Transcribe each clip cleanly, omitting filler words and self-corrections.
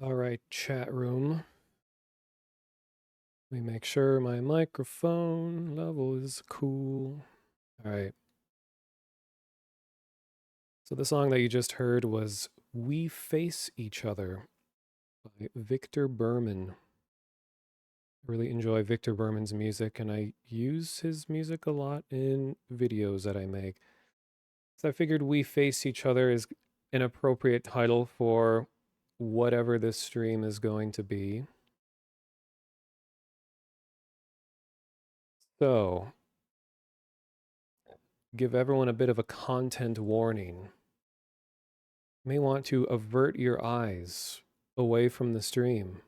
All right, chat room. Let me make sure my microphone level is cool. All right. So the song that you just heard was We Face Each Other by Victor Berman. I really enjoy Victor Berman's music, and I use his music a lot in videos that I make. So I figured We Face Each Other is an appropriate title for whatever this stream is going to be. So, give everyone a bit of a content warning. You may want to avert your eyes away from the stream.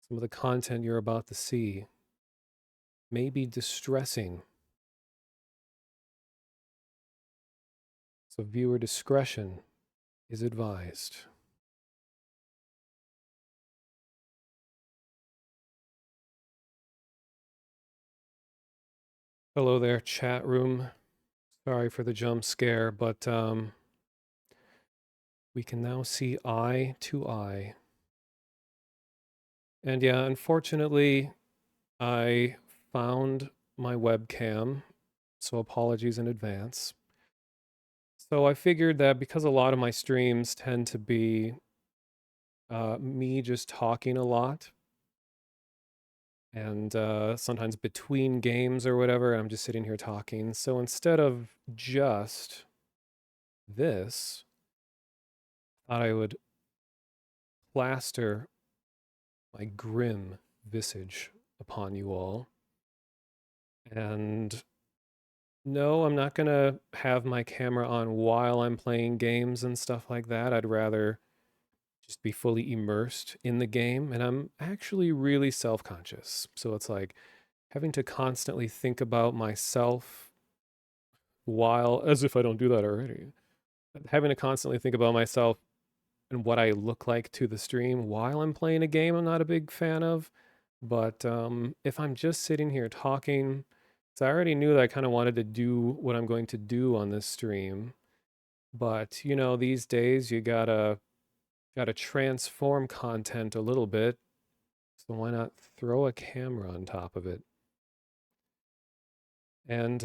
Some of the content you're about to see may be distressing, so viewer discretion is advised. Hello there, chat room. Sorry for the jump scare, but we can now see eye to eye. And yeah, unfortunately, I found my webcam, so apologies in advance. So I figured that because a lot of my streams tend to be me just talking a lot, and sometimes between games or whatever, I'm just sitting here talking. So instead of just this, I thought I would plaster my grim visage upon you all. And no, I'm not gonna have my camera on while I'm playing games and stuff like that. I'd rather just be fully immersed in the game. And I'm actually really self conscious. So it's like having to constantly think about myself while, as if I don't do that already, having to constantly think about myself and what I look like to the stream while I'm playing a game I'm not a big fan of. But if I'm just sitting here talking, so I already knew that I kind of wanted to do what I'm going to do on this stream. But you know, these days you gotta transform content a little bit. So why not throw a camera on top of it? And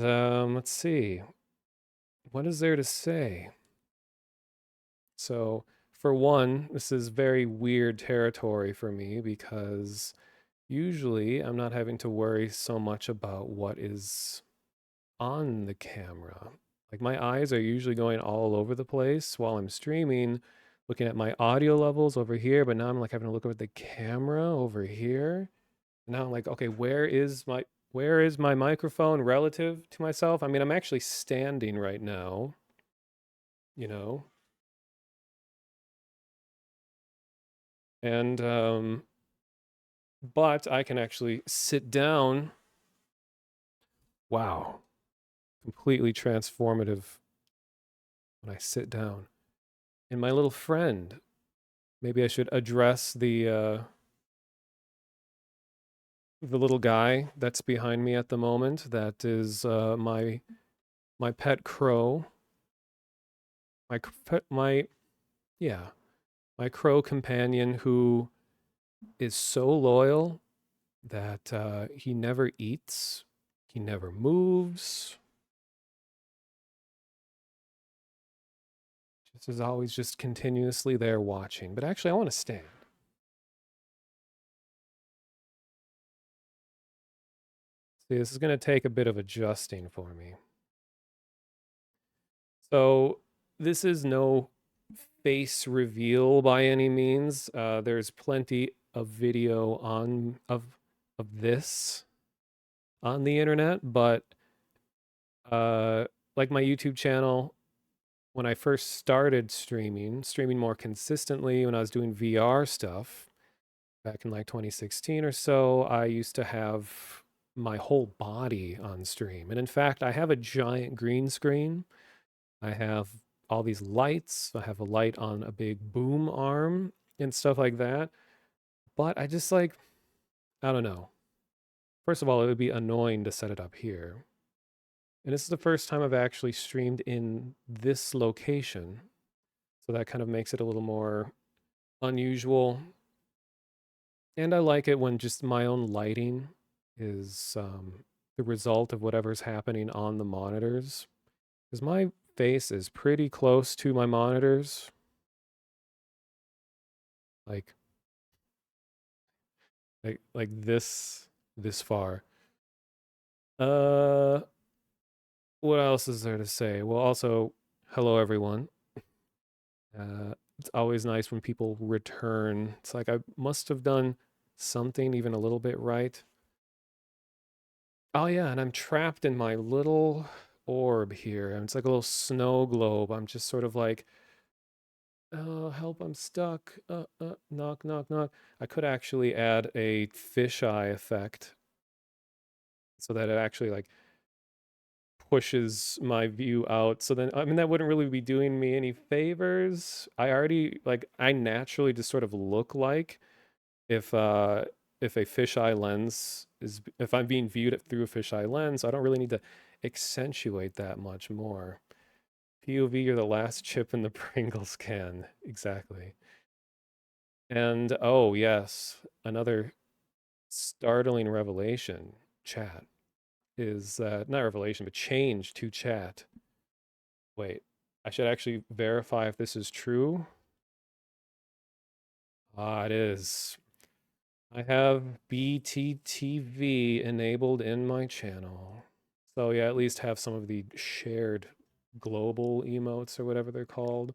let's see, what is there to say? So, for one, this is very weird territory for me because usually I'm not having to worry so much about what is on the camera. Like my eyes are usually going all over the place while I'm streaming, looking at my audio levels over here, but now I'm like having to look over the camera over here. Now I'm like, okay, where is my microphone relative to myself? I mean, I'm actually standing right now, you know, and but I can actually sit down. Wow, completely transformative when I sit down. And my little friend, maybe I should address the little guy that's behind me at the moment. That is my pet crow. My yeah, my crow companion who is so loyal that he never eats, he never moves. Just is always just continuously there watching. But actually, I want to stand. See, this is going to take a bit of adjusting for me. So, this is no face reveal by any means. There's plenty of video of this on the internet, but uh, like my YouTube channel, when I first started streaming more consistently when I was doing VR stuff back in like 2016 or so, I used to have my whole body on stream. And in fact, I have a giant green screen. I have all these lights. I have a light on a big boom arm and stuff like that. But I just like, I don't know. First of all, it would be annoying to set it up here. And this is the first time I've actually streamed in this location. So that kind of makes it a little more unusual. And I like it when just my own lighting is the result of whatever's happening on the monitors. Because my face is pretty close to my monitors, like this far. Uh, what else is there to say? Well, also, hello everyone. It's always nice when people return. It's like I must have done something even a little bit right. Oh yeah, and I'm trapped in my little orb here. And it's like a little snow globe. I'm just sort of like, oh, help, I'm stuck. Knock, knock, knock. I could actually add a fisheye effect so that it actually like pushes my view out. So then, I mean, that wouldn't really be doing me any favors. I already like I naturally just sort of look like if uh if a fisheye lens is if I'm being viewed through a fisheye lens, I don't really need to accentuate that much more. POV, you're the last chip in the Pringles can. Exactly. And oh yes, another startling revelation, chat, is not revelation, but change to chat. Wait, I should actually verify if this is true. Ah, it is. I have BTTV enabled in my channel. So yeah, at least have some of the shared global emotes or whatever they're called.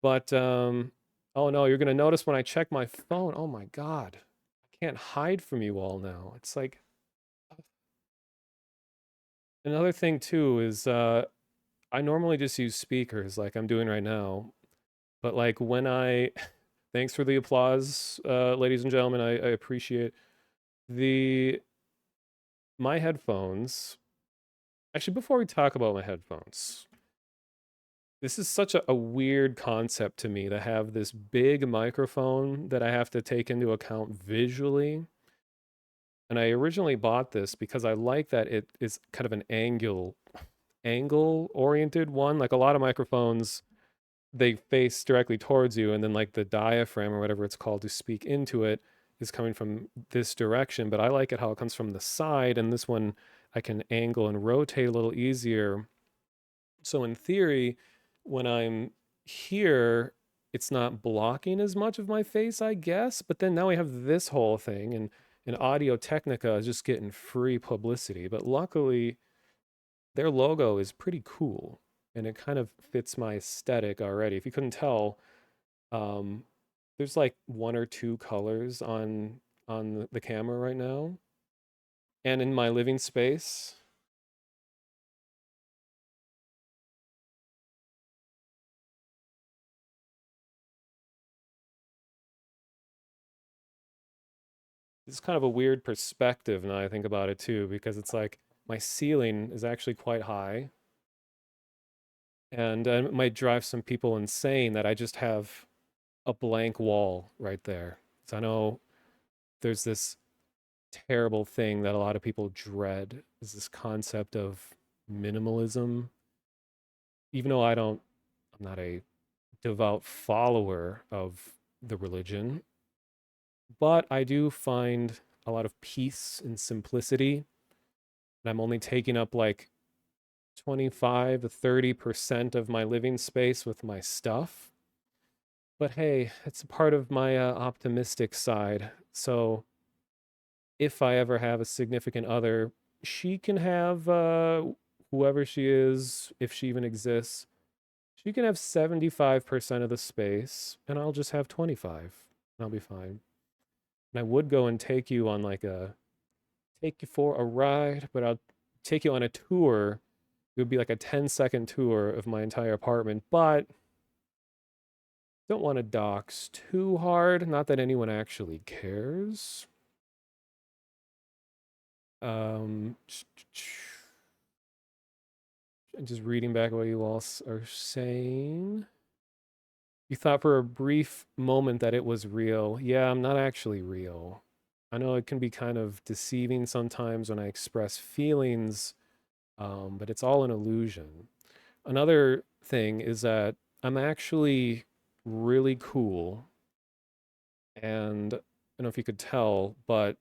But oh no, you're gonna notice when I check my phone, oh my God, I can't hide from you all now. It's like another thing too is I normally just use speakers like I'm doing right now. But like when I thanks for the applause, ladies and gentlemen, I appreciate the my headphones. Actually, before we talk about my headphones, this is such a weird concept to me to have this big microphone that I have to take into account visually. And I originally bought this because I like that it is kind of an angle oriented one. Like a lot of microphones, they face directly towards you, and then like the diaphragm or whatever it's called to speak into it is coming from this direction. But I like it how it comes from the side, and this one I can angle and rotate a little easier. So in theory, when I'm here, it's not blocking as much of my face, I guess. But then now we have this whole thing, and Audio Technica is just getting free publicity. But luckily, their logo is pretty cool, and it kind of fits my aesthetic already. If you couldn't tell, um, there's like one or two colors on the camera right now, and in my living space. It's kind of a weird perspective now I think about it too, because it's like my ceiling is actually quite high, and it might drive some people insane that I just have a blank wall right there. So I know there's this terrible thing that a lot of people dread is this concept of minimalism. Even though I'm not a devout follower of the religion, but I do find a lot of peace and simplicity. And I'm only taking up like 25 to 30% of my living space with my stuff. But hey, it's a part of my optimistic side. So if I ever have a significant other, she can have whoever she is, if she even exists. She can have 75% of the space, and I'll just have 25. And I'll be fine. And I would go and take you for a ride, but I'll take you on a tour. It would be like a 10-second tour of my entire apartment, but don't want to dox too hard. Not that anyone actually cares. Um, just reading back what you all are saying. You thought for a brief moment that it was real. Yeah, I'm not actually real. I know it can be kind of deceiving sometimes when I express feelings, but it's all an illusion. Another thing is that I'm actually really cool. And I don't know if you could tell, but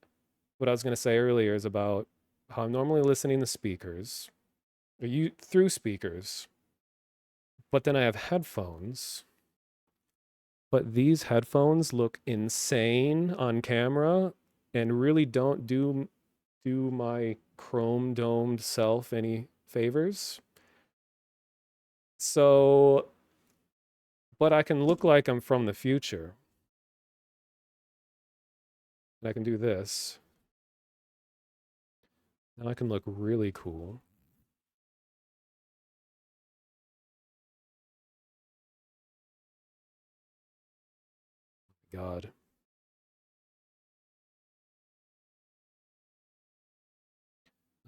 what I was going to say earlier is about how I'm normally listening to speakers, or you through speakers, but then I have headphones. But these headphones look insane on camera and really don't do my chrome domed self any favors. So, but I can look like I'm from the future. And I can do this. Now I can look really cool. God,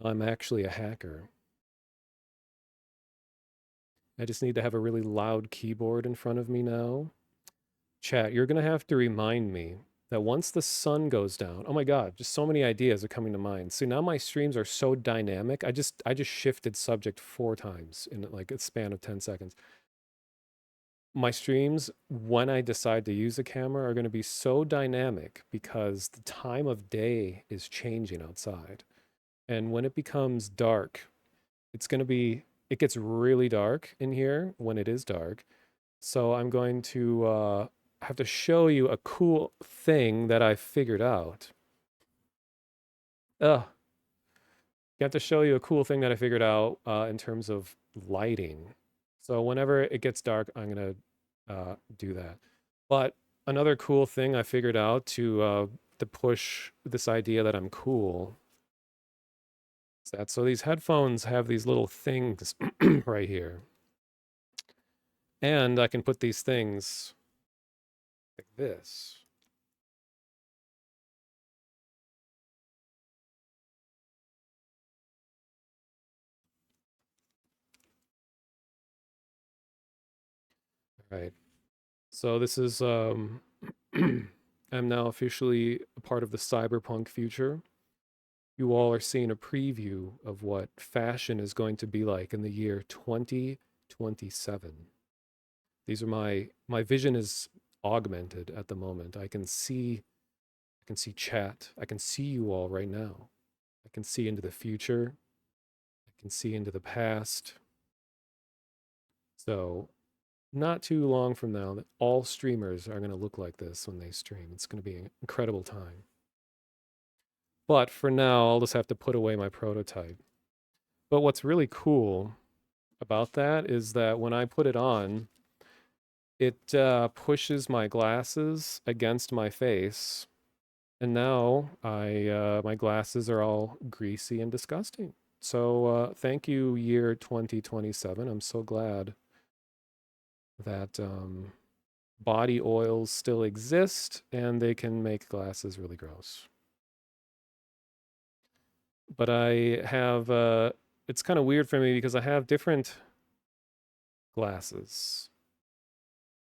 I'm actually a hacker. I just need to have a really loud keyboard in front of me now. Chat, you're going to have to remind me that once the sun goes down, oh my God, just so many ideas are coming to mind. See, now my streams are so dynamic. I just shifted subject 4 times in like a span of 10 seconds. My streams, when I decide to use a camera, are going to be so dynamic because the time of day is changing outside. And when it becomes dark, it gets really dark in here when it is dark. So I'm going to have to show you a cool thing that I figured out. Ugh. I have to show you a cool thing that I figured out in terms of lighting. So whenever it gets dark, I'm going to do that. But another cool thing I figured out to push this idea that I'm cool is that so these headphones have these little things right here. And I can put these things like this. Right. So this is I'm now officially a part of the cyberpunk future. You all are seeing a preview of what fashion is going to be like in the year 2027. These are my vision is augmented at the moment. I can see chat. I can see you all right now. I can see into the future. I can see into the past. So, not too long from now, that all streamers are going to look like this when they stream. It's going to be an incredible time. But for now, I'll just have to put away my prototype. But what's really cool about that is that when I put it on, it pushes my glasses against my face, and now my glasses are all greasy and disgusting. So thank you, year 2027. I'm so glad that body oils still exist and they can make glasses really gross. But I have it's kind of weird for me because I have different glasses.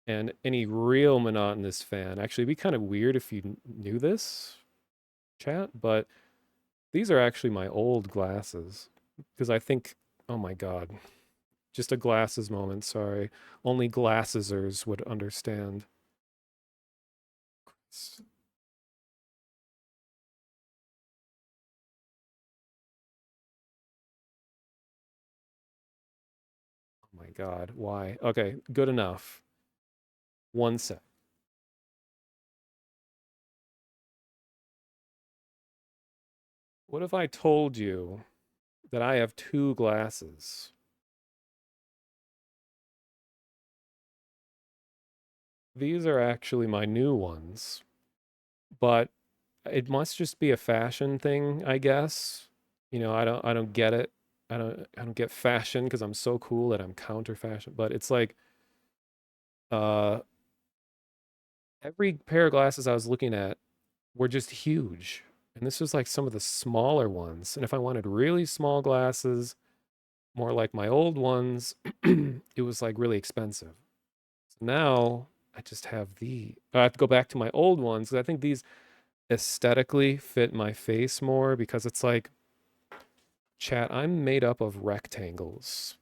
And any real monotonous fan, actually, it'd be kind of weird if you knew this, chat, but these are actually my old glasses because I think, oh my God, just a glasses moment. Sorry. Only glassesers would understand. Oh my God. Why? Okay. Good enough. One sec. What if I told you that I have 2 glasses? These are actually my new ones, but it must just be a fashion thing, I guess. I don't get it. I don't get fashion because I'm so cool that I'm counter fashion. But it's like uh every pair of glasses I was looking at were just huge. And this was like some of the smaller ones. And if I wanted really small glasses, more like my old ones, it was like really expensive. So now I just have I have to go back to my old ones because I think these aesthetically fit my face more because it's like, chat, I'm made up of rectangles.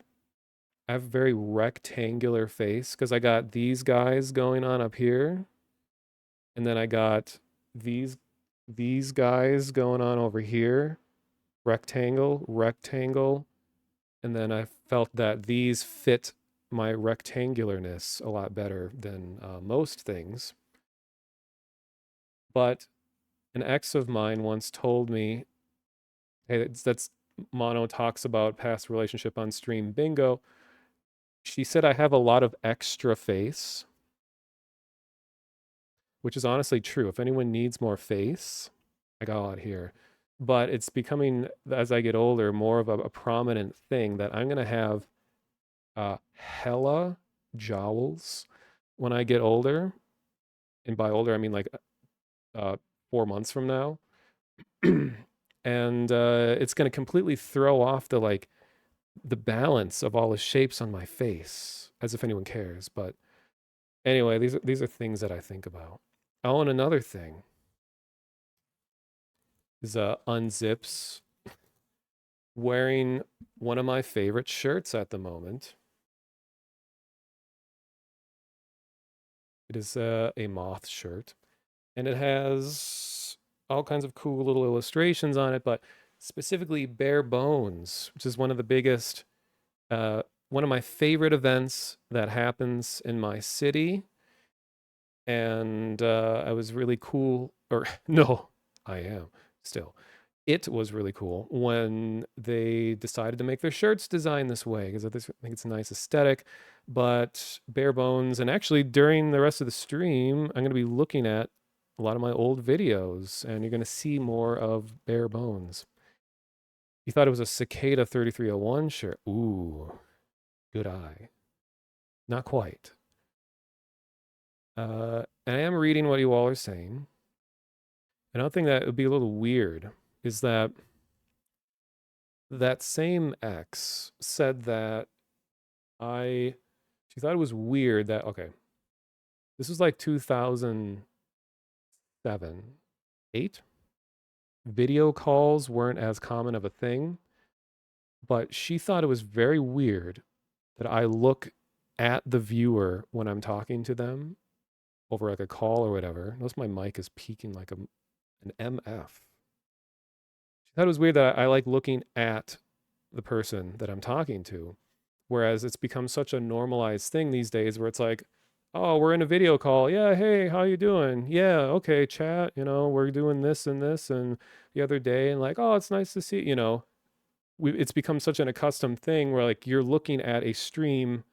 I have a very rectangular face because I got these guys going on up here, and then I got these these guys going on over here. Rectangle, rectangle, and then I felt that these fit my rectangularness a lot better than most things. But an ex of mine once told me, hey, that's Mono talks about past relationship on stream bingo. She said I have a lot of extra face, which is honestly true. If anyone needs more face, I got a lot here. But it's becoming, as I get older, more of a prominent thing that I'm going to have hella jowls when I get older. And by older, I mean like 4 months from now. And it's going to completely throw off the balance of all the shapes on my face, as if anyone cares. But anyway, these are things that I think about. Oh, and another thing is unzips wearing one of my favorite shirts at the moment. It is a moth shirt, and it has all kinds of cool little illustrations on it, but specifically bare bones, which is one of the biggest, uh, one of my favorite events that happens in my city. And I was really cool, or no, I am still. It was really cool when they decided to make their shirts design this way because I think it's a nice aesthetic. But bare bones, and actually during the rest of the stream, I'm going to be looking at a lot of my old videos, and you're going to see more of bare bones. You thought it was a Cicada 3301 shirt. Ooh, good eye. Not quite. And I am reading what you all are saying. Another thing that would be a little weird is that that same ex said that I, she thought it was weird that, okay, this was like 2007, 8. Video calls weren't as common of a thing, but she thought it was very weird that I look at the viewer when I'm talking to them over like a call or whatever. Notice my mic is peaking like an MF. She thought it was weird that I like looking at the person that I'm talking to. Whereas it's become such a normalized thing these days where it's like, oh, we're in a video call. Yeah, hey, how you doing? Yeah, okay, chat, we're doing this and this and the other day and like, oh, it's nice to see, it's become such an accustomed thing where like you're looking at a stream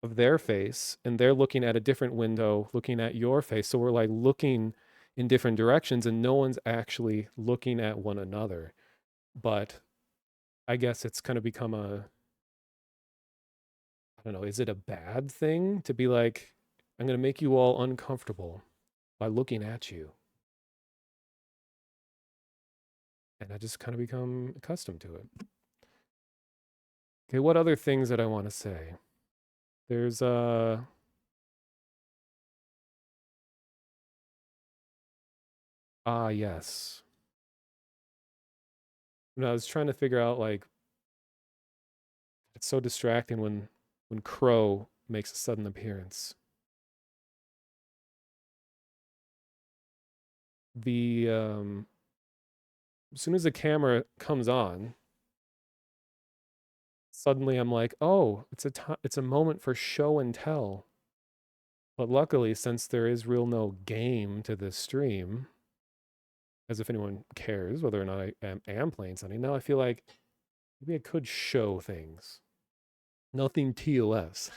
of their face and they're looking at a different window looking at your face. So we're like looking in different directions and no one's actually looking at one another. But I guess it's kind of become I don't know, is it a bad thing to be like, I'm going to make you all uncomfortable by looking at you? And I just kind of become accustomed to it. Okay, what other things that I want to say? There's yes. I was trying to figure out like it's so distracting when Crow makes a sudden appearance. The as soon as the camera comes on, suddenly I'm like, "Oh, it's a moment for show and tell." But luckily, since there is real no game to this stream, as if anyone cares whether or not I am playing something, now I feel like maybe I could show things. Nothing TOS.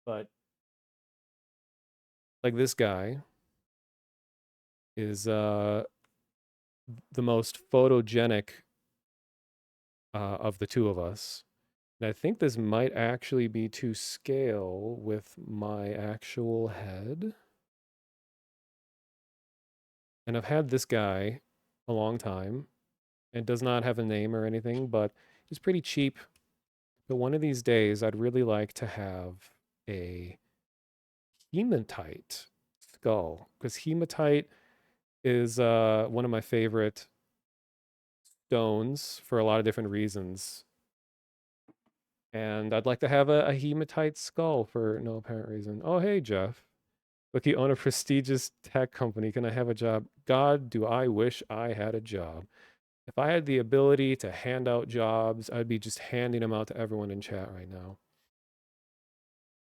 But like this guy is the most photogenic of the two of us. And I think this might actually be to scale with my actual head. And I've had this guy a long time and does not have a name or anything, but he's pretty cheap. But one of these days, I'd really like to have a hematite skull because hematite is one of my favorite stones for a lot of different reasons. And I'd like to have a hematite skull for no apparent reason. Oh, hey, Jeff. But you own a prestigious tech company. Can I have a job? God, do I wish I had a job. If I had the ability to hand out jobs, I'd be just handing them out to everyone in chat right now.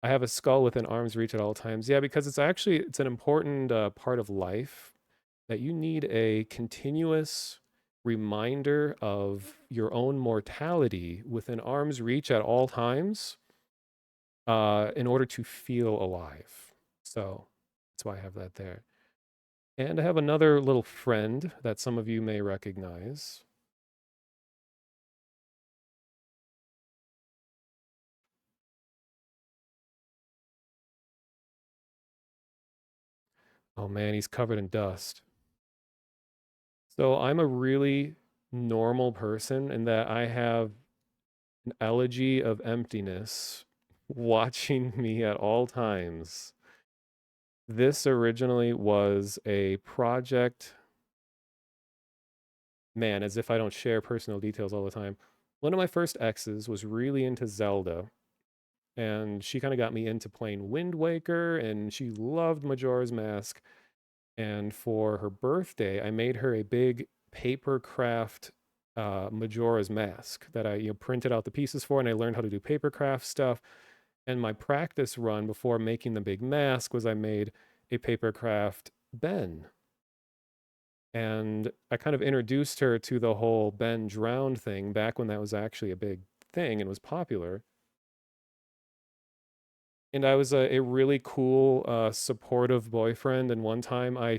I have a skull within arm's reach at all times. Yeah, because it's an important part of life that you need a continuous reminder of your own mortality within arm's reach at all times in order to feel alive. So that's why I have that there. And I have another little friend that some of you may recognize. Oh man, he's covered in dust. So I'm a really normal person in that I have an elegy of emptiness watching me at all times. This originally was a project, man, as if I don't share personal details all the time. One of my first exes was really into Zelda, and she kind of got me into playing Wind Waker, and she loved Majora's Mask. And for her birthday, I made her a big paper craft Majora's Mask that I printed out the pieces for, and I learned how to do paper craft stuff. And my practice run before making the big mask was I made a paper craft Ben. And I kind of introduced her to the whole Ben drowned thing back when that was actually a big thing and was popular. And I was a really cool, supportive boyfriend. And one time I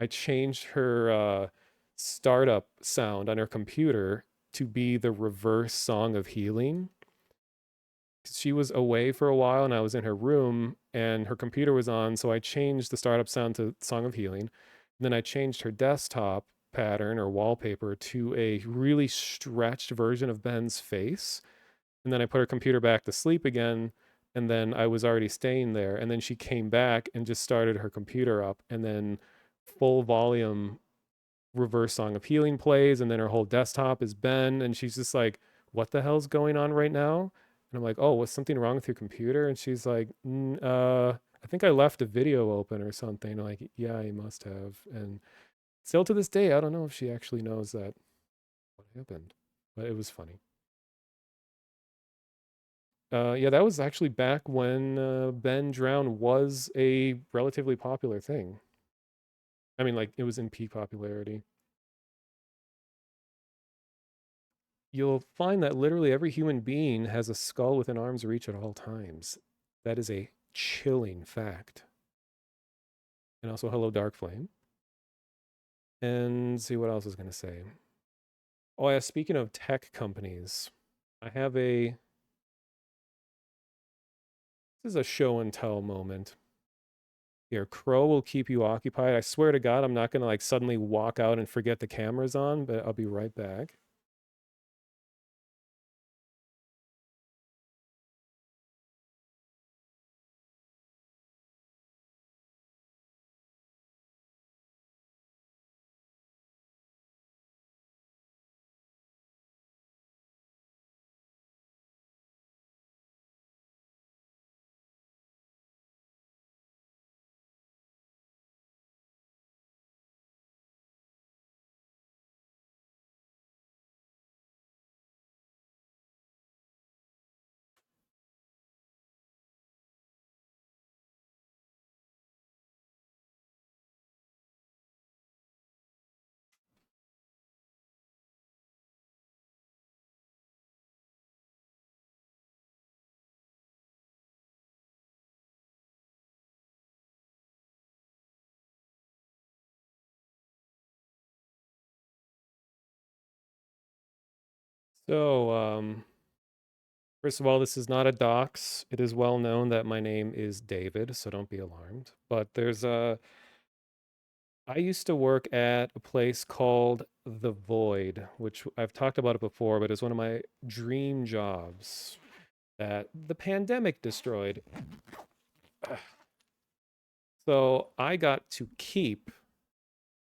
changed her startup sound on her computer to be the reverse Song of Healing. She was away for a while and I was in her room and her computer was on. So I changed the startup sound to Song of Healing. And then I changed her desktop pattern or wallpaper to a really stretched version of Ben's face. And then I put her computer back to sleep again. And then I was already staying there. And then she came back and just started her computer up. And then full volume reverse Song of Healing plays. And then her whole desktop is Ben. And she's just like, what the hell's going on right now? And I'm like, oh, was something wrong with your computer? And she's like, I think I left a video open or something. I'm like, yeah, you must have. And still to this day, I don't know if she actually knows that what happened, but it was funny. Yeah, that was actually back when Ben Drown was a relatively popular thing. I mean, like, it was in peak popularity. You'll find that literally every human being has a skull within arm's reach at all times. That is a chilling fact. And also, hello, Dark Flame. And see what else I was going to say. Oh, yeah, speaking of tech companies, I have a. This is a show and tell moment. Here, Crow will keep you occupied. I swear to God, I'm not going to like suddenly walk out and forget the camera's on, but I'll be right back. So, first of all, this is not a dox. It is well known that my name is David, so don't be alarmed. But there's a. I used to work at a place called The Void, which I've talked about it before, but it's one of my dream jobs that the pandemic destroyed. So I got to keep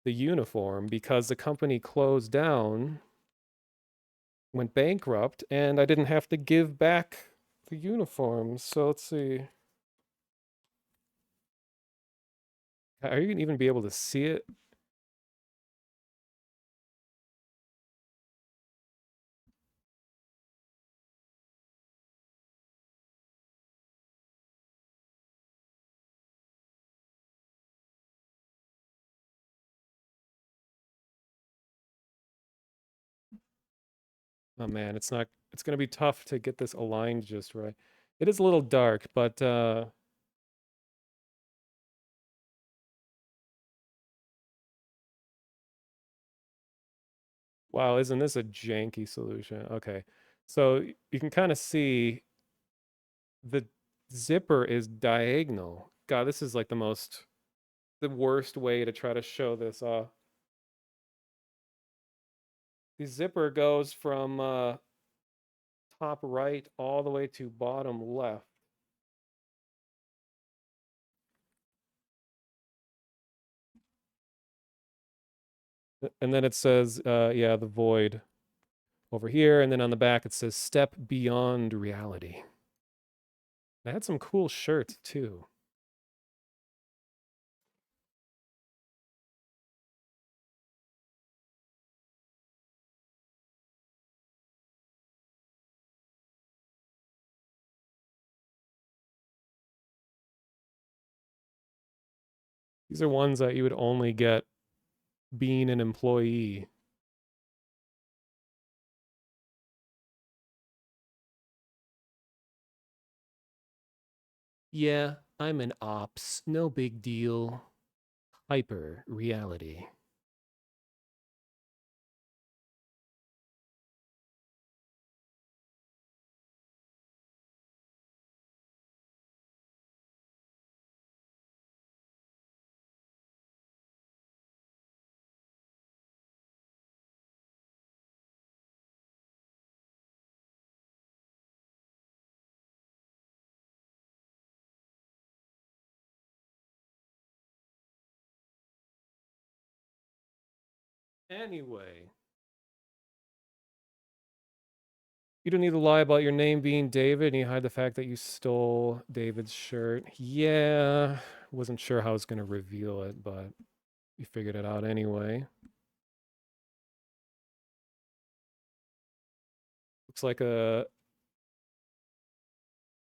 the uniform because the company closed down went bankrupt, and I didn't have to give back the uniforms. So let's see. Are you gonna even be able to see it? Oh man, it's gonna be tough to get this aligned just right. It is a little dark, but wow, isn't this a janky solution? Okay. So you can kind of see the zipper is diagonal. God, this is like the worst way to try to show this off. The zipper goes from top right all the way to bottom left. And then it says, yeah, the void over here. And then on the back, it says step beyond reality. They had some cool shirts too. These are ones that you would only get being an employee. Yeah, I'm an ops. No big deal. Hyper reality. Anyway, you don't need to lie about your name being David and you hide the fact that you stole David's shirt. Yeah, wasn't sure how I was going to reveal it, but we figured it out anyway. Looks like a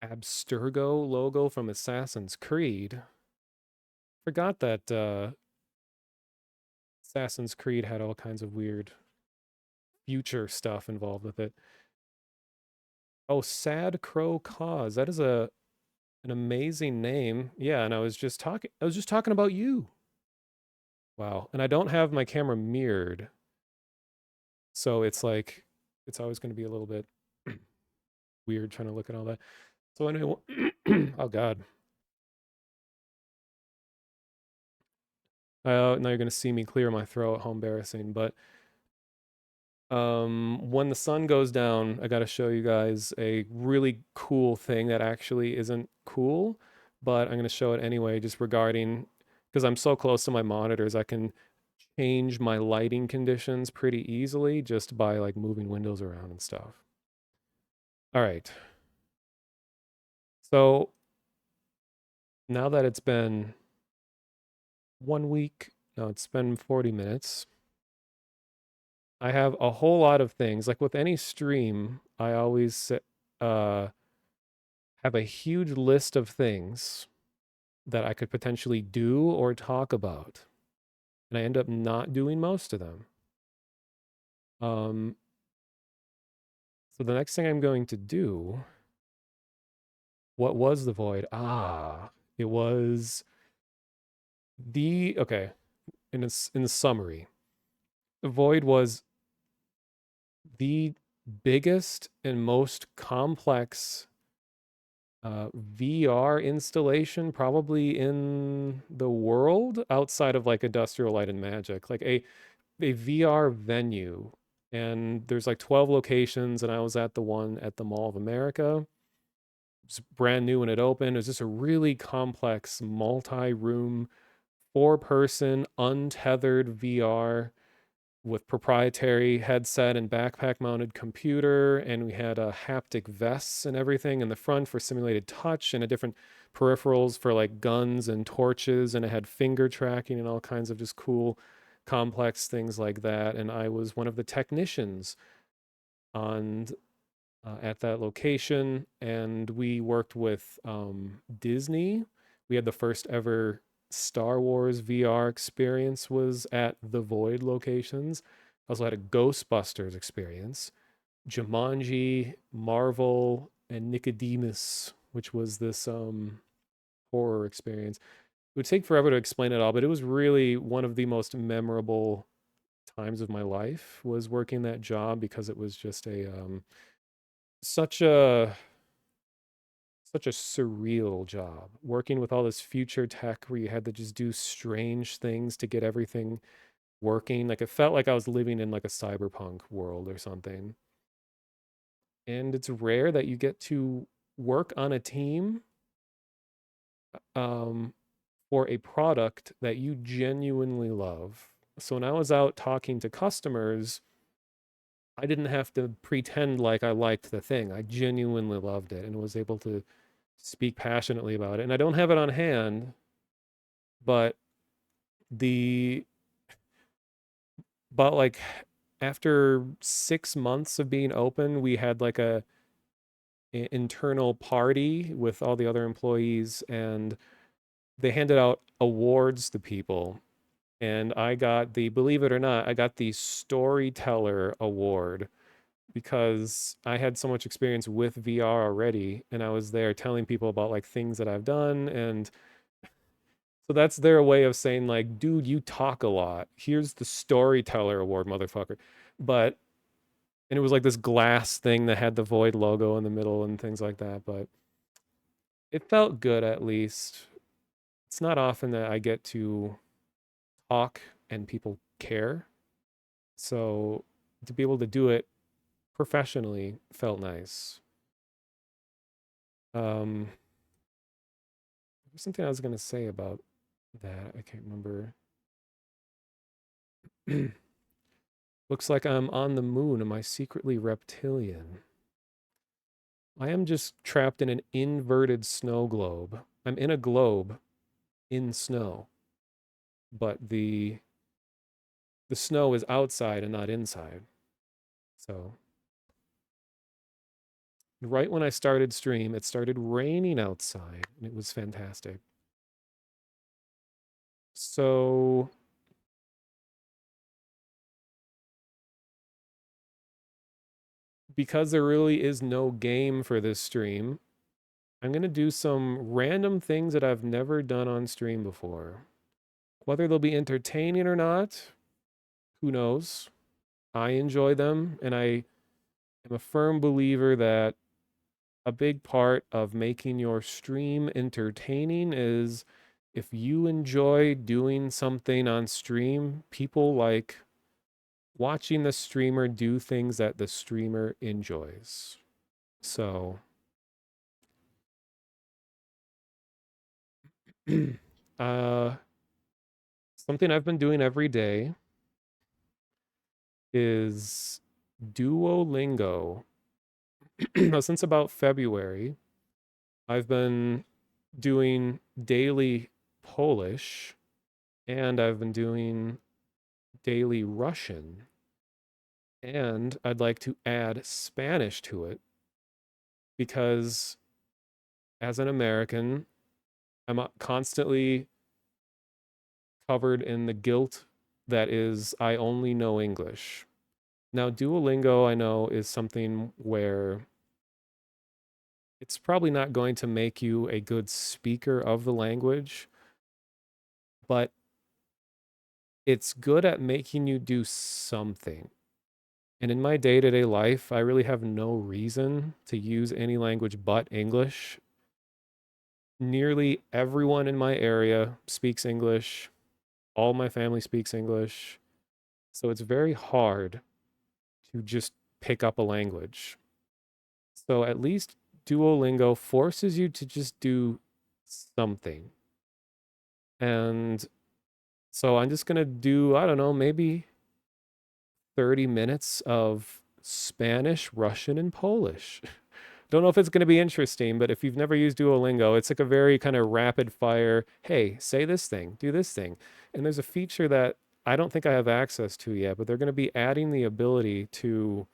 Abstergo logo from Assassin's Creed. Forgot that Assassin's Creed had all kinds of weird future stuff involved with it. Oh, Sad Crow Cause. That is a an amazing name. Yeah, and I was just talking about you. Wow. And I don't have my camera mirrored. So it's like it's always going to be a little bit weird trying to look at all that. So anyway, oh god. Now you're going to see me clear my throat. How embarrassing. But when the sun goes down, I got to show you guys a really cool thing that actually isn't cool, but I'm going to show it anyway, just regarding because I'm so close to my monitors, I can change my lighting conditions pretty easily just by like moving windows around and stuff. All right. So now that it's been 1 week, no, it's been 40 minutes. I have a whole lot of things. Like with any stream, I always uh have a huge list of things that I could potentially do or talk about. And I end up not doing most of them. Um, so the next thing I'm going to do, what was the void? It was okay, in the summary, the void was the biggest and most complex VR installation probably in the world outside of like Industrial Light and Magic. Like a VR venue, and there's like 12 locations, and I was at the one at the Mall of America. It's brand new when it opened. It was just a really complex multi-room, four-person untethered VR. with proprietary headset and backpack mounted computer, and we had haptic vests and everything in the front for simulated touch, and a different peripherals for like guns and torches, and it had finger tracking and all kinds of just cool complex things like that. And I was one of the technicians on at that location, and we worked with Disney. We had the first ever Star Wars VR experience was at the Void locations. I also had a Ghostbusters experience, Jumanji, Marvel, and Nicodemus, which was this horror experience. It would take forever to explain it all, but it was really one of the most memorable times of my life was working that job because it was just a such a such a surreal job working with all this future tech where you had to just do strange things to get everything working. Like it felt like I was living in like a cyberpunk world or something. And it's rare that you get to work on a team um, for a product that you genuinely love. So when I was out talking to customers, I didn't have to pretend like I liked the thing. I genuinely loved it and was able to speak passionately about it. And I don't have it on hand, but the but like after 6 months of being open, we had like a internal party with all the other employees, and they handed out awards to people. And I got the, believe it or not, I got the storyteller award because I had so much experience with VR already, and I was there telling people about like things that I've done. And so that's their way of saying like, dude, you talk a lot. Here's the storyteller award, motherfucker. But and it was like this glass thing that had the Void logo in the middle and things like that, but it felt good at least. It's not often that I get to talk and people care. So to be able to do it professionally felt nice. There's something I was going to say about that. I can't remember. Looks like I'm on the moon. Am I secretly reptilian? I am just trapped in an inverted snow globe. I'm in a globe in snow, but the snow is outside and not inside. So, right when I started stream, it started raining outside and it was fantastic. So, because there really is no game for this stream, I'm going to do some random things that I've never done on stream before. Whether they'll be entertaining or not, who knows? I enjoy them, and I am a firm believer that a big part of making your stream entertaining is if you enjoy doing something on stream, people like watching the streamer do things that the streamer enjoys. So, uh, something I've been doing every day is Duolingo. Since about February, I've been doing daily Polish and I've been doing daily Russian. And I'd like to add Spanish to it because as an American, I'm constantly covered in the guilt that is, I only know English. Now, Duolingo, I know, is something where it's probably not going to make you a good speaker of the language, but it's good at making you do something. And in my day to day life, I really have no reason to use any language but English. Nearly everyone in my area speaks English. All my family speaks English. So it's very hard to just pick up a language. So at least Duolingo forces you to just do something. And so I'm just going to do, I don't know, maybe 30 minutes of Spanish, Russian, and Polish. Don't know if it's going to be interesting, but if you've never used Duolingo, it's like a very kind of rapid fire, hey, say this thing, do this thing. And there's a feature that I don't think I have access to yet, but they're going to be adding the ability to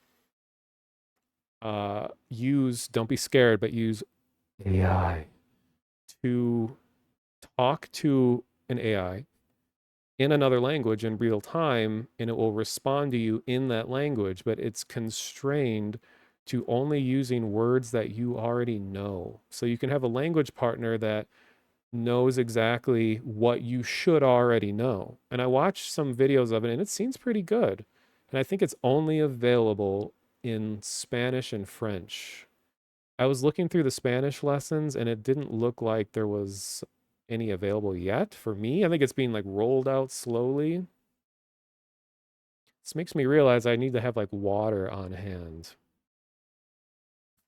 use, don't be scared, but use AI to talk to an AI in another language in real time, and it will respond to you in that language, but it's constrained to only using words that you already know. So you can have a language partner that knows exactly what you should already know. And I watched some videos of it and it seems pretty good. And I think it's only available in Spanish and French. I was looking through the Spanish lessons and it didn't look like there was any available yet for me. I think it's being like rolled out slowly. This makes me realize I need to have like water on hand.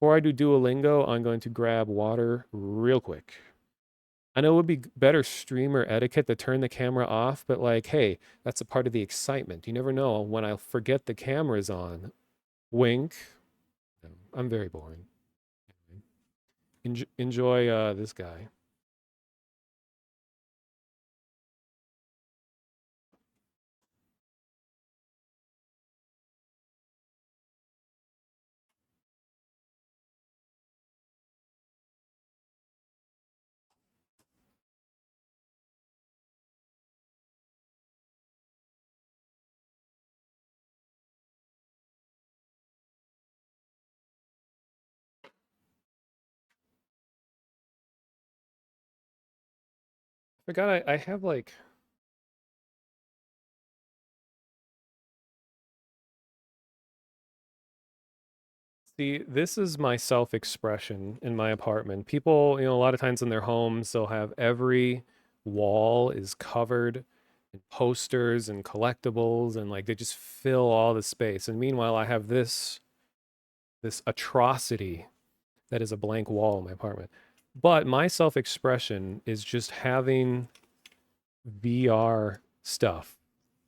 Before I do Duolingo, I'm going to grab water real quick. I know it would be better streamer etiquette to turn the camera off, but like, hey, that's a part of the excitement. You never know when I'll forget the camera's on. Wink. No, I'm very boring. Enjoy this guy. I forgot I have like, see, this is my self-expression in my apartment. People, a lot of times in their homes, they'll have every wall is covered in posters and collectibles and like they just fill all the space. And meanwhile, I have this atrocity that is a blank wall in my apartment. But my self-expression is just having VR stuff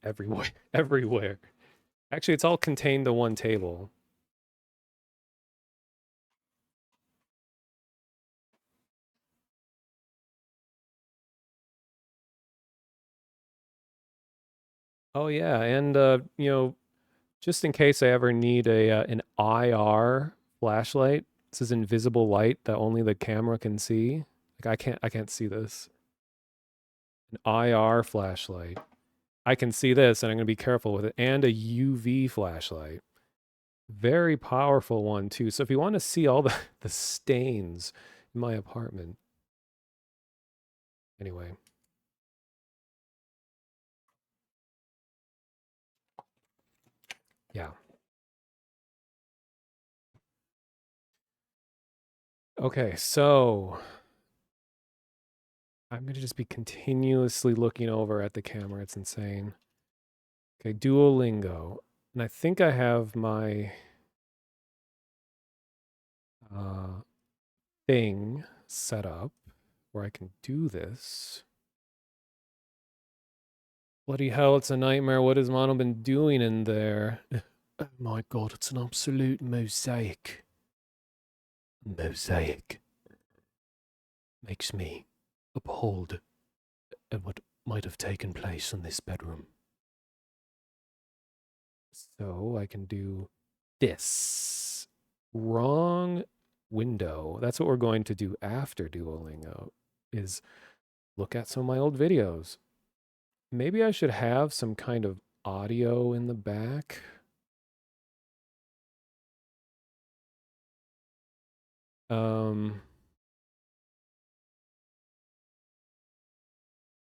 everywhere, everywhere. Actually, it's all contained to one table. Oh yeah, and just in case I ever need a an IR flashlight, this is invisible light that only the camera can see. Like I can't see this. An IR flashlight. I can see this and I'm going to be careful with it, and a UV flashlight. Very powerful one too. So if you want to see all the the stains in my apartment. Anyway, yeah. Okay, so I'm going to just be continuously looking over at the camera. It's insane. Okay, Duolingo. And I think I have my uh, thing set up where I can do this. Bloody hell, it's a nightmare. What has Mono been doing in there? Oh my god, it's an absolute mosaic. Mosaic. Makes me appalled at what might have taken place in this bedroom. So I can do this. Wrong window. That's what we're going to do after Duolingo, is look at some of my old videos. Maybe I should have some kind of audio in the back. Um,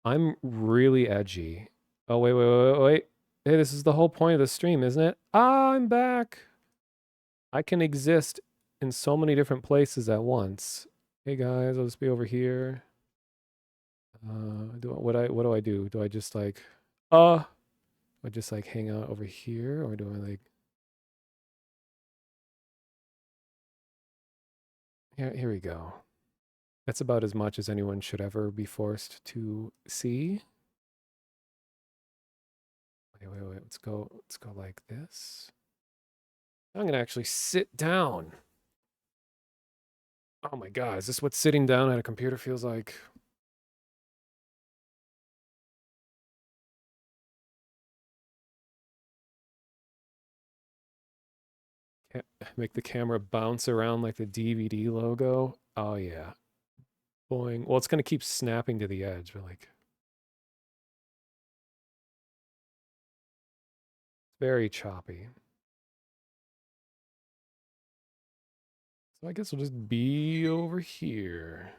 I'm really edgy. Oh, wait. Hey, this is the whole point of the stream, isn't it? Ah, I'm back. I can exist in so many different places at once. Hey guys, I'll just be over here. What do I do? Do I just like do I just like hang out over here, or do I like here we go. That's about as much as anyone should ever be forced to see. Wait. Let's go like this. I'm gonna actually sit down. Oh my god, is this what sitting down at a computer feels like? Make the camera bounce around like the DVD logo. Oh yeah. Boing. Well, it's gonna keep snapping to the edge, but like very choppy. So I guess we'll just be over here.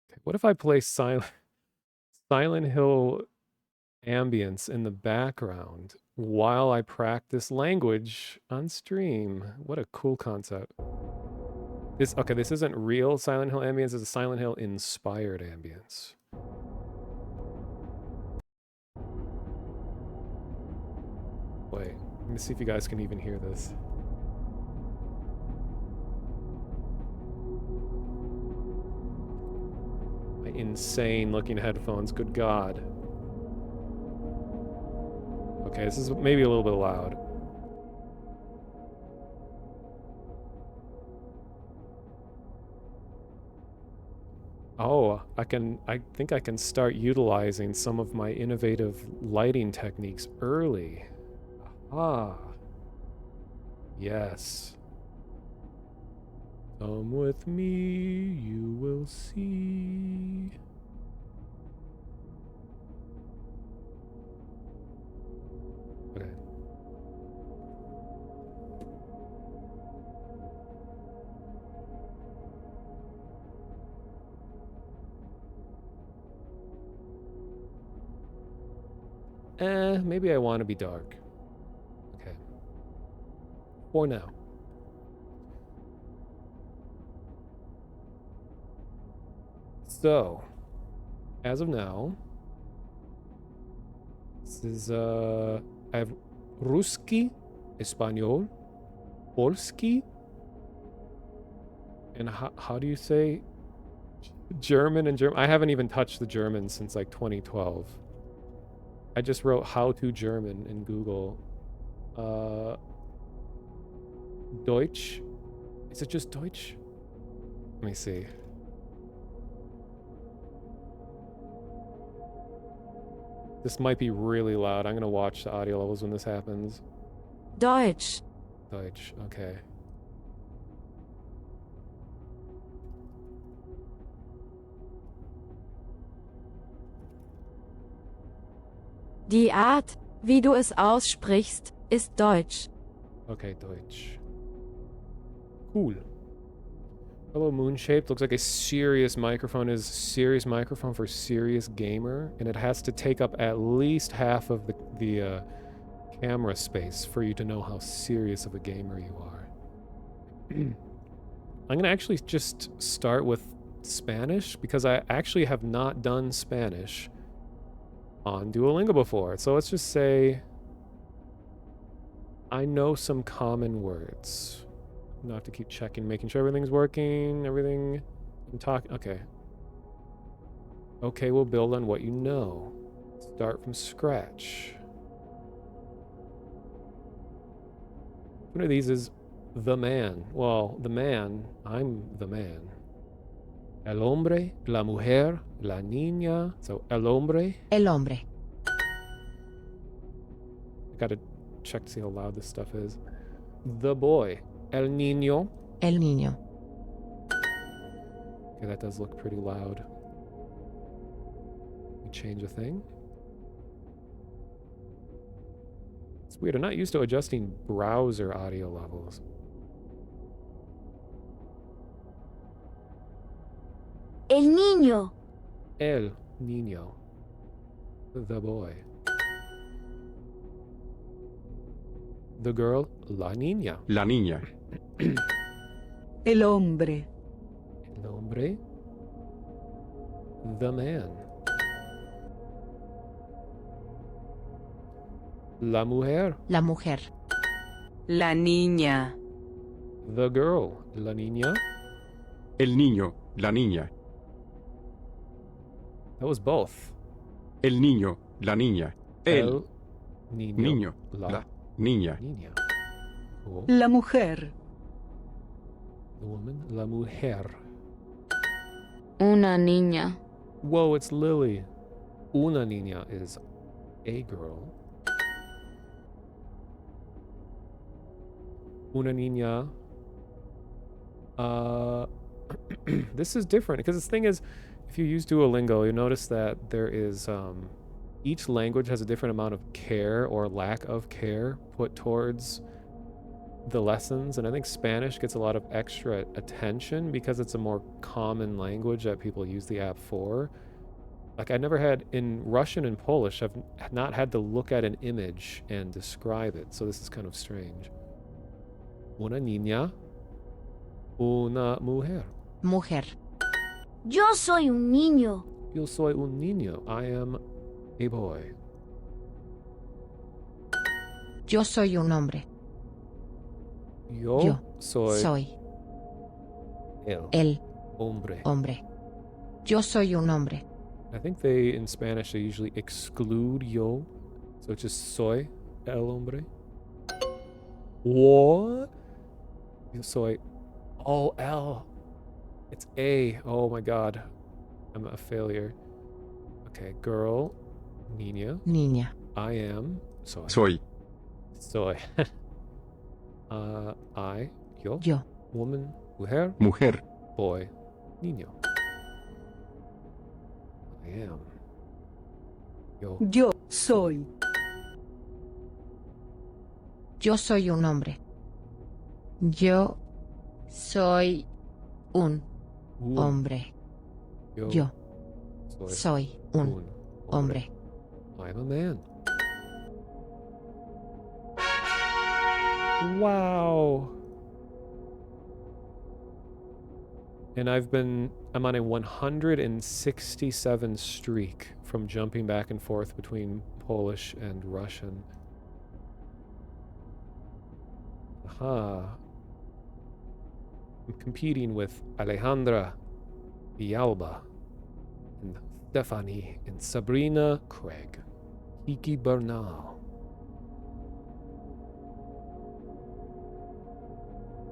Okay, what if I play Silent Hill ambience in the background while I practice language on stream? What a cool concept. This isn't real Silent Hill ambience, it's a Silent Hill inspired ambience. Wait, let me see if you guys can even hear this. My insane looking headphones, good god. Okay, this is maybe a little bit loud. Oh, I think I can start utilizing some of my innovative lighting techniques early. Ah. Yes. Come with me, you will see. Okay. Maybe I want to be dark. Okay. For now. So, as of now, this is, I have Ruski, Espanol, Polski, and how do you say German and German? I haven't even touched the German since like 2012. I just wrote how to German in Google. Deutsch? Is it just Deutsch? Let me see. This might be really loud. I'm gonna watch the audio levels when this happens. Deutsch. Deutsch, okay. Die Art, wie du es aussprichst, ist Deutsch. Okay, Deutsch. Cool. Hello, Moonshaped. Looks like a serious microphone is serious microphone for serious gamer, and it has to take up at least half of the camera space for you to know how serious of a gamer you are. I'm gonna actually just start with Spanish because I actually have not done Spanish on Duolingo before. So let's just say I know some common words. Not have to keep checking, making sure everything's working, everything. Okay. Okay, we'll build on what you know. Start from scratch. One of these is the man. Well, the man, I'm the man. El hombre, la mujer, la niña. So, el hombre. El hombre. I gotta check to see how loud this stuff is. The boy. El niño. El niño. Okay, that does look pretty loud. We change a thing. It's weird, I'm not used to adjusting browser audio levels. El niño. El niño. The boy. The girl, la niña. La niña. El hombre. El hombre. The man. La mujer. La mujer. La niña. The girl, la niña. El niño. La niña. That was both. El niño. La niña. El niño. niño. La La niña. niña. Cool. La mujer. The woman. La mujer. Una niña. Whoa, it's Lily. Una niña is a girl. Una niña. This is different because this thing is, if you use Duolingo, you notice that there is each language has a different amount of care or lack of care put towards the lessons, and I think Spanish gets a lot of extra attention because it's a more common language that people use the app for. Like I never had in Russian and Polish, I've not had to look at an image and describe it, so this is kind of strange. Una niña, una mujer. Mujer. Yo soy un niño. Yo soy un niño. I am a boy. Yo soy un hombre. Yo soy el hombre. hombre. Yo soy un hombre. I think they, in Spanish, they usually exclude yo. So it's just soy el hombre. What? Yo soy. Oh, L. It's A. Oh my god. I'm a failure. Okay, girl. Niña. Niña. I am. Soy. Soy. Soy. I. Yo. Yo. Woman. Mujer. Mujer. Boy. Niño. I am. Yo. Yo soy. Yo soy un hombre. Yo soy un hombre. Yo soy un hombre. I'm a man. Wow. And I'm on a 167 streak from jumping back and forth between Polish and Russian. Aha. I'm competing with Alejandra Villalba and Stephanie and Sabrina Craig. Kiki Bernal.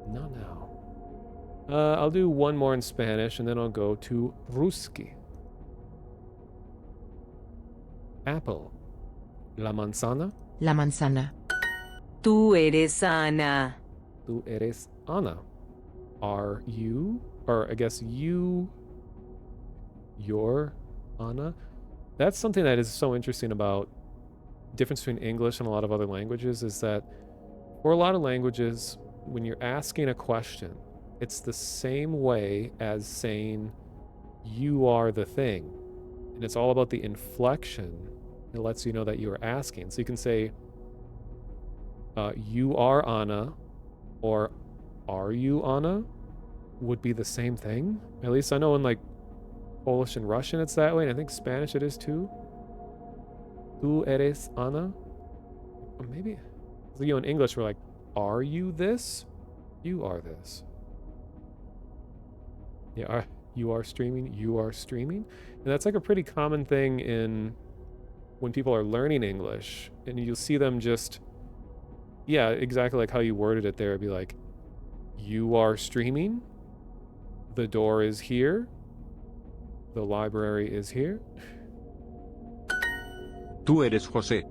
Not now. I'll do one more in Spanish and then I'll go to Ruski. Apple. La manzana. La manzana. Tú eres Ana. Tú eres Ana. Are you? Or I guess you're Ana. That's something that is so interesting about difference between English and a lot of other languages is that for a lot of languages, when you're asking a question, it's the same way as saying you are the thing. And it's all about the inflection. It lets you know that you are asking. So you can say, you are Anna, or are you Anna, would be the same thing. At least I know in like Polish and Russian it's that way, and I think Spanish it is too. Tú eres Anna? Or maybe, you know, in English we're like, are you this? You are this. Yeah, you are streaming, you are streaming. And that's like a pretty common thing in when people are learning English, and you'll see them just, yeah, exactly like how you worded it there. It'd be like, you are streaming, the door is here, the library is here. Tú eres José.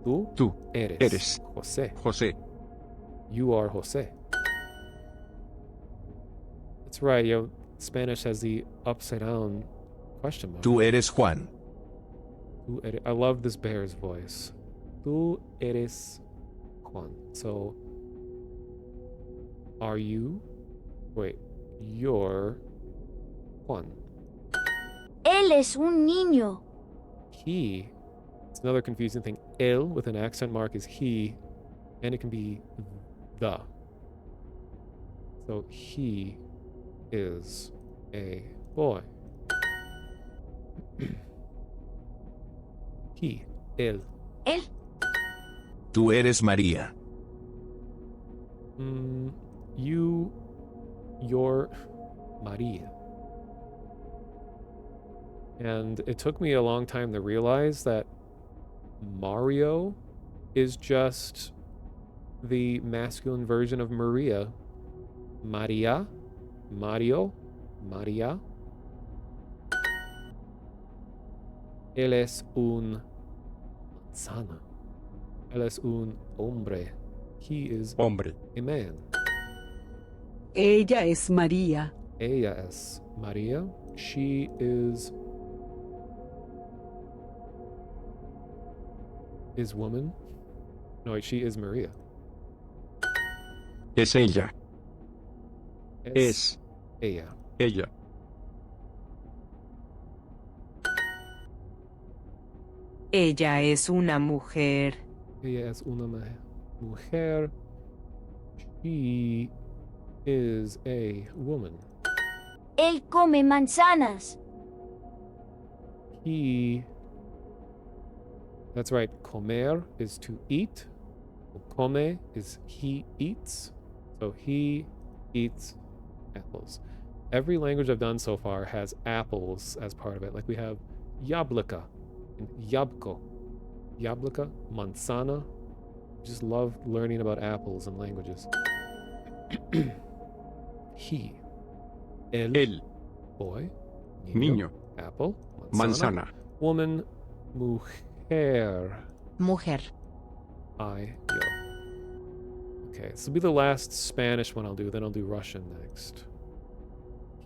Tú eres José. José. You are José. That's right, yo. Spanish has the upside down question mark. Tú eres Juan. Tú eres, I love this bear's voice. Tú eres Juan. So, are you? Wait, you're Juan. Él es un niño. He. It's another confusing thing. El with an accent mark is he, and it can be the. So he is a boy. He, él. Él. Tú eres María. You're Maria. And it took me a long time to realize that Mario is just the masculine version of Maria. Maria, Mario, Maria. Él es un manzana. Él es un hombre. He is Hombre. a man. Ella es María. Ella es Maria. She is woman. No, wait, she is Maria. Es ella. Es ella. ella. Ella es una mujer. Ella es una mujer. She is a woman. Él come manzanas. He. That's right. Comer is to eat. Come is he eats. So he eats apples. Every language I've done so far has apples as part of it. Like we have yablika and yabko. Yablika, manzana. Just love learning about apples and languages. He. Él. Boy. Niño. Apple. Manzana. Woman. Mujer. Mujer. Yo. Okay, this will be the last Spanish one I'll do, then I'll do Russian next.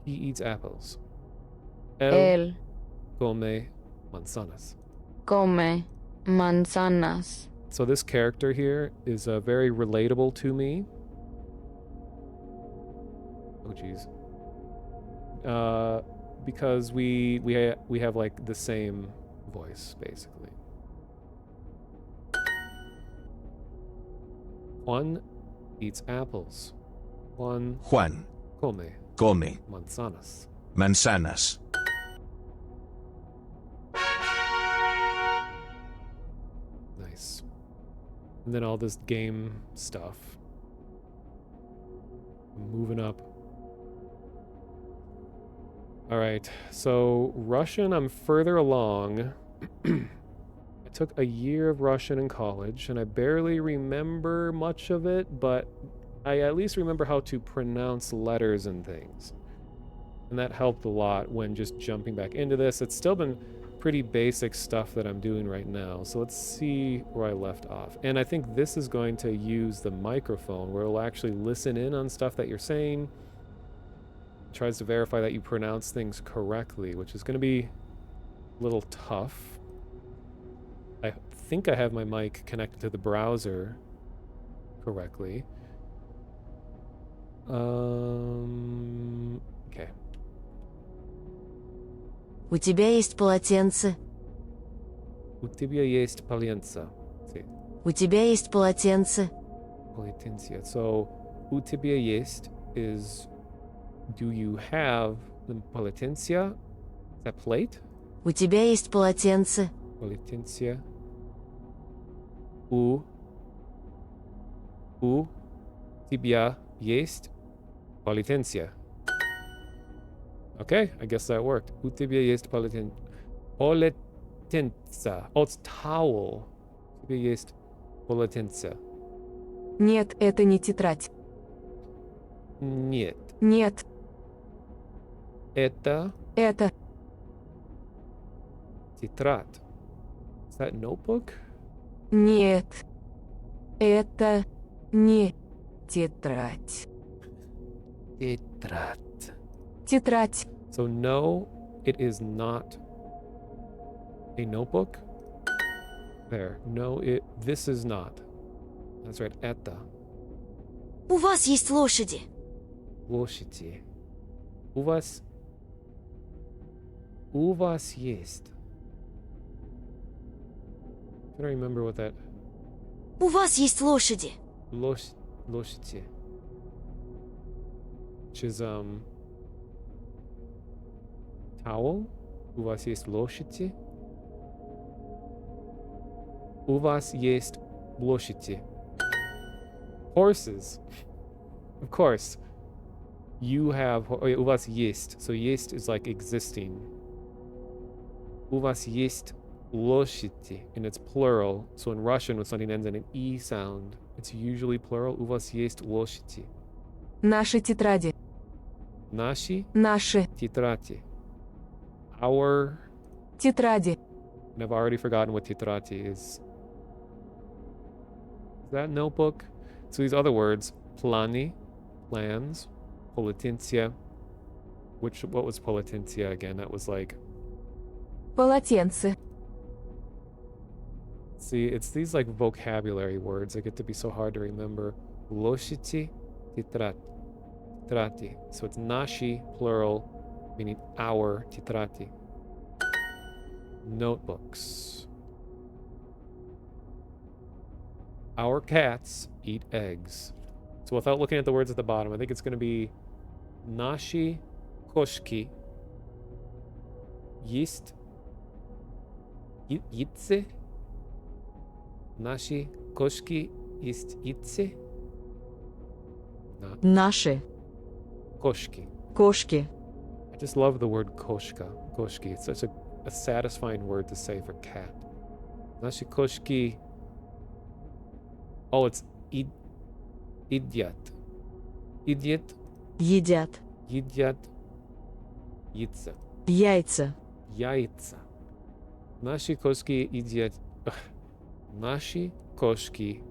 He eats apples. Él come manzanas. come manzanas. So this character here is very relatable to me. Oh jeez. Because we have like the same voice basically. Juan eats apples. Juan Juan come come manzanas. manzanas. Nice. And then all this game stuff. Moving up. Alright, so Russian, I'm further along. I took a year of Russian in college, and I barely remember much of it, but I at least remember how to pronounce letters and things. And that helped a lot when just jumping back into this. It's still been pretty basic stuff that I'm doing right now, so let's see where I left off. And I think this is going to use the microphone, where it'll actually listen in on stuff that you're saying. Tries to verify that you pronounce things correctly, which is going to be a little tough. I think I have my mic connected to the browser correctly. Okay. У тебя есть полотенце? У тебя есть полотенце? Sí. У тебя есть полотенце? Полотенце. So, у тебя есть is do you have the полотенце? Is that plate? У тебя есть полотенце? Полотенце. У тебя есть полотенце? Okay, I guess that worked. У тебя есть полотенце? Oh, it's towel. У тебя есть полотенце? Нет, это не тетрадь. Нет. Нет, Это это тетрадь. Is that notebook? нет. Это не тетрадь. Тетрадь. Тетрадь. So no, it is not a notebook. There. No, this is not. That's right. Это. У вас есть лошади. Лошади. У вас есть. I don't remember what that У вас есть лошади. лошади. Which is towel. У вас есть лошади. У вас есть лошади. Horses. Of course. You have... Oh, yeah, у вас есть. So есть is like existing. У вас есть loshiti, and it's plural. So in Russian, when something ends in an E sound, it's usually plural. У вас есть loshiti. Наши тетради. Наши Наши titrati. Our, тетради. and I've already forgotten what titrati is. Is that notebook? So these other words, plani, plans, politentia, what was politentia again? That was like, Полотенце. see, it's these like vocabulary words that get to be so hard to remember. Loshiti, titrati. So it's nashi, plural, meaning our, titrati. Notebooks. Our cats eat eggs. So without looking at the words at the bottom, I think it's going to be Nashi koshki есть яйце. Наши кошки есть яйце. Наши Koshki. кошки. I just love the word koshka. Koshki. It's such a satisfying word to say for cat. Наши кошки. Oh, it's idiot. Idiot. Едят. Едят яйца. Яйца. Яйца. Наши кошки едят... Наши кошки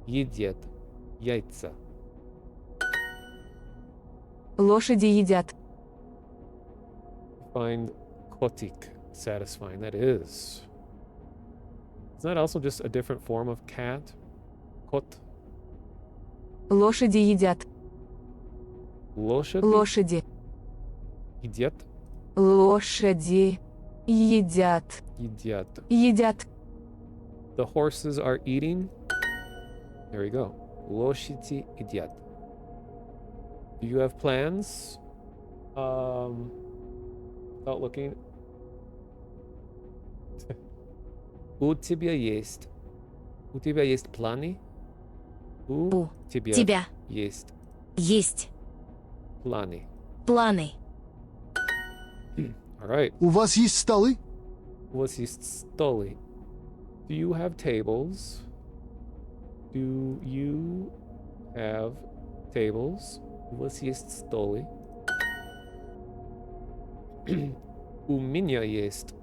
едят яйца. Лошади едят. Find kotik satisfying. That is. Isn't that also just a different form of cat? Kot. Лошади едят. Лошади Лошади. едят. Лошади едят. Едят. Едят. The horses are eating. There we go. Лошади едят. Do you have plans? Without looking. У тебя есть планы? У тебя есть Есть планы. планы. All right. У вас есть столы? У вас есть столы? Do you have tables? Do you have tables? У вас есть столы? У меня есть.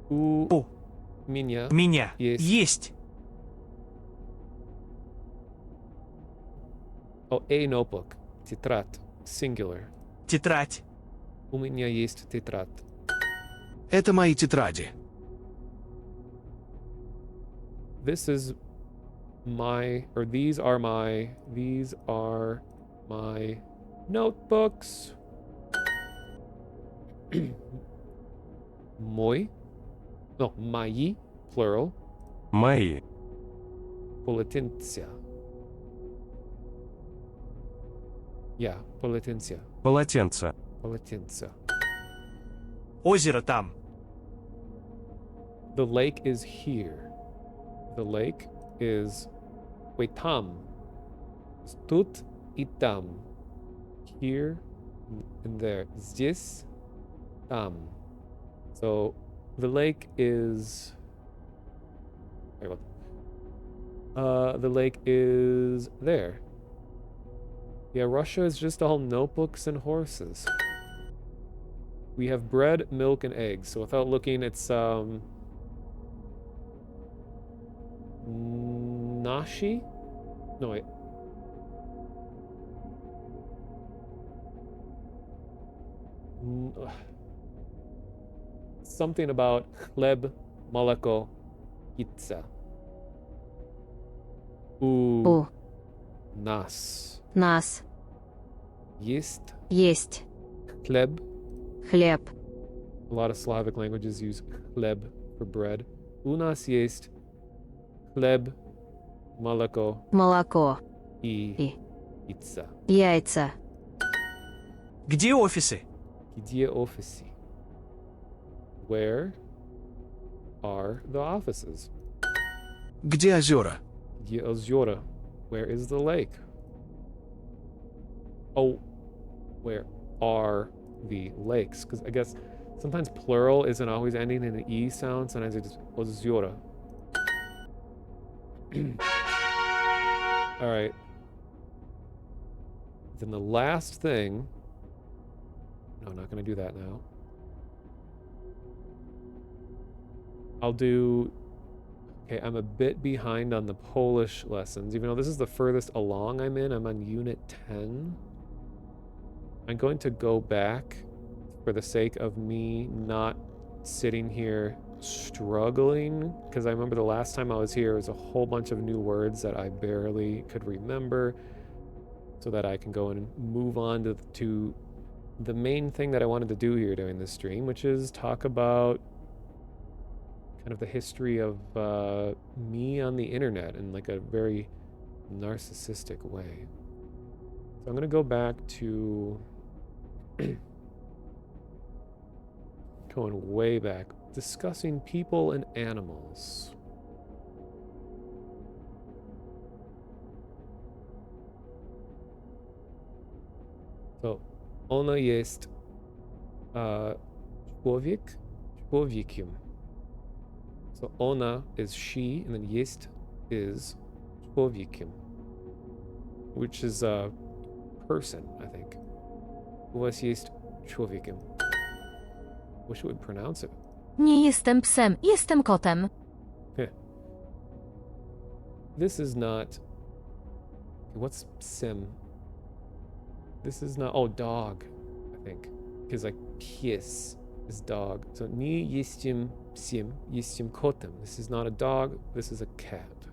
У меня есть. Есть. Oh, a notebook. Тетрадь. Singular. Тетрадь. У меня есть тетрадь. Это мои тетради. This is my, or these are my notebooks. Мой. No, мои, plural. Мои. Полотенца. Yeah, полотенца. Полотенца. Полотенца. Озеро там. The lake is here. The lake is... Wait, там. Тут и там. Here and there. Здесь, там. So, the lake is... the lake is there. Yeah, Russia is just all notebooks and horses. We have bread, milk, and eggs. So without looking, it's nashi? No, wait. Something about chleb, молоко, яйца. У Нас. нас Есть есть chleb. хлеб. A lot of Slavic languages use chleb for bread. У нас есть chleb, молоко Молоко. и яйца. Яйца. Где офисы? Где офисы? Where are the offices? Где озера? Где озера? Where is the lake? Oh, where are the lakes? Because I guess Sometimes plural isn't always ending in an E sound. Sometimes it's oziora. All right. Then the last thing. No, I'm not going to do that now. I'll do. Okay, I'm a bit behind on the Polish lessons, even though this is the furthest along I'm in. I'm on Unit 10. I'm going to go back for the sake of me not sitting here struggling, because I remember the last time I was here, it was a whole bunch of new words that I barely could remember, so that I can go and move on to the main thing that I wanted to do here during this stream, which is talk about kind of the history of me on the internet in like a very narcissistic way. So I'm going to go back to going way back, discussing people and animals. So, ona jest człowiek, człowiekiem. So ona is she, and then jest is człowiekiem, which is a person, I think. U was jest człowiekiem. Wish it would pronounce it. Nie jestem psem, jestem kotem. This is not. What's sim? This is not. Oh, dog, I think. Because like pies is dog. So nie jestem psiem, jestem kotem. This is not a dog. This is a cat.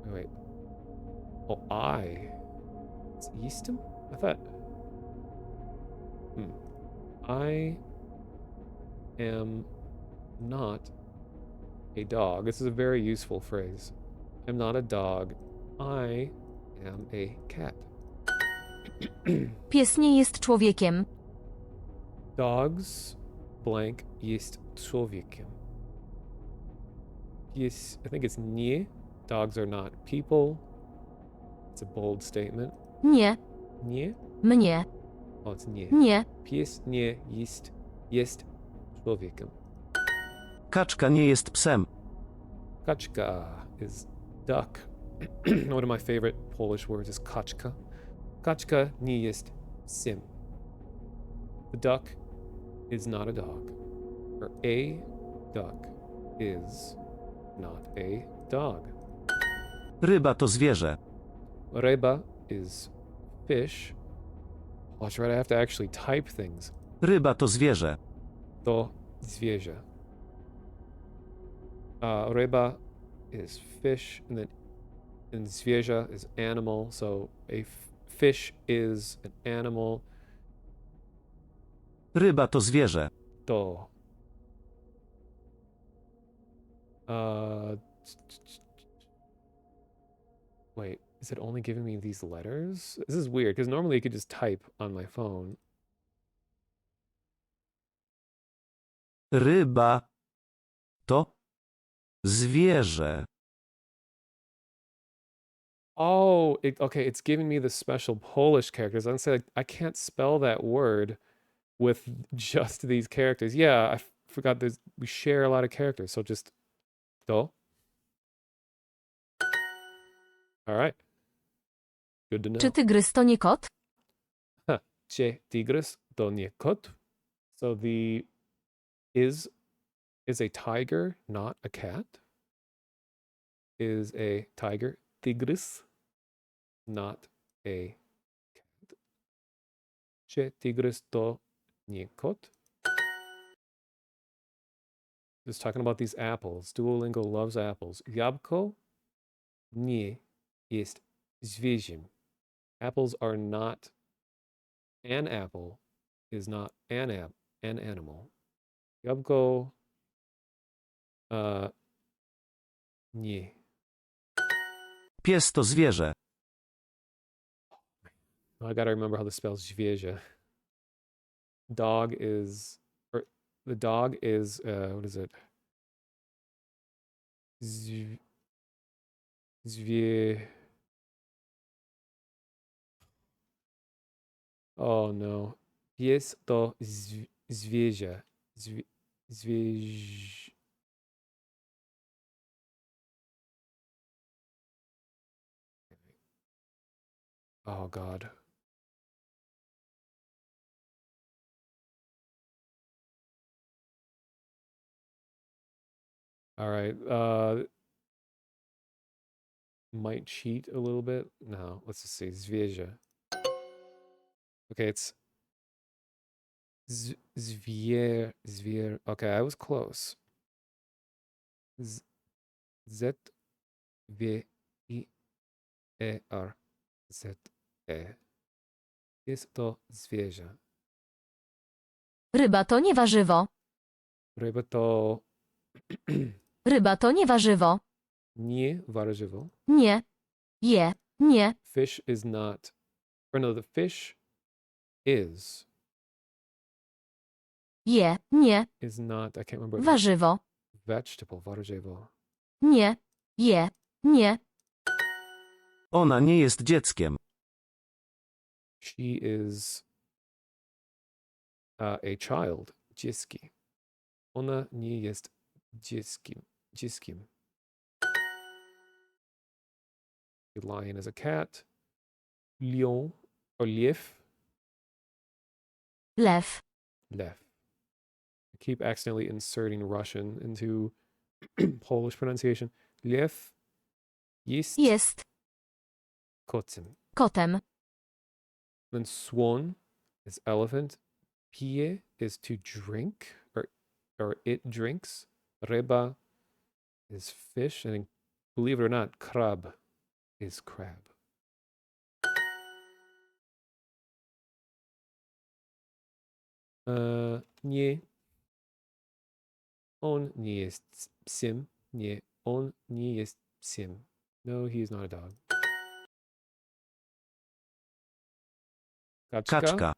Wait. Oh, I. It's jestem? I thought. I am not a dog. This is a very useful phrase. I'm not a dog. I am a cat. Pies nie jest człowiekiem. Dogs blank jest człowiekiem. Pies, I think it's nie. Dogs are not people. It's a bold statement. Nie. Nie? Mnie. Oh, it's nie. Nie. Pies nie jest człowiekiem. Kaczka nie jest psem. Kaczka is duck. One of my favorite Polish words is kaczka. Kaczka nie jest psem. The duck is not a dog. Or a duck is not a dog. Ryba to zwierzę. Ryba is fish. Watch, right, I have to actually type things. Ryba to zwierzę. To zwierzę. Ryba is fish, and zwierzę is animal. So a fish is an animal. Ryba to zwierzę. To. Wait, is it only giving me these letters? This is weird, because normally you could just type on my phone. Ryba to zwierzę. Oh, okay, it's giving me the special Polish characters. I'm saying I can't spell that word with just these characters. Yeah, I forgot we share a lot of characters, so just to. All right. Good to know. Czy tygrys to nie kot? Czy tygrys to nie kot? So the is a tiger, not a cat. Is a tiger. Tygrys, not a cat. Czy tygrys to nie kot? Just talking about these apples. Duolingo loves apples. Jabłko nie jest zwierzę. Apples are not. An apple is not an animal. Jabłko nie. Pies to zwierzę. I gotta remember how to spell zwierzę. Dog is, or the dog is, what is it? Zwie. Oh no. Pies to zwierzę. Zwierz... Oh god. All right. Might cheat a little bit. No, let's just say zwierzę. Okay, it's zwier. Okay, I was close. Z Z W I E R Z E. Jest to zwierzę. Ryba to nie warzywo. Ryba to Ryba to nie warzywo. nie warzywo. Nie. Je. Nie. Fish is not. Or no, the fish is Je. Nie. not. I can't remember. Warzywo. Vegetable. Warzywo. Nie. Je. Nie. Ona nie jest dzieckiem. She is a child. Dziecki. Ona nie jest dzieckiem. Dzieckiem. A lion is a cat. Lion or liew. Lew. Lew. I keep accidentally inserting Russian into Polish pronunciation. Liew jest Jest. kotem. Kotem. Then swan is elephant. Pije is to drink, or it drinks. Ryba is fish, and believe it or not, krab is crab. Nie. On nie jest psem. Nie. On nie jest psem. No, he is not a dog. Kaczka Kaczka.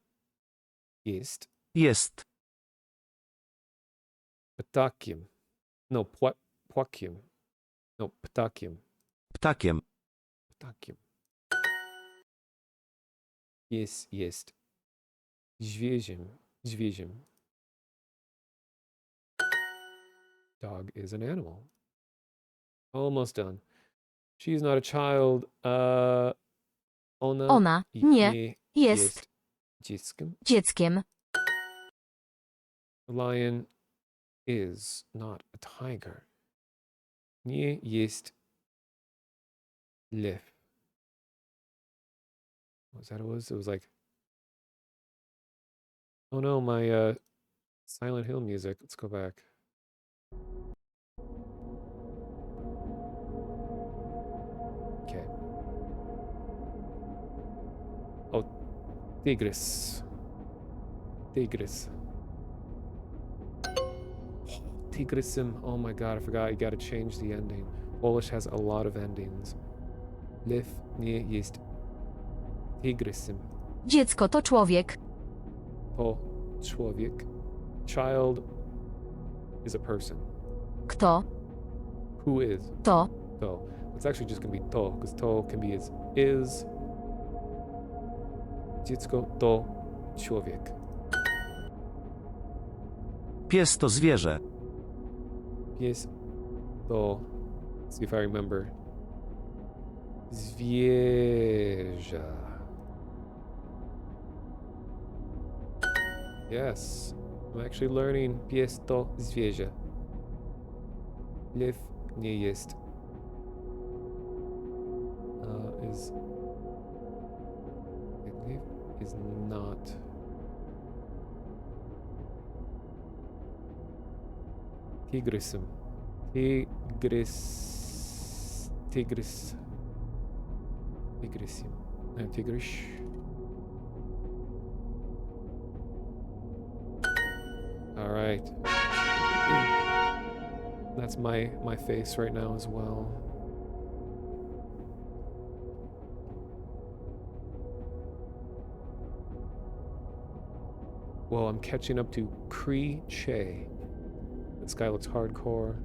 jest Jest. ptakiem. No, płakiem. No, ptakiem. Ptakiem. Ptakiem. Jest zwierzem. Zwierzem. Dog is an animal. Almost done. She's not a child. Ona nie jest dzieckiem. dzieckiem. A lion is not a tiger. Nie jest lew. What was that? It was like, oh no, my Silent Hill music. Let's go back. Okay. Oh, Tigris. Tigris. Tigrisim. Oh my god, I forgot. You gotta change the ending. Polish has a lot of endings. Lew nie jest Tigrisim. Dziecko to człowiek. To człowiek. Child is a person. Kto? Who is? To. To. It's actually just gonna be to, because to can be as is. Dziecko to człowiek. Pies to zwierzę. Pies to, let's see if I remember. Zwierzę. Yes, I'm actually learning. Pies to zwierzę. Lew nie jest. Is. Lew is not. Tigrysem. Tigrysim. Tigryś. All right. That's my face right now as well. Well, I'm catching up to Cree Che. This guy looks hardcore.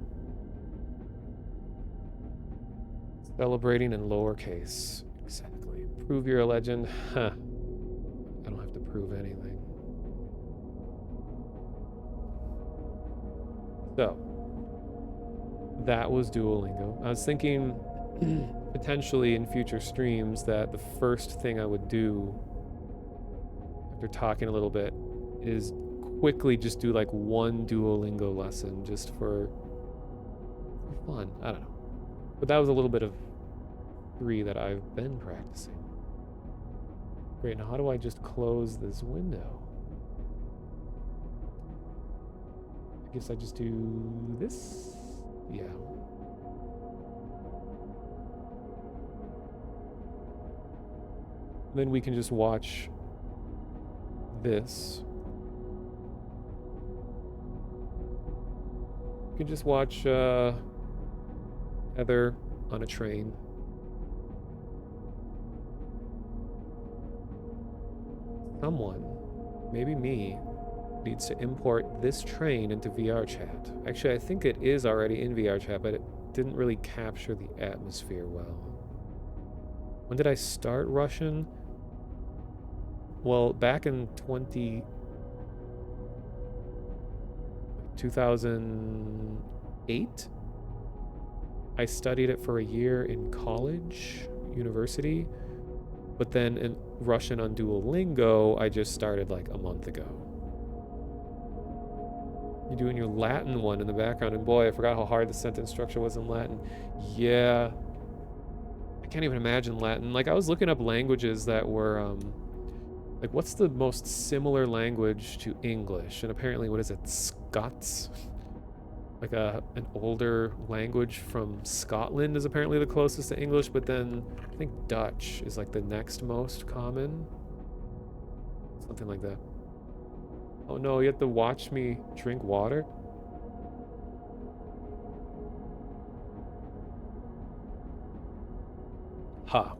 Celebrating in lowercase. Exactly. Prove you're a legend. Huh. I don't have to prove So, that was Duolingo. I was thinking potentially in future streams that the first thing I would do after talking a little bit is quickly just do like one Duolingo lesson just for fun. I don't know. But that was a little bit of 3 that I've been practicing. Great, now how do I just close this window? I guess I just do this? Yeah. Then we can just watch this. You can just watch Heather on a train. Someone, maybe me, needs to import this train into VR chat. Actually, I think it is already in VR chat, but it didn't really capture the atmosphere well. When did I start Russian? Well, back in 2008, I studied it for a year in college, university, but then in Russian on Duolingo, I just started like a month ago. You're doing your Latin one in the background, and boy, I forgot how hard the sentence structure was in Latin. Yeah. I can't even imagine Latin. Like, I was looking up languages that were, like, what's the most similar language to English? And apparently, what is it, Scots? Like an older language from Scotland is apparently the closest to English, but then I think Dutch is like the next most common. Something like that. Oh no, you have to watch me drink water? Ha.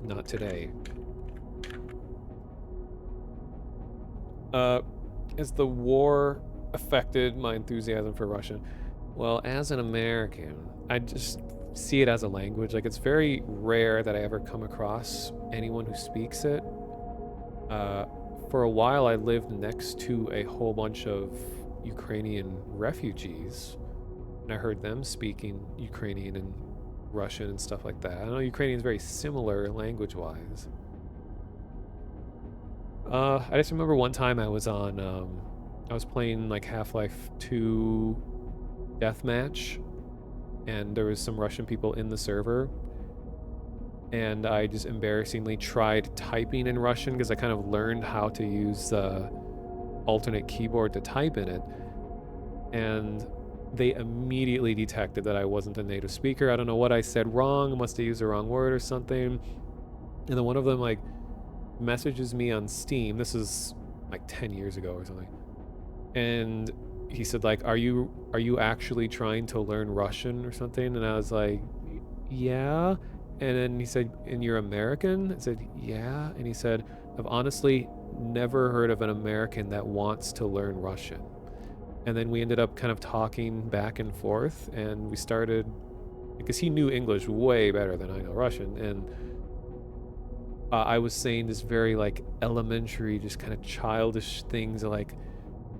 Not today. Has the war affected my enthusiasm for Russian? Well, as an American, I just see it as a language. Like, it's very rare that I ever come across anyone who speaks it. For a while, I lived next to a whole bunch of Ukrainian refugees, and I heard them speaking Ukrainian and Russian and stuff like that. I know Ukrainian is very similar language-wise. I just remember one time I was playing like Half-Life 2 Deathmatch, and there was some Russian people in the server, and I just embarrassingly tried typing in Russian because I kind of learned how to use the alternate keyboard to type in it, and they immediately detected that I wasn't a native speaker. I don't know what I said wrong, must have used the wrong word or something, and then one of them like messages me on Steam. This is like 10 years ago or something. And he said like, are you actually trying to learn Russian or something? And I was like, yeah. And then he said, and you're American? I said, yeah. And he said, I've honestly never heard of an American that wants to learn Russian. And then we ended up kind of talking back and forth, and we started, because he knew English way better than I know Russian, and I was saying this very like elementary, just kind of childish things like,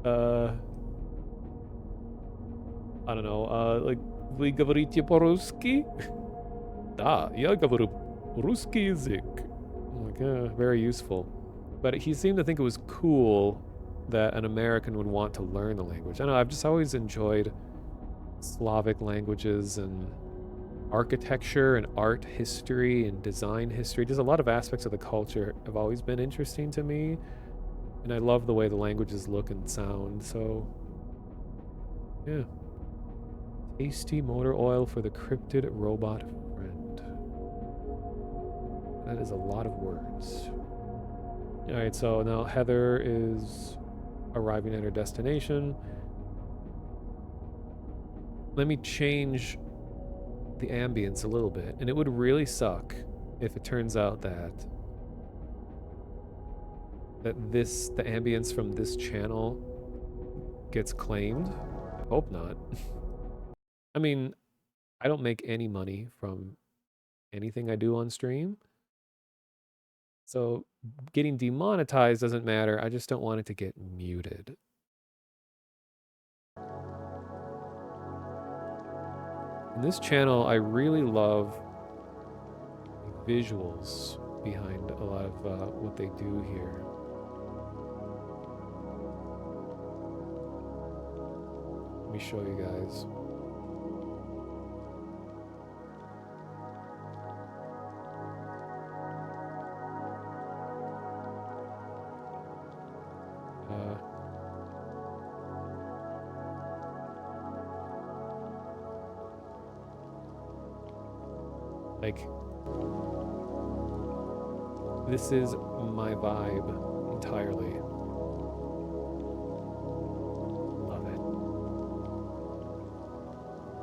I don't know, like, вы говорите по-русски? Да, я говорю русский язык. Like, very useful. But he seemed to think it was cool that an American would want to learn the language. I don't know, I've just always enjoyed Slavic languages and architecture and art history and design history. Just a lot of aspects of the culture have always been interesting to me, and I love the way the languages look and sound. So yeah. Tasty motor oil for the cryptid robot friend. That is a lot of words. Alright, so now Heather is arriving at her destination. Let me change the ambience a little bit, and it would really suck if it turns out that the ambience from this channel gets claimed. I hope not. I mean, I don't make any money from anything I do on stream, so getting demonetized doesn't matter. I just don't want it to get muted. In this channel, I really love the visuals behind a lot of what they do here. Let me show you guys. Like, this is my vibe entirely. Love it.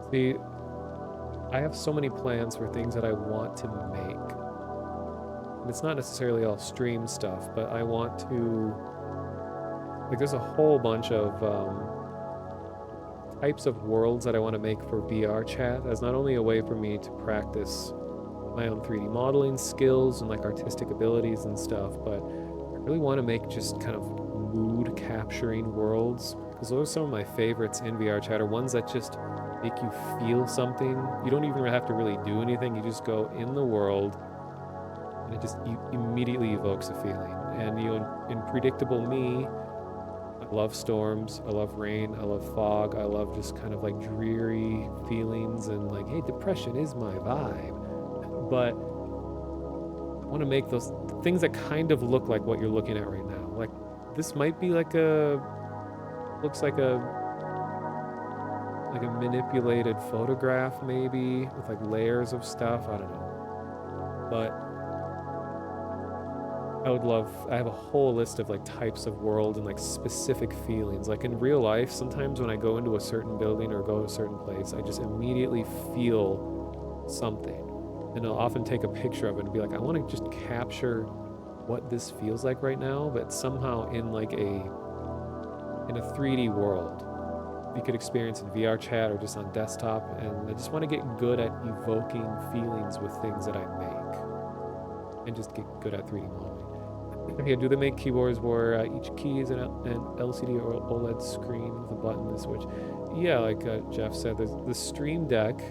See, I have so many plans for things that I want to make. And it's not necessarily all stream stuff, but I want to... Like, there's a whole bunch of types of worlds that I want to make for VR chat as not only a way for me to practice my own 3D modeling skills and like artistic abilities and stuff, but I really want to make just kind of mood capturing worlds, because those are some of my favorites in VR chat, are ones that just make you feel something. You don't even have to really do anything, you just go in the world and it just immediately evokes a feeling. And you know, in Predictable Me, I love storms, I love rain, I love fog, I love just kind of like dreary feelings and like, hey, depression is my vibe. But I want to make those things that kind of look like what you're looking at right now. Like, this might be like looks like a manipulated photograph maybe, with like layers of stuff, I don't know. But I have a whole list of like types of world and like specific feelings. Like in real life, sometimes when I go into a certain building or go to a certain place, I just immediately feel something. And I'll often take a picture of it and be like, I want to just capture what this feels like right now, but somehow in like in a 3D world. You could experience in VR chat or just on desktop, and I just want to get good at evoking feelings with things that I make. And just get good at 3D modeling. Okay, do they make keyboards where each key is an LCD or OLED screen with a button to switch? Yeah, like Jeff said, there's the Stream Deck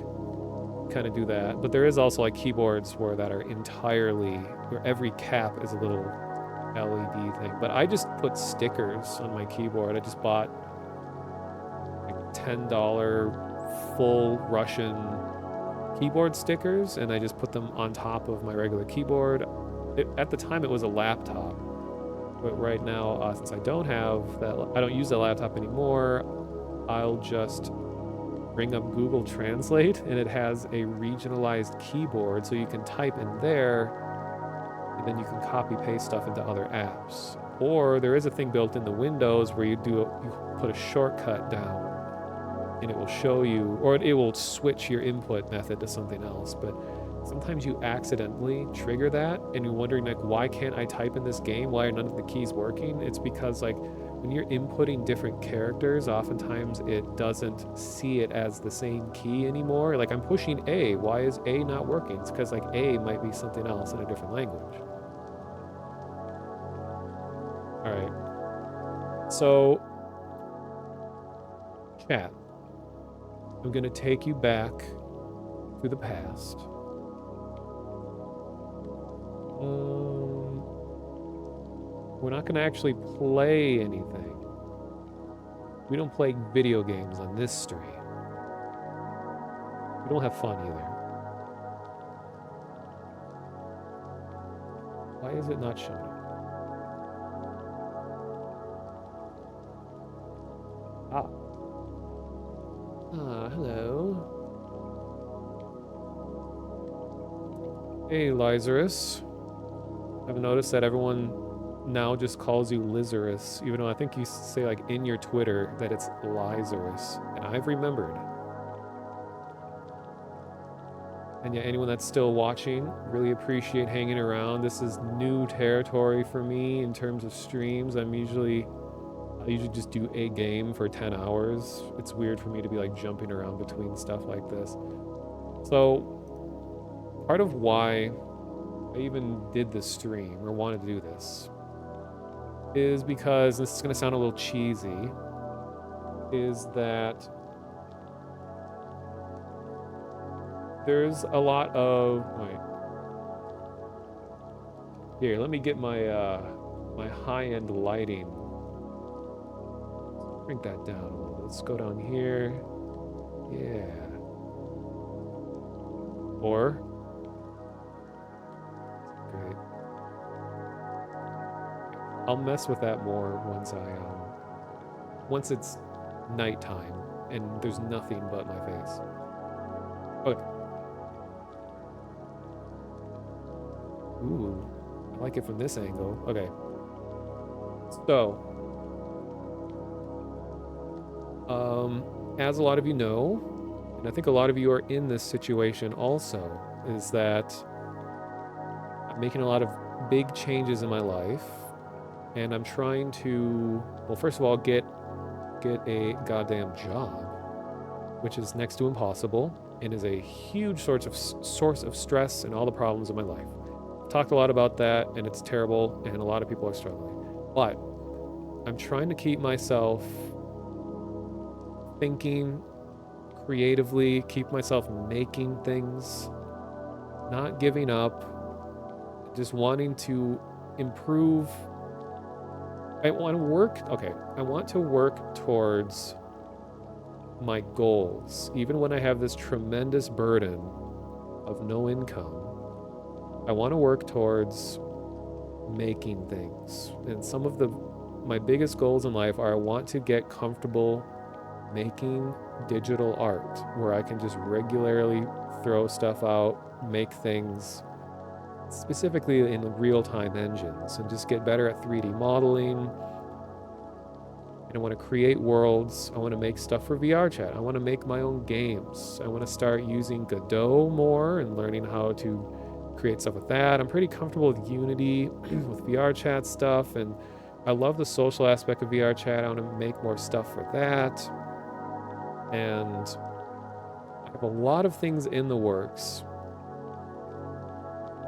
kind of do that, but there is also like keyboards that are entirely, where every cap is a little LED thing. But I just put stickers on my keyboard. I just bought like $10 full Russian keyboard stickers, and I just put them on top of my regular keyboard. At the time it was a laptop, but right now since I don't use that laptop anymore, I'll just bring up Google Translate, and it has a regionalized keyboard, so you can type in there, and then you can copy paste stuff into other apps. Or there is a thing built in the Windows where you put a shortcut down, and it will show you, or it will switch your input method to something else. But sometimes you accidentally trigger that, and you're wondering like, why can't I type in this game? Why are none of the keys working? It's because like, when you're inputting different characters, oftentimes it doesn't see it as the same key anymore. Like, I'm pushing A, why is A not working? It's because like A might be something else in a different language. All right, so chat, I'm gonna take you back to the past. We're not gonna actually play anything. We don't play video games on this stream. We don't have fun either. Why is it not showing? Hello. Hey, Lazarus. I've noticed that everyone now just calls you Lizarus, even though I think you say like in your Twitter that it's Lazarus, and I've remembered. And yeah, anyone that's still watching, really appreciate hanging around. This is new territory for me in terms of streams. I usually just do a game for 10 hours. It's weird for me to be like jumping around between stuff like this. So part of why I even did this stream or wanted to do this is because, this is going to sound a little cheesy, is that there's a lot of wait. Here, let me get my my high-end lighting. Bring that down a little bit. Let's go down here. Yeah. Or great. I'll mess with that more once it's nighttime and there's nothing but my face. Okay. Ooh, I like it from this angle. Okay. So, as a lot of you know, and I think a lot of you are in this situation also, is that I'm making a lot of big changes in my life, and I'm trying to, well, first of all, get a goddamn job, which is next to impossible and is a huge source of stress and all the problems of my life. I've talked a lot about that, and it's terrible, and a lot of people are struggling. But I'm trying to keep myself thinking creatively, keep myself making things, not giving up, just wanting to improve. I want to work towards my goals, even when I have this tremendous burden of no income. I want to work towards making things. And some of my biggest goals in life are I want to get comfortable making digital art where I can just regularly throw stuff out, make things specifically in real-time engines, and just get better at 3D modeling. And I want to create worlds. I want to make stuff for VR chat. I want to make my own games. I want to start using Godot more and learning how to create stuff with that. I'm pretty comfortable with Unity, with VR chat stuff, and I love the social aspect of VR chat. I want to make more stuff for that. And I have a lot of things in the works.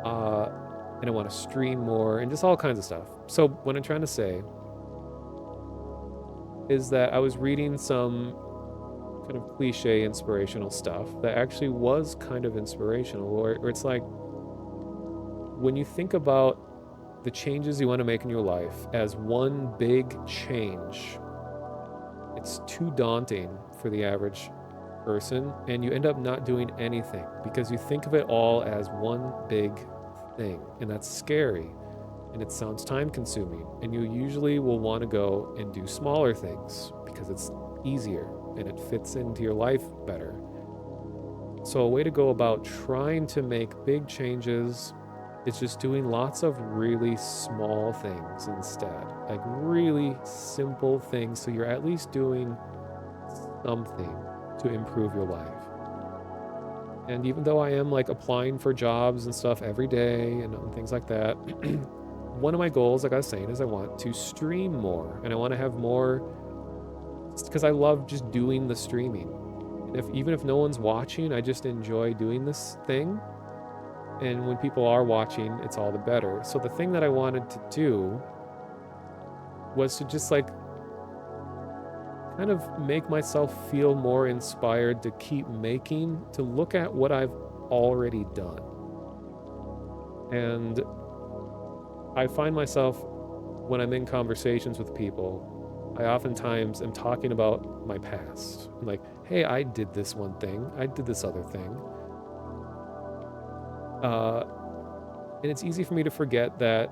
And I want to stream more and just all kinds of stuff. So what I'm trying to say is that I was reading some kind of cliche inspirational stuff that actually was kind of inspirational, where it's like when you think about the changes you want to make in your life as one big change, it's too daunting for the average person, and you end up not doing anything because you think of it all as one big thing, and that's scary, and it sounds time consuming, and you usually will want to go and do smaller things because it's easier and it fits into your life better. So a way to go about trying to make big changes is just doing lots of really small things instead, like really simple things, so you're at least doing something to improve your life. And even though I am like applying for jobs and stuff every day and things like that, one of my goals, like I was saying, is I want to stream more, and I want to have more, because I love just doing the streaming. And even if no one's watching, I just enjoy doing this thing. And when people are watching, it's all the better. So the thing that I wanted to do was to just like kind of make myself feel more inspired to keep making, to look at what I've already done. And I find myself, when I'm in conversations with people, I oftentimes am talking about my past. I'm like, hey, I did this one thing, I did this other thing. And it's easy for me to forget that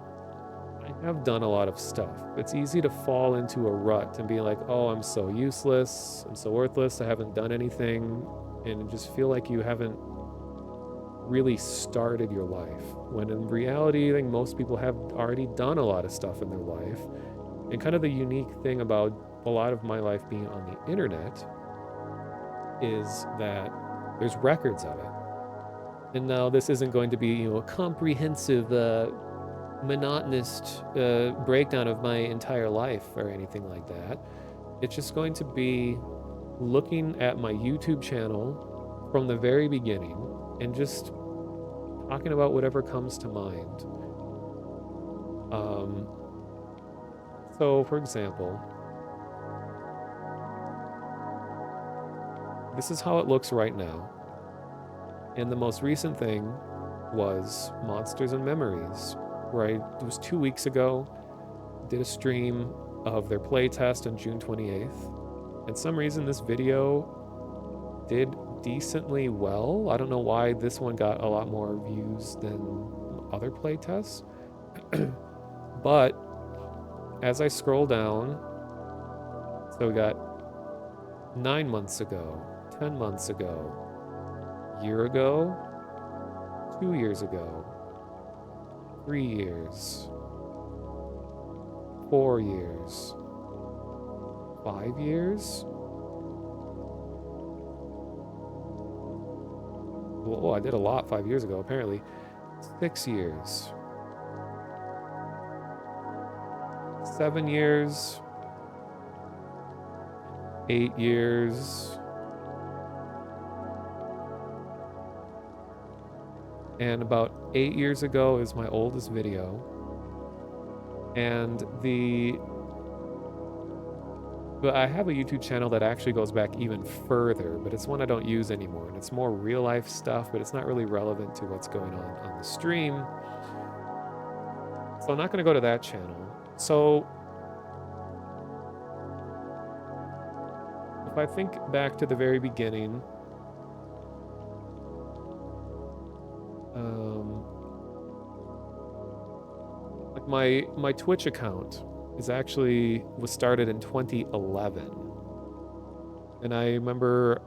I have done a lot of stuff. It's easy to fall into a rut and be like, oh, I'm so useless, I'm so worthless, I haven't done anything, and just feel like you haven't really started your life. When in reality, I think most people have already done a lot of stuff in their life. And kind of the unique thing about a lot of my life being on the internet is that there's records of it. And now this isn't going to be, a comprehensive, monotonous breakdown of my entire life or anything like that. It's just going to be looking at my YouTube channel from the very beginning and just talking about whatever comes to mind. So, for example, this is how it looks right now. And the most recent thing was Monsters and Memories, where it was 2 weeks ago, did a stream of their playtest on June 28th. And some reason this video did decently well. I don't know why this one got a lot more views than other playtests. But as I scroll down, so we got 9 months ago, 10 months ago, year ago, 2 years ago, 3 years, 4 years, 5 years. Oh, I did a lot 5 years ago, apparently. 6 years. 7 years. 8 years. And about 8 years ago is my oldest video. And but I have a YouTube channel that actually goes back even further, but it's one I don't use anymore. And it's more real life stuff, but it's not really relevant to what's going on the stream. So I'm not going to go to that channel. So if I think back to the very beginning, like my Twitch account was started in 2011. And I remember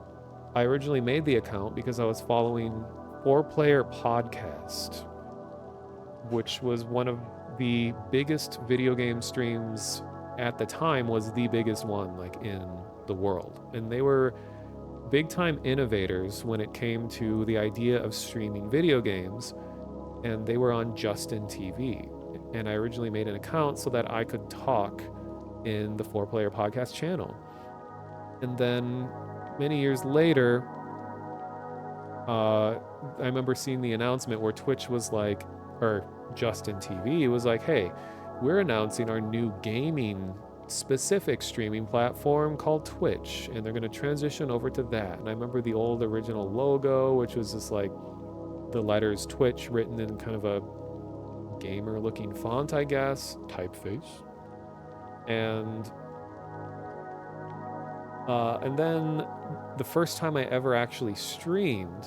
I originally made the account because I was following 4Player Podcast, which was one of the biggest video game streams at the time, was the biggest one like in the world. And they were big time innovators when it came to the idea of streaming video games, and they were on Justin TV. And I originally made an account so that I could talk in the 4Player Podcast channel. And then many years later, I remember seeing the announcement where Twitch was like, or Justin TV was like, hey, we're announcing our new gaming specific streaming platform called Twitch, and they're going to transition over to that. And I remember the old original logo, which was just like the letters Twitch written in kind of a gamer looking font, I guess, typeface. And then the first time I ever actually streamed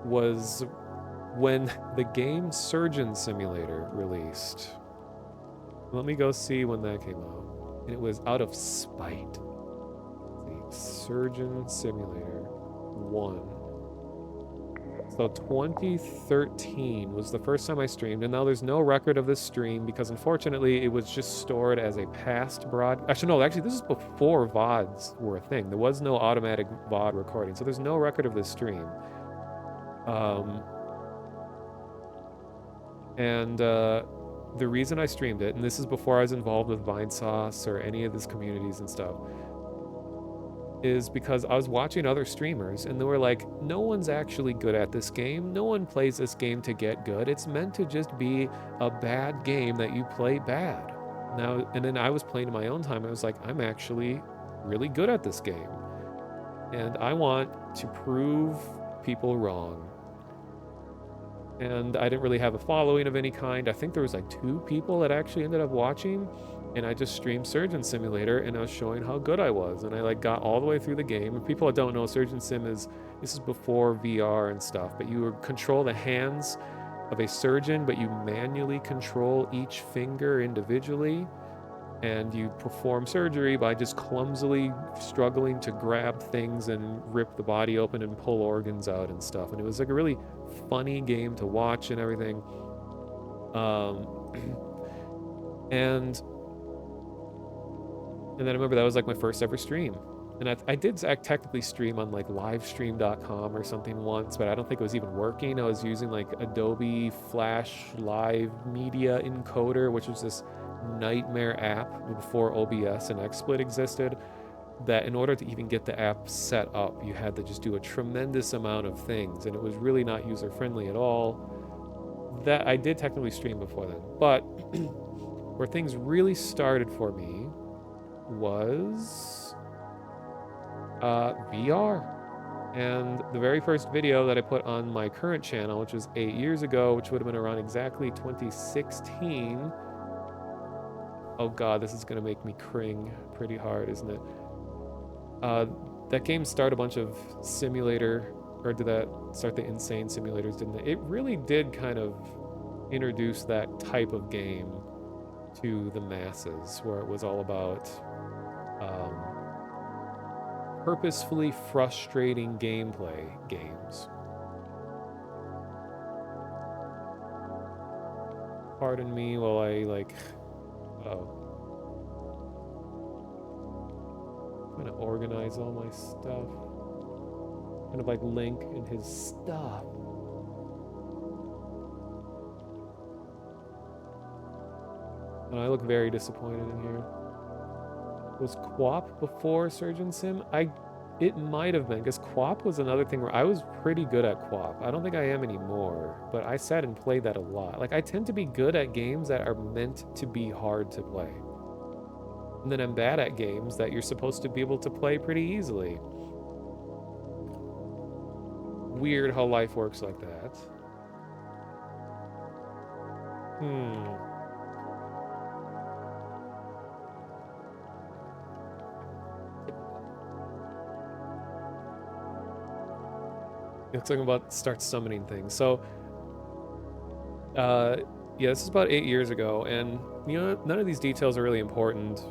was when the game Surgeon Simulator released. Let me go see when that came out. And it was out of spite. The Surgeon Simulator 1. So 2013 was the first time I streamed, and now there's no record of this stream because unfortunately it was just stored as a past actually this is before VODs were a thing. There was no automatic VOD recording, so there's no record of this stream. The reason I streamed it, and this is before I was involved with Vinesauce or any of these communities and stuff, is because I was watching other streamers and they were like, no one's actually good at this game. No one plays this game to get good. It's meant to just be a bad game that you play bad. Now, and then I was playing in my own time. I was like, I'm actually really good at this game. And I want to prove people wrong. And I didn't really have a following of any kind. I think there was like 2 people that actually ended up watching. And I just streamed Surgeon Simulator, and I was showing how good I was. And I like got all the way through the game. And people that don't know, Surgeon Sim this is before VR and stuff, but you control the hands of a surgeon, but you manually control each finger individually. And you perform surgery by just clumsily struggling to grab things and rip the body open and pull organs out and stuff. And it was like a really funny game to watch and everything. And then I remember that was like my first ever stream. And I did technically stream on like livestream.com or something once, but I don't think it was even working. I was using like Adobe Flash Live Media Encoder, which was this nightmare app before OBS and XSplit existed, that in order to even get the app set up, you had to just do a tremendous amount of things, and it was really not user-friendly at all. That I did technically stream before then, but where things really started for me was VR. And the very first video that I put on my current channel, which was 8 years ago, which would have been around exactly 2016. Oh god, this is gonna make me cring pretty hard, isn't it? That game started a bunch of simulator, or did that start the insane simulators, didn't it? It really did kind of introduce that type of game to the masses, where it was all about purposefully frustrating gameplay games. Pardon me while I trying to organize all my stuff. Kind of like Link and his stuff. And I look very disappointed in here. Was QWOP before Surgeon Sim? It might have been, because QWOP was another thing where I was pretty good at QWOP. I don't think I am anymore, but I sat and played that a lot. Like, I tend to be good at games that are meant to be hard to play. And then I'm bad at games that you're supposed to be able to play pretty easily. Weird how life works like that. Looks like I'm about to start summoning things. So, yeah, this is about 8 years ago, and you know, none of these details are really important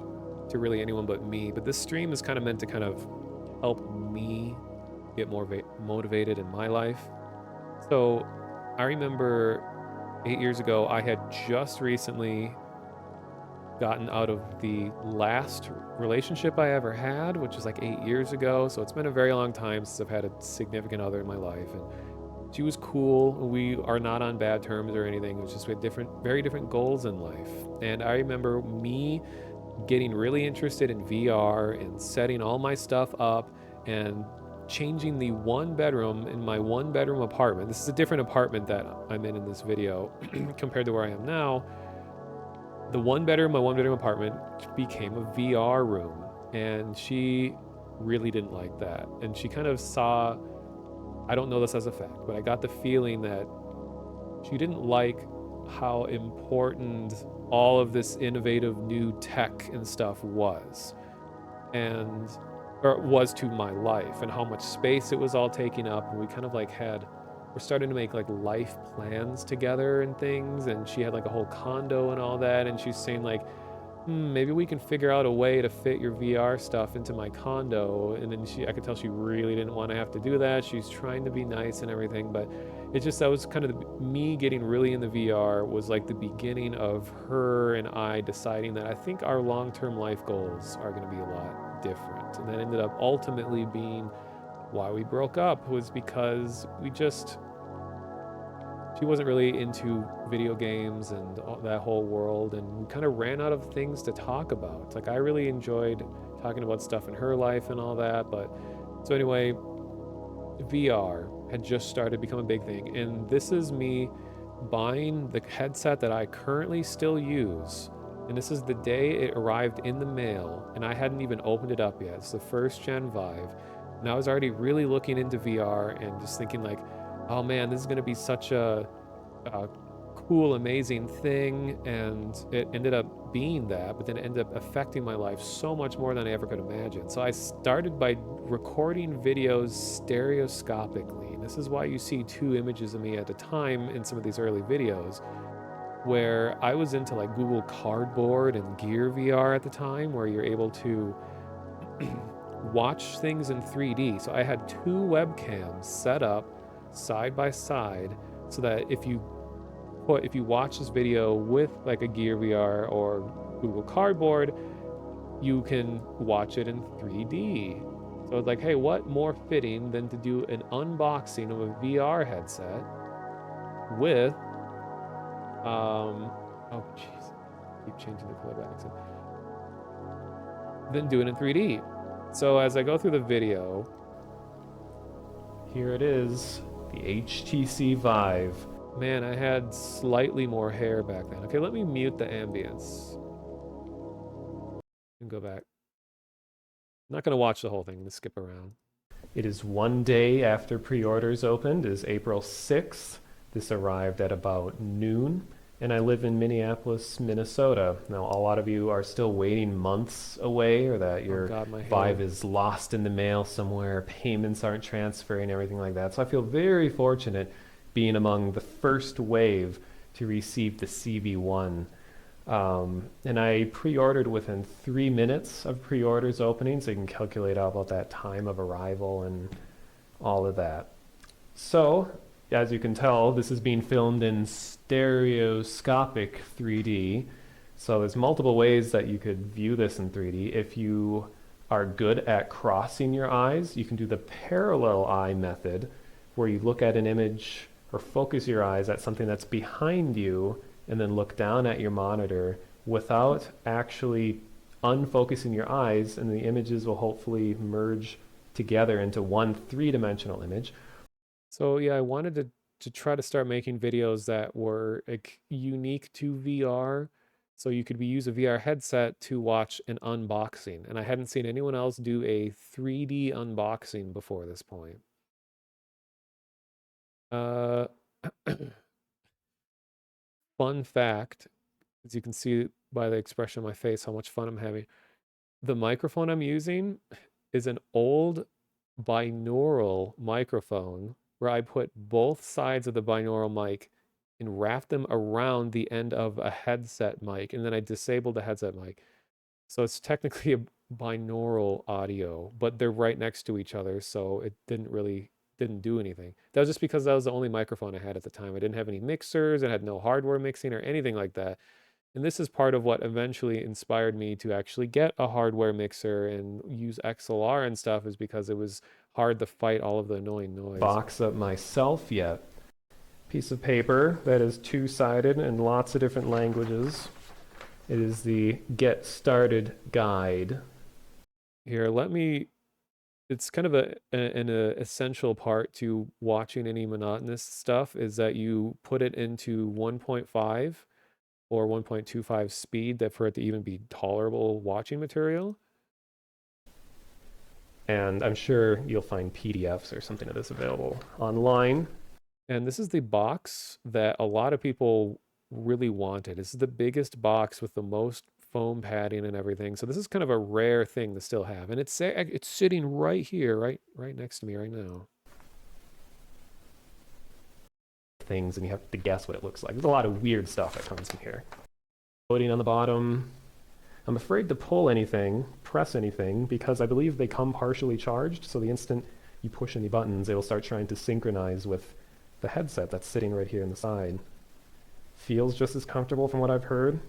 to really anyone but me, but this stream is kind of meant to kind of help me get more motivated in my life. So, I remember 8 years ago, I had just recently gotten out of the last relationship I ever had, which was like 8 years ago. So it's been a very long time since I've had a significant other in my life. And she was cool. We are not on bad terms or anything. It was just we had very different goals in life. And I remember me getting really interested in VR and setting all my stuff up and changing the one bedroom in my one bedroom apartment. This is a different apartment that I'm in this video compared to where I am now. The my one bedroom apartment became a VR room, and she really didn't like that. And she kind of saw, I don't know this as a fact, but I got the feeling that she didn't like how important all of this innovative new tech and stuff was. Or was to my life, and how much space it was all taking up. And we kind of like we're starting to make like life plans together and things, and she had like a whole condo and all that, and she's saying like, maybe we can figure out a way to fit your VR stuff into my condo. And then I could tell she really didn't want to have to do that. She's trying to be nice and everything, but that was kind of me getting really into VR was like the beginning of her and I deciding that I think our long-term life goals are going to be a lot different. And that ended up ultimately being why we broke up, was because she wasn't really into video games and that whole world, and we kind of ran out of things to talk about. Like, I really enjoyed talking about stuff in her life and all that, but so anyway, VR had just started becoming a big thing, and this is me buying the headset that I currently still use. And this is the day it arrived in the mail, and I hadn't even opened it up yet. It's the first gen Vive, and I was already really looking into VR and just thinking like, oh man, this is going to be such a cool, amazing thing. And it ended up being that, but then it ended up affecting my life so much more than I ever could imagine. So I started by recording videos stereoscopically. And this is why you see 2 images of me at a time in some of these early videos, where I was into like Google Cardboard and Gear VR at the time, where you're able to watch things in 3D. So I had 2 webcams set up side by side, so that if you watch this video with like a Gear VR or Google Cardboard, you can watch it in 3D. So it's like, hey, what more fitting than to do an unboxing of a VR headset with oh jeez, keep changing the color back, then do it in 3D. So as I go through the video, here it is, the HTC Vive. Man, I had slightly more hair back then. Okay, let me mute the ambience and go back. I'm not gonna watch the whole thing, let's skip around. It is one day after pre-orders opened. It is April 6th. This arrived at about noon, and I live in Minneapolis, Minnesota. Now, a lot of you are still waiting months away, or that your God, my Vive hair. is lost in the mail somewhere, payments aren't transferring, everything like that. So I feel very fortunate being among the first wave to receive the CV1. And I pre-ordered within 3 minutes of pre-orders opening, so you can calculate out about that time of arrival and all of that. So, as you can tell, this is being filmed in stereoscopic 3D. So there's multiple ways that you could view this in 3D. If you are good at crossing your eyes, you can do the parallel eye method, where you look at an image or focus your eyes at something that's behind you and then look down at your monitor without actually unfocusing your eyes, and the images will hopefully merge together into one three-dimensional image. So yeah, I wanted to try to start making videos that were like unique to VR. So you could use a VR headset to watch an unboxing. And I hadn't seen anyone else do a 3D unboxing before this point. Uh, Fun fact, as you can see by the expression on my face, how much fun I'm having. The microphone I'm using is an old binaural microphone where I put both sides of the binaural mic and wrapped them around the end of a headset mic, and then I disabled the headset mic. So it's technically a binaural audio, but they're right next to each other, so it didn't do anything. That was just because that was the only microphone I had at the time. I didn't have any mixers, I had no hardware mixing or anything like that. And this is part of what eventually inspired me to actually get a hardware mixer and use XLR and stuff, is because it was hard to fight all of the annoying noise. Box up myself yet. Piece of paper that is two-sided in lots of different languages. It is the Get Started Guide. Here, it's kind of an essential part to watching any monotonous stuff, is that you put it into 1.5 or 1.25 speed, that for it to even be tolerable watching material. And I'm sure you'll find PDFs or something of this available online. And this is the box that a lot of people really wanted. This is the biggest box with the most foam padding and everything. So this is kind of a rare thing to still have. And it's sitting right here, right next to me right now. Things, and you have to guess what it looks like. There's a lot of weird stuff that comes in here. Loading on the bottom. I'm afraid to pull anything, press anything, because I believe they come partially charged. So the instant you push any buttons, it'll start trying to synchronize with the headset that's sitting right here in the side. Feels just as comfortable from what I've heard,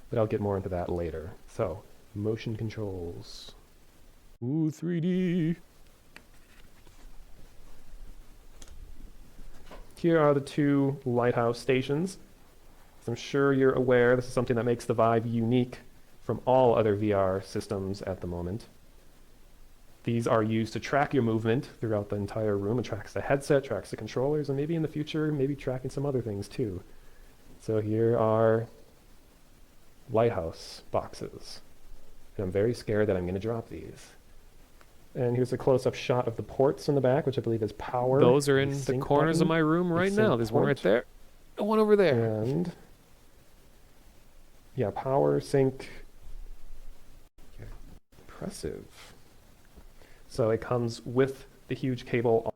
but I'll get more into that later. So, motion controls. Ooh, 3D. Here are the two lighthouse stations. As I'm sure you're aware, this is something that makes the Vive unique from all other VR systems at the moment. These are used to track your movement throughout the entire room. It tracks the headset, tracks the controllers, and maybe in the future, maybe tracking some other things too. So here are lighthouse boxes. And I'm very scared that I'm going to drop these. And here's a close-up shot of the ports in the back, which I believe is power. Those are in the corners of my room right now. There's one right there, and one over there. And yeah, power, sync. Okay. Impressive. So it comes with the huge cable.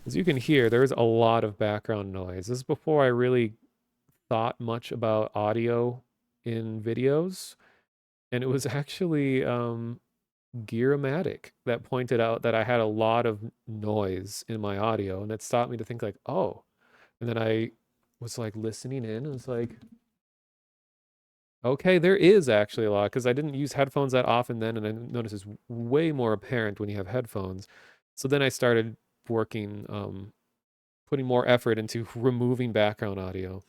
As you can hear, there's a lot of background noise. This is before I really thought much about audio in videos. And it was actually Gearamatic that pointed out that I had a lot of noise in my audio. And it stopped me to think like, oh. And then I was like listening in, and it's like, okay, there is actually a lot, because I didn't use headphones that often then, and I noticed it's way more apparent when you have headphones. So then I started working, putting more effort into removing background audio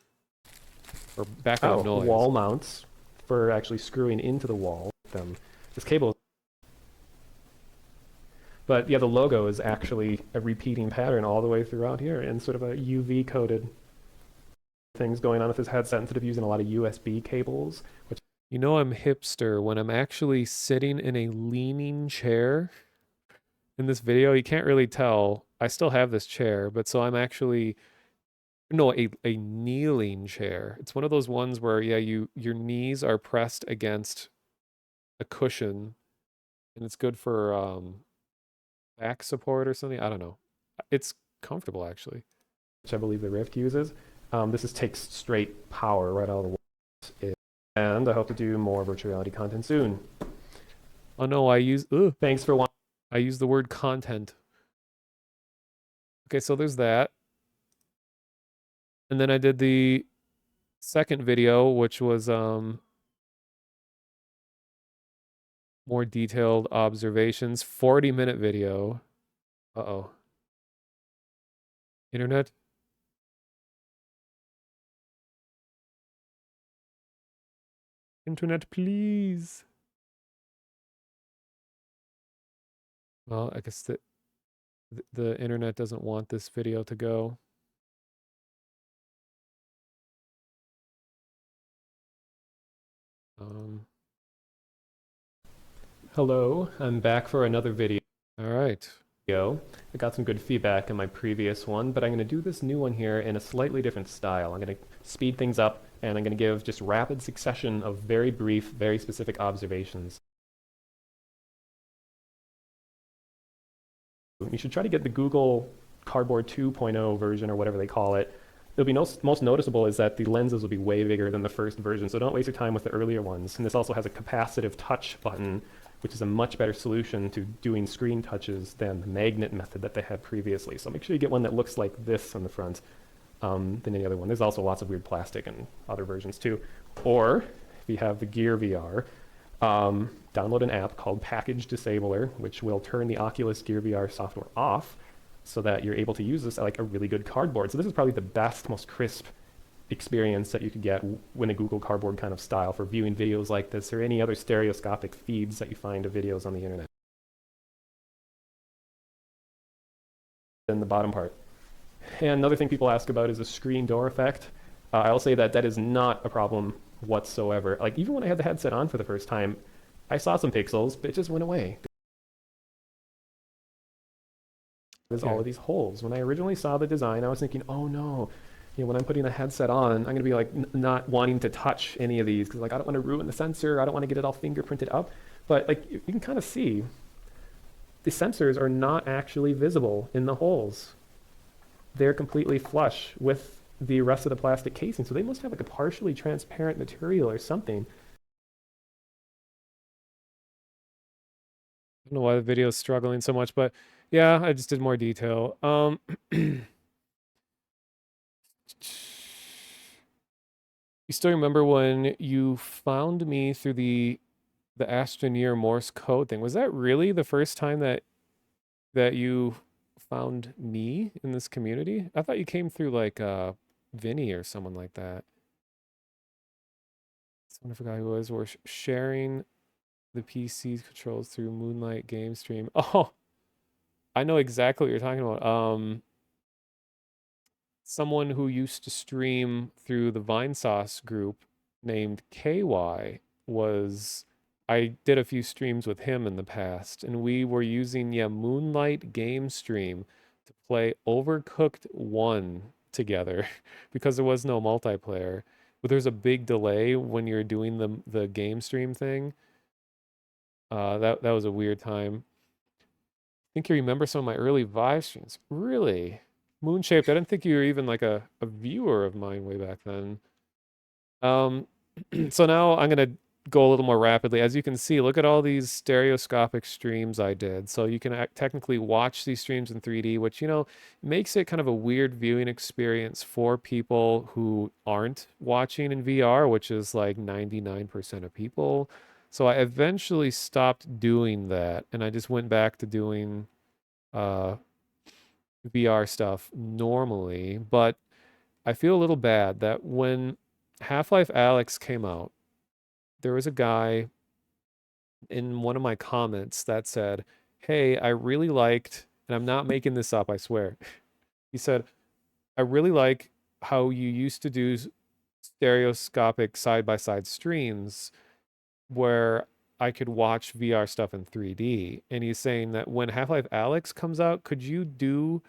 or background noise. Wall mounts for actually screwing into the wall with them. This cable. But yeah, the logo is actually a repeating pattern all the way throughout here, and sort of a UV coated things going on with this headset instead of using a lot of USB cables, which You know I'm hipster when I'm actually sitting in a leaning chair in this video. You can't really tell. I still have this chair, but so I'm actually no, a kneeling chair. It's one of those ones where yeah, your knees are pressed against a cushion and it's good for back support or something. I don't know. It's comfortable actually, which I believe the Rift uses. This is takes straight power right out of the wall. And I hope to do more virtual reality content soon. Oh no, thanks for watching. I use the word content. Okay, so there's that. And then I did the second video, which was more detailed observations, 40-minute video. Uh-oh. Internet? Internet, please. Well, I guess the internet doesn't want this video to go. Hello, I'm back for another video. All right. I got some good feedback in my previous one, but I'm going to do this new one here in a slightly different style. I'm going to speed things up, and I'm going to give just rapid succession of very brief, very specific observations. You should try to get the Google Cardboard 2.0 version or whatever they call it. It'll be most noticeable is that the lenses will be way bigger than the first version, so don't waste your time with the earlier ones. And this also has a capacitive touch button, which is a much better solution to doing screen touches than the magnet method that they had previously. So make sure you get one that looks like this on the front than any other one. There's also lots of weird plastic and other versions too. Or if you have the Gear VR, download an app called Package Disabler, which will turn the Oculus Gear VR software off so that you're able to use this like a really good cardboard. So this is probably the best, most crisp experience that you could get in a Google Cardboard kind of style for viewing videos like this or any other stereoscopic feeds that you find of videos on the internet. Then the bottom part. And another thing people ask about is a screen door effect. I'll say that that is not a problem whatsoever. Like even when I had the headset on for the first time, I saw some pixels, but it just went away. There's all of these holes. When I originally saw the design, I was thinking, oh no, you know, when I'm putting the headset on, I'm gonna be like not wanting to touch any of these because like I don't want to ruin the sensor. I don't want to get it all fingerprinted up. But like you can kind of see, the sensors are not actually visible in the holes. They're completely flush with the rest of the plastic casing, so they must have like a partially transparent material or something. I don't know why the video is struggling so much, but yeah, I just did more detail. You still remember when you found me through the Astroneer Morse code thing? Was that really the first time that you found me in this community? I thought you came through like Vinny or someone like that. Someone I forgot who it was. We're sharing the PC controls through Moonlight Game Stream. Oh, I know exactly what you're talking about. Someone who used to stream through the Vinesauce group named KY was I did a few streams with him in the past, and we were using Moonlight Game Stream to play Overcooked 1 together because there was no multiplayer. But there's a big delay when you're doing the game stream thing. That was a weird time. I think you remember some of my early Vive streams. Really? Moonshaped, I didn't think you were even like a viewer of mine way back then. So now I'm gonna go a little more rapidly. As you can see, look at all these stereoscopic streams I did. So you can technically watch these streams in 3D, which, you know, makes it kind of a weird viewing experience for people who aren't watching in VR, which is like 99% of people. So I eventually stopped doing that, and I just went back to doing VR stuff normally. But I feel a little bad that when Half-Life Alyx came out, there was a guy in one of my comments that said, "Hey, I really liked," and I'm not making this up, I swear. He said, "I really like how you used to do stereoscopic side-by-side streams, where I could watch VR stuff in 3D. And he's saying that when Half-Life Alyx comes out, could you do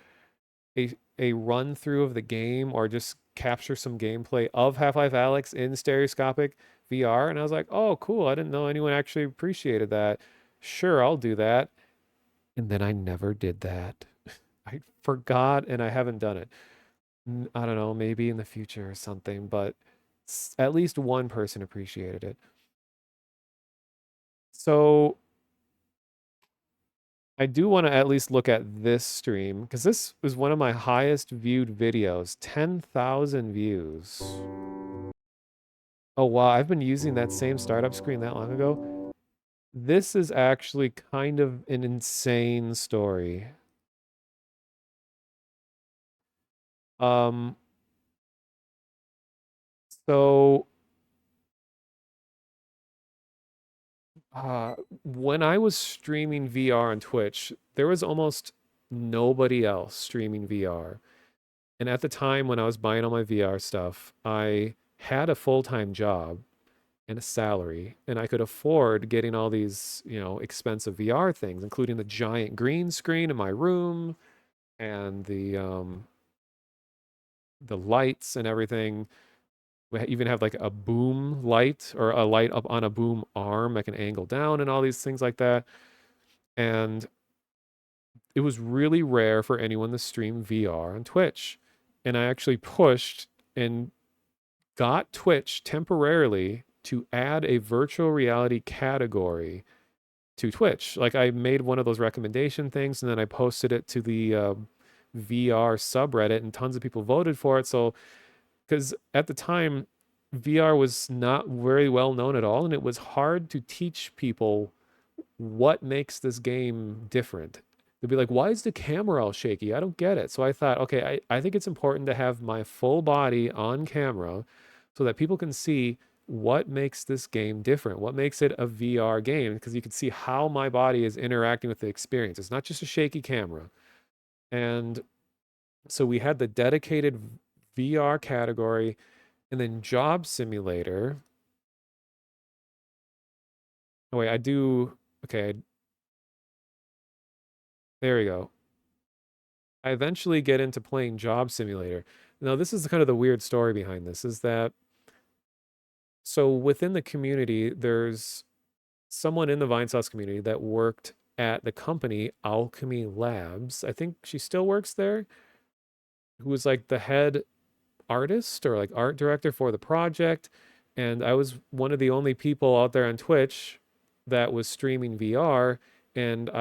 a run through of the game or just capture some gameplay of Half-Life Alyx in stereoscopic VR? And I was like, oh, cool. I didn't know anyone actually appreciated that. Sure, I'll do that. And then I never did that. I forgot and I haven't done it. I don't know, maybe in the future or something, but at least one person appreciated it. So I do want to at least look at this stream because this was one of my highest viewed videos, 10,000 views. Oh, wow. I've been using that same startup screen that long ago. This is actually kind of an insane story. Um, so uh, when I was streaming VR on Twitch, there was almost nobody else streaming VR. And at the time when I was buying all my VR stuff, I had a full-time job and a salary, and I could afford getting all these, expensive VR things, including the giant green screen in my room and the lights and everything. We even have like a boom light or a light up on a boom arm that can angle down and all these things like that. And it was really rare for anyone to stream VR on Twitch. And I actually pushed and got Twitch temporarily to add a virtual reality category to Twitch. Like I made one of those recommendation things and then I posted it to the VR subreddit and tons of people voted for it. So, because at the time, VR was not very well known at all and it was hard to teach people what makes this game different. They'd be like, why is the camera all shaky? I don't get it. So I thought, okay, I think it's important to have my full body on camera so that people can see what makes this game different, what makes it a VR game, because you can see how my body is interacting with the experience. It's not just a shaky camera. And so we had the dedicated VR category and then Job Simulator. Oh, wait, I do. Okay, there we go. I eventually get into playing Job Simulator. Now, this is kind of the weird story behind this is that so within the community, there's someone in the Vinesauce community that worked at the company Alchemy Labs. I think she still works there, who was like the head artist or like art director for the project. And I was one of the only people out there on Twitch that was streaming VR. And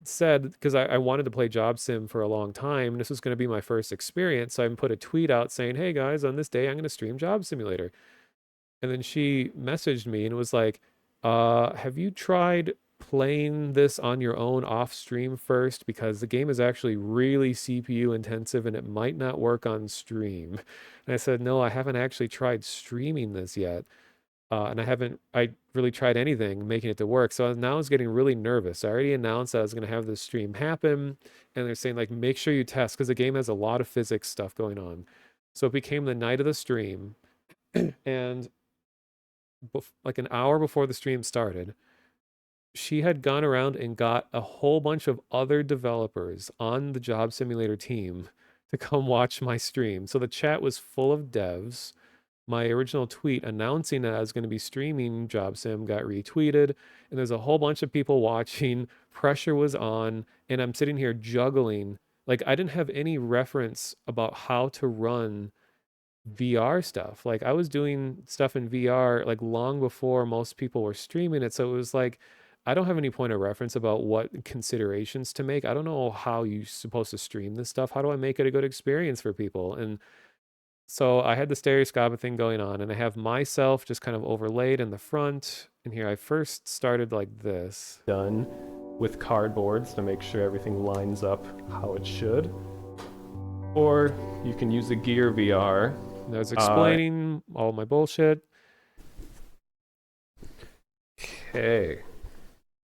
said, because I wanted to play Job Sim for a long time, and this was going to be my first experience. So I put a tweet out saying, hey guys, on this day, I'm going to stream Job Simulator. And then she messaged me and was like, have you tried playing this on your own off stream first? Because the game is actually really CPU intensive and it might not work on stream. And I said, no, I haven't actually tried streaming this yet. And I really tried anything making it to work. So now I was getting really nervous. I already announced that I was going to have this stream happen. And they're saying, like, make sure you test because the game has a lot of physics stuff going on. So it became the night of the stream. And like an hour before the stream started, she had gone around and got a whole bunch of other developers on the Job Simulator team to come watch my stream. So the chat was full of devs. My original tweet announcing that I was going to be streaming Job Sim got retweeted, and there's a whole bunch of people watching. Pressure was on, and I'm sitting here juggling. Like, I didn't have any reference about how to run VR stuff. Like, I was doing stuff in VR like long before most people were streaming it. So it was like, I don't have any point of reference about what considerations to make. I don't know how you're supposed to stream this stuff. How do I make it a good experience for people? And so I had the stereoscopic thing going on, and I have myself just kind of overlaid in the front. And here I first started like this, done with cardboards to make sure everything lines up how it should. Or you can use the Gear VR. And I was explaining all my bullshit. Okay.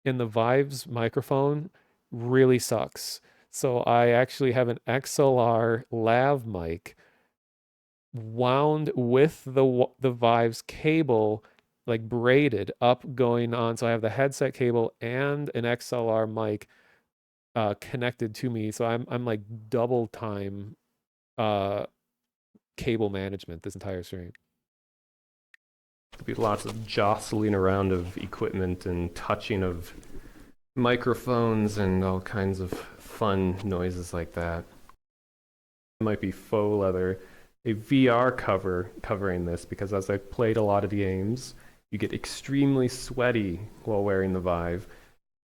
And the Vives microphone really sucks. So I actually have an XLR lav mic wound with the Vives cable like braided up going on. So I have the headset cable and an XLR mic connected to me. So I'm like double time cable management this entire stream. There'll be lots of jostling around of equipment and touching of microphones and all kinds of fun noises like that. It might be faux leather, a VR cover covering this, because as I've played a lot of games, you get extremely sweaty while wearing the Vive,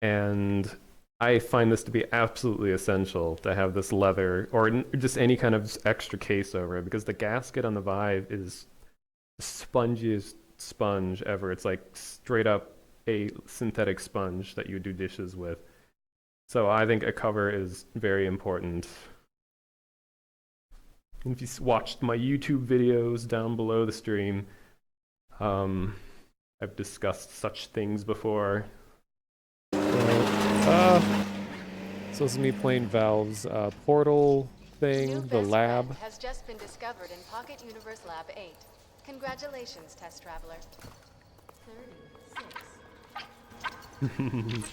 and I find this to be absolutely essential to have this leather or just any kind of extra case over it, because the gasket on the Vive is the spongiest sponge ever. It's like straight up a synthetic sponge that you would do dishes with. So I think a cover is very important. If you watched my YouTube videos down below the stream, I've discussed such things before. So this is me playing Valve's Portal thing, the lab. Has just been discovered in Pocket Universe Lab 8. Congratulations, test traveler. 36.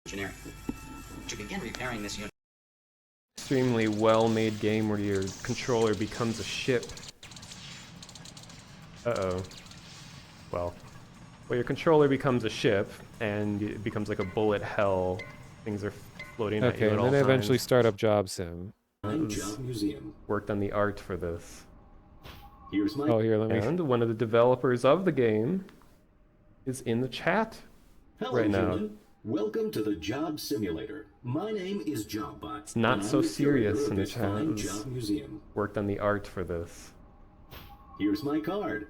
Engineering. To begin repairing this unit. Extremely well-made game where your controller becomes a ship. Well, your controller becomes a ship and it becomes like a bullet hell. Things are floating at you at all times. Okay, and then eventually start up Job Sim. Job Museum. Worked on the art for this. Here's my. Oh, here, let me. And one of the developers of the game is in the chat right now. Gentlemen. Welcome to the Job Simulator. My name is Jobbot. It's not so serious in the chat. Job Museum. Worked on the art for this. Here's my card.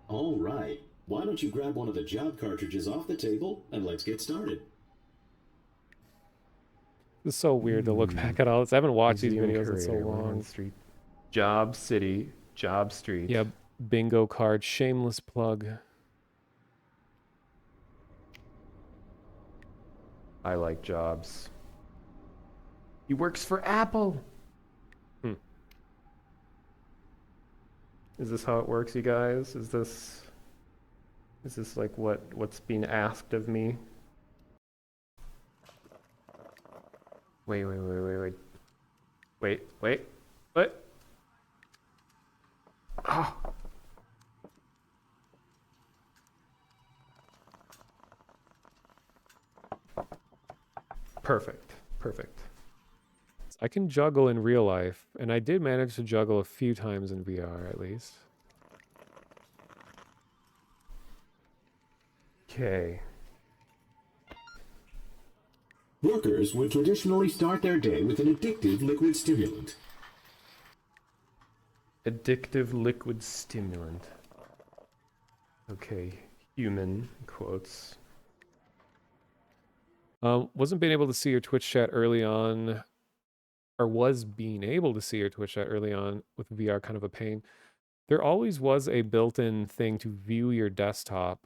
All right. Why don't you grab one of the job cartridges off the table and let's get started. It's so weird to look back at all this. I haven't watched these videos in so long. Street. Job City, Job Street. Yeah, bingo card, shameless plug. I like Jobs. He works for Apple. Is this how it works, you guys? Is this like what's being asked of me? Wait. What? Oh. Perfect. I can juggle in real life, and I did manage to juggle a few times in VR at least. Okay. Workers would traditionally start their day with an addictive liquid stimulant. Addictive liquid stimulant. Okay, human, quotes. Wasn't being able to see your Twitch chat early on, or was being able to see your Twitch chat early on with VR kind of a pain. There always was a built-in thing to view your desktop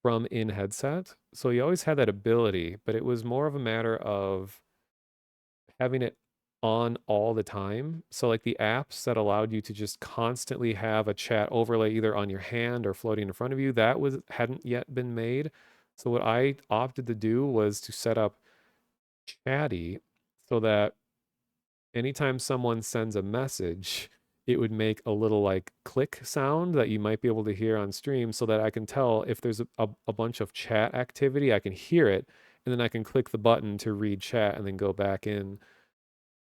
from in headset. So you always had that ability, but it was more of a matter of having it on all the time. So like the apps that allowed you to just constantly have a chat overlay either on your hand or floating in front of you, that hadn't yet been made. So what I opted to do was to set up Chatty so that anytime someone sends a message, it would make a little like click sound that you might be able to hear on stream, so that I can tell if there's a bunch of chat activity, I can hear it, and then I can click the button to read chat and then go back in.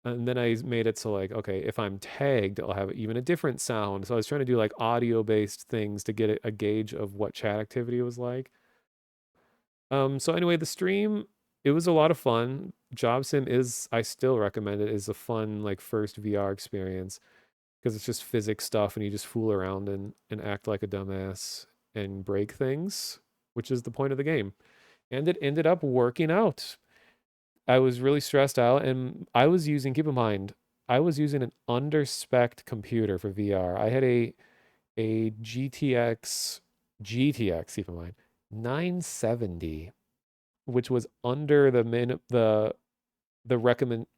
And then I made it so like, okay, if I'm tagged, I'll have even a different sound. So I was trying to do like audio-based things to get a gauge of what chat activity was like. So anyway, the stream, it was a lot of fun. Job Sim I still recommend it, is a fun like first VR experience, because it's just physics stuff and you just fool around and act like a dumbass and break things, which is the point of the game. And it ended up working out. I was really stressed out, and I was using, keep in mind, I was using an under-spec'd computer for VR. I had a GTX, keep in mind, 970, which was under the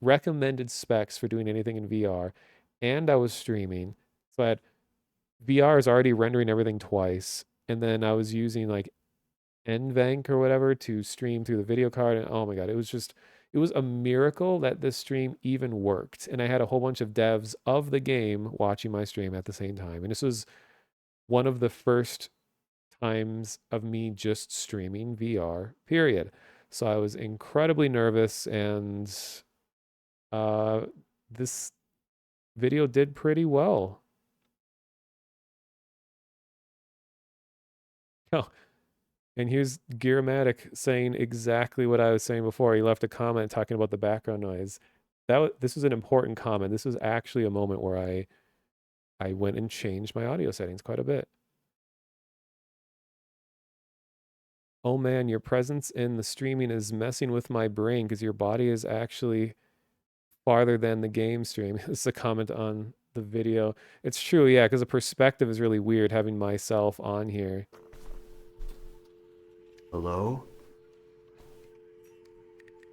recommended specs for doing anything in VR, and I was streaming. So I had VR is already rendering everything twice, and then I was using like NVENC or whatever to stream through the video card, and oh my god, it was a miracle that this stream even worked. And I had a whole bunch of devs of the game watching my stream at the same time, and this was one of the first times of me just streaming VR, period. So I was incredibly nervous, and this video did pretty well. Oh, and here's Gearmatic saying exactly what I was saying before. He left a comment talking about the background noise. This was an important comment. This was actually a moment where I went and changed my audio settings quite a bit. Oh man, your presence in the streaming is messing with my brain because your body is actually farther than the game stream. It's a comment on the video. It's true, yeah, because the perspective is really weird having myself on here. Hello?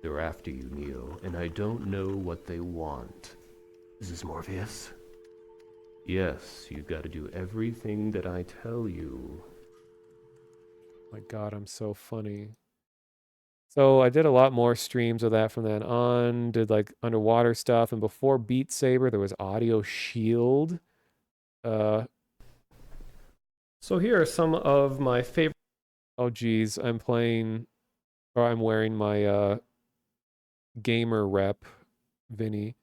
They're after you, Neo, and I don't know what they want. Is this Morpheus? Yes, you gotta do everything that I tell you. My god, I'm so funny. So I did a lot more streams of that from then on, did like underwater stuff, and before Beat Saber there was Audio Shield. So here are some of my favorite. Oh geez, I'm wearing my gamer rep, Vinny.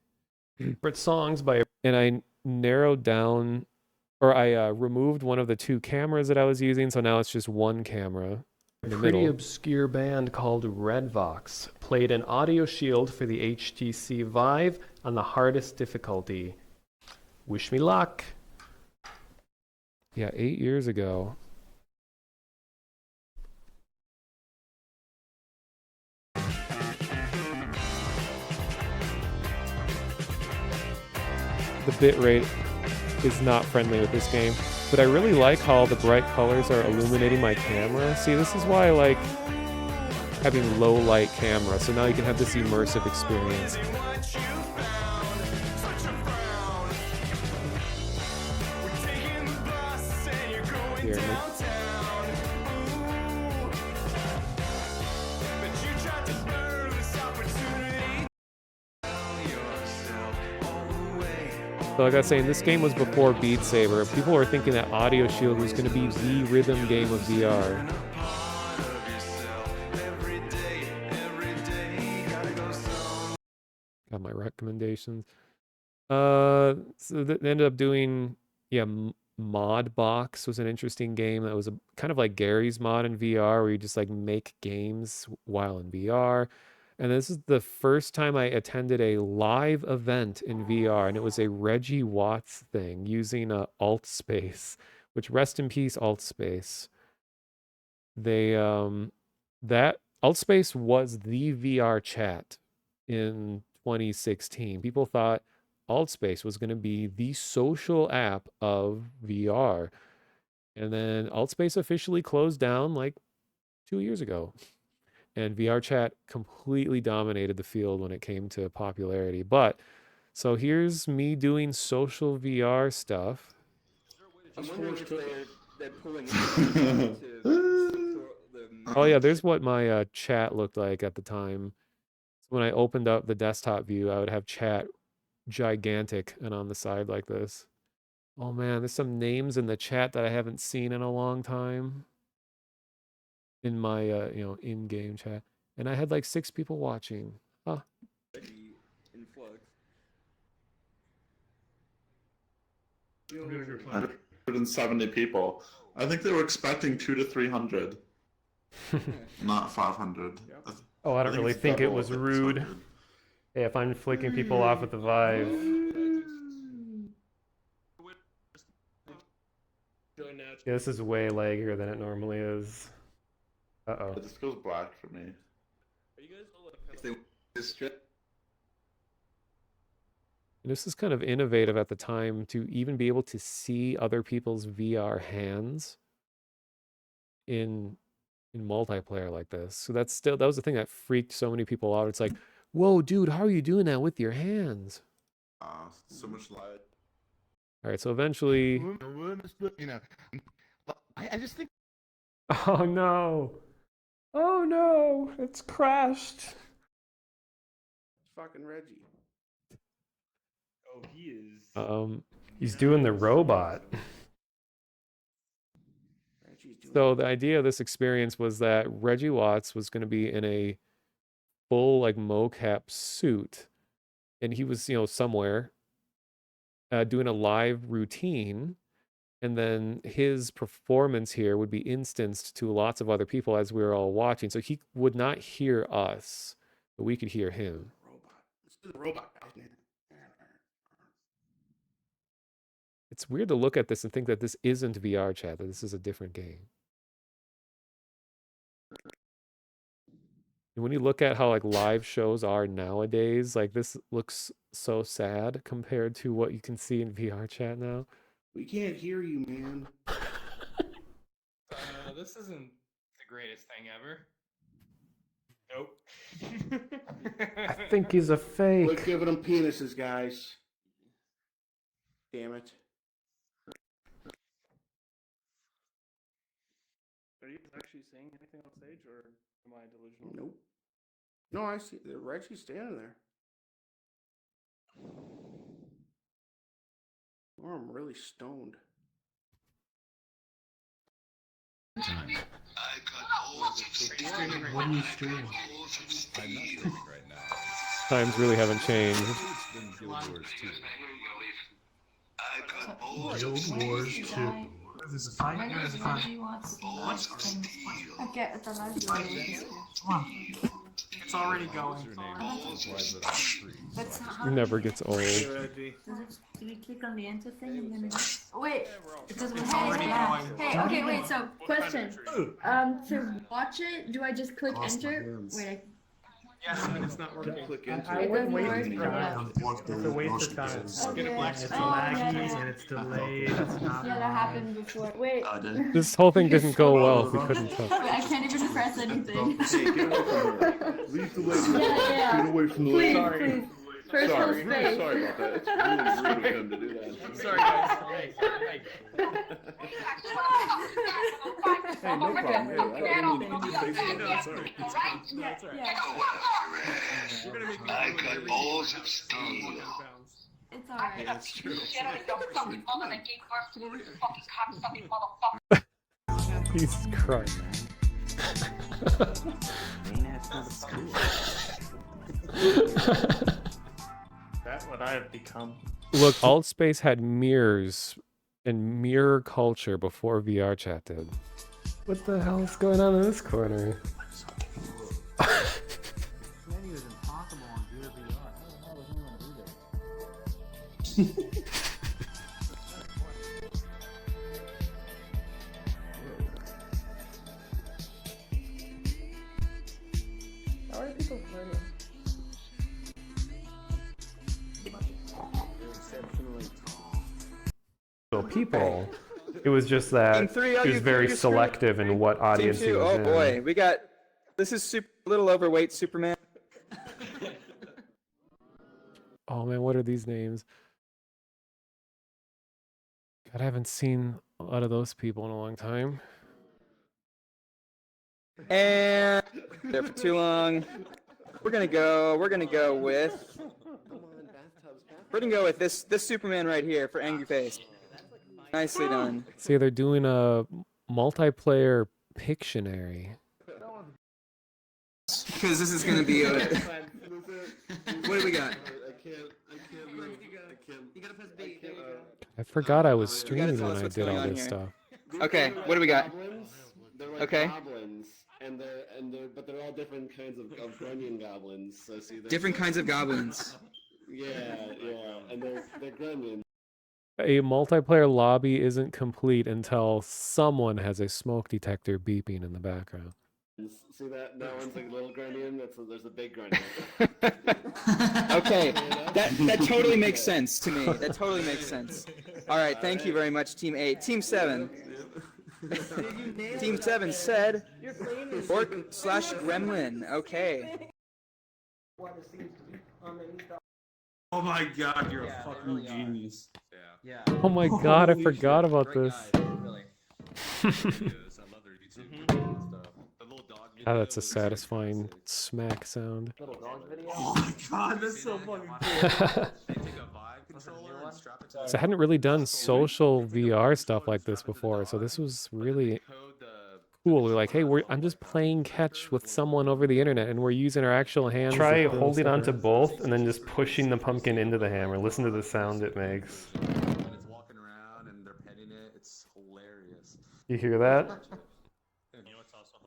Favorite songs by, and I narrowed down, or I removed one of the two cameras that I was using, so now it's just one camera. A pretty obscure band called Redvox played an Audio Shield for the HTC Vive on the hardest difficulty. Wish me luck. Yeah, 8 years ago. The bitrate is not friendly with this game, but I really like how the bright colors are illuminating my camera. See, this is why I like having low light camera, so now you can have this immersive experience. Here, so like I was saying, this game was before Beat Saber. People were thinking that Audio Shield was going to be the rhythm game of VR. Got my recommendations. So they ended up doing, yeah, Modbox was an interesting game that was kind of like Gary's Mod in VR, where you just like make games while in VR. And this is the first time I attended a live event in VR, and it was a Reggie Watts thing using AltSpace, which rest in peace, AltSpace. They that AltSpace was the VR chat in 2016. People thought AltSpace was going to be the social app of VR. And then AltSpace officially closed down like 2 years ago. And VR chat completely dominated the field when it came to popularity. But so here's me doing social VR stuff. Oh yeah, there's what my chat looked like at the time. When I opened up the desktop view, I would have chat gigantic and on the side like this. Oh man, there's some names in the chat that I haven't seen in a long time. In my in-game chat. And I had like 6 people watching. Huh. 170 people. I think they were expecting 200 to 300. Not 500. Oh, I don't really think it was rude. Hey, if I'm flicking people off with the Vive. Yeah, this is way laggier than it normally is. Uh-oh. It just goes black for me. Are you guys all like This is kind of innovative at the time to even be able to see other people's VR hands in multiplayer like this. So that was the thing that freaked so many people out. It's like, whoa, dude, how are you doing that with your hands? So much light. All right, so eventually. You know, I just think. Oh no! Oh no! It's crashed. It's fucking Reggie. Oh, he is. He's doing the robot. So the idea of this experience was that Reggie Watts was going to be in a full like mocap suit, and he was, somewhere doing a live routine, and then his performance here would be instanced to lots of other people as we were all watching. So he would not hear us, but we could hear him. Let's do the robot. It's weird to look at this and think that this isn't VR chat, that this is a different game. And when you look at how like live shows are nowadays, like this looks so sad compared to what you can see in VR chat now. We can't hear you, man. This isn't the greatest thing ever. Nope. I think he's a fake. We're giving them penises, guys. Damn it. Are you actually saying anything on stage, or am I delusional? Nope. No, I see. Reggie's standing there. Or I'm really stoned. What are you streaming? I'm not streaming right now. Times really haven't changed. Guild Wars 2. Is this a fight or is it fun? It's already going. It never gets old. Do we click on the enter thing and then wait? It's already going. Hey, okay, wait. So, question. To watch it, do I just click enter? Wait. It's not working. Click into It doesn't work. It's a waste of time. It's laggy and it's delayed. Yeah, that happened before. Wait. This whole thing didn't go well if we couldn't tell. I can't even press anything. Leave the lady. Yeah. Get away from the Please, lady. please. Personal space. Sorry about that. It's really rude of him to do that. Sorry, guys. Hey. Hey, no problem. Hey, I don't mean to say something. No, it's Sorry. Yeah. We're gonna make I got balls of steel. It's alright. That's true. Jesus Christ. That's what I have become. Look, Altspace had mirrors and mirror culture before VR chat did. What the hell is going on in this corner? How are people flirting? So people, it was just that it was very selective in what audience he was in. Oh boy, we got, this is a little overweight Superman. Oh man, what are these names? God, I haven't seen a lot of those people in a long time. And there for too long. We're gonna go with this Superman right here for Angry Face. Nicely done. See, they're doing a multiplayer Pictionary. Because this is gonna be a... What do we got? I forgot I was streaming when I did all this stuff. Okay, what do we got? They're like goblins, but they're all different kinds of grunion goblins. So see, Different kinds of goblins. Yeah, and they're grunions. A multiplayer lobby isn't complete until someone has a smoke detector beeping in the background. See that one's like a little grunion. There's a big grunion. Okay, that totally makes sense to me. That totally makes sense. All right, thank you very much, Team 8. Team 7. Team 7 said Orc/Gremlin. Okay. Oh my god, you're a fucking genius. Yeah. Oh my god, I Holy forgot shit. about Great this. guys, really. Videos. I love their YouTube videos and stuff. The little dog video. Ah, that's a was satisfying fantastic. smack sound. Little dog video. Oh my god, that's so fucking cool. They take a Vive controller and strap it to So I hadn't really done social VR stuff like this before, so this was really cool. We're like, hey, I'm just playing catch with someone over the internet, and we're using our actual hands. Try holding on to both and then just pushing the pumpkin into the hammer. Listen to the sound it makes. When it's walking around and they're petting it, it's hilarious. You hear that? You know what's also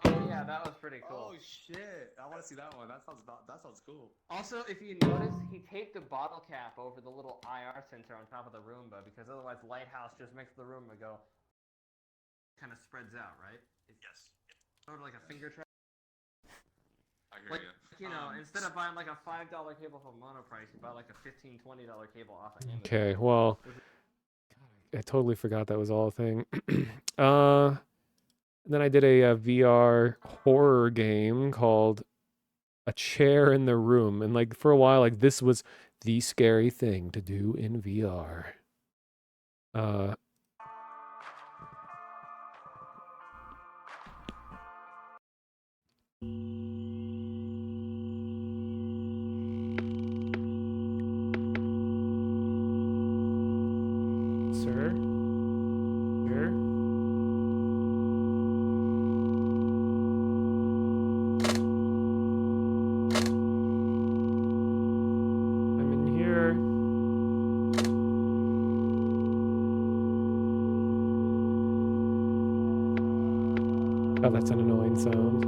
Oh yeah, that was pretty cool. Oh shit! I want to see that one. That sounds cool. Also, if you notice, he taped a bottle cap over the little IR sensor on top of the Roomba because otherwise Lighthouse just makes the Roomba go kind of spreads out, right? Yes. Sort of like a finger trap. I hear Like, you. you know, instead of buying like a $5 cable from Monoprice, you buy like a $15-$20 cable off of Amazon. Okay, well, I totally forgot that was all a thing. Then I did a VR horror game called A Chair in the Room, and like for a while, like this was the scary thing to do in VR. Sir? Sir? I'm in here. Oh, that's an annoying sound.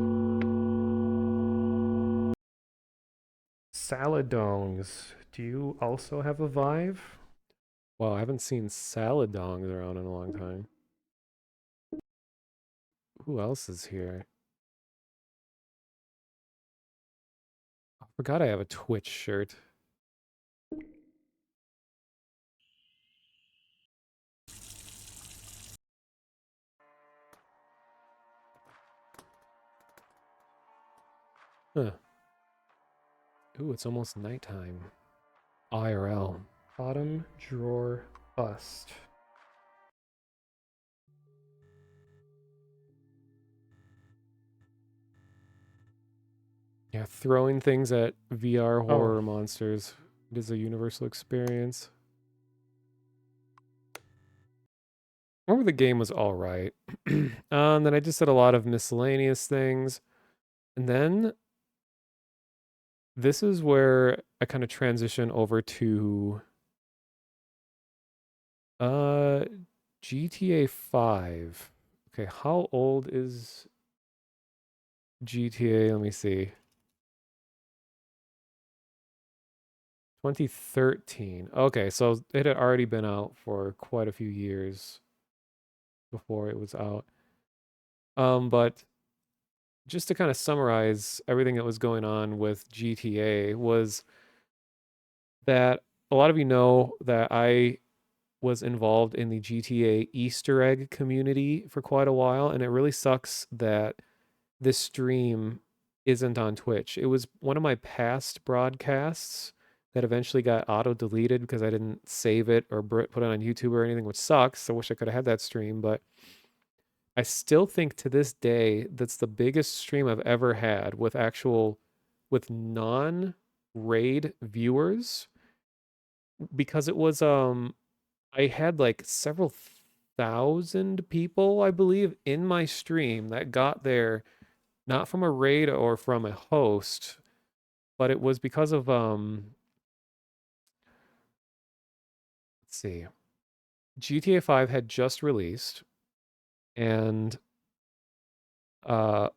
Salad dongs. Do you also have a Vive? Wow, I haven't seen salad dongs around in a long time. Who else is here? I forgot I have a Twitch shirt. Huh. Ooh, it's almost nighttime. IRL. Bottom drawer bust. Yeah, throwing things at VR horror monsters. It is a universal experience. I remember the game was all right. Then I just did a lot of miscellaneous things. And then this is where I kind of transition over to GTA 5. Okay, how old is GTA? Let me see. 2013. Okay, so it had already been out for quite a few years before it was out. But just to kind of summarize everything that was going on with GTA was that a lot of you know that I was involved in the GTA Easter egg community for quite a while, and it really sucks that this stream isn't on Twitch. It was one of my past broadcasts that eventually got auto-deleted because I didn't save it or put it on YouTube or anything, which sucks. I wish I could have had that stream, but I still think to this day that's the biggest stream I've ever had with non-raid viewers, because it was I had like several thousand people, I believe, in my stream that got there not from a raid or from a host, but it was because of let's see. GTA 5 had just released, and an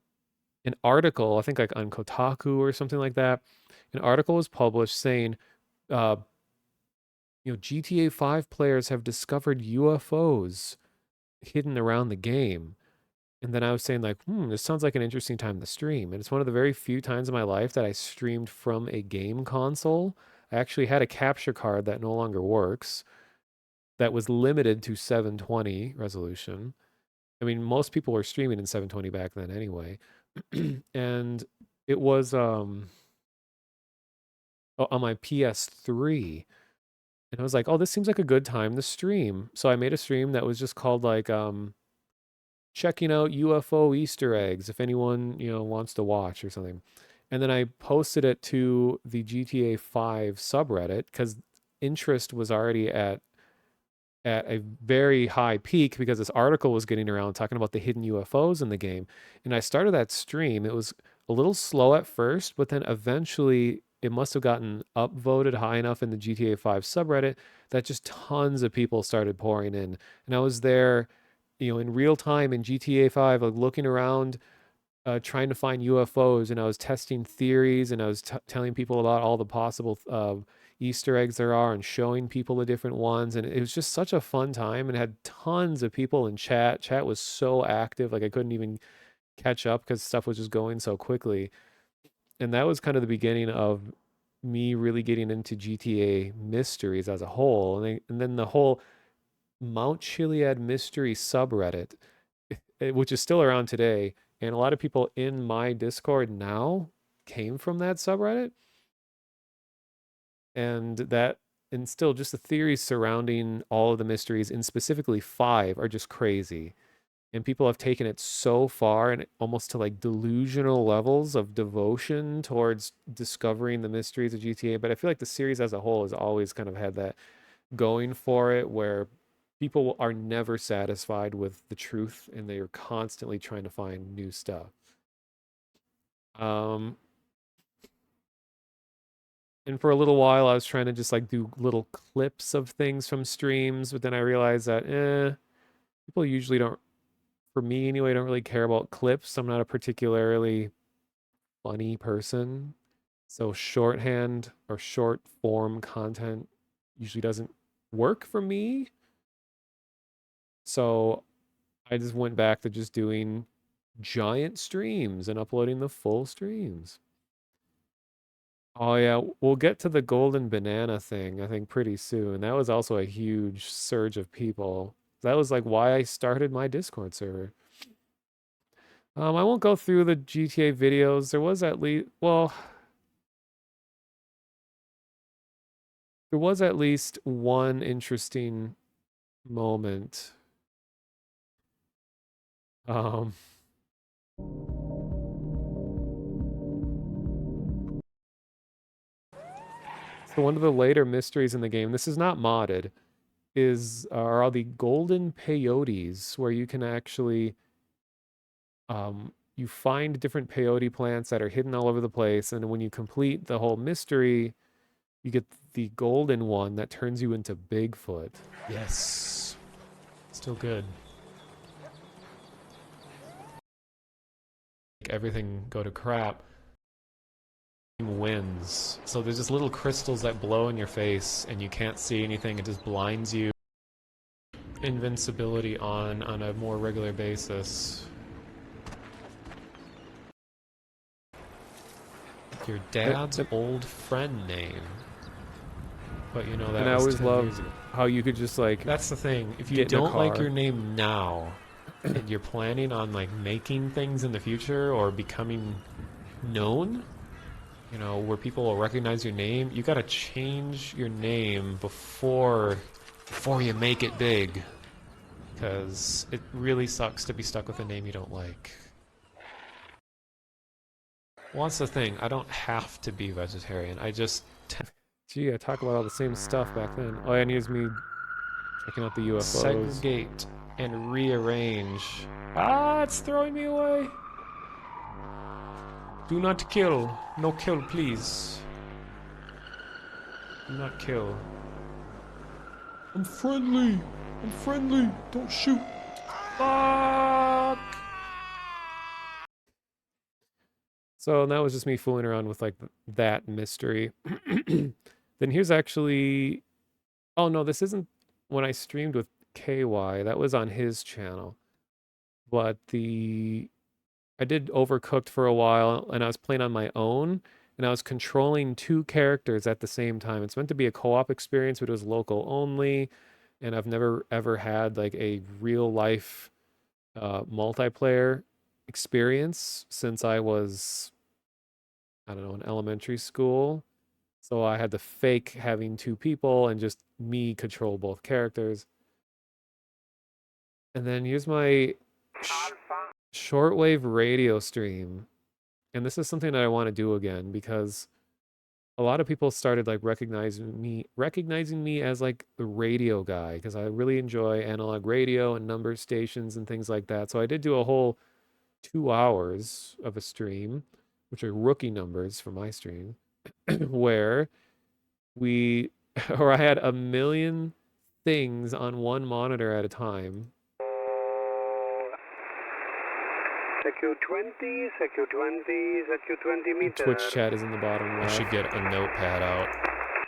article, I think like on Kotaku or something like that, an article was published saying GTA 5 players have discovered UFOs hidden around the game. And then I was saying like, this sounds like an interesting time to stream. And it's one of the very few times in my life that I streamed from a game console. I actually had a capture card that no longer works that was limited to 720 resolution. I mean, most people were streaming in 720 back then anyway. and it was on my PS3. And I was like, oh, this seems like a good time to stream. So I made a stream that was just called like checking out UFO Easter eggs if anyone, wants to watch or something. And then I posted it to the GTA 5 subreddit because interest was already at a very high peak because this article was getting around talking about the hidden UFOs in the game. And I started that stream. It was a little slow at first, but then eventually it must have gotten upvoted high enough in the GTA 5 subreddit that just tons of people started pouring in. And I was there, in real time in GTA 5, like looking around, trying to find UFOs, and I was testing theories, and I was telling people about all the possible Easter eggs there are, and showing people the different ones. And it was just such a fun time, and had tons of people in chat. Chat was so active, like I couldn't even catch up because stuff was just going so quickly. And that was kind of the beginning of me really getting into GTA mysteries as a whole, and then the whole Mount Chiliad mystery subreddit, which is still around today. And a lot of people in my Discord now came from that subreddit. And still just the theories surrounding all of the mysteries, and specifically 5, are just crazy. And people have taken it so far and almost to like delusional levels of devotion towards discovering the mysteries of GTA. But I feel like the series as a whole has always kind of had that going for it, where people are never satisfied with the truth and they are constantly trying to find new stuff. Um, and for a little while, I was trying to just like do little clips of things from streams, but then I realized that people usually don't, for me anyway, don't really care about clips. I'm not a particularly funny person, so shorthand or short form content usually doesn't work for me. So I just went back to just doing giant streams and uploading the full streams. Oh yeah, we'll get to the golden banana thing, I think, pretty soon. That was also a huge surge of people. That was like why I started my Discord server. I won't go through the GTA videos. There was at least, well, there was at least one interesting moment. Um, so one of the later mysteries in the game, this is not modded, are all the golden peyotes, where you can actually you find different peyote plants that are hidden all over the place, and when you complete the whole mystery, you get the golden one that turns you into Bigfoot. Yes. Still good. Make everything go to crap. Wins. So there's just little crystals that blow in your face and you can't see anything. It just blinds you. Invincibility on a more regular basis. Your dad's old friend name. But that and I always loved how you could just like, that's the thing. If you don't like your name now and you're planning on like making things in the future or becoming known, where people will recognize your name, you gotta change your name before you make it big. Because it really sucks to be stuck with a name you don't like. Well, that's the thing. I don't have to be vegetarian. I just... Gee, I talk about all the same stuff back then. Oh, and here's me checking out the UFOs. Segregate and rearrange. Ah, it's throwing me away. Do not kill. No kill, please. Do not kill. I'm friendly. I'm friendly. Don't shoot. Fuck. So that was just me fooling around with like that mystery. Then here's actually, oh no, this isn't when I streamed with KY. That was on his channel. But I did Overcooked for a while, and I was playing on my own, and I was controlling 2 characters at the same time. It's meant to be a co-op experience, but it was local only, and I've never ever had like a real life multiplayer experience since I was, I don't know, in elementary school. So I had to fake having two people and just me control both characters. And then here's my shortwave radio stream. And this is something that I want to do again because a lot of people started like recognizing me as like the radio guy because I really enjoy analog radio and number stations and things like that. So I did do a whole 2 hours of a stream, which are rookie numbers for my stream, where we or I had a million things on one monitor at a time. CQ20, CQ20, CQ20 meter. Twitch chat is in the bottom left. I should get a notepad out.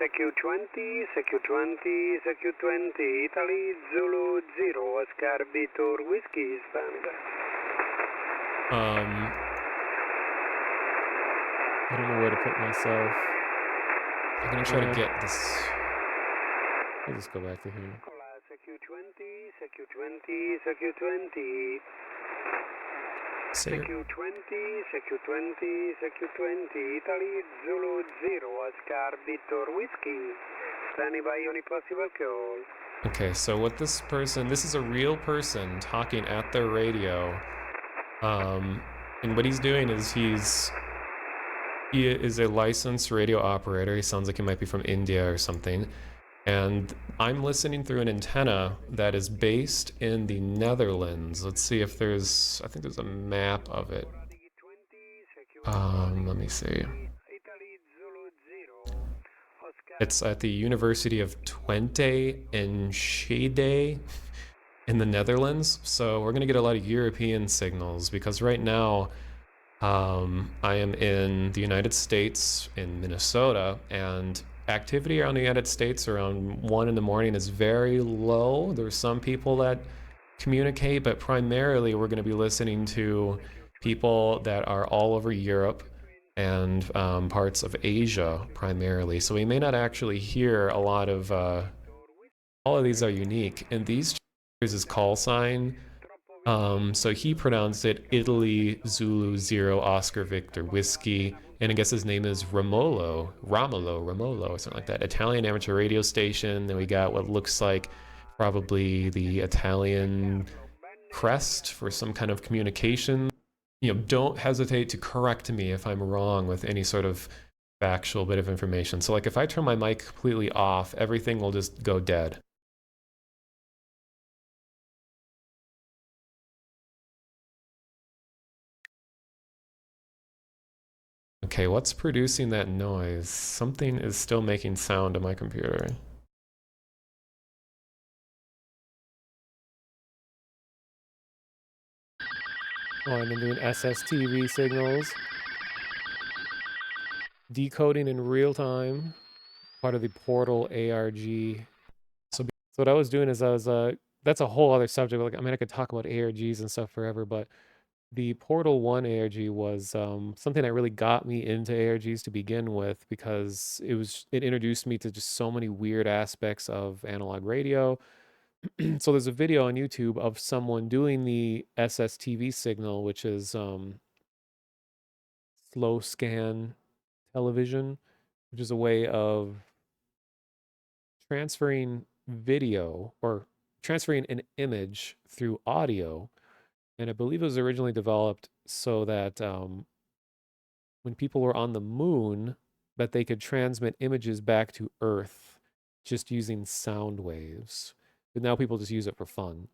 CQ20, CQ20, CQ20, Italy, Zulu 0, Oscar, Victor, Whiskey, stand. I don't know where to put myself. I'm gonna try to get this. I'll just go back to here. CQ20, CQ20, CQ20. CQ20, CQ20, CQ20, Italy, Zulu 0, Oscar, Victor, Whiskey. Standing by any possible call. Okay, so what this is a real person talking at their radio. And what he's doing is he is a licensed radio operator. He sounds like he might be from India or something. And I'm listening through an antenna that is based in the Netherlands. Let's see if I think there's a map of it. Let me see. It's at the University of Twente in Schede in the Netherlands. So we're gonna get a lot of European signals because right now I am in the United States in Minnesota, and activity around the United States around 1 in the morning is very low. There's some people that communicate, but primarily we're going to be listening to people that are all over Europe and parts of Asia primarily. So we may not actually hear a lot of, all of these are unique. And these is his call sign. So he pronounced it Italy, Zulu, 0, Oscar, Victor, Whiskey. And I guess his name is Romolo, or something like that. Italian amateur radio station. Then we got what looks like probably the Italian crest for some kind of communication. You know, don't hesitate to correct me if I'm wrong with any sort of factual bit of information. So like if I turn my mic completely off, everything will just go dead. Okay, what's producing that noise? Something is still making sound on my computer. Oh, and then doing SSTV signals. Decoding in real time. Part of the Portal ARG. So what I was doing is that's a whole other subject. Like, I mean, I could talk about ARGs and stuff forever, but the Portal 1 ARG was something that really got me into ARGs to begin with because it introduced me to just so many weird aspects of analog radio. So there's a video on YouTube of someone doing the SSTV signal, which is slow scan television, which is a way of transferring video or transferring an image through audio. And I believe it was originally developed so that when people were on the moon, that they could transmit images back to Earth just using sound waves. But now people just use it for fun.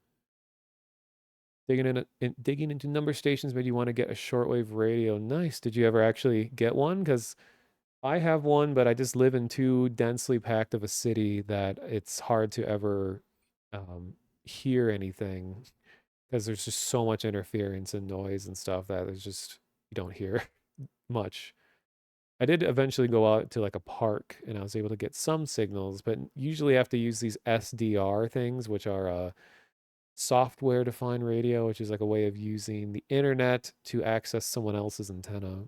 Digging into number stations made you want to get a shortwave radio. Nice. Did you ever actually get one? Because I have one, but I just live in too densely packed of a city that it's hard to ever hear anything because there's just so much interference and noise and stuff that there's just, you don't hear much. I did eventually go out to like a park and I was able to get some signals, but usually I have to use these SDR things, which are software defined radio, which is like a way of using the internet to access someone else's antenna.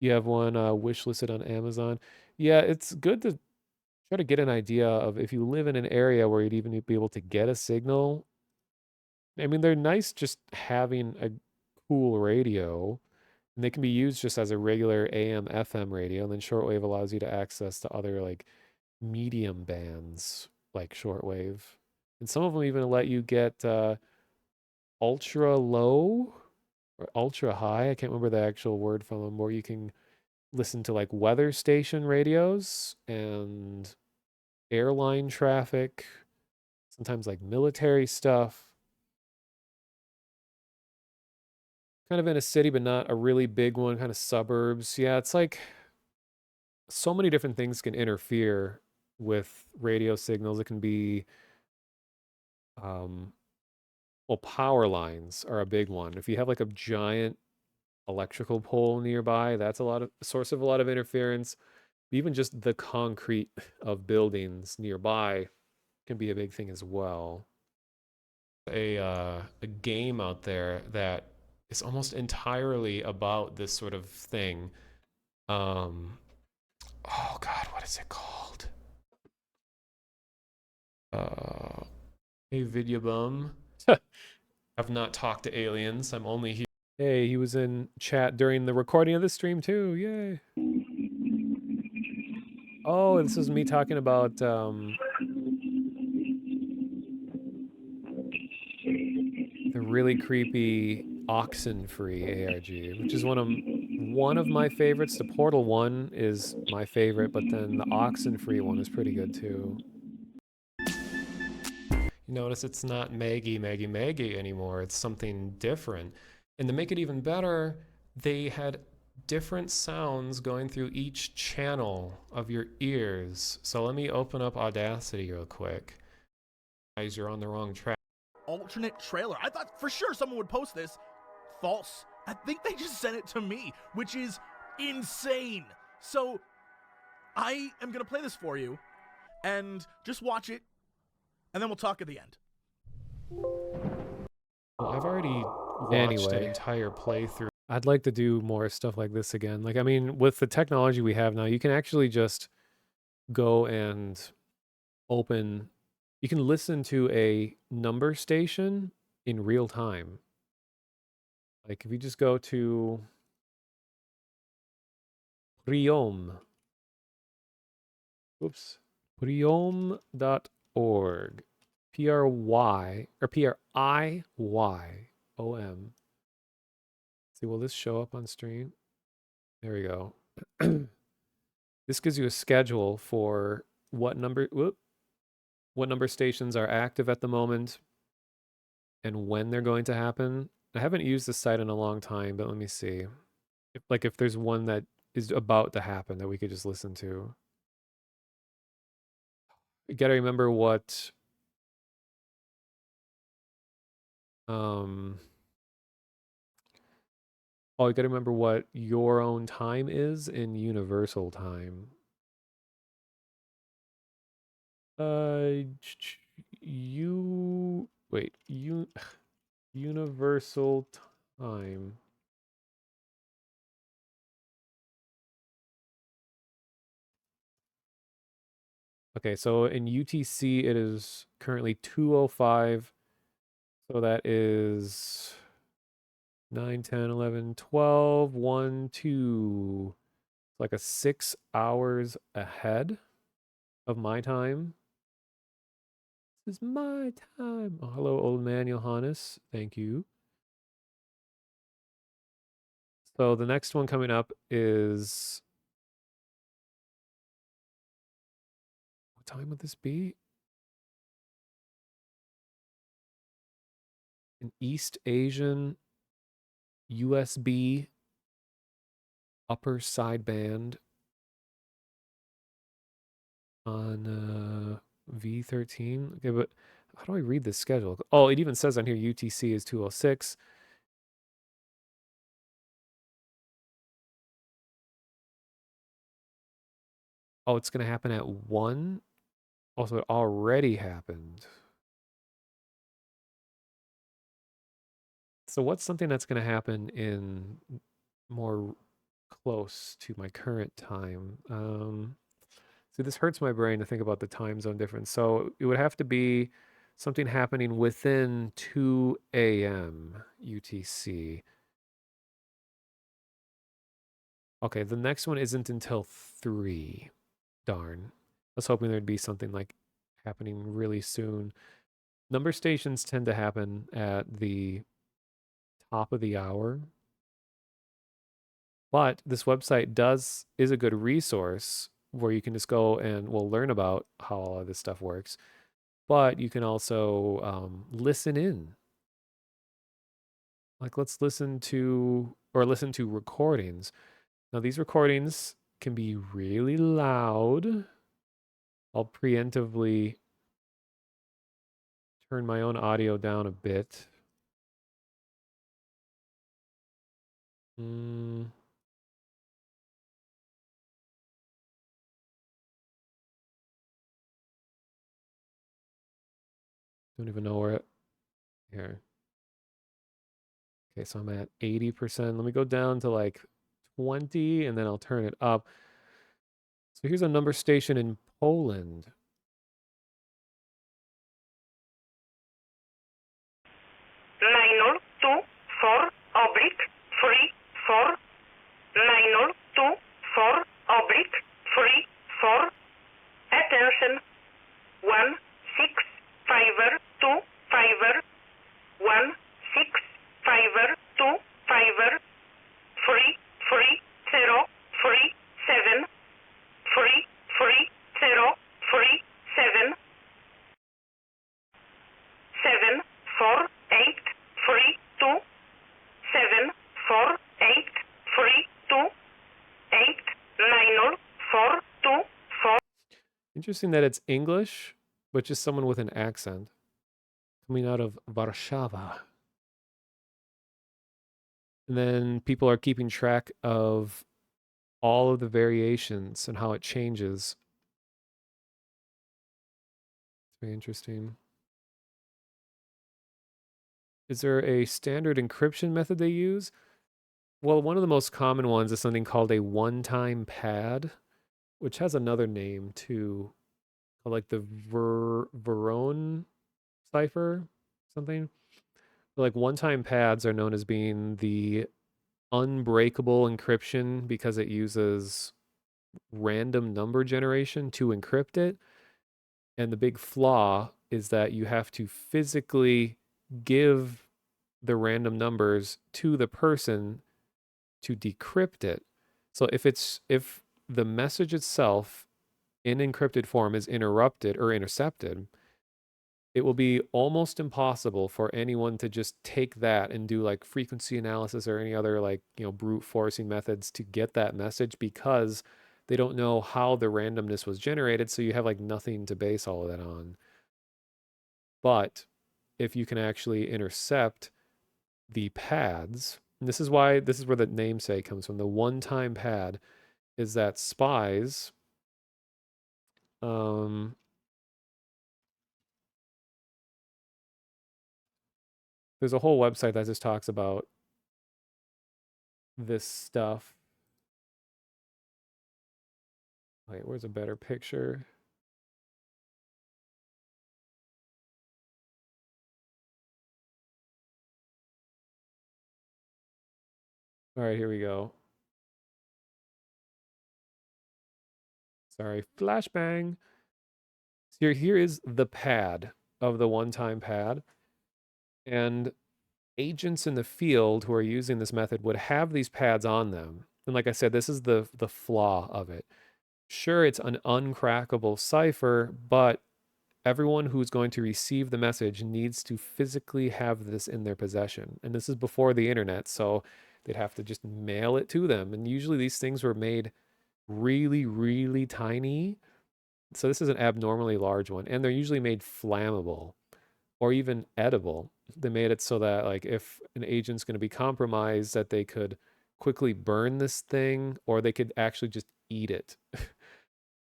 You have one wish listed on Amazon. Yeah, it's good to try to get an idea of if you live in an area where you'd even be able to get a signal, I mean, they're nice just having a cool radio, and they can be used just as a regular AM FM radio, and then shortwave allows you to access to other like medium bands like shortwave. And some of them even let you get ultra low or ultra high. I can't remember the actual word from them, where you can listen to like weather station radios and airline traffic, sometimes like military stuff. Kind of in a city, but not a really big one, kind of suburbs. Yeah, it's like so many different things can interfere with radio signals. It can be, um, well, power lines are a big one. If you have like a giant electrical pole nearby, that's a source of a lot of interference. Even just the concrete of buildings nearby can be a big thing as well. A game out there that is almost entirely about this sort of thing. Oh God, what is it called? Hey, Video Bum. I've not talked to aliens. I'm only here. Hey, he was in chat during the recording of the stream too. Yay. Oh, this is me talking about the really creepy Oxenfree ARG, which is one of my favorites. The Portal one is my favorite, but then the Oxenfree one is pretty good too. You notice it's not Maggie, Maggie, Maggie anymore. It's something different. And to make it even better, they had different sounds going through each channel of your ears. So let me open up Audacity real quick. Guys, you're on the wrong track. Alternate trailer. I thought for sure someone would post this. False. I think they just sent it to me, which is insane. So I am going to play this for you and just watch it, and then we'll talk at the end. Well, I've already watched an entire playthrough. I'd like to do more stuff like this again. Like, I mean, with the technology we have now, you can actually just go and you can listen to a number station in real time. Like, if you just go to Priom, priom.org, P-R-Y, or P-R-I-Y-O-M. See, will this show up on stream? There we go. This gives you a schedule for what number stations are active at the moment and when they're going to happen. I haven't used this site in a long time, but let me see. If there's one that is about to happen that we could just listen to. You gotta remember what you gotta remember what your own time is in universal time. Universal time. Okay, so in UTC it is currently 2:05. So that is 9, 10, 11, 12, 1, 2. It's like a 6 hours ahead of my time. This is my time. Oh, hello, old man Johannes. Thank you. So the next one coming up is... What time would this be? An East Asian USB upper sideband on V13. Okay, but how do I read this schedule? Oh, it even says on here UTC is 2:06. Oh, it's going to happen at 1. Also, it already happened. So what's something that's going to happen in more close to my current time? See, this hurts my brain to think about the time zone difference. So it would have to be something happening within 2 a.m. UTC. Okay, the next one isn't until 3. Darn. I was hoping there'd be something like happening really soon. Number stations tend to happen at the top of the hour. But this website is a good resource where you can just go and we'll learn about how all of this stuff works. But you can also listen in. Like let's listen to recordings. Now these recordings can be really loud. I'll preemptively turn my own audio down a bit. Don't even know where here. Okay, so I'm at 80%. Let me go down to like 20 and then I'll turn it up. So here's a number station in Poland. 902-4 oblique 34 902-4 oblique 34 attention 16525 16525 33037 33037 74832 74832 890-424. Interesting that it's English, but just someone with an accent coming out of Warszawa. And then people are keeping track of all of the variations and how it changes. It's very interesting. Is there a standard encryption method they use? Well, one of the most common ones is something called a one-time pad, which has another name too, like the Verone cipher, something. Like one-time pads are known as being the unbreakable encryption because it uses random number generation to encrypt it. And the big flaw is that you have to physically give the random numbers to the person to decrypt it. So if the message itself in encrypted form is interrupted or intercepted, it will be almost impossible for anyone to just take that and do like frequency analysis or any other like, brute forcing methods to get that message because they don't know how the randomness was generated. So you have like nothing to base all of that on. But if you can actually intercept the pads, and this is where the namesake comes from. The one-time pad is that spies, there's a whole website that just talks about this stuff. Wait, where's a better picture? All right, here we go. Sorry, flashbang. So here is the pad of the one-time pad. And agents in the field who are using this method would have these pads on them. And like I said, this is the flaw of it. Sure, it's an uncrackable cipher, but everyone who's going to receive the message needs to physically have this in their possession. And this is before the internet, so they'd have to just mail it to them. And usually these things were made really, really tiny. So this is an abnormally large one. And they're usually made flammable or even edible. They made it so that like if an agent's going to be compromised, that they could quickly burn this thing or they could actually just eat it.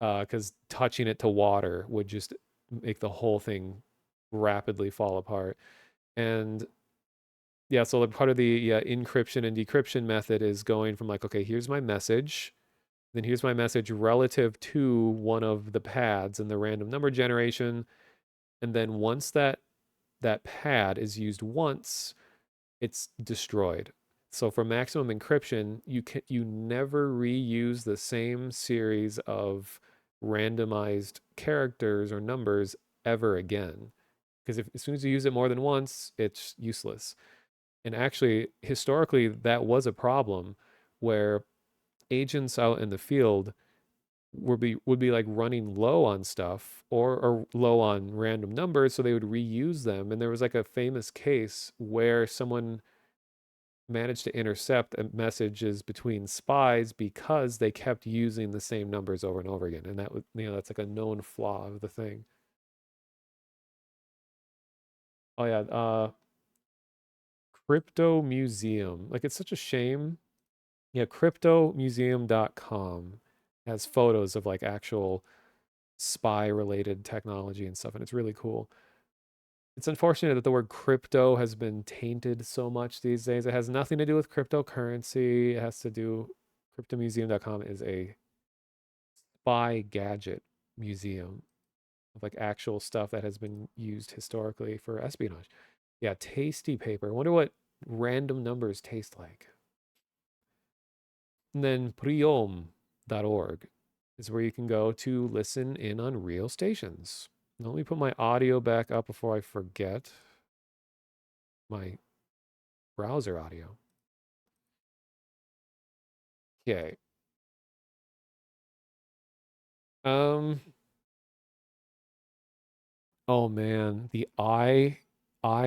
Because touching it to water would just make the whole thing rapidly fall apart. And yeah, so part of the encryption and decryption method is going from like, okay, here's my message. Then here's my message relative to one of the pads and the random number generation. and then once that pad is used once, it's destroyed. So for maximum encryption, you never reuse the same series of randomized characters or numbers ever again. Because if as soon as you use it more than once, it's useless. And actually, historically, that was a problem where agents out in the field would be like running low on stuff or low on random numbers, so they would reuse them. And there was like a famous case where someone managed to intercept messages between spies because they kept using the same numbers over and over again. And that was, that's like a known flaw of the thing. Oh yeah, Crypto Museum. Like it's such a shame. Yeah, cryptomuseum.com has photos of like actual spy related technology and stuff, and it's really cool. It's unfortunate that the word crypto has been tainted so much these days. It has nothing to do with cryptocurrency. It has to do, cryptomuseum.com is a spy gadget museum of like actual stuff that has been used historically for espionage. Yeah, tasty paper. I wonder what random numbers taste like. And then priom.org is where you can go to listen in on real stations. Now, let me put my audio back up before I forget my browser audio. Okay. Oh man, the I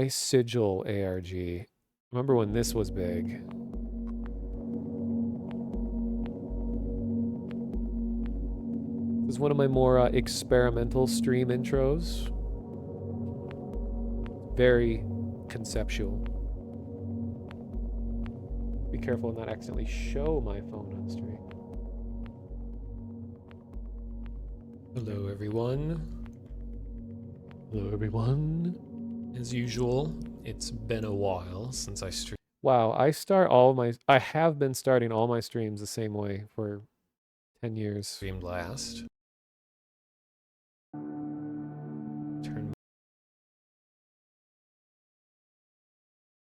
Sigil ARG. Remember when this was big? This is one of my more experimental stream intros. Very conceptual. Be careful and not accidentally show my phone on stream. Hello, everyone. Hello, everyone. As usual, it's been a while since I streamed. Wow, I have been starting all my streams the same way for 10 years. Streamed last.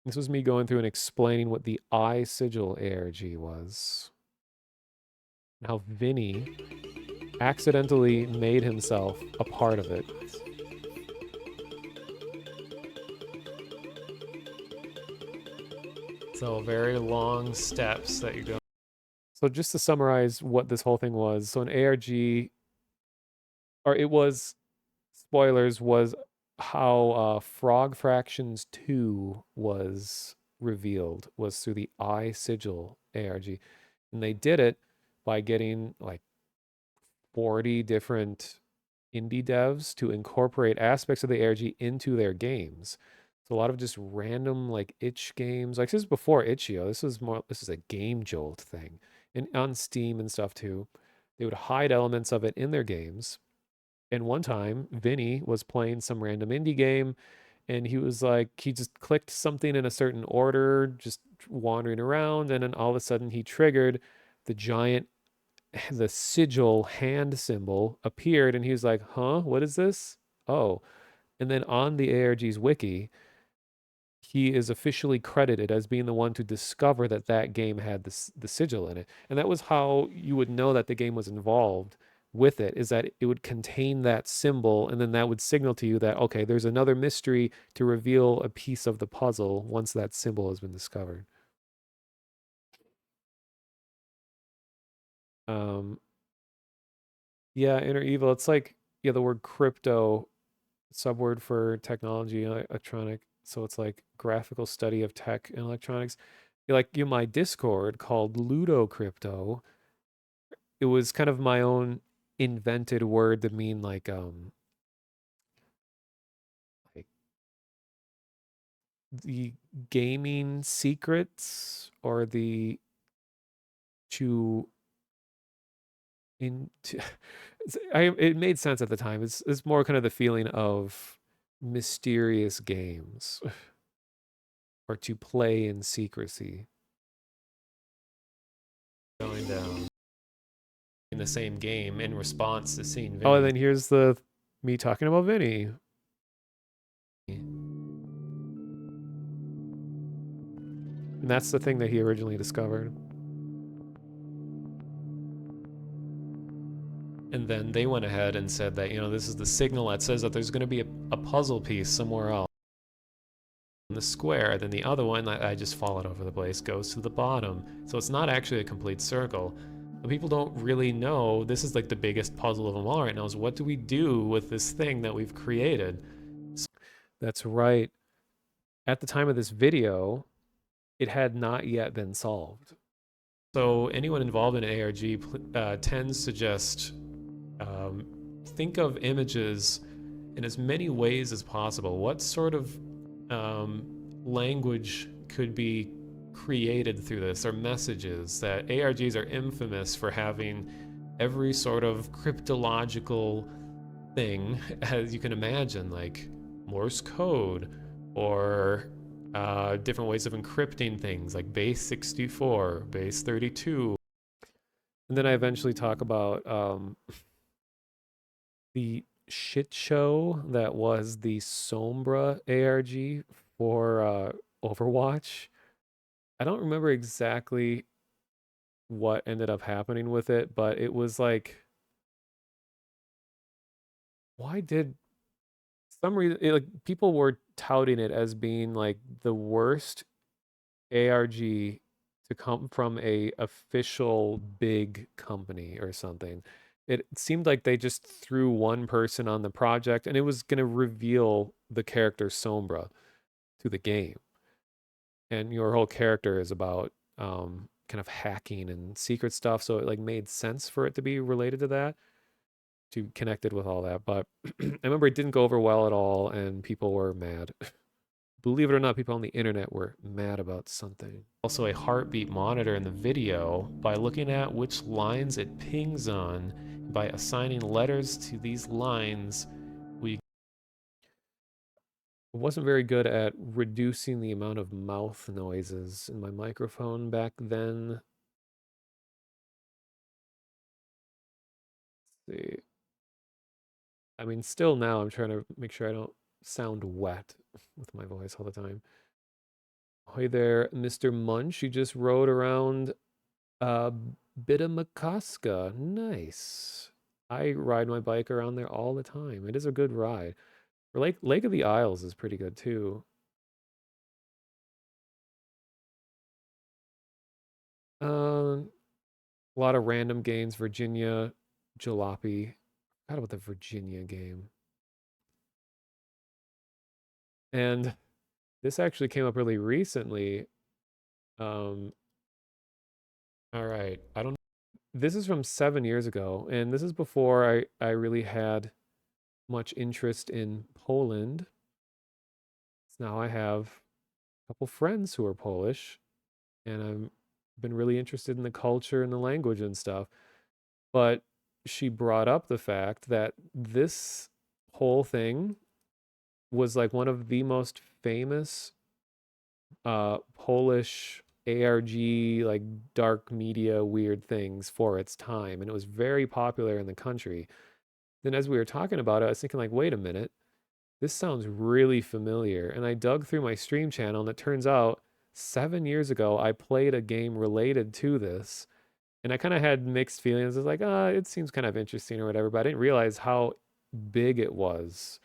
This was me going through and explaining what the I Sigil ARG was. And how Vinny accidentally made himself a part of it. So very long steps that you go. So just to summarize what this whole thing was. So an ARG, or it was, spoilers, was how Frog Fractions 2 was revealed, was through the I Sigil ARG. And they did it by getting like 40 different indie devs to incorporate aspects of the ARG into their games. So a lot of just random like itch games. Like this is before itch.io. This is a Game Jolt thing. And on Steam and stuff too. They would hide elements of it in their games. And one time, Vinny was playing some random indie game and he was like, he just clicked something in a certain order, just wandering around, and then all of a sudden he triggered the sigil hand symbol appeared, and he was like, huh, what is this? Oh. And then on the ARG's wiki, he is officially credited as being the one to discover that that game had the sigil in it. And that was how you would know that the game was involved with it, is that it would contain that symbol, and then that would signal to you that, okay, there's another mystery to reveal a piece of the puzzle once that symbol has been discovered. Yeah, inner evil. It's like, yeah, the word crypto, subword for technology, electronic. So it's like graphical study of tech and electronics. Like my Discord called Ludo Crypto. It was kind of my own invented word to mean like the gaming secrets or the to into it made sense at the time. It's more kind of the feeling of mysterious games or to play in secrecy. Going down in the same game in response to seeing Vinny. Oh, and then here's me talking about Vinny. And that's the thing that he originally discovered. And then they went ahead and said that, you know, this is the signal that says that there's going to be a puzzle piece somewhere else in the square. Then the other one, I just fall it over the place, goes to the bottom. So it's not actually a complete circle. But people don't really know. This is like the biggest puzzle of them all right now, is what do we do with this thing that we've created? That's right. At the time of this video, it had not yet been solved. So anyone involved in ARG tends to just think of images in as many ways as possible. What sort of language could be created through this, or messages? That ARGs are infamous for having every sort of cryptological thing, as you can imagine, like Morse code, or different ways of encrypting things like base 64, base 32. And then I eventually talk about the shit show that was the Sombra ARG for Overwatch. I don't remember exactly what ended up happening with it, but it was like, why did some reason like people were touting it as being like the worst ARG to come from a official big company or something. It seemed like they just threw one person on the project and it was going to reveal the character Sombra to the game. And your whole character is about kind of hacking and secret stuff, so it like made sense for it to be related to that, to connected with all that. But I remember it didn't go over well at all and people were mad. Believe it or not, people on the internet were mad about something. Also a heartbeat monitor in the video by looking at which lines it pings on. By assigning letters to these lines, we wasn't very good at reducing the amount of mouth noises in my microphone back then. Let's see. I mean, still now I'm trying to make sure I don't sound wet with my voice all the time. Hey there, Mr. Munch. You just rode around Bittamakaska. Nice. I ride my bike around there all the time. It is a good ride. Or Lake of the Isles is pretty good too. A lot of random games. Virginia Jalopy. Forgot about the Virginia game. And this actually came up really recently. All right. I don't. This is from 7 years ago, and this is before I really had much interest in Poland. So now I have a couple friends who are Polish, and I've been really interested in the culture and the language and stuff. But she brought up the fact that this whole thing was like one of the most famous Polish ARG, like dark media weird things for its time, and it was very popular in the country. Then as we were talking about it, I was thinking like, wait a minute, this sounds really familiar. And I dug through my stream channel, and it turns out 7 years ago I played a game related to this, and I kind of had mixed feelings. I was like, it seems kind of interesting or whatever, but I didn't realize how big it was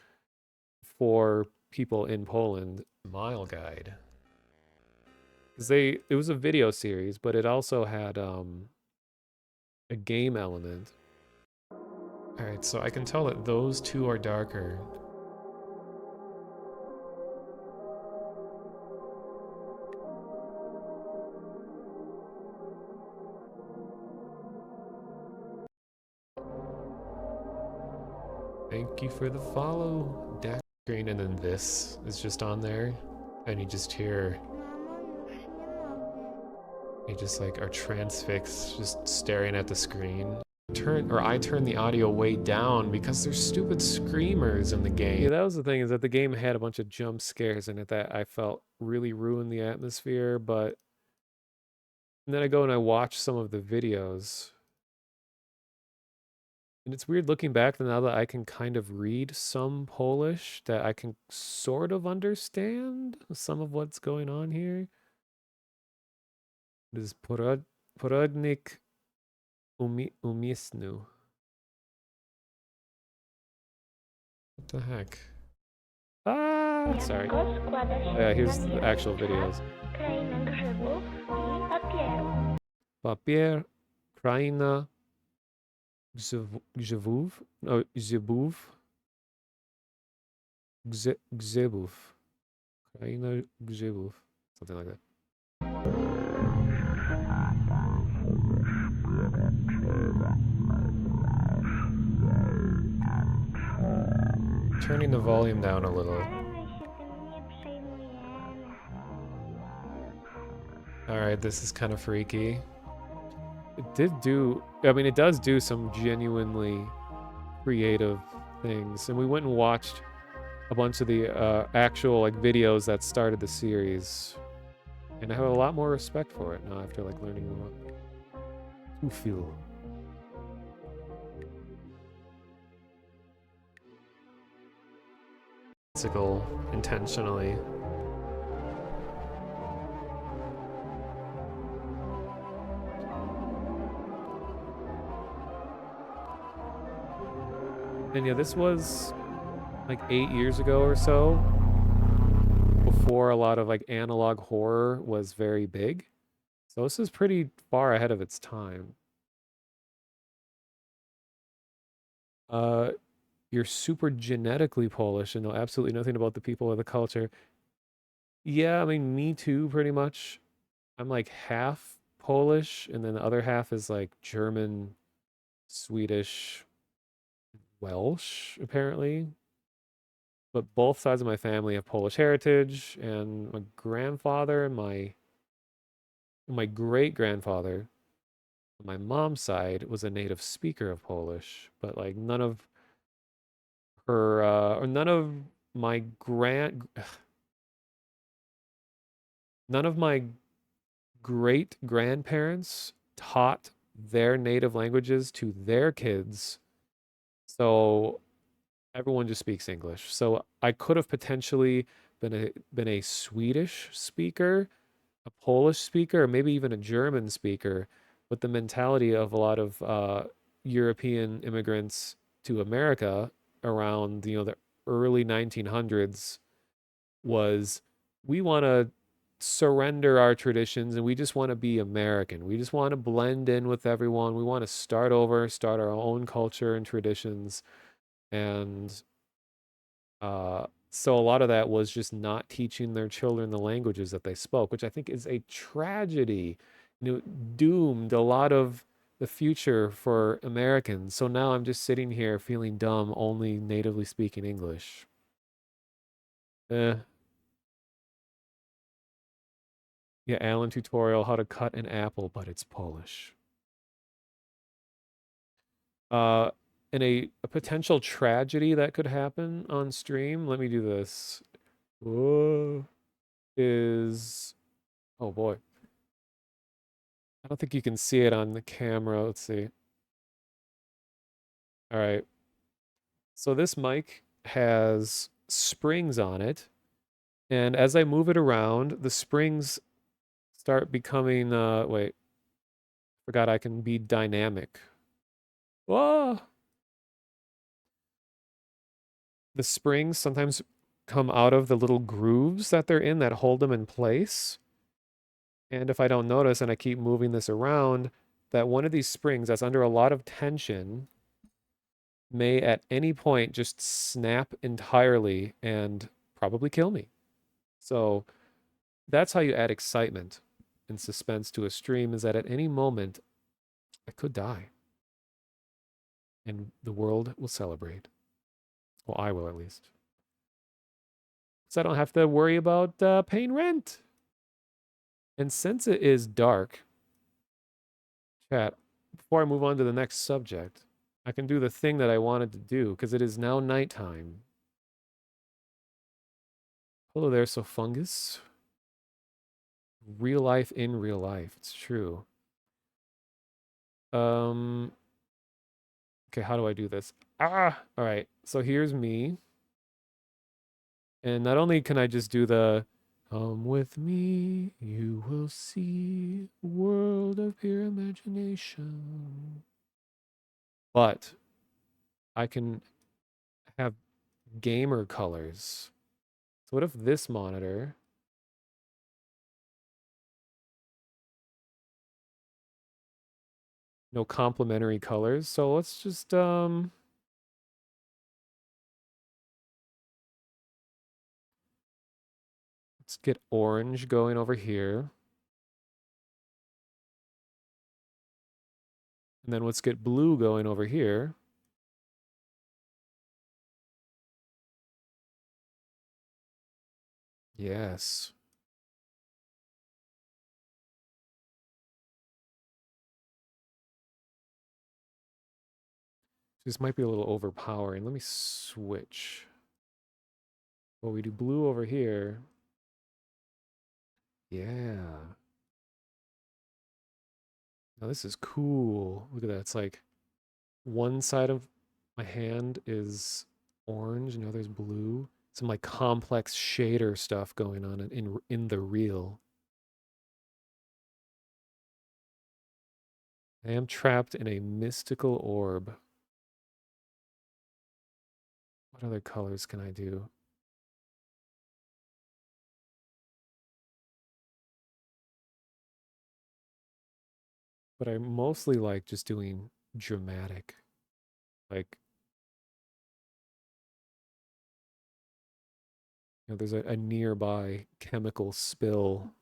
for people in Poland. Mile Guide. Because it was a video series, but it also had a game element. All right, so I can tell that those two are darker. Thank you for the follow, Dak Green, and then this is just on there, and you just hear, you just like are transfixed, just staring at the screen. I turn the audio way down because there's stupid screamers in the game. Yeah, that was the thing, is that the game had a bunch of jump scares in it that I felt really ruined the atmosphere, but and then I go and I watch some of the videos. And it's weird looking back now that I can kind of read some Polish, that I can sort of understand some of what's going on here. It is poradnik umiestnu. What the heck? Ah, sorry. Oh, yeah, here's the actual videos. Papier, kraina, grzewów, no, grzebów, grzebów, kraina grzebów, something like that. Turning the volume down a little. Alright, this is kind of freaky. It does do some genuinely creative things. And we went and watched a bunch of the actual like videos that started the series. And I have a lot more respect for it now after like learning more. To feel. Intentionally. And yeah, this was like 8 years ago or so, before a lot of like analog horror was very big. So this is pretty far ahead of its time. You're super genetically Polish and know absolutely nothing about the people or the culture. Yeah, I mean, me too, pretty much. I'm like half Polish, and then the other half is like German, Swedish, Welsh, apparently. But both sides of my family have Polish heritage, and my grandfather and my great grandfather on my mom's side was a native speaker of Polish, but like none of her or none of my none of my great grandparents taught their native languages to their kids. So everyone just speaks English. So I could have potentially been a Swedish speaker, a Polish speaker, or maybe even a German speaker, but the mentality of a lot of European immigrants to America around the early 1900s was, we want to surrender our traditions and we just want to be American. We just want to blend in with everyone. We want to start over, start our own culture and traditions. And so a lot of that was just not teaching their children the languages that they spoke, which I think is a tragedy. Doomed a lot of the future for Americans. So now I'm just sitting here feeling dumb, only natively speaking English. Yeah, Alan tutorial, how to cut an apple, but it's Polish. And a potential tragedy that could happen on stream, let me do this. Whoa, oh boy. I don't think you can see it on the camera. Let's see. All right. So this mic has springs on it. And as I move it around, the springs start becoming, wait, forgot I can be dynamic. Whoa! The springs sometimes come out of the little grooves that they're in that hold them in place. And if I don't notice and I keep moving this around, that one of these springs that's under a lot of tension may at any point just snap entirely and probably kill me. So that's how you add excitement and suspense to a stream, is that at any moment I could die. And the world will celebrate. Well, I will at least. So I don't have to worry about paying rent. And since it is dark, chat, before I move on to the next subject, I can do the thing that I wanted to do because it is now nighttime. Hello there, so fungus. Real life in real life. It's true. Okay, how do I do this? Ah, all right. So here's me. And not only can I just do the come with me, you will see a world of pure imagination. But I can have gamer colors. So what if this monitor no complementary colors? So let's just let's get orange going over here. And then let's get blue going over here. Yes. This might be a little overpowering. Let me switch. Well, we do blue over here. Yeah. Now this is cool. Look at that. It's like one side of my hand is orange, and the other's blue. Some like complex shader stuff going on in the reel. I am trapped in a mystical orb. What other colors can I do? But I mostly like just doing dramatic. Like, you know, there's a nearby chemical spill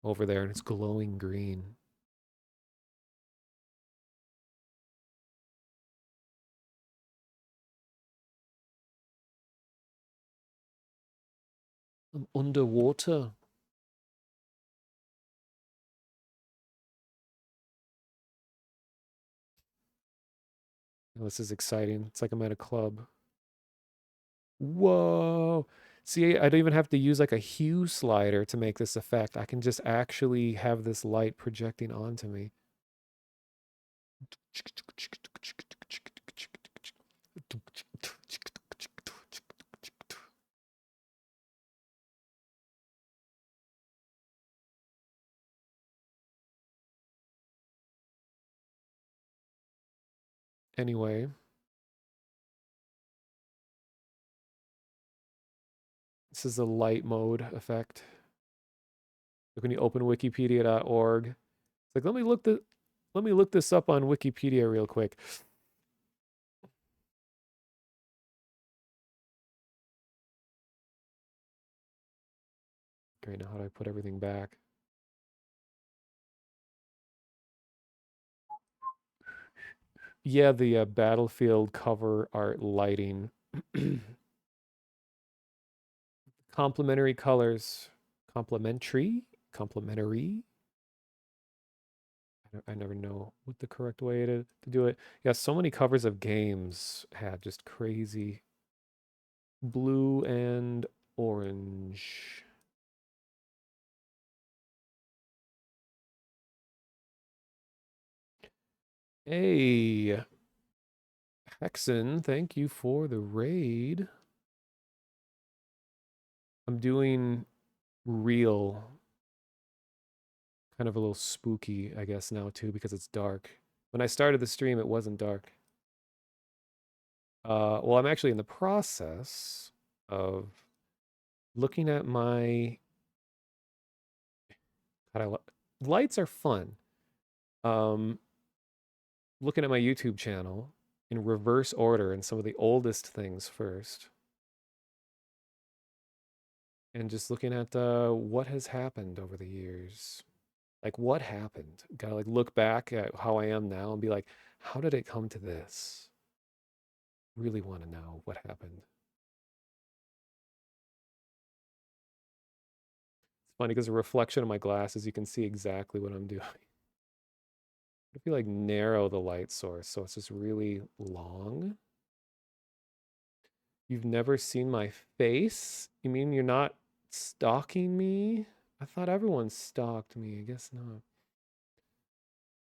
over there and it's glowing green. I'm underwater. Oh, this is exciting. It's like I'm at a club. Whoa. See, I don't even have to use like a hue slider to make this effect. I can just actually have this light projecting onto me. Anyway, this is the light mode effect. Like when you open wikipedia.org, it's like let me look this up on Wikipedia real quick. Great, now how do I put everything back? Yeah, the Battlefield cover art lighting. Complementary colors. Complementary? Complementary? I never know what the correct way to do it. Yeah, so many covers of games had just crazy blue and orange. Hey, Hexen, thank you for the raid. I'm doing real, kind of a little spooky, I guess, now too, because it's dark. When I started the stream, it wasn't dark. Well, I'm actually in the process of looking at my. Lights are fun. Looking at my YouTube channel in reverse order and some of the oldest things first. And just looking at what has happened over the years. Like, what happened? Gotta like look back at how I am now and be like, how did it come to this? Really want to know what happened. It's funny because the reflection of my glasses, you can see exactly what I'm doing. If you like narrow the light source so it's just really long. You've never seen my face? You mean you're not stalking me? I thought everyone stalked me. I guess not.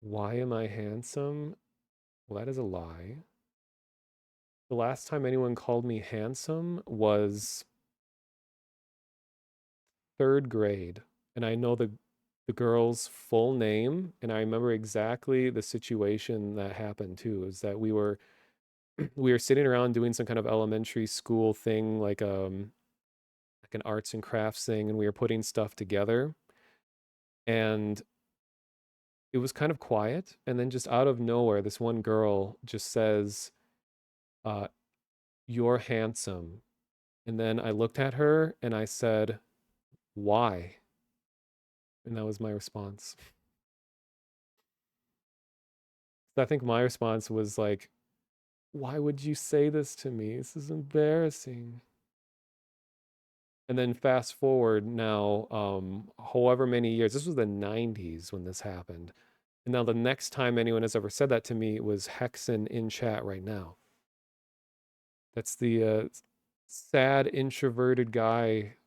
Why am I handsome? Well, that is a lie. the last time anyone called me handsome was 3rd grade, and I know the girl's full name, and I remember exactly the situation that happened too. Is that we were sitting around doing some kind of elementary school thing, like an arts and crafts thing, and we were putting stuff together, and it was kind of quiet, and then just out of nowhere, this one girl just says, uh, "You're handsome." And then I looked at her and I said, "Why?" And that was my response. I think my response was like, "Why would you say this to me? This is embarrassing." And then fast forward now, however many years, this was the 90s when this happened. And now the next time anyone has ever said that to me was Hexen in chat right now. That's the sad introverted guy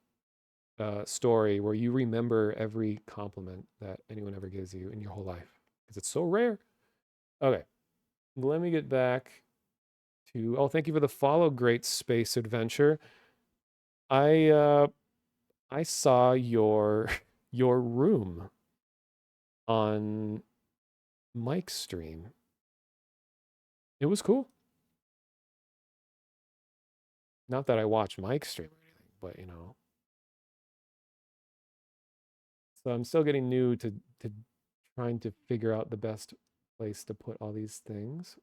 story where you remember every compliment that anyone ever gives you in your whole life because it's so rare. Okay, let me get back to. Oh, thank you for the follow, Great Space Adventure. I I saw your your room on Mike's stream. It was cool. Not that I watch Mike's stream or anything, but you know. So I'm still getting new to trying to figure out the best place to put all these things.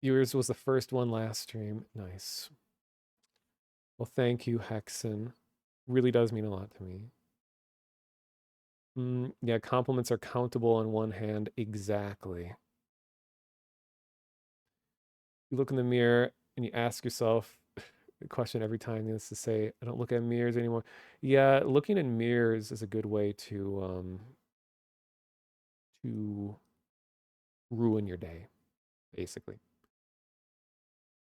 Yours was the first one last stream. Nice. Well, thank you, Hexen. Really does mean a lot to me. Yeah, compliments are countable on one hand. Exactly. You look in the mirror and you ask yourself the question every time is to say, I don't look at mirrors anymore. Yeah, looking in mirrors is a good way to ruin your day, basically.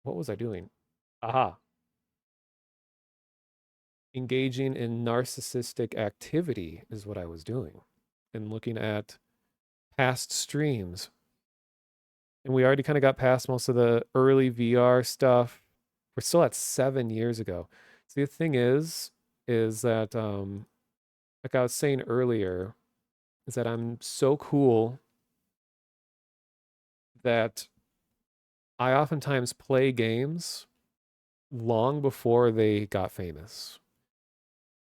What was I doing? Aha. Engaging in narcissistic activity is what I was doing. And looking at past streams. And we already kind of got past most of the early VR stuff. We're still at 7 years ago. So the thing is that like I was saying earlier, is that I'm so cool that I oftentimes play games long before they got famous.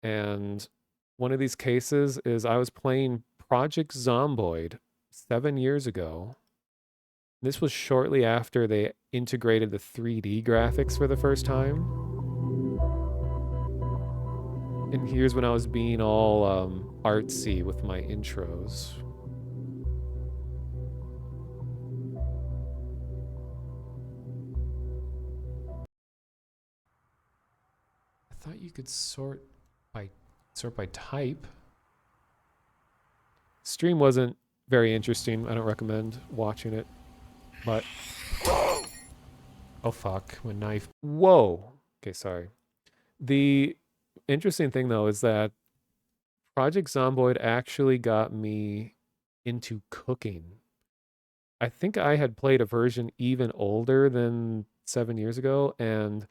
And one of these cases is I was playing Project Zomboid 7 years ago. This was shortly after they integrated the 3D graphics for the first time. And here's when I was being all artsy with my intros. I thought you could sort by type. Stream wasn't very interesting. I don't recommend watching it. But oh fuck, my knife. Whoa. Okay, sorry. The interesting thing though is that Project Zomboid actually got me into cooking. I think I had played a version even older than 7 years ago, and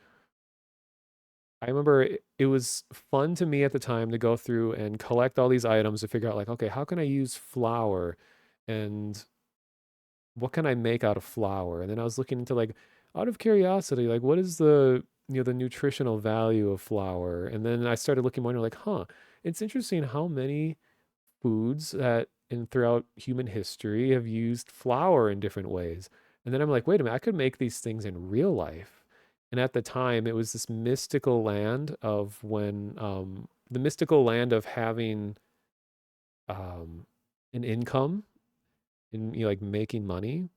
I remember it was fun to me at the time to go through and collect all these items to figure out like, okay, how can I use flour and what can I make out of flour? And then I was looking into like out of curiosity, like what is the the nutritional value of flour? And then I started looking more and like, huh, it's interesting how many foods that in throughout human history have used flour in different ways. And then I'm like, wait a minute, I could make these things in real life. And at the time, it was this mystical land of when the mystical land of having an income and like making money.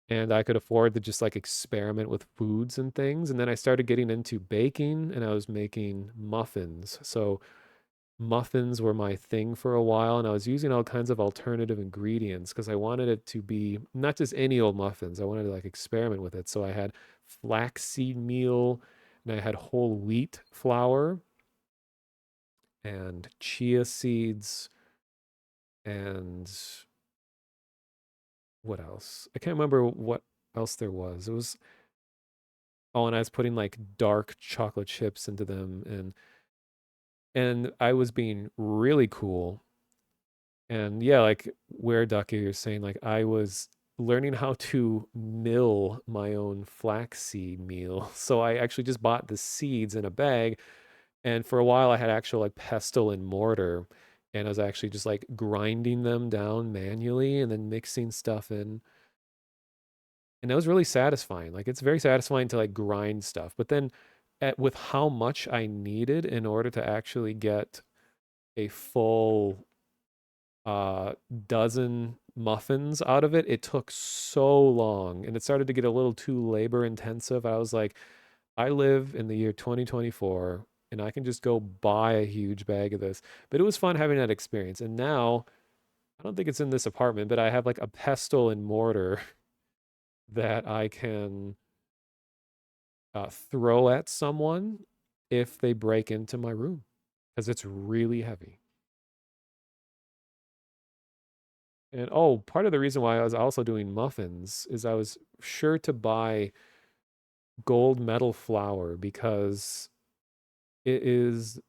And I could afford to just like experiment with foods and things. And then I started getting into baking and I was making muffins. So muffins were my thing for a while, and I was using all kinds of alternative ingredients because I wanted it to be not just any old muffins. I wanted to like experiment with it. So I had flaxseed meal and I had whole wheat flour and chia seeds and what else? I can't remember what else there was. It was, oh, and I was putting like dark chocolate chips into them, and I was being really cool. And yeah, like where Ducky, you're saying like I was learning how to mill my own flaxseed meal. So I actually just bought the seeds in a bag, and for a while I had actual like pestle and mortar, and I was actually just like grinding them down manually and then mixing stuff in. And that was really satisfying. Like it's very satisfying to like grind stuff. But then with how much I needed in order to actually get a full dozen muffins out of it, it took so long and it started to get a little too labor intensive. I was like, I live in the year 2024 and I can just go buy a huge bag of this. But it was fun having that experience. And now I don't think it's in this apartment, but I have like a pestle and mortar that I can throw at someone if they break into my room because it's really heavy. And oh, part of the reason why I was also doing muffins is I was sure to buy gold medal flour because it is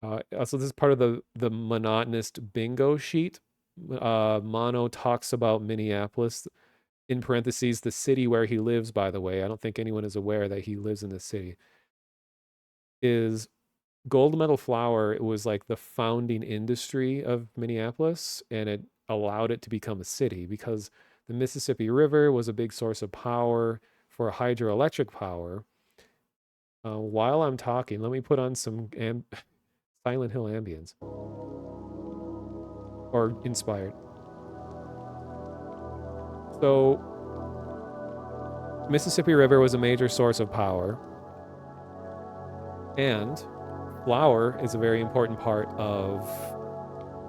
also this is part of the monotonous bingo sheet. Mono talks about Minneapolis, in parentheses, the city where he lives, by the way. I don't think anyone is aware that he lives in this city. Is gold medal flour, it was like the founding industry of Minneapolis, and it allowed it to become a city because the Mississippi River was a big source of power for hydroelectric power. While I'm talking, let me put on some Silent Hill ambience. Or inspired. So, Mississippi River was a major source of power. And flour is a very important part of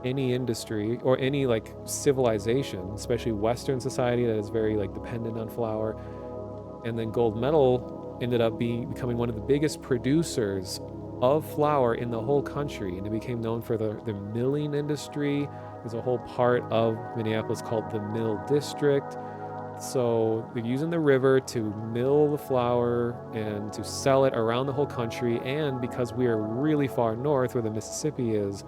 any industry or any like civilization, especially Western society that is very like dependent on flour. And then gold medal ended up becoming one of the biggest producers of flour in the whole country, and it became known for the milling industry. There's a whole part of Minneapolis called the Mill District. So they're using the river to mill the flour and to sell it around the whole country. And because we are really far north where the Mississippi is,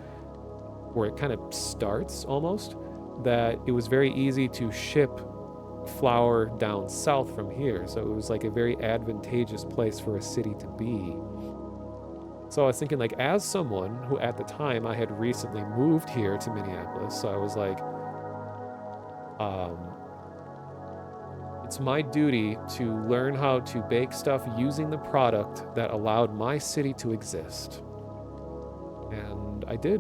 where it kind of starts almost, that it was very easy to ship flour down south from here. So it was like a very advantageous place for a city to be. So I was thinking, like, as someone who at the time I had recently moved here to Minneapolis, so I was like, it's my duty to learn how to bake stuff using the product that allowed my city to exist. And I did.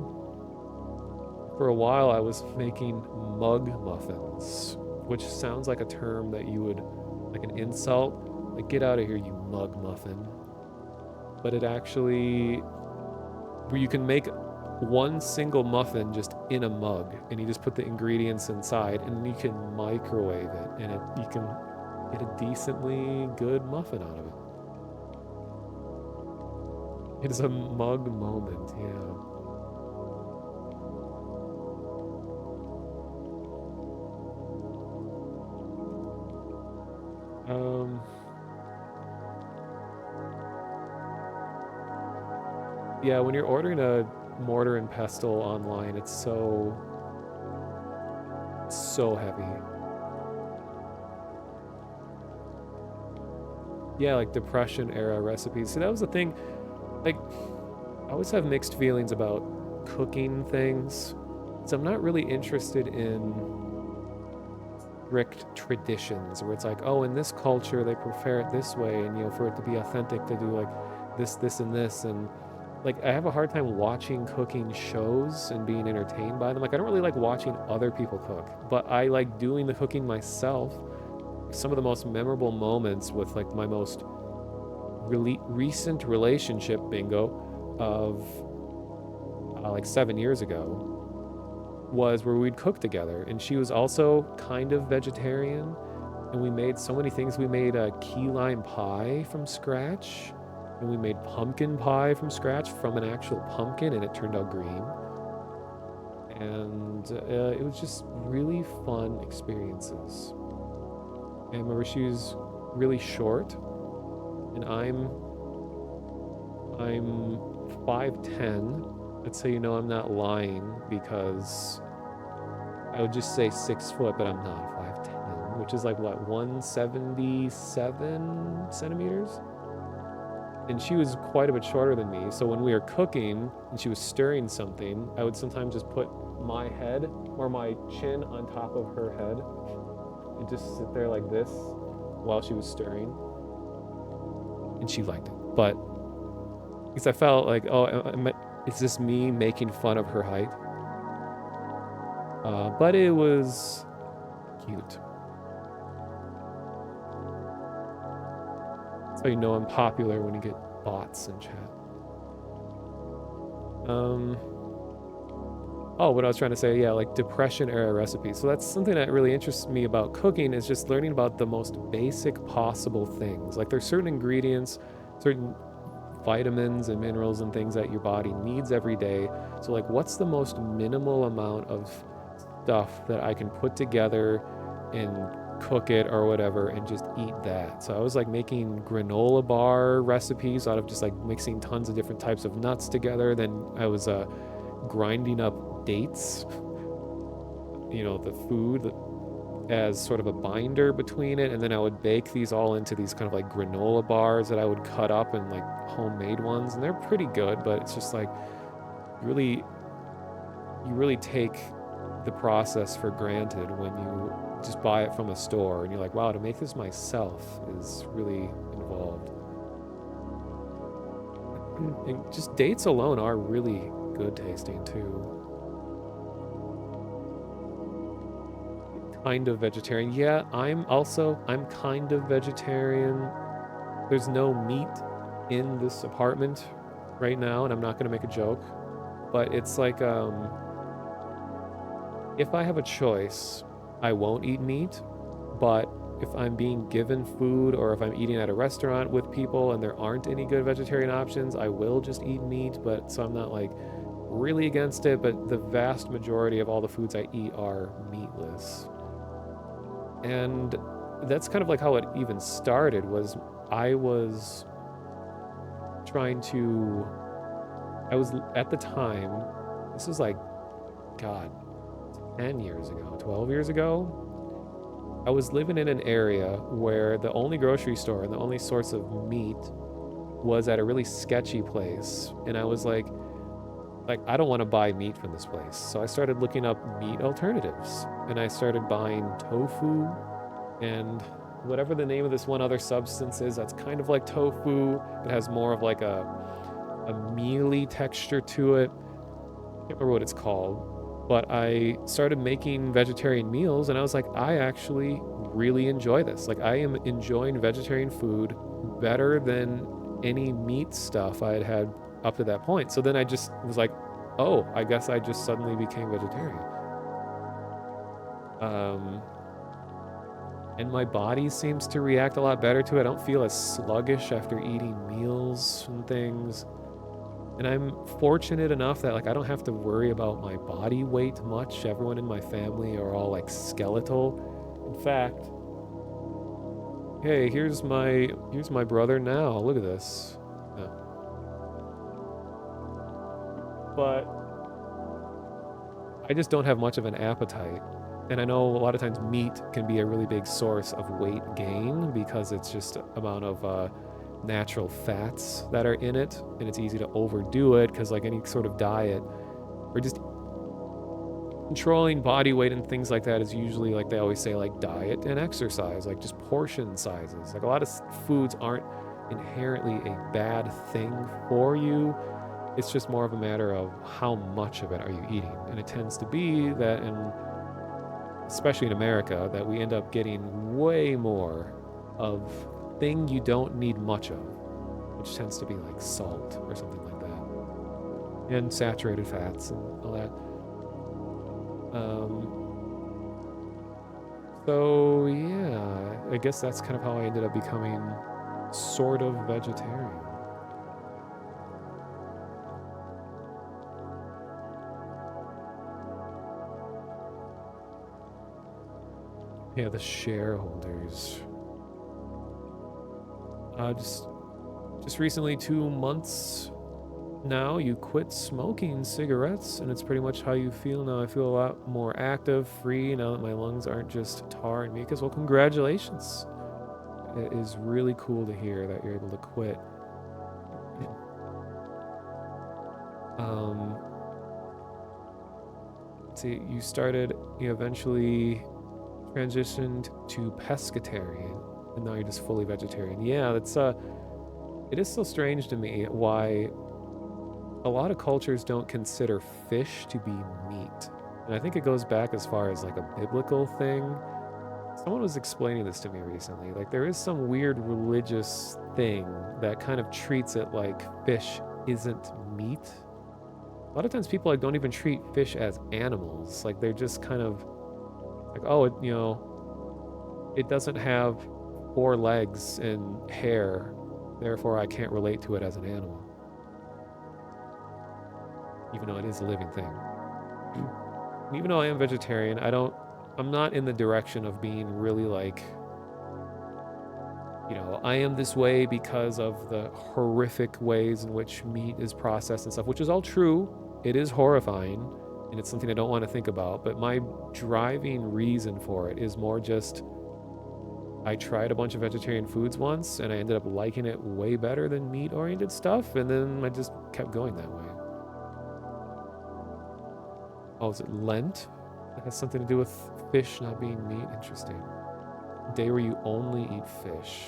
For a while, I was making mug muffins, which sounds like a term that you would, like an insult, like, get out of here, you mug muffin. But it actually, where you can make one single muffin just in a mug, and you just put the ingredients inside, and you can microwave it, and you can get a decently good muffin out of it. It is a mug moment, yeah. Yeah, when you're ordering a mortar and pestle online, it's so heavy. Yeah, like Depression era recipes. See, that was the thing. Like, I always have mixed feelings about cooking things. So I'm not really interested in strict traditions where it's like, oh, in this culture they prefer it this way, and you know, for it to be authentic to do like this, and this, and like I have a hard time watching cooking shows and being entertained by them. Like I don't really like watching other people cook, but I like doing the cooking myself. Some of the most memorable moments with like my most really recent relationship, bingo, of like 7 years ago was where we'd cook together, and she was also kind of vegetarian, and we made so many things. We made a key lime pie from scratch, and we made pumpkin pie from scratch from an actual pumpkin, and it turned out green. And it was just really fun experiences. And I remember she was really short, and I'm 5'10". That's how you know I'm not lying, because I would just say 6 foot, but I'm not 5'10", which is like what, 177 centimeters? And she was quite a bit shorter than me. So when we were cooking and she was stirring something, I would sometimes just put my head or my chin on top of her head and just sit there like this while she was stirring. And she liked it. But because I felt like, oh, is this me making fun of her height? But it was cute. That's how you know I'm popular, when you get bots in chat. Oh, what I was trying to say, yeah, like depression era recipes. So that's something that really interests me about cooking, is just learning about the most basic possible things. Like there's certain ingredients, certain vitamins and minerals and things that your body needs every day. So like, what's the most minimal amount of stuff that I can put together and cook it or whatever and just eat that? So I was like making granola bar recipes out of just like mixing tons of different types of nuts together. Then I was grinding up dates, the food, as sort of a binder between it, and then I would bake these all into these kind of like granola bars that I would cut up, and like homemade ones, and they're pretty good, but it's just like you really take the process for granted when you just buy it from a store and you're like, wow, to make this myself is really involved. And just dates alone are really good tasting too. Kind of vegetarian. Yeah, I'm kind of vegetarian. There's no meat in this apartment right now, and I'm not going to make a joke, but it's like, if I have a choice, I won't eat meat, but if I'm being given food, or if I'm eating at a restaurant with people and there aren't any good vegetarian options, I will just eat meat. But so I'm not like really against it, but the vast majority of all the foods I eat are meatless. And that's kind of like how it even started. Was I was at the time, this was like, God, 10 years ago, 12 years ago, I was living in an area where the only grocery store and the only source of meat was at a really sketchy place. And I was like, I don't want to buy meat from this place. So I started looking up meat alternatives, and I started buying tofu and whatever the name of this one other substance is that's kind of like tofu. It has more of like a mealy texture to it. I can't remember what it's called, but I started making vegetarian meals, and I was like, I actually really enjoy this. Like, I am enjoying vegetarian food better than any meat stuff I had had up to that point. So then I just was like, oh, I guess I just suddenly became vegetarian. And my body seems to react a lot better to it. I don't feel as sluggish after eating meals and things. And I'm fortunate enough that I don't have to worry about my body weight much. Everyone in my family are all skeletal. In fact, hey, here's my brother now. Look at this. Yeah. But I just don't have much of an appetite. And I know a lot of times meat can be a really big source of weight gain because it's just amount of natural fats that are in it, and it's easy to overdo it because any sort of diet or just controlling body weight and things like that is usually, they always say, diet and exercise, just portion sizes. A lot of foods aren't inherently a bad thing for you. It's just more of a matter of how much of it are you eating. And it tends to be that, especially in America, that we end up getting way more of thing you don't need much of, which tends to be salt or something like that, and saturated fats and all that. So yeah, I guess that's kind of how I ended up becoming sort of vegetarian. Yeah, the shareholders. Just recently, 2 months now, you quit smoking cigarettes, and it's pretty much how you feel now. I feel a lot more active, free, now that my lungs aren't just tar and mucus. Well, congratulations. It is really cool to hear that you're able to quit. See, you eventually transitioned to pescatarian, and now you're just fully vegetarian. Yeah, it is so strange to me why a lot of cultures don't consider fish to be meat. And I think it goes back as far as like a biblical thing. Someone was explaining this to me recently. Like, there is some weird religious thing that kind of treats it like fish isn't meat. A lot of times people like don't even treat fish as animals. Like, they're just kind of like, oh, it doesn't have 4 legs and hair, therefore I can't relate to it as an animal. Even though it is a living thing. Even though I am vegetarian, I'm not in the direction of being really like, I am this way because of the horrific ways in which meat is processed and stuff, which is all true. It is horrifying, and it's something I don't want to think about, but my driving reason for it is more just, I tried a bunch of vegetarian foods once, and I ended up liking it way better than meat-oriented stuff, and then I just kept going that way. Oh, is it Lent? That has something to do with fish not being meat? Interesting. Day where you only eat fish.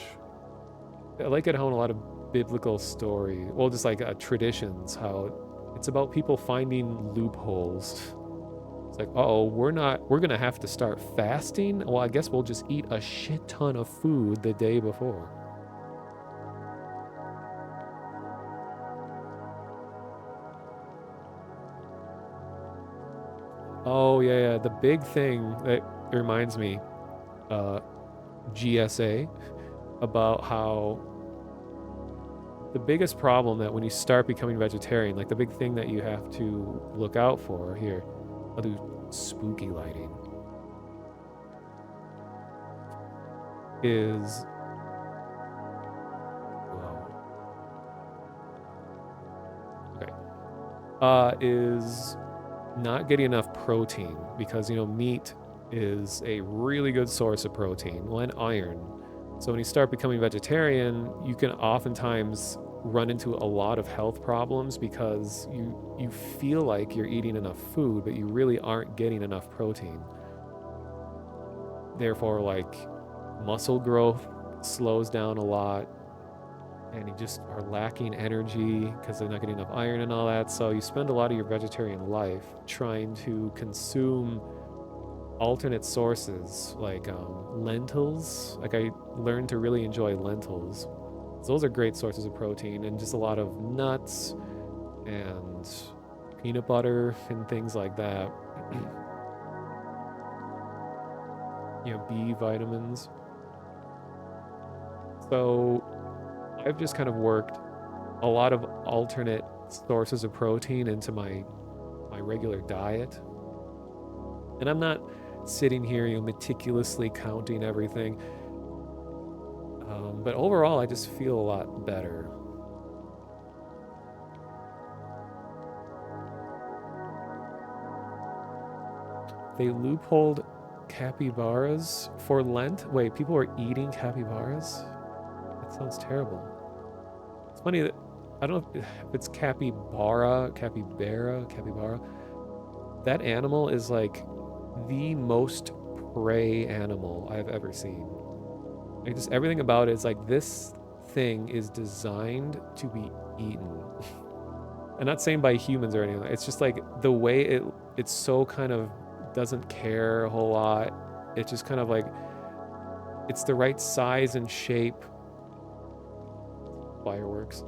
I like it how in a lot of biblical story, well, just like traditions, how it's about people finding loopholes. It's like, we're gonna have to start fasting? Well, I guess we'll just eat a shit ton of food the day before. Oh, yeah, the big thing that reminds me, GSA, about how the biggest problem that when you start becoming vegetarian, like the big thing that you have to look out for here, I'll do spooky lighting, is, is not getting enough protein, because, meat is a really good source of protein, and iron. So when you start becoming vegetarian, you can oftentimes run into a lot of health problems because you feel like you're eating enough food, but you really aren't getting enough protein. Therefore, like, muscle growth slows down a lot, and you just are lacking energy because they're not getting enough iron and all that. So you spend a lot of your vegetarian life trying to consume alternate sources, like lentils. Like, I learned to really enjoy lentils. Those are great sources of protein, and just a lot of nuts and peanut butter and things like that. B vitamins. So I've just kind of worked a lot of alternate sources of protein into my regular diet. And I'm not sitting here, meticulously counting everything. But overall, I just feel a lot better. They loopholed capybaras for Lent? Wait, people are eating capybaras? That sounds terrible. It's funny that, I don't know if it's capybara. That animal is like the most prey animal I've ever seen. Like, just everything about it is like, this thing is designed to be eaten. I'm not saying by humans or anything. It's just like the way it's so kind of doesn't care a whole lot. It's just kind of like, it's the right size and shape. Fireworks.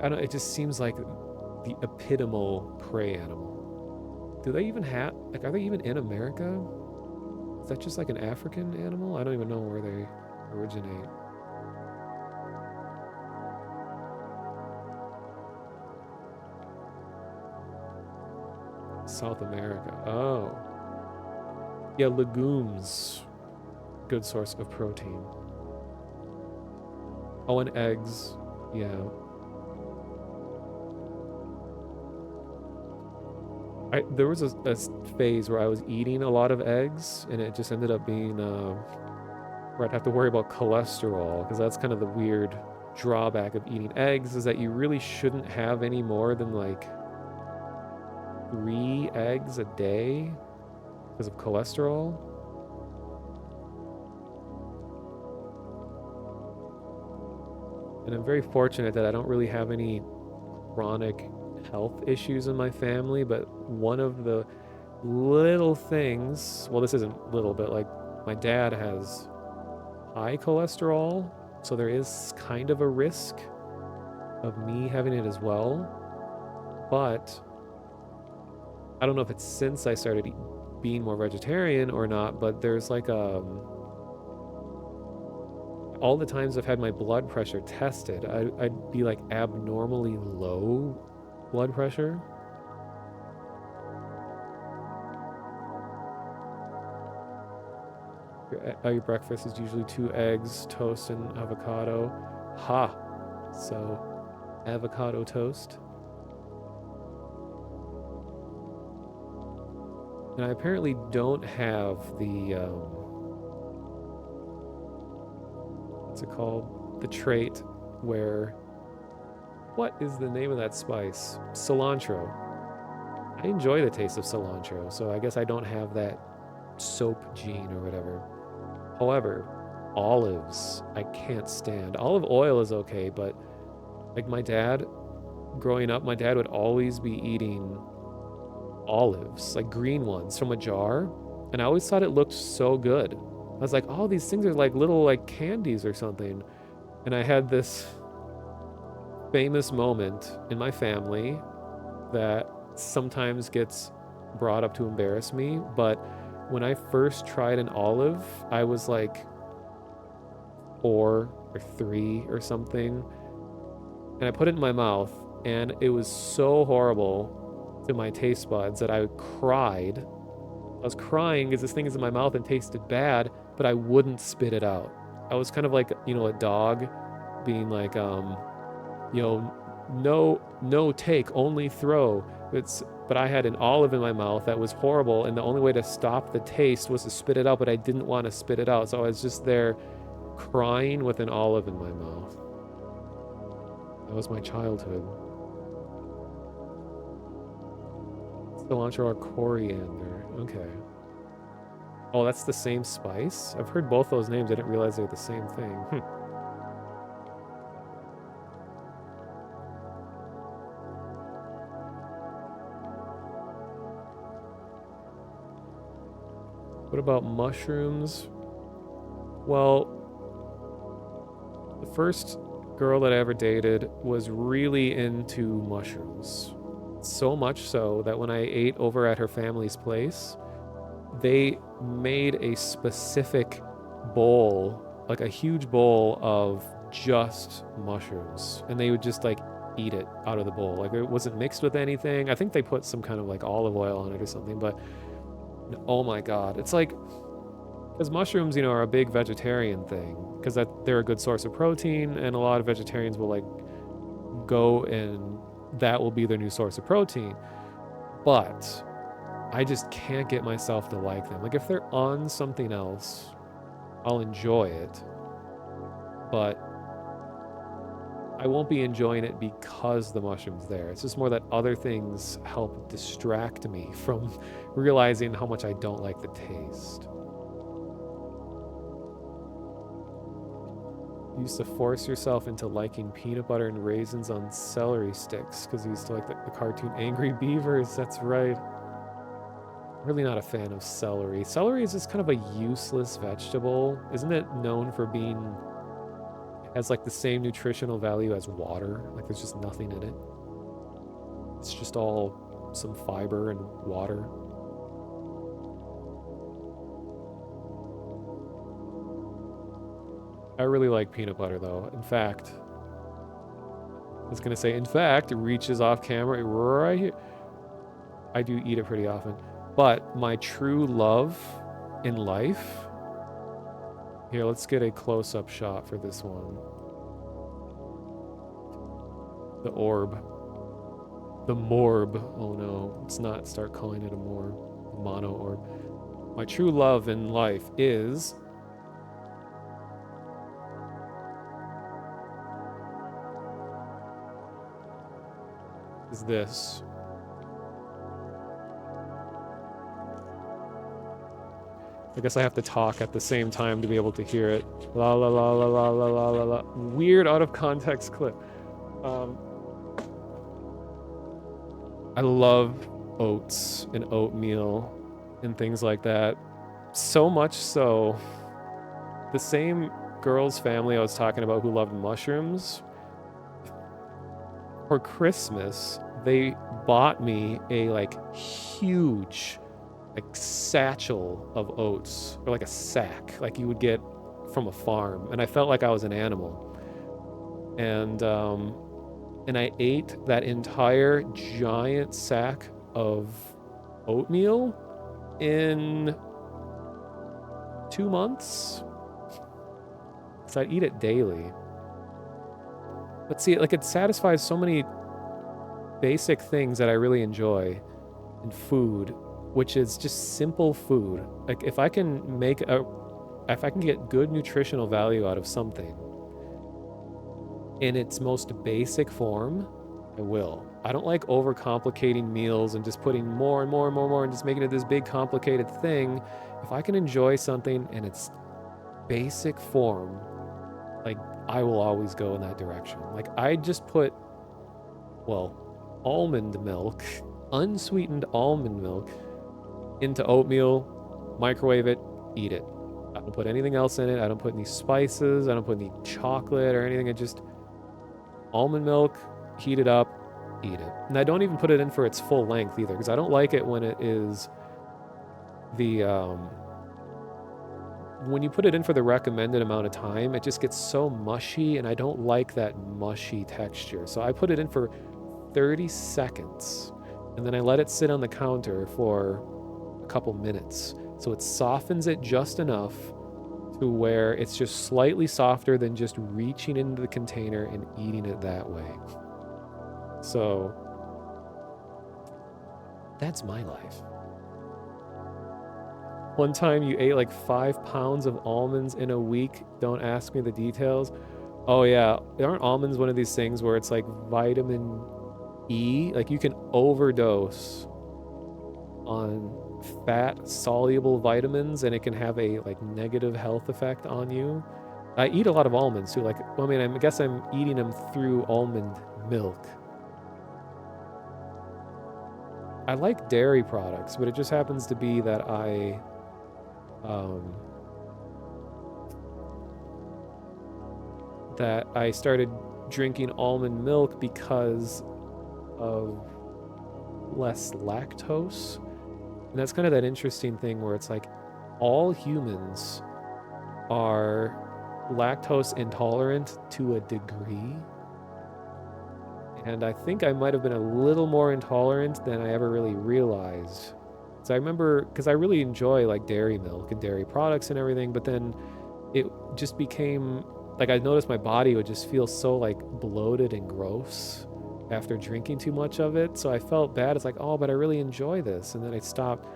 I don't. It just seems like the epitomal prey animal. Do they even have, like, are they even in America? Is that just like an African animal? I don't even know where they originate. South America. Oh. Yeah, legumes. Good source of protein. Oh, and eggs. Yeah. There was a phase where I was eating a lot of eggs, and it just ended up being where I'd have to worry about cholesterol, because that's kind of the weird drawback of eating eggs, is that you really shouldn't have any more than like 3 eggs a day because of cholesterol. And I'm very fortunate that I don't really have any chronic health issues in my family, but one of the little things, well, this isn't little, but like my dad has high cholesterol, so there is kind of a risk of me having it as well. But I don't know if it's since I started being more vegetarian or not, but there's like all the times I've had my blood pressure tested, I'd be like abnormally low blood pressure. Your breakfast is usually 2 eggs, toast, and avocado. Ha! So, avocado toast. And I apparently don't have the, what's it called? The trait where, what is the name of that spice? Cilantro. I enjoy the taste of cilantro, so I guess I don't have that soap gene or whatever. However, olives, I can't stand. Olive oil is okay, but like my dad, growing up, my dad would always be eating olives, like green ones from a jar, and I always thought it looked so good. I was like, oh, these things are like little like candies or something. And I had this famous moment in my family that sometimes gets brought up to embarrass me, but when I first tried an olive, I was like 4 or 3 or something, and I put it in my mouth, and it was so horrible to my taste buds that I cried. I was crying because this thing is in my mouth and tasted bad, but I wouldn't spit it out. I was kind of like, you know, a dog being like, you know, no take, only throw. But I had an olive in my mouth that was horrible, and the only way to stop the taste was to spit it out, but I didn't want to spit it out, so I was just there crying with an olive in my mouth. That was my childhood. Cilantro or coriander. Okay. Oh, that's the same spice? I've heard both those names. I didn't realize they were the same thing. What about mushrooms? Well, the first girl that I ever dated was really into mushrooms. So much so that when I ate over at her family's place, they made a specific bowl, like a huge bowl of just mushrooms. And they would just like eat it out of the bowl. Like it wasn't mixed with anything. I think they put some kind of like olive oil on it or something, but oh my God. It's like, because mushrooms, you know, are a big vegetarian thing, because they're a good source of protein, and a lot of vegetarians will like go and that will be their new source of protein. But I just can't get myself to like them. Like if they're on something else, I'll enjoy it, but I won't be enjoying it because the mushroom's there. It's just more that other things help distract me from realizing how much I don't like the taste. You used to force yourself into liking peanut butter and raisins on celery sticks because you used to like the cartoon Angry Beavers. That's right. I'm really not a fan of celery. Celery is just kind of a useless vegetable. Isn't it known for being... has like the same nutritional value as water? Like there's just nothing in it. It's just all some fiber and water. I really like peanut butter though. In fact, I was gonna say, in fact, it reaches off camera right here. I do eat it pretty often, but my true love in life. Here, let's get a close-up shot for this one. The orb. The morb. Oh no, let's not start calling it a morb. A mono orb. My true love in life is... this. I guess I have to talk at the same time to be able to hear it. La la la la la la la la la. Weird out of context clip. I love oats and oatmeal and things like that. So much so, the same girl's family I was talking about who loved mushrooms, for Christmas, they bought me a like huge like satchel of oats, or like a sack like you would get from a farm, and I felt like I was an animal. And I ate that entire giant sack of oatmeal in 2 months. So I'd eat it daily. But see, like, it satisfies so many basic things that I really enjoy in food, which is just simple food. Like, if I can get good nutritional value out of something in its most basic form, I will. I don't like overcomplicating meals and just putting more and more and more and more and just making it this big complicated thing. If I can enjoy something in its basic form, like, I will always go in that direction. Like, I just put, well, almond milk, unsweetened almond milk, into oatmeal, microwave it, eat it. I don't put anything else in it. I don't put any spices. I don't put any chocolate or anything. I just almond milk, heat it up, eat it. And I don't even put it in for its full length either, because I don't like it when it is the when you put it in for the recommended amount of time, it just gets so mushy, and I don't like that mushy texture. So I put it in for 30 seconds, and then I let it sit on the counter for a couple minutes. So it softens it just enough to where it's just slightly softer than just reaching into the container and eating it that way. So that's my life. One time you ate like 5 pounds of almonds in a week. Don't ask me the details. Oh yeah, aren't almonds one of these things where it's like vitamin E? Like, you can overdose on fat soluble vitamins and it can have a like negative health effect on you. I eat a lot of almonds too. Like, well, I mean, I guess I'm eating them through almond milk. I like dairy products, but it just happens to be that I started drinking almond milk because of less lactose. And that's kind of that interesting thing where it's like all humans are lactose intolerant to a degree. And I think I might have been a little more intolerant than I ever really realized. So I remember, because I really enjoy like dairy milk and dairy products and everything, but then it just became like, I noticed my body would just feel so like bloated and gross after drinking too much of it. So I felt bad. It's like, oh, but I really enjoy this. And then I stopped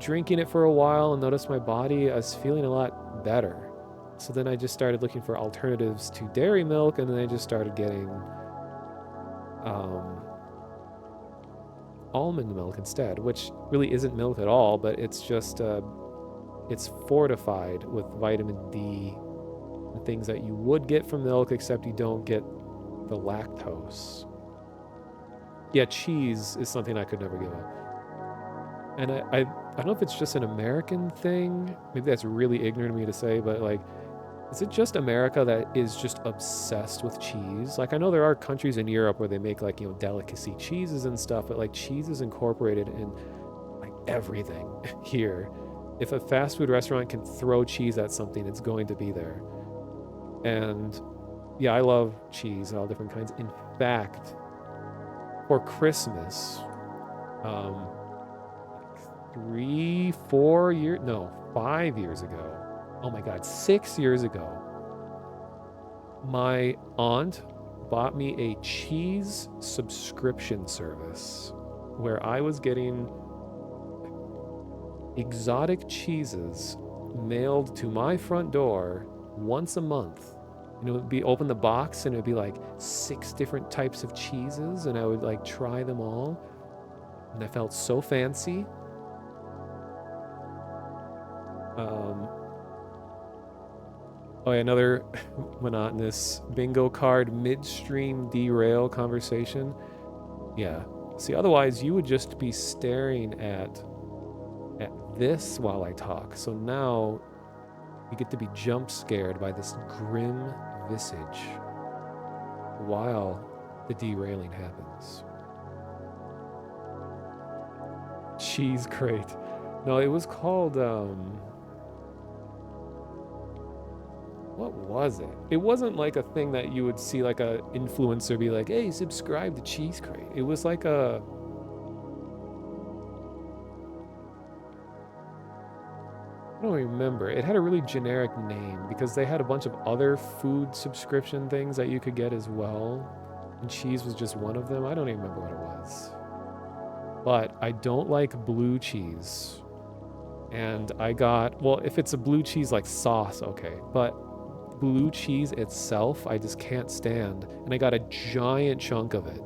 drinking it for a while and noticed my body, I was feeling a lot better. So then I just started looking for alternatives to dairy milk, and then I just started getting almond milk instead, which really isn't milk at all, but it's just it's fortified with vitamin D and things that you would get from milk, except you don't get the lactose. Yeah, cheese is something I could never give up. And I don't know if it's just an American thing. Maybe that's really ignorant of me to say, but like, is it just America that is just obsessed with cheese? Like, I know there are countries in Europe where they make like, you know, delicacy cheeses and stuff, but like, cheese is incorporated in like everything here. If a fast food restaurant can throw cheese at something, it's going to be there. And yeah, I love cheese, all different kinds. In fact, for Christmas, 3, 4 years, no, 5 years ago. Oh my God, 6 years ago. My aunt bought me a cheese subscription service where I was getting exotic cheeses mailed to my front door once a month. And it would be open the box and it would be like 6 different types of cheeses and I would like try them all. And I felt so fancy. Oh yeah, another monotonous bingo card midstream derail conversation. Yeah. See, otherwise you would just be staring at this while I talk. So now you get to be jump scared by this grim visage while the derailing happens. Cheese crate. No, it was called, what was it? It wasn't like a thing that you would see like a influencer be like, hey, subscribe to Cheese Crate. It was like a... I don't remember. It had a really generic name because they had a bunch of other food subscription things that you could get as well. And cheese was just one of them. I don't even remember what it was. But I don't like blue cheese. And I got, well, if it's a blue cheese like sauce, okay. But blue cheese itself, I just can't stand. And I got a giant chunk of it.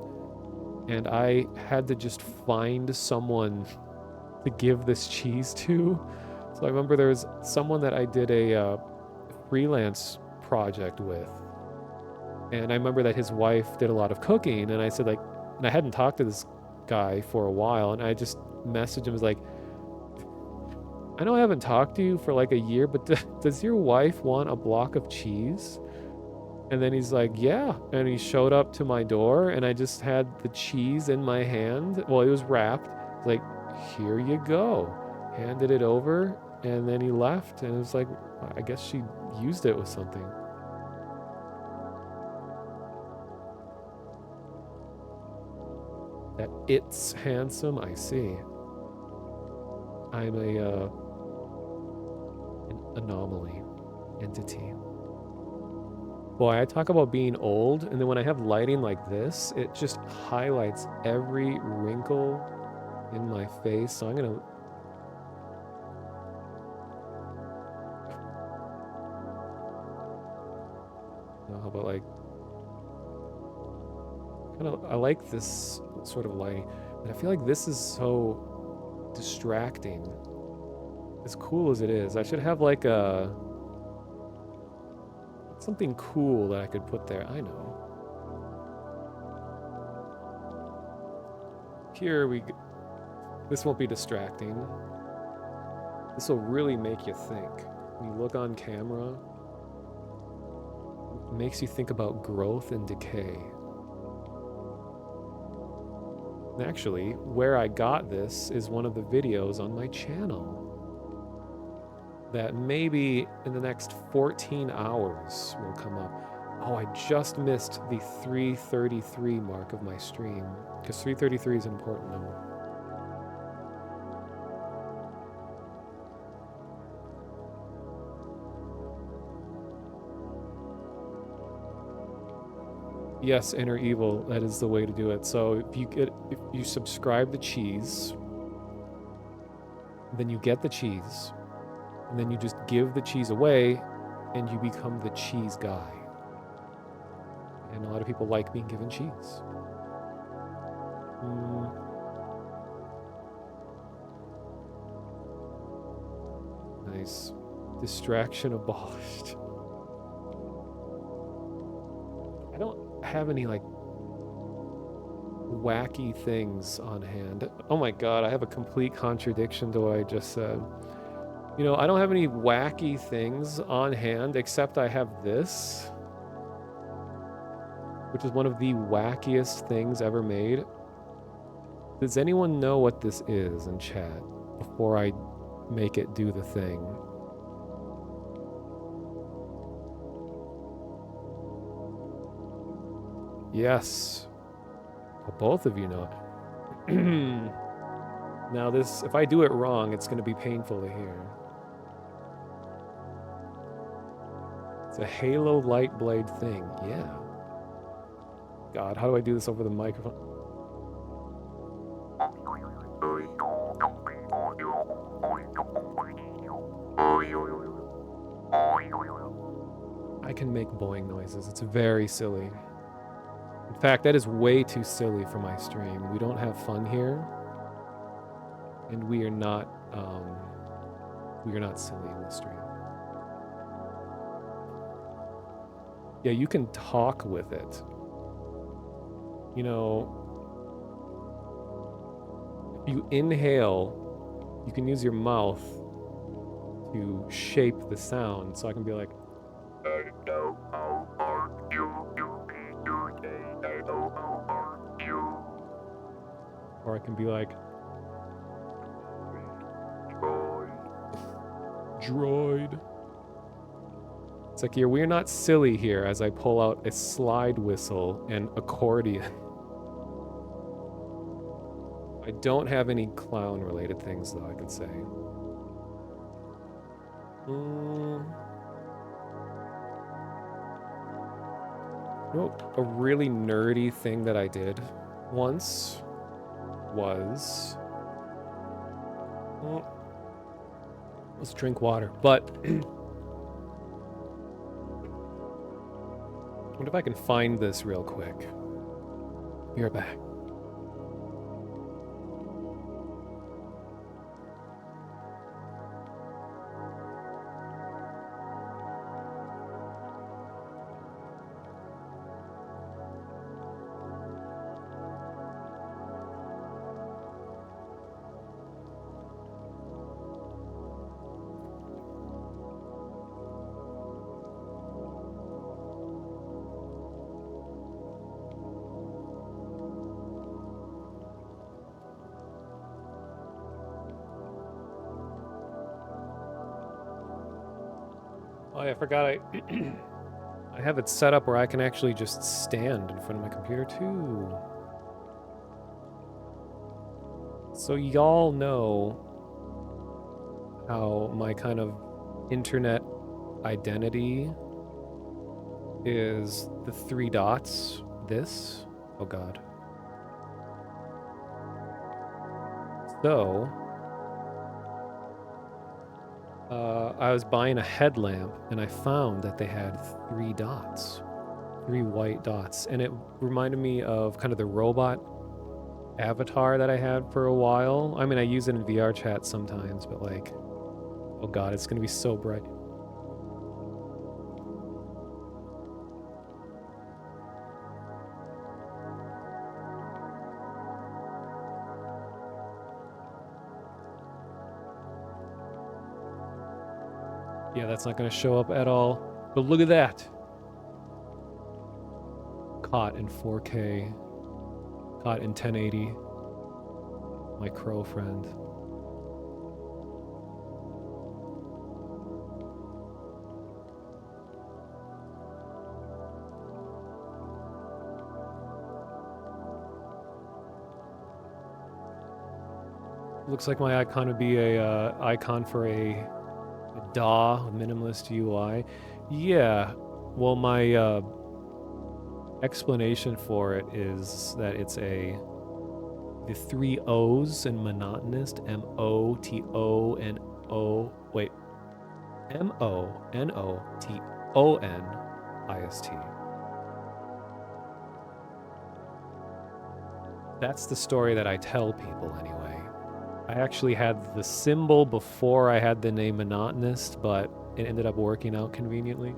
And I had to just find someone to give this cheese to. So I remember there was someone that I did a freelance project with. And I remember that his wife did a lot of cooking. And I said like, and I hadn't talked to this guy for a while. And I just messaged him, was like, I know I haven't talked to you for like a year, but does your wife want a block of cheese? And then he's like, yeah. And he showed up to my door and I just had the cheese in my hand. Well, it was wrapped. Like, here you go. Handed it over and then he left. And it was like, I guess she used it with something. That it's handsome, I see. I'm an anomaly entity. Boy, I talk about being old, and then when I have lighting like this, it just highlights every wrinkle in my face. So I'm gonna... How about like... I like this sort of lighting, but I feel like this is so distracting. As cool as it is, I should have like a... something cool that I could put there. I know. Here we go. This won't be distracting. This will really make you think. When you look on camera, it makes you think about growth and decay. And actually, where I got this is one of the videos on my channel that maybe in the next 14 hours will come up. Oh, I just missed the 333 mark of my stream, because 333 is an important number. Yes, Inner Evil, that is the way to do it. So if you subscribe to cheese, then you get the cheese, and then you just give the cheese away, and you become the cheese guy. And a lot of people like being given cheese. Nice. Distraction abolished. I don't have any like wacky things on hand. Oh my god, I have a complete contradiction to what I just said. You know, I don't have any wacky things on hand except I have this, which is one of the wackiest things ever made. Does anyone know what this is in chat before I make it do the thing? Yes. Well, both of you know. Now this, if I do it wrong, it's going to be painful to hear. It's a halo light blade thing, yeah. God, how do I do this over the microphone? I can make boing noises. It's very silly. In fact, that is way too silly for my stream. We don't have fun here. And we are not silly in the stream. Yeah, you can talk with it. You know, if you inhale, you can use your mouth to shape the sound. So I can be like, or I can be like, droid. It's like, we're not silly here as I pull out a slide whistle and accordion. I don't have any clown related things though I can say. You know, a really nerdy thing that I did once was... let's drink water, but... what if I can find this real quick? Be right back. Oh yeah, I forgot I have it set up where I can actually just stand in front of my computer too. So y'all know how my kind of internet identity is the 3 dots. This. Oh god. So I was buying a headlamp and I found that they had 3 dots. 3 white dots. And it reminded me of kind of the robot avatar that I had for a while. I mean, I use it in VR chat sometimes, but like, oh god, it's gonna be so bright. Yeah, that's not going to show up at all. But look at that. Caught in 4K. Caught in 1080. My crow friend. Looks like my icon would be a icon for a DAW, minimalist UI. Yeah, well, my explanation for it is that it's the 3 O's in monotonist, M-O-T-O-N-O, wait, M-O-N-O-T-O-N-I-S-T. That's the story that I tell people anyway. I actually had the symbol before I had the name Monotonist, but it ended up working out conveniently.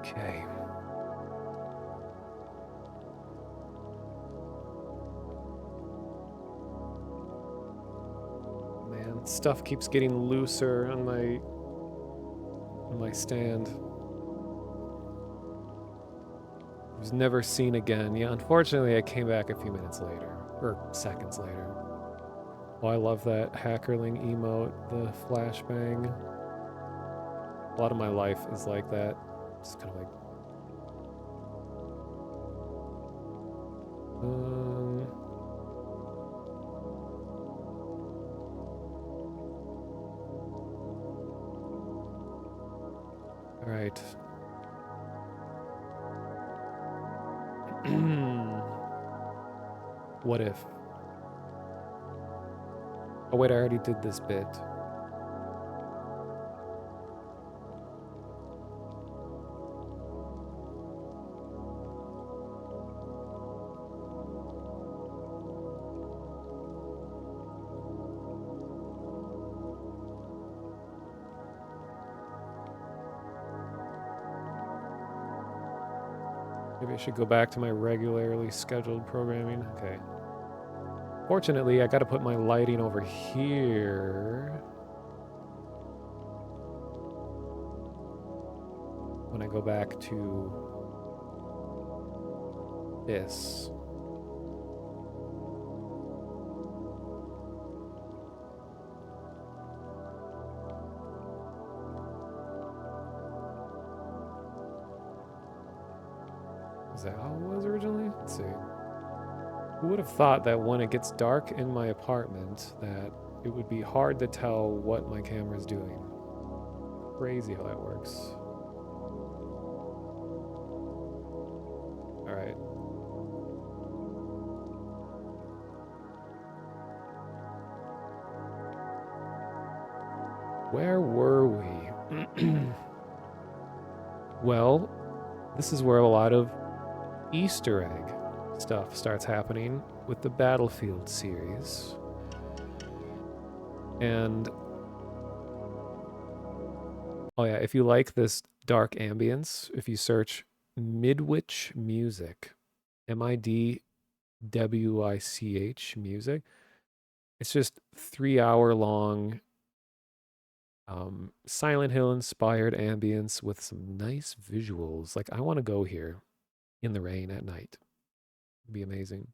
Okay. Man, stuff keeps getting looser on my stand. was never seen again. Yeah, unfortunately, I came back a few minutes later, or seconds later. Oh, I love that hackerling emote, the flashbang. A lot of my life is like that. Just kind of like... All right. What if? Oh wait, I already did this bit. Maybe I should go back to my regularly scheduled programming. Okay. Fortunately, I got to put my lighting over here. When I go back to this. Is that how it was originally? Let's see. Who would have thought that when it gets dark in my apartment that it would be hard to tell what my camera is doing. Crazy how that works. All right. Where were we? Well, this is where a lot of Easter egg stuff starts happening with the Battlefield series. And oh yeah, if you like this dark ambience, if you search Midwich Music, MIDWICH music, it's just 3-hour long Silent Hill inspired ambience with some nice visuals. Like, I want to go here in the rain at night. It'd be amazing.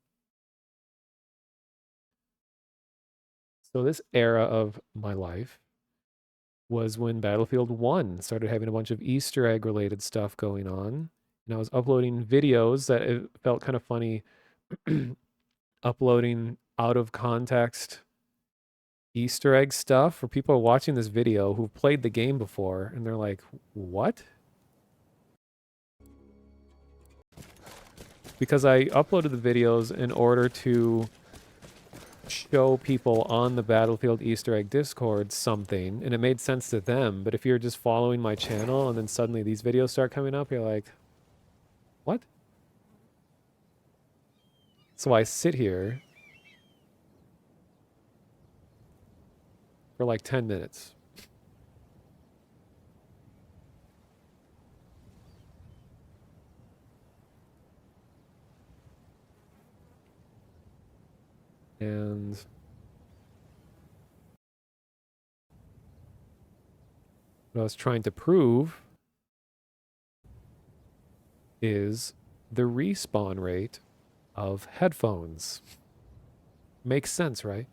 So this era of my life was when Battlefield 1 started having a bunch of Easter egg related stuff going on. And I was uploading videos that it felt kind of funny uploading out of context Easter egg stuff for people watching this video who've played the game before and they're like, what? Because I uploaded the videos in order to show people on the Battlefield Easter egg Discord something, and it made sense to them. But if you're just following my channel and then suddenly these videos start coming up, you're like, what? So I sit here for like 10 minutes. And what I was trying to prove is the respawn rate of headphones. Makes sense, right?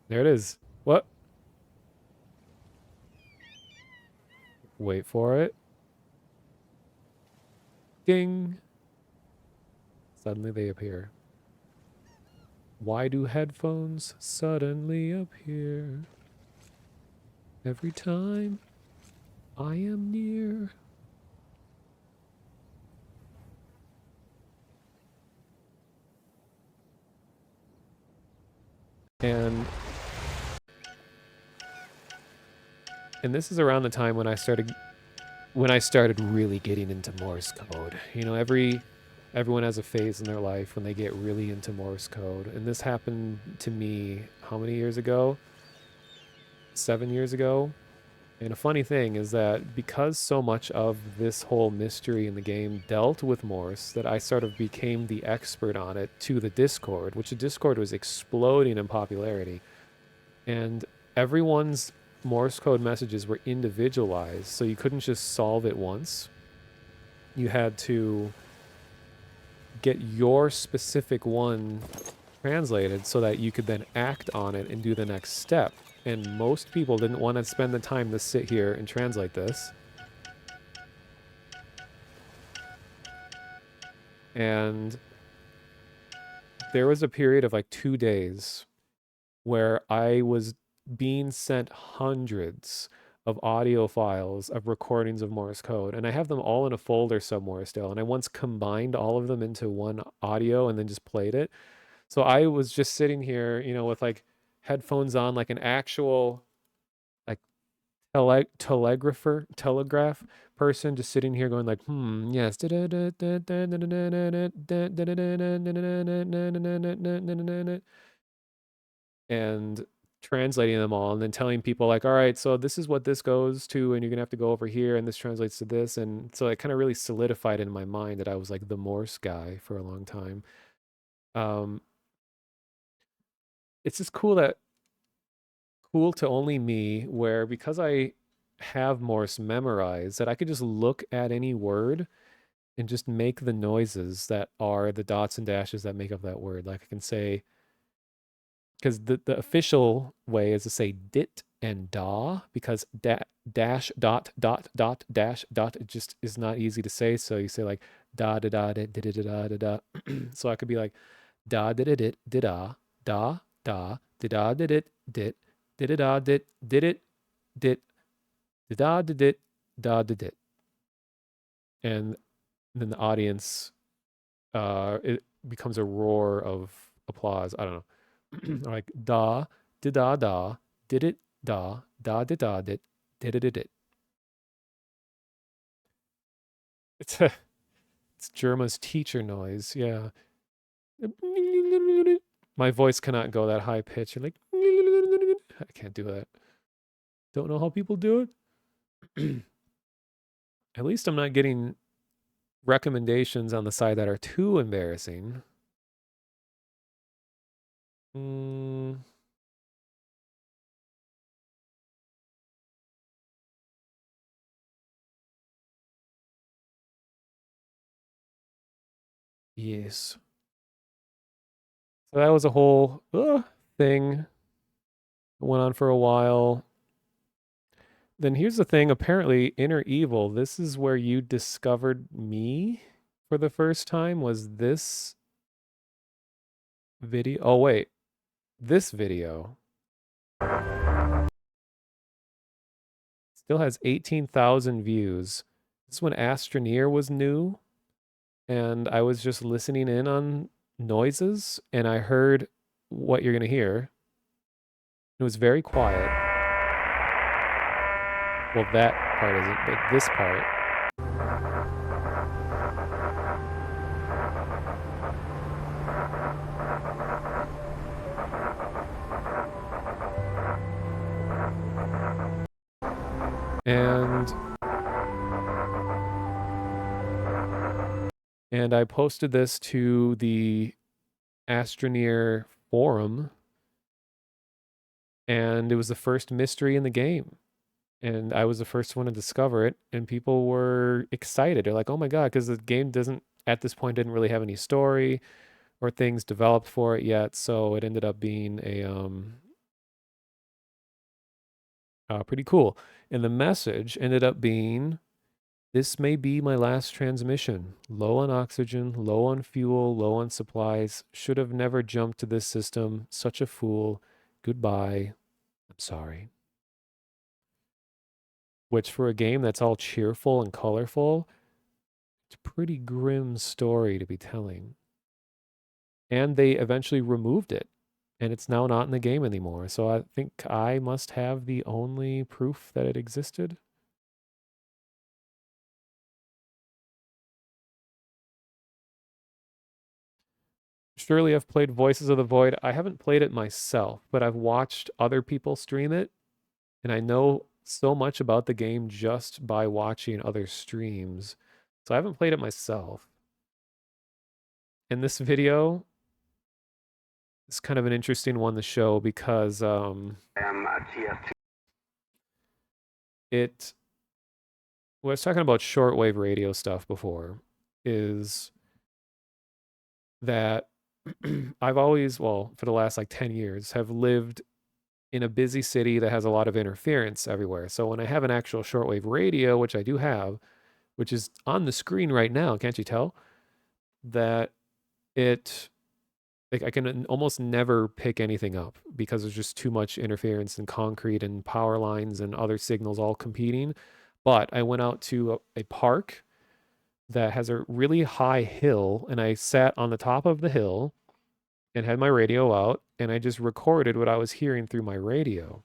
There it is. What? Wait for it. Ding. Suddenly they appear. Why do headphones suddenly appear? Every time I am near. And this is around the time when I started really getting into Morse code. You know, everyone has a phase in their life when they get really into Morse code. And this happened to me how many years ago? 7 years ago. And a funny thing is that because so much of this whole mystery in the game dealt with Morse, that I sort of became the expert on it to the Discord, which the Discord was exploding in popularity. And everyone's Morse code messages were individualized, so you couldn't just solve it once. You had to get your specific one translated so that you could then act on it and do the next step. And most people didn't want to spend the time to sit here and translate this. And there was a period of like 2 days where I was being sent hundreds of audio files of recordings of Morse code. And I have them all in a folder somewhere still. And I once combined all of them into one audio and then just played it. So I was just sitting here, you know, with like headphones on, like an actual like telegraph person just sitting here going like, yes. And translating them all and then telling people like, all right, so this is what this goes to and you're gonna have to go over here and this translates to this. And so it kind of really solidified in my mind that I was like the Morse guy for a long time. It's just cool to only me where because I have Morse memorized that I could just look at any word and just make the noises that are the dots and dashes that make up that word. Like I can say, because the official way is to say dit and da, because dash dot dot dot dash dot it just is not easy to say. So you say like da da da da da da da da da. So I could be like da da da da da da da da da da da dit da da da dit did it dit da da dit da da dit. And then the audience it becomes a roar of applause. I don't know. Like da da da did it da da da did it. It's a it's Germa's teacher noise. Yeah. My voice cannot go that high pitch. You're like I can't do that. Don't know how people do it. At least I'm not getting recommendations on the side that are too embarrassing. Yes. So that was a whole thing. It went on for a while. Then here's the thing, apparently, Inner Evil, this is where you discovered me for the first time, was this video? Oh, wait. This video still has 18,000 views. This is when Astroneer was new, and I was just listening in on noises, and I heard what you're going to hear. It was very quiet. Well, that part isn't, but this part. And I posted this to the Astroneer forum, and it was the first mystery in the game. And I was the first one to discover it, and people were excited. They're like, oh my God, because the game doesn't, at this point, didn't really have any story or things developed for it yet. So it ended up being pretty cool. And the message ended up being, this may be my last transmission. Low on oxygen, low on fuel, low on supplies. Should have never jumped to this system. Such a fool. Goodbye. I'm sorry. Which for a game that's all cheerful and colorful, it's a pretty grim story to be telling. And they eventually removed it. And it's now not in the game anymore. So I think I must have the only proof that it existed. Surely I've played Voices of the Void. I haven't played it myself, but I've watched other people stream it, and I know so much about the game just by watching other streams. So I haven't played it myself. And this video is kind of an interesting one to show because it, when I was talking about shortwave radio stuff before, is that I've always, well, for the last like 10 years, have lived in a busy city that has a lot of interference everywhere. So when I have an actual shortwave radio, which I do have, which is on the screen right now, can't you tell? That it, like, I can almost never pick anything up because there's just too much interference and concrete and power lines and other signals all competing. But I went out to a park that has a really high hill, and I sat on the top of the hill and had my radio out, and I just recorded what I was hearing through my radio.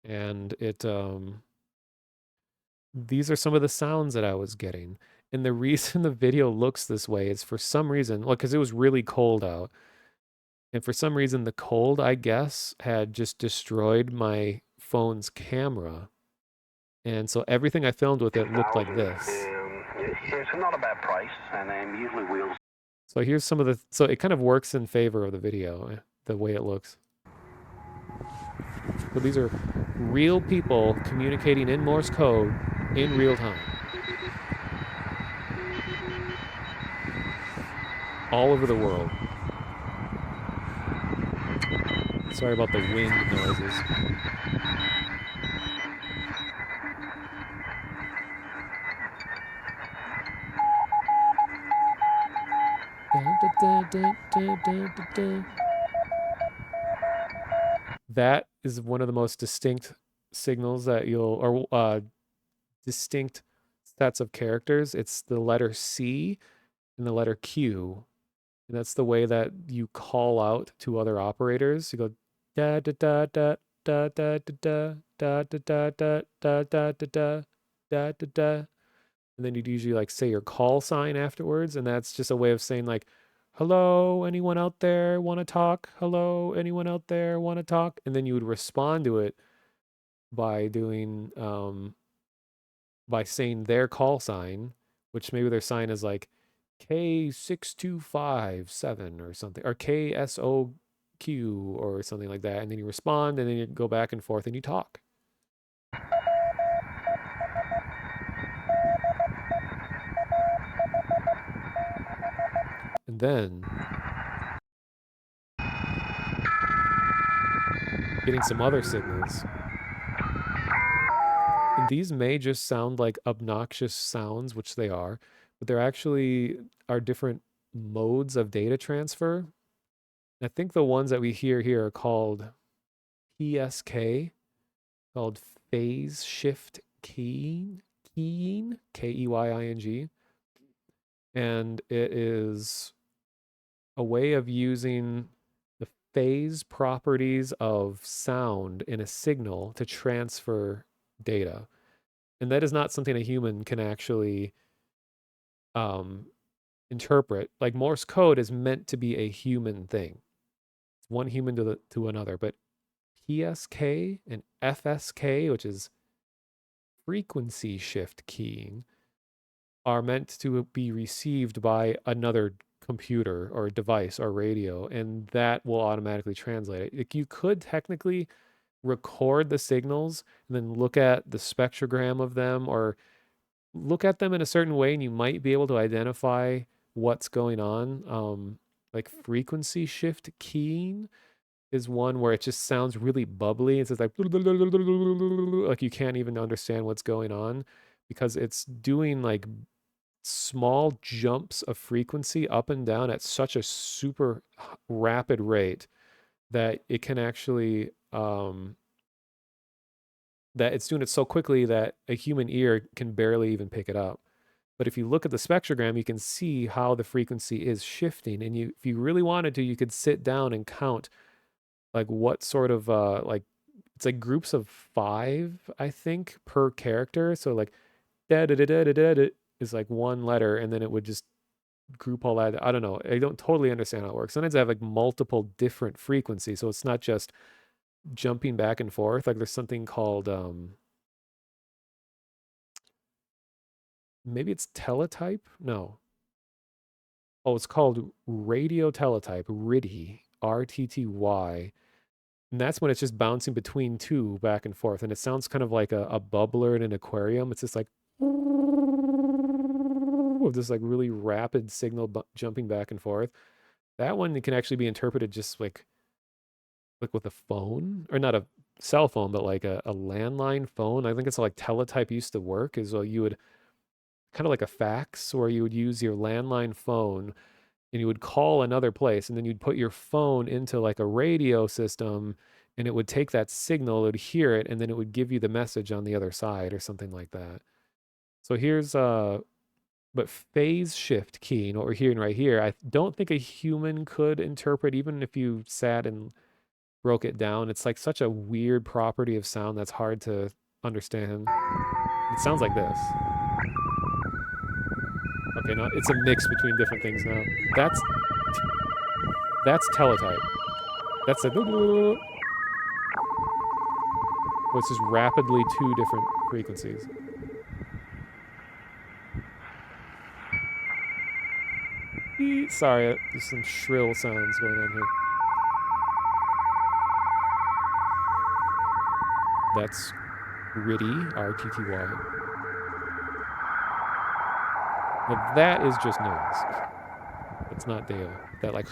And these are some of the sounds that I was getting. And the reason the video looks this way is for some reason, well, because it was really cold out. And for some reason, the cold, I guess, had just destroyed my phone's camera. And so everything I filmed with it looked like this. It's not a bad price, and usually wheels. So here's some of the, so it kind of works in favor of the video, the way it looks. So these are real people communicating in Morse code in real time. All over the world. Sorry about the wind noises. That is one of the most distinct signals that you'll, or distinct sets of characters. It's the letter C and the letter Q. And that's the way that you call out to other operators. You go da da da da da da da da da da da da da da da da da da da. And then you'd usually like say your call sign afterwards, and that's just a way of saying like, hello, anyone out there want to talk? Hello, anyone out there want to talk? And then you would respond to it by doing by saying their call sign, which maybe their sign is like K6257 or something, or KSOQ or something like that. And then you respond, and then you go back and forth and you talk. And then getting some other signals. And these may just sound like obnoxious sounds, which they are, but there actually are different modes of data transfer. I think the ones that we hear here are called PSK, called phase shift keying, Keying. And it is a way of using the phase properties of sound in a signal to transfer data. And that is not something a human can actually interpret. Like Morse code is meant to be a human thing. It's one human to another. But PSK and FSK, which is frequency shift keying, are meant to be received by another computer or device or radio, and that will automatically translate it. Like you could technically record the signals and then look at the spectrogram of them, or look at them in a certain way, and you might be able to identify what's going on. Like frequency shift keying is one where it just sounds really bubbly. It's just like you can't even understand what's going on because it's doing like small jumps of frequency up and down at such a super rapid rate that it can actually that it's doing it so quickly that a human ear can barely even pick it up. But if you look at the spectrogram, you can see how the frequency is shifting. And if you really wanted to, you could sit down and count like what sort of like it's like groups of 5, I think, per character. So like da da da da da da is like one letter, and then it would just group all that. I don't know. I don't totally understand how it works. Sometimes I have like multiple different frequencies, so it's not just jumping back and forth. Like there's something called maybe it's teletype. No. Oh, it's called radio teletype. RTTY, RTTY. And that's when it's just bouncing between two back and forth. And it sounds kind of like a bubbler in an aquarium. It's just like with this like really rapid signal jumping back and forth. That one can actually be interpreted just like with a phone, or not a cell phone, but like a landline phone. I think it's like teletype used to work, is you would kind of like a fax, where you would use your landline phone and you would call another place, and then you'd put your phone into like a radio system, and it would take that signal, it would hear it, and then it would give you the message on the other side or something like that. So here's but phase shift key, and what we're hearing right here, I don't think a human could interpret, even if you sat and broke it down. It's like such a weird property of sound that's hard to understand. It sounds like this. Okay, now it's a mix between different things now. That's teletype. That's a which is rapidly two different frequencies. Sorry, there's some shrill sounds going on here. That's RTTY, R-T-T-Y. Now that is just noise. It's not data. That like...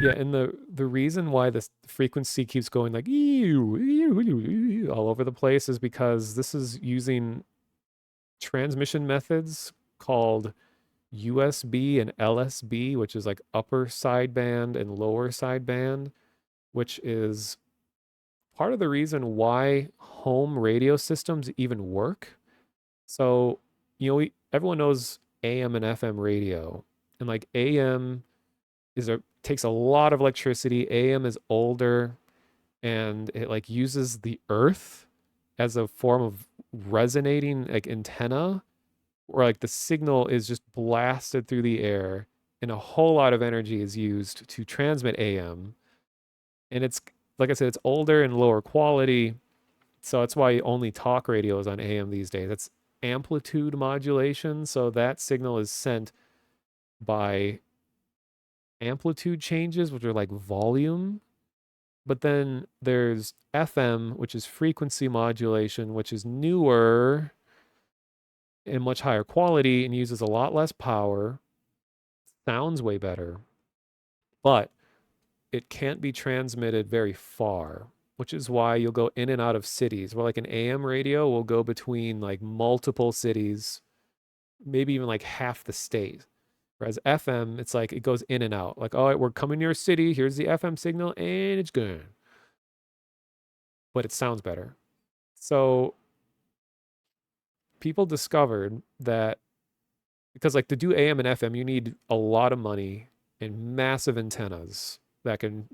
Yeah, and the reason why this frequency keeps going like all over the place is because this is using transmission methods called USB and LSB, which is like upper sideband and lower sideband, which is part of the reason why home radio systems even work. So, everyone knows AM and FM radio, and like AM takes a lot of electricity. AM is older, and it like uses the earth as a form of resonating like antenna, where like the signal is just blasted through the air, and a whole lot of energy is used to transmit AM. And it's, like I said, it's older and lower quality. So that's why only talk radio is on AM these days. It's amplitude modulation. So that signal is sent by amplitude changes, which are like volume. But then there's FM, which is frequency modulation, which is newer and much higher quality and uses a lot less power, sounds way better, but it can't be transmitted very far, which is why you'll go in and out of cities, where like an AM radio will go between like multiple cities, maybe even like half the state. Whereas FM, it's like it goes in and out. Like, all right, we're coming to your city. Here's the FM signal, and it's gone. But it sounds better. So people discovered that because like to do AM and FM, you need a lot of money and massive antennas that can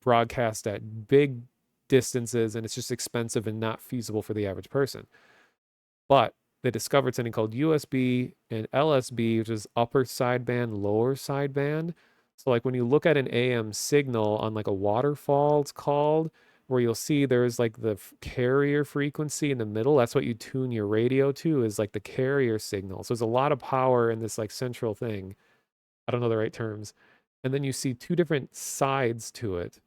broadcast at big distances, and it's just expensive and not feasible for the average person. But they discovered something called USB and LSB, which is upper sideband, lower sideband. So like when you look at an AM signal on like a waterfall, it's called, where you'll see there's like the carrier frequency in the middle. That's what you tune your radio to, is like the carrier signal. So there's a lot of power in this like central thing. I don't know the right terms. And then you see two different sides to it,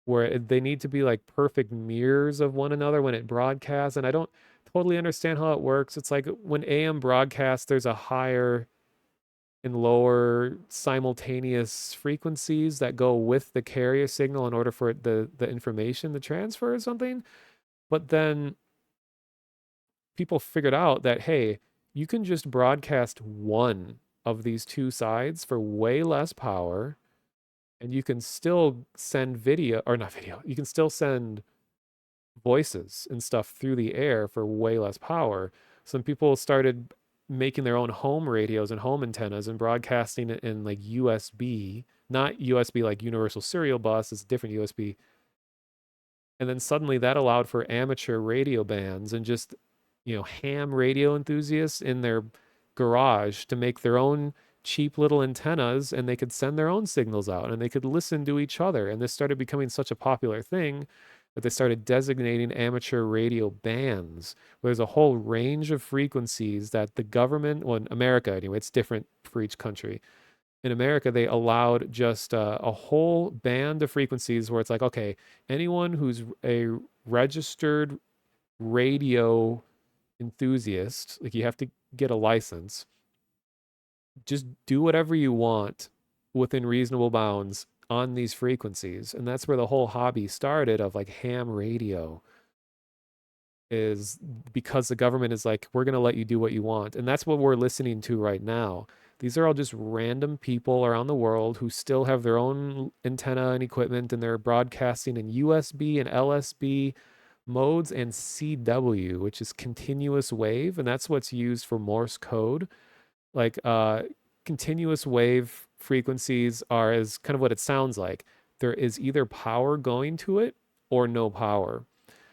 where they need to be like perfect mirrors of one another when it broadcasts. And I don't totally understand how it works. It's like when AM broadcasts, there's a higher and lower simultaneous frequencies that go with the carrier signal in order for the information to transfer or something. But then people figured out that, hey, you can just broadcast one of these two sides for way less power, and you can still send video, or not video, you can still send voices and stuff through the air for way less power. Some people started making their own home radios and home antennas and broadcasting it in like USB, not USB like universal serial bus, it's a different USB. And then suddenly that allowed for amateur radio bands and just, ham radio enthusiasts in their garage to make their own cheap little antennas and they could send their own signals out and they could listen to each other. And this started becoming such a popular thing that they started designating amateur radio bands, where there's a whole range of frequencies that the government, well, in America anyway, it's different for each country. In America, they allowed just a whole band of frequencies where it's like, okay, anyone who's a registered radio enthusiast, like you have to get a license, just do whatever you want within reasonable bounds on these frequencies. And that's where the whole hobby started of like ham radio, is because the government is like, we're going to let you do what you want. And that's what we're listening to right now. These are all just random people around the world who still have their own antenna and equipment, and they're broadcasting in USB and LSB modes and CW, which is continuous wave. And that's what's used for Morse code. Like continuous wave frequencies are as kind of what it sounds like. There is either power going to it or no power.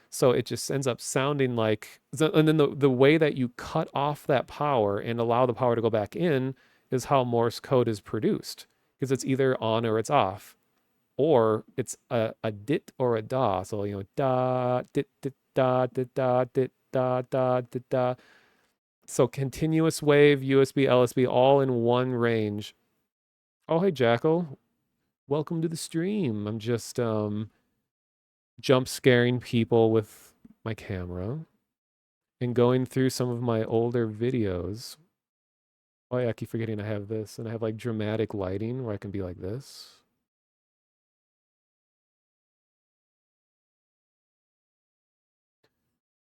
So it just ends up sounding like, and then the way that you cut off that power and allow the power to go back in is how Morse code is produced, because it's either on or it's off, or it's a dit or a da. So, you know, da, dit, dit, da, dit, da, dit, da, da, dit, da. So continuous wave, USB, LSB, all in one range. Oh, hey, Jackal. Welcome to the stream. I'm just jump scaring people with my camera and going through some of my older videos. Oh, yeah, I keep forgetting I have this. And I have like dramatic lighting where I can be like this.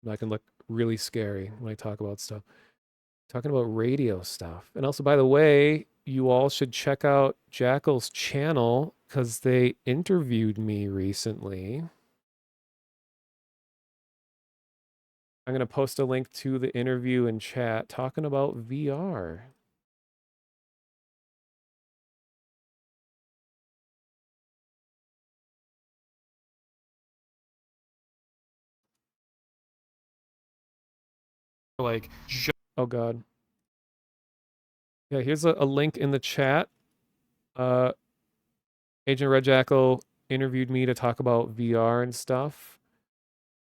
And I can look really scary when I talk about stuff. Talking about radio stuff. And also, by the way, you all should check out Jackal's channel because they interviewed me recently. I'm going to post a link to the interview in chat talking about VR. Like, oh God. Yeah, here's a link in the chat. Agent Red Jackal interviewed me to talk about VR and stuff.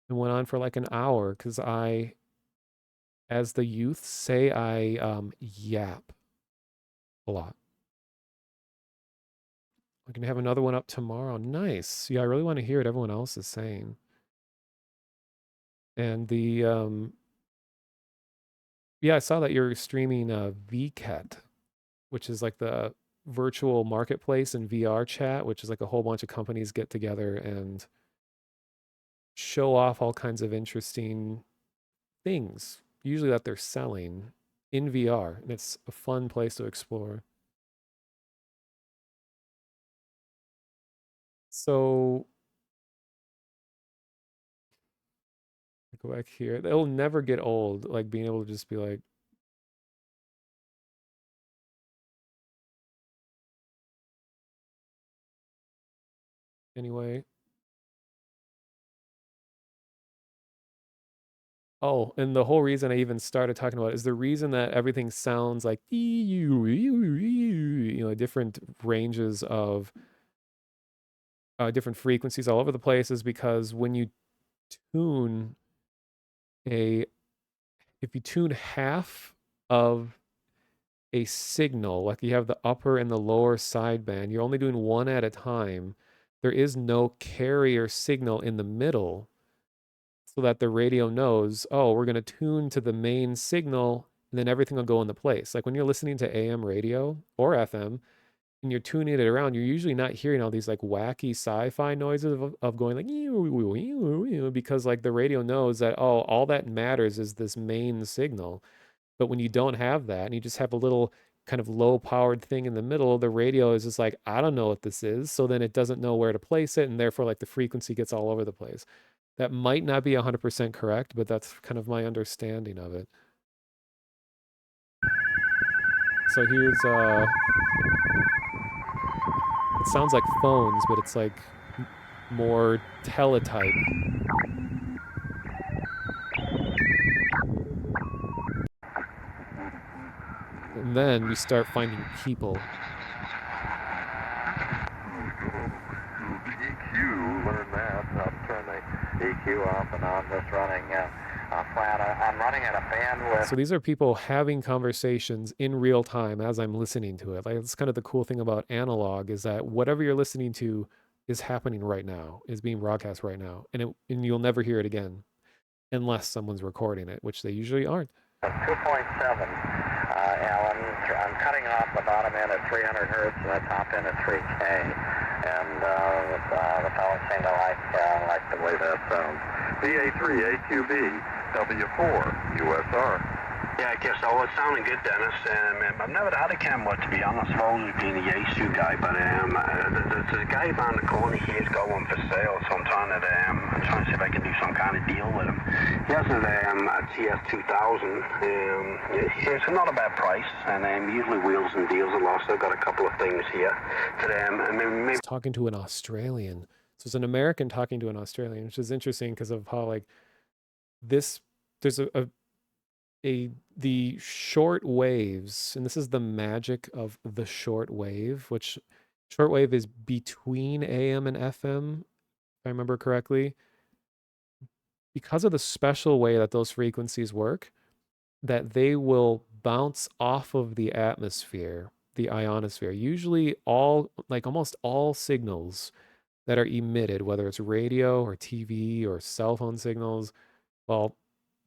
It went on for like an hour because I, as the youth say, I yap a lot. We're going to have another one up tomorrow. Nice. Yeah, I really want to hear what everyone else is saying. And the, yeah, I saw that you're streaming VCAT, which is like the virtual marketplace and VR chat, which is like a whole bunch of companies get together and show off all kinds of interesting things, usually that they're selling in VR. And it's a fun place to explore. So go back here. It'll never get old, like being able to just be like, anyway. Oh, and the whole reason I even started talking about it is the reason that everything sounds like, you know, different ranges of different frequencies all over the place is because when you tune if you tune half of a signal, like you have the upper and the lower sideband, you're only doing one at a time. There is no carrier signal in the middle so that the radio knows, oh, we're going to tune to the main signal and then everything will go into place. Like when you're listening to AM radio or FM and you're tuning it around, you're usually not hearing all these like wacky sci-fi noises of going like, because like the radio knows that, oh, all that matters is this main signal. But when you don't have that and you just have a little kind of low powered thing in the middle, the radio is just like, I don't know what this is. So then it doesn't know where to place it. And therefore like the frequency gets all over the place. That might not be 100% correct, but that's kind of my understanding of it. So here's, it sounds like phones, but it's like more teletype. And then we start finding people. EQ, learn that. I'll turn the EQ off and on, just running flat. I'm running at a bandwidth. So these are people having conversations in real time as I'm listening to it. Like, that's kind of the cool thing about analog, is that whatever you're listening to is happening right now, is being broadcast right now, and you'll never hear it again unless someone's recording it, which they usually aren't. 2.7, Alan. I'm cutting off the bottom end at 300 hertz and the top end at 3K. And the fellow seemed to like the way that sounds. VA3, AQB, W4, USR. Yeah, I guess so. It's sounding good, Dennis. I've never had a camera, to be honest. I've always been a Yaesu guy, but the guy around the corner here has got one for sale, so I'm trying to see if I can do some kind of deal with him. He has a TS2000. It's not a bad price, and usually wheels and deals a lot. So I've got a couple of things here. He's talking to an Australian. So it's an American talking to an Australian, which is interesting because of how, like, there's the short waves, and this is the magic of the short wave, which short wave is between AM and FM, if I remember correctly. Because of the special way that those frequencies work, that they will bounce off of the atmosphere, the ionosphere. Usually almost all signals that are emitted, whether it's radio or TV or cell phone signals, well,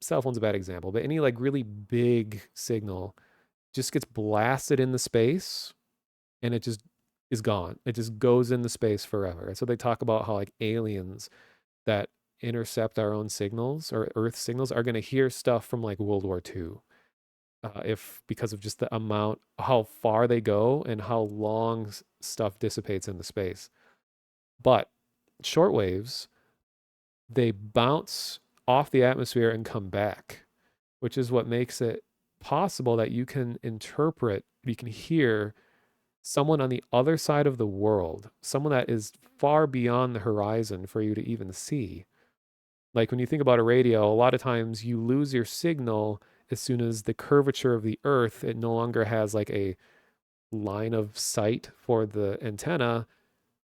cell phone's a bad example, but any like really big signal just gets blasted into space and it just is gone. It just goes into space forever. So they talk about how like aliens that intercept our own signals or Earth signals are going to hear stuff from like World War II. Because of just the amount, how far they go and how long stuff dissipates into space. But shortwaves, they bounce off the atmosphere and come back, which is what makes it possible that you can hear someone on the other side of the world, someone that is far beyond the horizon for you to even see. Like when you think about a radio, a lot of times you lose your signal as soon as the curvature of the earth, it no longer has like a line of sight for the antenna.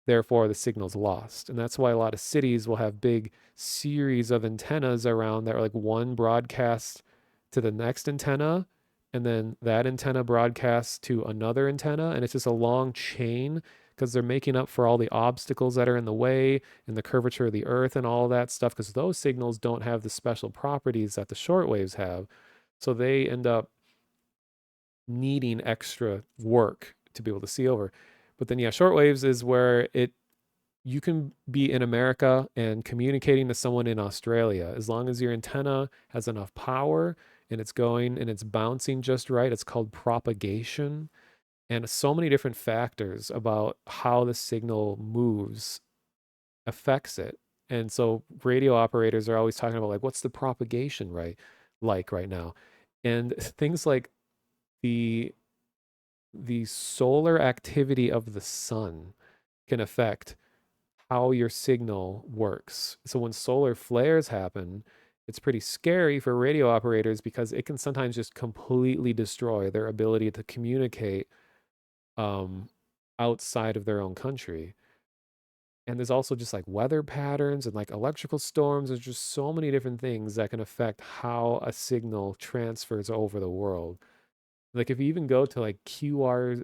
Therefore, the signal's lost. And that's why a lot of cities will have big series of antennas around that are like one broadcast to the next antenna, and then that antenna broadcasts to another antenna. And it's just a long chain because they're making up for all the obstacles that are in the way and the curvature of the earth and all that stuff, because those signals don't have the special properties that the shortwaves have. So they end up needing extra work to be able to see over. But then, yeah, shortwaves is where you can be in America and communicating to someone in Australia. As long as your antenna has enough power and it's going and it's bouncing just right, it's called propagation. And so many different factors about how the signal moves affects it. And so radio operators are always talking about like, what's the propagation right now? And things like the solar activity of the sun can affect how your signal works. So when solar flares happen, it's pretty scary for radio operators because it can sometimes just completely destroy their ability to communicate outside of their own country. And there's also just like weather patterns and like electrical storms. There's just so many different things that can affect how a signal transfers over the world. Like if you even go to like qrz.com,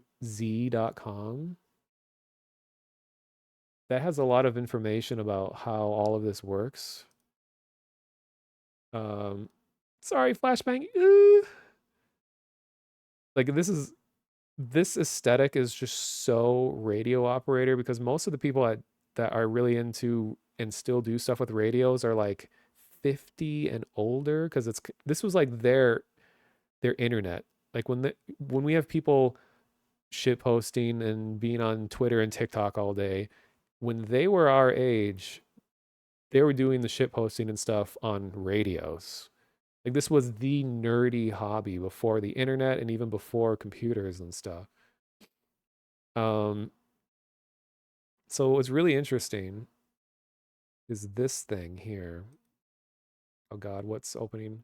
that has a lot of information about how all of this works. Sorry, flashbang. Like this aesthetic is just so radio operator, because most of the people that are really into and still do stuff with radios are like 50 and older, because this was like their internet. Like when we have people shit posting and being on Twitter and TikTok all day, when they were our age, they were doing the shit posting and stuff on radios. Like this was the nerdy hobby before the internet and even before computers and stuff. So what's really interesting is this thing here. Oh God, what's opening?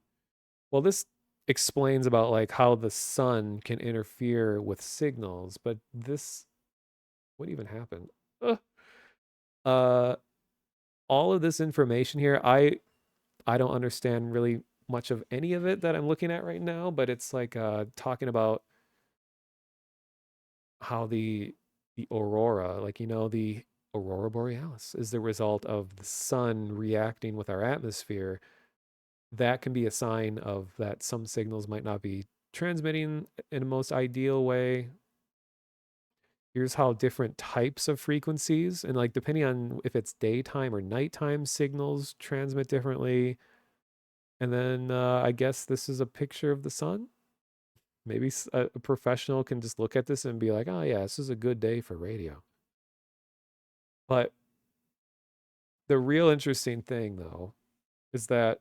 Well, this explains about like how the sun can interfere with signals, but this, what even happened? Ugh. Uh, all of this information here, I don't understand really much of any of it that I'm looking at right now, but it's like talking about how the aurora, like the aurora borealis is the result of the sun reacting with our atmosphere. That can be a sign of that some signals might not be transmitting in a most ideal way. Here's how different types of frequencies and like depending on if it's daytime or nighttime signals transmit differently. And then I guess this is a picture of the sun. Maybe a professional can just look at this and be like, oh yeah, this is a good day for radio. But the real interesting thing though is that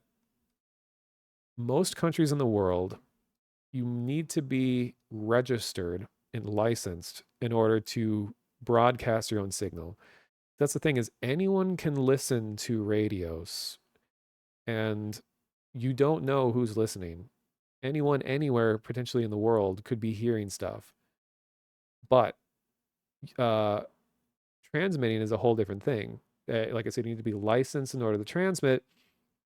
most countries in the world, you need to be registered and licensed in order to broadcast your own signal. That's the thing, is anyone can listen to radios and you don't know who's listening. Anyone anywhere potentially in the world could be hearing stuff. But uh, transmitting is a whole different thing. Like I said, you need to be licensed in order to transmit,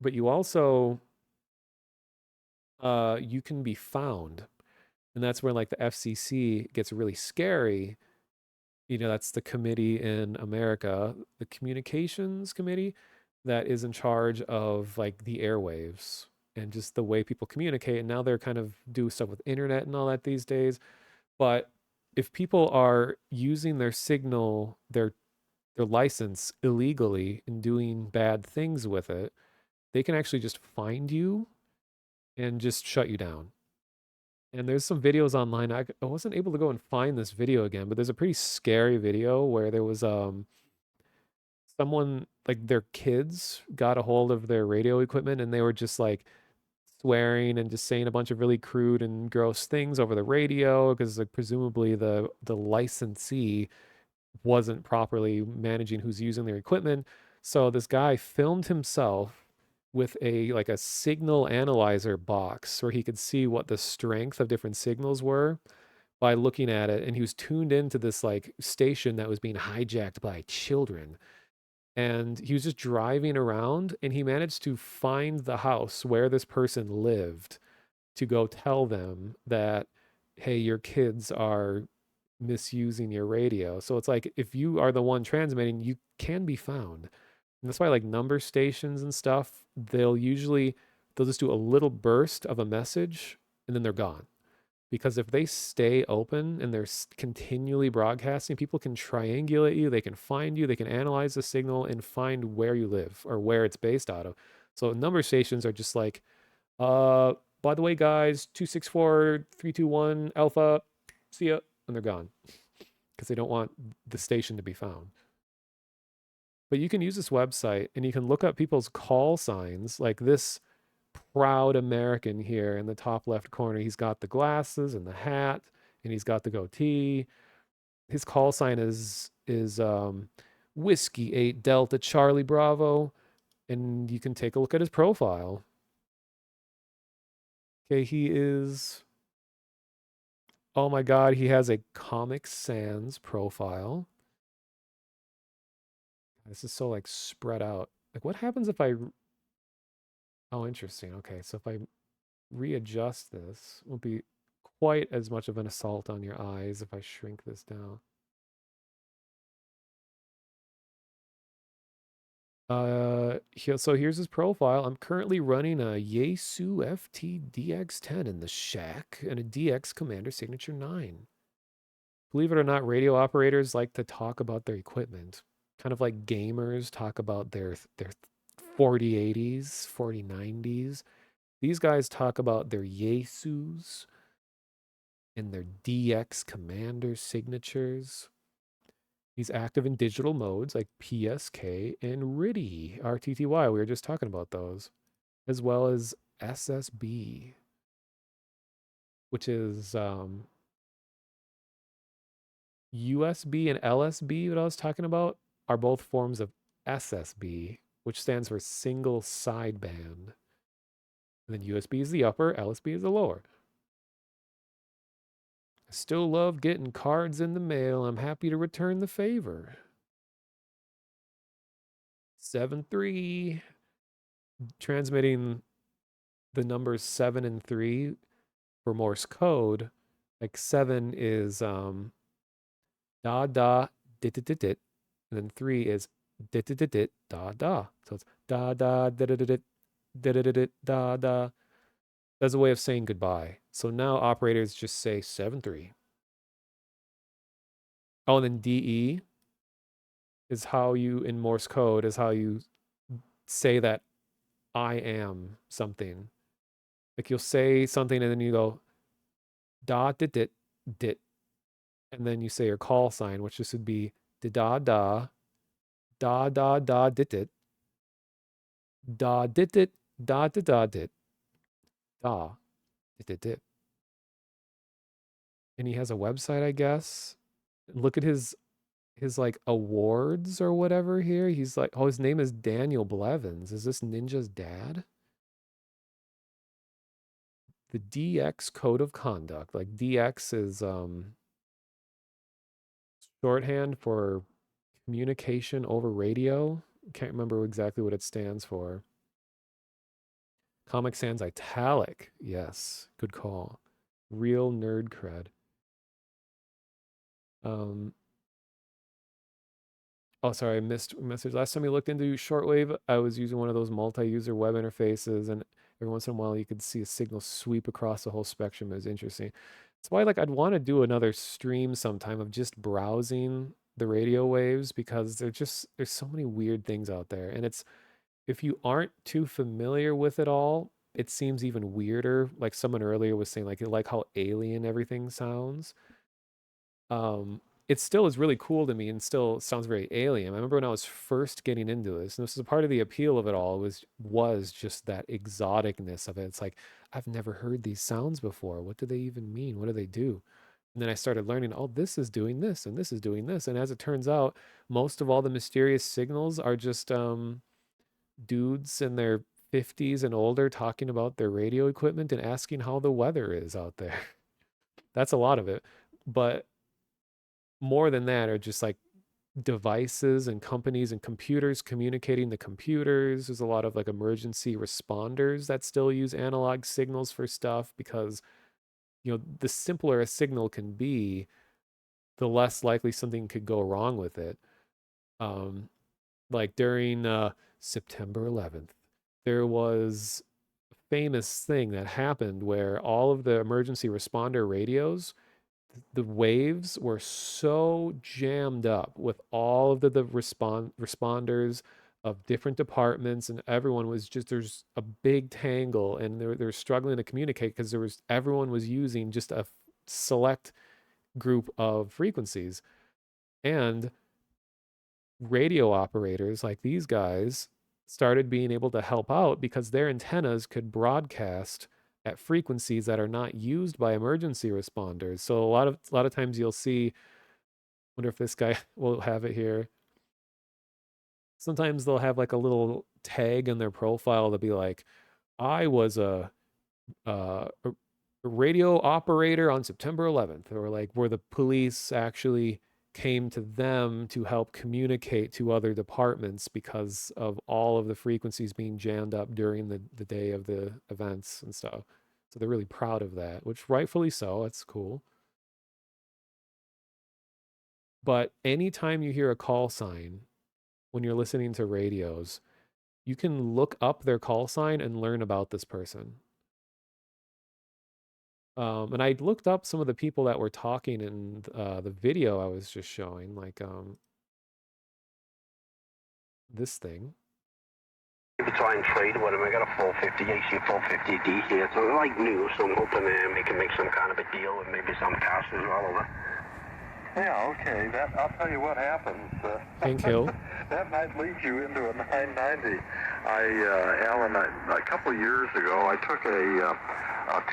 but you also you can be found. And that's where like the FCC gets really scary. That's the committee in America, the Communications Committee, that is in charge of like the airwaves and just the way people communicate. And now they're kind of do stuff with internet and all that these days. But if people are using their signal, their license illegally and doing bad things with it, they can actually just find you and just shut you down. And there's some videos online. I wasn't able to go and find this video again, but there's a pretty scary video where there was someone, like their kids got a hold of their radio equipment and they were just like swearing and just saying a bunch of really crude and gross things over the radio because like presumably the licensee wasn't properly managing who's using their equipment. So this guy filmed himself with a signal analyzer box where he could see what the strength of different signals were by looking at it, and he was tuned into this like station that was being hijacked by children. And he was just driving around and he managed to find the house where this person lived to go tell them that, hey, your kids are misusing your radio. So it's like if you are the one transmitting, you can be found. And that's why like number stations and stuff, they'll just do a little burst of a message and then they're gone. Because if they stay open and they're continually broadcasting, people can triangulate you, they can find you, they can analyze the signal and find where you live or where it's based out of. So number stations are just like, by the way, guys, 264-321 Alpha, see ya, and they're gone because they don't want the station to be found. But you can use this website and you can look up people's call signs, like this proud American here in the top left corner. He's got the glasses and the hat and he's got the goatee. His call sign is Whiskey 8 Delta Charlie Bravo. And you can take a look at his profile. Okay, he is, oh my God, he has a Comic Sans profile. This is so like spread out. Like what happens if I, oh, interesting. Okay, so if I readjust this, it won't be quite as much of an assault on your eyes if I shrink this down. So here's his profile. I'm currently running a Yaesu FT DX10 in the shack and a DX Commander Signature 9. Believe it or not, radio operators like to talk about their equipment. Kind of like gamers talk about their 4080s, 4090s. These guys talk about their Yaesus and their DX Commander signatures. He's active in digital modes like PSK and RTTY, RTTY. We were just talking about those, as well as SSB, which is USB and LSB, what I was talking about, are both forms of SSB, which stands for single sideband. And then USB is the upper, LSB is the lower. I still love getting cards in the mail. I'm happy to return the favor. 7-3. Transmitting the numbers 7 and 3 for Morse code. Like 7 is da da dit dit dit dit, and then 3 is dit dit dit dit da da. So it's da da dit dit dit dit dit dit da da. That's a way of saying goodbye. So now operators just say 7-3. Oh, and then DE is how you, in Morse code, is how you say that I am something. Like you'll say something and then you go da dit dit dit, and then you say your call sign, which this would be da da da da da dit dit da dit dit da da da dit da dit dit dit. And he has a website, I guess. Look at his like awards or whatever here. He's like, oh, his name is Daniel Blevins. Is this Ninja's dad? The DX code of conduct. Like DX is shorthand for communication over radio. Can't remember exactly what it stands for. Comic Sans italic. Yes, good call. Real nerd cred. Oh, sorry, I missed a message. Last time we looked into shortwave, I was using one of those multi-user web interfaces, and every once in a while you could see a signal sweep across the whole spectrum. It was interesting. That's why, like, I'd want to do another stream sometime of just browsing the radio waves, because there's so many weird things out there. And it's, if you aren't too familiar with it all, it seems even weirder. Like someone earlier was saying, like how alien everything sounds. It still is really cool to me and still sounds very alien. I remember when I was first getting into this, and this is a part of the appeal of it all, was just that exoticness of it. It's like, I've never heard these sounds before. What do they even mean? What do they do? And then I started learning, oh, this is doing this and this is doing this. And as it turns out, most of all the mysterious signals are just dudes in their 50s and older talking about their radio equipment and asking how the weather is out there. That's a lot of it. But more than that are just like devices and companies and computers communicating to computers. There's a lot of like emergency responders that still use analog signals for stuff, because, you know, the simpler a signal can be, the less likely something could go wrong with it. Like during September 11th, there was a famous thing that happened where all of the emergency responder radios, the waves were so jammed up with all of the responders of different departments, and everyone was just, there's a big tangle, and they're struggling to communicate because everyone was using just a select group of frequencies. And radio operators like these guys started being able to help out because their antennas could broadcast at frequencies that are not used by emergency responders. So a lot of times you'll see, wonder if this guy will have it here. Sometimes they'll have like a little tag in their profile to be like, I was a radio operator on September 11th, or like where the police actually came to them to help communicate to other departments because of all of the frequencies being jammed up during the day of the events and stuff. So they're really proud of that, which rightfully so. That's cool. But anytime you hear a call sign when you're listening to radios, you can look up their call sign and learn about this person. And I looked up some of the people that were talking in the video I was just showing, like this thing. To try and trade with him. I got a 450 AC, 450D here, so like new, so I'm hoping we can make some kind of a deal with maybe some cash as well over. Yeah, okay. That I'll tell you what happens. Hank Hill. That might lead you into a 990. Alan, a couple of years ago, I took a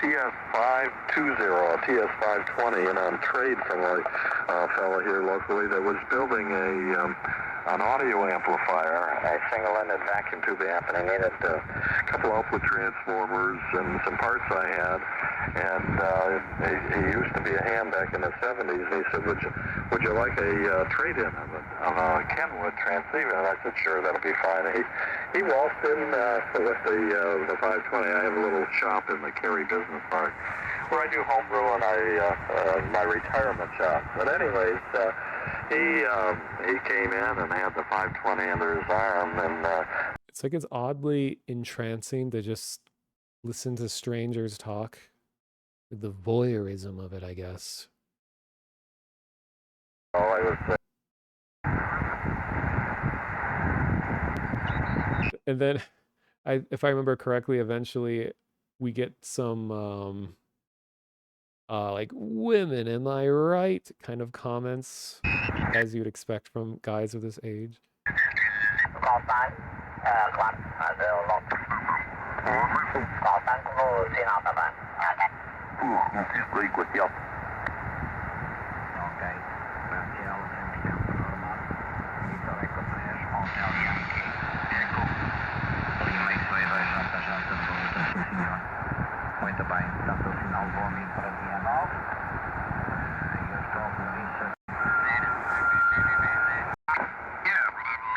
TS520, a TS520, and on trade from a fellow here locally that was building a an audio amplifier, a single-ended vacuum tube amp, and I needed a couple output transformers and some parts I had. And he used to be a ham back in the 70s. And he said, "Would you like a trade-in of a Kenwood transceiver?" And I said, "Sure, that'll be fine." He waltzed in with the 520. I have a little shop in the Cary Business Park where I do homebrew and my retirement shop. But anyways, he came in and had the 520 under his arm, and It's like it's oddly entrancing to just listen to strangers talk. The voyeurism of it, I guess. all I was And then, if I remember correctly, eventually we get some like women, am I right? Kind of comments, as you'd expect from guys of this age. Leak with you. Muito bem, portanto o sinal do homem para dia 9. Eu estou com isso. Yeah,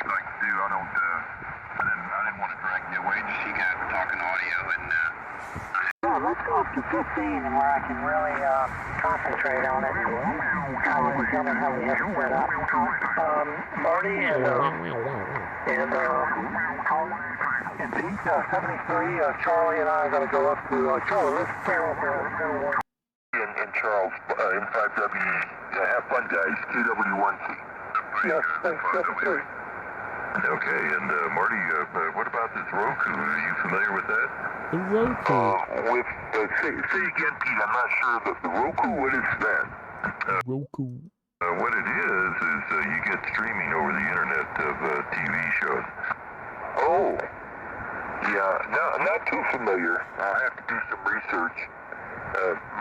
like to do. I didn't want to drag you away. Just you guys were talking audio and. Well, let's go up to 15 and where I can really concentrate on it. How we tell me how we have it set up. Marty and Pete 73. Charlie and I are going to go up to Charlie. And Charles, in 5W, have fun, guys. KW1C. Yes, thanks. Okay, and Marty, what about this Roku? Are you familiar with that? The Roku. Say again, Pete. I'm not sure. The Roku, what is that? Roku. What it is you get streaming over the internet of TV shows. Oh. Yeah, no, not too familiar. I'll have to do some research.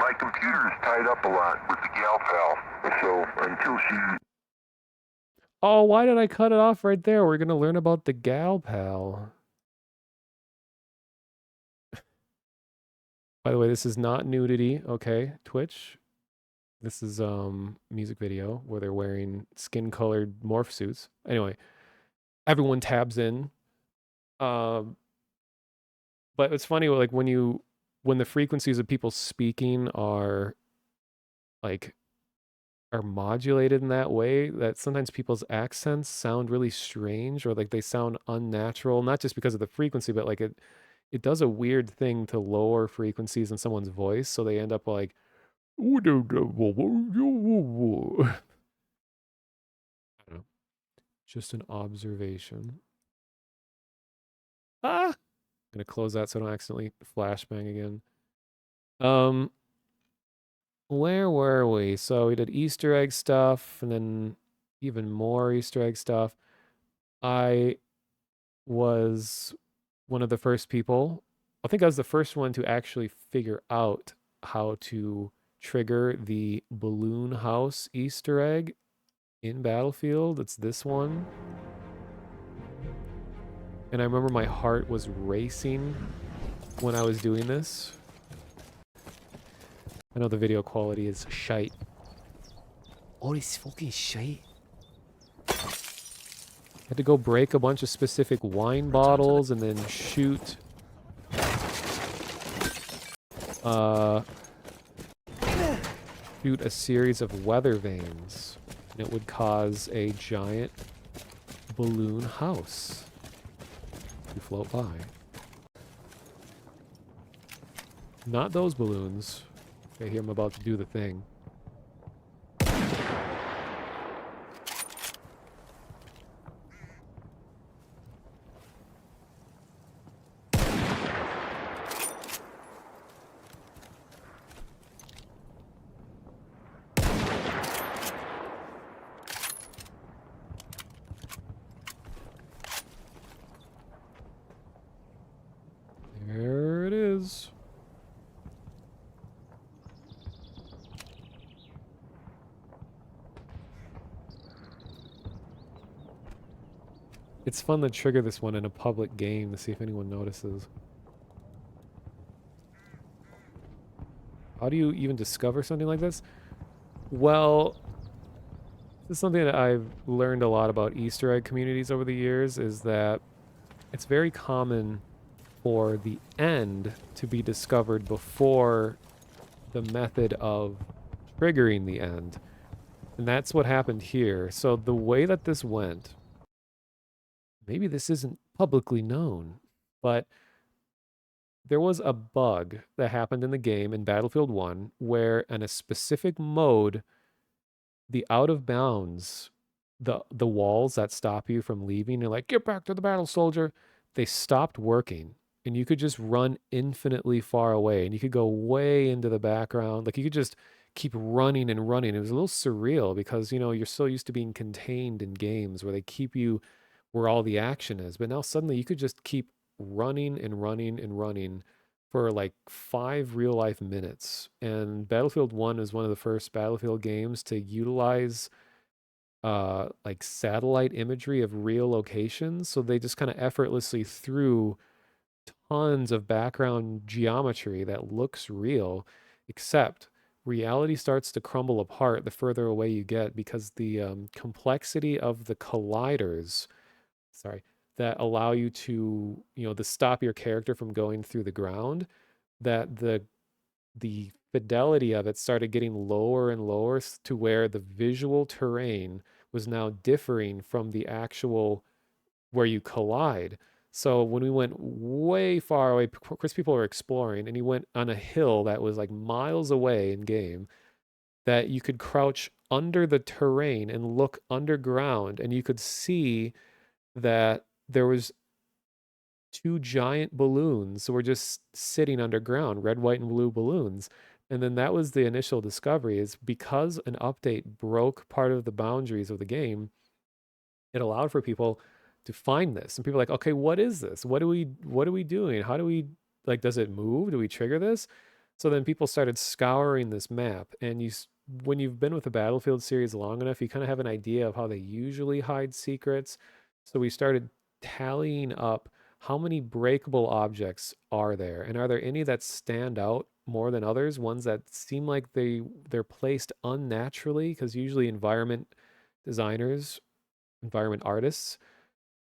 My computer is tied up a lot with the gal pal, so until she... Oh, why did I cut it off right there? We're going to learn about the gal pal. By the way, this is not nudity, okay? Twitch. This is music video where they're wearing skin-colored morph suits. Anyway, everyone tabs in. But it's funny, like when the frequencies of people speaking are modulated in that way, that sometimes people's accents sound really strange, or like they sound unnatural, not just because of the frequency, but like it does a weird thing to lower frequencies in someone's voice, so they end up like I don't know. Just an observation. I'm gonna close that so I don't accidentally flashbang again. Where were we? So we did Easter egg stuff, and then even more Easter egg stuff. I was one of the first people. I think I was the first one to actually figure out how to trigger the balloon house Easter egg in Battlefield. It's this one. And I remember my heart was racing when I was doing this. I know the video quality is shite. Oh, it's fucking shite. Had to go break a bunch of specific wine bottles and then shoot a series of weather vanes, and it would cause a giant balloon house to float by. Not those balloons. Okay, here I'm about to do the thing. There it is. It's fun to trigger this one in a public game to see if anyone notices. How do you even discover something like this? Well, this is something that I've learned a lot about Easter egg communities over the years, is that it's very common for the end to be discovered before the method of triggering the end. And that's what happened here. So the way that this went, maybe this isn't publicly known, but there was a bug that happened in the game in Battlefield 1 where in a specific mode, the out of bounds, the walls that stop you from leaving, you're like, get back to the battle, soldier, they stopped working. And you could just run infinitely far away and you could go way into the background. Like you could just keep running and running. It was a little surreal because, you know, you're so used to being contained in games where they keep you where all the action is. But now suddenly you could just keep running and running and running for like 5 real life minutes. And Battlefield 1 is one of the first Battlefield games to utilize like satellite imagery of real locations. So they just kind of effortlessly threw tons of background geometry that looks real, except reality starts to crumble apart the further away you get because the complexity of the colliders, sorry, that allow you to, you know, to stop your character from going through the ground, that the fidelity of it started getting lower and lower to where the visual terrain was now differing from the actual where you collide. So when we went way far away, Chris, people were exploring, and he went on a hill that was like miles away in game, that you could crouch under the terrain and look underground, and you could see that there was 2 giant balloons were just sitting underground, red, white, and blue balloons. And then that was the initial discovery, is because an update broke part of the boundaries of the game, it allowed for people to find this. And people are like, okay, what is this? What are we doing? How do we, like, does it move? Do we trigger this? So then people started scouring this map, and when you've been with the Battlefield series long enough, you kind of have an idea of how they usually hide secrets. So we started tallying up how many breakable objects are there, and are there any that stand out more than others, ones that seem like they're placed unnaturally, because usually environment designers, environment artists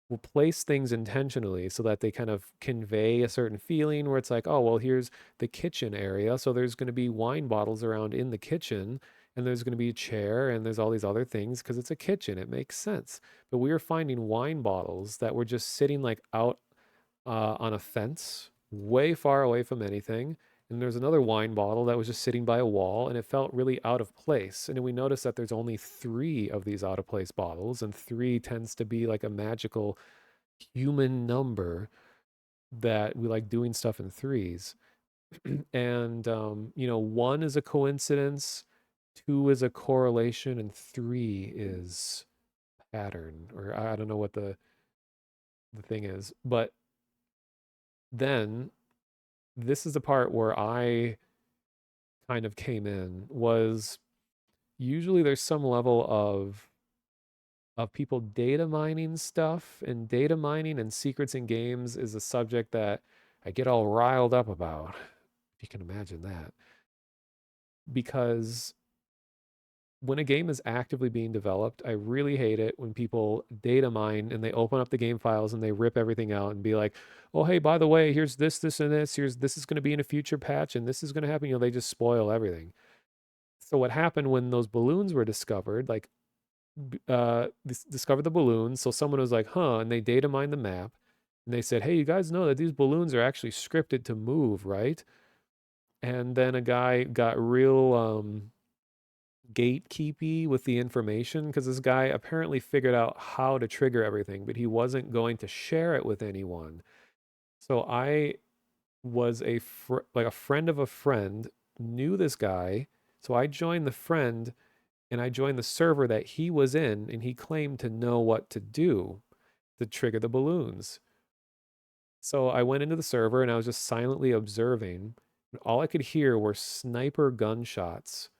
will place things intentionally so that they kind of convey a certain feeling where it's like, oh, well, here's the kitchen area. So there's going to be wine bottles around in the kitchen, and there's going to be a chair, and there's all these other things because it's a kitchen. It makes sense. But we were finding wine bottles that were just sitting like out on a fence, way far away from anything. And there's another wine bottle that was just sitting by a wall, and it felt really out of place. And then we noticed that there's only 3 of these out of place bottles, and 3 tends to be like a magical human number, that we like doing stuff in threes. And, you know, 1 is a coincidence, 2 is a correlation, and 3 is pattern, or I don't know what the thing is. But then this is the part where I kind of came in, was usually there's some level of people data mining stuff, and data mining and secrets in games is a subject that I get all riled up about, if you can imagine that. Because when a game is actively being developed, I really hate it when people data mine and they open up the game files and they rip everything out and be like, oh, hey, by the way, here's this, this, and this. Here's this is going to be in a future patch, and this is going to happen. You know, they just spoil everything. So what happened when those balloons were discovered, like, discovered the balloons. So someone was like, huh, and they data mined the map, and they said, hey, you guys know that these balloons are actually scripted to move, right? And then a guy got real gatekeepy with the information, because this guy apparently figured out how to trigger everything, but he wasn't going to share it with anyone. So I was like a friend of a friend knew this guy, so I joined the friend, and I joined the server that he was in, and he claimed to know what to do to trigger the balloons. So I went into the server and I was just silently observing. And all I could hear were sniper gunshots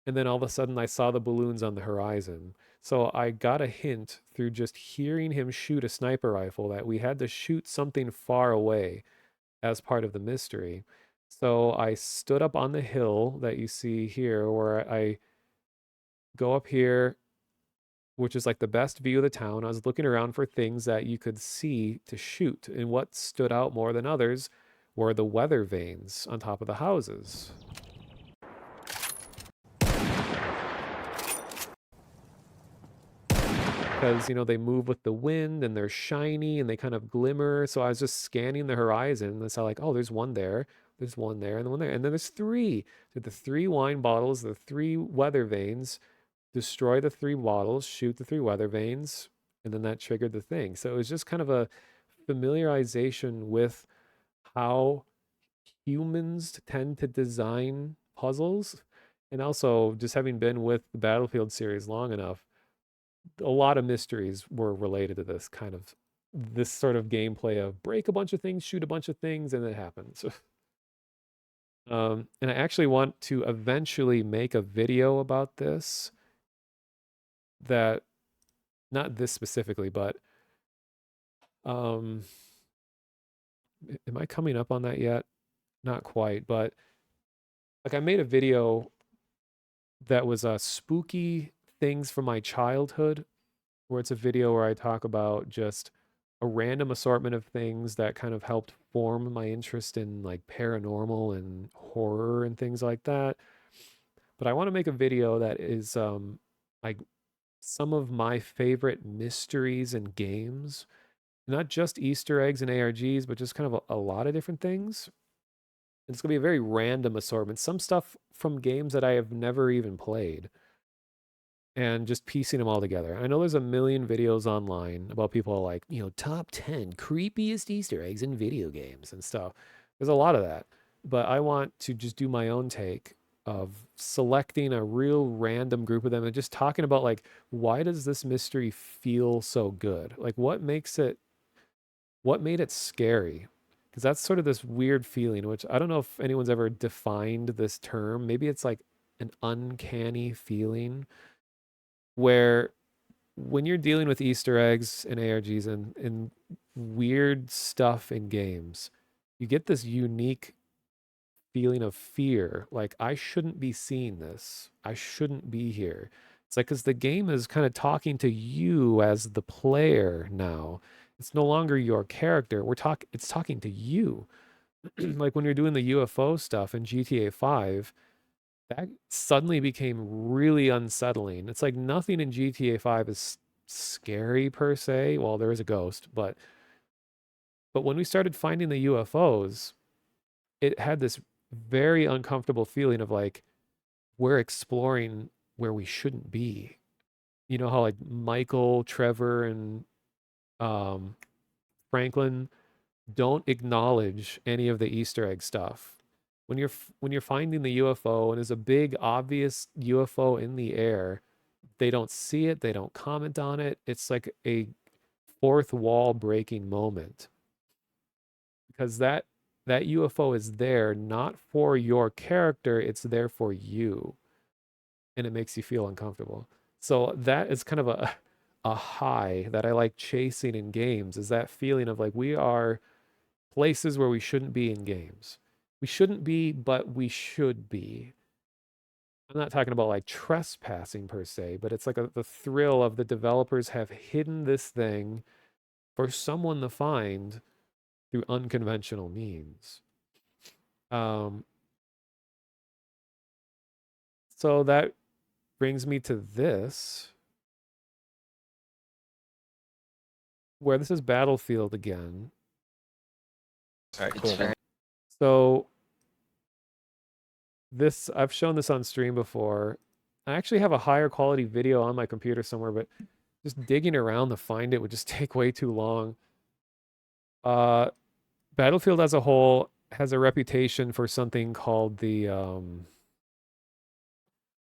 And then all of a sudden I saw the balloons on the horizon. So I got a hint through just hearing him shoot a sniper rifle that we had to shoot something far away as part of the mystery. So I stood up on the hill that you see here, where I go up here, which is like the best view of the town. I was looking around for things that you could see to shoot. And what stood out more than others were the weather vanes on top of the houses. Because, you know, they move with the wind and they're shiny and they kind of glimmer. So I was just scanning the horizon and I saw like, oh, there's one there, there's one there, and then one there. And then there's three. So the three wine bottles, the three weather vanes, destroy the three bottles, shoot the three weather vanes, and then that triggered the thing. So it was just kind of a familiarization with how humans tend to design puzzles. And also just having been with the Battlefield series long enough, a lot of mysteries were related to this sort of gameplay of break a bunch of things, shoot a bunch of things, and it happens. And I actually want to eventually make a video about this that, not this specifically, but am I coming up on that yet? Not quite, but like I made a video that was spooky things from my childhood, where it's a video where I talk about just a random assortment of things that kind of helped form my interest in like paranormal and horror and things like that. But I want to make a video that is like some of my favorite mysteries and games, not just Easter eggs and ARGs, but just kind of a lot of different things. And it's gonna be a very random assortment. Some stuff from games that I have never even played, and just piecing them all together. I know there's a million videos online about people like, you know, top 10 creepiest Easter eggs in video games and stuff. There's a lot of that. But I want to just do my own take of selecting a real random group of them and just talking about like, why does this mystery feel so good? Like what made it scary? Because that's sort of this weird feeling, which I don't know if anyone's ever defined this term. Maybe it's like an uncanny feeling where when you're dealing with Easter eggs and ARGs and weird stuff in games, you get this unique feeling of fear. Like, I shouldn't be seeing this. I shouldn't be here. It's like, because the game is kind of talking to you as the player now. It's no longer your character. It's talking to you. Like when you're doing the UFO stuff in GTA 5, that suddenly became really unsettling. It's like nothing in GTA 5 is scary per se. Well, there is a ghost, but when we started finding the UFOs, it had this very uncomfortable feeling of like we're exploring where we shouldn't be. You know how like Michael, Trevor, and um, Franklin don't acknowledge any of the Easter egg stuff. When you're finding the UFO and there's a big obvious UFO in the air, they don't see it, they don't comment on it. It's like a fourth wall breaking moment because that UFO is there not for your character, it's there for you, and it makes you feel uncomfortable. So that is kind of a high that I like chasing in games, is that feeling of like we are places where we shouldn't be in games. We shouldn't be, but we should be. I'm not talking about like trespassing per se, but it's like the thrill of the developers have hidden this thing for someone to find through unconventional means. Um, so that brings me to this, where this is Battlefield again. All right, cool. So this, I've shown this on stream before. I actually have a higher quality video on my computer somewhere, but just digging around to find it would just take way too long. Battlefield as a whole has a reputation for something called the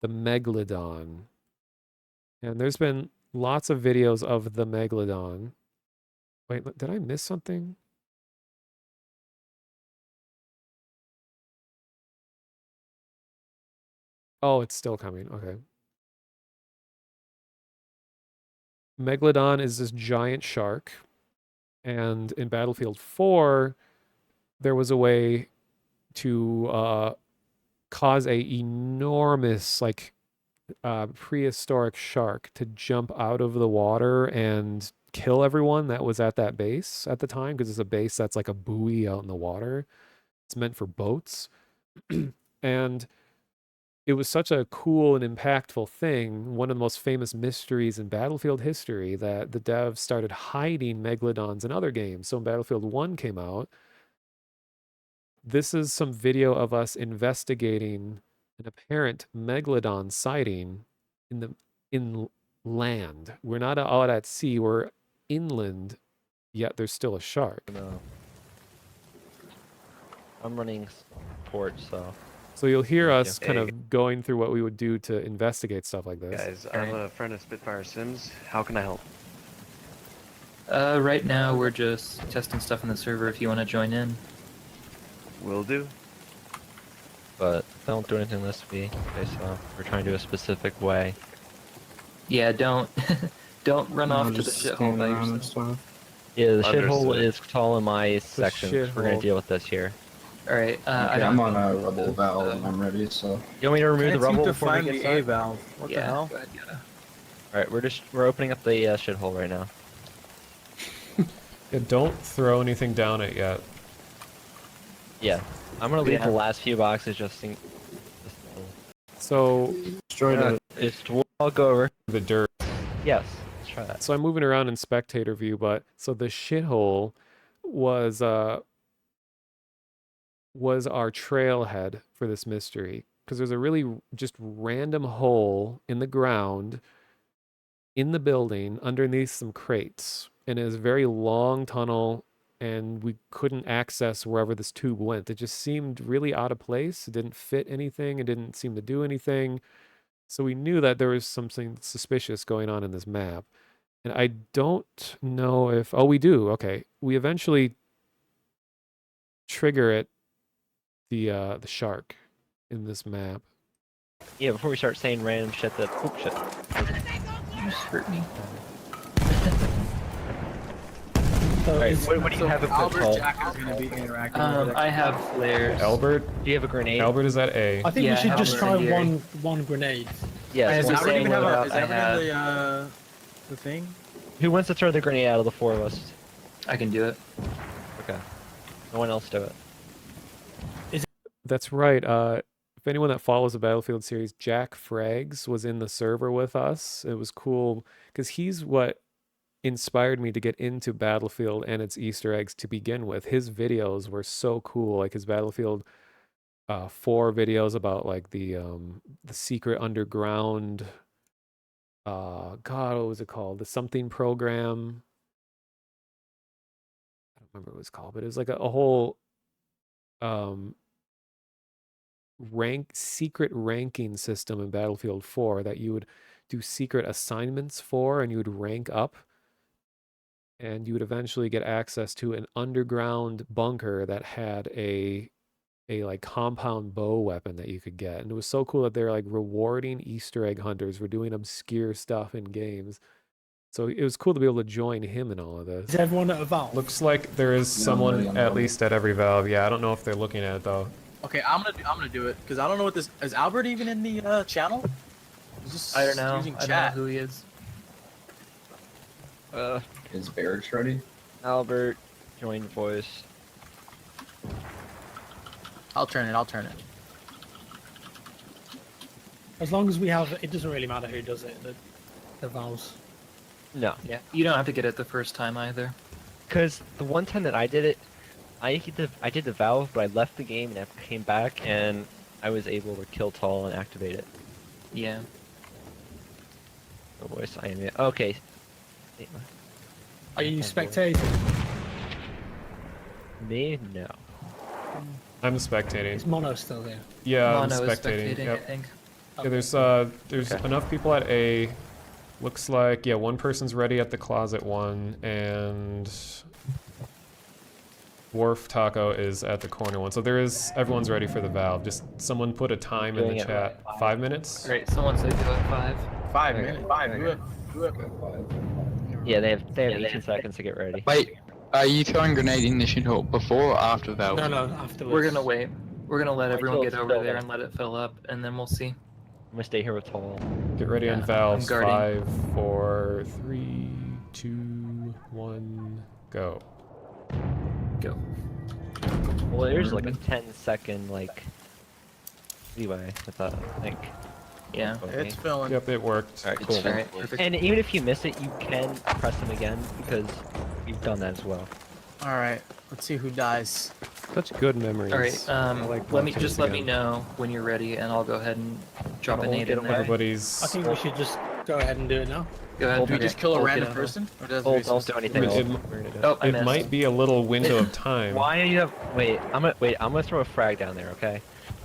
Megalodon. And there's been lots of videos of the Megalodon. Wait, did I miss something? Oh, it's still coming. Okay. Megalodon is this giant shark, and in Battlefield 4, there was a way to cause a enormous, like, prehistoric shark to jump out of the water and kill everyone that was at that base at the time, because it's a base that's like a buoy out in the water. It's meant for boats. And it was such a cool and impactful thing, one of the most famous mysteries in Battlefield history, that the devs started hiding megalodons in other games. So when Battlefield 1 came out, this is some video of us investigating an apparent megalodon sighting in land. We're not out at sea, we're inland, yet there's still a shark. No. I'm running port, so. So you'll hear us kind of going through what we would do to investigate stuff like this. Guys, I'm a friend of Spitfire Sims. How can I help? Right now we're just testing stuff in the server if you want to join in. Will do. But don't do anything unless we face off. We're trying to do a specific way. Yeah, don't don't run off to the shithole by yourself. Yeah, the shithole is tall in my section. We're gonna deal with this here. Alright, I'm on a rubble valve and I'm ready, so... You want me to remove the rubble before we get the started? A valve. What the hell? Go ahead, get it. Alright, we're opening up the shithole right now. Yeah, don't throw anything down it yet. Yeah, I'm gonna leave the last few boxes just in... So... I'll go over. The dirt. Yes, let's try that. So I'm moving around in spectator view, but... So the shithole was our trailhead for this mystery, because there's a really just random hole in the ground in the building underneath some crates, and it was a very long tunnel, and we couldn't access wherever this tube went. It just seemed really out of place. It didn't fit anything. It didn't seem to do anything. So we knew that there was something suspicious going on in this map. And I don't know if... Oh, we do. Okay. We eventually trigger it, the shark in this map. Yeah, before we start saying random shit that... Oh, shit. You just hurt me. Alright, what do you have equipped, Paul? I have flares. Albert? Do you have a grenade? Albert is at A. I think we should just try one grenade. Yes, Is one the thing? Who wants to throw the grenade out of the four of us? I can do it. Okay. No one else do it. That's right. If anyone that follows the Battlefield series, Jack Frags was in the server with us. It was cool because he's what inspired me to get into Battlefield and its Easter eggs to begin with. His videos were so cool, like his Battlefield 4 videos about like the secret underground. God, what was it called? The something program. I don't remember what it was called, but it was like a whole secret ranking system in Battlefield 4 that you would do secret assignments for, and you would rank up, and you would eventually get access to an underground bunker that had a like compound bow weapon that you could get. And it was so cool that they're like rewarding Easter egg hunters for doing obscure stuff in games. So it was cool to be able to join him in all of this. Is everyone at a valve? Looks like there is someone at least at every valve. Yeah, I don't know if they're looking at it though. Okay, I'm gonna do it because I don't know what this is. Albert even in the channel? I don't know. I don't know who he is. Is Barracks ready? Albert, join voice. I'll turn it. As long as we have, it doesn't really matter who does it. The valves. No. Yeah, you don't have to get it the first time either. Because the one time that I did it, I did the valve, but I left the game and I came back and I was able to kill Tall and activate it. Yeah. Oh, voice, I am. Okay. Are you spectating? Me? No. I'm spectating. Is Mono still there? Yeah, Mono I'm is spectating. spectating, Yep. I think. Yeah, there's enough people at A. Looks like, yeah, one person's ready at the closet one, and Dwarf Taco is at the corner one. So everyone's ready for the valve. Just someone put a time in the chat. 5 minutes? Great, someone said do it 5. 5 minutes. 5. Do it. Yeah, they have 18 seconds to get ready. Wait, are you throwing grenade in the shithole before or after valve? No, afterwards. We're gonna wait. We're gonna let everyone Until get it's over filled there up. and let it fill up, and then we'll see. I'm gonna stay here with Tall. Get ready on Yeah, valves. I'm guarding. 5, 4, 3, 2, 1, go. Go. Well, there's like a 10-second leeway with that, I think. Yeah. It's filling. Yep, it worked. Alright, cool. Alright, perfect. And even if you miss it, you can press them again because you've done that as well. Alright, let's see who dies. Such good memories. Alright, I like let me watching just it let me again. know when you're ready, and I'll go ahead and drop a nade in there. Everybody's. I think we should just go ahead and do it now. Go ahead. Do we just kill a Hold random it. person? Or does Hold, don't do anything. Oh, I It missed. might be a little window of time. Why do you have? Wait, I'm gonna throw a frag down there. Okay.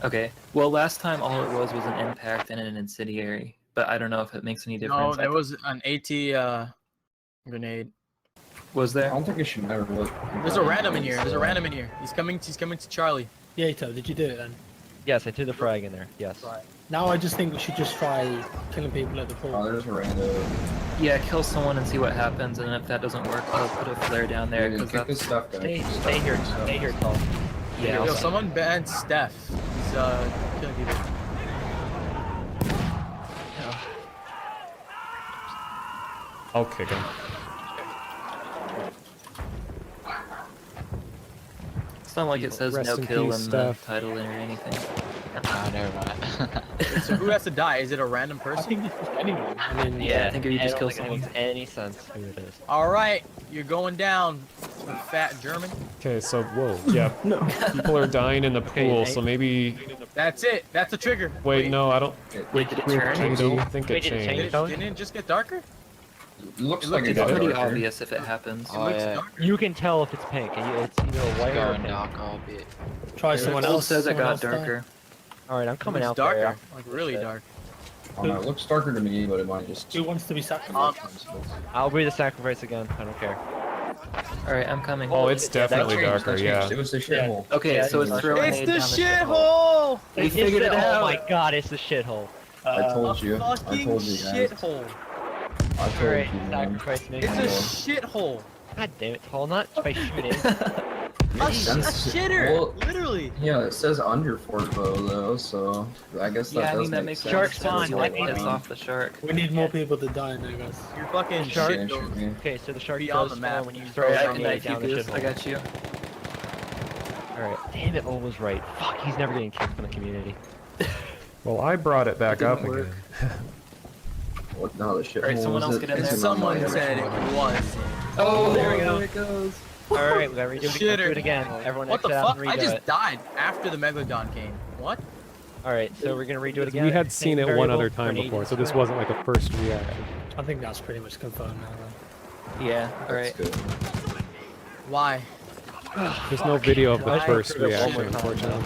Okay. Well, last time all it was an impact and an incendiary, but I don't know if it makes any No, difference. there was an AT grenade. Was there? I don't think it should matter what. There's a random in here. There's a random in here. He's coming to Charlie. Yato, did you do it then? Yes, I threw the frag in there. Yes. Now I just think we should just try killing people at the pool. Oh, there's a random. Yeah, kill someone and see what happens, and if that doesn't work, I'll put a flare down there. Yeah, Cause kick this that's... stuff, guys. Stay here, Tall. Yeah, Yo, I'll... someone banned Steph. He's killing people. I'll kick him. It's not like it says Rest no in kill peace, in the Steph. title or anything. Ah, never mind. So who has to die? Is it a random I person? think it's just anyone. I mean, Yeah, I think if you just kill It someone. makes any sense who it is. All right, you're going down, you fat German. Okay, so whoa, yeah. People are dying in the pool, so maybe. That's it. That's the trigger. Wait, no, I don't. Wait, did it I turn? don't think it changed. Didn't it just get darker? It looks It like looked it It's got pretty darker. obvious if it happens. Oh, yeah. You can tell if it's pink. It's either a white or Going pink. dark a bit. try It someone all else. says it someone got else die. darker. All right, I'm coming It's out darker, there. like really dark. Oh, no, it looks darker to me, but it might just. Who wants to be sacrificed? I'll be the sacrifice again. I don't care. Alright, I'm coming. Oh, it's definitely That changed, darker, that yeah. changed. It was the shithole. Okay, Yeah, so it's throwing It's a the down the shithole. We figured it out. Oh my god, it's the shithole. I told you. I Fucking told you guys. shithole. I told Alright, you, man. sacrifice me. It's a shithole. God damn it, Tall, not by shooting. A That's- shitter. well, Literally. Yeah, it says under fort bow though, so I guess that Yeah, I does mean, that make makes sense. Shark sense. spawn, It's let like me piss be. off the shark. We need more people to die now, guys. You're fucking Shark. Yeah, shoot me. Okay, so the shark Be on does the map. spawn when you throw Alright, a I can grenade knife you, down the Goose. I shithole. got you. Alright, damn it, Ol was right. Fuck, he's never getting kicked from the community. Well, I brought it back It up didn't work. again. What? No, the shithole. Alright, someone was else it? get in It's there. Someone my- said it was. Oh, there we go. There it goes. Alright, we gotta redo it, let's do Shitter. it again. Everyone What the exit out fuck? and I redo just it. died after the Megalodon came. What? Alright, so we're gonna redo it again. We had seen Same it one variable, other time grenade before, so this insert. wasn't like a first reaction. I think that's pretty much confirmed now. Then. Yeah, That's alright. good. Why? There's no video of the Why? first One more reaction, time. unfortunately.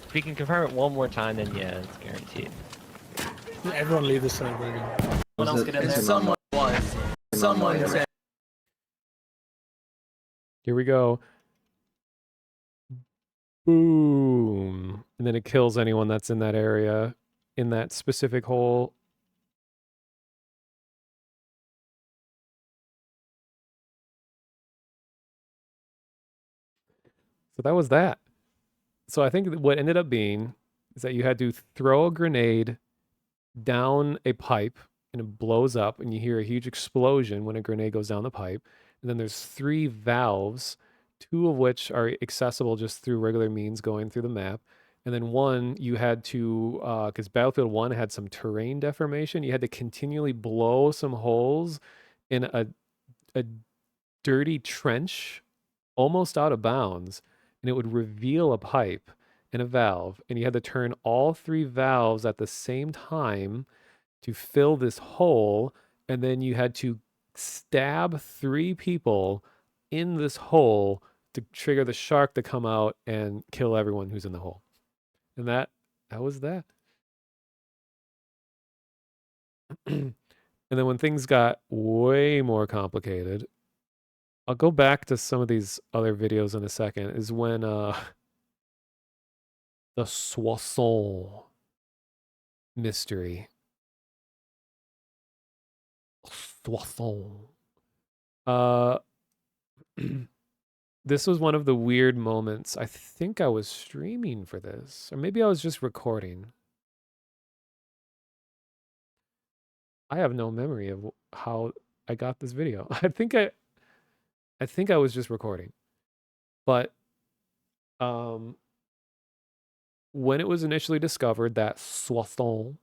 If we can confirm it one more time, then yeah, it's guaranteed. Everyone leave the server again. Someone else get in there. Someone was. Someone said. Here we go. Boom. And then it kills anyone that's in that area, in that specific hole. So that was that. So I think what ended up being is that you had to throw a grenade down a pipe and it blows up and you hear a huge explosion when a grenade goes down the pipe. And then there's 3 valves, 2 of which are accessible just through regular means going through the map. And then one you had to, because Battlefield 1 had some terrain deformation, you had to continually blow some holes in a dirty trench almost out of bounds, and it would reveal a pipe and a valve, and you had to turn all 3 valves at the same time to fill this hole, and then you had to stab 3 people in this hole to trigger the shark to come out and kill everyone who's in the hole. And that was that. And then when things got way more complicated, I'll go back to some of these other videos in a second, is when the Soissons mystery. Soissons. This was one of the weird moments. I think I was streaming for this, or maybe I was just recording. I have no memory of how I got this video. I think I was just recording. But when it was initially discovered that Soissons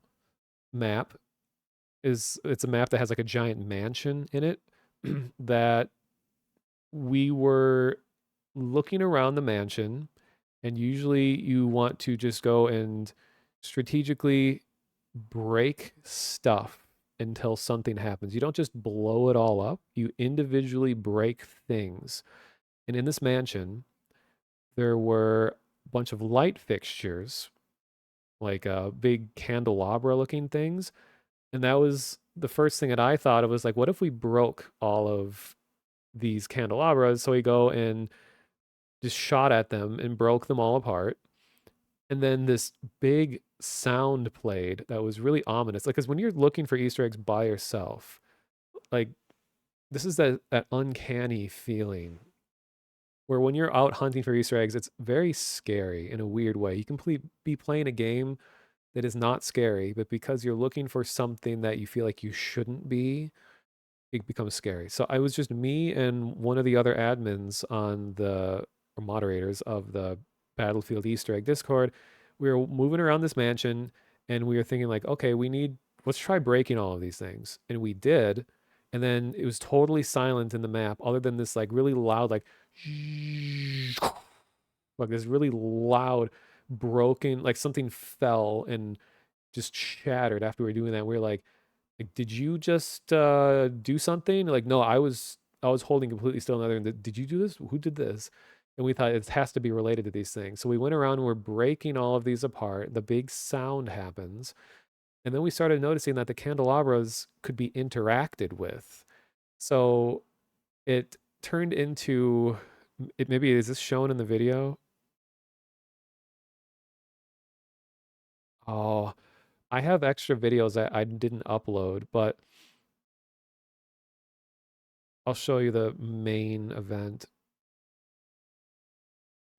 map it's a map that has like a giant mansion in it that we were looking around the mansion, and usually you want to just go and strategically break stuff until something happens. You don't just blow it all up, you individually break things. And in this mansion, there were a bunch of light fixtures, like big candelabra looking things. And that was the first thing that I thought of, was like, what if we broke all of these candelabras? So we go and just shot at them and broke them all apart. And then this big sound played that was really ominous. Like, because when you're looking for Easter eggs by yourself, like, this is that uncanny feeling where when you're out hunting for Easter eggs, it's very scary in a weird way. You can be playing a game that is not scary, but because you're looking for something that you feel like you shouldn't be, it becomes scary. So I was just me and one of the other admins on the, or moderators of the Battlefield Easter egg Discord. We were moving around this mansion and we were thinking like, okay, let's try breaking all of these things. And we did. And then it was totally silent in the map other than this like really loud, like this really loud broken, like something fell and just shattered after we were doing that. We were like, did you just do something? Like, no, I was holding completely still. Another, did you do this? Who did this? And we thought it has to be related to these things. So we went around and we're breaking all of these apart. The big sound happens. And then we started noticing that the candelabras could be interacted with. So it turned into, maybe, is this shown in the video? Oh, I have extra videos that I didn't upload, but I'll show you the main event.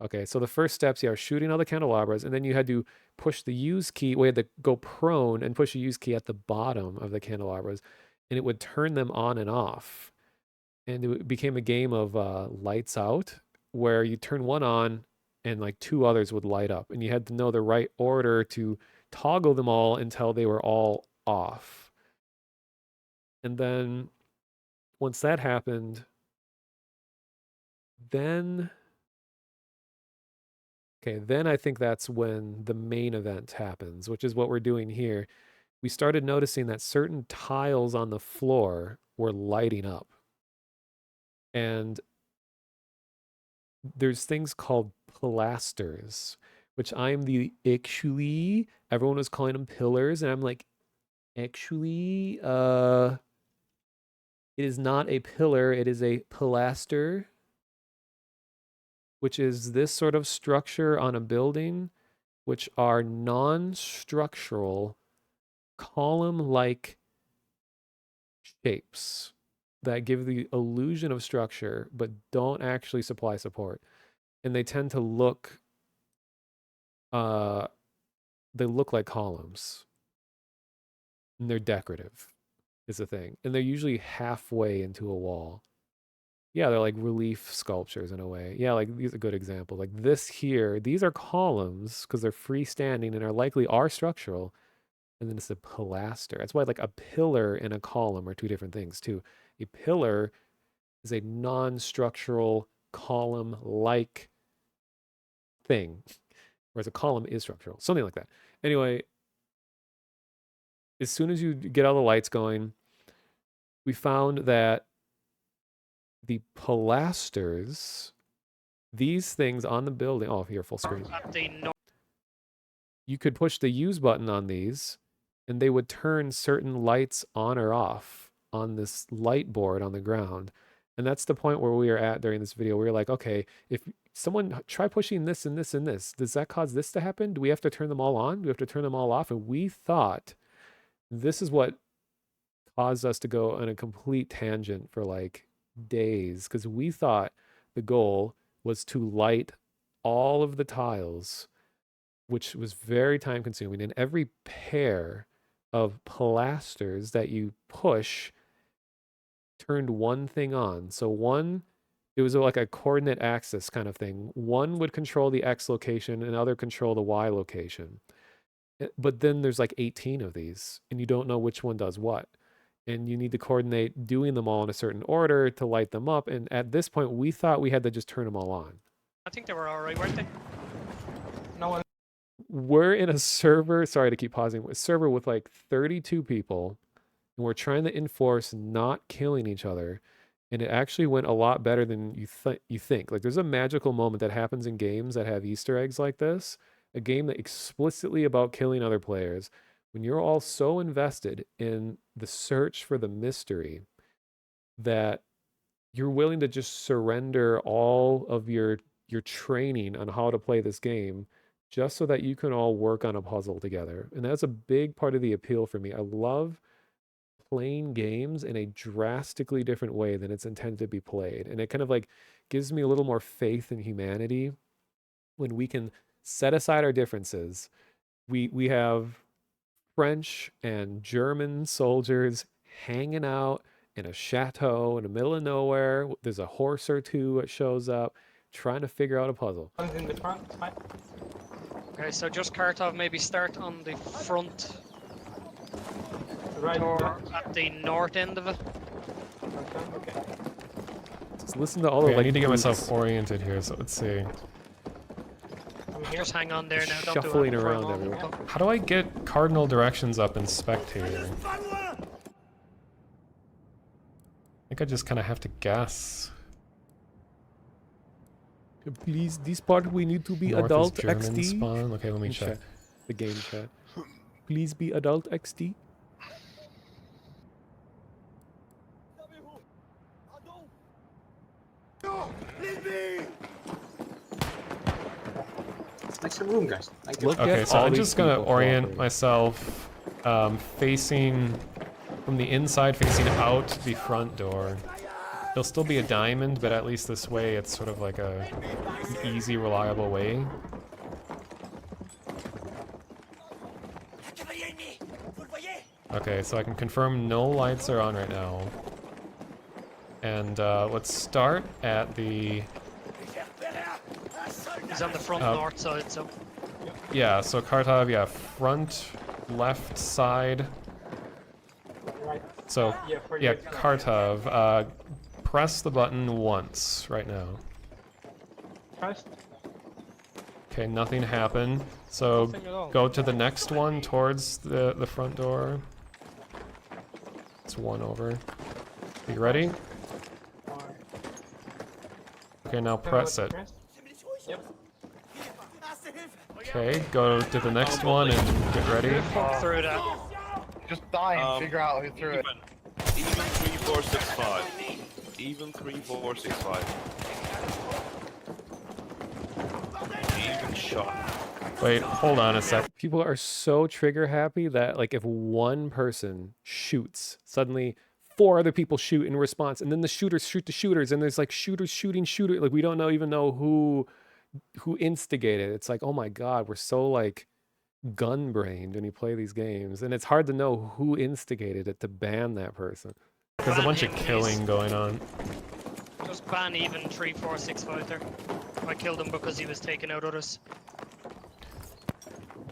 Okay, so the first steps, are shooting all the candelabras, and then you had to push the use key. We had to go prone and push the use key at the bottom of the candelabras, and it would turn them on and off. And it became a game of lights out, where you turn one on and like two others would light up, and you had to know the right order to toggle them all until they were all off. And then once that happened, then I think that's when the main event happens, which is what we're doing here. We started noticing that certain tiles on the floor were lighting up. And there's things called pilasters, which everyone was calling them pillars, and I'm like, actually, it is not a pillar, it is a pilaster, which is this sort of structure on a building, which are non-structural column-like shapes that give the illusion of structure but don't actually supply support. And they tend to look like columns. And they're decorative is the thing. And they're usually halfway into a wall. Yeah, they're like relief sculptures in a way. Yeah, like these are good examples. Like this here, these are columns because they're freestanding and are structural. And then it's a pilaster. That's why like a pillar and a column are two different things too. A pillar is a non-structural column-like thing, whereas a column is structural. Something like that. Anyway, as soon as you get all the lights going, we found that the pilasters, these things on the building, oh, here, full screen. You could push the use button on these, and they would turn certain lights on or off on this light board on the ground. And that's the point where we are at during this video. We were like, okay, if someone try pushing this and this and this, does that cause this to happen? Do we have to turn them all on? Do we have to turn them all off? And we thought this is what caused us to go on a complete tangent for like days, because we thought the goal was to light all of the tiles, which was very time consuming. And every pair of plasters that you push turned one thing on. So one, it was like a coordinate axis kind of thing. One would control the X location and other control the Y location. But then there's like 18 of these and you don't know which one does what. And you need to coordinate doing them all in a certain order to light them up. And at this point, we thought we had to just turn them all on. I think they were alright, weren't they? No one. We're in a server, sorry to keep pausing, a server with like 32 people. And we're trying to enforce not killing each other. And it actually went a lot better than you think. Like there's a magical moment that happens in games that have Easter eggs like this. A game that explicitly about killing other players. When you're all so invested in the search for the mystery that you're willing to just surrender all of your training on how to play this game just so that you can all work on a puzzle together. And that's a big part of the appeal for me. I love playing games in a drastically different way than it's intended to be played. And it kind of like gives me a little more faith in humanity when we can set aside our differences. We have French and German soldiers hanging out in a chateau in the middle of nowhere. There's a horse or two that shows up trying to figure out a puzzle. One's in the front. It's fine. Okay, so just Kartov maybe start on the front Right. door at the north end of it. Okay. Just listen to all the I like need to get boots myself oriented here, so let's see. Just hang on there now. Don't shuffling do it for a around moment. everywhere. How do I get cardinal directions up in Spectator? I think I just kind of have to guess. Please, this part we need to be North adult is German XD. spawn. Okay, let me check. The game chat. Please be adult XD. Let's make some room, guys. Thank you. Okay, so I'm just gonna orient myself facing from the inside, facing out the front door. There'll still be a diamond, but at least this way it's sort of like an easy, reliable way. Okay, so I can confirm no lights are on right now. And let's start at the... He's on the front north side, so... Yeah, so Kartov, yeah, front, left side. So, yeah, Kartov, press the button once right now. Pressed. Okay, nothing happened. So go to the next one towards the front door. It's one over. Are you ready? Okay, now press it. Yep. Okay, go to the next one and get ready. Through that. Just die and figure out who threw it. Even 3, 4, 6, 5. Even 3, 4, 6, 5. Even shot. Wait, hold on a sec. People are so trigger happy that like if one person shoots, suddenly 4 other people shoot in response, and then the shooters shoot the shooters, and there's like shooters shooting shooter. Like we don't even know who instigated. It's like, oh my god, we're so like gun-brained when you play these games, and it's hard to know who instigated it to ban that person. There's a bunch of killing going on. Just ban even 3, 4, 6 5 there. I killed him because he was taking out others.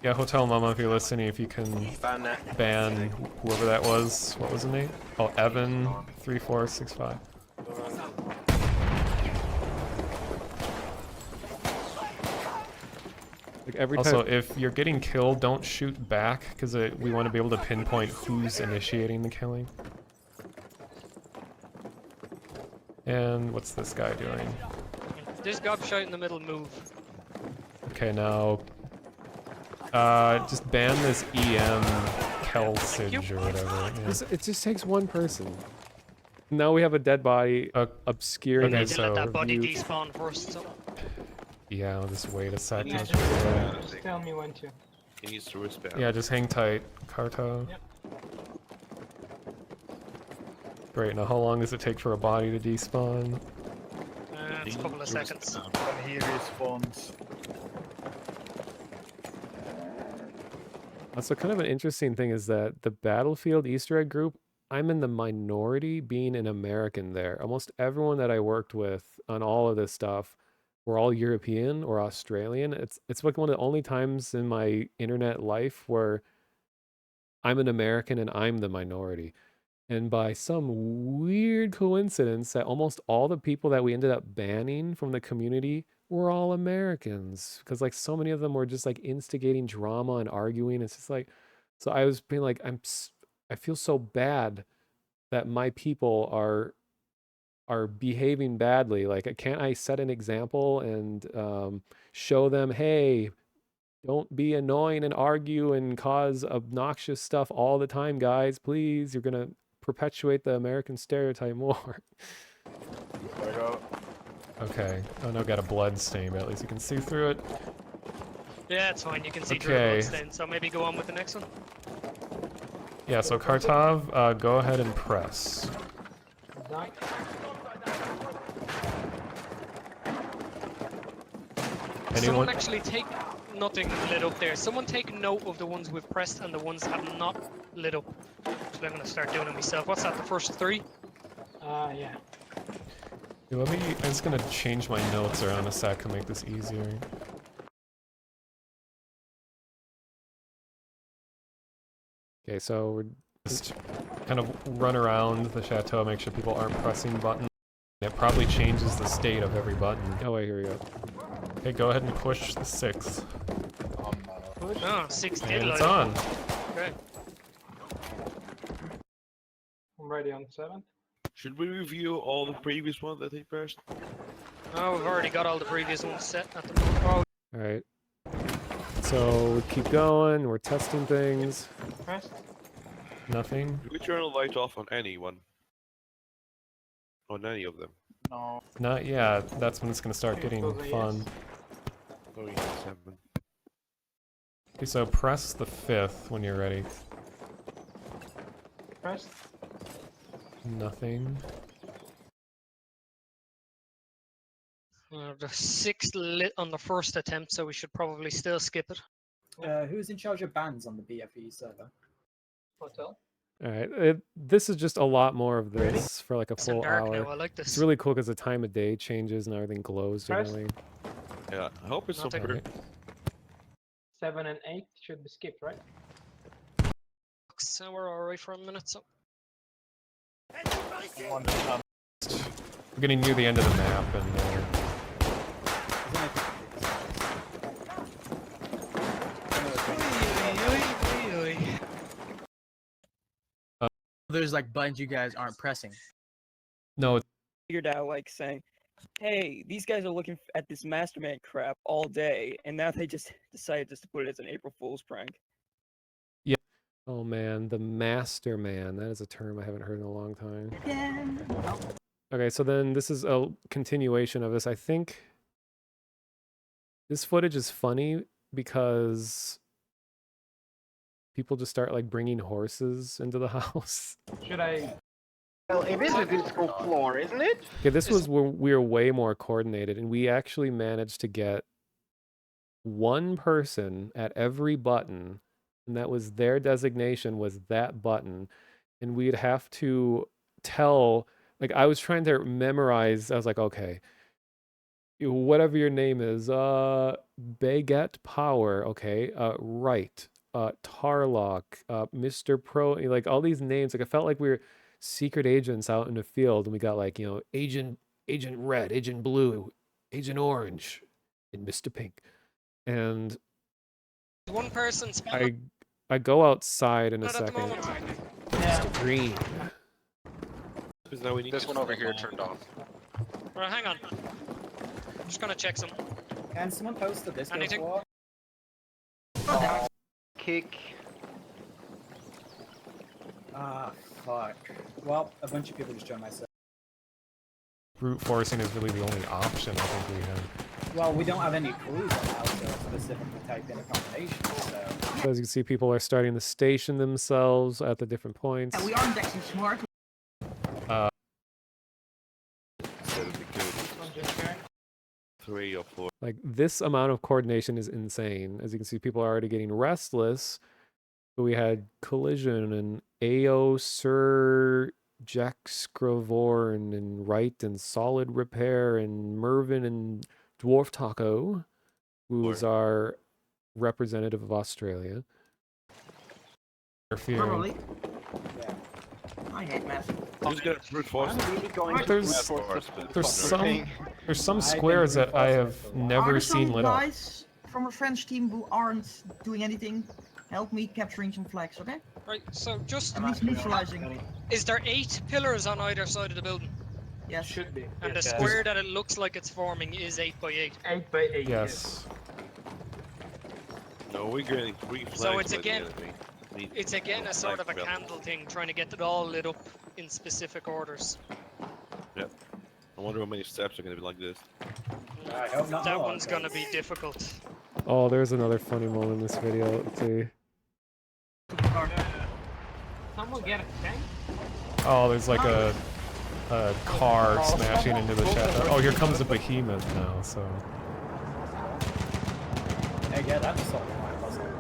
Yeah, Hotel Mama, if you're listening, if you can ban whoever that was. What was the name? Oh, Evan 3465. Like every Also, time... if you're getting killed, don't shoot back, because we want to be able to pinpoint who's initiating the killing. And what's this guy doing? This gobshite in the middle move. Okay, now just ban this EM Kelsage or whatever. Yeah. It just takes one person. Now we have a dead body obscuring Okay, the To let that body view. despawn first. So. Yeah, I'll just wait a sec. Yeah. Just tell me when to. He needs to respond. Yeah, just hang tight, Kartov. Yep. Great, now how long does it take for a body to despawn? It's a couple of seconds. When he respawns. Also, kind of an interesting thing is that the Battlefield Easter egg group, I'm in the minority being an American there. Almost everyone that I worked with on all of this stuff were all European or Australian. It's like one of the only times in my internet life where I'm an American and I'm the minority. And by some weird coincidence, that almost all the people that we ended up banning from the community were all Americans. Because like so many of them were just like instigating drama and arguing. It's just like, so I was being like, I feel so bad that my people are behaving badly. Like, can't I set an example and show them, hey, don't be annoying and argue and cause obnoxious stuff all the time, guys. Please, you're gonna perpetuate the American stereotype more. There we go. Okay. Oh no, got a blood stain, but at least you can see through it. Yeah, it's fine. You can see through Okay. the bloodstain. So maybe go on with the next one. Yeah, so Kartov, go ahead and press. Die. Someone actually take nothing lit up there. Someone take note of the ones we've pressed and the ones that have not lit up. So I'm gonna start doing it myself. What's that? The first 3? Yeah. Yeah, I'm just gonna change my notes around a sec to make this easier. Okay, so we're just kind of run around the chateau, make sure people aren't pressing buttons. It probably changes the state of every button. Oh wait, here we go. Okay, go ahead and push the 6th. Oh, 6 did And it's light on. up. Okay. I'm ready on 7. Should we review all the previous ones that he pressed? Oh, we've already got all the previous ones set at the moment. Oh, All right. So we keep going. We're testing things. Pressed. Nothing. Do we turn the light off on anyone? On any of them? No. Not yet. That's when it's gonna start getting fun. Oh yeah, 7. Okay, so press the 5th when you're ready. Pressed. Nothing. the 6th lit on the first attempt, so we should probably still skip it. Who's in charge of bans on the BFE server? Hotel. All right. This is just a lot more of this for like a It's in full dark hour. now, I like this. It's really cool because the time of day changes and everything glows Press. differently. Yeah, I hope it's Nothing. super. 7 and 8 should be skipped, right? So we're alright for a minute, so. We're getting near the end of the map, and There's like buttons you guys aren't pressing. no, Figured out like saying, hey, these guys are looking at this mastermind crap all day, and now they just decided just to put it as an April Fool's prank. Yeah. Oh man, the master man. That is a term I haven't heard in a long time. Yeah. Okay, so then this is a continuation of this. I think this footage is funny because people just start like bringing horses into the house. Should I? Well, it is a disco floor, isn't it? Okay, this was where we were way more coordinated, and we actually managed to get one person at every button, and that was their designation was that button, and we'd have to tell, like I was trying to memorize, I was like, okay, whatever your name is, Baguette Power, okay, right, Tarlock, Mr. Pro, like all these names, like I felt like we were secret agents out in the field, and we got like, Agent Red, Agent Blue, Agent Orange, and Mr. Pink. And One person spam I go outside in a it at the second. moment. Mr. Green. Because now we need This one over here turned off. Alright, hang on. I'm just gonna check some. Can someone post the Discord Anything? war? Kick. Ah, Fuck. Well, a bunch of people just joined my server. Brute forcing is really the only option I think we have. Well, we don't have any clues on how to specifically type in a combination, so... So as you can see, people are starting to station themselves at the different points. Yeah, we aren't actually smart. Instead of the good 3 or 4. Like, this amount of coordination is insane. As you can see, people are already getting restless. But we had Collision and AO Sir Jack Scravorn and Wright and Solid Repair and Mervin and Dwarf Taco, who is our representative of Australia. Probably. I hate math. Who's gonna brute force? There's some squares that I have never seen lit up. Guys from a French team who aren't doing anything, help me capturing some flags, okay? Right, so just... At least neutralizing. Is there 8 pillars on either side of the building? Yes. Should be. And the square that it looks like it's forming is 8 by 8. 8 by 8. Yes. No, we're getting 3 flags. So it's by the again, enemy. it's again a sort of a candle thing, trying to get it all lit up in specific orders. Yep. I wonder how many steps are going to be like this. I hope not That more, one's gonna be difficult. Oh, there's another funny moment in this video. Let's see. Someone get a tank? Oh, there's like a car smashing into the shadow. Oh, here comes a behemoth now, so... Hey, yeah, that's assault line, wasn't it?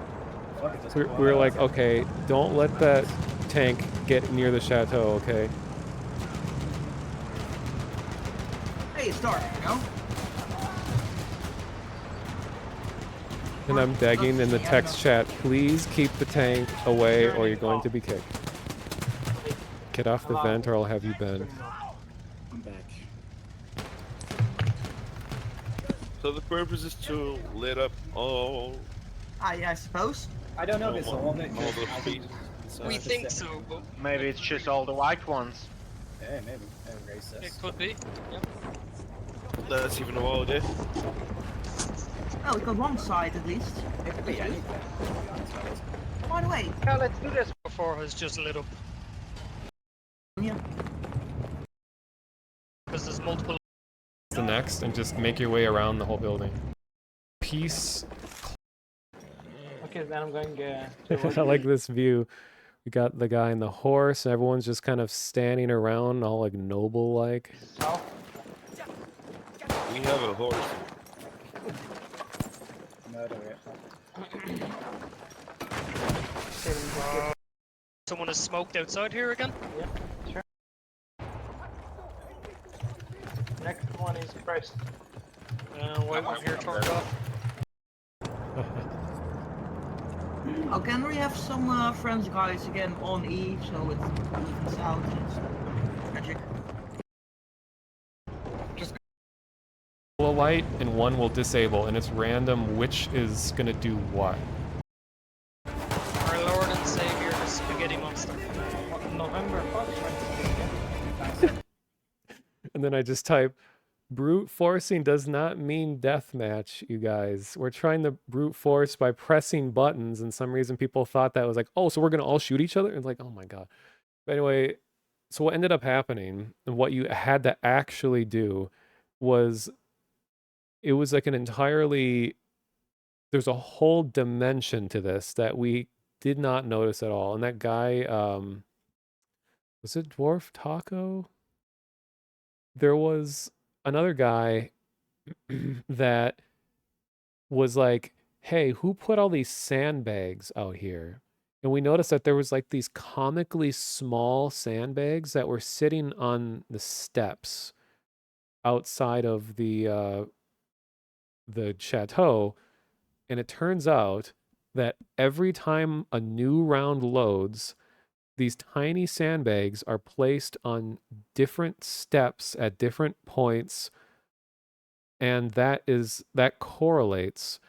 Fuck it, just We blow were it like, up. okay, don't let that tank get near the chateau, okay? Hey, it's dark, you know? And I'm begging in the text chat, please keep the tank away or you're going to be kicked. Get off the vent or I'll have you banned. I'm back. So the purpose is to lit up all... I suppose. I don't know if it's all of it. all those pieces. We think so, but Maybe it's just all the white ones. Yeah, maybe. They're racist. it could be. Yep. That's even about it. Oh, we got one side at least. It could be anything, to be honest with us. By the way, Yeah, let's do this before it's just lit up. yeah. Because there's multiple. The next, and just make your way around the whole building. Peace. Okay, then I'm going I like this view. We got the guy and the horse, and everyone's just kind of standing around, all like noble-like. We have a horse. Murder it. Someone is smoked outside here again? Yeah, sure. Next one is pressed. White one here turned off. Oh, can we have some French guys again on E so it evens out? It's magic. Will light and one will disable, and it's random which is gonna do what. Our Lord and Savior, the Spaghetti Monster. November 1st, And then I just type, brute forcing does not mean deathmatch, you guys. We're trying to brute force by pressing buttons, and some reason people thought that was like, oh, so we're gonna all shoot each other? And like, oh my god. But anyway, so what ended up happening, and what you had to actually do was, it was like an entirely, there's a whole dimension to this that we did not notice at all. And that guy, was it Dwarf Taco? There was another guy that was like, hey, who put all these sandbags out here? And we noticed that there was like these comically small sandbags that were sitting on the steps outside of the chateau. And it turns out that every time a new round loads, these tiny sandbags are placed on different steps at different points, and that correlates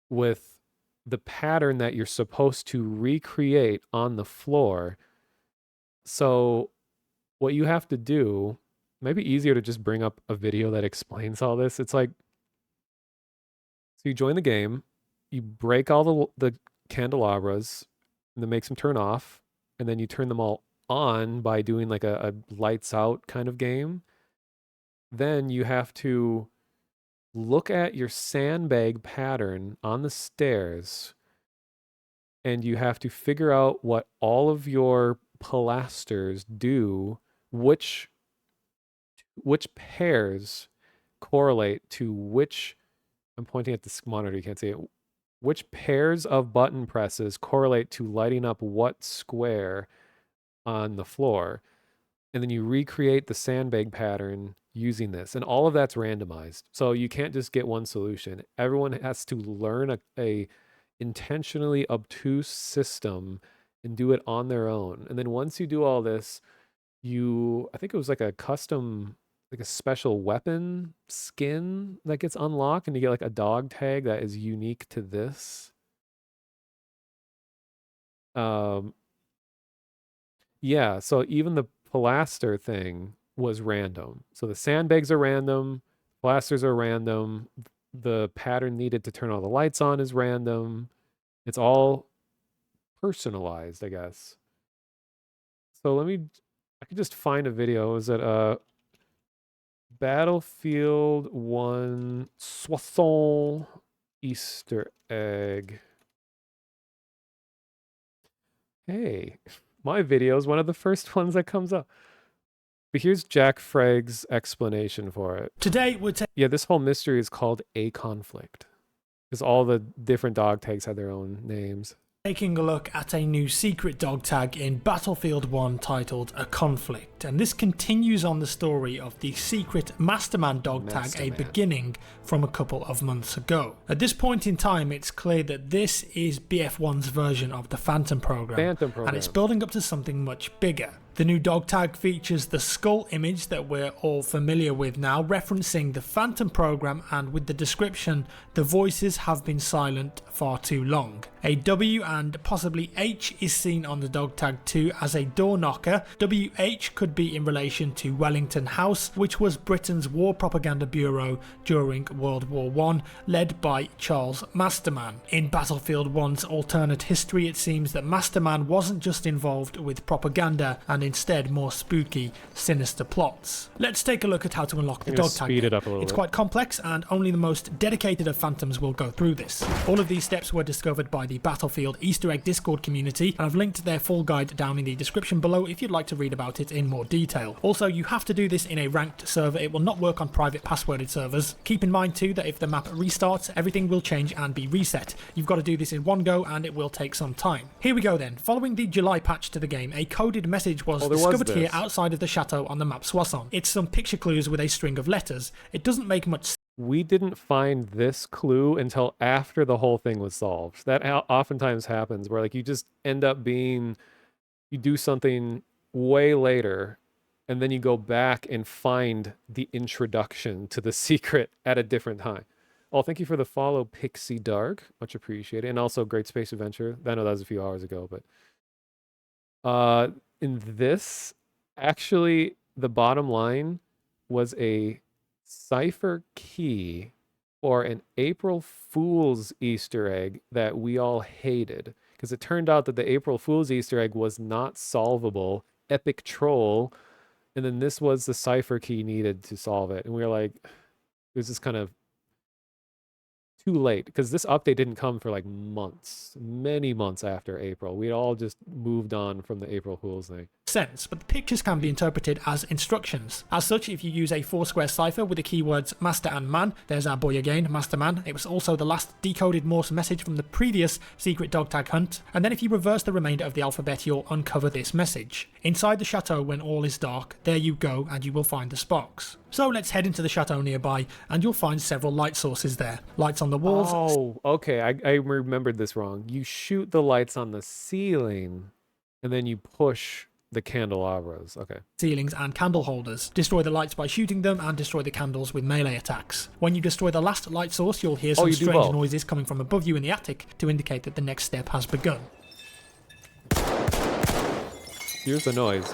with the pattern that you're supposed to recreate on the floor. So what you have to do, maybe easier to just bring up a video that explains all this. It's like, so you join the game, you break all the candelabras, and that makes them turn off, and then you turn them all on by doing like a lights out kind of game, then you have to look at your sandbag pattern on the stairs, and you have to figure out what all of your pilasters do, which pairs correlate to which, I'm pointing at this monitor, you can't see it, which pairs of button presses correlate to lighting up what square on the floor. And then you recreate the sandbag pattern using this. And all of that's randomized. So you can't just get one solution. Everyone has to learn a intentionally obtuse system and do it on their own. And then once you do all this, I think it was like a custom, like a special weapon skin that gets unlocked, and you get like a dog tag that is unique to this. Yeah, so even the pilaster thing was random. So the sandbags are random, pilasters are random, the pattern needed to turn all the lights on is random. It's all personalized, I guess. So I could just find a video. Is it Battlefield 1 Soissons Easter egg? Hey, my video is one of the first ones that comes up. But here's Jack Fragg's explanation for it. Today we're yeah, this whole mystery is called A Conflict, because all the different dog tags had their own names. taking a look at a new secret dog tag in Battlefield 1 titled A Conflict, and this continues on the story of the secret Masterman dog tag, A Beginning, from a couple of months ago. At this point in time, it's clear that this is BF1's version of the Phantom program, and it's building up to something much bigger. The new dog tag features the skull image that we're all familiar with now, referencing the Phantom program, and with the description, the voices have been silent far too long. A W and possibly H is seen on the dog tag too as a door knocker. WH could be in relation to Wellington House, which was Britain's war propaganda bureau during World War I, led by Charles Masterman. In Battlefield 1's alternate history, it seems that Masterman wasn't just involved with propaganda and instead more spooky, sinister plots. Let's take a look at how to unlock the dog tag. It's quite complex, and only the most dedicated of Phantoms will go through this. All of these steps were discovered by the Battlefield Easter egg Discord community, and I've linked their full guide down in the description below if you'd like to read about it in more detail. Also, you have to do this in a ranked server. It will not work on private passworded servers. Keep in mind too that if the map restarts, everything will change and be reset. You've got to do this in one go, and it will take some time. Here we go then. Following the July patch to the game, a coded message was discovered here outside of the chateau on the map Soissons. It's some picture clues with a string of letters. It doesn't make much sense. We didn't find this clue until after the whole thing was solved. That oftentimes happens where like you just end up you do something way later, and then you go back and find the introduction to the secret at a different time. Oh, thank you for the follow, Pixie Dark. Much appreciated. And also Great Space Adventure. I know that was a few hours ago, but in this, actually, the bottom line was a cipher key for an April Fool's Easter egg that we all hated, because it turned out that the April Fool's Easter egg was not solvable. Epic troll. And then this was the cipher key needed to solve it. And we were like, it was just kind of too late, because this update didn't come for like months, many months after April. We all just moved on from the April Fool's thing. But the pictures can be interpreted as instructions. As such, if you use a 4-square cipher with the keywords master and man, there's our boy again, Masterman. It was also the last decoded Morse message from the previous secret dog tag hunt. And then if you reverse the remainder of the alphabet, you'll uncover this message. Inside the chateau when all is dark, there you go, and you will find the Spox. So let's head into the chateau nearby, and you'll find several light sources there. Lights on the walls. Oh, okay, I remembered this wrong. You shoot the lights on the ceiling, and then you push the candelabras. Okay. Ceilings and candle holders. Destroy the lights by shooting them, and destroy the candles with melee attacks. When you destroy the last light source, you'll hear some strange noises coming from above you in the attic to indicate that the next step has begun. Here's the noise.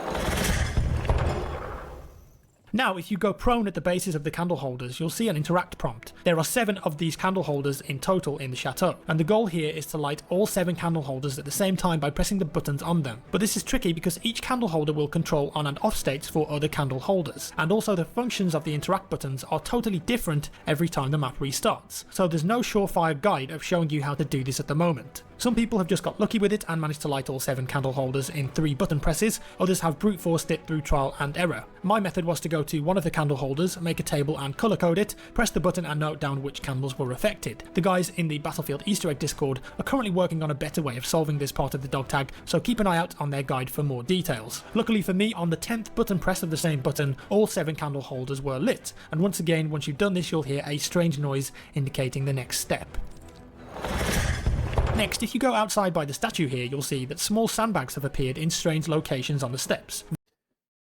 Now, if you go prone at the bases of the candle holders, you'll see an interact prompt. There are 7 of these candle holders in total in the chateau, and the goal here is to light all 7 candle holders at the same time by pressing the buttons on them. But this is tricky because each candle holder will control on and off states for other candle holders, and also the functions of the interact buttons are totally different every time the map restarts, so there's no surefire guide of showing you how to do this at the moment. Some people have just got lucky with it and managed to light all 7 candle holders in 3 button presses, others have brute forced it through trial and error. My method was to go to one of the candle holders, make a table and colour code it, press the button and note down which candles were affected. The guys in the Battlefield Easter egg Discord are currently working on a better way of solving this part of the dog tag, so keep an eye out on their guide for more details. Luckily for me, on the 10th button press of the same button, all 7 candle holders were lit, and once again, once you've done this, you'll hear a strange noise indicating the next step. Next, if you go outside by the statue here, you'll see that small sandbags have appeared in strange locations on the steps.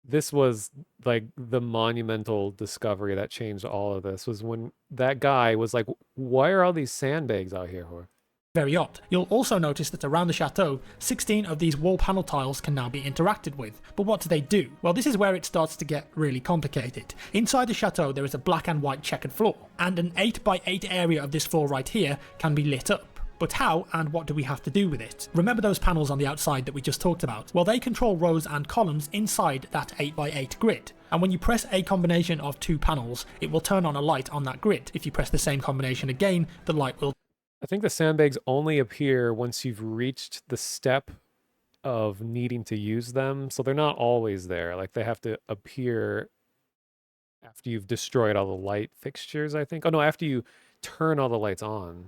This was like the monumental discovery that changed all of this, was when that guy was like, why are all these sandbags out here for? Very odd. You'll also notice that around the chateau, 16 of these wall panel tiles can now be interacted with. But what do they do? Well, this is where it starts to get really complicated. Inside the chateau there is a black and white checkered floor, and an 8x8 area of this floor right here can be lit up. But how and what do we have to do with it? Remember those panels on the outside that we just talked about? Well, they control rows and columns inside that 8x8 grid. And when you press a combination of 2 panels, it will turn on a light on that grid. If you press the same combination again, the light will... I think the sandbags only appear once you've reached the step of needing to use them. So they're not always there. Like they have to appear after you've destroyed all the light fixtures, I think. Oh no, after you turn all the lights on.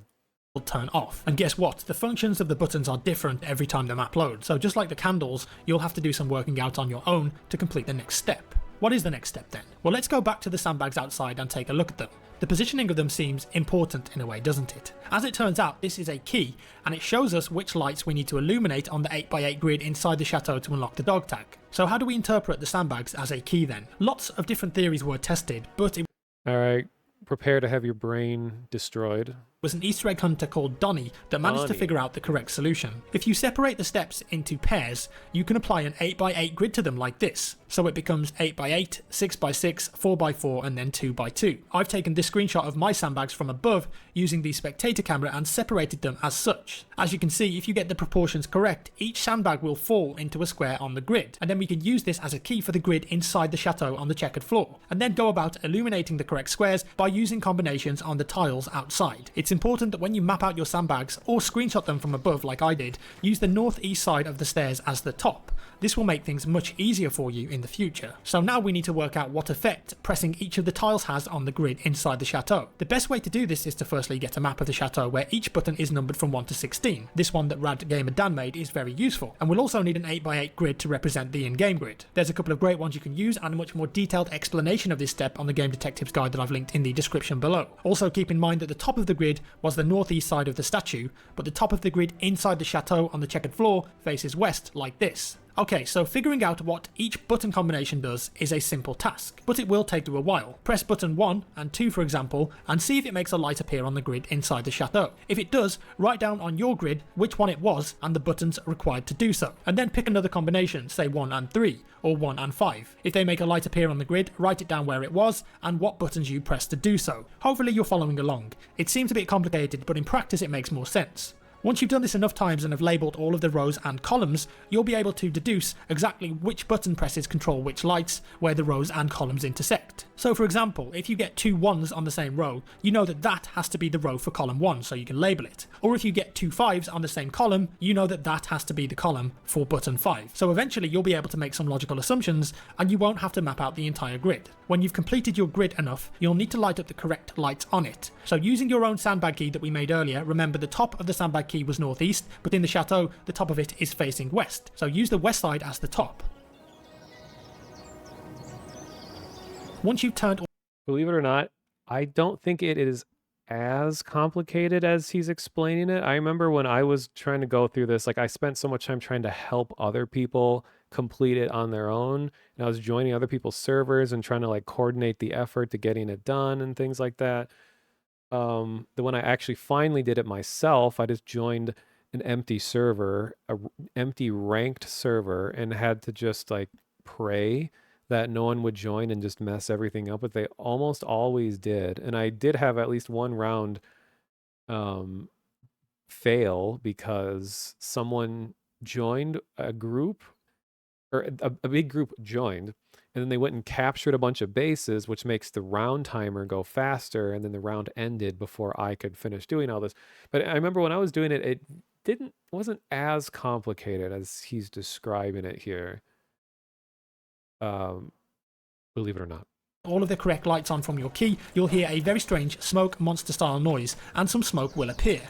Will turn off. And guess what? The functions of the buttons are different every time the map loads, so just like the candles, you'll have to do some working out on your own to complete the next step. What is the next step then? Well, let's go back to the sandbags outside and take a look at them. The positioning of them seems important in a way, doesn't it? As it turns out, this is a key, and it shows us which lights we need to illuminate on the 8x8 grid inside the chateau to unlock the dog tag. So how do we interpret the sandbags as a key then? Lots of different theories were tested, but it... Alright, prepare to have your brain destroyed. Was an Easter egg hunter called Donnie that managed to figure out the correct solution. If you separate the steps into pairs, you can apply an 8x8 grid to them like this. So it becomes 8x8, 6x6, 4x4 and then 2x2. I've taken this screenshot of my sandbags from above using the spectator camera and separated them as such. As you can see, if you get the proportions correct, each sandbag will fall into a square on the grid, and then we can use this as a key for the grid inside the chateau on the checkered floor, and then go about illuminating the correct squares by using combinations on the tiles outside. It's important that when you map out your sandbags or screenshot them from above like I did, use the northeast side of the stairs as the top. This will make things much easier for you in the future. So now we need to work out what effect pressing each of the tiles has on the grid inside the chateau. The best way to do this is to firstly get a map of the chateau where each button is numbered from 1 to 16. This one that Rad Gamer Dan made is very useful, and we'll also need an 8x8 grid to represent the in-game grid. There's a couple of great ones you can use and a much more detailed explanation of this step on the Game Detective's guide that I've linked in the description below. Also keep in mind that the top of the grid was the northeast side of the statue, but the top of the grid inside the chateau on the checkered floor faces west like this. Okay, so figuring out what each button combination does is a simple task, but it will take you a while. Press button 1 and 2 for example, and see if it makes a light appear on the grid inside the chateau. If it does, write down on your grid which one it was and the buttons required to do so, and then pick another combination, say 1 and 3, or 1 and 5. If they make a light appear on the grid, write it down where it was, and what buttons you pressed to do so. Hopefully you're following along. It seems a bit complicated, but in practice it makes more sense. Once you've done this enough times and have labelled all of the rows and columns, you'll be able to deduce exactly which button presses control which lights, where the rows and columns intersect. So for example, if you get 2 1s on the same row, you know that that has to be the row for column 1, so you can label it. Or if you get 2 5s on the same column, you know that that has to be the column for button 5. So eventually you'll be able to make some logical assumptions, and you won't have to map out the entire grid. When you've completed your grid enough, you'll need to light up the correct lights on it. So using your own sandbag key that we made earlier, remember the top of the sandbag key was northeast, but in the chateau, the top of it is facing west. So use the west side as the top. Once you've turned... Believe it or not, I don't think it is as complicated as he's explaining it. I remember when I was trying to go through this, like I spent so much time trying to help other people complete it on their own, and I was joining other people's servers and trying to like coordinate the effort to getting it done and things like that. When I actually finally did it myself, I just joined an empty server, a empty ranked server, and had to just like pray that no one would join and just mess everything up, but they almost always did. And I did have at least one round fail because someone joined a group, or a big group joined, and then they went and captured a bunch of bases, which makes the round timer go faster, and then the round ended before I could finish doing all this. But I remember when I was doing it, it wasn't as complicated as he's describing it here. Believe it or not. All of the correct lights on from your key, you'll hear a very strange smoke monster style noise, and some smoke will appear.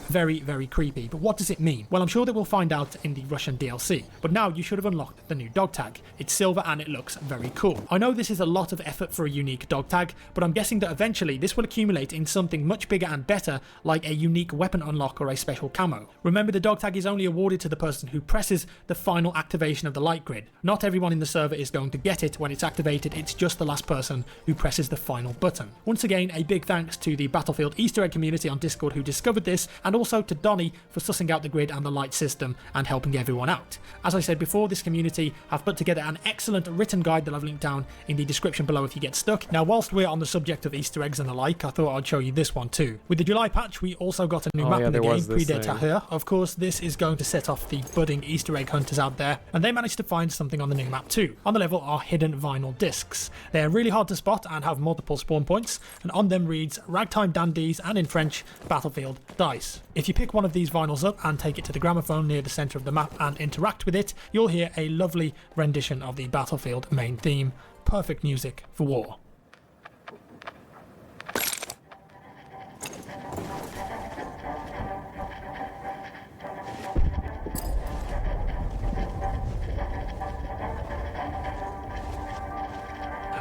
Very, very creepy. But what does it mean? Well, I'm sure that we'll find out in the Russian DLC. But now you should have unlocked the new dog tag. It's silver and it looks very cool. I know this is a lot of effort for a unique dog tag, but I'm guessing that eventually this will accumulate in something much bigger and better, like a unique weapon unlock or a special camo. Remember, the dog tag is only awarded to the person who presses the final activation of the light grid. Not everyone in the server is going to get it when it's activated, it's just the last person who presses the final button. Once again, a big thanks to the Battlefield Easter egg community on Discord who discovered this, and also to Donnie for sussing out the grid and the light system and helping everyone out. As I said before, this community have put together an excellent written guide that I've linked down in the description below if you get stuck. Now, whilst we're on the subject of Easter eggs and the like, I thought I'd show you this one too. With the July patch, we also got a new map in the game, Predator. Of course, this is going to set off the budding Easter egg hunters out there, and they managed to find something on the new map too. On the level are hidden vinyl discs. They're really hard to spot and have multiple spawn points, and on them reads Ragtime Dandies and in French, Battlefield Dice. If you pick one of these vinyls up and take it to the gramophone near the centre of the map and interact with it, you'll hear a lovely rendition of the Battlefield main theme. Perfect music for war.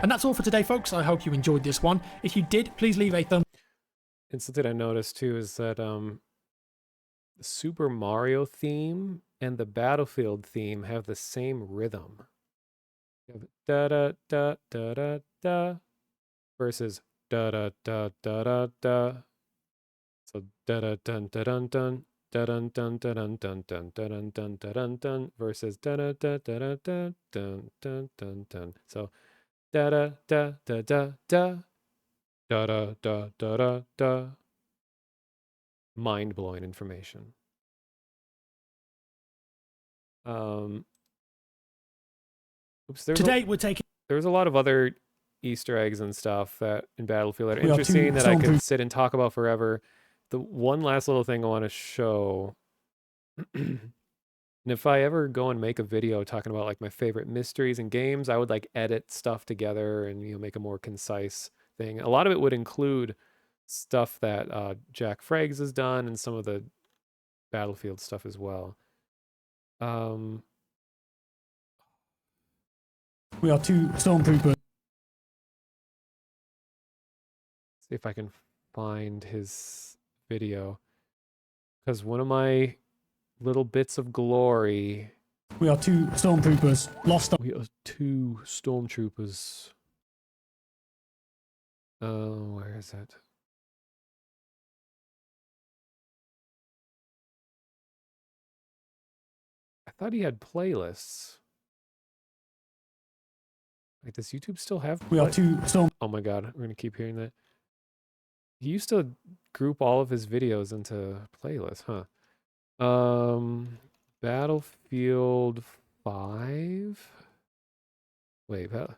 And that's all for today, folks. I hope you enjoyed this one. If you did, please leave a thumb. And something I noticed too is that the Super Mario theme and the Battlefield theme have the same rhythm. You have da da da da da da versus da da da da da da. So da da dun da dun dun da dun dun da dun dun dun da dun dun da dun dun versus da da da da da da dun dun dun dun. So da da da da da da da da da da da da. Mind-blowing information. Oops, Today we're taking. There's a lot of other Easter eggs and stuff that in Battlefield that are interesting that I could sit and talk about forever. The one last little thing I want to show, and if I ever go and make a video talking about like my favorite mysteries and games, I would like edit stuff together and make a more concise thing. A lot of it would include stuff that Jack Frags has done and some of the Battlefield stuff as well. We are two stormtroopers. See if I can find his video, because one of my little bits of glory. We are two stormtroopers. Lost. We are two stormtroopers. Oh, where is it? I thought he had playlists. Like, does YouTube still have? We are two storm. Oh my god, we're gonna keep hearing that. He used to group all of his videos into playlists, huh? Battlefield 5. Wait, that.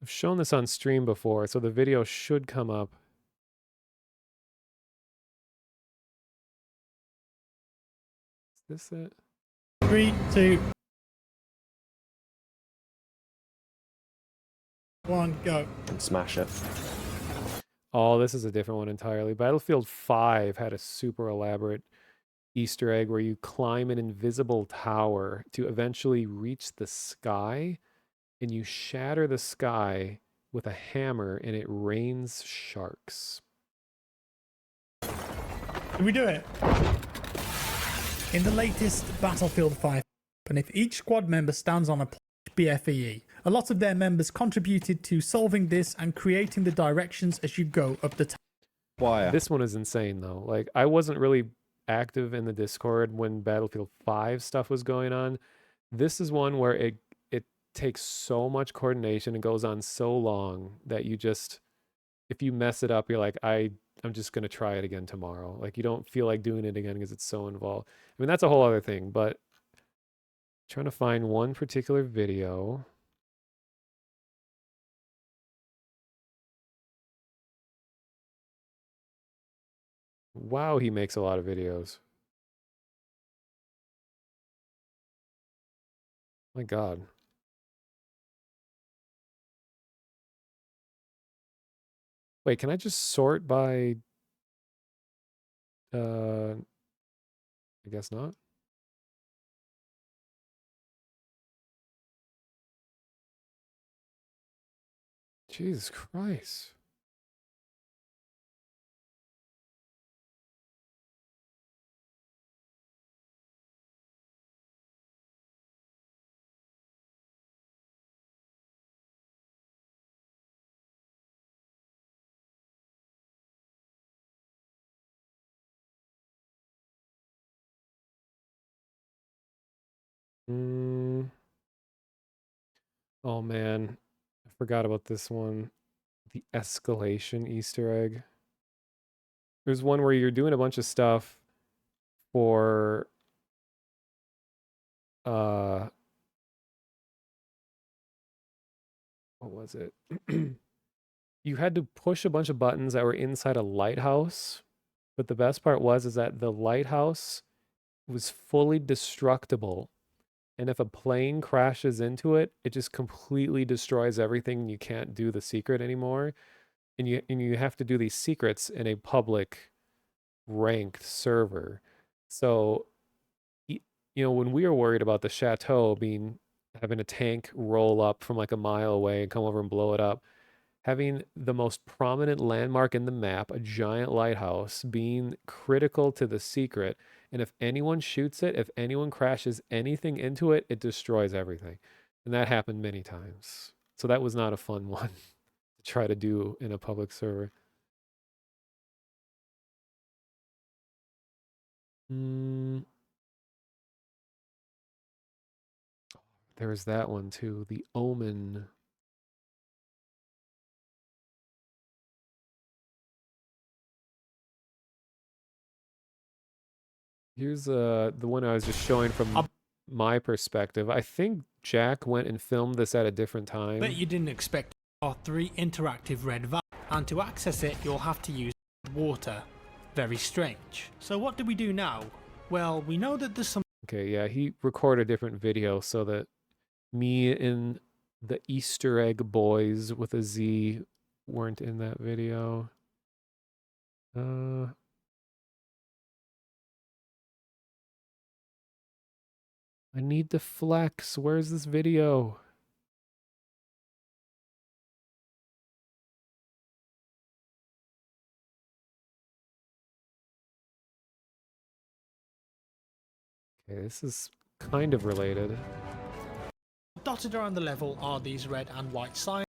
I've shown this on stream before, so the video should come up. Is this it? 3, 2, 1, go. Smash it. Oh, this is a different one entirely. Battlefield 5 had a super elaborate Easter egg where you climb an invisible tower to eventually reach the sky, and you shatter the sky with a hammer and it rains sharks. Did we do it? In the latest Battlefield 5, and if each squad member stands on a BFEE, a lot of their members contributed to solving this and creating the directions as you go up the Why? This one is insane though. Like, I wasn't really active in the Discord when Battlefield 5 stuff was going on. This is one where it takes so much coordination and goes on so long that you just, if you mess it up, you're like, I'm just gonna try it again tomorrow. Like, you don't feel like doing it again because it's so involved. I mean, that's a whole other thing, but trying to find one particular video. Wow, he makes a lot of videos. My God. Wait, can I just sort by I guess not. Jesus Christ. Oh man, I forgot about this one. The escalation Easter egg. There's one where you're doing a bunch of stuff for what was it? You had to push a bunch of buttons that were inside a lighthouse, but the best part was is that the lighthouse was fully destructible. And if a plane crashes into it, it just completely destroys everything. You can't do the secret anymore. And you have to do these secrets in a public ranked server. So, when we were worried about the chateau having a tank roll up from like a mile away and come over and blow it up, having the most prominent landmark in the map, a giant lighthouse, being critical to the secret. And if anyone shoots it, if anyone crashes anything into it, it destroys everything. And that happened many times. So that was not a fun one to try to do in a public server. There was that one too, the Omen. Here's the one I was just showing from my perspective. I think Jack went and filmed this at a different time. Bet you didn't expect R3 interactive red valve, and to access it you'll have to use water. Very strange. So what do we do now? Well, we know that there's some... Okay, yeah, he recorded a different video so that me and the Easter egg boys with a Z weren't in that video. I need to flex. Where's this video? Okay, this is kind of related. Dotted around the level are these red and white signs.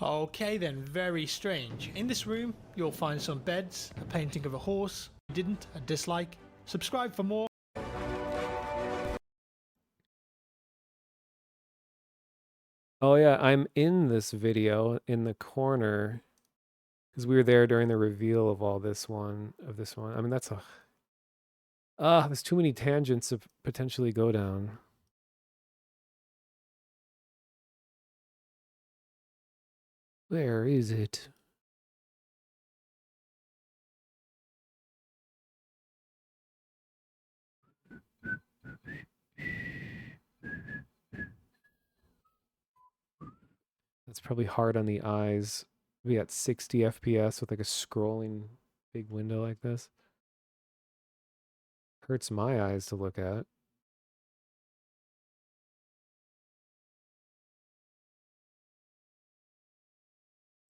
Okay then, very strange. In this room, you'll find some beds, a painting of a horse. If you didn't, a dislike. Subscribe for more. Oh yeah, I'm in this video in the corner because we were there during the reveal of this one. I mean, that's there's too many tangents to potentially go down. Where is it? That's probably hard on the eyes. We got 60 FPS with like a scrolling big window like this. Hurts my eyes to look at.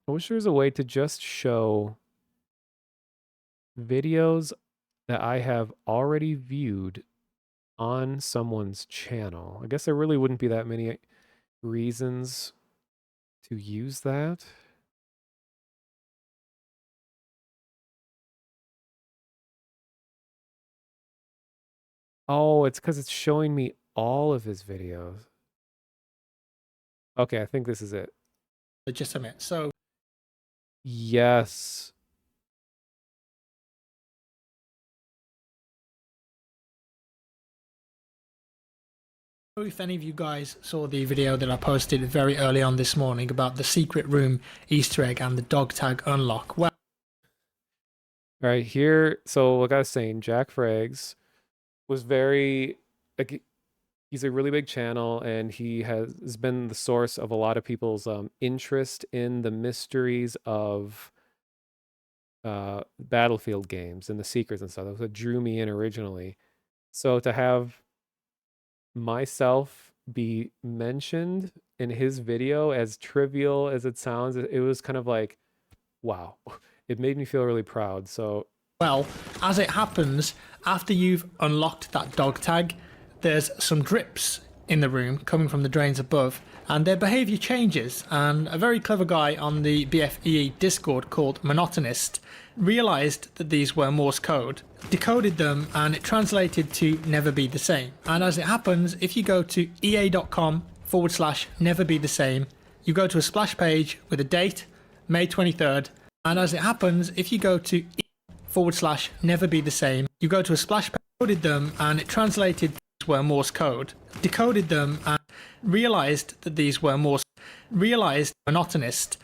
I wish there was a way to just show videos that I have already viewed on someone's channel. I guess there really wouldn't be that many reasons to use that. Oh, it's because it's showing me all of his videos. Okay, I think this is it. Legitimate. So Yes. if any of you guys saw the video that I posted very early on this morning about the secret room Easter egg and the dog tag unlock. Well, All right, here. So, like I was saying, Jack Frags was very like he's a really big channel, and he has been the source of a lot of people's interest in the mysteries of Battlefield games and the secrets and stuff. That was what drew me in originally. So to have myself be mentioned in his video, as trivial as it sounds, it was kind of like, wow. It made me feel really proud. So well, as it happens, after you've unlocked that dog tag, there's some drips in the room coming from the drains above, and their behaviour changes. And a very clever guy on the BFEE Discord called Monotonist realised that these were Morse code, decoded them, and it translated to never be the same. And as it happens, if you go to ea.com/never be the same, you go to a splash page with a date, May 23rd, and as it happens, if you go to /never be the same, you go to a splash page, decoded them, and it translated these were Morse code, decoded them, and realised that these were Morse, realised monotonist,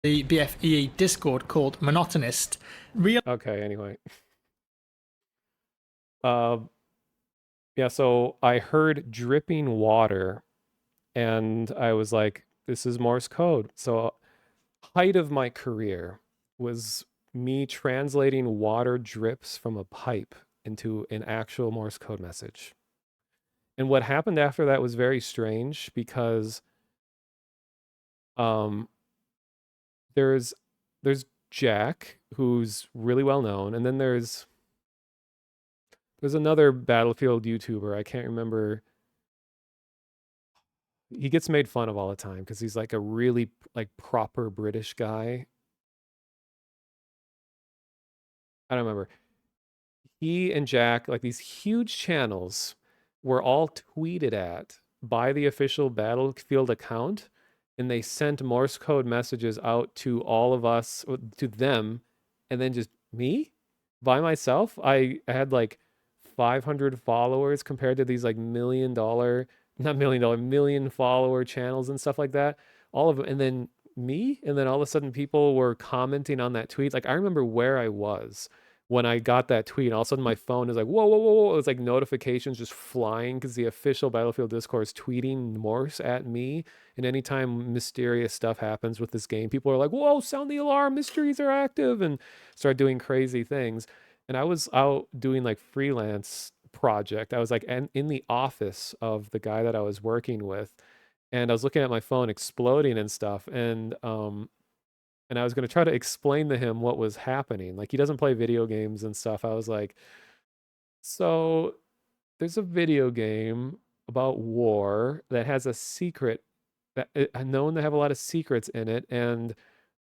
the BFEE Discord called Monotonist. Okay, anyway. Yeah, so I heard dripping water, and I was like, this is Morse code. So height of my career was me translating water drips from a pipe into an actual Morse code message. And what happened after that was very strange because there's Jack, who's really well known, and then there's another Battlefield YouTuber. I can't remember. He gets made fun of all the time because he's like a really like proper British guy. I don't remember. He and Jack, like these huge channels, were all tweeted at by the official Battlefield account, and they sent Morse code messages out to all of us, to them, and then just me by myself. I had like 500 followers compared to these like not $1 million, million follower channels and stuff like that. All of them, and then me, and then all of a sudden people were commenting on that tweet. Like I remember where I was when I got that tweet, and all of a sudden my phone is like, whoa, whoa, whoa, whoa. It was like notifications just flying because the official Battlefield Discord is tweeting Morse at me. And anytime mysterious stuff happens with this game, people are like, whoa, sound the alarm, mysteries are active, and start doing crazy things. And I was out doing like freelance project. I was like in the office of the guy that I was working with, and I was looking at my phone exploding and stuff. And I was going to try to explain to him what was happening. Like he doesn't play video games and stuff. I was like, so there's a video game about war that has a secret that known to have a lot of secrets in it, and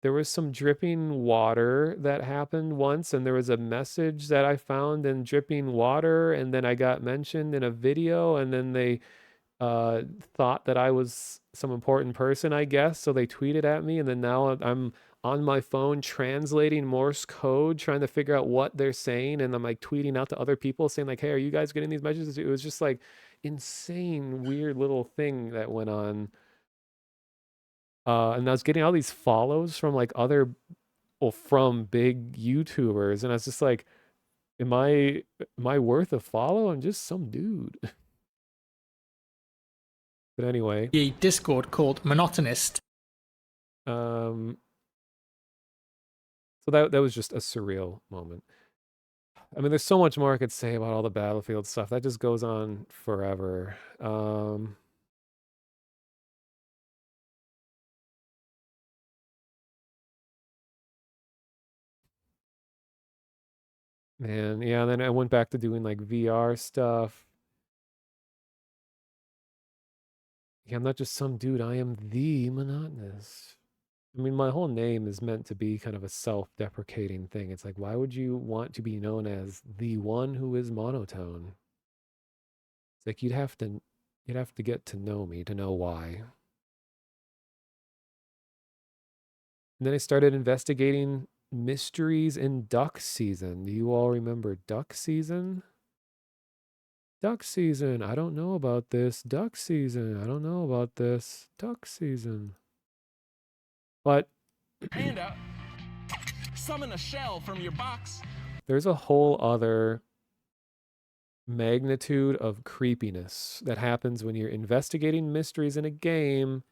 there was some dripping water that happened once, and there was a message that I found in dripping water, and then I got mentioned in a video, and then they thought that I was some important person, I guess. So they tweeted at me, and then now I'm on my phone translating Morse code, trying to figure out what they're saying, and I'm like tweeting out to other people saying like, "Hey, are you guys getting these messages?" It was just like insane, weird little thing that went on. And I was getting all these follows from like from big YouTubers, and I was just like, am I worth a follow? I'm just some dude. But anyway, the Discord called Monotonist. So that was just a surreal moment. I mean, there's so much more I could say about all the Battlefield stuff. That just goes on forever. Man, yeah, then I went back to doing like VR stuff. Yeah, I'm not just some dude, I am the monotonous. I mean, my whole name is meant to be kind of a self-deprecating thing. It's like, why would you want to be known as the one who is monotone? It's like you'd have to get to know me to know why. And then I started investigating mysteries in duck season. Do you all remember duck season? Duck season. I don't know about this. Duck season. I don't know about this. Duck season. But Hand up. Summon a shell from your box. there's a whole other magnitude of creepiness that happens when you're investigating mysteries in a game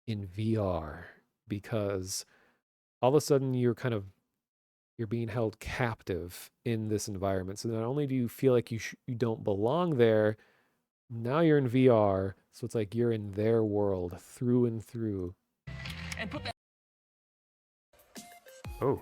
in VR, because all of a sudden you're being held captive in this environment. So not only do you feel like you don't belong there, now you're in VR, so it's like you're in their world through and through. And put that. Oh.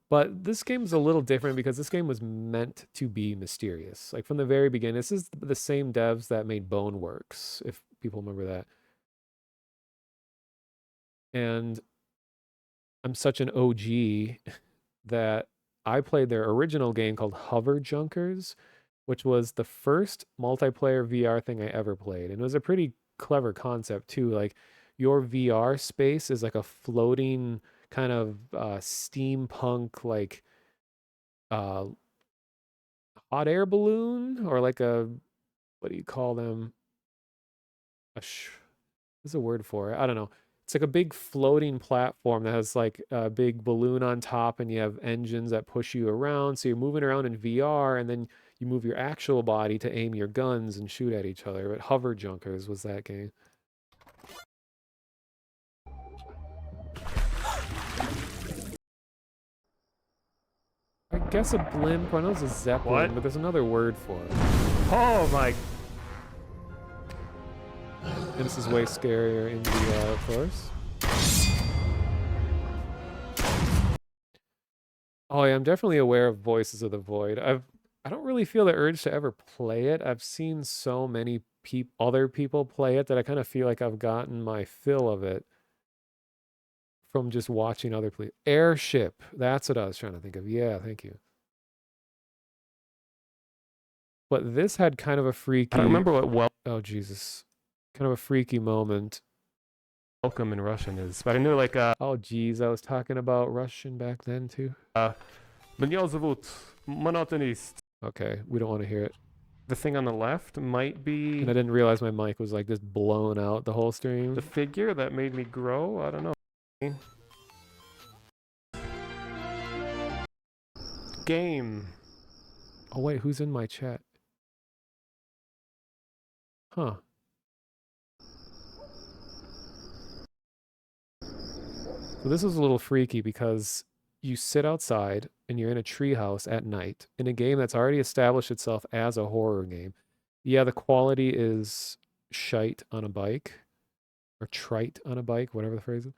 But this game's a little different because this game was meant to be mysterious. Like from the very beginning, this is the same devs that made Boneworks, if people remember that. And I'm such an OG that I played their original game called Hover Junkers, which was the first multiplayer VR thing I ever played. And it was a pretty clever concept too. Like your VR space is like a floating kind of steampunk, like hot air balloon, or like a, what do you call them? There's a word for it. I don't know. It's like a big floating platform that has like a big balloon on top, and you have engines that push you around. So you're moving around in VR, and then you move your actual body to aim your guns and shoot at each other. But Hover Junkers was that game. I guess a blimp. I know it's a zeppelin, but there's another word for it. Oh my. And this is way scarier in VR, of course. Oh yeah, I'm definitely aware of Voices of the Void. I don't really feel the urge to ever play it. I've seen so many other people play it that I kind of feel like I've gotten my fill of it from just watching other play. Airship. That's what I was trying to think of. Yeah, thank you. But this had kind of a freaky. I don't remember what Oh Jesus, kind of a freaky moment. Welcome in Russian is, but I knew like oh geez, I was talking about Russian back then too. Меня зовут Monotonist. Okay, we don't want to hear it. The thing on the left might be. And I didn't realize my mic was like just blown out the whole stream. The figure that made me grow. I don't know. Game. Oh wait, who's in my chat? Huh. So this is a little freaky because you sit outside and you're in a treehouse at night in a game that's already established itself as a horror game. Yeah, the quality is shite on a bike, or trite on a bike, whatever the phrase is.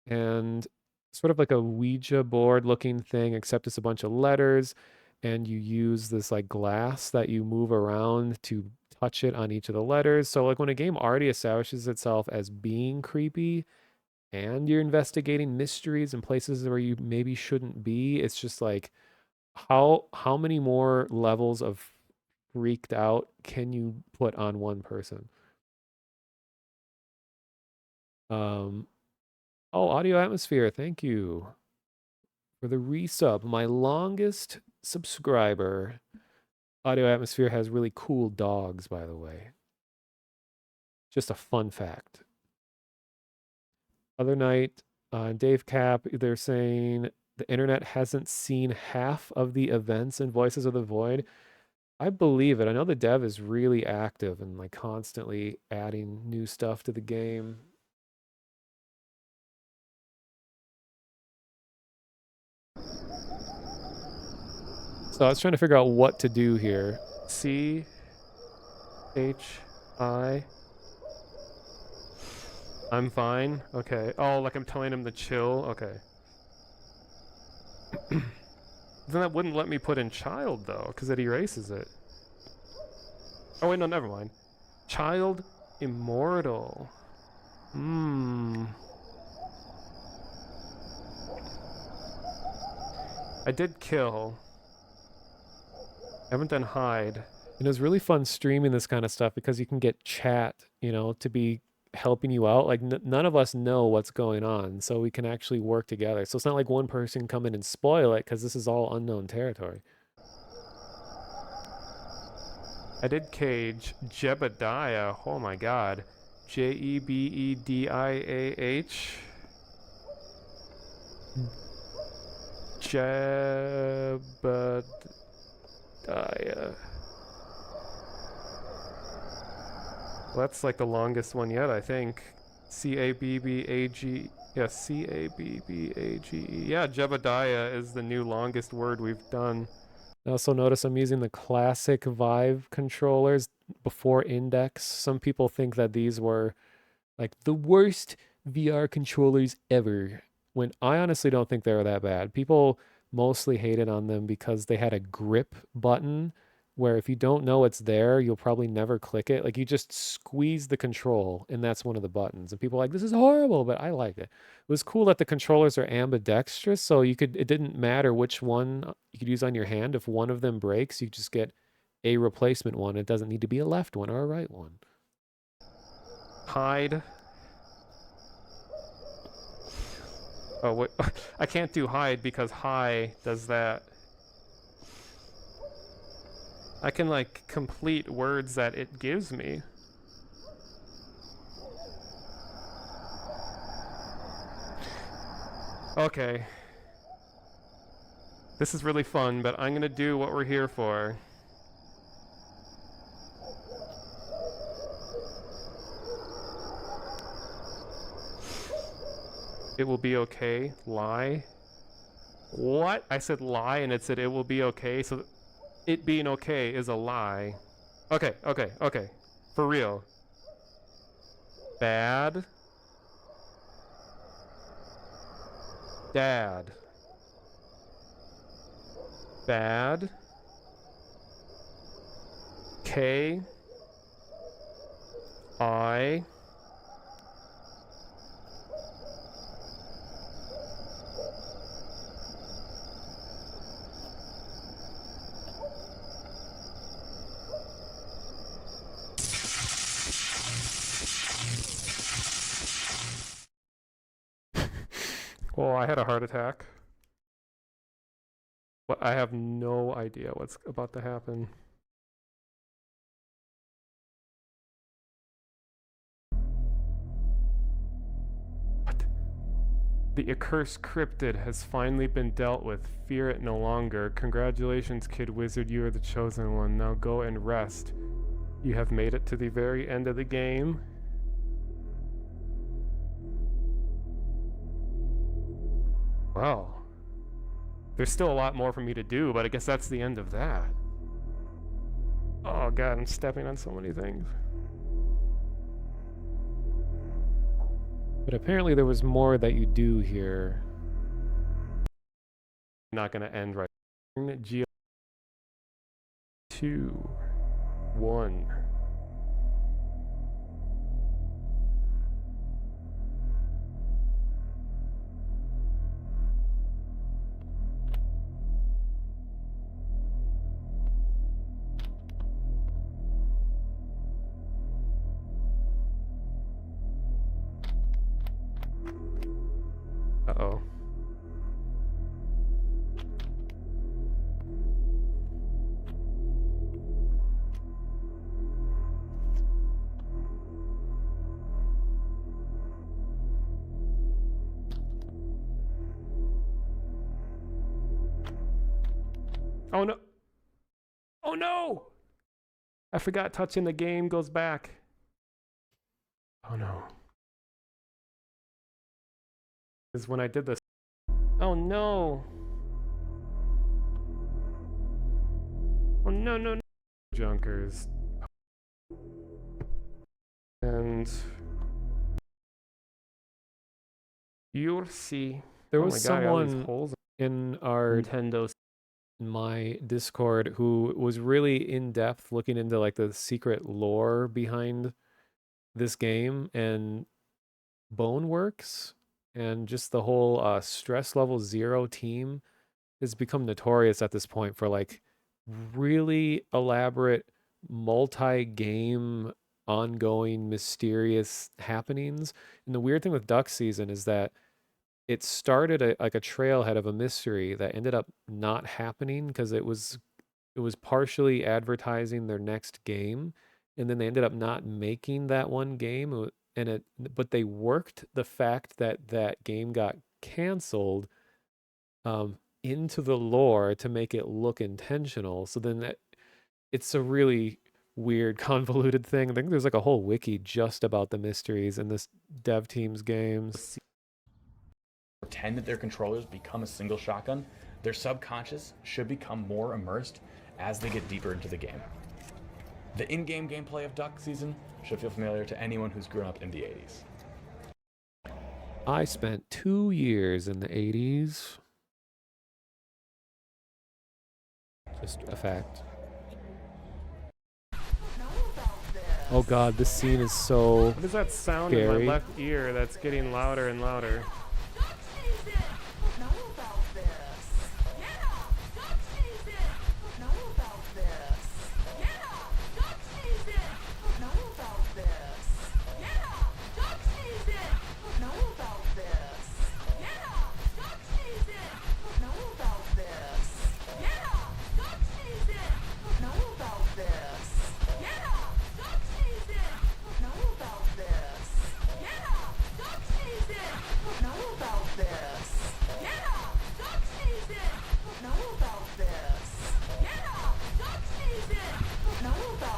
And sort of like a Ouija board looking thing, except it's a bunch of letters, and you use this like glass that you move around to touch it on each of the letters. So like when a game already establishes itself as being creepy, and you're investigating mysteries in places where you maybe shouldn't be, it's just like how many more levels of freaked out can you put on one person? Oh, Audio Atmosphere, thank you for the resub. My longest subscriber. Audio Atmosphere has really cool dogs, by the way. Just a fun fact. Other night, Dave Cap, they're saying the internet hasn't seen half of the events in Voices of the Void. I believe it. I know the dev is really active and like constantly adding new stuff to the game. So I was trying to figure out what to do here. C H I. I'm fine. Okay. Oh, like I'm telling him to chill. Okay. Then that wouldn't let me put in child though, because it erases it. Oh wait, no, never mind. Child immortal. I did kill. I haven't done hide. And it was really fun streaming this kind of stuff because you can get chat, you know, to be helping you out. Like none of us know what's going on, so we can actually work together. So it's not like one person come in and spoil it because this is all unknown territory. I did cage Jebediah. Oh my god. Jebediah. Jebediah. Well, that's like the longest one yet, I think. C-A-B-B-A-G... Yeah, C-A-B-B-A-G-E. Yeah, Jebediah is the new longest word we've done. I also notice I'm using the classic Vive controllers before Index. Some people think that these were like the worst VR controllers ever, when I honestly don't think they were that bad. People mostly hated on them because they had a grip button where if you don't know it's there, you'll probably never click it. Like you just squeeze the control and that's one of the buttons. And people are like, this is horrible, but I like it. It was cool that the controllers are ambidextrous, so it didn't matter which one you could use on your hand. If one of them breaks, you just get a replacement one. It doesn't need to be a left one or a right one. Hide. Oh, wait. I can't do hide because high does that. I can, like, complete words that it gives me. Okay. This is really fun, but I'm gonna do what we're here for. It will be okay. Lie. What? I said lie and it said it will be okay, so it being okay is a lie. Okay, okay, okay. For real. Bad. Dad. Bad. K. I. Well, I had a heart attack. Well, I have no idea what's about to happen. What? The accursed cryptid has finally been dealt with. Fear it no longer. Congratulations, Kid Wizard. You are the chosen one. Now go and rest. You have made it to the very end of the game. Wow. There's still a lot more for me to do, but I guess that's the end of that. Oh god, I'm stepping on so many things. But apparently there was more that you do here. Not gonna end right. G 2 1. Uh-oh. Oh no! Oh no! I forgot touching the game goes back. Oh no. Is when I did this. Oh no! no. Junkers. And you'll see. There Oh was my god, all these someone holes. in our Nintendo. my Discord who was really in depth looking into like the secret lore behind this game and Boneworks and just the whole stress level 0 team has become notorious at this point for like really elaborate multi-game ongoing mysterious happenings. And the weird thing with Duck Season is that it started like a trailhead of a mystery that ended up not happening because it was partially advertising their next game, and then they ended up not making that one game, but they worked the fact that that game got canceled into the lore to make it look intentional. So then it's a really weird, convoluted thing. I think there's like a whole wiki just about the mysteries in this dev team's games. Pretend that their controllers become a single shotgun, their subconscious should become more immersed as they get deeper into the game. The in-game gameplay of Duck Season should feel familiar to anyone who's grown up in the 80s. I spent 2 years in the 80s. Just a fact. Oh god, this scene is so What is that sound scary. in my left ear that's getting louder and louder?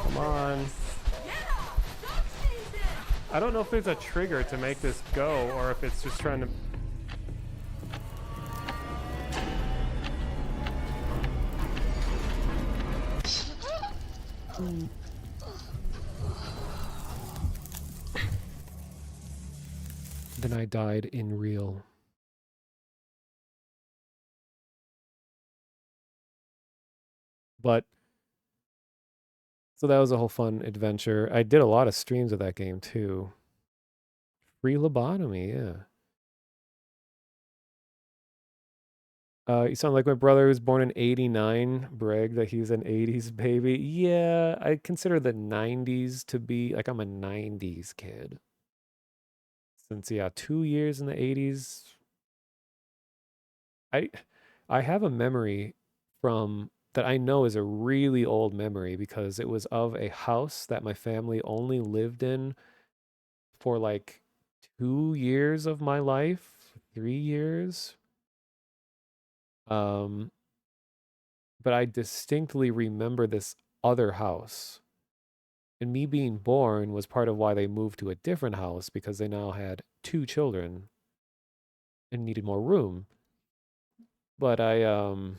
Come on. I don't know if there's a trigger to make this go or if it's just trying to... Then I died in real. But so that was a whole fun adventure. I did a lot of streams of that game too. Free lobotomy, yeah. You sound like my brother who's born in 89, bragged that he's an 80s baby. Yeah, I consider the 90s to be, like, I'm a 90s kid. Since, yeah, 2 years in the 80s. I have a memory from that I know is a really old memory because it was of a house that my family only lived in for like 2 years of my life, 3 years. But I distinctly remember this other house. And me being born was part of why they moved to a different house because they now had 2 children and needed more room. But every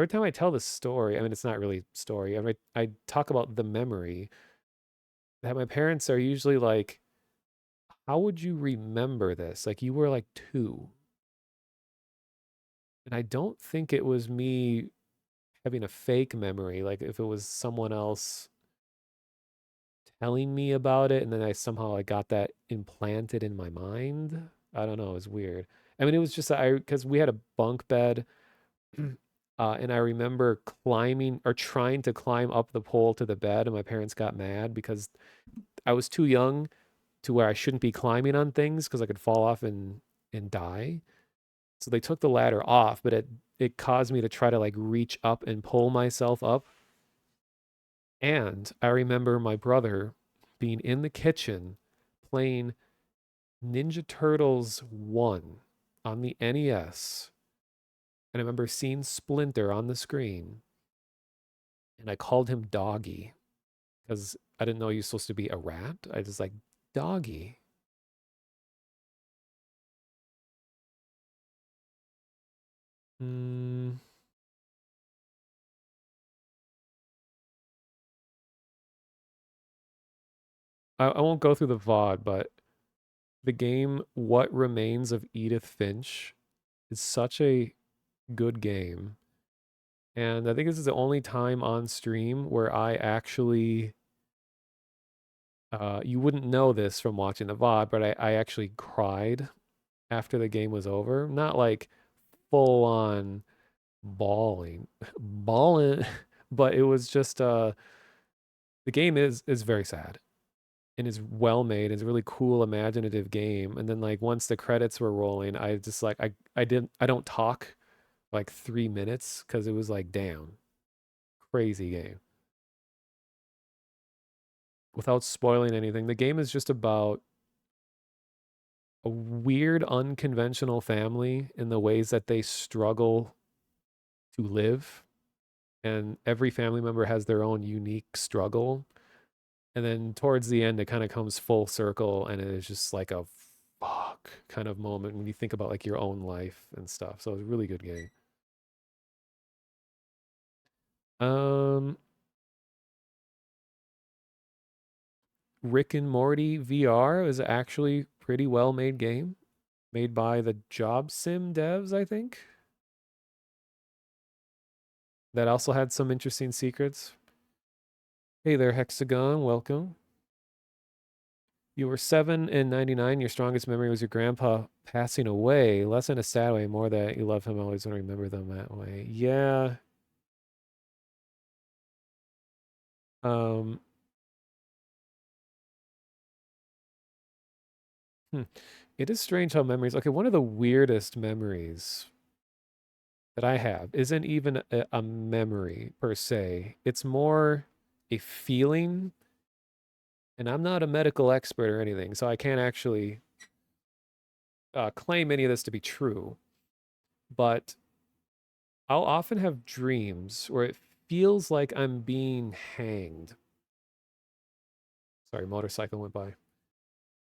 time I tell this story, I mean, it's not really story. I talk about the memory that my parents are usually like, how would you remember this? Like you were like 2. And I don't think it was me having a fake memory. Like if it was someone else telling me about it and then I somehow I got that implanted in my mind. I don't know. It was weird. I mean, it was just because we had a bunk bed. And I remember climbing or trying to climb up the pole to the bed, and my parents got mad because I was too young to where I shouldn't be climbing on things because I could fall off and die. So they took the ladder off, but it caused me to try to like reach up and pull myself up. And I remember my brother being in the kitchen playing Ninja Turtles 1 on the NES. And I remember seeing Splinter on the screen. And I called him Doggy because I didn't know he was supposed to be a rat. I just like, Doggy. I won't go through the VOD, but the game What Remains of Edith Finch is such a good game. And I think this is the only time on stream where I actually, you wouldn't know this from watching the VOD, but I actually cried after the game was over. Not like full on bawling, but it was just, the game is very sad and is well made. It's a really cool, imaginative game. And then like once the credits were rolling, I just like, I don't talk like 3 minutes because it was like, damn, crazy game. Without spoiling anything, the game is just about a weird, unconventional family in the ways that they struggle to live. And every family member has their own unique struggle. And then towards the end, it kind of comes full circle and it is just like a fuck kind of moment when you think about like your own life and stuff. So it's a really good game. Rick and Morty VR is actually pretty well made game, made by the Job Sim devs, I think. That also had some interesting secrets. Hey there, Hexagon, welcome. You were 7 in 99. Your strongest memory was your grandpa passing away. Less in a sad way, more that you love him, always want to remember them that way. Yeah. Um, It is strange how memories. Okay, one of the weirdest memories that I have isn't even a memory per se. It's more a feeling, and I'm not a medical expert or anything, so I can't actually claim any of this to be true. But I'll often have dreams where it feels like I'm being hanged. Sorry, motorcycle went by.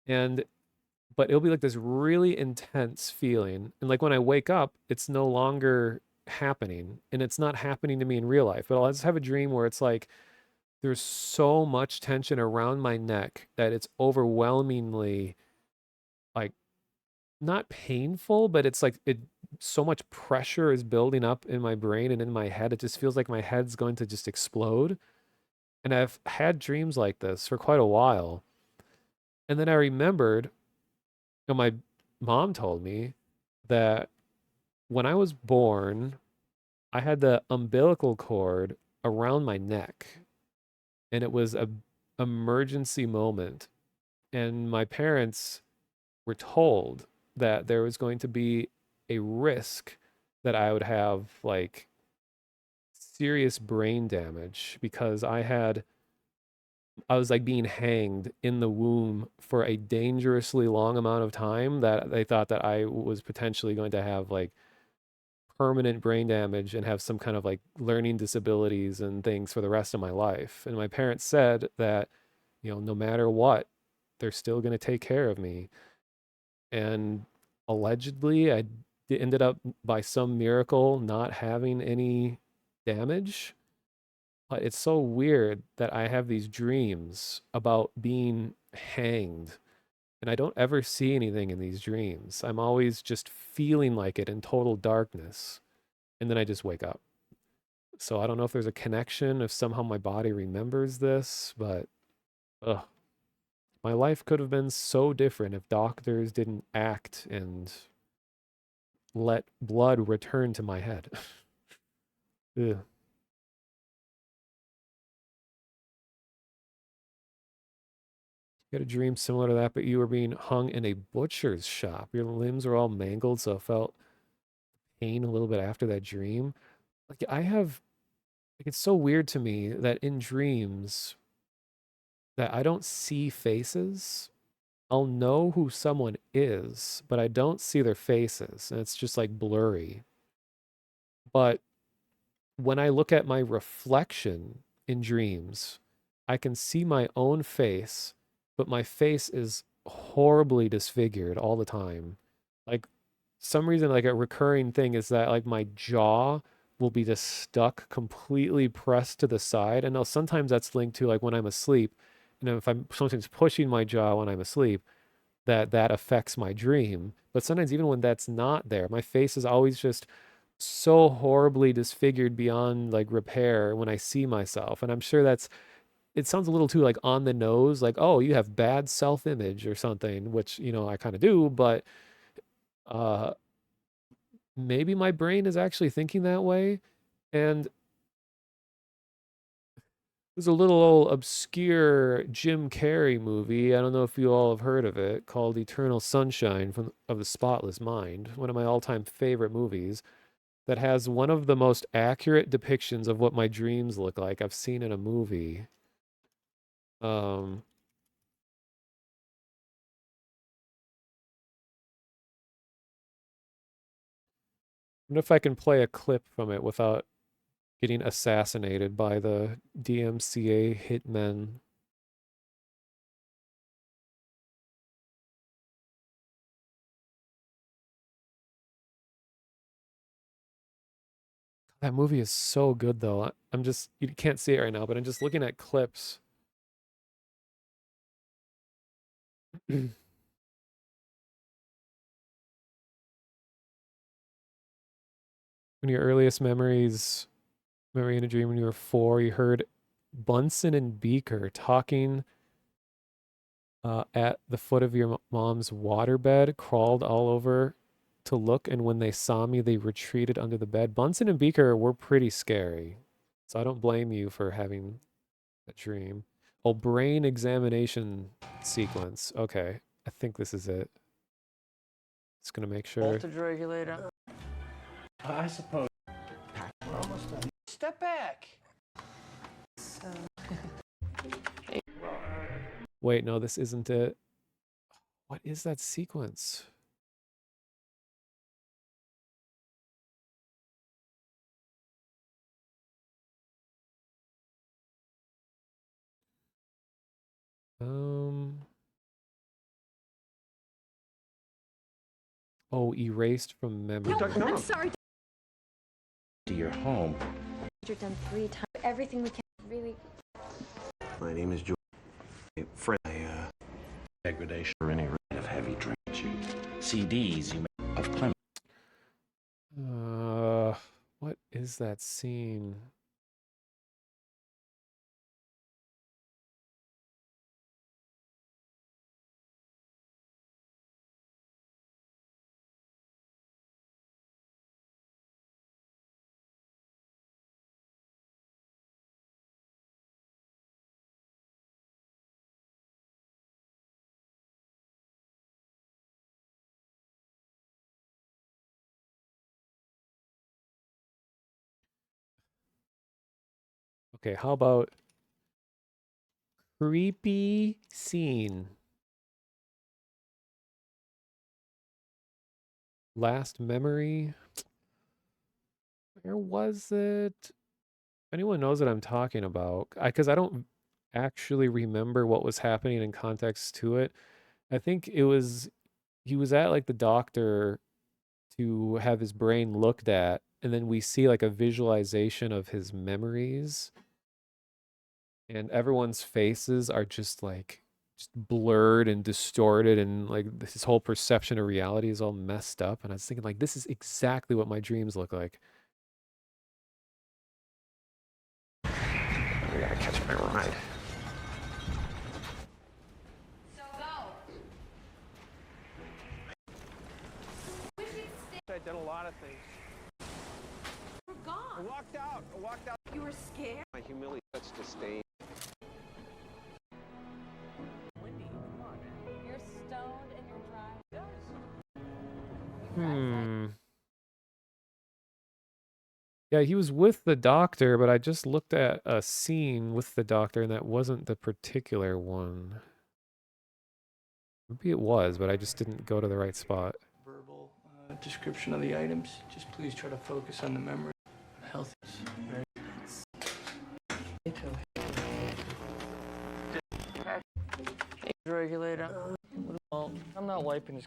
And but it'll be like this really intense feeling. And like when I wake up, it's no longer happening. And it's not happening to me in real life. But I'll just have a dream where it's like there's so much tension around my neck that it's overwhelmingly like not painful, but it's like it so much pressure is building up in my brain and in my head. It just feels like my head's going to just explode. And I've had dreams like this for quite a while. And then I remembered, my mom told me that when I was born, I had the umbilical cord around my neck, and it was a emergency moment. And my parents were told that there was going to be a risk that I would have like serious brain damage because I was like being hanged in the womb for a dangerously long amount of time that they thought that I was potentially going to have like permanent brain damage and have some kind of like learning disabilities and things for the rest of my life. And my parents said that, no matter what, they're still going to take care of me. And allegedly, ended up by some miracle not having any damage. But it's so weird that I have these dreams about being hanged, and I don't ever see anything in these dreams. I'm always just feeling like it in total darkness, and then I just wake up. So I don't know if there's a connection, if somehow my body remembers this, but ugh. My life could have been so different if doctors didn't act and let blood return to my head. Ugh. You had a dream similar to that, but you were being hung in a butcher's shop. Your limbs were all mangled, so I felt pain a little bit after that dream. Like it's so weird to me that in dreams that I don't see faces. I'll know who someone is, but I don't see their faces, and it's just like blurry. But when I look at my reflection in dreams, I can see my own face, but my face is horribly disfigured all the time. Like some reason, like a recurring thing is that like my jaw will be just stuck completely pressed to the side. And now sometimes that's linked to like when I'm asleep if something's pushing my jaw when I'm asleep, that affects my dream. But sometimes even when that's not there, my face is always just so horribly disfigured beyond like repair when I see myself. And I'm sure it sounds a little too like on the nose, like, oh, you have bad self-image or something, which, I kind of do, but uh maybe my brain is actually thinking that way. And there's a little old obscure Jim Carrey movie. I don't know if you all have heard of it, called Eternal Sunshine of the Spotless Mind, one of my all-time favorite movies that has one of the most accurate depictions of what my dreams look like I've seen in a movie. I wonder if I can play a clip from it without getting assassinated by the DMCA hitmen. That movie is so good though. You can't see it right now, but I'm just looking at clips. One of your earliest memory in a dream when you were 4, you heard Bunsen and Beaker talking at the foot of your mom's waterbed, crawled all over to look, and when they saw me, they retreated under the bed. Bunsen and Beaker were pretty scary, so I don't blame you for having a dream. Oh, brain examination sequence. Okay, I think this is it. Just gonna make sure. Voltage regulator. I suppose. We're almost done. Step back. Wait, no, this isn't it. What is that sequence? Oh, erased from memory. I'm sorry. To your home. You're done 3 times. Everything we can. Really. My name is George. Friend, degradation or any rate of heavy drink. CDs you make of Clement. What is that scene? Okay, how about creepy scene? Last memory. Where was it? Anyone knows what I'm talking about? Because I don't actually remember what was happening in context to it. I think he was at like the doctor to have his brain looked at, and then we see like a visualization of his memories, and everyone's faces are just blurred and distorted, and like his whole perception of reality is all messed up. And I was thinking, like, this is exactly what my dreams look like. I gotta catch my ride. I did a lot of things. We're gone. I walked out. You were scared? My humility such disdain. Wendy, come on, man. You're stoned and you're driving. Yeah, he was with the doctor, but I just looked at a scene with the doctor, and that wasn't the particular one. Maybe it was, but I just didn't go to the right spot. Verbal description of the items. Just please try to focus on the memory. Health is very Regulator. Well, I'm not wiping this.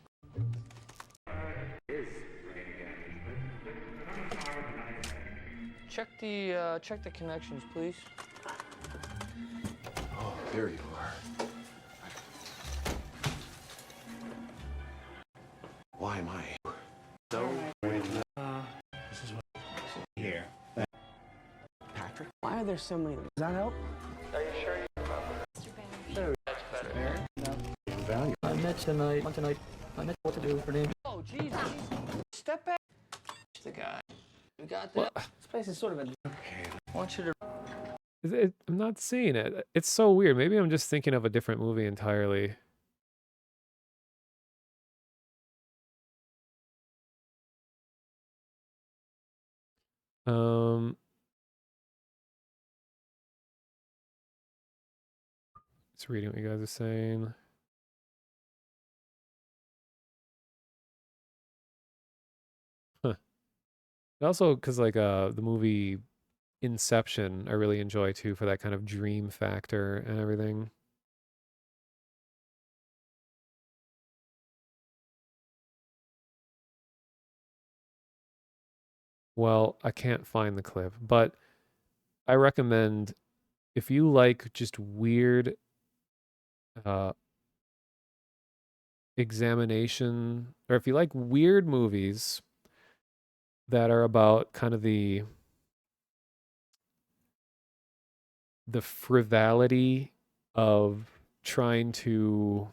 Check the connections, please. Oh, there you are. Why am I so this is what here. Patrick? Why are there so many? Does that help? Are you sure you Sure. That's better. Value. I met tonight. I met what to do for name. Oh, Jesus. Step back. The guy. We got this. This place is sort of a. Okay. I want you to. I'm not seeing it. It's so weird. Maybe I'm just thinking of a different movie entirely. Just reading what you guys are saying. Huh. Also, because like the movie Inception, I really enjoy too for that kind of dream factor and everything. Well, I can't find the clip, but I recommend if you like just weird uh examination, or if you like weird movies that are about kind of the frivolity of trying to,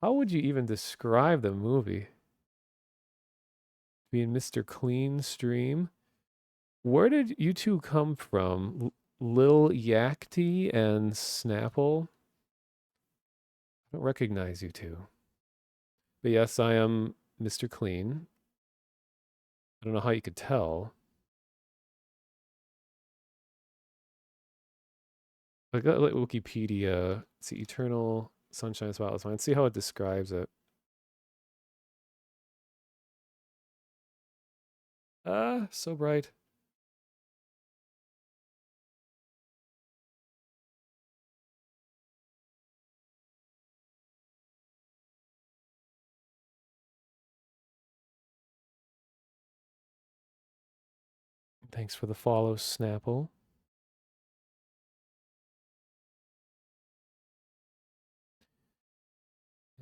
how would you even describe the movie? Being Mr. Clean Stream. Where did you two come from? Lil Yakty and Snapple? I don't recognize you two. But yes, I am Mr. Clean. I don't know how you could tell. I got like Wikipedia. See, Eternal Sunshine Spotless Mind. See how it describes it. So bright. Thanks for the follow, Snapple.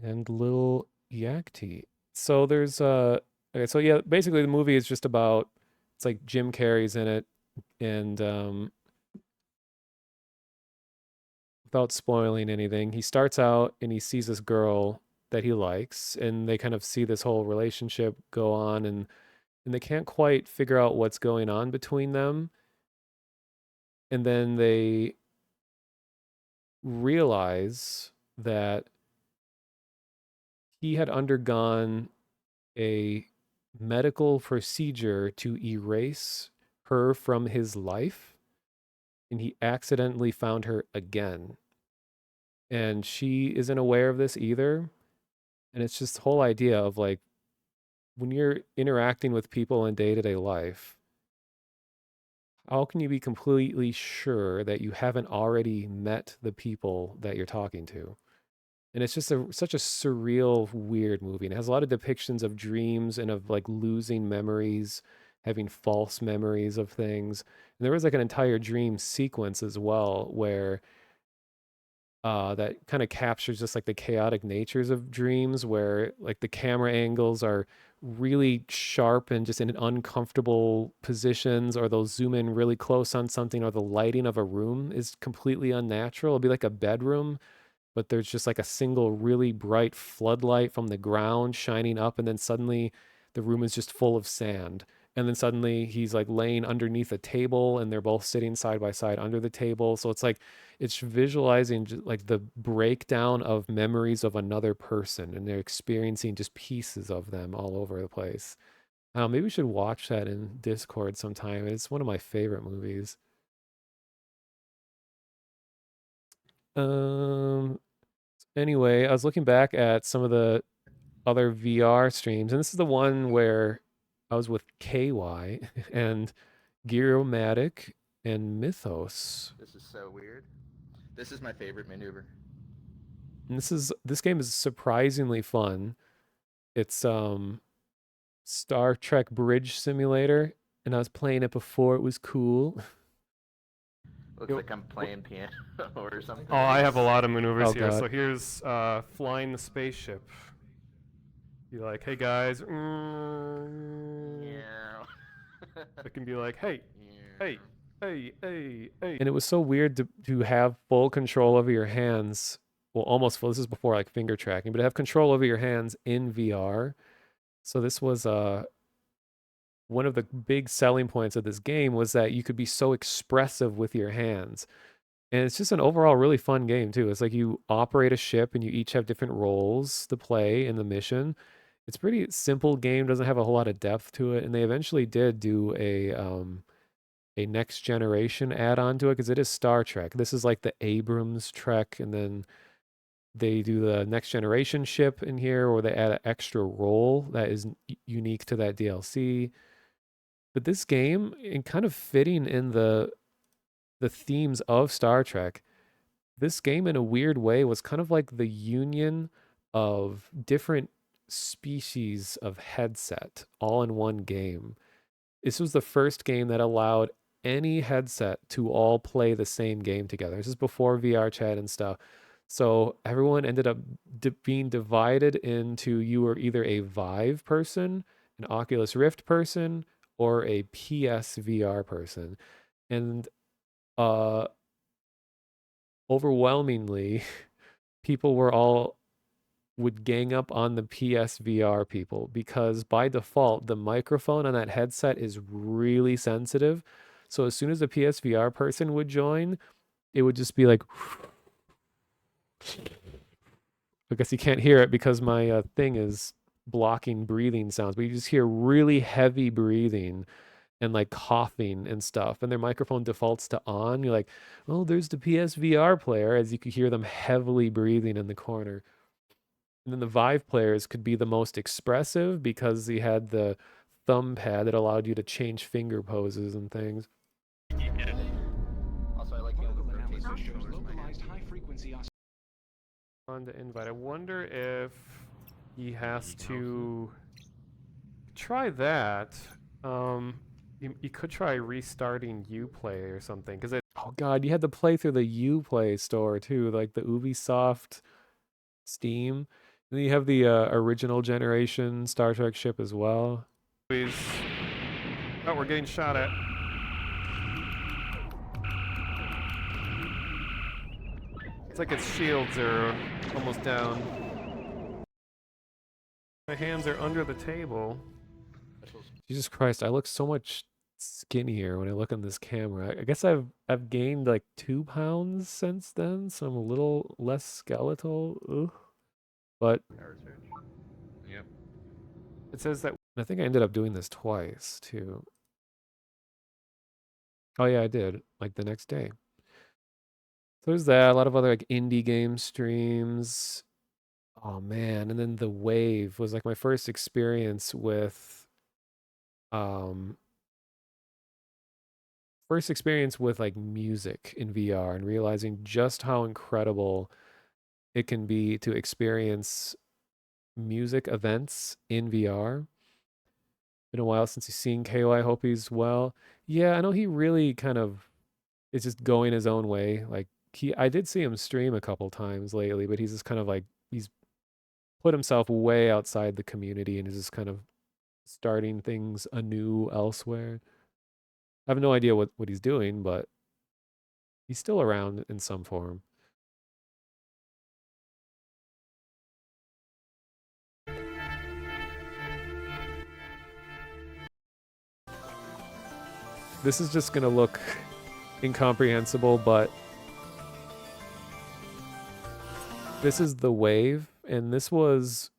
And Lil Yakty. So there's okay, so yeah, basically the movie is just about, it's like Jim Carrey's in it, and without spoiling anything, he starts out and he sees this girl that he likes, and they kind of see this whole relationship go on, and they can't quite figure out what's going on between them. And then they realize that he had undergone a medical procedure to erase her from his life, and he accidentally found her again. And she isn't aware of this either. And it's just the whole idea of like, when you're interacting with people in day-to-day life, how can you be completely sure that you haven't already met the people that you're talking to? And it's just such a surreal, weird movie. And it has a lot of depictions of dreams and of like losing memories, having false memories of things. And there was like an entire dream sequence as well where that kind of captures just like the chaotic natures of dreams, where like the camera angles are really sharp and just in uncomfortable positions, or they'll zoom in really close on something, or the lighting of a room is completely unnatural. It'll be like a bedroom, but there's just like a single really bright floodlight from the ground shining up, and then suddenly the room is just full of sand. And then suddenly he's like laying underneath a table, and they're both sitting side by side under the table. So it's like, it's visualizing like the breakdown of memories of another person, and they're experiencing just pieces of them all over the place. Maybe we should watch that in Discord sometime. It's one of my favorite movies. Anyway, I was looking back at some of the other VR streams, and this is the one where I was with KY and Gearomatic and Mythos. This is so weird. This is my favorite maneuver. And this game is surprisingly fun. It's Star Trek Bridge Simulator, and I was playing it before it was cool. Looks like I'm playing piano or something. Oh, I have a lot of maneuvers Oh, here. God. So here's flying the spaceship. Be like, hey guys. It can be like, hey, hey, hey, hey, hey. And it was so weird to have full control over your hands. Well, almost full. This is before like finger tracking, but to have control over your hands in VR. So this was one of the big selling points of this game was that you could be so expressive with your hands. And it's just an overall really fun game too. It's like you operate a ship and you each have different roles to play in the mission. It's a pretty simple game, doesn't have a whole lot of depth to it, and they eventually did do a next generation add-on to it because it is Star Trek. This is like the Abrams Trek, and then they do the next generation ship in here, or they add an extra role that is unique to that DLC. But this game, and kind of fitting in the themes of Star Trek, this game in a weird way was kind of like the union of different species of headset all in one game. This was the first game that allowed any headset to all play the same game together. This is before VR chat and stuff. So everyone ended up being divided into, you were either a Vive person, an Oculus Rift person, or a PS VR person. And overwhelmingly, people would gang up on the PSVR people because by default, the microphone on that headset is really sensitive. So as soon as a PSVR person would join, it would just be like, I guess you can't hear it because my thing is blocking breathing sounds, but you just hear really heavy breathing and like coughing and stuff, and their microphone defaults to on. You're like, oh, there's the PSVR player, as you could hear them heavily breathing in the corner. And then the Vive players could be the most expressive because he had the thumb pad that allowed you to change finger poses and things. Also, I like the On to invite. I wonder if he has to try that. You could try restarting Uplay or something, because oh god, you had to play through the Uplay store too, like the Ubisoft Steam. And then you have the original generation Star Trek ship as well. Please. Oh, we're getting shot at. It's like its shields are almost down. My hands are under the table. Jesus Christ, I look so much skinnier when I look on this camera. I guess I've gained like 2 pounds since then, so I'm a little less skeletal. Ugh. But yep. It says that I think I ended up doing this twice too. Oh yeah, I did, like the next day. So there's that, a lot of other like indie game streams. Oh man, and then the Wave was like my first experience with like music in VR and realizing just how incredible it can be to experience music events in VR. Been a while since you've seen KO. I hope he's well. Yeah, I know he really kind of is just going his own way. Like I did see him stream a couple times lately, but he's just kind of like he's put himself way outside the community and is just kind of starting things anew elsewhere. I have no idea what he's doing, but he's still around in some form. This is just gonna look incomprehensible, but this is the Wave, and this was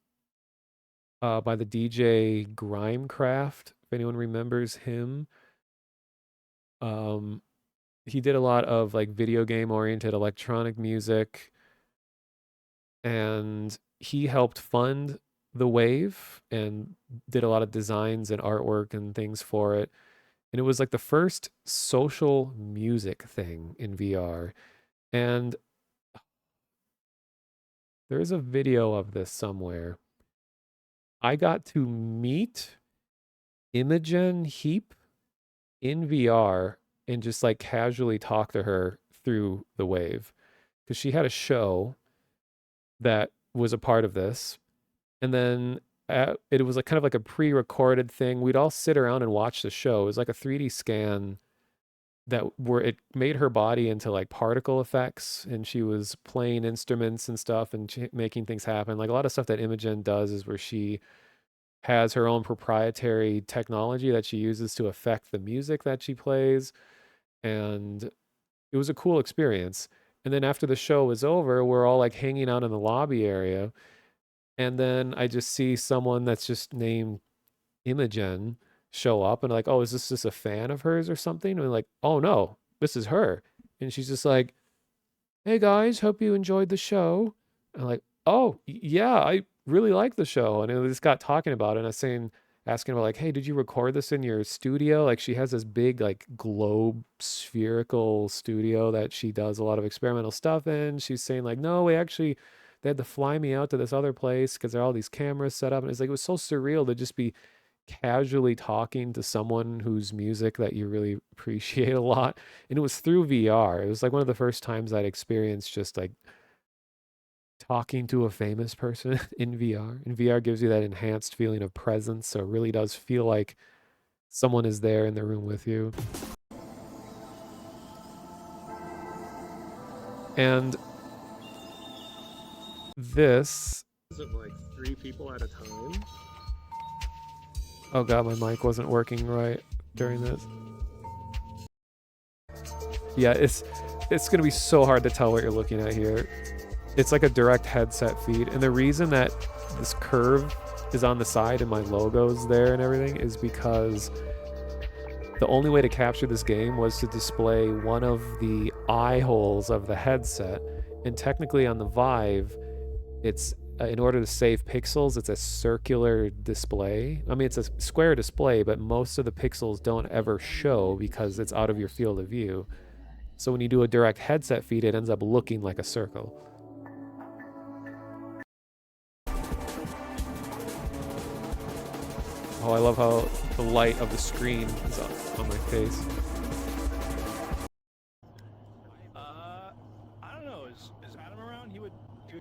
by the DJ Grimecraft, if anyone remembers him. He did a lot of like video game oriented electronic music, and he helped fund the Wave and did a lot of designs and artwork and things for it. And it was like the first social music thing in VR. And there is a video of this somewhere. I got to meet Imogen Heap in VR, and just like casually talk to her through the wave. Because she had a show that was a part of this. And then it was like kind of like a pre-recorded thing. We'd all sit around and watch the show. It was like a 3D scan where it made her body into like particle effects, and she was playing instruments and stuff and making things happen. Like a lot of stuff that Imogen does is where she has her own proprietary technology that she uses to affect the music that she plays. And it was a cool experience. And then after the show was over, we're all like hanging out in the lobby area. And then I just see someone that's just named Imogen show up and like, oh, is this just a fan of hers or something? And like, oh no, this is her. And she's just like, hey guys, hope you enjoyed the show. And I'm like, oh yeah, I really like the show. And we just got talking about it, and I was saying, asking about like, hey, did you record this in your studio? Like she has this big like globe spherical studio that she does a lot of experimental stuff in. She's saying like, no, they had to fly me out to this other place because there are all these cameras set up. And it's like, it was so surreal to just be casually talking to someone whose music that you really appreciate a lot. And it was through VR. It was like one of the first times I'd experienced just like talking to a famous person in VR. And VR gives you that enhanced feeling of presence. So it really does feel like someone is there in the room with you. And this is like 3 people at a time. Oh god, my mic wasn't working right during this. Yeah, it's gonna be so hard to tell what you're looking at here. It's like a direct headset feed, and the reason that this curve is on the side and my logo's there and everything is because the only way to capture this game was to display one of the eye holes of the headset, and technically on the Vive, it's in order to save pixels, it's a circular display. I mean, it's a square display, but most of the pixels don't ever show because it's out of your field of view. So when you do a direct headset feed, it ends up looking like a circle. Oh, I love how the light of the screen is on my face. I don't know. Is Adam around? He would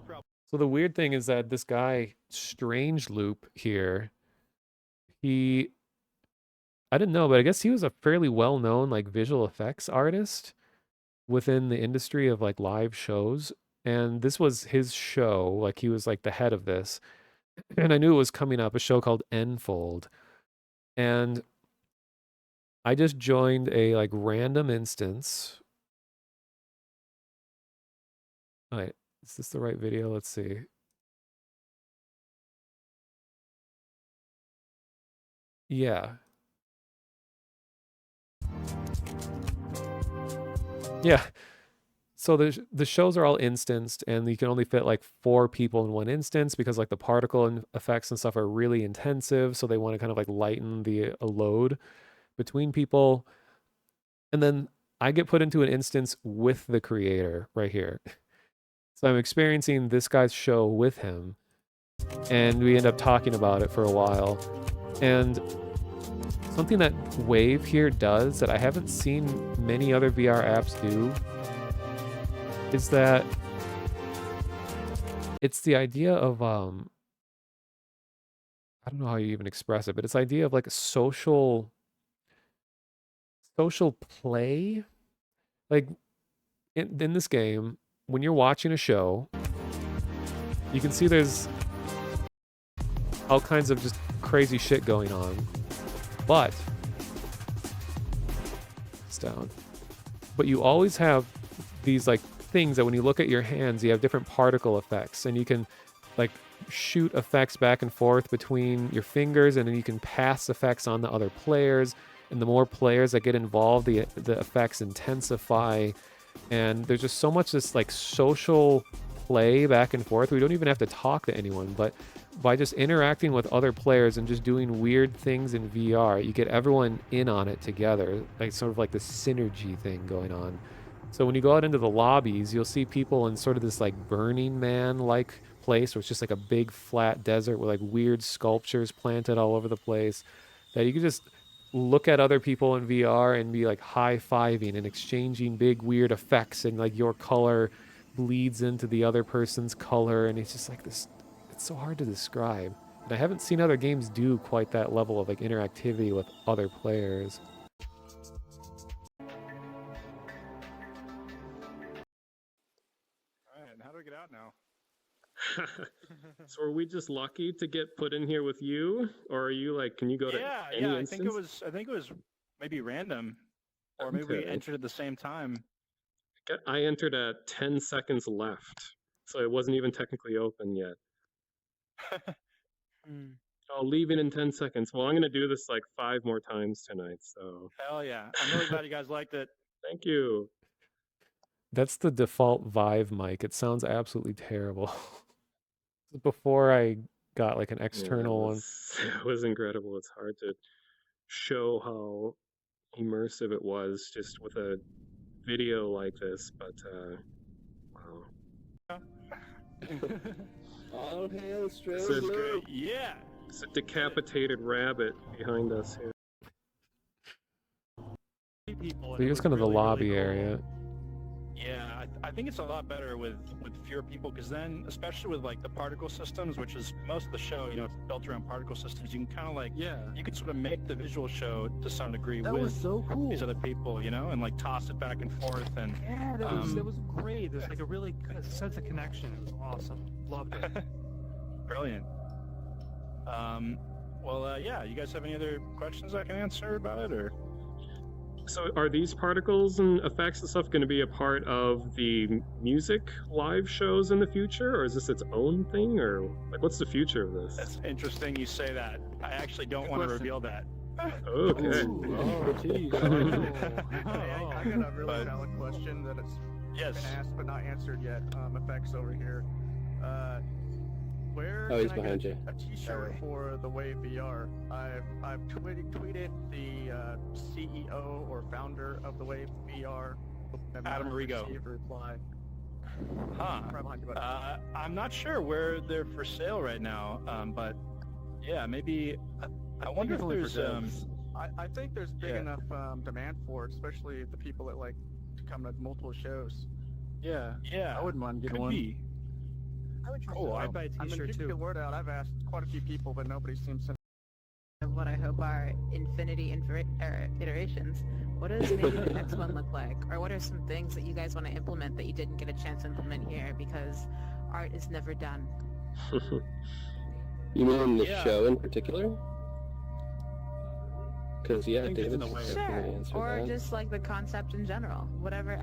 probably. So the weird thing is that this guy, Strange Loop here, I didn't know, but I guess he was a fairly well-known like visual effects artist within the industry of like live shows. And this was his show, like he was like the head of this. And I knew it was coming up, a show called Enfold. And I just joined a like random instance. All right, is this the right video? Let's see. Yeah. Yeah. So the shows are all instanced, and you can only fit like 4 people in one instance because like the particle effects and stuff are really intensive. So they want to kind of like lighten the load between people. And then I get put into an instance with the creator right here. So I'm experiencing this guy's show with him, and we end up talking about it for a while. And something that Wave here does that I haven't seen many other VR apps do is that it's the idea of I don't know how you even express it, but it's the idea of like a social play. Like in this game, when you're watching a show, you can see there's all kinds of just crazy shit going on. But it's down. But you always have these like things that when you look at your hands, you have different particle effects, and you can like shoot effects back and forth between your fingers, and then you can pass effects on to other players. And the more players that get involved, the effects intensify. And there's just so much this like social play back and forth. We don't even have to talk to anyone, but by just interacting with other players and just doing weird things in VR, you get everyone in on it together, like sort of like this synergy thing going on. So when you go out into the lobbies, you'll see people in sort of this like Burning Man-like place where it's just like a big flat desert with like weird sculptures planted all over the place that you can just look at other people in VR and be like high-fiving and exchanging big weird effects, and like your color bleeds into the other person's color, and it's just like this. It's so hard to describe. And I haven't seen other games do quite that level of like interactivity with other players. Alright, and how do I get out now? So are we just lucky to get put in here with you, or are you like, can you go to any I instance? think it was maybe random, or maybe we Okay. entered at the same time. I entered at 10 seconds left, so it wasn't even technically open yet. Oh, leaving in 10 seconds. Well, I'm going to do this like 5 more times tonight, so. Hell yeah! I'm really glad you guys liked it. Thank you. That's the default Vive mic. It sounds absolutely terrible. Before I got like an external one. It was incredible. It's hard to show how immersive it was just with a video like this, but wow. All hail This Australia. is great. Yeah. It's a decapitated rabbit behind us here. People. So here's kind of the lobby area. Yeah, I think it's a lot better with fewer people, because then, especially with like the particle systems, which is most of the show, you know, it's built around particle systems. You can kind of like, you can sort of make the visual show to some degree That with was so cool. these other people, you know, and like toss it back and forth. And Yeah, that was great. There's like a really good sense of connection. It was awesome. Loved it. Brilliant. Well, yeah. You guys have any other questions I can answer about it, or? So are these particles and effects and stuff going to be a part of the music live shows in the future, or is this its own thing, or like what's the future of this? That's interesting you say that. I actually don't want to reveal that. Okay. Oh, geez. I Oh. got a really valid question that it's Yes. been asked but not answered yet. Effects over here. Where Oh, he's can I behind get you. a T-shirt for the Wave VR? I've tweeted the CEO or founder of the Wave VR. I've not Adam Rigo. received a reply. Huh. Right behind you, buddy. I'm not sure where they're for sale right now, but yeah, maybe. I wonder if there's. I think there's big yeah. enough demand for it, especially the people that like to come to multiple shows. Yeah. I wouldn't mind getting Could one. be. I would try. Cool, I'd I'd buy a T-shirt too. Get the word out. I've asked quite a few people, but nobody seems to. What I hope are infinity iterations. What does maybe the next one look like? Or what are some things that you guys want to implement that you didn't get a chance to implement here because art is never done? You mean the Yeah. show in particular? Because yeah, think it's in David the way. Sure. answer Or that. just like the concept in general.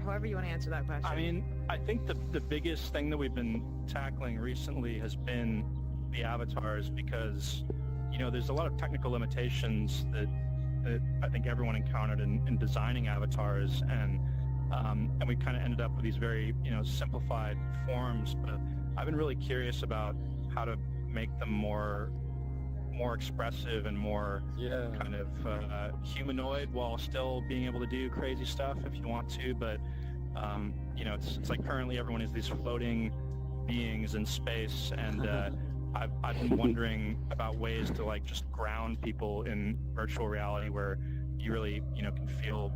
However you want to answer that question. I mean, I think the biggest thing that we've been tackling recently has been the avatars, because you know there's a lot of technical limitations that I think everyone encountered in designing avatars, and we kind of ended up with these very simplified forms. But I've been really curious about how to make them more expressive and more kind of humanoid, while still being able to do crazy stuff if you want to. But it's like currently everyone is these floating beings in space, and I've been wondering about ways to like just ground people in virtual reality, where you really can feel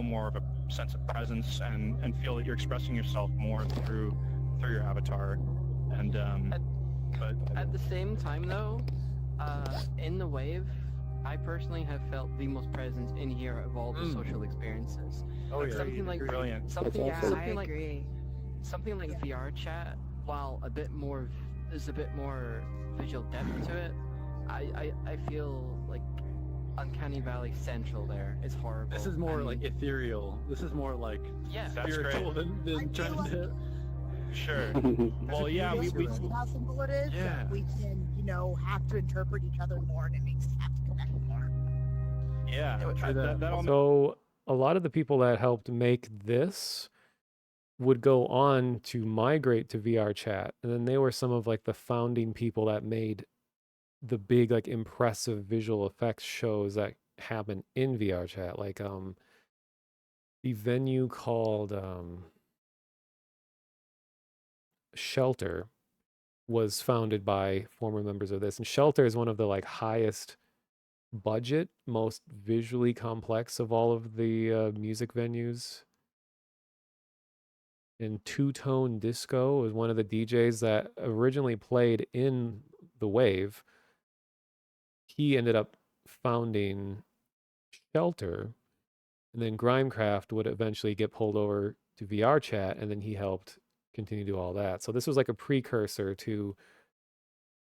more of a sense of presence and feel that you're expressing yourself more through your avatar. And but at the same time though, in the Wave, I personally have felt the most presence in here of all the social experiences. Oh, yeah. Something like Brilliant. Something, yeah, something I like agree. something like VR chat, while there's a bit more visual depth to it. I feel like Uncanny Valley Central there is horrible. This is more and- like ethereal. This is more like Yeah. That's spiritual great. than trying to. Sure. Well, yeah, we see how simple it is. Yeah. We can, have to interpret each other more, and it makes us have to connect more. yeah. That all So a lot of the people that helped make this would go on to migrate to VR chat, and then they were some of like the founding people that made the big like impressive visual effects shows that happen in VR chat, like the venue called Shelter was founded by former members of this, and Shelter is one of the like highest budget, most visually complex of all of the music venues. And Two Tone Disco was one of the DJs that originally played in the Wave. He ended up founding Shelter, and then Grimecraft would eventually get pulled over to VR chat, and then he helped continue to do all that. So this was like a precursor to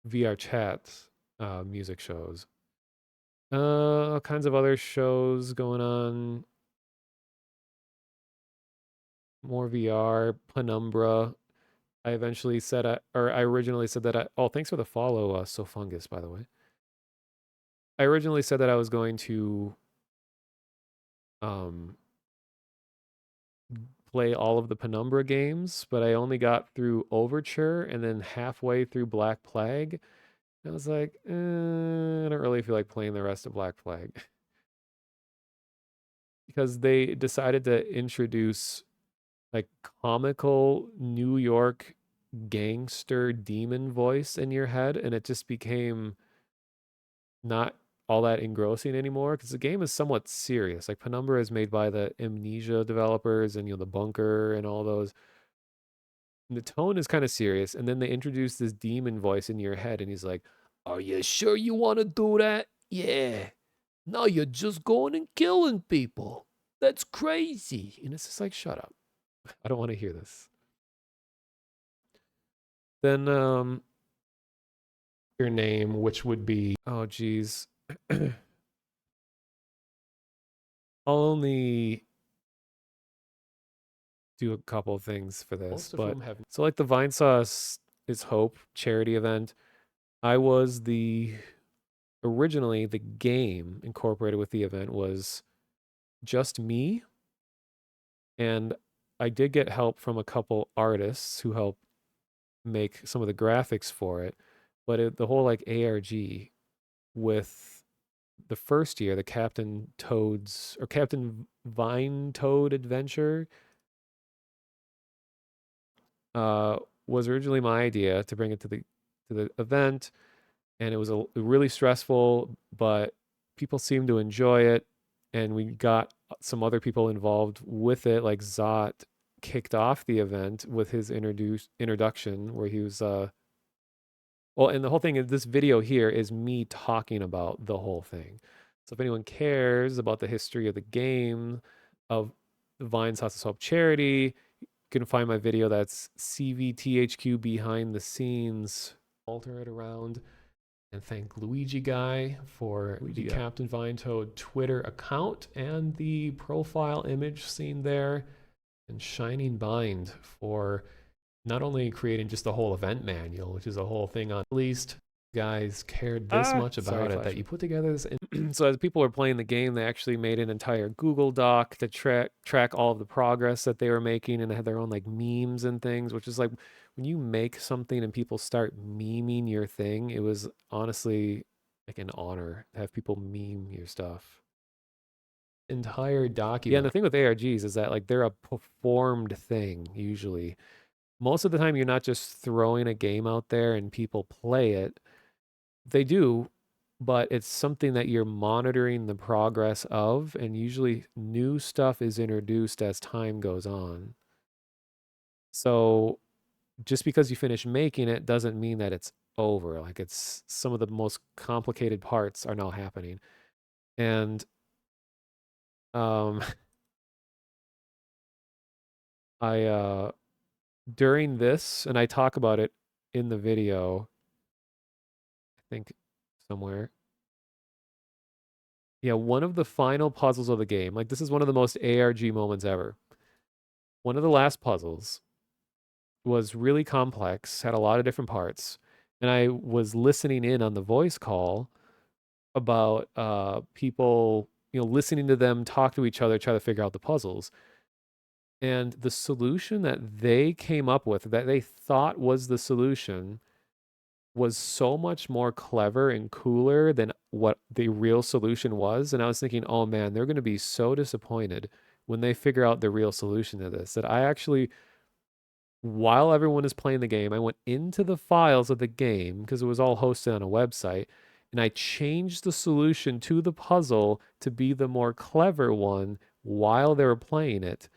VR chat music shows. All kinds of other shows going on. More VR, Penumbra. I eventually said, I originally said that oh, thanks for the follow, Sofungus, by the way. I originally said that I was going to play all of the Penumbra games, but I only got through Overture and then halfway through Black Plague. I was like, I don't really feel like playing the rest of Black Plague. Because they decided to introduce like comical New York gangster demon voice in your head, and it just became not all that engrossing anymore because the game is somewhat serious. Like Penumbra is made by the Amnesia developers and the Bunker and all those. And the tone is kind of serious, and then they introduce this demon voice in your head, and he's like, "Are you sure you want to do that? Yeah. Now you're just going and killing people. That's crazy." And it's just like, shut up. I don't want to hear this. Then your name, which would be, oh geez. I'll only do a couple of things for this, but so like the Vine Sauce is Hope charity event. I was originally the game incorporated with the event was just me, and I did get help from a couple artists who helped make some of the graphics for it, but the whole like ARG with the first year, the Captain Vine Toad adventure, was originally my idea to bring it to the event, and it was really stressful, but people seemed to enjoy it, and we got some other people involved with it, like Zot kicked off the event with his introduction where he was well, and the whole thing is this video here is me talking about the whole thing. So if anyone cares about the history of the game, of the Vine Sauce of Hope charity, you can find my video that's CVTHQ behind the scenes. Alter it around and thank Luigi Guy for the Captain Vine Toad Twitter account and the profile image seen there, and Shining Bind for not only creating just the whole event manual, which is a whole thing on at least guys cared this much about it that you put together this. So as people were playing the game, they actually made an entire Google Doc to track all of the progress that they were making, and had their own like memes and things, which is like when you make something and people start memeing your thing, it was honestly like an honor to have people meme your stuff. Entire document. Yeah, and the thing with ARGs is that like they're a performed thing usually. Most of the time, you're not just throwing a game out there and people play it. They do, but it's something that you're monitoring the progress of, and usually new stuff is introduced as time goes on. So just because you finish making it doesn't mean that it's over. Like it's some of the most complicated parts are now happening. And I during this, and I talk about it in the video, I think somewhere. Yeah, one of the final puzzles of the game, like this is one of the most ARG moments ever. One of the last puzzles was really complex, had a lot of different parts, and I was listening in on the voice call about people, listening to them talk to each other, try to figure out the puzzles. And the solution that they came up with, that they thought was the solution, was so much more clever and cooler than what the real solution was. And I was thinking, oh man, they're going to be so disappointed when they figure out the real solution to this. That I actually, while everyone is playing the game, I went into the files of the game because it was all hosted on a website, and I changed the solution to the puzzle to be the more clever one while they were playing it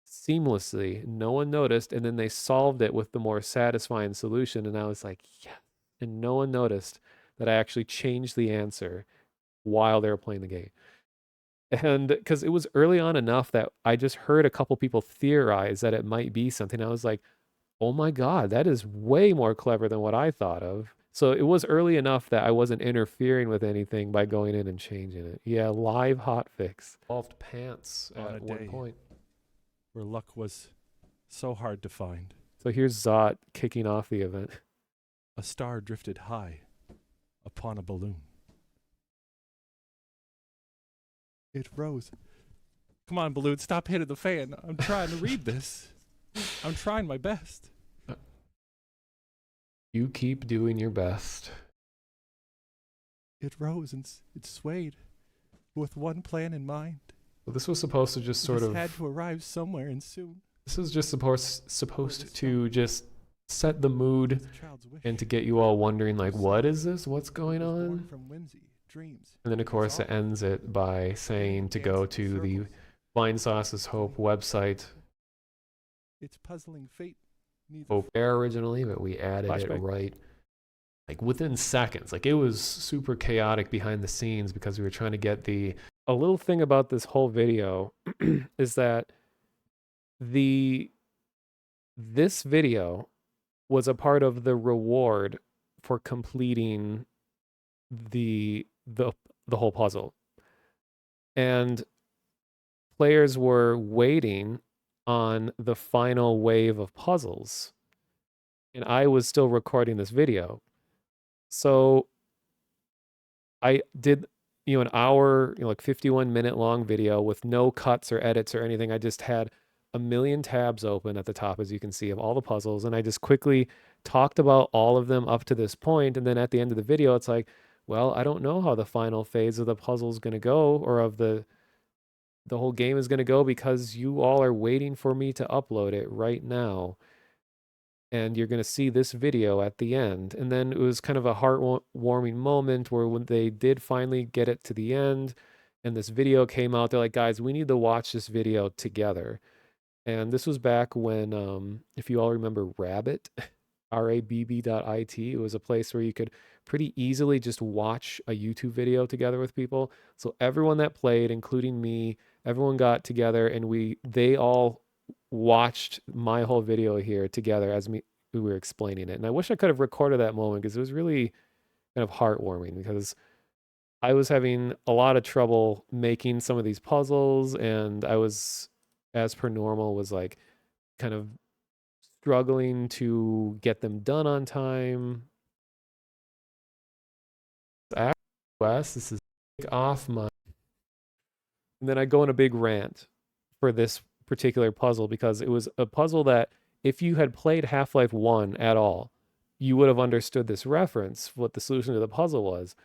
seamlessly. No one noticed, and then they solved it with the more satisfying solution, and I was like, yeah. And no one noticed that I actually changed the answer while they were playing the game. And because it was early on enough that I just heard a couple people theorize that it might be something. I was like, oh my God, that is way more clever than what I thought of. So it was early enough that I wasn't interfering with anything by going in and changing it. Yeah, live hotfix. Involved pants On a at one day point. where luck was so hard to find. So here's Zot kicking off the event. A star drifted high upon a balloon. It rose. Come on, balloon, stop hitting the fan. I'm trying to read this. I'm trying my best. You keep doing your best. It rose and it swayed with one plan in mind. Well, this was supposed to just sort of had to arrive somewhere and soon. This was just supposed to just set the mood and to get you all wondering, like, what is this? What's going on? And then, of course, it ends it by saying to go to the Blind Sauce's Hope website. It's puzzling fate. Hope there originally, but we added it right, like within seconds. Like it was super chaotic behind the scenes because we were trying to get the. A little thing about this whole video is that this video was a part of the reward for completing the whole puzzle, and players were waiting on the final wave of puzzles, and I was still recording this video. So I did, an hour, like 51-minute long video with no cuts or edits or anything. I just had a million tabs open at the top, as you can see, of all the puzzles, and I just quickly talked about all of them up to this point. And then at the end of the video, it's like, well, I don't know how the final phase of the puzzle is going to go, or of the whole game is going to go, because you all are waiting for me to upload it right now. And you're going to see this video at the end. And then it was kind of a heartwarming moment where when they did finally get it to the end and this video came out, they're like, guys, we need to watch this video together. And this was back when, if you all remember Rabbit, RABB.IT, it was a place where you could pretty easily just watch a YouTube video together with people. So everyone that played, including me, everyone got together and they all watched my whole video here together as we were explaining it. And I wish I could have recorded that moment because it was really kind of heartwarming, because I was having a lot of trouble making some of these puzzles, and I was, as per normal, was like kind of struggling to get them done on time. Wes, this is off my. And then I go on a big rant for this particular puzzle, because it was a puzzle that if you had played Half-Life 1 at all, you would have understood this reference, what the solution to the puzzle was.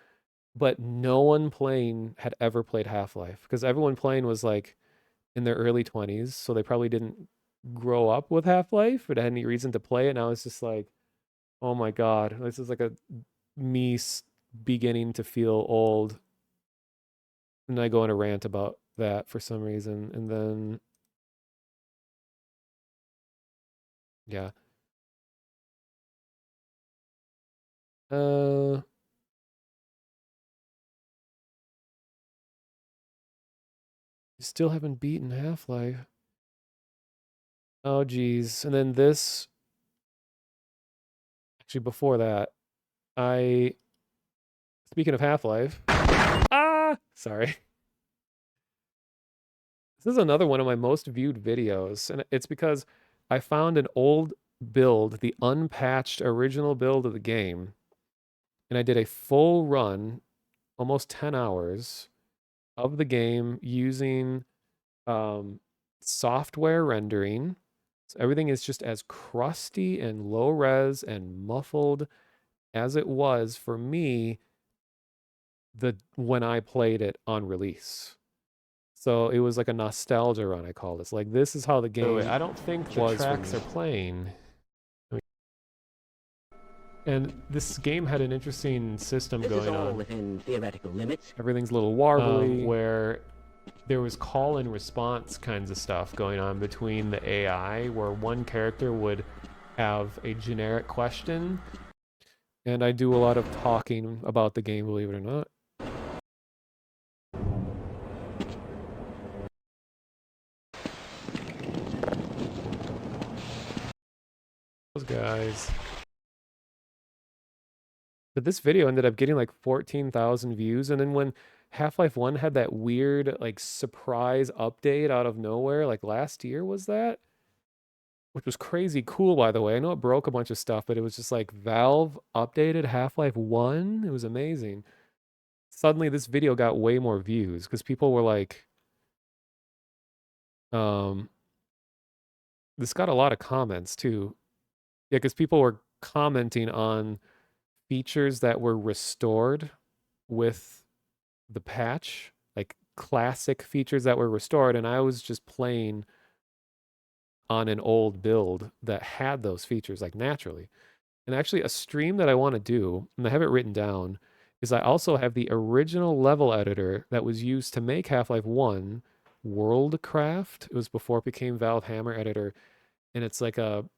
But no one playing had ever played Half-Life, because everyone playing was like in their early 20s, so they probably didn't grow up with Half-Life or had any reason to play it. And I was just like, oh my God, this is like me beginning to feel old. And I go on a rant about that for some reason. And then, yeah. You still haven't beaten Half-Life. Oh, geez. And then this, actually before that, speaking of Half-Life, sorry. This is another one of my most viewed videos, and it's because I found an old build, the unpatched original build of the game, and I did a full run, almost 10 hours, of the game using software rendering. So everything is just as crusty and low res and muffled as it was for me when I played it on release. So it was like a nostalgia run, I call this. Like, this is how the game I don't think the tracks are playing. And this game had an interesting system This is going all on. within theoretical limits. Everything's a little warbly. Where there was call and response kinds of stuff going on between the AI, where one character would have a generic question. And I do a lot of talking about the game, believe it or not. Those guys. But this video ended up getting like 14,000 views, and then when Half-Life 1 had that weird like surprise update out of nowhere, like last year was that? Which was crazy cool, by the way. I know it broke a bunch of stuff, but it was just like Valve updated Half-Life 1. It was amazing. Suddenly this video got way more views because people were like, this got a lot of comments too. Yeah, because people were commenting on features that were restored with the patch, like classic features that were restored, and I was just playing on an old build that had those features like naturally. And actually a stream that I want to do, and I have it written down, is I also have the original level editor that was used to make Half-Life 1, Worldcraft. It was before it became Valve Hammer Editor, and it's like an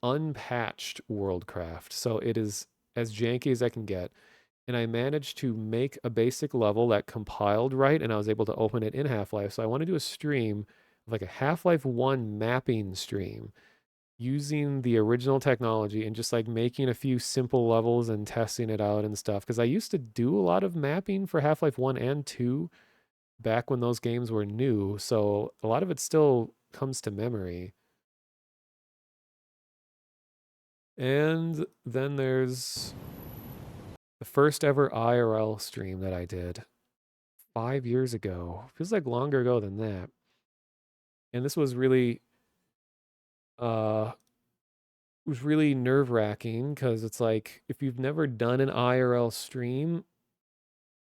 unpatched Worldcraft. So it is as janky as I can get. And I managed to make a basic level that compiled right, and I was able to open it in Half-Life. So I want to do a stream, like a Half-Life 1 mapping stream, using the original technology and just like making a few simple levels and testing it out and stuff. Because I used to do a lot of mapping for Half-Life 1 and 2 back when those games were new. So a lot of it still comes to memory. And then there's the first ever IRL stream that I did 5 years ago. Feels like longer ago than that. And this was really nerve-wracking because it's like if you've never done an IRL stream,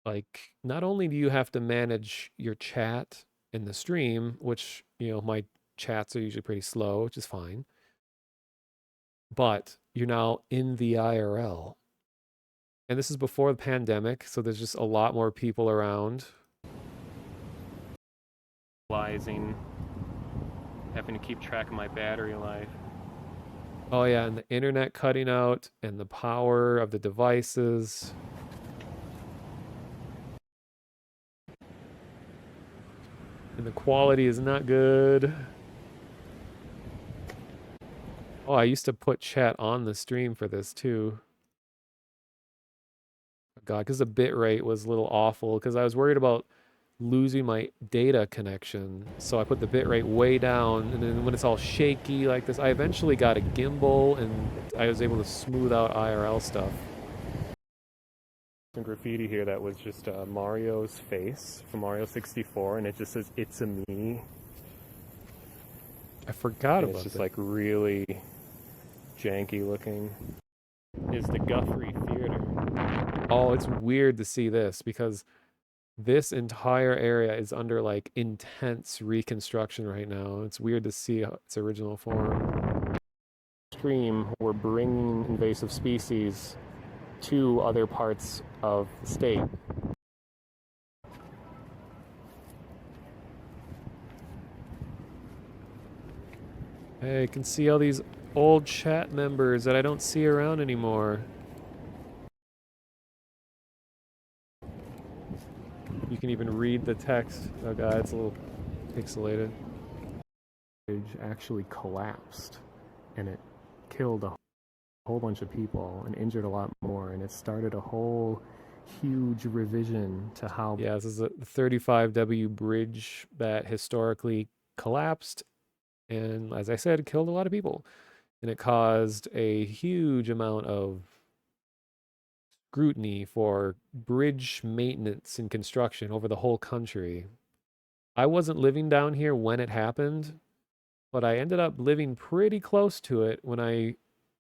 like not only do you have to manage your chat in the stream, which, you know, my chats are usually pretty slow, which is fine, but you're now in the IRL. And this is before the pandemic, so there's just a lot more people around. Having to keep track of my battery life. Oh yeah, and the internet cutting out and the power of the devices. And the quality is not good. Oh, I used to put chat on the stream for this too. God, because the bit rate was a little awful because I was worried about losing my data connection. So I put the bit rate way down, and then when it's all shaky like this, I eventually got a gimbal and I was able to smooth out IRL stuff. Some graffiti here that was just Mario's face from Mario 64, and it just says, "It's a me." I forgot about it. It's just like really janky looking. Is the Guthrie Theater. Oh, it's weird to see this because this entire area is under like intense reconstruction right now. It's weird to see its original form. Stream, we're bringing invasive species to other parts of the state. Hey, I can see all these old chat members that I don't see around anymore. You can even read the text. Oh god, it's a little pixelated. It actually collapsed, and it killed a whole bunch of people and injured a lot more, and it started a whole huge revision to how... Yeah, this is a 35W bridge that historically collapsed, and as I said, killed a lot of people. And it caused a huge amount of scrutiny for bridge maintenance and construction over the whole country. I wasn't living down here when it happened, but I ended up living pretty close to it when I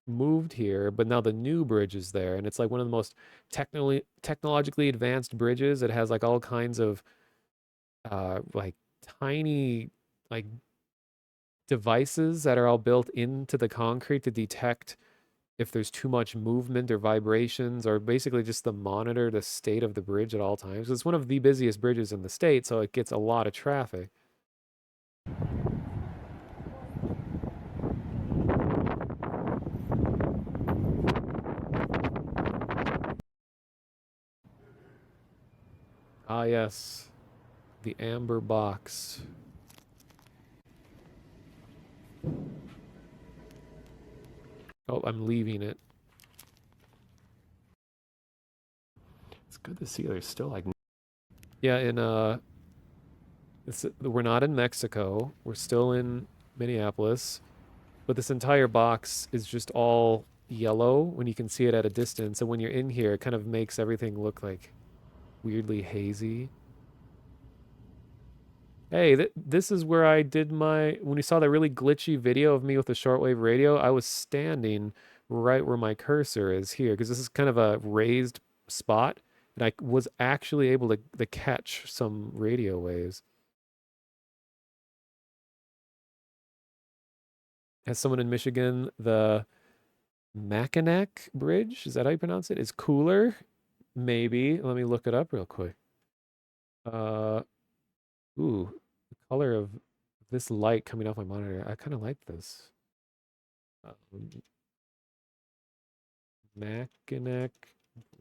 moved here. But now the new bridge is there, and it's like one of the most technologically advanced bridges. It has like all kinds of like tiny like devices that are all built into the concrete to detect if there's too much movement or vibrations, or basically just to monitor the state of the bridge at all times. It's one of the busiest bridges in the state, so it gets a lot of traffic. Ah, yes. The amber box. Oh, I'm leaving it. It's good to see there's still like... Yeah, we're not in Mexico. We're still in Minneapolis. But this entire box is just all yellow when you can see it at a distance. And when you're in here, it kind of makes everything look like weirdly hazy. Hey, this is where I did my... When you saw that really glitchy video of me with the shortwave radio, I was standing right where my cursor is here, because this is kind of a raised spot, and I was actually able to catch some radio waves. As someone in Michigan, the Mackinac Bridge, is that how you pronounce it, is cooler? Maybe. Let me look it up real quick. Ooh, the color of this light coming off my monitor. I kind of like this. Mackinac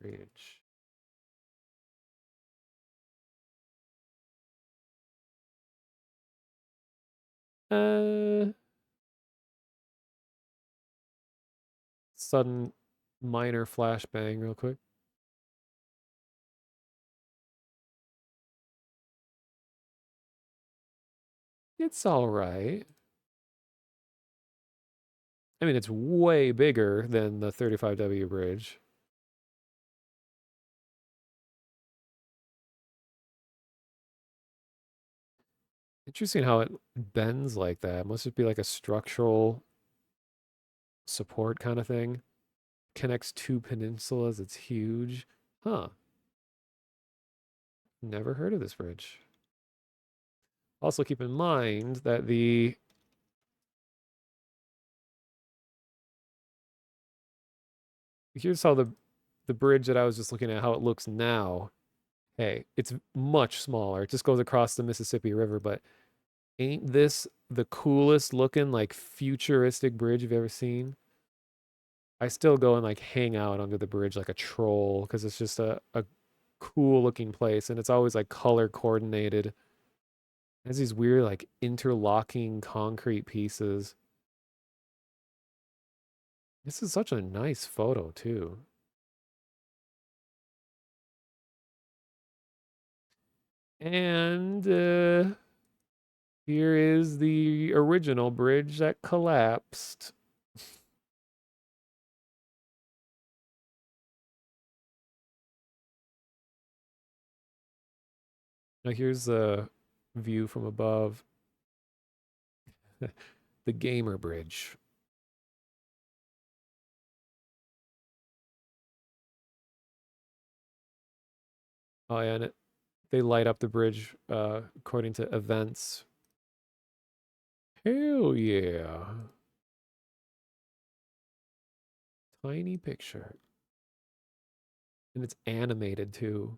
Bridge. Sudden minor flashbang real quick. It's all right. I mean, it's way bigger than the 35W bridge. Interesting how it bends like that. Must it be like a structural support kind of thing? Connects two peninsulas. It's huge. Huh. Never heard of this bridge. Also keep in mind that here's how the bridge that I was just looking at, how it looks now. Hey, it's much smaller. It just goes across the Mississippi River, but ain't this the coolest looking, like, futuristic bridge you've ever seen? I still go and like hang out under the bridge like a troll, because it's just a cool looking place, and it's always like color coordinated. It has these weird like interlocking concrete pieces. This is such a nice photo too. And here is the original bridge that collapsed. Now here's a view from above. The Gamer Bridge. Oh yeah, and they light up the bridge according to events. Hell yeah. Tiny picture. And it's animated too.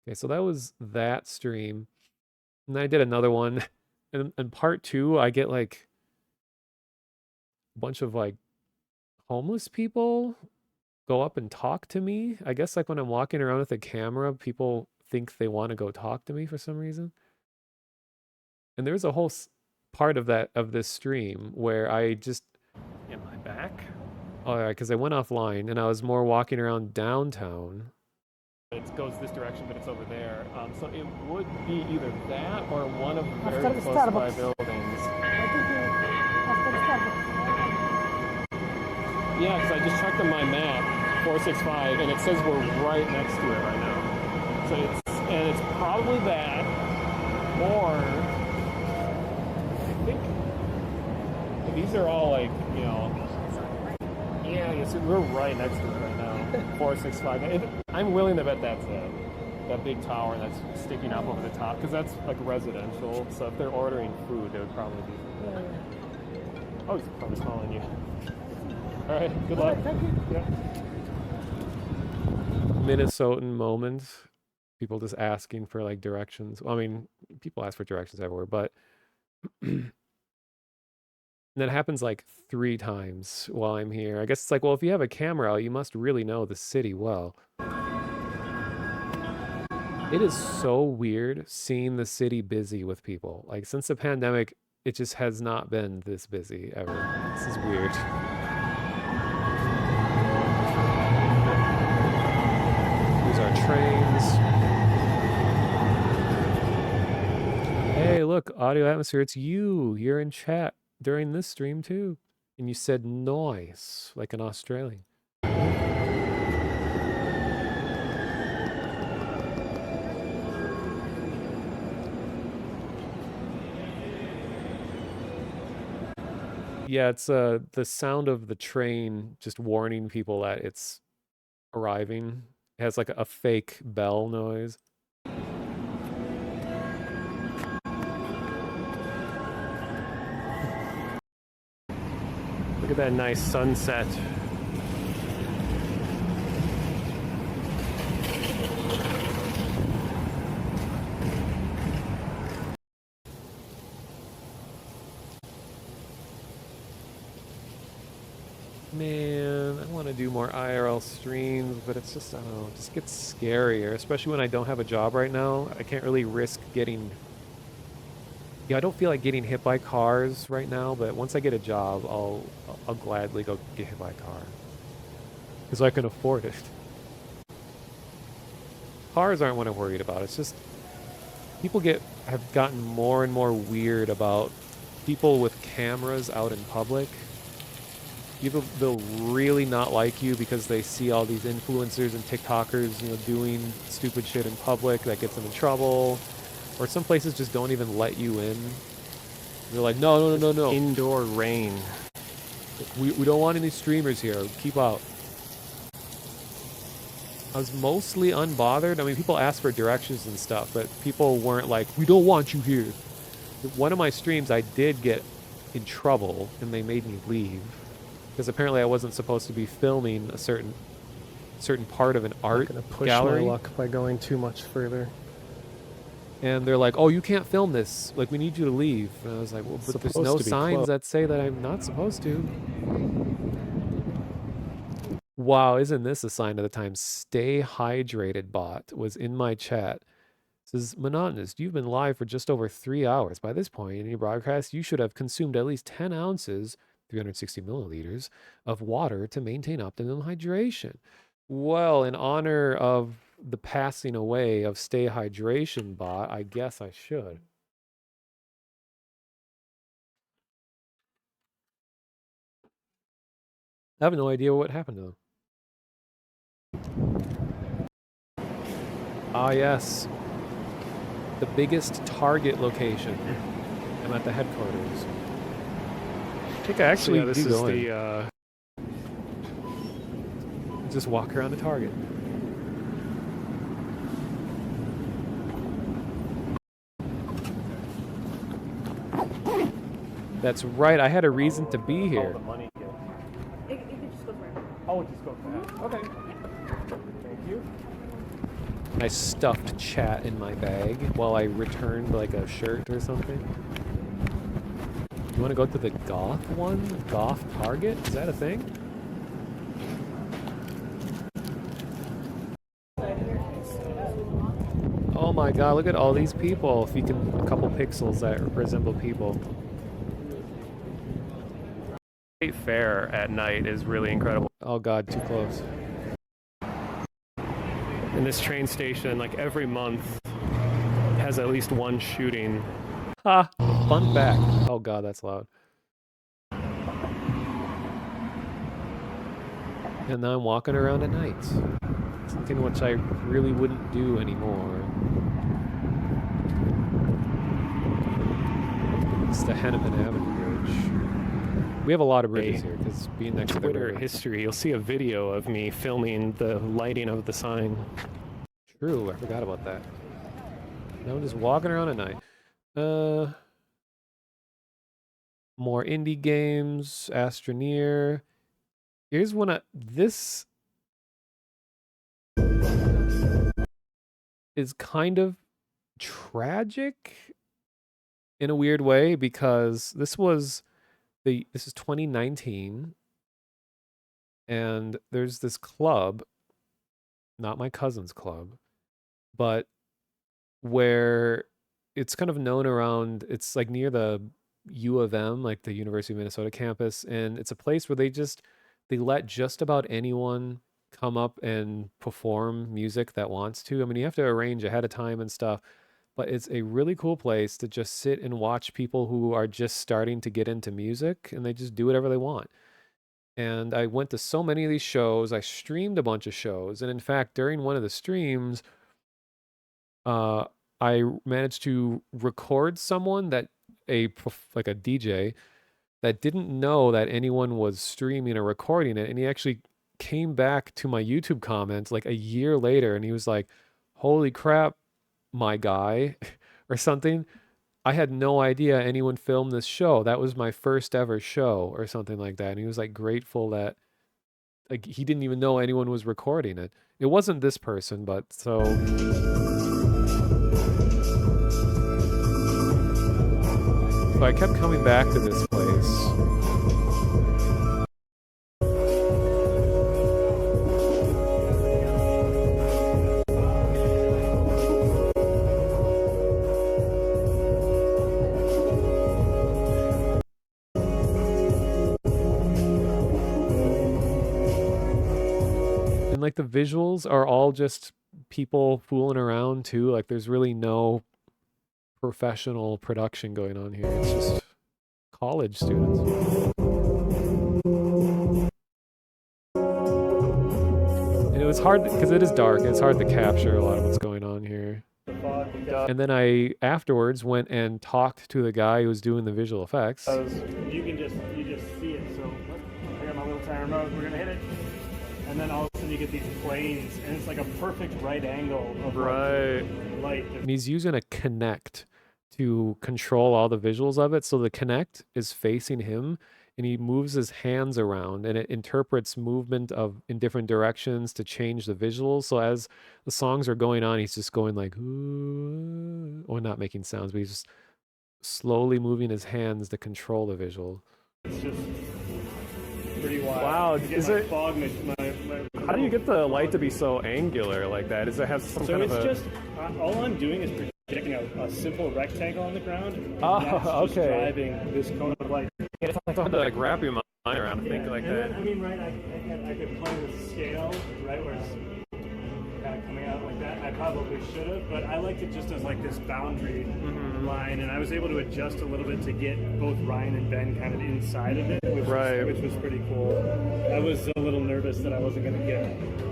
Okay, so that was that stream. And then I did another one. And in part 2, I get like a bunch of like homeless people go up and talk to me. I guess like when I'm walking around with a camera, people think they want to go talk to me for some reason. And there's a whole part of this stream where I just... Am I back? Oh yeah, because I went offline and I was more walking around downtown. It goes this direction, but it's over there. So it would be either that or one of the very close by buildings. Yeah, because I just checked on my map, 465, and it says we're right next to it right now. So it's probably that, or I think these are all like, you know, yeah, so we're right next to it right now. 465. I'm willing to bet that's that big tower that's sticking up over the top, because that's like residential. So if they're ordering food, they would probably be. Oh, he's probably calling you. All right, good luck. Thank you. Yeah. Minnesotan moment. People just asking for like directions. Well, I mean, people ask for directions everywhere, but that happens like 3 times while I'm here. I guess it's like, well, if you have a camera out, you must really know the city well. It is so weird seeing the city busy with people. Like since the pandemic, it just has not been this busy ever. This is weird. These are trains. Hey, look, audio atmosphere, it's you. You're in chat during this stream too. And you said noise, like an Australian. Yeah, it's the sound of the train just warning people that it's arriving. It has like a fake bell noise. Look at that nice sunset. Man, I want to do more IRL streams, but it's just, I don't know, it just gets scarier, especially when I don't have a job right now. I can't really risk getting... Yeah, I don't feel like getting hit by cars right now, but once I get a job, I'll gladly go get hit by a car. Because I can afford it. Cars aren't what I'm worried about. It's just people have gotten more and more weird about people with cameras out in public. People, they'll really not like you because they see all these influencers and TikTokers, you know, doing stupid shit in public that gets them in trouble. Or some places just don't even let you in. They're like, no. Indoor rain. We don't want any streamers here. Keep out. I was mostly unbothered. I mean, people asked for directions and stuff, but people weren't like, we don't want you here. One of my streams, I did get in trouble, and they made me leave. Because apparently I wasn't supposed to be filming a certain part of an art I'm gonna push gallery. my luck by going too much further. And they're like, oh, you can't film this. Like, we need you to leave. And I was like, well, but there's no signs that say that I'm not supposed to. Wow, isn't this a sign of the time? Stay hydrated bot was in my chat. It says, monotonous, you've been live for just over 3 hours. By this point in your broadcast, you should have consumed at least 10 ounces, 360 milliliters, of water to maintain optimum hydration. Well, in honor of the passing away of Stay Hydration bot, I guess I should. I have no idea what happened to them. Ah, yes. The biggest Target location. I'm at the headquarters. I think I actually so yeah, this do is go in. the Just walk around the Target. That's right, I had a reason to be here. It could just go forever. Oh, it just goes fast. Okay. Thank you. I stuffed chat in my bag while I returned like a shirt or something. You want to go to the goth one? Goth Target? Is that a thing? Oh my god, look at all these people. If you can, a couple pixels that resemble people. State Fair at night is really incredible. Oh god, too close. And this train station, like every month, has at least one shooting. Ha! Fun fact. Oh god, that's loud. And now I'm walking around at night. Something which I really wouldn't do anymore. It's the Hennepin Avenue Bridge. We have a lot of bridges here, because being next to the Twitter river. history, you'll see a video of me filming the lighting of the sign. True, I forgot about that. Now I'm just walking around at night. more indie games, Astroneer. Here's one this is kind of tragic in a weird way because this is 2019 and there's this club, not my cousin's club, but where it's kind of known around, it's like near the U of M, like the University of Minnesota campus, and it's a place where they let just about anyone come up and perform music that wants to. I mean, you have to arrange ahead of time and stuff, but it's a really cool place to just sit and watch people who are just starting to get into music, and they just do whatever they want. And I went to so many of these shows. I streamed a bunch of shows, and in fact, during one of the streams, I managed to record someone like a DJ that didn't know that anyone was streaming or recording it, and he actually came back to my YouTube comments like a year later, and he was like, "Holy crap, my guy," or something. I had no idea anyone filmed this show. That was my first ever show or something like that. And he was like grateful that like he didn't even know anyone was recording it. It wasn't this person, but so I kept coming back to this place. And like the visuals are all just people fooling around too. Like there's really no professional production going on here. It's just college students. And it was hard because it is dark. It's hard to capture a lot of what's going on here. And then I afterwards went and talked to the guy who was doing the visual effects. You just see it. So I got my little tiny remote. We're gonna hit it, and then all of a sudden you get these planes, and it's like a perfect right angle of light. And he's using a Kinect to control all the visuals of it. So the Kinect is facing him, and he moves his hands around, and it interprets movement in different directions to change the visuals. So as the songs are going on, he's just going like, ooh, or not making sounds, but he's just slowly moving his hands to control the visual. It's just pretty wild. Wow, is it? Fog How do you get the light to be so angular like that? Does it have some kind of a... So it's just, all I'm doing is projecting a simple rectangle on the ground. Oh, that's just okay. driving this cone of light. It's hard to like wrap your mind around and think like that. Then, I mean, right, I could play with scale, right, where it's kind of coming out like that. I probably should have, but I liked it just as like this boundary line, and I was able to adjust a little bit to get both Ryan and Ben kind of inside of it, which was pretty cool. I was a little nervous that I wasn't going to get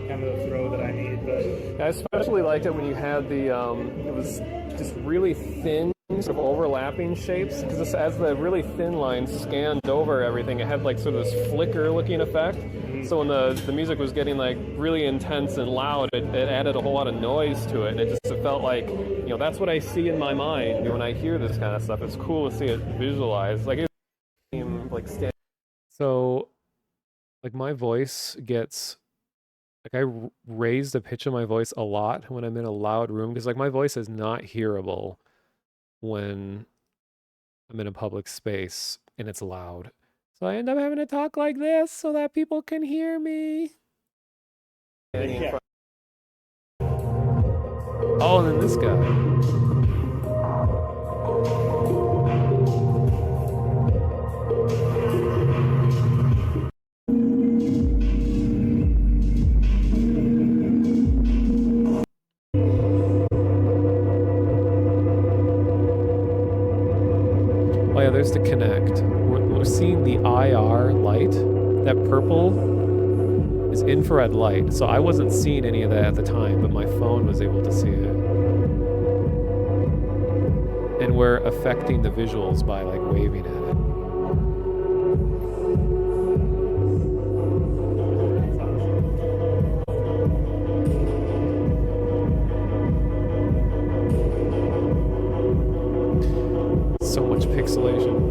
kind of the throw that I need, but I especially liked it when you had the it was just really thin sort of overlapping shapes, because as the really thin line scanned over everything, it had like sort of this flicker looking effect. So when the music was getting like really intense and loud, it added a whole lot of noise to it, and it felt like, you know, that's what I see in my mind when I hear this kind of stuff. It's cool to see it visualized. Like so like my voice gets like I raise the pitch of my voice a lot when I'm in a loud room, because like my voice is not hearable when I'm in a public space and it's loud. So I end up having to talk like this so that people can hear me. Yeah. Oh, and then this guy. Oh yeah, there's the Kinect. We're seeing the IR light. That purple is infrared light. So I wasn't seeing any of that at the time, but my phone was able to see it. And we're affecting the visuals by like waving at it. So much pixelation.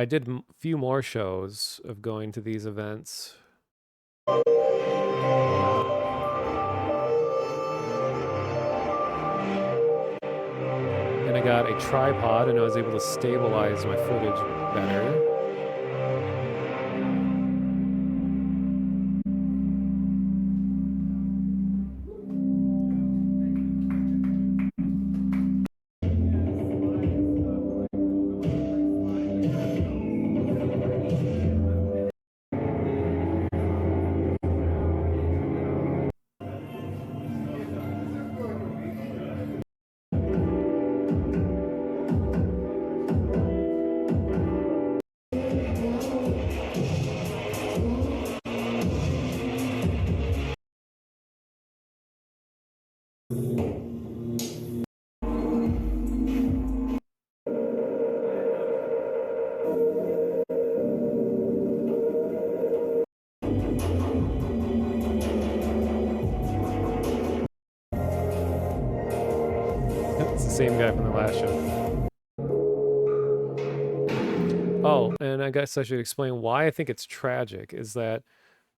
I did a few more shows of going to these events. And I got a tripod and I was able to stabilize my footage better. It's the same guy from the last show. Oh, and I guess I should explain why I think it's tragic is that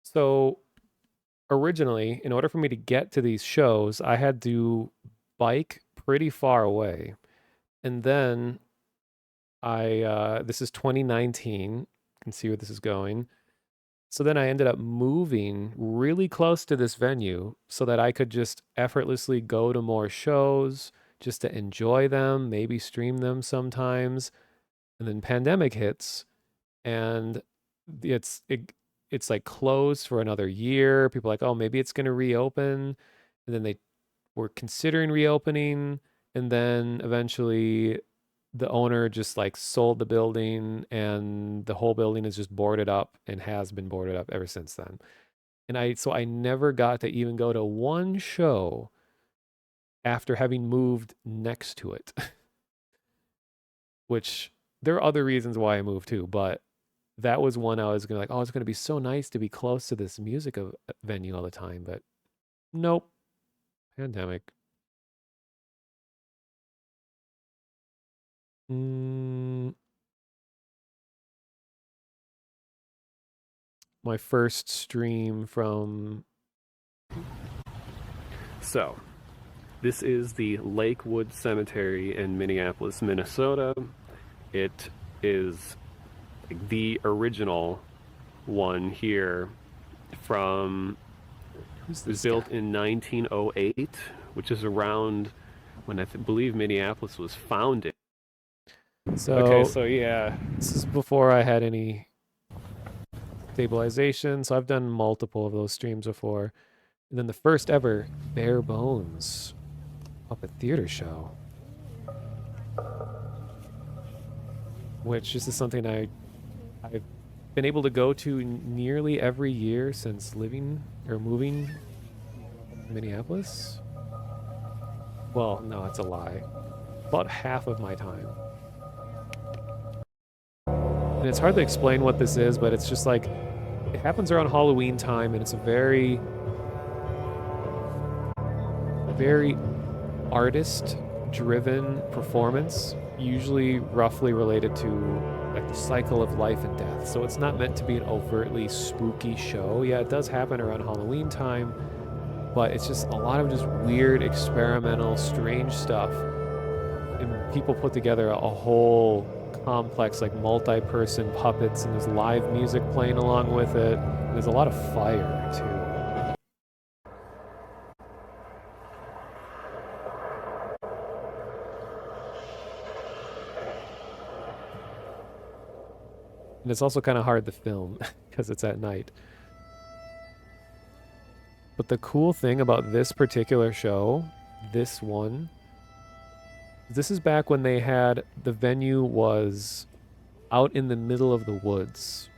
so originally, in order for me to get to these shows, I had to bike pretty far away. And then this is 2019. You can see where this is going. So then I ended up moving really close to this venue so that I could just effortlessly go to more shows, just to enjoy them, maybe stream them sometimes. And then pandemic hits and it's like closed for another year. People are like, "Oh, maybe it's going to reopen." And then they were considering reopening and then eventually the owner just like sold the building and the whole building is just boarded up and has been boarded up ever since then. And I never got to even go to one show after having moved next to it. Which there are other reasons why I moved too, but that was one I was gonna like, oh, it's gonna be so nice to be close to this music venue all the time, but nope, pandemic. My first stream from. So, this is the Lakewood Cemetery in Minneapolis, Minnesota. It is like the original one here from. It was built in 1908, which is around when I believe Minneapolis was founded. So yeah, this is before I had any stabilization. So I've done multiple of those streams before. And then the first ever Bare Bones puppet theater show, which this is something I've been able to go to nearly every year since living or moving to Minneapolis. Well, no, it's a lie. About half of my time. And it's hard to explain what this is, but it's just like, it happens around Halloween time, and it's a very, very artist-driven performance, usually roughly related to like the cycle of life and death. So it's not meant to be an overtly spooky show. Yeah, it does happen around Halloween time, but it's just a lot of just weird, experimental, strange stuff. And people put together a whole complex, like multi-person puppets, and there's live music playing along with it. And there's a lot of fire too. And it's also kind of hard to film because it's at night. But the cool thing about this particular show, this one, this is back when they had, the venue was out in the middle of the woods.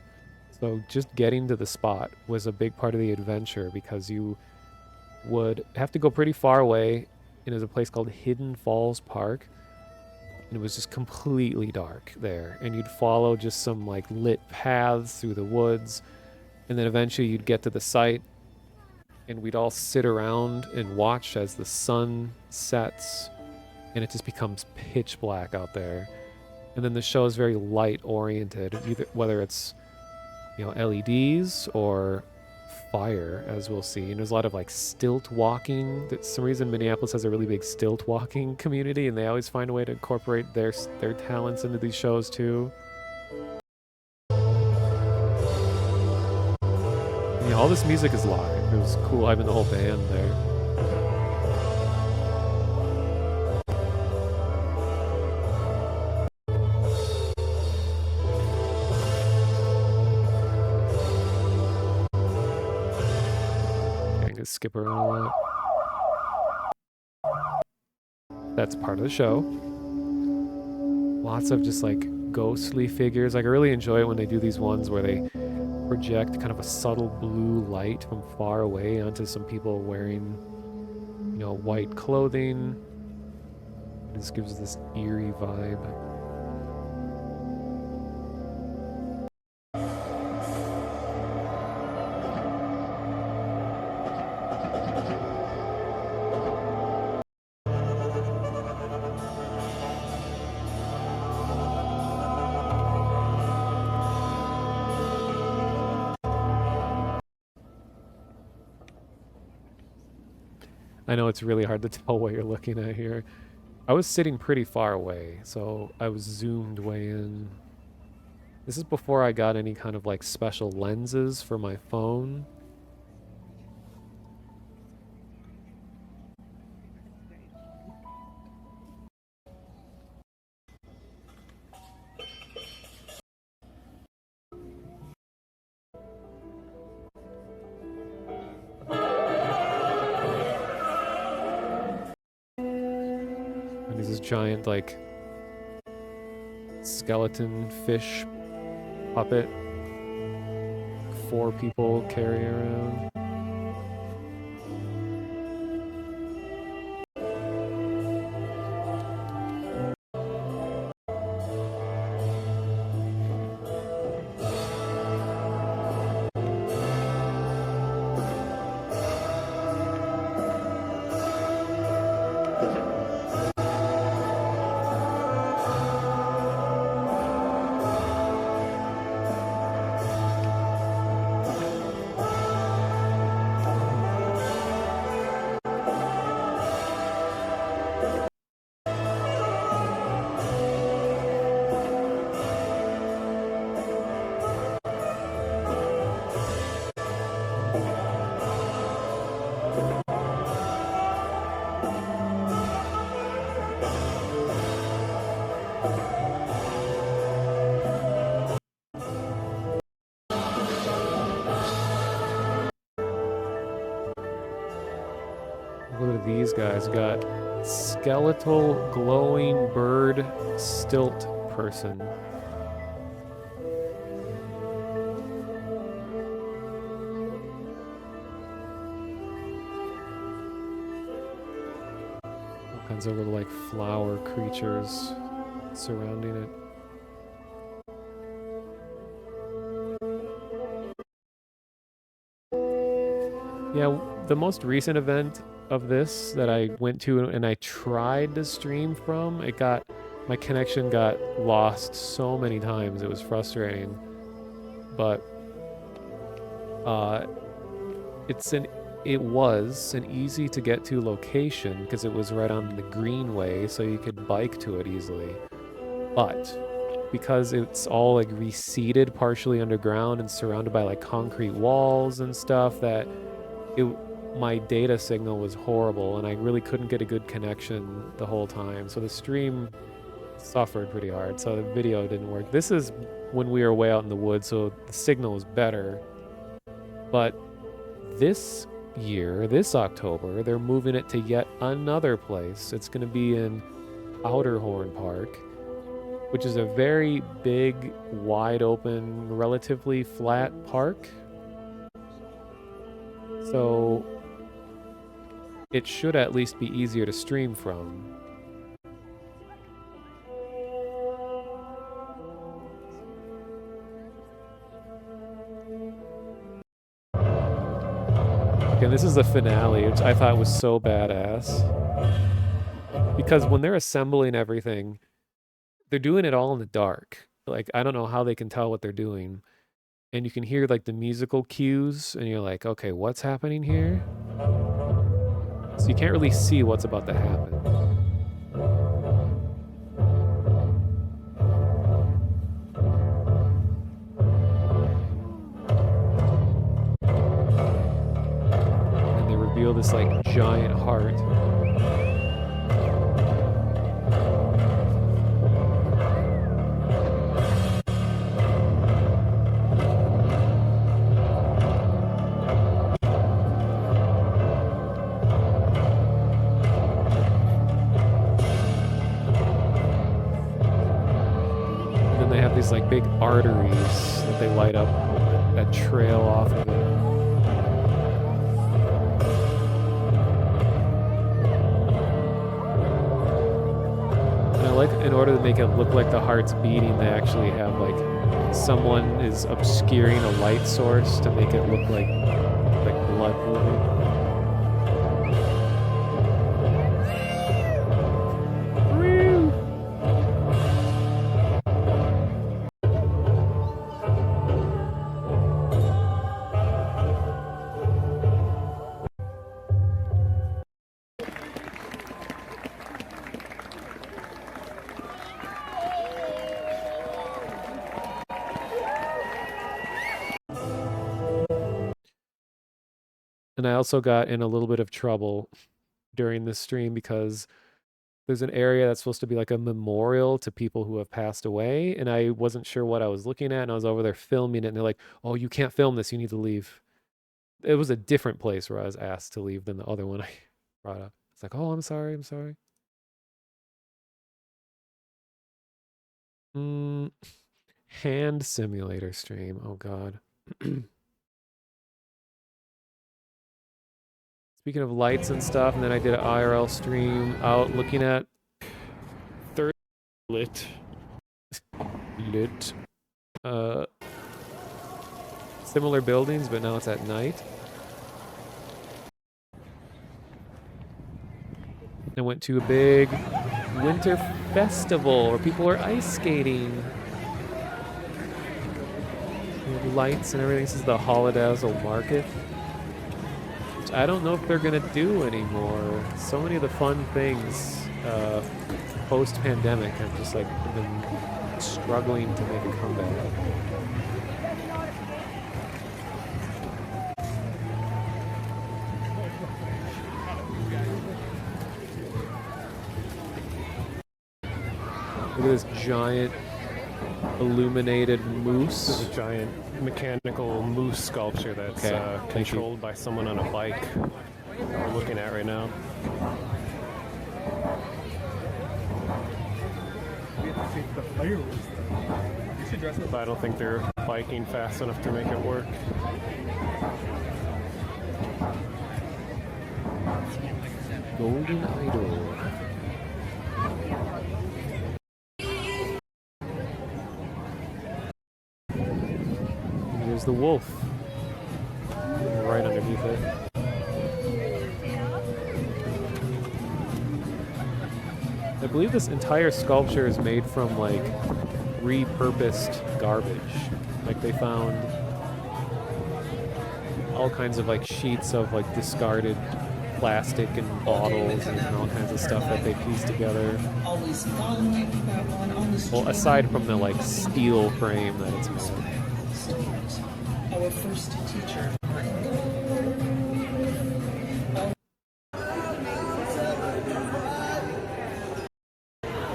So just getting to the spot was a big part of the adventure because you would have to go pretty far away. And it was a place called Hidden Falls Park. And it was just completely dark there. And you'd follow just some like lit paths through the woods. And then eventually you'd get to the site and we'd all sit around and watch as the sun sets and it just becomes pitch black out there. And then the show is very light oriented, either whether it's, you know, LEDs or fire, as we'll see. And there's a lot of like stilt walking. For some reason Minneapolis has a really big stilt walking community, and they always find a way to incorporate their talents into these shows too. Yeah, all this music is live. It was cool having the whole band there. Okay, I'm gonna skip around a lot. That's part of the show. Lots of just like ghostly figures. Like I really enjoy it when they do these ones where they project kind of a subtle blue light from far away onto some people wearing, you know, white clothing. This gives this eerie vibe. I know it's really hard to tell what you're looking at here. I was sitting pretty far away, so I was zoomed way in. This is before I got any kind of like special lenses for my phone. And there's this giant like skeleton fish puppet 4 people carry around. Look at these guys. Got skeletal glowing bird stilt person. All kinds of little like flower creatures surrounding it. Yeah, the most recent event of this that I went to and I tried to stream from, my connection got lost so many times. It was frustrating. But it was an easy to get to location because it was right on the greenway, so you could bike to it easily. But because it's all like reseated partially underground and surrounded by like concrete walls and stuff, that my data signal was horrible and I really couldn't get a good connection the whole time. So the stream suffered pretty hard. So the video didn't work. This is when we were way out in the woods, so the signal was better. But this year, this October, they're moving it to yet another place. It's going to be in Powderhorn Park, which is a very big, wide open, relatively flat park. So it should at least be easier to stream from. Okay, this is the finale, which I thought was so badass. Because when they're assembling everything, they're doing it all in the dark. Like I don't know how they can tell what they're doing. And you can hear like the musical cues and you're like, okay, what's happening here? So you can't really see what's about to happen. And they reveal this like giant heart. And then they have these like big arteries that they light up that trail off of it. And I like, in order to make it look like the heart's beating, they actually have like someone is obscuring a light source to make it look like blood moving. And I also got in a little bit of trouble during this stream because there's an area that's supposed to be like a memorial to people who have passed away, and I wasn't sure what I was looking at, and I was over there filming it, and they're like, "Oh, you can't film this. You need to leave." It was a different place where I was asked to leave than the other one I brought up. It's like, "Oh, I'm sorry. I'm sorry." Hand simulator stream. Oh God. Speaking of lights and stuff, and then I did an IRL stream out looking at third lit. Similar buildings, but now it's at night. I went to a big winter festival where people are ice skating. With lights and everything. This is the Holidazzle Market. Which I don't know if they're gonna do anymore. So many of the fun things post-pandemic have just like been struggling to make a comeback. Look at this giant illuminated moose. This is a giant mechanical moose sculpture that's controlled by someone on a bike that we're looking at right now. But I don't think they're biking fast enough to make it work. Golden Idol. Here's the wolf. Right underneath it. I believe this entire sculpture is made from like repurposed garbage. Like they found all kinds of like sheets of like discarded plastic and bottles and all kinds of stuff that they pieced together. Well, aside from the like steel frame that it's made of. Our first teacher.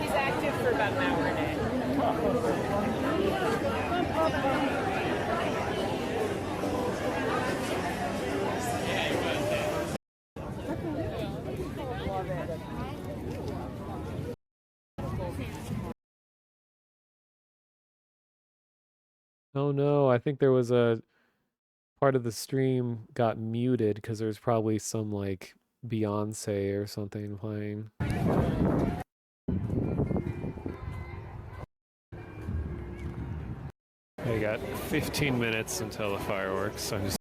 He's active for about an hour a day. Oh no, I think there was a part of the stream got muted because there's probably some like Beyonce or something playing. I got 15 minutes until the fireworks. So I'm just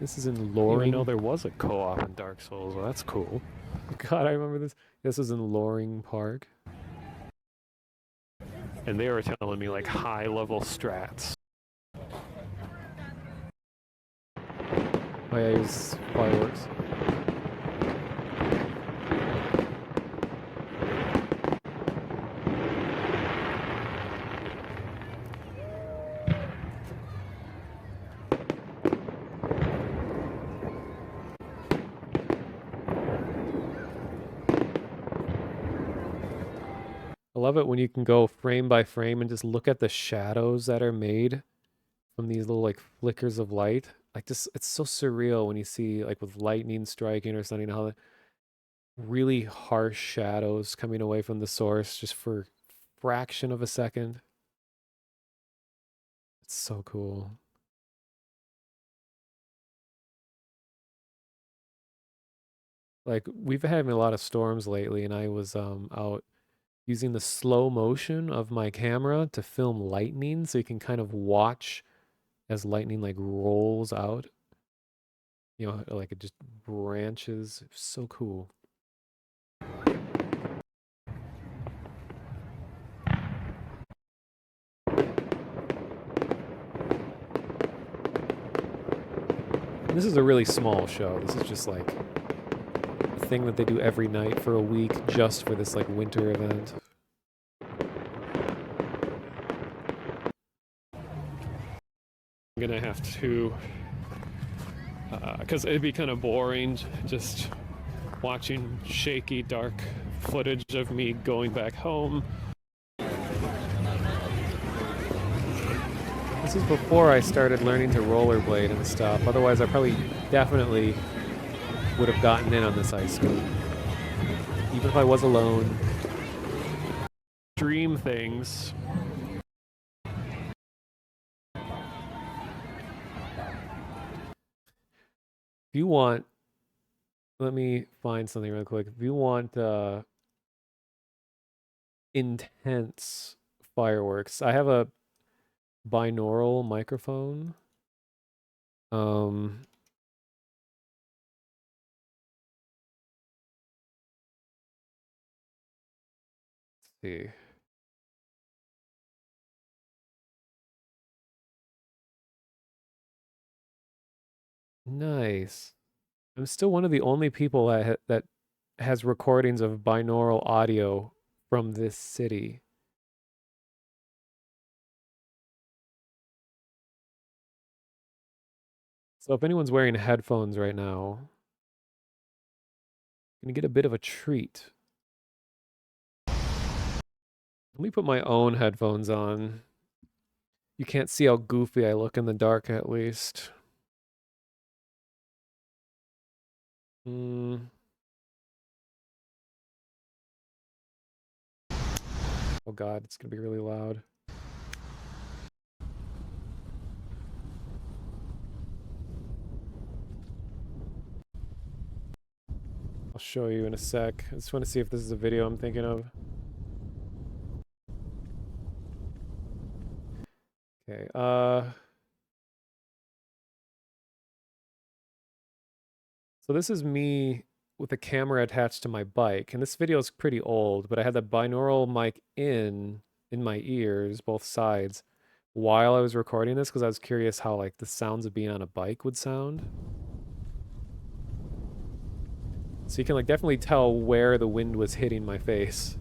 This is in I didn't Loring. even know there was a co-op in Dark Souls. Well, that's cool. God, I remember this. This is in Loring Park. And they were telling me like high-level strats. Oh yeah, here's fireworks. I love it when you can go frame by frame and just look at the shadows that are made from these little like flickers of light. Like this, it's so surreal when you see like with lightning striking or something, how the really harsh shadows coming away from the source just for a fraction of a second. It's so cool. Like we've been having a lot of storms lately, and I was out using the slow motion of my camera to film lightning, so you can kind of watch as lightning like rolls out. You know, like it just branches. So cool. And this is a really small show. This is just like a thing that they do every night for a week just for this like winter event. I'm gonna have to, because it'd be kind of boring just watching shaky, dark footage of me going back home. This is before I started learning to rollerblade and stuff. Otherwise, I probably definitely would have gotten in on this ice skate. Even if I was alone. Dream things. If you want, let me find something real quick. If you want intense fireworks, I have a binaural microphone. Let's see. Nice. I'm still one of the only people that has recordings of binaural audio from this city. So if anyone's wearing headphones right now, you're gonna get a bit of a treat. Let me put my own headphones on. You can't see how goofy I look in the dark, at least. Oh God, it's gonna be really loud. I'll show you in a sec. I just want to see if this is a video I'm thinking of. Okay, so this is me with a camera attached to my bike, and this video is pretty old, but I had the binaural mic in my ears, both sides, while I was recording this because I was curious how like the sounds of being on a bike would sound. So you can like definitely tell where the wind was hitting my face.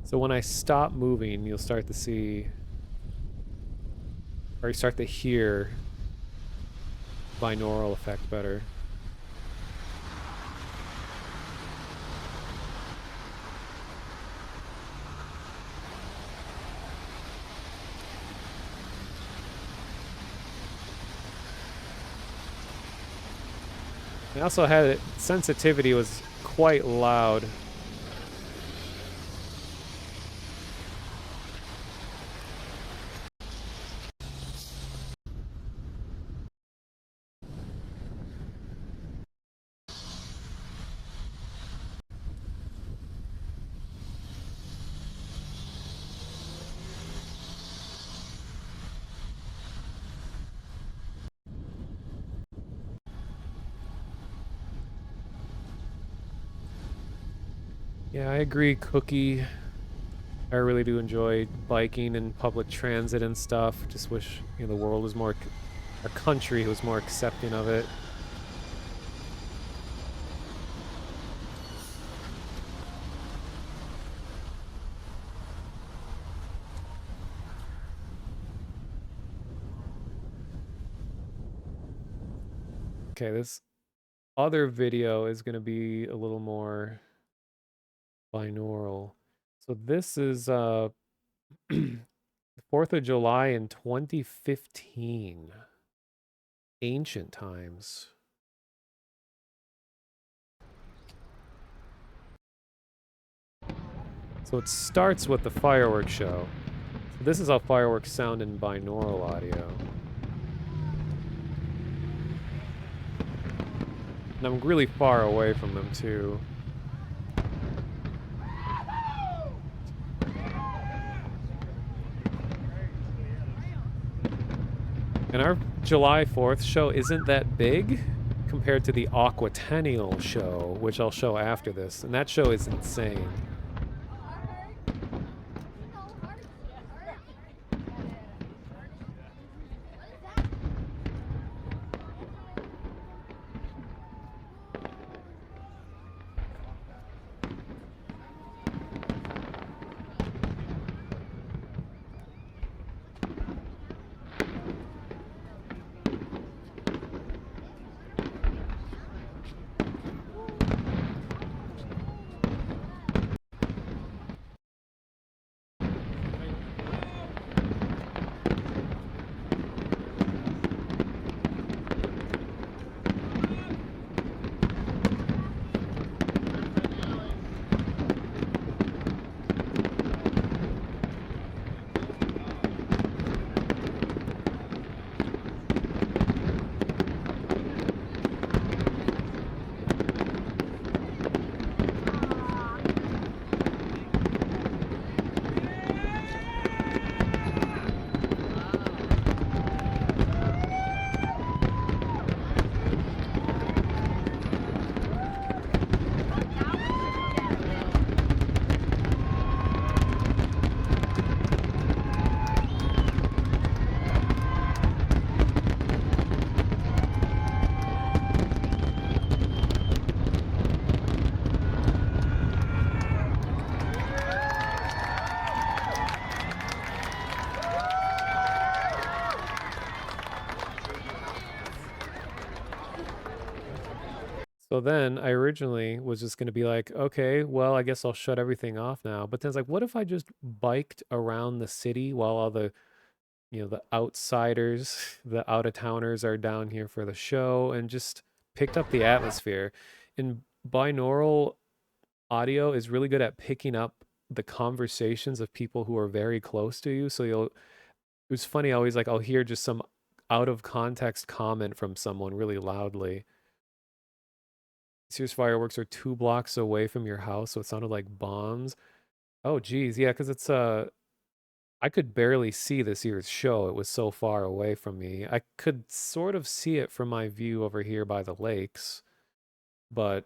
So when I stop moving, you'll start to see, or you start to hear binaural effect better. I also had it, sensitivity was quite loud. Yeah, I agree, Cookie. I really do enjoy biking and public transit and stuff. Just wish, you know, the world was more, our country was more accepting of it. Okay, this other video is going to be a little more binaural. So this is 4th of July in 2015. Ancient times. So it starts with the fireworks show. So this is how fireworks sound in binaural audio. And I'm really far away from them too. And our July 4th show isn't that big compared to the Aquatennial show, which I'll show after this. And that show is insane. So then I originally was just going to be like, okay, well, I guess I'll shut everything off now. But then it's like, what if I just biked around the city while all the, you know, the outsiders, the out-of-towners are down here for the show and just picked up the atmosphere. And binaural audio is really good at picking up the conversations of people who are very close to you. So it was funny, always like I'll hear just some out of context comment from someone really loudly. Sears fireworks are 2 blocks away from your house, so it sounded like bombs. Oh, geez, yeah, because it's I could barely see this year's show. It was so far away from me. I could sort of see it from my view over here by the lakes, but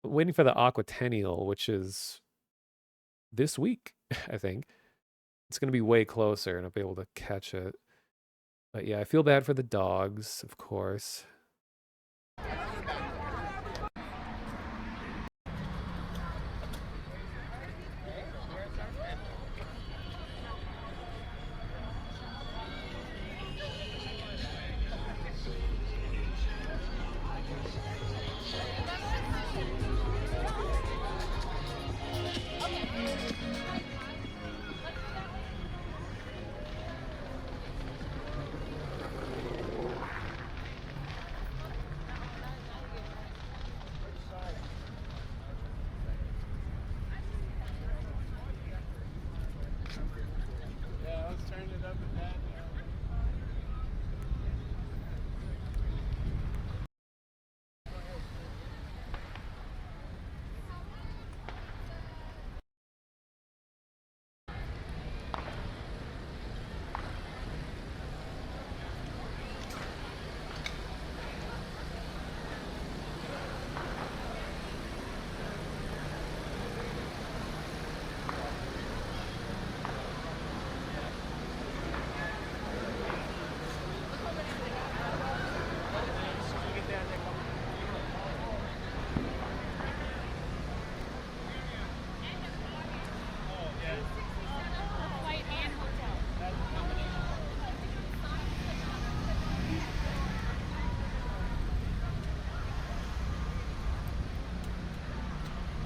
waiting for the Aquatennial, which is this week, I think. It's going to be way closer, and I'll be able to catch it. But yeah, I feel bad for the dogs, of course.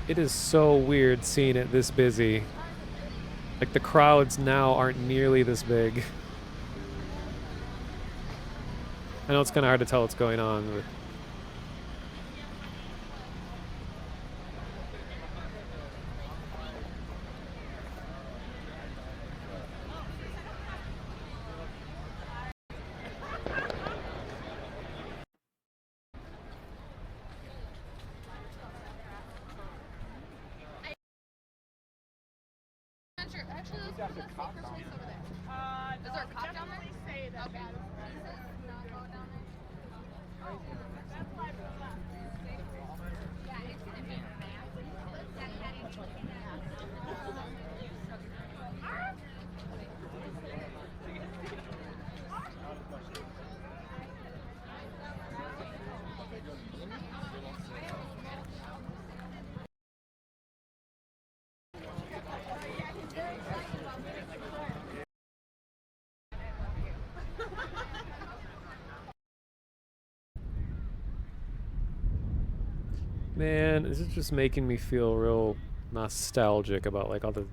It is so weird seeing it this busy. Like, the crowds now aren't nearly this big. I know it's kind of hard to tell what's going on, but... Actually, let's go to the safer place over there. Is there a cop down there? Say that. Okay. Not going down there. Oh, that's why I left. Yeah, it's gonna be Man, this is just making me feel real nostalgic about like all the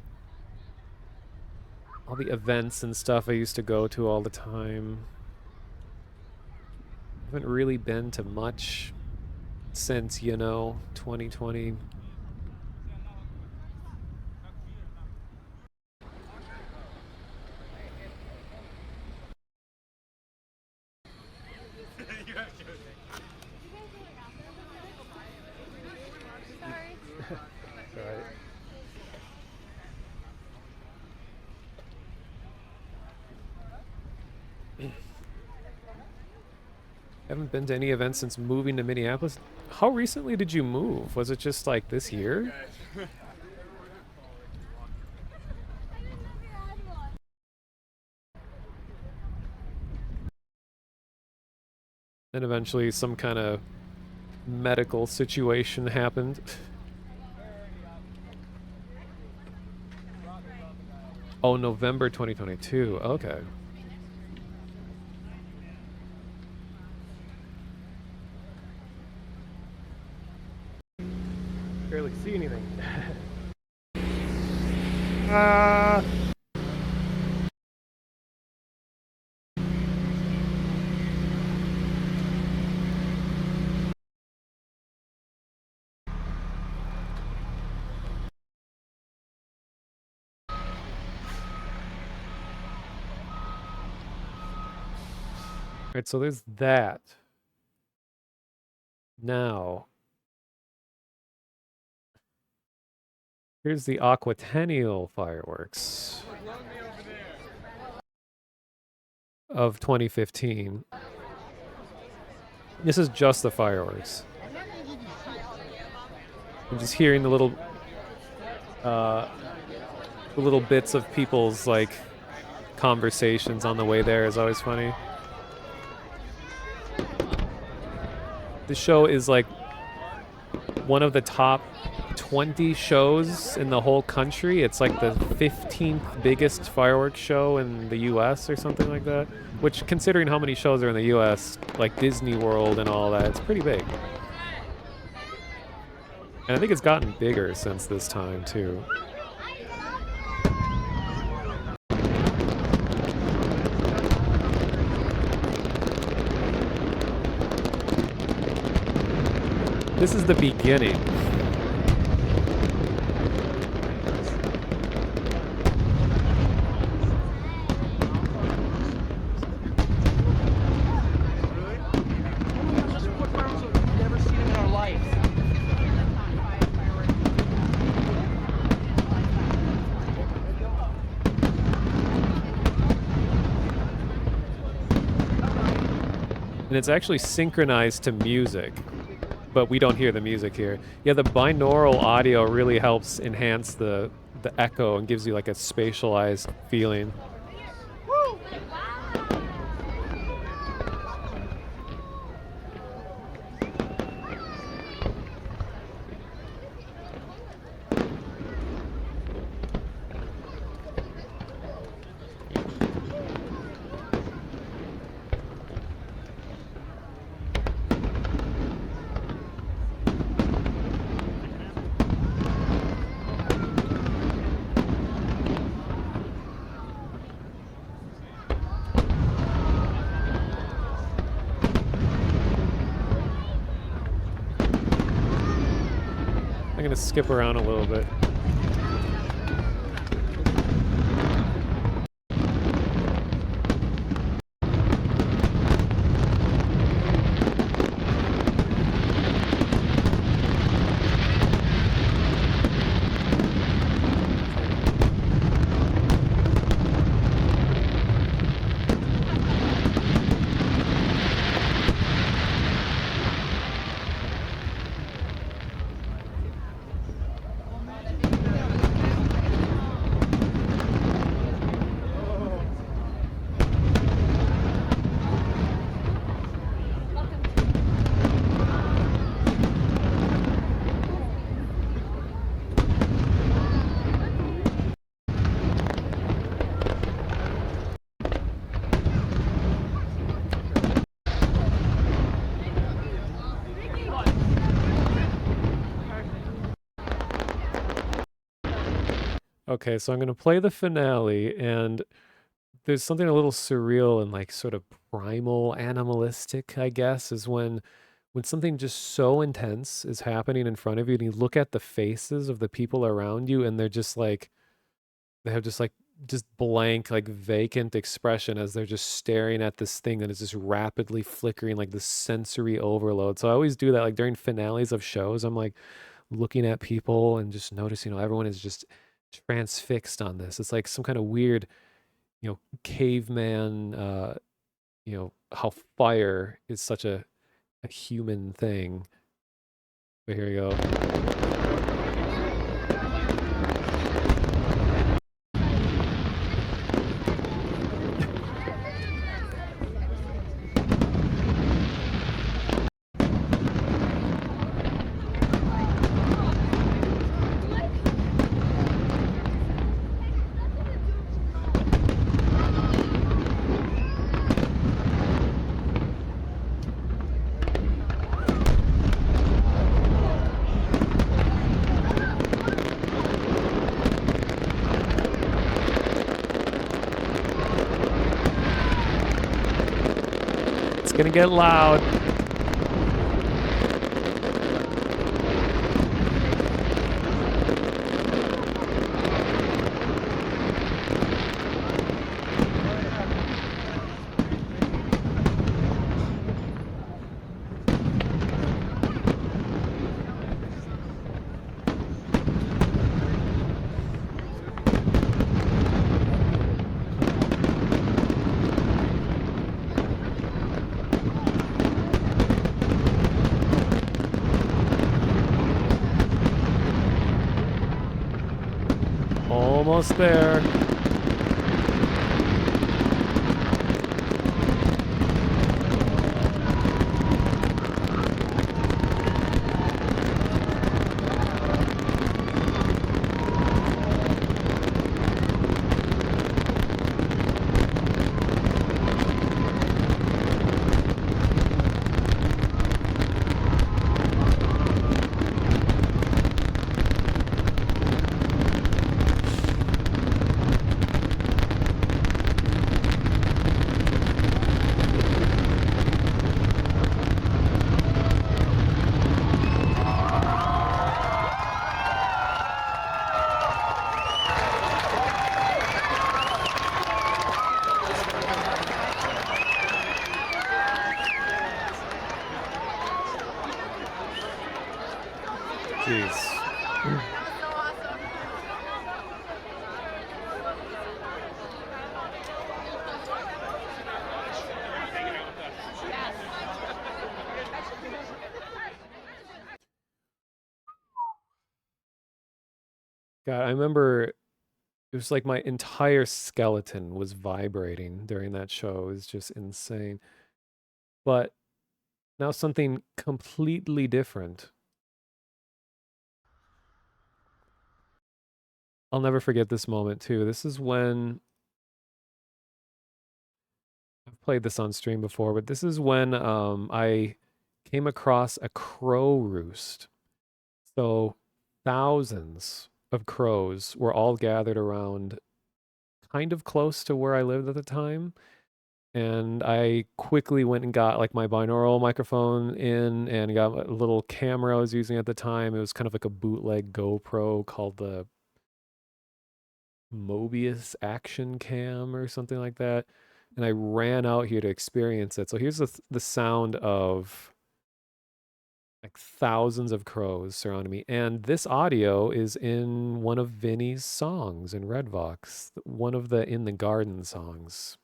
events and stuff I used to go to all the time. I haven't really been to much since, you know, 2020. Right. Haven't been to any events since moving to Minneapolis. How recently did you move? Was it just like this year? Then eventually some kind of medical situation happened. Oh, November 2022. Okay. Barely see anything. Alright, so there's that. Now, here's the Aquatennial fireworks of 2015. This is just the fireworks. I'm just hearing the little bits of people's like conversations on the way there is always funny. The show is like one of the top 20 shows in the whole country. It's like the 15th biggest fireworks show in the US or something like that. Which, considering how many shows are in the US, like Disney World and all that, it's pretty big. And I think it's gotten bigger since this time too. This is the beginning. And it's actually synchronized to music, but we don't hear the music here. Yeah, the binaural audio really helps enhance the echo and gives you like a spatialized feeling. gonna skip around a little bit. Okay, so I'm gonna play the finale, and there's something a little surreal and like sort of primal, animalistic, I guess, is when something just so intense is happening in front of you, and you look at the faces of the people around you, and they're just like they have just like just blank, like vacant expression as they're just staring at this thing that is just rapidly flickering, like the sensory overload. So I always do that, like during finales of shows. I'm like looking at people and just noticing, everyone is just transfixed on this. It's like some kind of weird, caveman, how fire is such a human thing. But here we go. It's gonna get loud. Almost there. Jeez. God, I remember it was like my entire skeleton was vibrating during that show. It was just insane. But now something completely different. I'll never forget this moment too. This is when I've played this on stream before, but this is when I came across a crow roost. So thousands of crows were all gathered around kind of close to where I lived at the time. And I quickly went and got like my binaural microphone in and got a little camera I was using at the time. It was kind of like a bootleg GoPro called the Mobius Action Cam or something like that. And I ran out here to experience it. So here's the sound of like thousands of crows surrounding me. And this audio is in one of Vinny's songs in Redvox, one of the In the Garden songs.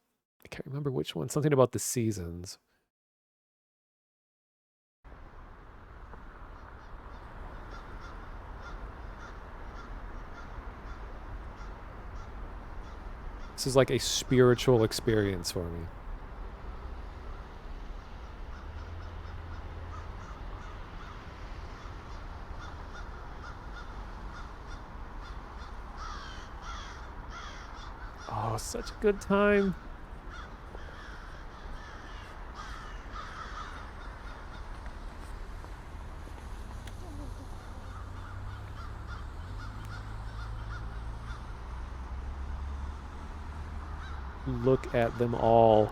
I can't remember which one. Something about the seasons. This is like a spiritual experience for me. Oh, such a good time. Look at them all.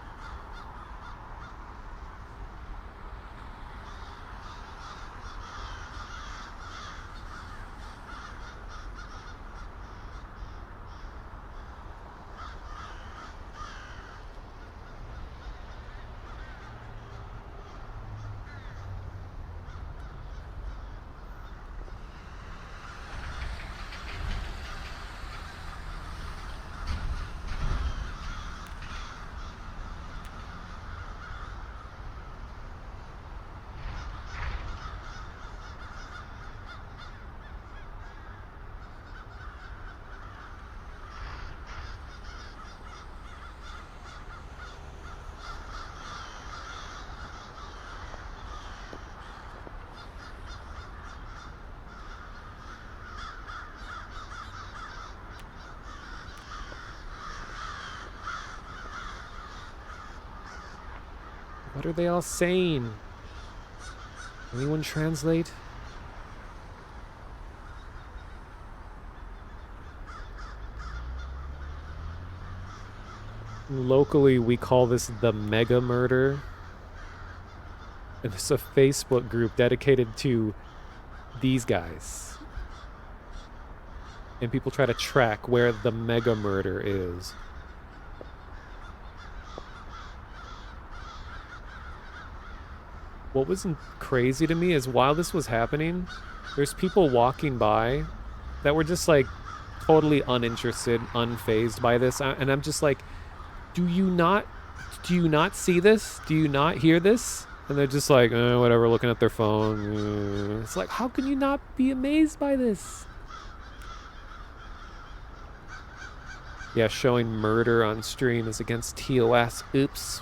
What are they all saying? Anyone translate? Locally, we call this the mega murder. And it's a Facebook group dedicated to these guys. And people try to track where the mega murder is. What was crazy to me is while this was happening, there's people walking by that were just like totally uninterested, unfazed by this. And I'm just like, do you not see this? Do you not hear this? And they're just like, whatever, looking at their phone. It's like, how can you not be amazed by this? Yeah, showing murder on stream is against TOS. Oops.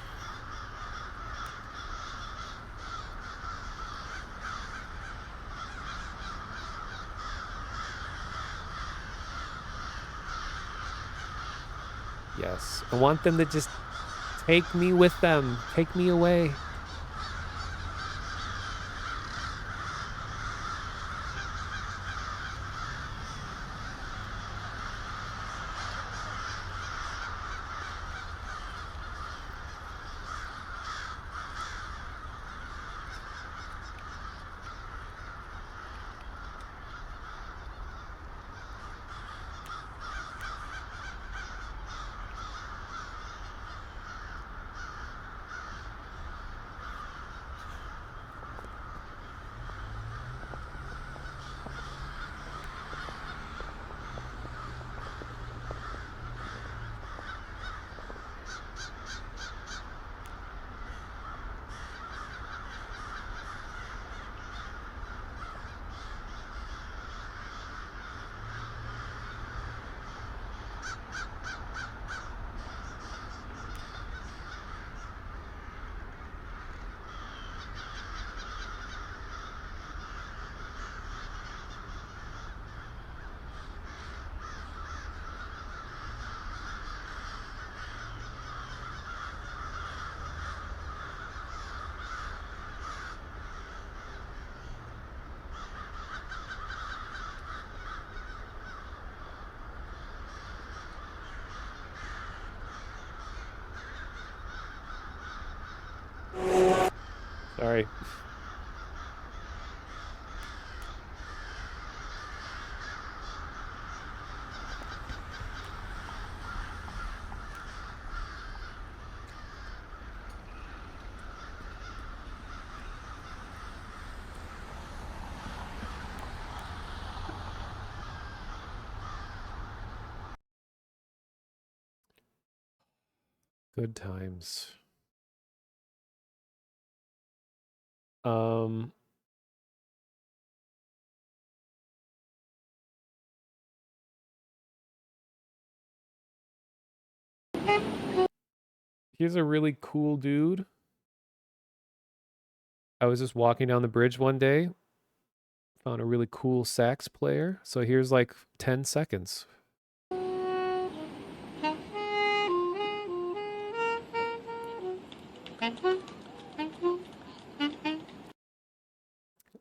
Yes, I want them to just take me with them. Take me away. Sorry. Good times. Here's a really cool dude. I was just walking down the bridge one day, found a really cool sax player. So here's like 10 seconds.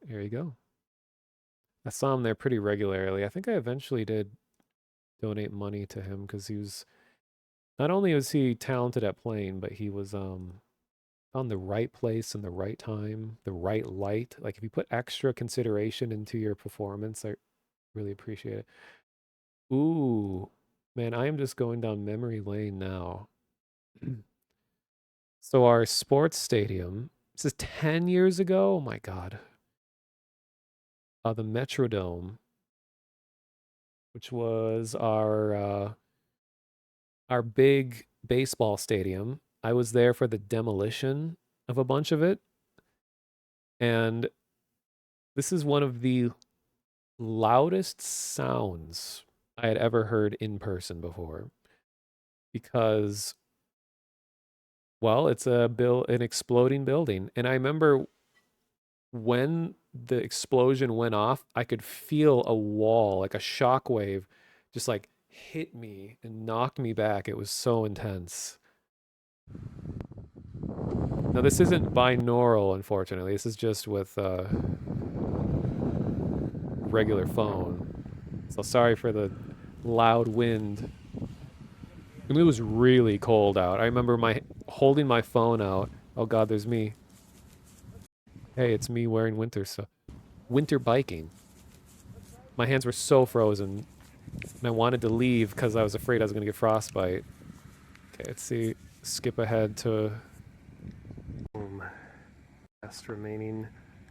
Here you go. I saw him there pretty regularly. I think I eventually did donate money to him because he was, not only was he talented at playing, but he was found the right place and the right time, the right light. Like if you put extra consideration into your performance, I really appreciate it. Ooh, man, I am just going down memory lane now. So our sports stadium, this is 10 years ago. Oh my God. The Metrodome, which was our big baseball stadium. I was there for the demolition of a bunch of it. And this is one of the loudest sounds I had ever heard in person before. Because, well, it's an exploding building. And I remember when the explosion went off, I could feel a wall, like a shockwave, just like hit me and knocked me back. It was so intense. Now, this isn't binaural, unfortunately. This is just with regular phone. So sorry for the loud wind. And it was really cold out. I remember holding my phone out. Oh God, there's me. Hey, it's me wearing winter stuff. Winter biking. My hands were so frozen. And I wanted to leave because I was afraid I was going to get frostbite. Okay, let's see. Skip ahead to... Last remaining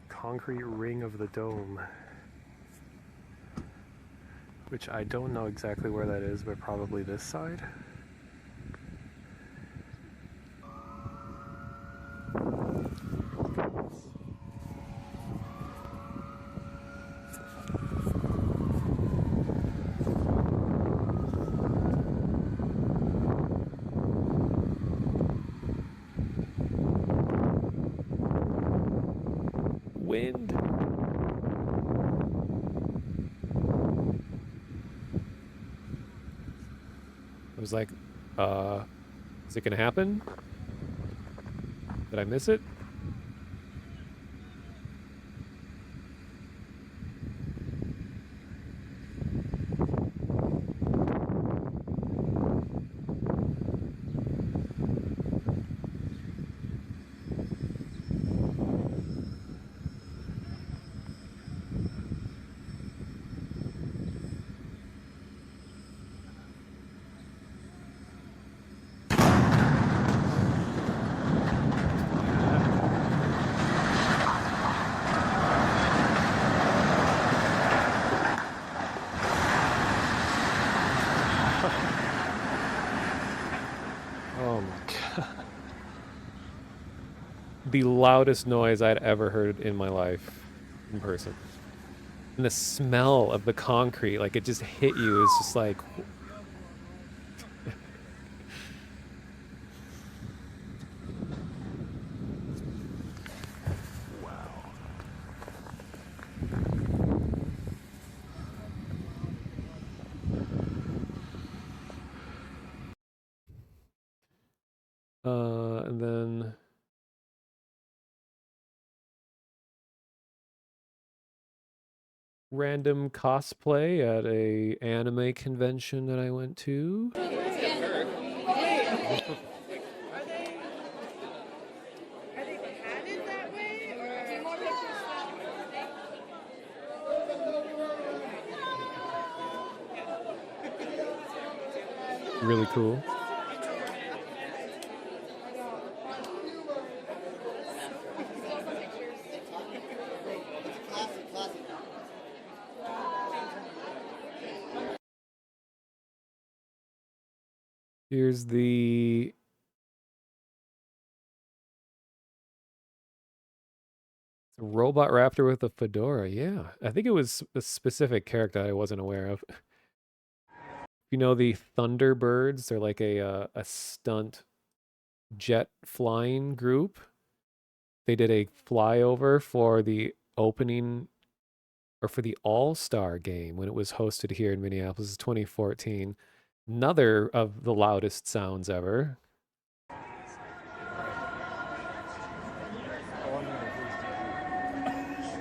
concrete ring of the dome. Which I don't know exactly where that is, but probably this side. Wind. I was like, is it gonna happen? Did I miss it? Oh my God. The loudest noise I'd ever heard in my life in person. And the smell of the concrete, like it just hit you. It's just like... and then... Random cosplay at a anime convention that I went to. Are they padded that way? really cool. Here's the robot raptor with a fedora. Yeah, I think it was a specific character I wasn't aware of. You know the Thunderbirds? They're like a stunt jet flying group. They did a flyover for the opening or for the All-Star game when it was hosted here in Minneapolis in 2014. Another of the loudest sounds ever.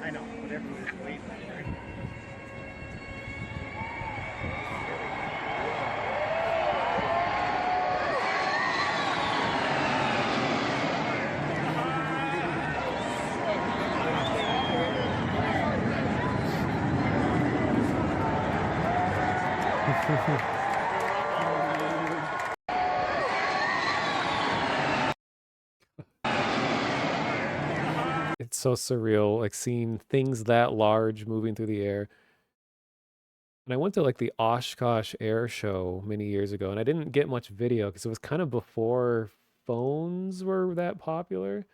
I know, but everyone's waiting. It's so surreal, like seeing things that large moving through the air. And I went to like the Oshkosh Air Show many years ago, and I didn't get much video because it was kind of before phones were that popular.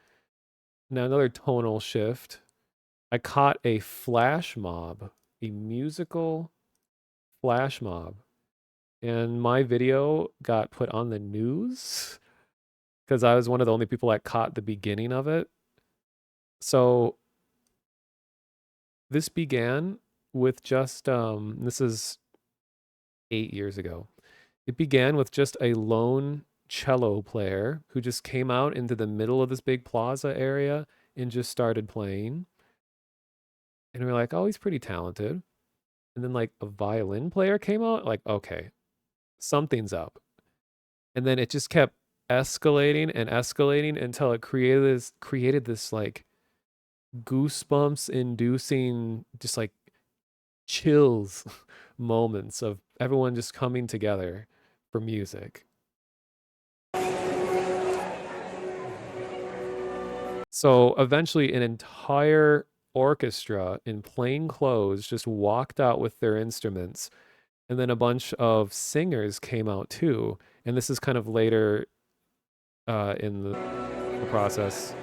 Now, another tonal shift. I caught a flash mob, a musical flash mob, and my video got put on the news because I was one of the only people that caught the beginning of it. So this began with just this is 8 years ago. It began with just a lone cello player who just came out into the middle of this big plaza area and just started playing. And we are like, oh, he's pretty talented. And then like a violin player came out, like, okay, something's up. And then it just kept escalating and escalating until it created this like goosebumps inducing just like chills moments of everyone just coming together for music. So eventually an entire orchestra in plain clothes just walked out with their instruments, and then a bunch of singers came out too. And this is kind of later in the process.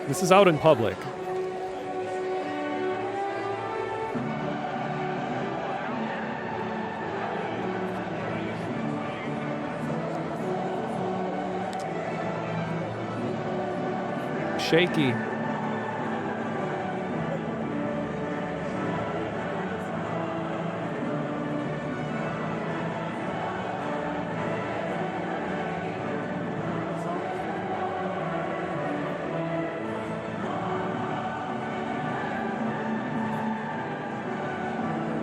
This is out in public. Shaky.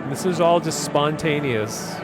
This is all just spontaneous.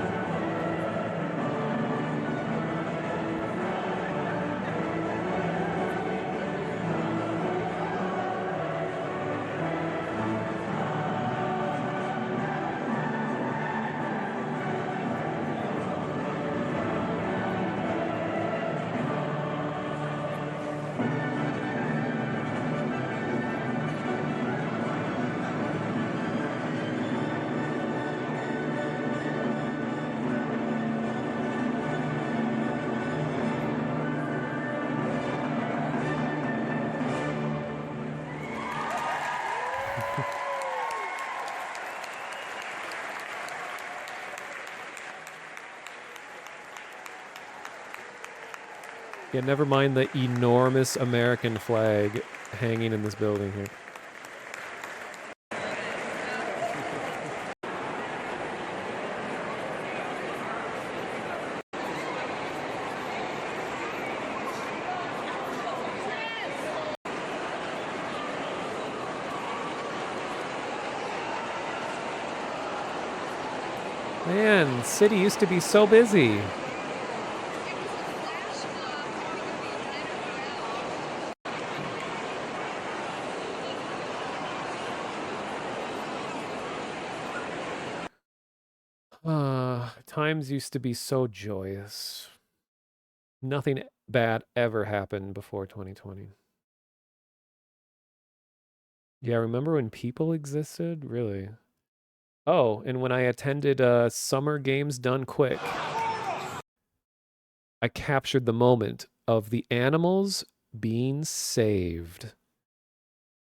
Yeah, never mind the enormous American flag hanging in this building here. Man, city used to be so busy. Times used to be so joyous. Nothing bad ever happened before 2020. Yeah, remember when people existed? Really? Oh, and when I attended Summer Games Done Quick, I captured the moment of the animals being saved.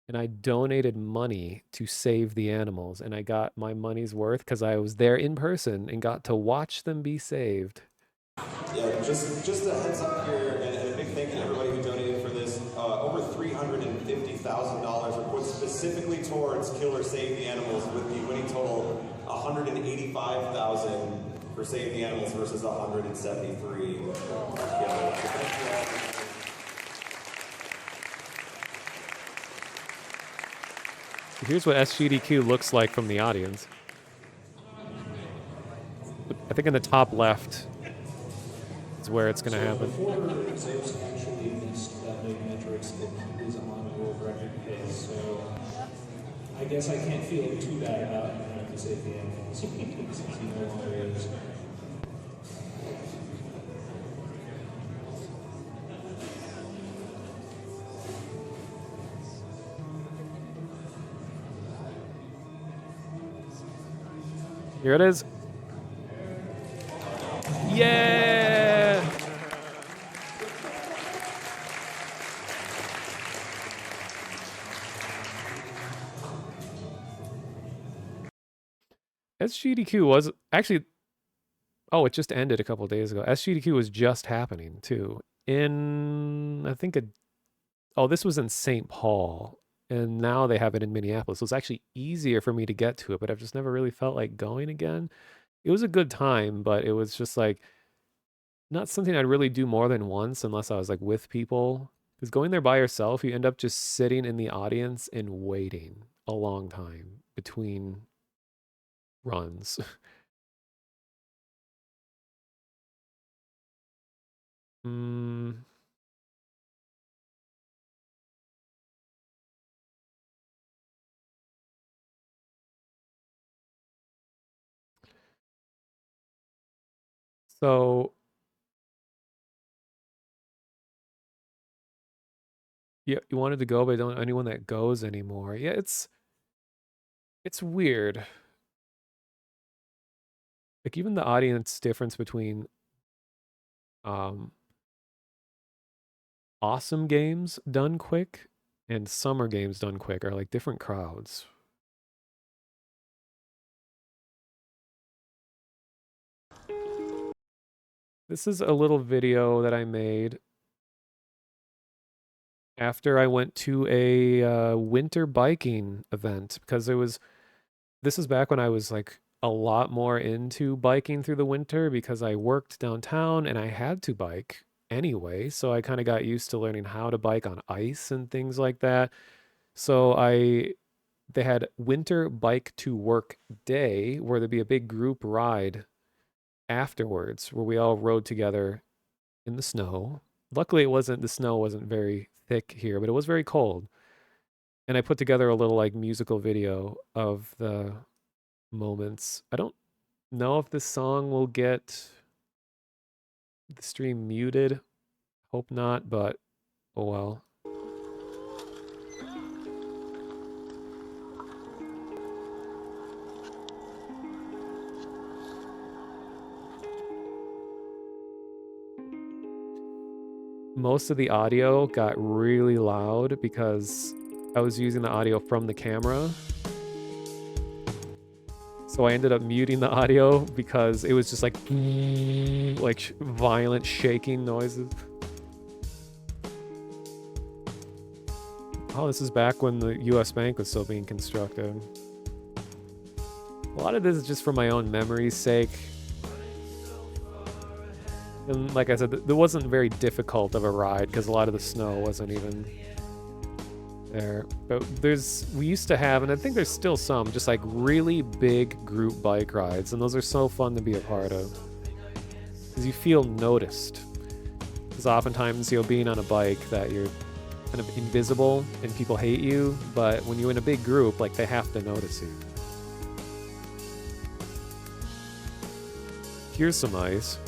And I donated money to save the animals, and I got my money's worth because I was there in person and got to watch them be saved. Yeah, just a heads up here, and a big thank you to everybody who donated for this. Over $350,000 were put specifically towards Kill or Save the Animals, with the winning total $185,000 for Save the Animals versus $173,000. Here's what SGDQ looks like from the audience. I think in the top left is where it's going to happen. Before Zeus actually missed that big metrics that he was on world record pace, so I guess I can't feel too bad about having to save the animals since he no longer is. Here it is. Yeah! SGDQ was actually, oh, it just ended a couple days ago. SGDQ was just happening too. I think this was in St. Paul, and now they have it in Minneapolis. So it's actually easier for me to get to it, but I've just never really felt like going again. It was a good time, but it was just like not something I'd really do more than once unless I was like with people. Because going there by yourself, you end up just sitting in the audience and waiting a long time between runs. So yeah, you wanted to go, but don't know anyone that goes anymore. Yeah, it's weird. Like even the audience difference between awesome games done quick and summer games done quick are like different crowds. This is a little video that I made after I went to a winter biking event, because this is back when I was like a lot more into biking through the winter because I worked downtown and I had to bike anyway. So I kind of got used to learning how to bike on ice and things like that. So they had winter bike to work day where there'd be a big group ride afterwards where we all rode together in the snow. Luckily the snow wasn't very thick here, but it was very cold. And I put together a little like musical video of the moments. I don't know if this song will get the stream muted. Hope not, but oh well. Most of the audio got really loud because I was using the audio from the camera. So I ended up muting the audio because it was just like violent shaking noises. Oh, this is back when the US Bank was still being constructed. A lot of this is just for my own memory's sake. And like I said, it wasn't very difficult of a ride because a lot of the snow wasn't even there. But we used to have, and I think there's still some, just like really big group bike rides. And those are so fun to be a part of. Because you feel noticed. Because oftentimes, being on a bike that you're kind of invisible and people hate you. But when you're in a big group, like they have to notice you. Here's some ice.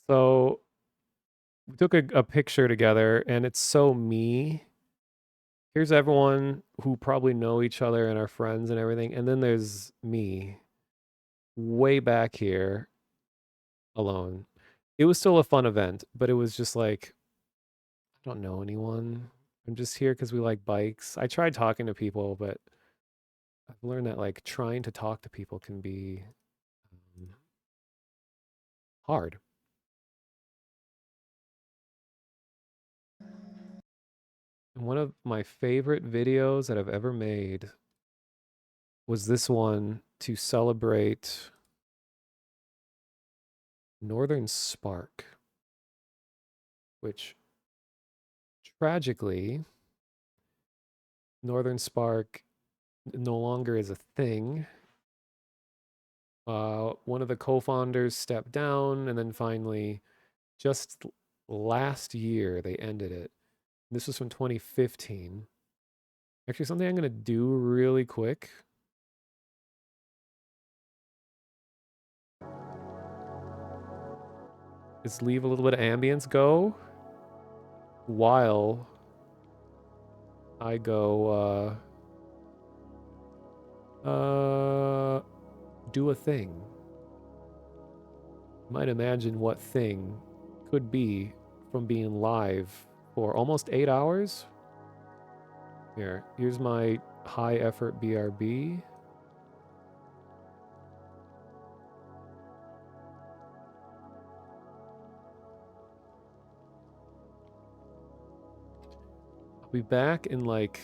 So we took a picture together, and it's so me. Here's everyone who probably know each other and are friends and everything, and then there's me, way back here, alone. It was still a fun event, but it was just like, I don't know anyone. I'm just here because we like bikes. I tried talking to people, but I've learned that like trying to talk to people can be hard. And one of my favorite videos that I've ever made was this one to celebrate Northern Spark, which tragically, Northern Spark no longer is a thing. One of the co-founders stepped down, and then finally, just last year, they ended it. This was from 2015. Actually, something I'm going to do really quick. Is leave a little bit of ambience go while I go do a thing. You might imagine what thing could be from being live for almost 8 hours. Here's my high effort BRB. I'll be back in like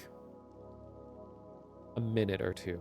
a minute or two.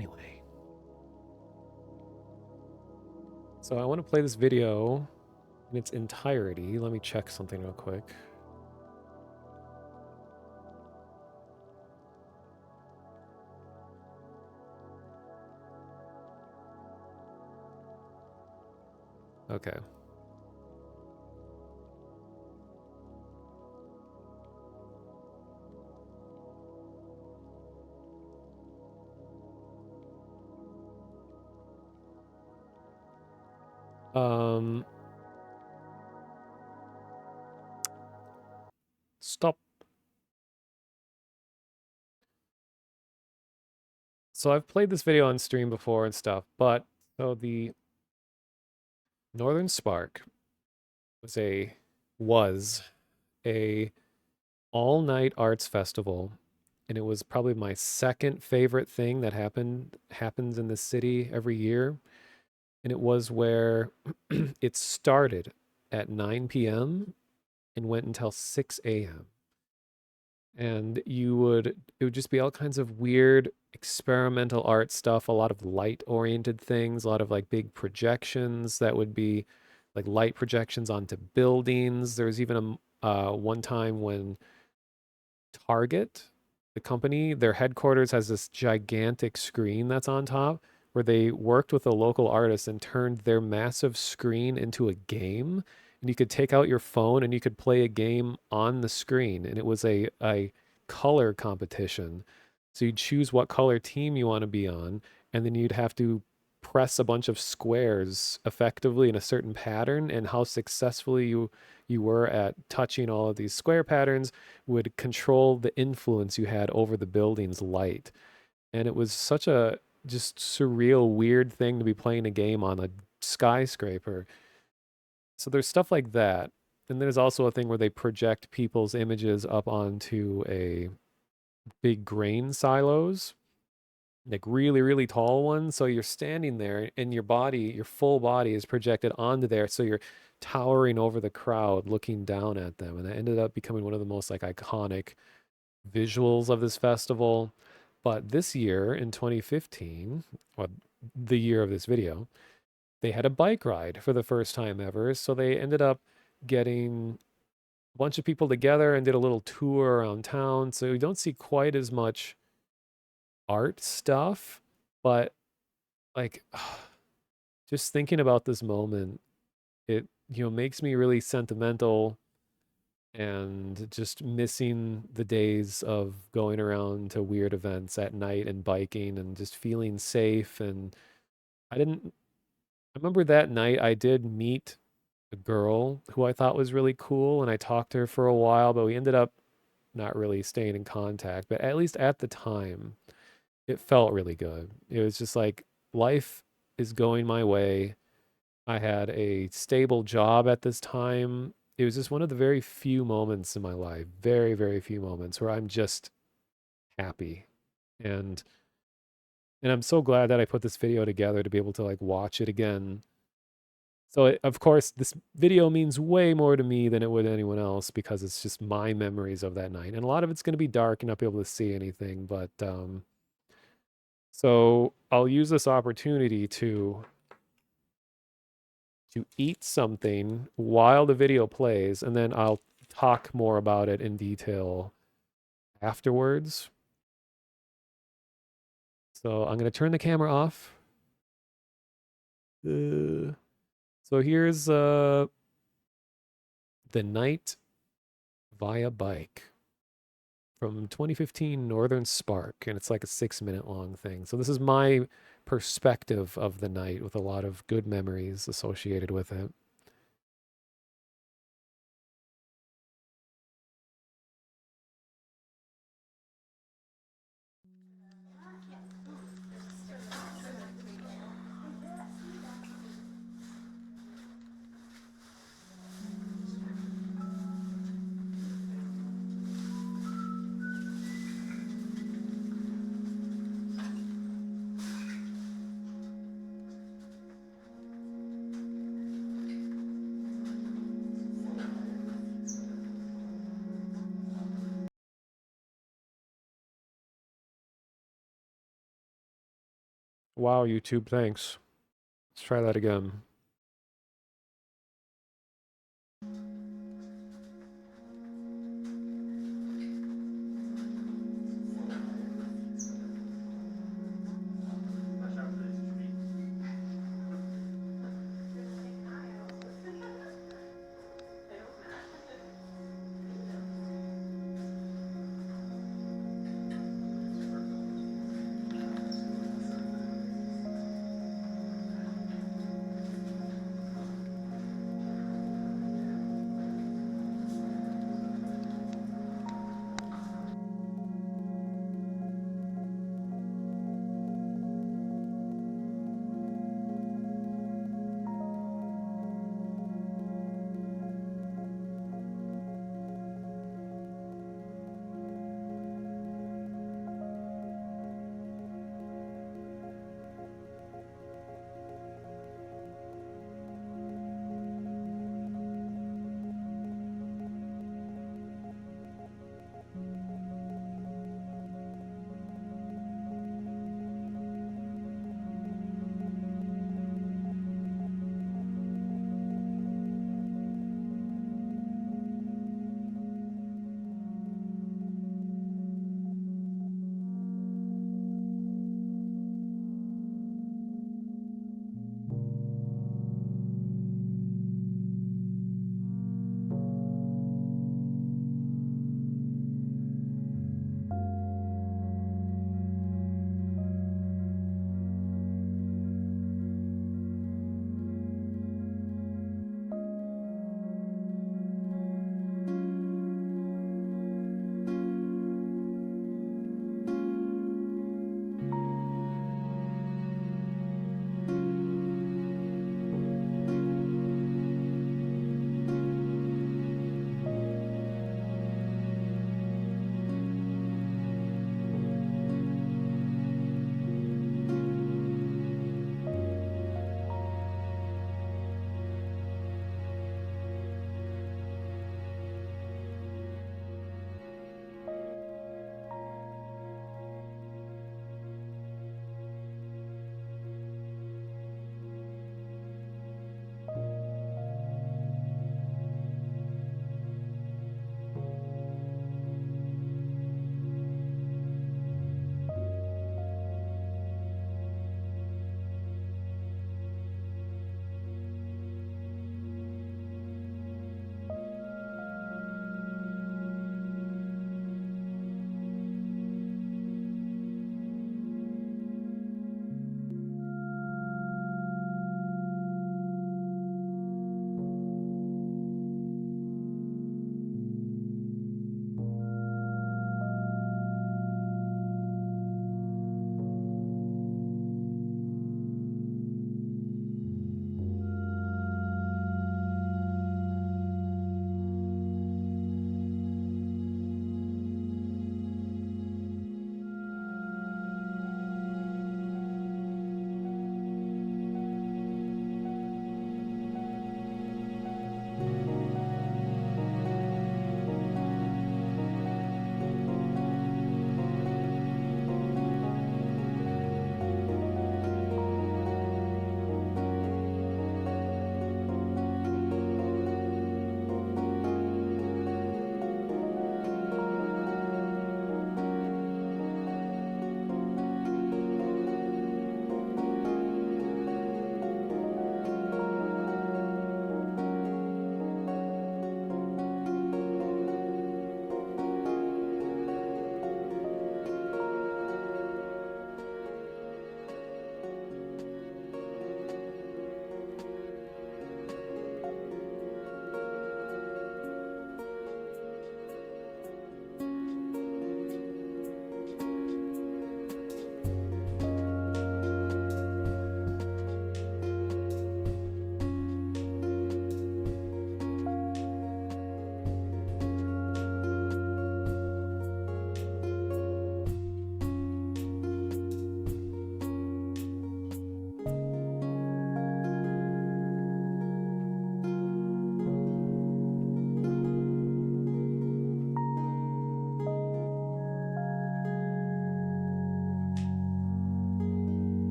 Anyway. So I want to play this video in its entirety. Let me check something real quick. Okay. Stop. So I've played this video on stream before and stuff, but so the Northern Spark was a all-night arts festival, and it was probably my second favorite thing that happens in this city every year. And it was where it started at 9 p.m. and went until 6 a.m. And it would just be all kinds of weird experimental art stuff, a lot of light oriented things, a lot of like big projections that would be like light projections onto buildings. There was even one time when Target, the company, their headquarters has this gigantic screen that's on top where they worked with a local artist and turned their massive screen into a game. And you could take out your phone and you could play a game on the screen. And it was a color competition. So you'd choose what color team you want to be on, and then you'd have to press a bunch of squares effectively in a certain pattern, and how successfully you were at touching all of these square patterns would control the influence you had over the building's light. And it was such a just surreal, weird thing to be playing a game on a skyscraper. So there's stuff like that. And there's also a thing where they project people's images up onto a big grain silos, like really, really tall ones. So you're standing there and your full body is projected onto there. So you're towering over the crowd looking down at them. And that ended up becoming one of the most like iconic visuals of this festival. But this year in 2015, or the year of this video, they had a bike ride for the first time ever. So they ended up getting a bunch of people together and did a little tour around town. So you don't see quite as much art stuff, but like just thinking about this moment, it makes me really sentimental and just missing the days of going around to weird events at night and biking and just feeling safe. And I remember that night I did meet a girl who I thought was really cool, and I talked to her for a while, but we ended up not really staying in contact. But at least at the time, it felt really good. It was just like life is going my way. I had a stable job at this time. It was just one of the very few moments in my life, very, very few moments where I'm just happy. And I'm so glad that I put this video together to be able to like watch it again. So of course, this video means way more to me than it would anyone else because it's just my memories of that night. And a lot of it's going to be dark and not be able to see anything, but so I'll use this opportunity to eat something while the video plays, and then I'll talk more about it in detail afterwards. So I'm going to turn the camera off. So here's the night via bike from 2015 Northern Spark, and it's like a 6-minute long thing. So this is my perspective of the night with a lot of good memories associated with it. Wow, YouTube, thanks. Let's try that again.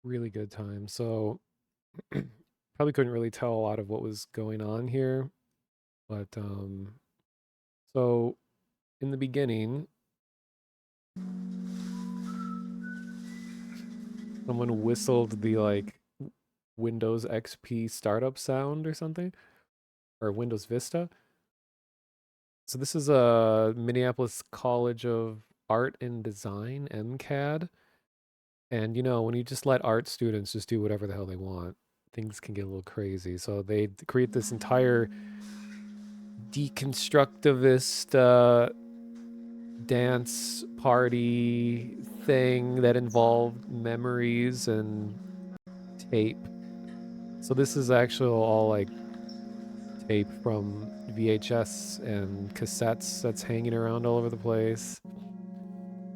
Really good time. So probably couldn't really tell a lot of what was going on here, but so in the beginning, someone whistled the like Windows XP startup sound or something, or Windows Vista. So this is a Minneapolis College of Art and Design, MCAD. And you know, when you just let art students just do whatever the hell they want, things can get a little crazy. So they create this entire deconstructivist dance party thing that involved memories and tape. So this is actually all like tape from VHS and cassettes that's hanging around all over the place.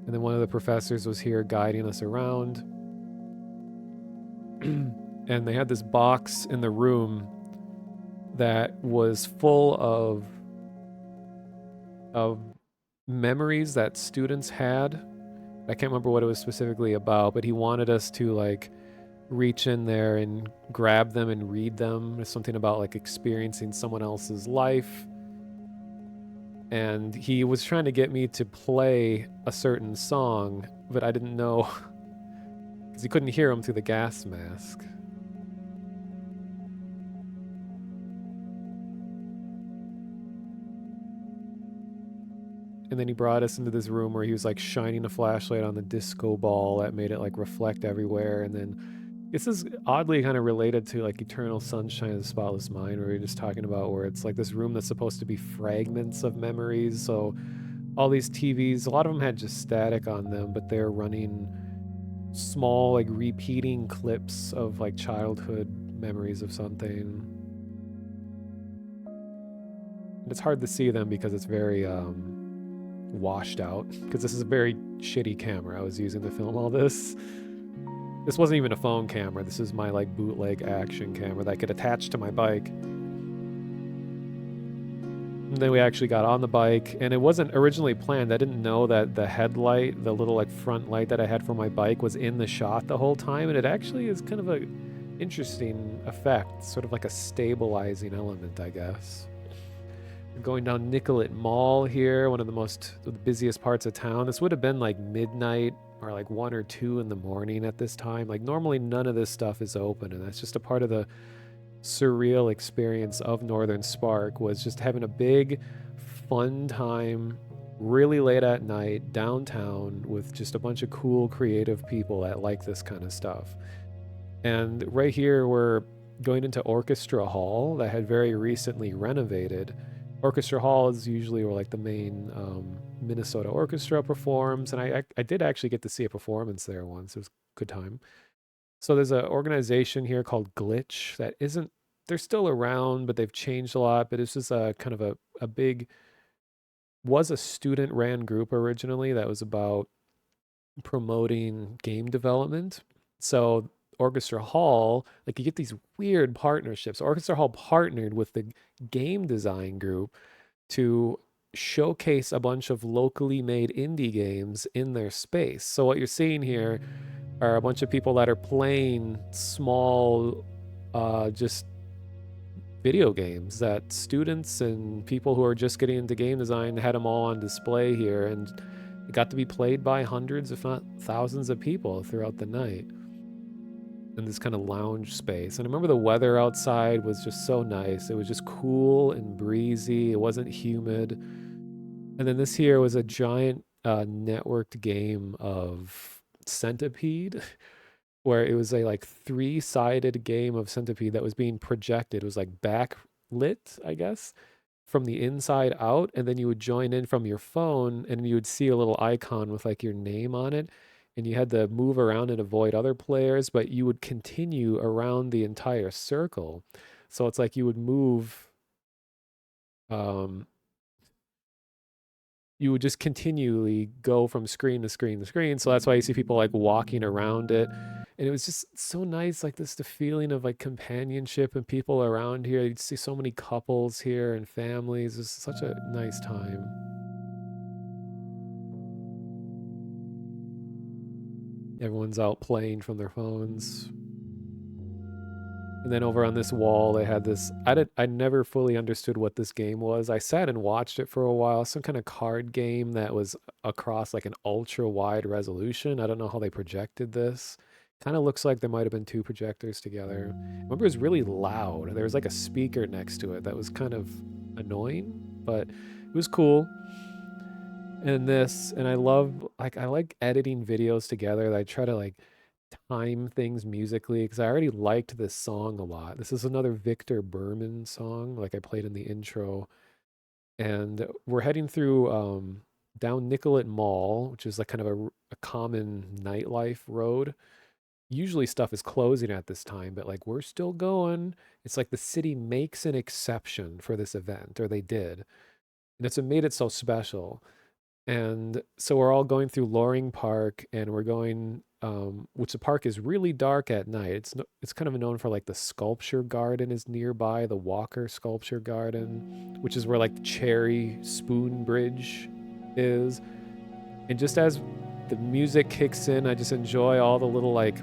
And then one of the professors was here guiding us around. And they had this box in the room that was full of memories that students had. I can't remember what it was specifically about, but he wanted us to like reach in there and grab them and read them. There's something about like experiencing someone else's life. And he was trying to get me to play a certain song, but I didn't know because he couldn't hear him through the gas mask. And then he brought us into this room where he was like shining a flashlight on the disco ball that made it like reflect everywhere. And then this is oddly kind of related to like Eternal Sunshine of the Spotless Mind, where we are just talking about where it's like this room that's supposed to be fragments of memories. So all these TVs, a lot of them had just static on them, but they're running small like repeating clips of like childhood memories of something. And it's hard to see them because it's very washed out, because this is a very shitty camera I was using to film all this. This wasn't even a phone camera. This is my like bootleg action camera that I could attach to my bike. And then we actually got on the bike, and it wasn't originally planned. I didn't know that the headlight, the little like front light that I had for my bike, was in the shot the whole time, and it actually is kind of a interesting effect, sort of like a stabilizing element, I guess. We're going down Nicollet Mall here, one of the busiest parts of town. This would have been like midnight or like 1 or 2 in the morning at this time. Like normally none of this stuff is open, and that's just a part of the surreal experience of Northern Spark, was just having a big fun time really late at night downtown with just a bunch of cool creative people that like this kind of stuff. And right here we're going into Orchestra Hall that had very recently renovated. Orchestra Hall is usually where like the main Minnesota Orchestra performs, and I did actually get to see a performance there once. It was a good time. So there's an organization here called Glitch that isn't, they're still around, but they've changed a lot. But this is a kind of a big, was a student ran group originally that was about promoting game development. So Orchestra Hall, like you get these weird partnerships. Orchestra Hall partnered with the game design group to showcase a bunch of locally made indie games in their space. So what you're seeing here are a bunch of people that are playing small, just video games that students and people who are just getting into game design had them all on display here, and it got to be played by hundreds, if not thousands, of people throughout the night in this kind of lounge space. And I remember the weather outside was just so nice. It was just cool and breezy. It wasn't humid. And then this here was a giant networked game of Centipede, where it was a like 3-sided game of Centipede that was being projected. It was like backlit, I guess, from the inside out, and then you would join in from your phone, and you would see a little icon with like your name on it, and you had to move around and avoid other players, but you would continue around the entire circle. So it's like you would move, you would just continually go from screen to screen to screen. So that's why you see people like walking around it. And it was just so nice, like this, the feeling of like companionship and people around here. You'd see so many couples here and families. It was such a nice time. Everyone's out playing from their phones. And then over on this wall, they had this. I never fully understood what this game was. I sat and watched it for a while. Some kind of card game that was across like an ultra wide resolution. I don't know how they projected this. Kind of looks like there might have been two projectors together. I remember it was really loud. There was like a speaker next to it that was kind of annoying, but it was cool. And this, and I like editing videos together. I try to like time things musically because I already liked this song a lot. This is another Victor Berman song, like I played in the intro. And we're heading through down Nicollet Mall, which is like kind of a common nightlife road. Usually stuff is closing at this time, but like we're still going. It's like the city makes an exception for this event, or they did. And it's what made it so special. And so we're all going through Loring Park, and we're going, which the park is really dark at night. It's kind of known for like the sculpture garden is nearby, the Walker Sculpture Garden, which is where like the Cherry Spoon Bridge is. And just as the music kicks in, I just enjoy all the little like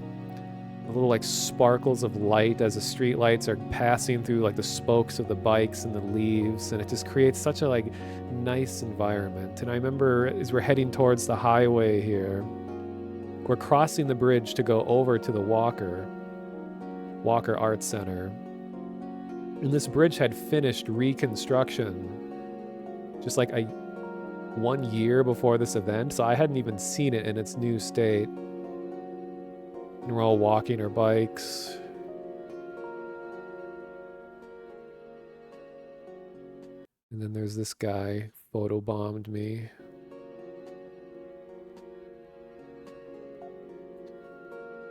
sparkles of light as the street lights are passing through like the spokes of the bikes and the leaves, and it just creates such a like nice environment. And I remember as we're heading towards the highway here, we're crossing the bridge to go over to the Walker Art Center, and this bridge had finished reconstruction just like 1 year before this event, so I hadn't even seen it in its new state. And we're all walking our bikes. And then there's this guy photobombed me.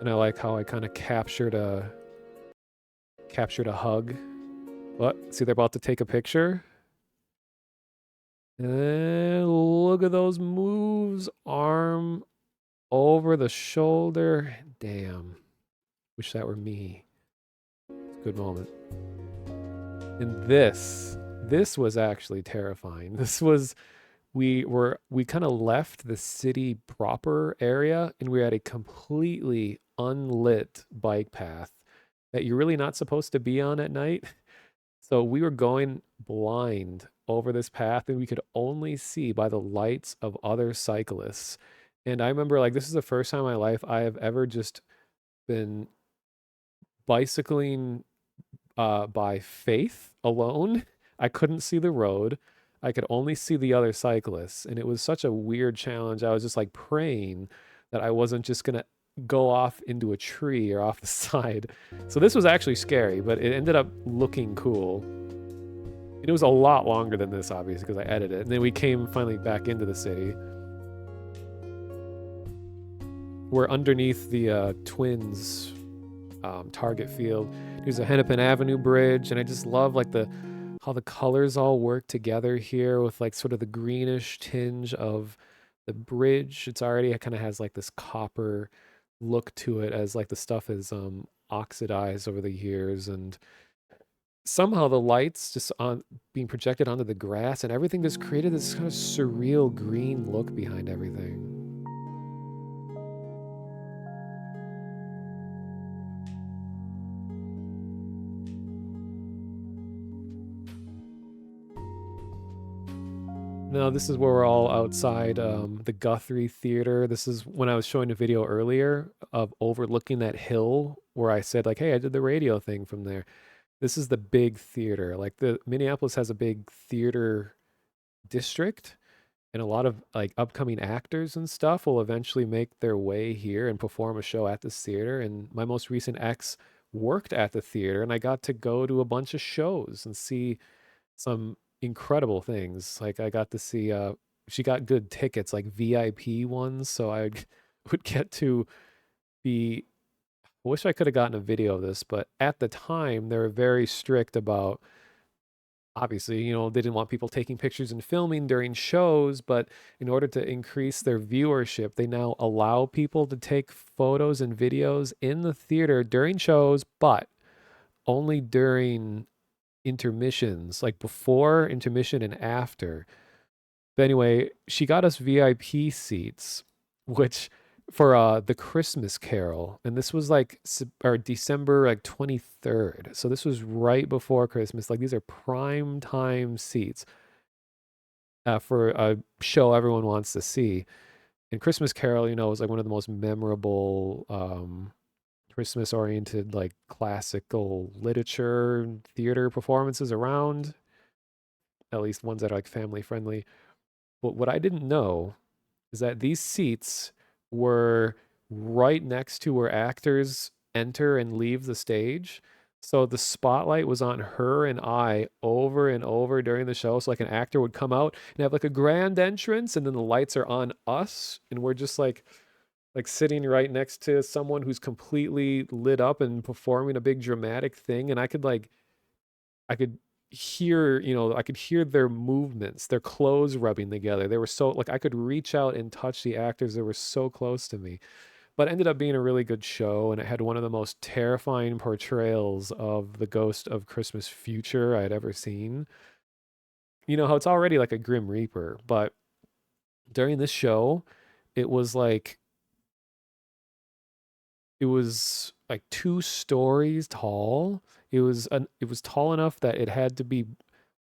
And I like how I kind of captured a hug. What? See, they're about to take a picture. And look at those moves. Arm over the shoulder. Damn. Wish that were me. It's a good moment. And this was actually terrifying. This was, we kind of left the city proper area, and we were at a completely unlit bike path that you're really not supposed to be on at night. So we were going blind over this path, and we could only see by the lights of other cyclists. And I remember, like, this is the first time in my life I have ever just been bicycling by faith alone. I couldn't see the road. I could only see the other cyclists. And it was such a weird challenge. I was just like praying that I wasn't just going to go off into a tree or off the side. So this was actually scary, but it ended up looking cool. And it was a lot longer than this, obviously, because I edited it. And then we came finally back into the city. We're underneath the Twins Target field. There's a Hennepin Avenue bridge, and I just love like how the colors all work together here with like sort of the greenish tinge of the bridge. It's already kind of has like this copper look to it as like the stuff is oxidized over the years, and somehow the lights just on being projected onto the grass and everything just created this kind of surreal green look behind everything. No, this is where we're all outside the Guthrie Theater. This is when I was showing a video earlier of overlooking that hill where I said like, hey, I did the radio thing from there. This is the big theater. Like the Minneapolis has a big theater district, and a lot of like upcoming actors and stuff will eventually make their way here and perform a show at this theater. And my most recent ex worked at the theater, and I got to go to a bunch of shows and see some incredible things. Like I got to see she got good tickets, like VIP ones, so I would get to be I wish I could have gotten a video of this, but at the time they were very strict about obviously, you know, they didn't want people taking pictures and filming during shows, but in order to increase their viewership, they now allow people to take photos and videos in the theater during shows, but only during intermissions, like before intermission and after. But anyway, she got us VIP seats, which for the Christmas Carol, and this was like or December like 23rd. So this was right before Christmas. Like these are prime time seats for a show everyone wants to see. And Christmas Carol, is like one of the most memorable Christmas oriented like classical literature theater performances around, at least ones that are like family friendly. But what I didn't know is that these seats were right next to where actors enter and leave the stage. So the spotlight was on her and I over and over during the show. So like an actor would come out and have like a grand entrance, and then the lights are on us, and we're just like sitting right next to someone who's completely lit up and performing a big dramatic thing. And I could hear, I could hear their movements, their clothes rubbing together. They were so like I could reach out and touch the actors. They were so close to me. But it ended up being a really good show, and it had one of the most terrifying portrayals of the ghost of Christmas future I had ever seen. You know how it's already like a Grim Reaper, but during this show, it was like it was like 2 stories tall. It was tall enough that it had to be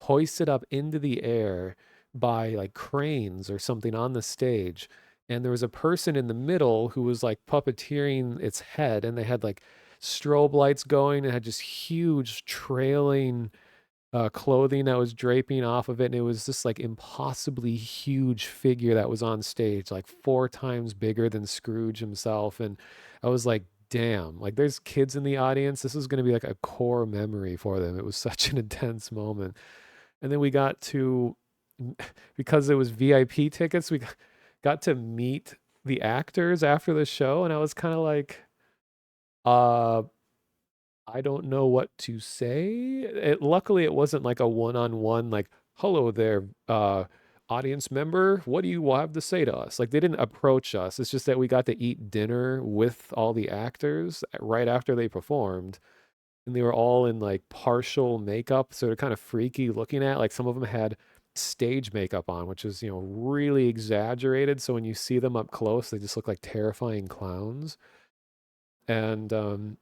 hoisted up into the air by like cranes or something on the stage. And there was a person in the middle who was like puppeteering its head, and they had like strobe lights going and had just huge trailing clothing that was draping off of it. And it was this like impossibly huge figure that was on stage, like 4 times bigger than Scrooge himself. And I was like, damn, like there's kids in the audience. This is going to be like a core memory for them. It was such an intense moment. And then we got to, because it was VIP tickets, we got to meet the actors after the show. And I was kind of like, uh, I don't know what to say. Luckily, it wasn't like a one-on-one, like, hello there, audience member. What do you have to say to us? Like, they didn't approach us. It's just that we got to eat dinner with all the actors right after they performed. And they were all in like partial makeup. So they're kind of freaky looking at. Like, some of them had stage makeup on, which is, really exaggerated. So when you see them up close, they just look like terrifying clowns. And,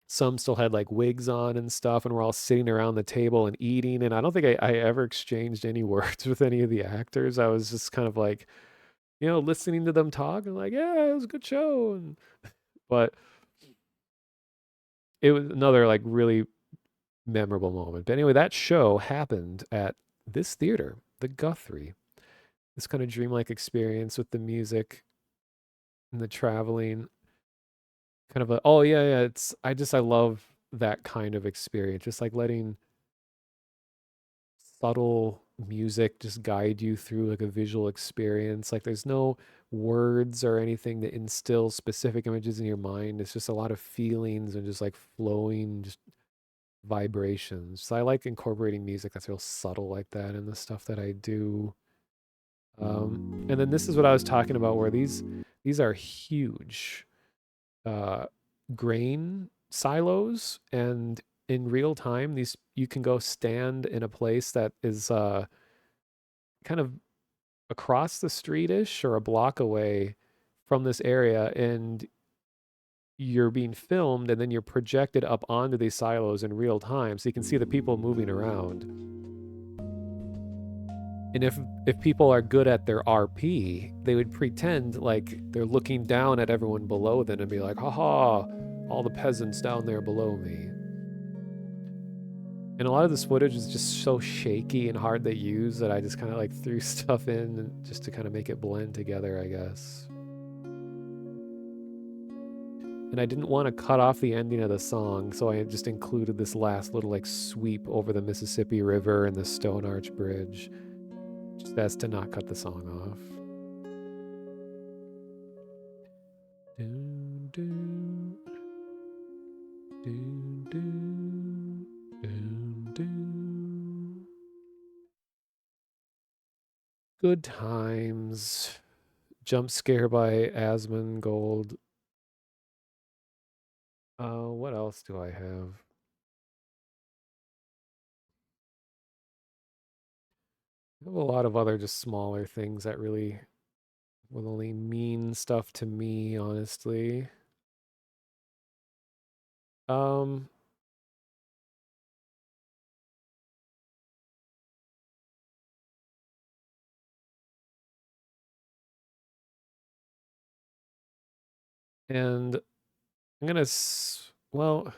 some still had like wigs on and stuff, and we're all sitting around the table and eating. And I don't think I ever exchanged any words with any of the actors. I was just kind of like, listening to them talk and like, yeah, it was a good show. But it was another like really memorable moment. But anyway, that show happened at this theater, the Guthrie. This kind of dreamlike experience with the music and the traveling. Kind of a, oh yeah, it's I love that kind of experience. Just like letting subtle music just guide you through like a visual experience. Like there's no words or anything that instill specific images in your mind. It's just a lot of feelings and just like flowing just vibrations. So I like incorporating music that's real subtle like that in the stuff that I do. And then this is what I was talking about, where these are huge uh, grain silos, and in real time, these you can go stand in a place that is kind of across the street-ish or a block away from this area, and you're being filmed, and then you're projected up onto these silos in real time, so you can see the people moving around. And if people are good at their RP, they would pretend like they're looking down at everyone below them and be like, haha, all the peasants down there below me. And a lot of this footage is just so shaky and hard to use that I just kind of like threw stuff in just to kind of make it blend together, I guess. And I didn't want to cut off the ending of the song, so I just included this last little like sweep over the Mississippi River and the Stone Arch Bridge, just as to not cut the song off. Dun, dun, dun, dun, dun, dun. Good times. Jump scare by Asmongold. What else do I have? I have a lot of other just smaller things that really will only mean stuff to me, honestly. Um, and I'm gonna, well, I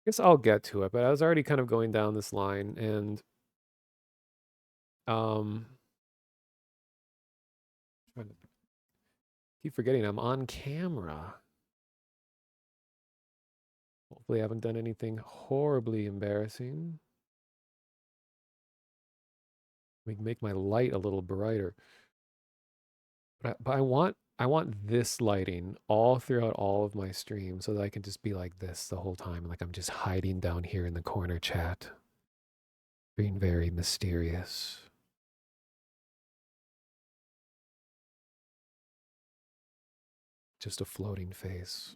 guess I'll get to it, but I was already kind of going down this line, and trying to keep forgetting I'm on camera. Hopefully I haven't done anything horribly embarrassing. Make my light a little brighter. But I want this lighting all throughout all of my streams so that I can just be like this the whole time, like I'm just hiding down here in the corner chat, being very mysterious. Just a floating face.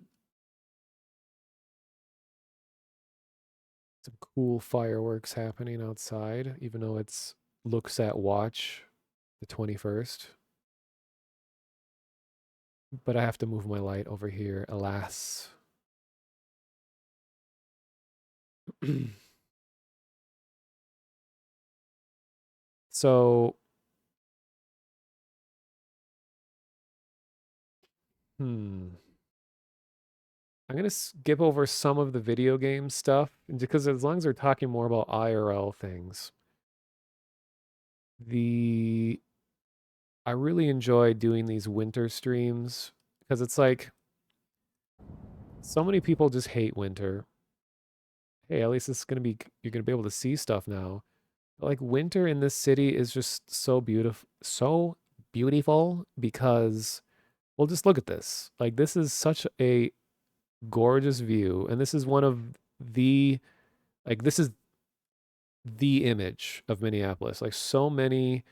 Some cool fireworks happening outside, even though it's looks at watch the 21st. But I have to move my light over here, alas. So, I'm going to skip over some of the video game stuff because as long as we're talking more about IRL things, I really enjoy doing these winter streams because it's like so many people just hate winter. Hey, at least it's going to be, you're going to be able to see stuff now. But like winter in this city is just so beautiful because, well, just look at this. Like this is such a gorgeous view. And this is one of the, like, this is the image of Minneapolis. Like so many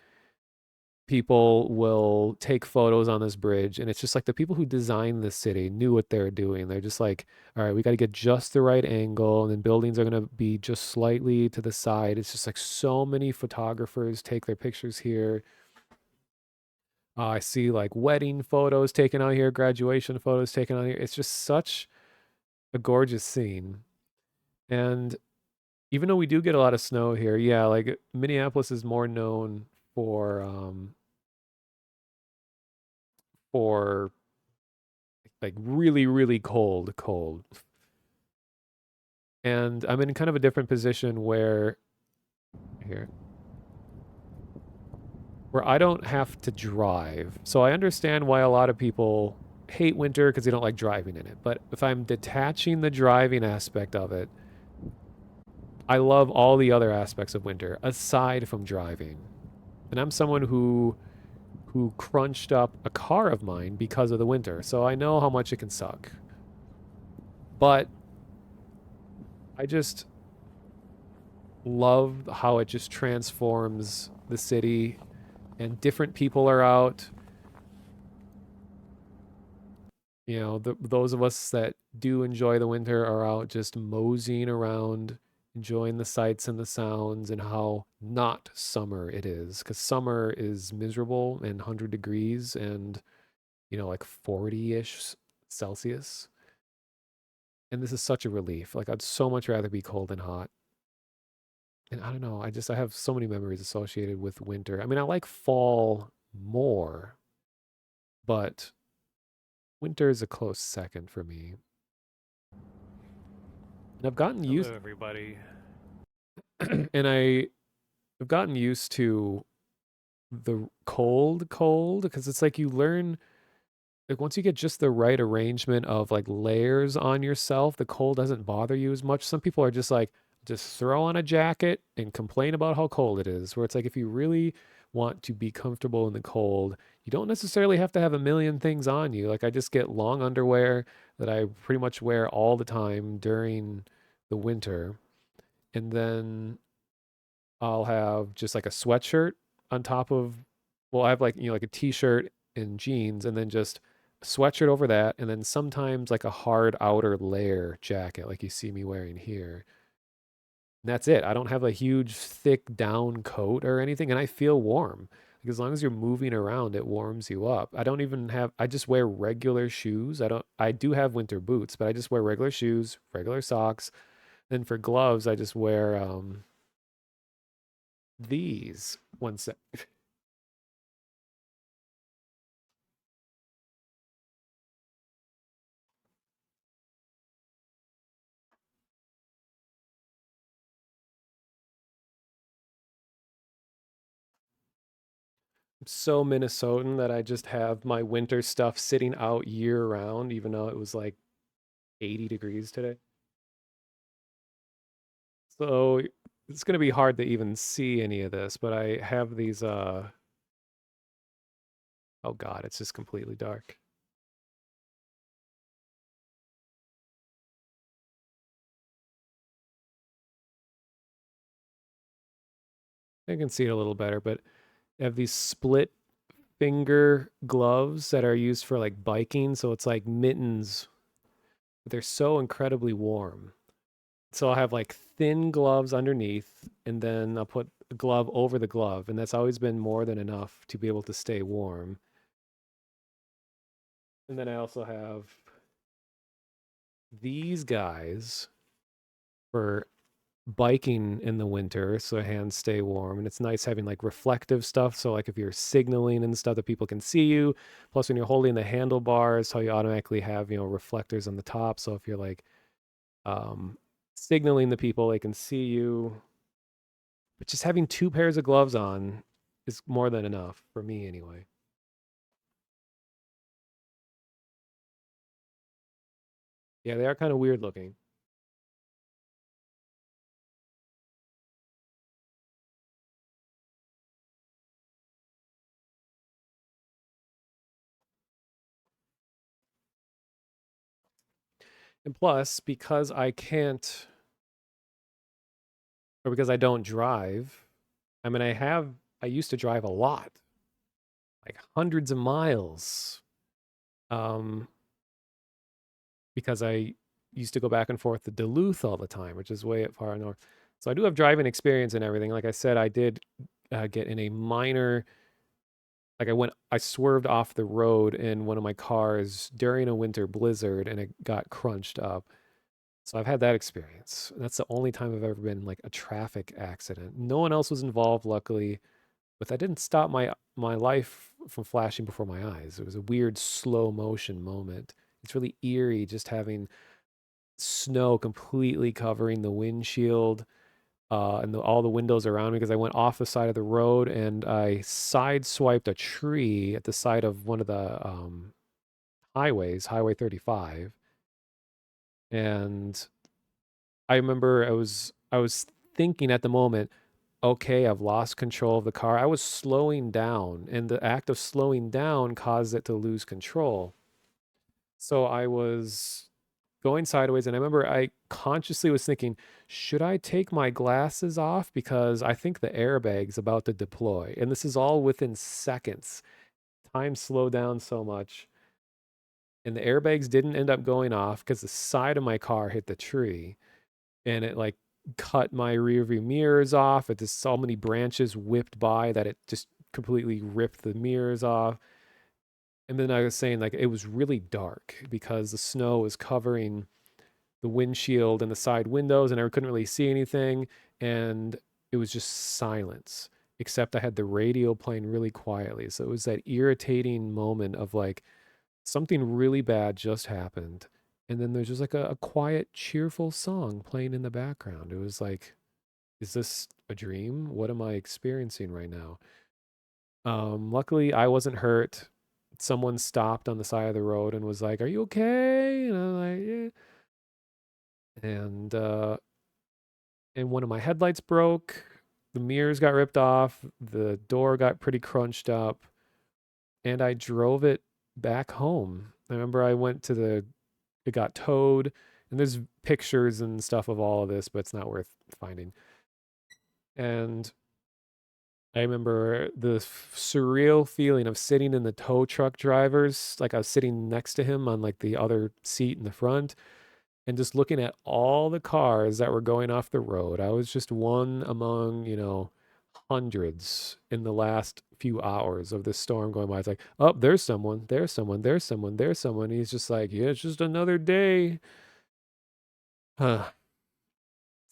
people will take photos on this bridge and it's just like the people who designed this city knew what they were doing. They're just like, all right, we got to get just the right angle and then buildings are going to be just slightly to the side. It's just like so many photographers take their pictures here. I see like wedding photos taken out here, graduation photos taken out here. It's just such a gorgeous scene. And even though we do get a lot of snow here, yeah, like Minneapolis is more known for like really, really cold. And I'm in kind of a different position where I don't have to drive. So I understand why a lot of people hate winter because they don't like driving in it. But if I'm detaching the driving aspect of it, I love all the other aspects of winter aside from driving. And I'm someone who crunched up a car of mine because of the winter. So I know how much it can suck. But I just love how it just transforms the city and different people are out. You know, those of us that do enjoy the winter are out just moseying around, enjoying the sights and the sounds and how not summer it is. Because summer is miserable and 100 degrees and, you know, like 40-ish Celsius. And this is such a relief. Like, I'd so much rather be cold than hot. And I don't know, I have so many memories associated with winter. I mean, I like fall more, but winter is a close second for me. And I've gotten used. Hello, everybody. And I've gotten used to the cold because it's like you learn, like once you get just the right arrangement of like layers on yourself, the cold doesn't bother you as much. Some people are just like, just throw on a jacket and complain about how cold it is. Where it's like, if you really want to be comfortable in the cold, you don't necessarily have to have a million things on you. Like I just get long underwear that I pretty much wear all the time during the winter. And then I'll have just like a sweatshirt on top of, well, I have like, you know, like a t-shirt and jeans and then just a sweatshirt over that. And then sometimes like a hard outer layer jacket, like you see me wearing here. And that's it. I don't have a huge thick down coat or anything. And I feel warm. Like, as long as you're moving around, it warms you up. I don't even have, I just wear regular shoes. I do have winter boots, but I just wear regular shoes, regular socks. Then for gloves, I just wear these. One sec. I'm so Minnesotan that I just have my winter stuff sitting out year round, even though it was like 80 degrees today. So it's going to be hard to even see any of this, but I have these, oh God, it's just completely dark. I can see it a little better, but I have these split finger gloves that are used for like biking. So it's like mittens, but they're so incredibly warm. So I'll have like thin gloves underneath, and then I'll put a glove over the glove, and that's always been more than enough to be able to stay warm. And then I also have these guys for biking in the winter so hands stay warm, and it's nice having like reflective stuff, so like if you're signaling and stuff that people can see you, plus when you're holding the handlebars, how you automatically have, you know, reflectors on the top, so if you're like signaling the people, they can see you. But just having two pairs of gloves on is more than enough for me anyway. Yeah, they are kind of weird looking. And plus, because I can't, or because I don't drive, I mean, I used to drive a lot, like hundreds of miles, um, because I used to go back and forth to Duluth all the time, which is way up far north. So I do have driving experience and everything. Like I said, I did get in a minor, like I swerved off the road in one of my cars during a winter blizzard and it got crunched up. So I've had that experience. That's the only time I've ever been in like a traffic accident. No one else was involved, luckily, but that didn't stop my life from flashing before my eyes. It was a weird slow motion moment. It's really eerie just having snow completely covering the windshield and all the windows around me because I went off the side of the road and I sideswiped a tree at the side of one of the highways, Highway 35. And I remember I was thinking at the moment, okay, I've lost control of the car. I was slowing down, and the act of slowing down caused it to lose control. So I was going sideways, and I remember I consciously was thinking, should I take my glasses off? Because I think the airbag's about to deploy. And this is all within seconds. Time slowed down so much. And the airbags didn't end up going off because the side of my car hit the tree. And it like cut my rear view mirrors off. It just so many branches whipped by that it just completely ripped the mirrors off. And then I was saying like it was really dark because the snow was covering the windshield and the side windows and I couldn't really see anything. And it was just silence, except I had the radio playing really quietly. So it was that irritating moment of like something really bad just happened. And then there's just like a quiet, cheerful song playing in the background. It was like, is this a dream? What am I experiencing right now? Luckily, I wasn't hurt. Someone stopped on the side of the road and was like, "Are you okay?" And I'm like, "Yeah." And one of my headlights broke. The mirrors got ripped off. The door got pretty crunched up, and I drove it back home. I remember I went to it got towed, and there's pictures and stuff of all of this, but it's not worth finding. And I remember the surreal feeling of sitting in the tow truck driver's, like I was sitting next to him on like the other seat in the front and just looking at all the cars that were going off the road. I was just one among, hundreds in the last few hours of this storm going by. It's like, oh, there's someone, there's someone, there's someone, there's someone. He's just like, yeah, it's just another day. Huh.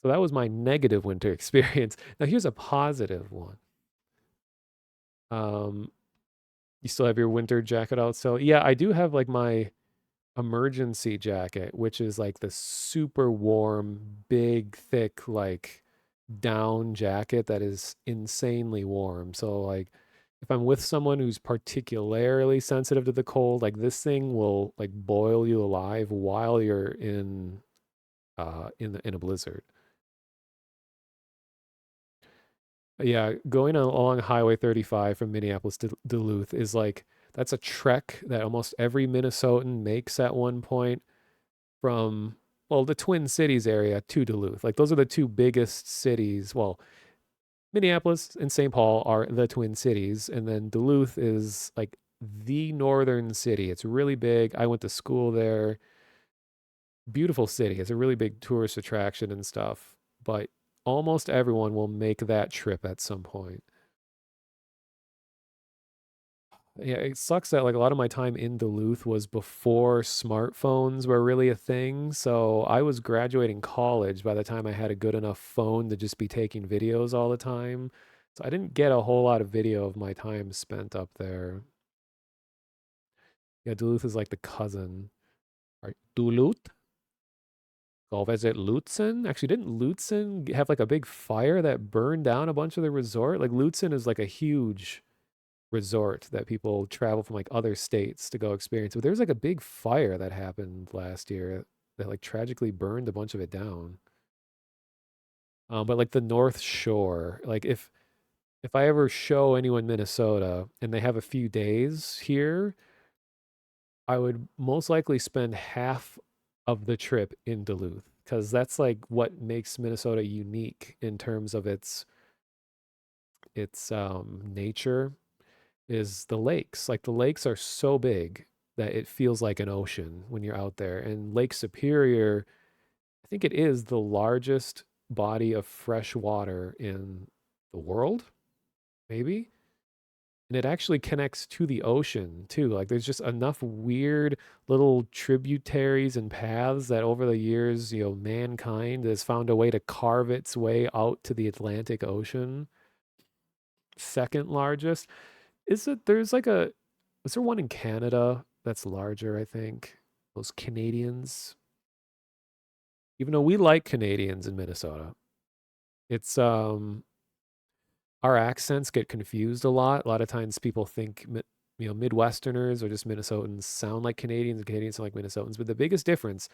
So that was my negative winter experience. Now here's a positive one. You still have your winter jacket out? So yeah, I do have like my emergency jacket, which is like the super warm, big, thick, like down jacket that is insanely warm. So like if I'm with someone who's particularly sensitive to the cold, like this thing will like boil you alive while you're in a blizzard. Yeah, going along Highway 35 from Minneapolis to Duluth is like that's a trek that almost every Minnesotan makes at one point from, well, the Twin Cities area to Duluth. Like those are the two biggest cities. Well, Minneapolis and St. Paul are the Twin Cities, and then Duluth is like the northern city. It's really big. I went to school there. Beautiful city. It's a really big tourist attraction and stuff, but almost everyone will make that trip at some point. Yeah, it sucks that like a lot of my time in Duluth was before smartphones were really a thing. So I was graduating college by the time I had a good enough phone to just be taking videos all the time. So I didn't get a whole lot of video of my time spent up there. Yeah, Duluth is like the cousin. Right? Duluth? Go visit Lutzen? Actually, didn't Lutzen have like a big fire that burned down a bunch of the resort? Like Lutzen is like a huge resort that people travel from like other states to go experience. But there's like a big fire that happened last year that like tragically burned a bunch of it down. But like the North Shore, like if I ever show anyone Minnesota and they have a few days here, I would most likely spend half of the trip in Duluth because that's like what makes Minnesota unique in terms of its nature is the lakes. Like the lakes are so big that it feels like an ocean when you're out there. And Lake Superior, I think it is the largest body of fresh water in the world, maybe. And it actually connects to the ocean too. Like there's just enough weird little tributaries and paths that over the years, mankind has found a way to carve its way out to the Atlantic Ocean. Second largest. There's like is there one in Canada that's larger, I think? Those Canadians. Even though we like Canadians in Minnesota. It's our accents get confused a lot. A lot of times people think Midwesterners or just Minnesotans sound like Canadians and Canadians sound like Minnesotans. But the biggest difference,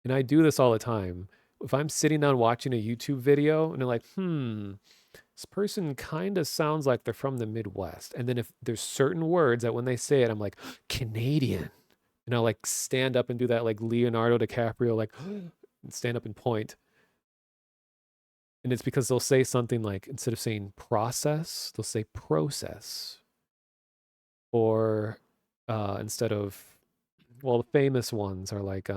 and I do this all the time, if I'm sitting down watching a YouTube video and they're like, this person kind of sounds like they're from the Midwest. And then if there's certain words that when they say it, I'm like, Canadian. And I'll like stand up and do that like Leonardo DiCaprio, like stand up and point. And it's because they'll say something like, instead of saying process, they'll say process. Or instead of, well, the famous ones are like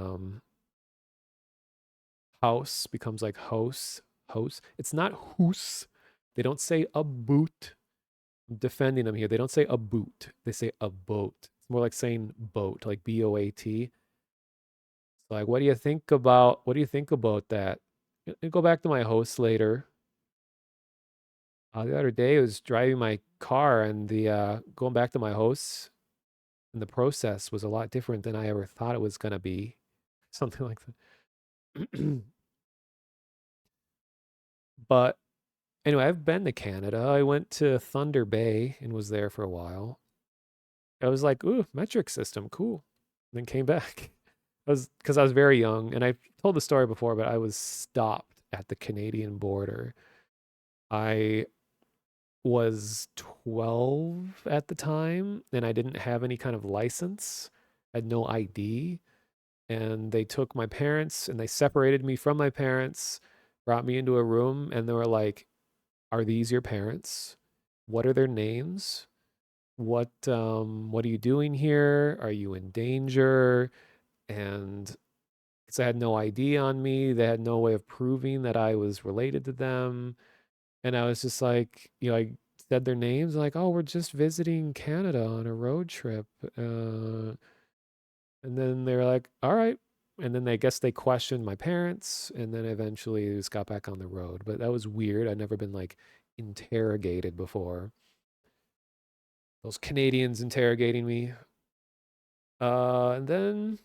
house becomes like house. It's not hoose. They don't say a boot. I'm defending them here. They don't say a boot. They say a boat. It's more like saying boat, like BOAT. So like, what do you think about that? I'll go back to my host later. The other day I was driving my car and the going back to my hosts and the process was a lot different than I ever thought it was gonna be. Something like that. But anyway, I've been to Canada. I went to Thunder Bay and was there for a while. I was like, ooh, metric system, cool. And then came back. I was because I was very young, and I told the story before, but I was stopped at the Canadian border. I was 12 at the time, and I didn't have any kind of license. I had no ID, and they took my parents and they separated me from my parents, brought me into a room, and they were like, "Are these your parents? What are their names? What are you doing here? Are you in danger?" And because I had no ID on me, they had no way of proving that I was related to them. And I was just like, I said their names, like, oh, we're just visiting Canada on a road trip. And then they were like, all right. And then I guess they questioned my parents, and then eventually just got back on the road. But that was weird. I'd never been like interrogated before. Those Canadians interrogating me. And then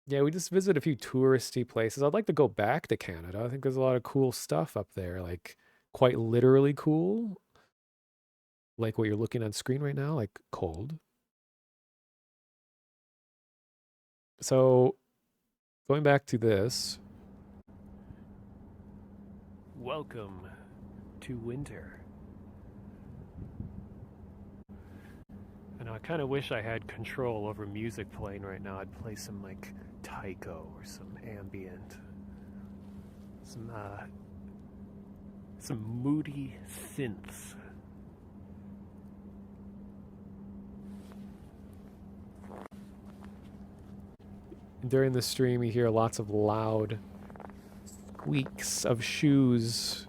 yeah, we just visited a few touristy places. I'd like to go back to Canada. I think there's a lot of cool stuff up there, like quite literally cool, like what you're looking on screen right now, like cold. So going back to this. Welcome to winter. And I kind of wish I had control over music playing right now. I'd play some like taiko or some ambient, some moody synths. During the stream, you hear lots of loud squeaks of shoes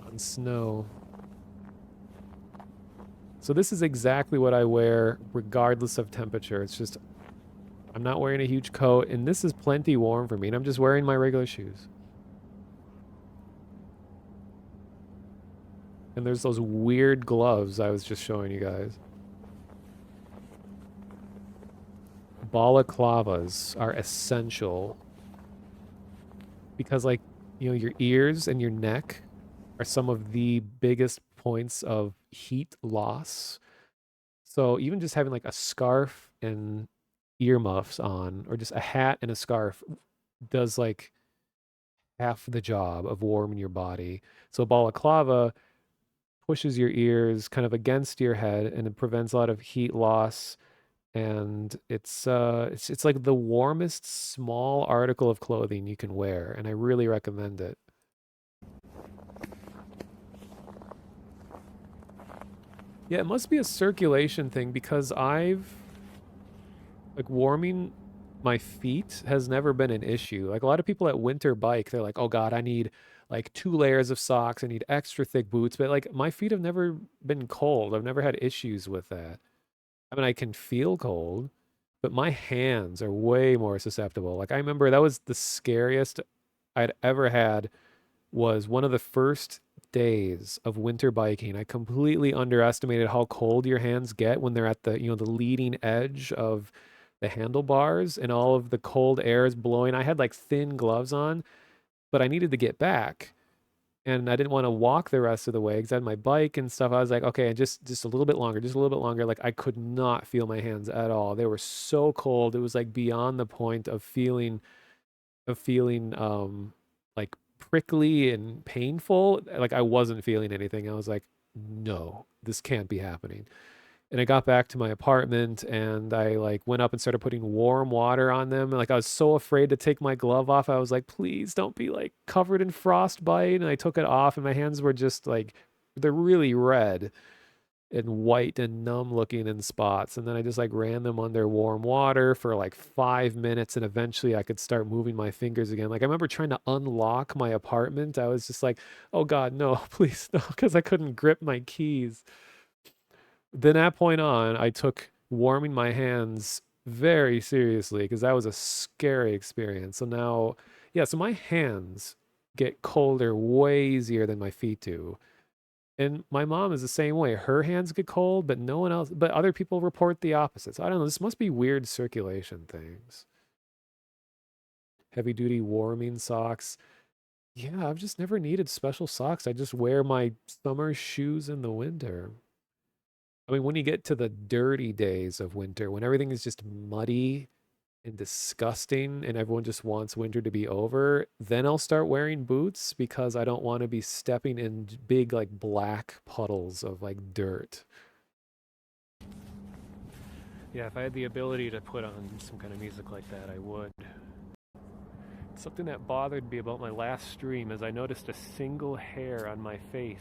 on snow. So this is exactly what I wear regardless of temperature. It's just, I'm not wearing a huge coat, and this is plenty warm for me, and I'm just wearing my regular shoes. And there's those weird gloves I was just showing you guys. Balaclavas are essential because, like, your ears and your neck are some of the biggest points of heat loss. So even just having like a scarf and earmuffs on, or just a hat and a scarf, does like half the job of warming your body. So balaclava pushes your ears kind of against your head, and it prevents a lot of heat loss. And it's like the warmest small article of clothing you can wear, and I really recommend it. Yeah, it must be a circulation thing because warming my feet has never been an issue. Like a lot of people at winter bike, they're like, oh God, I need like 2 layers of socks. I need extra thick boots. But like my feet have never been cold. I've never had issues with that. I mean, I can feel cold, but my hands are way more susceptible. Like I remember that was the scariest I'd ever had, was one of the first days of winter biking. I completely underestimated how cold your hands get when they're at the, the leading edge of the handlebars, and all of the cold air is blowing. I had like thin gloves on, but I needed to get back. And I didn't want to walk the rest of the way because I had my bike and stuff. I was like, okay, just a little bit longer, just a little bit longer. Like I could not feel my hands at all. They were so cold. It was like beyond the point of feeling like prickly and painful. Like I wasn't feeling anything. I was like, no, this can't be happening. And I got back to my apartment, and I like went up and started putting warm water on them. And like I was so afraid to take my glove off. I was like, please don't be like covered in frostbite. And I took it off, and my hands were just like, they're really red and white and numb looking in spots. And then I just like ran them under warm water for like 5 minutes, and eventually I could start moving my fingers again. Like I remember trying to unlock my apartment. I was just like, oh God, no, please no, because I couldn't grip my keys. Then that point on, I took warming my hands very seriously because that was a scary experience. So now, yeah, so my hands get colder way easier than my feet do. And my mom is the same way. Her hands get cold, but no one else, but other people report the opposite. So I don't know. This must be weird circulation things. Heavy duty warming socks. Yeah, I've just never needed special socks. I just wear my summer shoes in the winter. I mean, when you get to the dirty days of winter, when everything is just muddy and disgusting and everyone just wants winter to be over, then I'll start wearing boots because I don't want to be stepping in big, like, black puddles of, like, dirt. Yeah, if I had the ability to put on some kind of music like that, I would. Something that bothered me about my last stream is I noticed a single hair on my face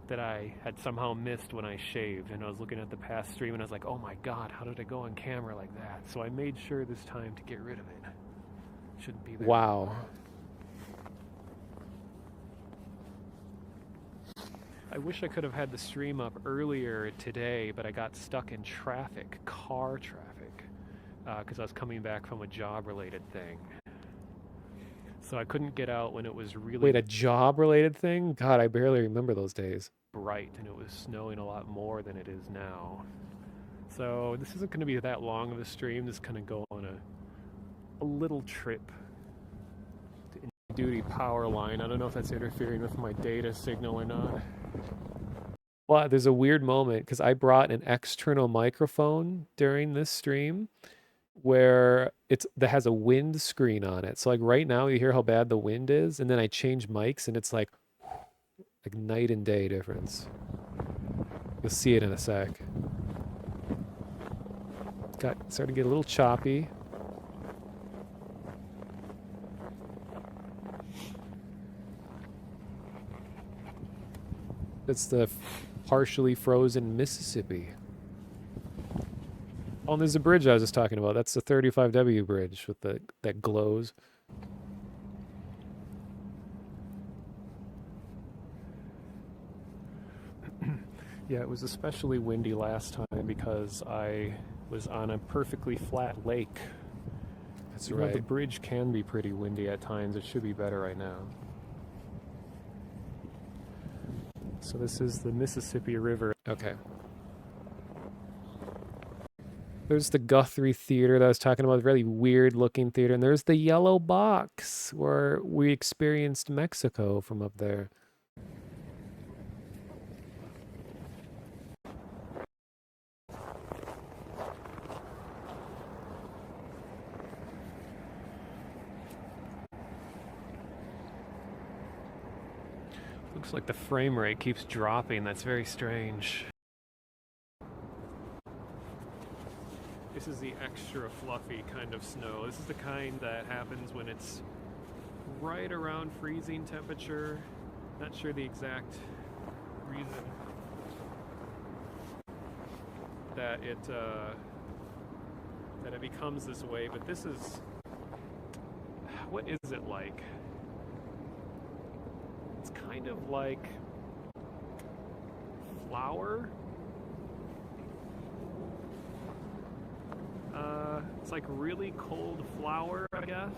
that I had somehow missed when I shaved, and I was looking at the past stream and I was like, oh my God, how did I go on camera like that? So I made sure this time to get rid of it. Shouldn't be there. Wow. I wish I could have had the stream up earlier today, but I got stuck in traffic, car traffic, because I was coming back from a job-related thing. So I couldn't get out when it was really Wait, a job-related thing? God, I barely remember those days. bright, and it was snowing a lot more than it is now. So this isn't going to be that long of a stream. This is going to go on a little trip to duty power line. I don't know if that's interfering with my data signal or not. Well, there's a weird moment because I brought an external microphone during this stream where that has a wind screen on it. So like right now you hear how bad the wind is, and then I change mics and it's like night and day difference. You'll see it in a sec. Starting to get a little choppy. It's the partially frozen Mississippi. Oh, and there's a bridge I was just talking about. That's the 35W bridge with that glows. Yeah, it was especially windy last time because I was on a perfectly flat lake. That's Even though right. the bridge can be pretty windy at times. It should be better right now. So this is the Mississippi River. Okay. There's the Guthrie Theater that I was talking about, really weird looking theater. And there's the Yellow Box where we experienced Mexico from up there. Looks like the frame rate keeps dropping. That's very strange. This is the extra fluffy kind of snow. This is the kind that happens when it's right around freezing temperature. Not sure the exact reason that it becomes this way, but this is, what is it like? It's kind of like flour. It's like really cold flour, I guess.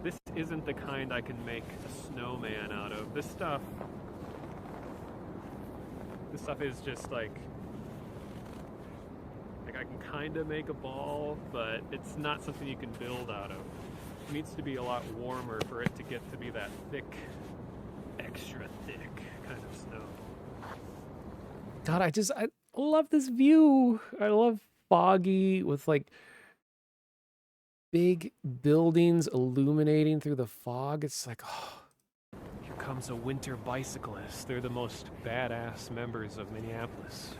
This isn't the kind I can make a snowman out of. This stuff is just like I can kind of make a ball, but it's not something you can build out of. It needs to be a lot warmer for it to get to be that thick, extra thick kind of snow. God, I love this view. I love foggy with like big buildings illuminating through the fog. It's like, oh. Here comes a winter bicyclist. They're the most badass members of Minneapolis.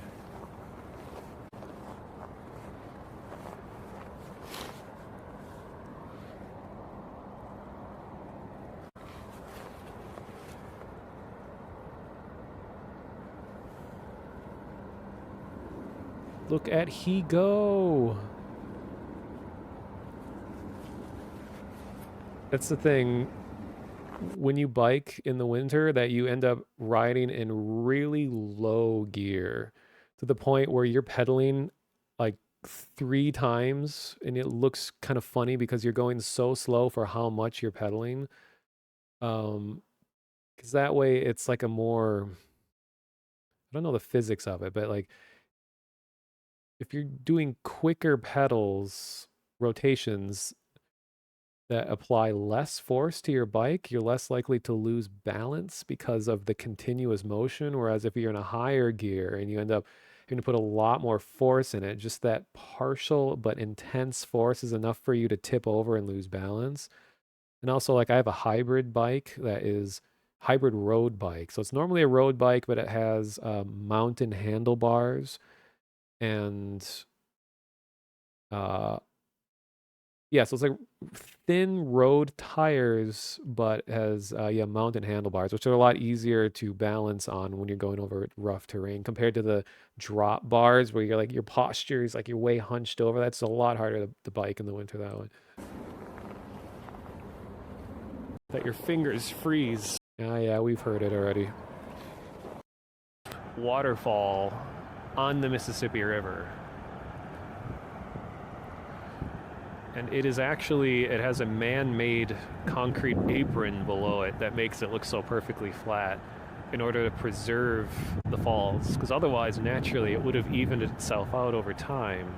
Look at he go. That's the thing. When you bike in the winter, that you end up riding in really low gear to the point where you're pedaling like 3 times and it looks kind of funny because you're going so slow for how much you're pedaling. Because that way it's like a more, I don't know the physics of it, but like if you're doing quicker pedals, rotations that apply less force to your bike, you're less likely to lose balance because of the continuous motion. Whereas if you're in a higher gear and you end up having to put a lot more force in it, just that partial but intense force is enough for you to tip over and lose balance. And also, like, I have a hybrid bike that is hybrid road bike. So it's normally a road bike, but it has mountain handlebars and yeah, so it's like thin road tires, but has mountain handlebars, which are a lot easier to balance on when you're going over rough terrain compared to the drop bars where you're like your posture is like you're way hunched over. That's a lot harder to bike in the winter that way. That your fingers freeze. Yeah, we've heard it already. Waterfall on the Mississippi River. And it is actually, it has a man-made concrete apron below it that makes it look so perfectly flat in order to preserve the falls, because otherwise, naturally, it would have evened itself out over time.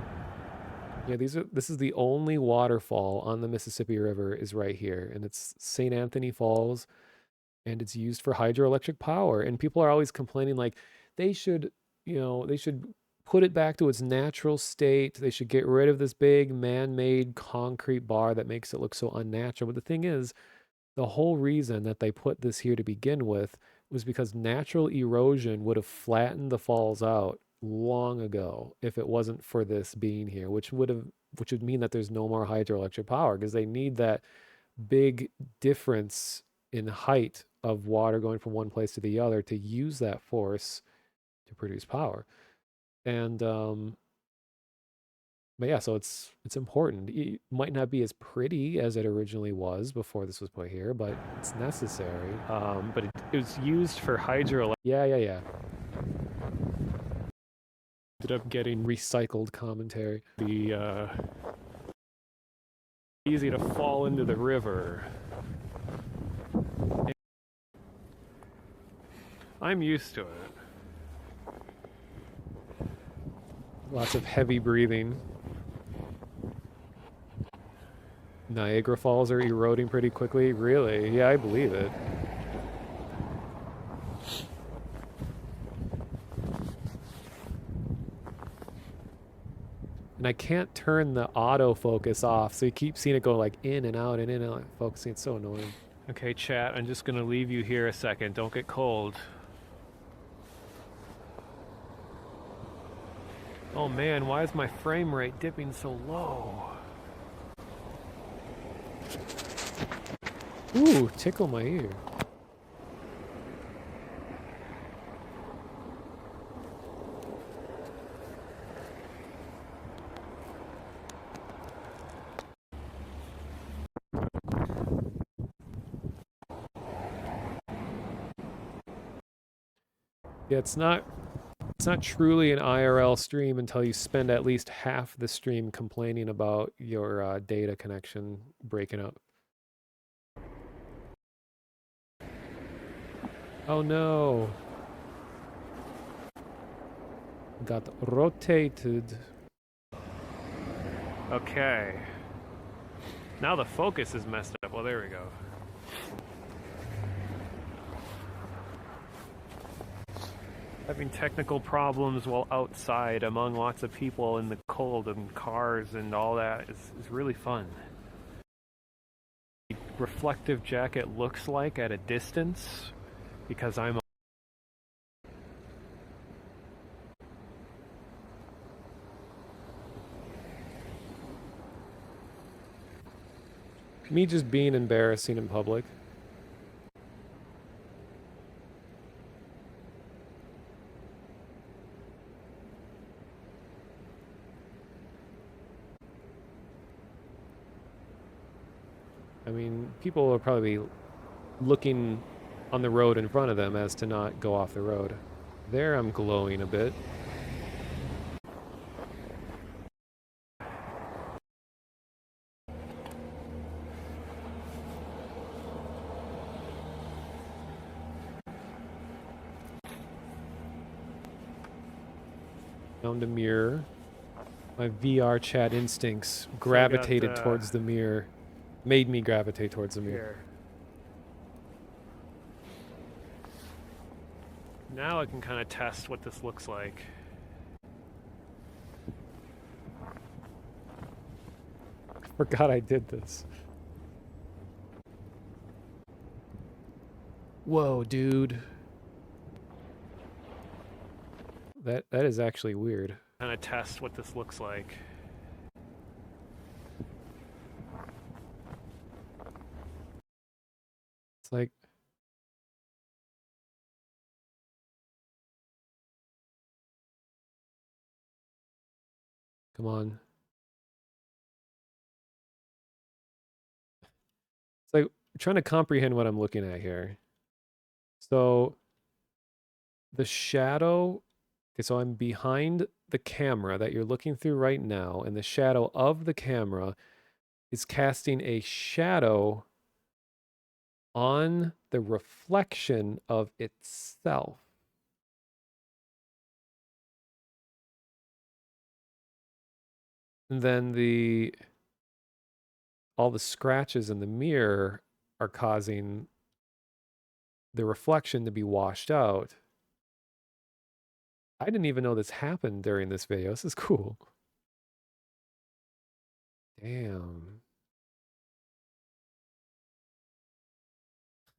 Yeah, this is the only waterfall on the Mississippi River is right here, and it's St. Anthony Falls, and it's used for hydroelectric power. And people are always complaining like they should, they should put it back to its natural state. They should get rid of this big man-made concrete bar that makes it look so unnatural. But the thing is, the whole reason that they put this here to begin with was because natural erosion would have flattened the falls out long ago if it wasn't for this being here, which would mean that there's no more hydroelectric power because they need that big difference in height of water going from one place to the other to use that force to produce power. And but yeah, so it's important. It might not be as pretty as it originally was before this was put here, but it's necessary. But it was used for hydroelectric. Yeah. Ended up getting recycled commentary. The easy to fall into the river. I'm used to it. Lots of heavy breathing. Niagara Falls are eroding pretty quickly. Really? Yeah, I believe it. And I can't turn the autofocus off, so you keep seeing it go like in and out and in and out, focusing. It's so annoying. Okay, chat, I'm just gonna leave you here a second. Don't get cold. Oh man, why is my frame rate dipping so low? Ooh, tickle my ear. Yeah, it's not truly an IRL stream until you spend at least half the stream complaining about your data connection breaking up. Oh no. Got rotated. Okay. Now the focus is messed up. Well, there we go. Having technical problems while outside among lots of people in the cold and cars and all that is really fun. Reflective jacket looks like at a distance because I'm me just being embarrassing in public. I mean, people will probably be looking on the road in front of them as to not go off the road. There I'm glowing a bit. Found a mirror. My VR chat instincts gravitated towards the mirror. Made me gravitate towards the mirror. here. Now I can kind of test what this looks like. Forgot I did this. Whoa, dude. That is actually weird. Kind of test what this looks like. It's like come on. It's like trying to comprehend what I'm looking at here. So the shadow, okay, so I'm behind the camera that you're looking through right now, and the shadow of the camera is casting a shadow on the reflection of itself. And then all the scratches in the mirror are causing the reflection to be washed out. I didn't even know this happened during this video. This is cool. Damn.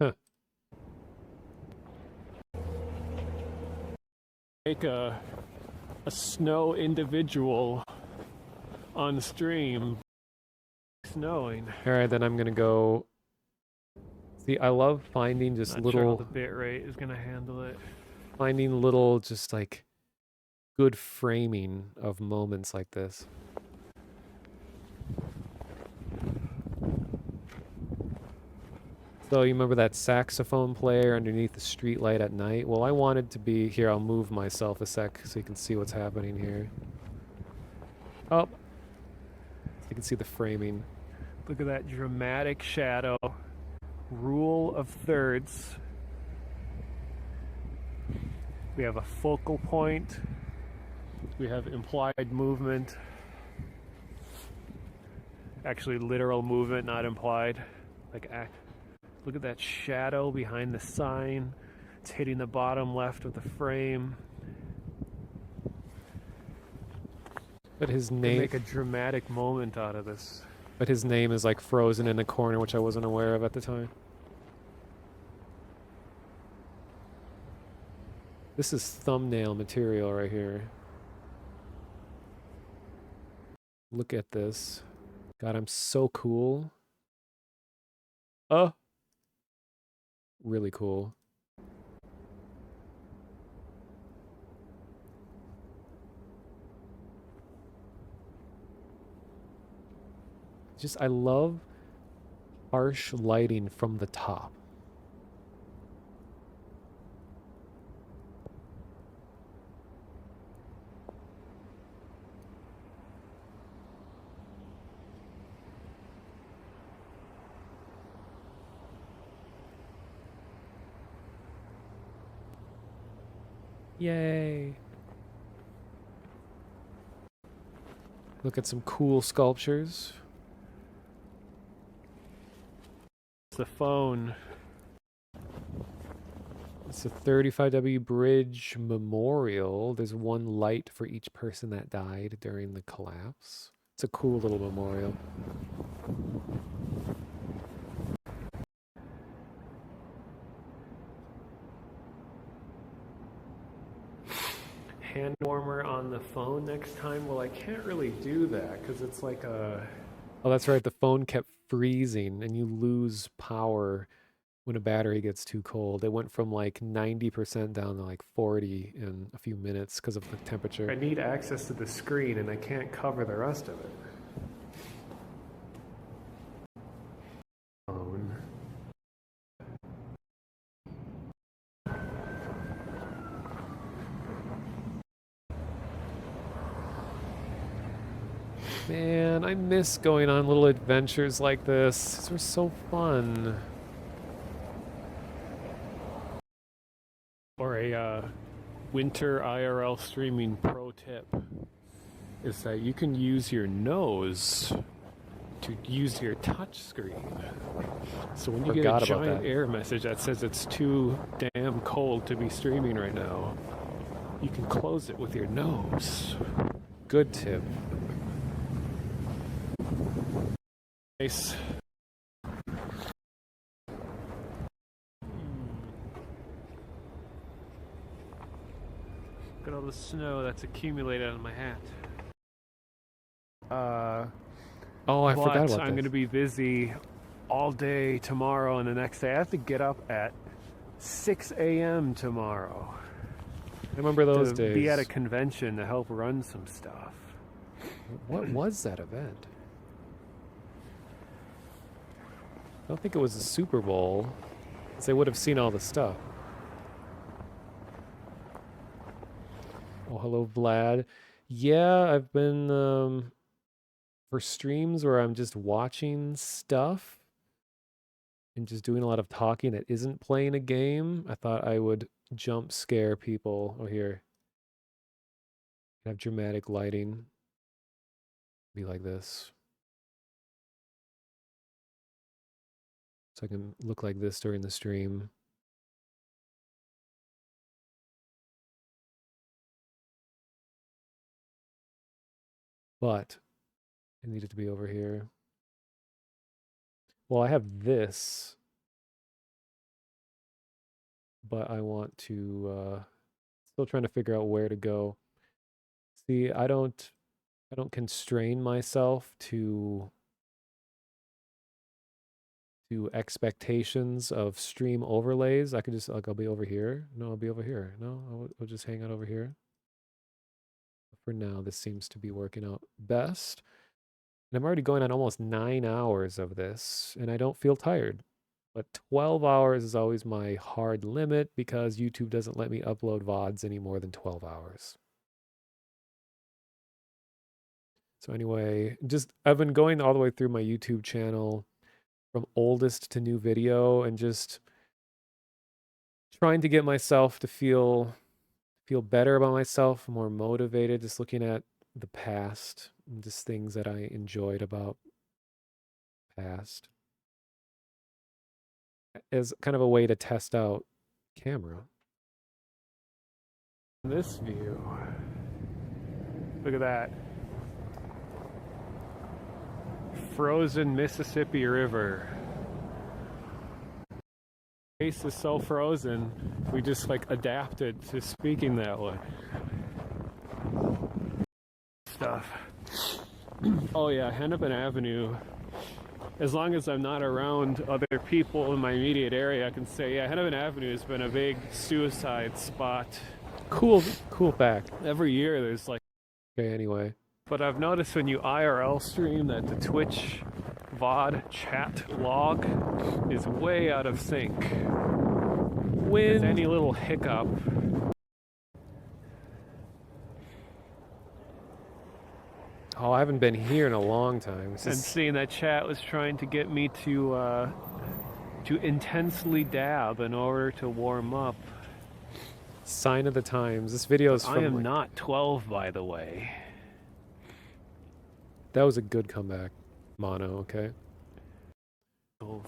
Huh. Make a snow individual on stream. Snowing. All right, then I'm gonna go. See, I love finding just Not little. sure how the bit rate is gonna handle it. Finding little, just like good framing of moments like this. So you remember that saxophone player underneath the streetlight at night? Well, I wanted to be here. I'll move myself a sec so you can see what's happening here. Oh, you can see the framing. Look at that dramatic shadow. Rule of thirds. We have a focal point. We have implied movement. Actually, literal movement, not implied. Look at that shadow behind the sign. It's hitting the bottom left of the frame. But his name... Make a dramatic moment out of this. But his name is like frozen in a corner, which I wasn't aware of at the time. This is thumbnail material right here. Look at this. God, I'm so cool. Really cool. I love harsh lighting from the top. Yay. Look at some cool sculptures. It's the phone. It's a 35W Bridge Memorial. There's one light for each person that died during the collapse. It's a cool little memorial. Hand warmer on the phone next time? Well, I can't really do that because it's like a... Oh, that's right. The phone kept freezing and you lose power when a battery gets too cold. It went from like 90% down to like 40 in a few minutes because of the temperature. I need access to the screen and I can't cover the rest of it. Phone. Man, I miss going on little adventures like this. These were so fun. Or a winter IRL streaming pro tip is that you can use your nose to use your touch screen. So when you get a giant error message that says it's too damn cold to be streaming right now, you can close it with your nose. Good tip. Nice. Look at all the snow that's accumulated on my hat. Oh, I forgot about I'm going to be busy all day tomorrow and the next day. I have to get up at 6 a.m. tomorrow. I remember those days. Be at a convention to help run some stuff. What was that event? I don't think it was the Super Bowl, because they would have seen all the stuff. Oh, hello, Vlad. Yeah, I've been for streams where I'm just watching stuff and just doing a lot of talking that isn't playing a game. I thought I would jump scare people. Oh, here. Have dramatic lighting. Be like this. So I can look like this during the stream. But I need it to be over here. Well, I have this, but I want to still trying to figure out where to go. See, I don't constrain myself to expectations of stream overlays. I could just like I'll be over here. No, I'll be over here. No, I'll just hang out over here. For now, this seems to be working out best. And I'm already going on almost 9 hours of this, and I don't feel tired. But 12 hours is always my hard limit because YouTube doesn't let me upload VODs any more than 12 hours. So anyway, I've been going all the way through my YouTube channel from oldest to new video and just trying to get myself to feel better about myself, more motivated, just looking at the past, and just things that I enjoyed about past as kind of a way to test out camera. This view. Look at that. Frozen Mississippi River. Face is so frozen, we just like adapted to speaking that way. Stuff. Oh yeah, Hennepin Avenue. As long as I'm not around other people in my immediate area, I can say, yeah, Hennepin Avenue has been a big suicide spot. Cool fact. Every year there's like... Okay, anyway. But I've noticed when you IRL stream that the Twitch VOD chat log is way out of sync. With any little hiccup. Oh, I haven't been here in a long time. And seeing that chat was trying to get me to intensely dab in order to warm up. Sign of the times. This video is from... I am not 12, by the way. That was a good comeback, Mono, okay? You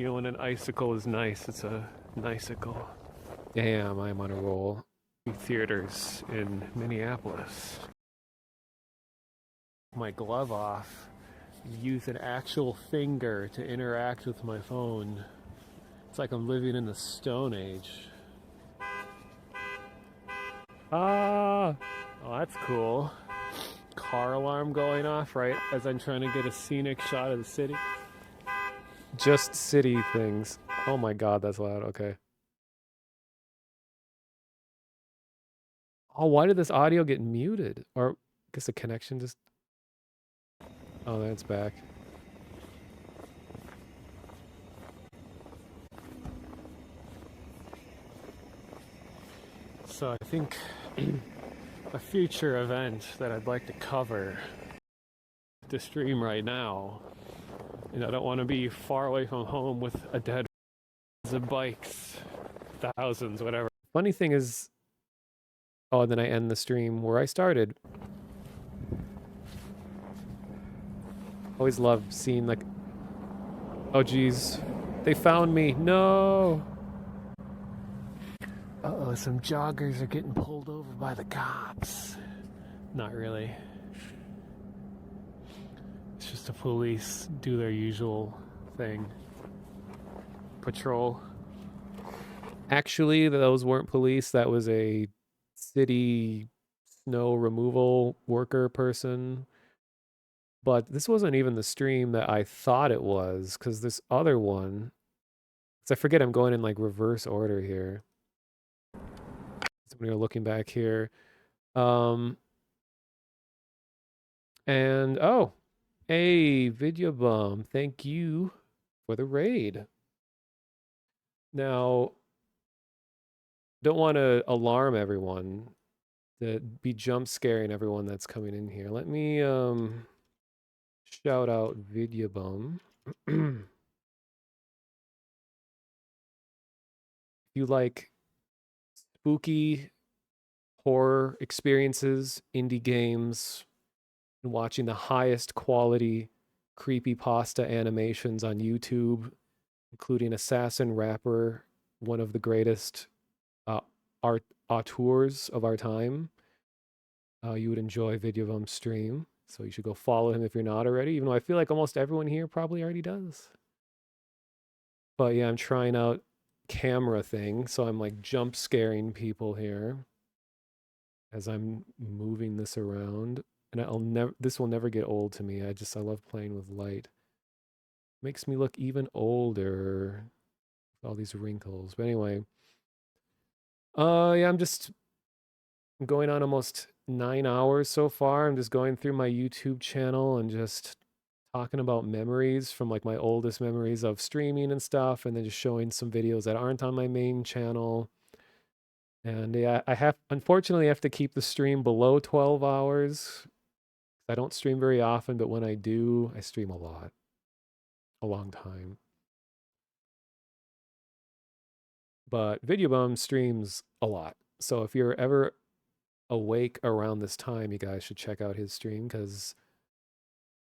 know, when an icicle is nice, it's a nice-icle. Damn, I'm on a roll. Theaters in Minneapolis. My glove off, use an actual finger to interact with my phone. It's like I'm living in the Stone Age. Ah! Oh, that's cool. Car alarm going off right as I'm trying to get a scenic shot of the city. Just city things. Oh my god, that's loud. Okay. Oh, why did this audio get muted? Or I guess the connection just... Oh, that's back. So I think a future event that I'd like to cover to stream right now, and I don't want to be far away from home with a dead of bikes, thousands, whatever. Funny thing is, oh, and then I end the stream where I started. Always love seeing like, oh geez, they found me. No. Uh-oh, some joggers are getting pulled over by the cops. Not really. It's just the police do their usual thing. Patrol. Actually, those weren't police. That was a city snow removal worker person. But this wasn't even the stream that I thought it was, because this other one, because I forget I'm going in like reverse order here. So when you're looking back here. And oh, hey, Video Bum, thank you for the raid. Now, don't want to alarm everyone to be jump scaring everyone that's coming in here. Let me shout out Videobum. If you like spooky horror experiences, indie games, and watching the highest quality creepypasta animations on YouTube, including Assassin Rapper, one of the greatest auteurs of our time, you would enjoy Videobum's stream. So you should go follow him if you're not already, even though I feel like almost everyone here probably already does. But yeah, I'm trying out camera thing, so I'm like jump scaring people here as I'm moving this around. And this will never get old to me. I love playing with light. Makes me look even older with all these wrinkles. But anyway, yeah, I'm going on almost 9 hours so far. I'm just going through my YouTube channel and just talking about memories from like my oldest memories of streaming and stuff, and then just showing some videos that aren't on my main channel. And yeah, unfortunately have to keep the stream below 12 hours. I don't stream very often, but when I do, I stream a lot. A long time. But Videobum streams a lot. So if you're ever awake around this time, you guys should check out his stream, because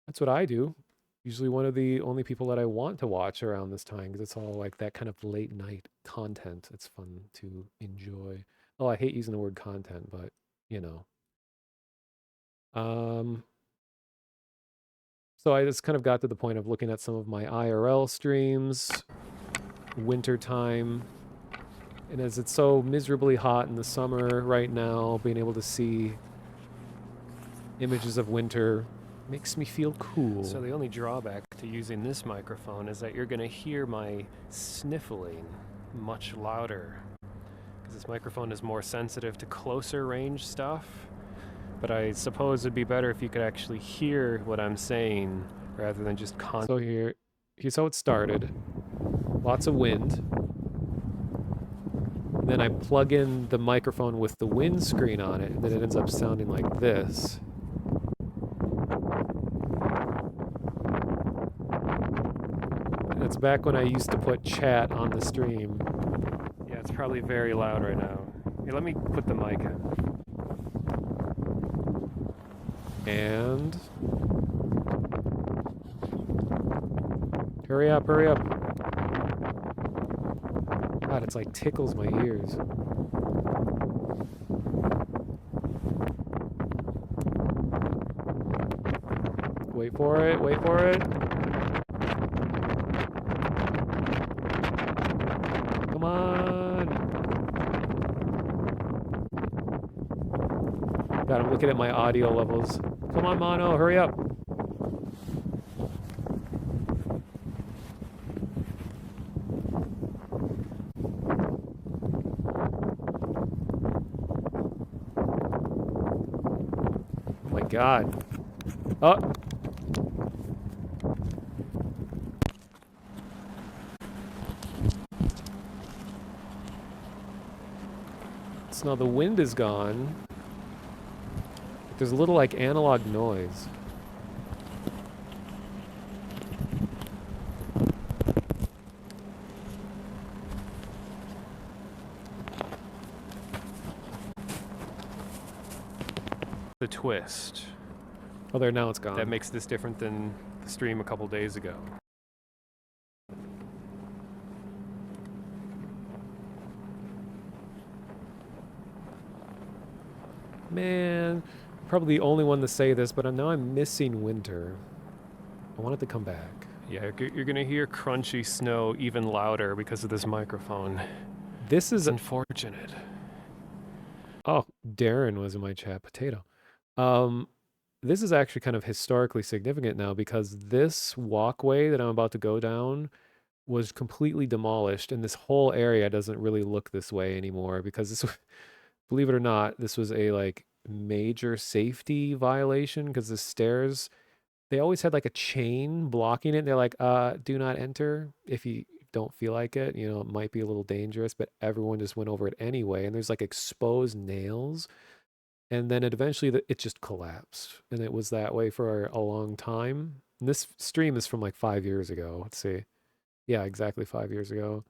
that's what I do. Usually one of the only people that I want to watch around this time, because it's all like that kind of late night content. It's fun to enjoy. Oh, I hate using the word content, but you know. So I just kind of got to the point of looking at some of my IRL streams, wintertime, and as it's so miserably hot in the summer right now, being able to see images of winter makes me feel cool. So the only drawback to using this microphone is that you're going to hear my sniffling much louder, because this microphone is more sensitive to closer range stuff. But I suppose it'd be better if you could actually hear what I'm saying rather than just So here's how it started. Lots of wind. And then I plug in the microphone with the windscreen on it, and then it ends up sounding like this. And it's back when I used to put chat on the stream. Yeah, it's probably very loud right now. Here, let me put the mic in. And hurry up, hurry up. God, it's like tickles my ears. Wait for it, wait for it. Come on. God, I'm looking at my audio levels. Come on, Mono, hurry up. Oh my God. Oh. So now the wind is gone. There's a little like analog noise. The twist. Oh, there, now it's gone. That makes this different than the stream a couple days ago. Man, probably the only one to say this, but now I'm missing winter. I want it to come back. Yeah, you're gonna hear crunchy snow even louder because of this microphone. This is unfortunate. Oh, Darren was in my chat. Potato. This is actually kind of historically significant now, because this walkway that I'm about to go down was completely demolished, and this whole area doesn't really look this way anymore, because this, believe it or not, this was a like major safety violation, because the stairs, they always had like a chain blocking it. They're like, do not enter if you don't feel like it. You know, it might be a little dangerous, but everyone just went over it anyway. And there's like exposed nails and then it just collapsed, and it was that way for a long time. And this stream is from like 5 years ago. Let's see. Yeah, exactly 5 years ago.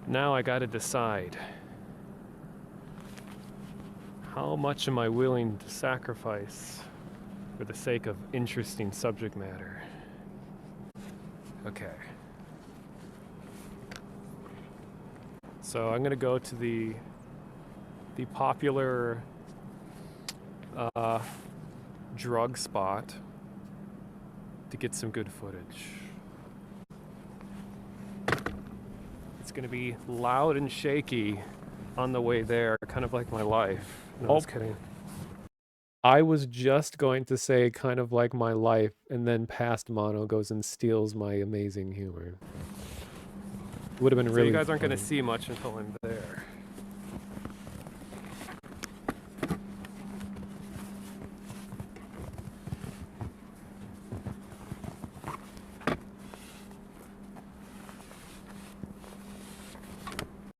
Now I gotta decide. How much am I willing to sacrifice for the sake of interesting subject matter? Okay. So I'm gonna go to the popular drug spot to get some good footage. It's gonna be loud and shaky on the way there, kind of like my life. No, just kidding. I was just going to say kind of like my life, and then past Mono goes and steals my amazing humor. Would have been So really you guys aren't funny. gonna see much until I'm there.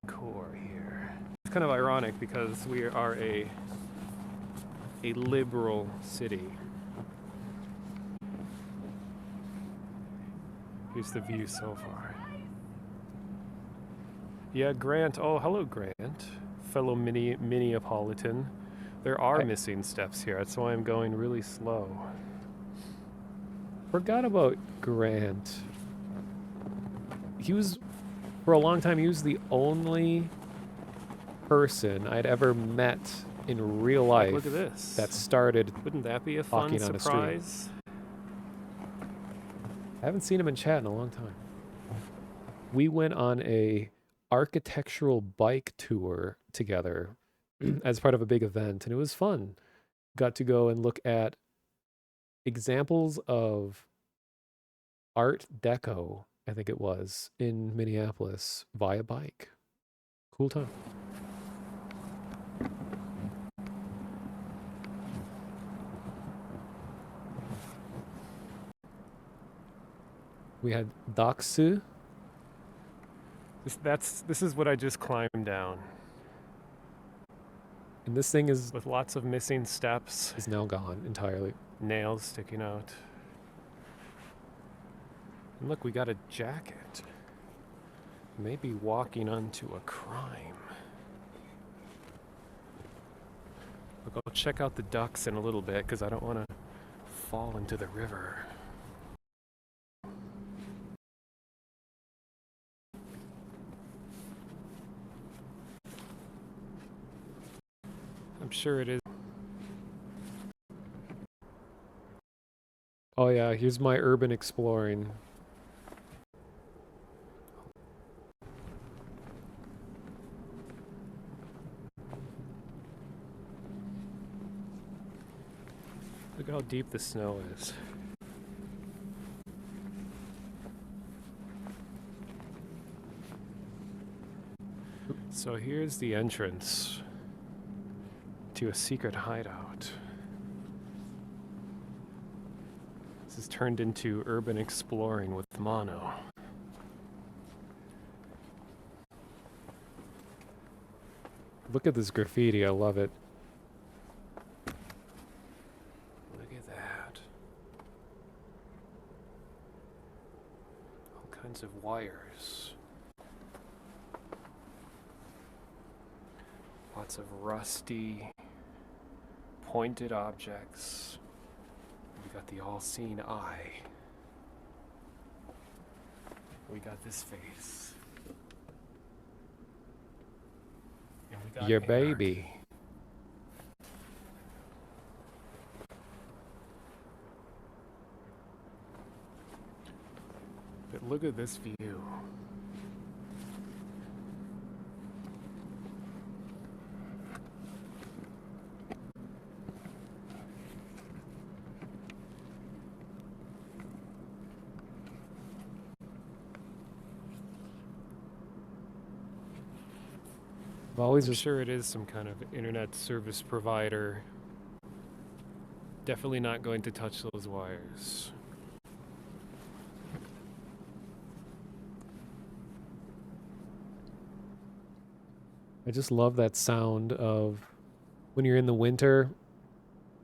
Core here. It's kind of ironic because we are a liberal city. Here's the view so far. Yeah, Grant. Oh, hello, Grant. Fellow Minneapolitan. There are missing steps here. That's why I'm going really slow. Forgot about Grant. He was, for a long time, he was the only person I'd ever met in real life. Look at this. That started. Wouldn't that be a fun surprise? I haven't seen him in chat in a long time. We went on a architectural bike tour together as part of a big event, and it was fun. Got to go and look at examples of Art Deco, I think it was, in Minneapolis via bike. Cool time. We had Daksu. This is what I just climbed down. And this thing is with lots of missing steps. Is now gone entirely. Nails sticking out. And look, we got a jacket. Maybe walking onto a crime. We'll go check out the ducks in a little bit because I don't want to fall into the river. I'm sure it is. Oh yeah, here's my urban exploring. Look how deep the snow is. So here's the entrance to a secret hideout. This is turned into urban exploring with Mono. Look at this graffiti, I love it. Look at that. All kinds of wires. Lots of rusty, pointed objects. We got the all-seeing eye. We got this face. And we got Your anarchy. baby. But look at this view. I'm sure it is some kind of internet service provider. Definitely not going to touch those wires. I just love that sound of when you're in the winter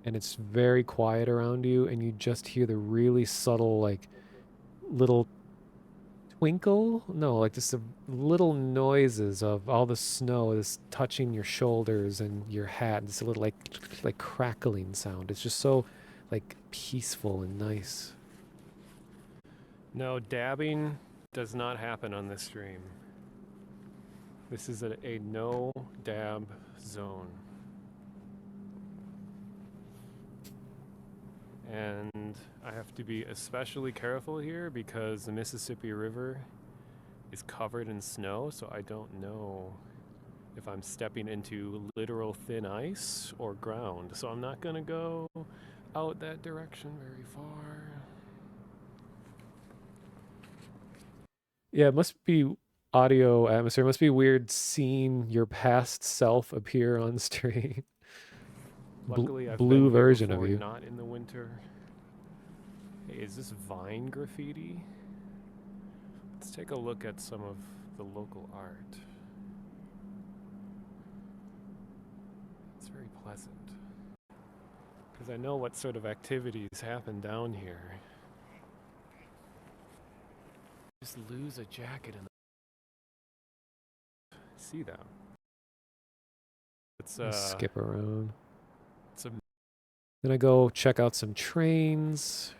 and it's very quiet around you, and you just hear the really subtle, like, little twinkle? No, like just the little noises of all the snow is touching your shoulders and your hat. It's a little like crackling sound. It's just so like peaceful and nice. No, dabbing does not happen on this stream. This is a no dab zone. And I have to be especially careful here because the Mississippi River is covered in snow, so I don't know if I'm stepping into literal thin ice or ground. So I'm not gonna go out that direction very far. Yeah, it must be audio atmosphere. It must be weird seeing your past self appear on stream. Luckily, I've Blue been here version before, of you. not in the winter. Hey, is this Vine graffiti? Let's take a look at some of the local art. It's very pleasant. Because I know what sort of activities happen down here. Just lose a jacket in the... See them. It's Skip around. It's a... Then I go check out some trains.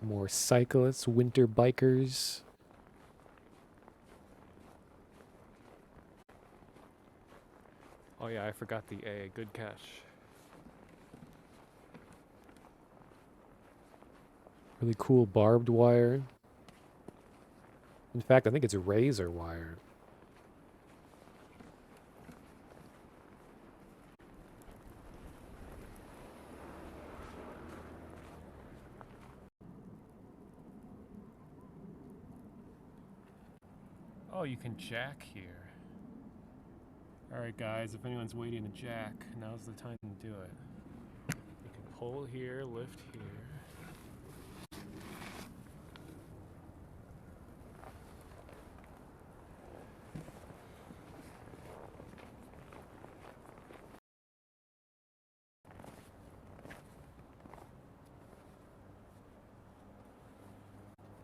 More cyclists, winter bikers. Oh yeah, I forgot the A. Good catch. Really cool barbed wire. In fact, I think it's razor wire. Oh, you can jack here. Alright guys, if anyone's waiting to jack, now's the time to do it. You can pull here, lift here.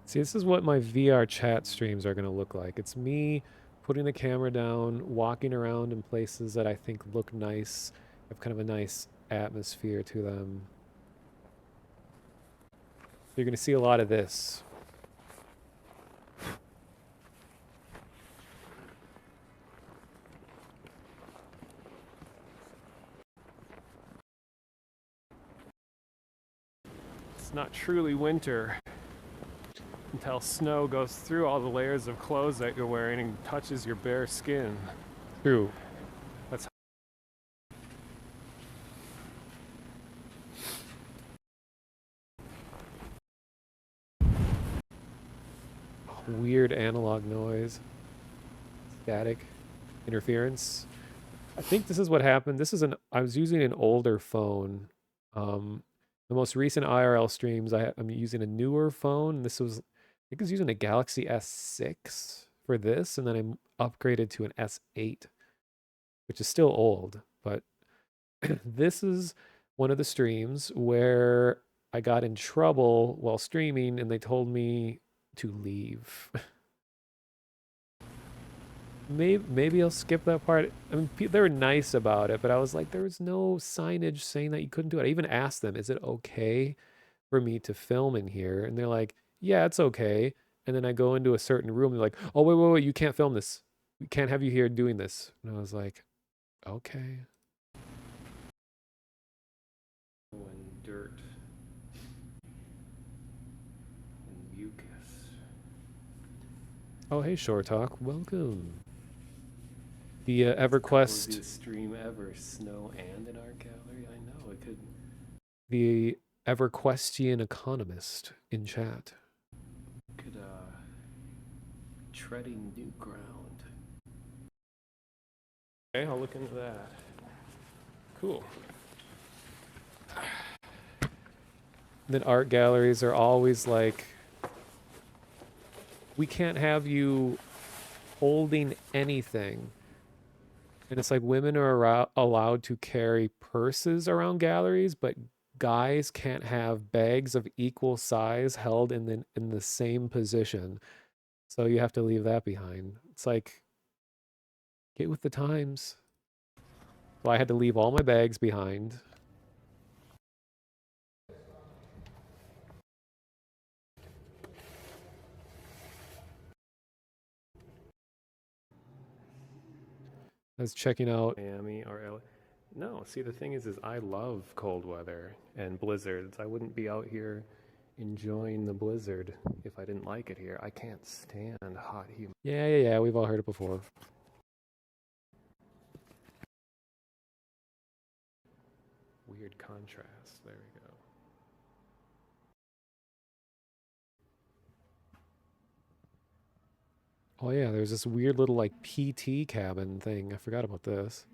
See, this is what my VR chat streams are going to look like. It's me putting the camera down, walking around in places that I think look nice, have kind of a nice atmosphere to them. You're going to see a lot of this. It's not truly winter until snow goes through all the layers of clothes that you're wearing and touches your bare skin. True. That's Weird analog noise. Static interference. I think this is what happened. I was using an older phone. The most recent IRL streams, I'm using a newer phone. This was, I think I was using a Galaxy S6 for this, and then I upgraded to an S8, which is still old. But this is one of the streams where I got in trouble while streaming, and they told me to leave. Maybe I'll skip that part. I mean, they were nice about it, but I was like, there was no signage saying that you couldn't do it. I even asked them, is it okay for me to film in here? And they're like, yeah, it's okay. And then I go into a certain room, they're like, oh, wait, you can't film this. We can't have you here doing this. And I was like, okay. and dirt and mucus. Oh, hey, Shore Talk. Welcome. The Coziest EverQuest. stream ever. Snow and an art gallery. I know it could. The EverQuestian economist in chat. Could treading new ground. Okay, I'll look into that. Cool. Then art galleries are always like, we can't have you holding anything. And it's like women are allowed to carry purses around galleries, but guys can't have bags of equal size held in the same position. So you have to leave that behind. It's like, get with the times. So I had to leave all my bags behind. I was checking out Miami or LA. No, see, the thing is I love cold weather and blizzards. I wouldn't be out here enjoying the blizzard if I didn't like it here. I can't stand hot, humid. Yeah, we've all heard it before. Weird contrast. There we go. Oh yeah, there's this weird little like PT cabin thing. I forgot about this.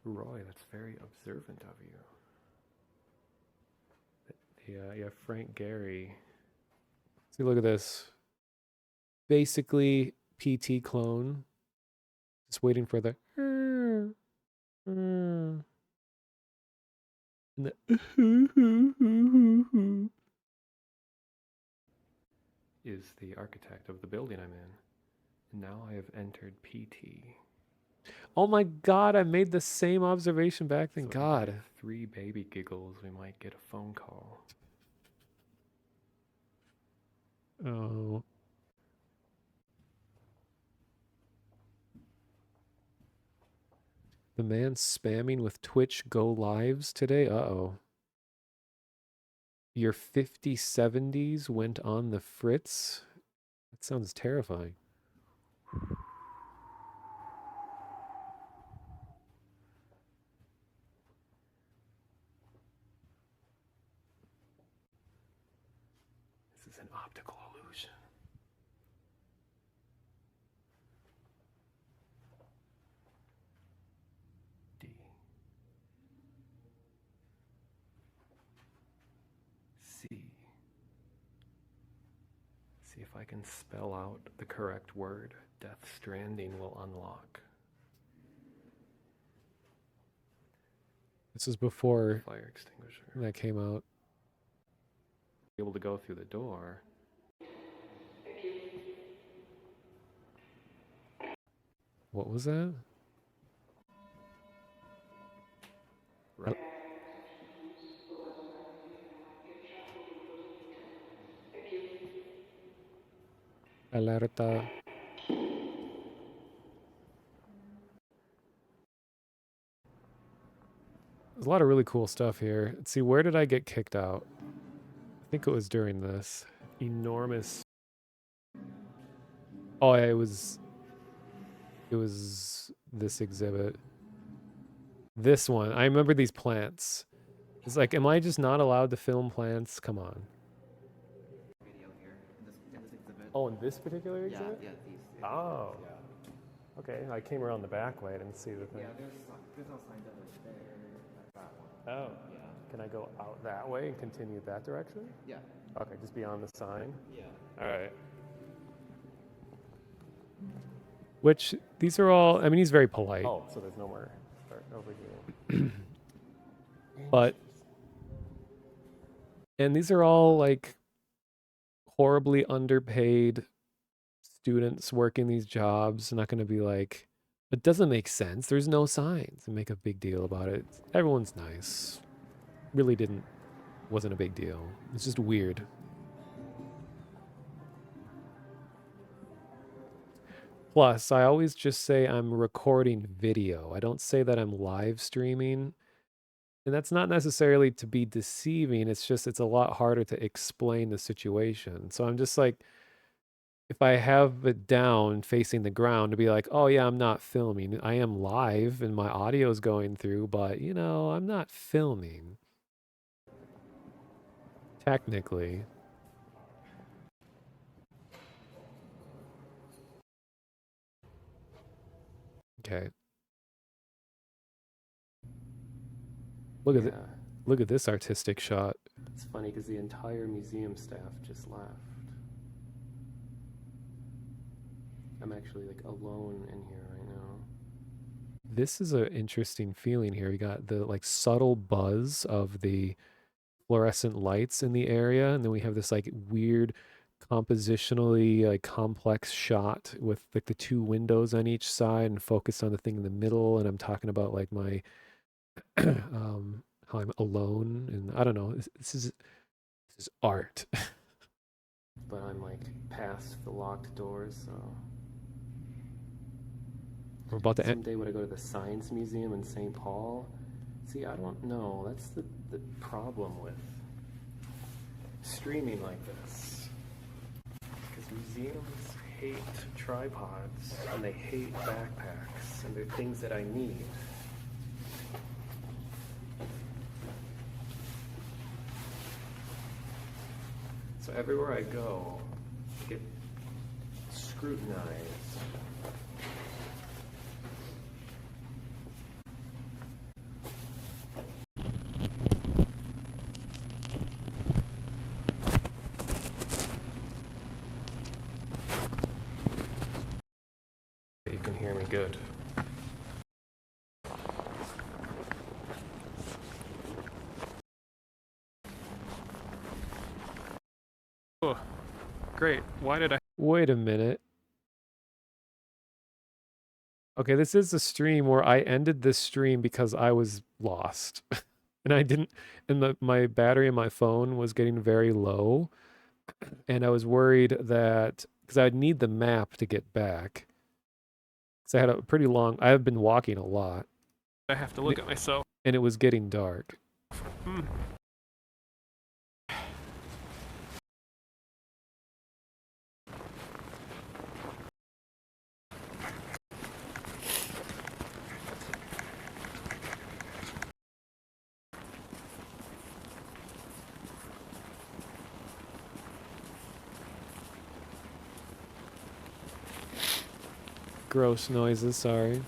Roy, that's very observant of you. Yeah, Frank Gehry. See, look at this. Basically, PT clone. Just waiting for the. And the. Is the architect of the building I'm in. And now I have entered PT. Oh my god, I made the same observation back then. So God. 3 baby giggles, we might get a phone call. Oh. The man spamming with Twitch Go Lives today? Uh-oh. Your 5070s went on the fritz? That sounds terrifying. This is an optical illusion. D. C. See if I can spell out the correct word. Death Stranding will unlock. This is before fire extinguisher that came out. Able to go through the door. What was that? Right. Alerta. There's a lot of really cool stuff here. Let's see, where did I get kicked out? I think it was during this enormous. Oh, yeah, it was this exhibit. This one. I remember these plants. It's like, am I just not allowed to film plants? Come on. Video here in this exhibit. Oh, in this particular exhibit? Yeah, these. Oh. Yeah. Okay, I came around the back way. I didn't see the thing. Yeah, there's no signs of it there. That one. Oh. Yeah. Can I go out that way and continue that direction? Yeah. Okay, just beyond the sign? Yeah. All right. Which, these are all, I mean, he's very polite. Oh, so there's no more over here. But, and these are all like horribly underpaid students working these jobs. Not going to be like, it doesn't make sense. There's no signs and make a big deal about it. Everyone's nice. Really wasn't a big deal. It's just weird. Plus, I always just say I'm recording video. I don't say that I'm live streaming. And that's not necessarily to be deceiving. It's just, it's a lot harder to explain the situation. So I'm just like, if I have it down facing the ground to be like, oh yeah, I'm not filming. I am live and my audio is going through, but you know, I'm not filming. Technically. Okay. Look at this artistic shot. It's funny because the entire museum staff just left. I'm actually like alone in here right now. This is an interesting feeling here. We got the like subtle buzz of the fluorescent lights in the area, and then we have this like weird compositionally like complex shot with like the two windows on each side and focused on the thing in the middle. And I'm talking about like my how I'm alone, and I don't know. This is art. But I'm like past the locked doors, so We're about to end. someday would I go to the Science Museum in St. Paul? See, I don't know. That's the problem with streaming like this. Because museums hate tripods, and they hate backpacks, and they're things that I need. So everywhere I go, I get scrutinized. You can hear me good. Oh, great. Why did I? Wait a minute. Okay, this is a stream where I ended this stream because I was lost. And I didn't, and my battery in my phone was getting very low. And I was worried that, because I'd need the map to get back. Because I had a pretty long, I have been walking a lot. I have to look at myself. And it was getting dark. Hmm. Gross noises, sorry.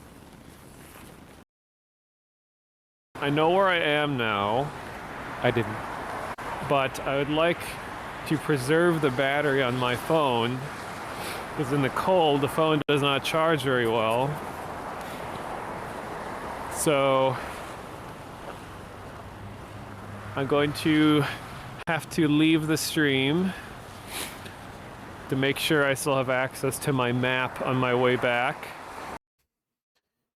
I know where I am now. I didn't. But I would like to preserve the battery on my phone, because in the cold, the phone does not charge very well. So I'm going to have to leave the stream to make sure I still have access to my map on my way back.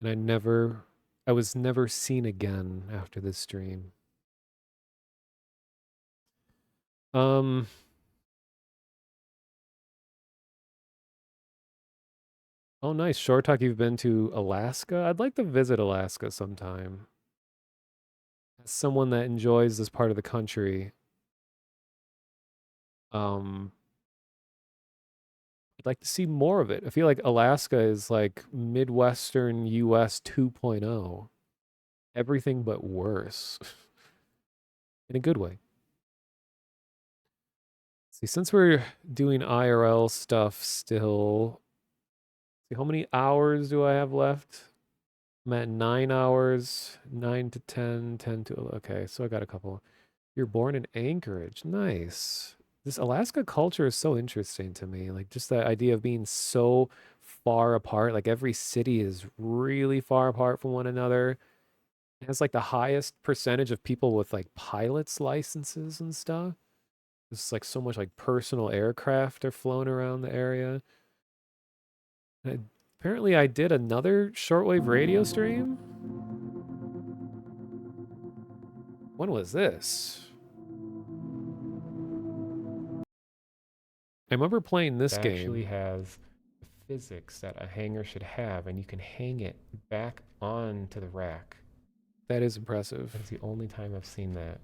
And I was never seen again after this stream. Oh, nice. Short Talk, you've been to Alaska? I'd like to visit Alaska sometime. As someone that enjoys this part of the country, I'd like to see more of it. I feel like Alaska is like Midwestern US 2.0. Everything but worse. In a good way. See, since we're doing IRL stuff still, see, how many hours do I have left? I'm at 9 hours, 9 to 10, 10 to 11. Okay, so I got a couple. You're born in Anchorage. Nice. This Alaska culture is so interesting to me. Like just the idea of being so far apart. Like every city is really far apart from one another. It has like the highest percentage of people with like pilot's licenses and stuff. There's like so much like personal aircraft are flown around the area. Apparently I did another shortwave radio stream. When was this? I remember playing this game. It actually has the physics that a hanger should have, and you can hang it back onto the rack. That is impressive. That's the only time I've seen that.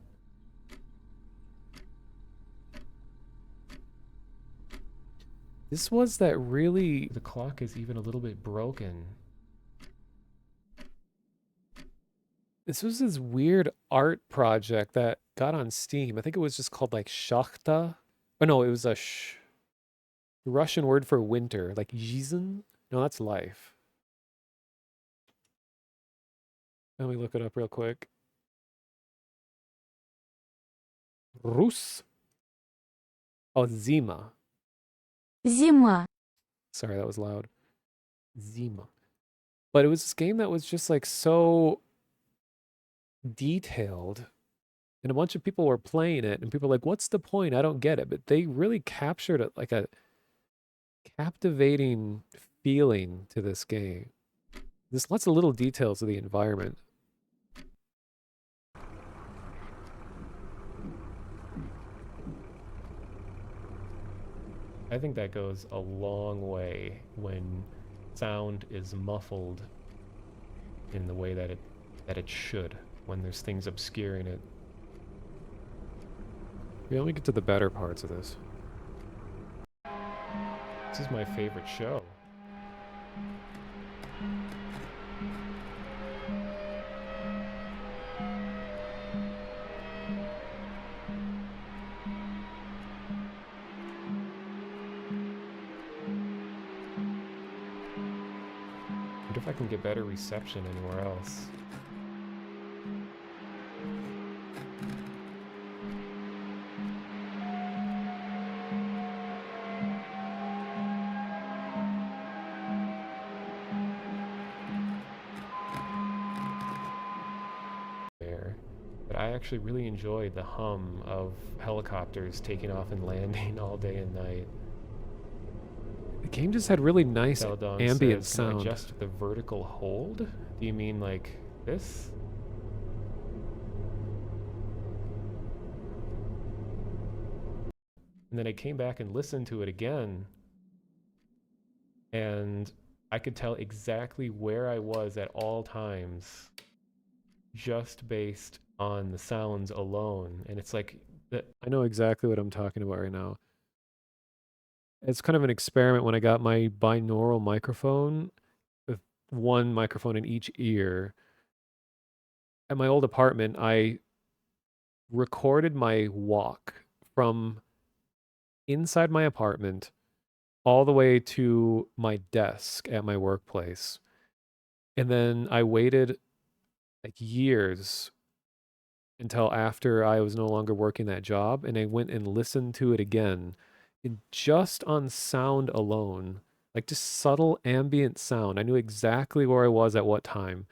This was that really... The clock is even a little bit broken. This was this weird art project that got on Steam. I think it was just called like Shachta. Oh no, it was a Russian word for winter, like Yizin. No, that's life. Let me look it up real quick. Rus. Oh, Zima. Zima. Sorry, that was loud. Zima. But it was this game that was just like so detailed, and a bunch of people were playing it, and people were like, what's the point? I don't get it. But they really captured it, like a captivating feeling to this game. There's lots of little details of the environment. I think that goes a long way when sound is muffled in the way that it should, when there's things obscuring it. We only get to the better parts of this. This is my favorite show. I wonder if I can get better reception anywhere else. But I actually really enjoyed the hum of helicopters taking off and landing all day and night. The game just had really nice Celadon ambient says, "Can I sound. adjust the vertical hold? Do you mean like this?" And then I came back and listened to it again, and I could tell exactly where I was at all times just based on the sounds alone. And it's like that. I know exactly what I'm talking about right now. It's kind of an experiment when I got my binaural microphone with one microphone in each ear. At my old apartment, I recorded my walk from inside my apartment all the way to my desk at my workplace. And then I waited like years until after I was no longer working that job, and I went and listened to it again. And just on sound alone, like just subtle ambient sound, I knew exactly where I was at what time.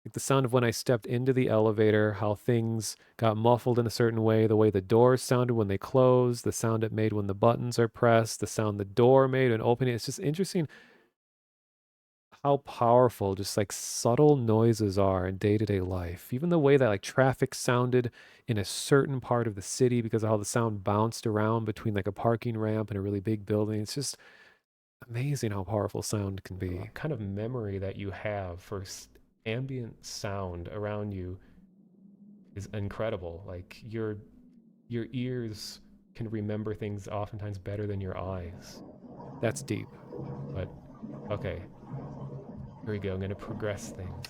Like the sound of when I stepped into the elevator, how things got muffled in a certain way, the way the doors sounded when they closed, the sound it made when the buttons are pressed, the sound the door made when opening. It's just interesting how powerful just like subtle noises are in day-to-day life. Even the way that like traffic sounded in a certain part of the city because of how the sound bounced around between like a parking ramp and a really big building. It's just amazing how powerful sound can be. Kind of memory that you have for ambient sound around you is incredible. Like your ears can remember things oftentimes better than your eyes. That's deep. But okay. Here we go. I'm going to progress things.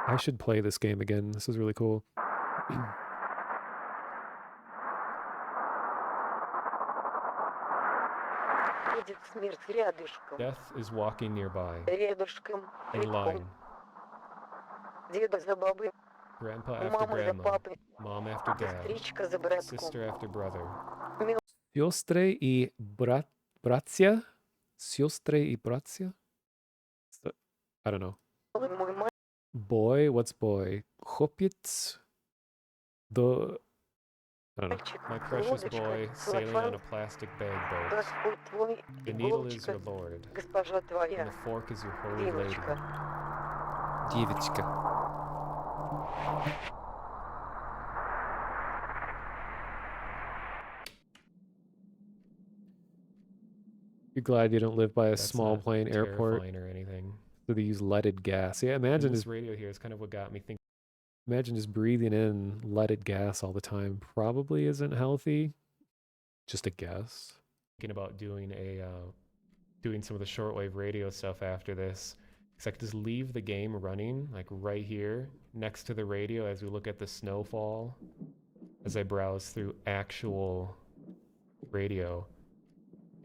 I should play this game again. This is really cool. Death is walking nearby. In line. Grandpa after grandma. Mom after dad. Sister after brother. Siostre y bratsia? Siostre y bratsia? I don't know. Boy, what's boy? Chłopiec? I don't know. My precious boy sailing on a plastic bag boat. The needle is your lord, and the fork is your holy lady. Девочка. You're glad you don't live by a small plane airport or anything. So they use leaded gas. Yeah, imagine this radio here is kind of what got me thinking. Imagine just breathing in leaded gas all the time. Probably isn't healthy. Just a guess. Thinking about doing doing some of the shortwave radio stuff after this. Because I could just leave the game running like right here next to the radio as we look at the snowfall. As I browse through actual radio.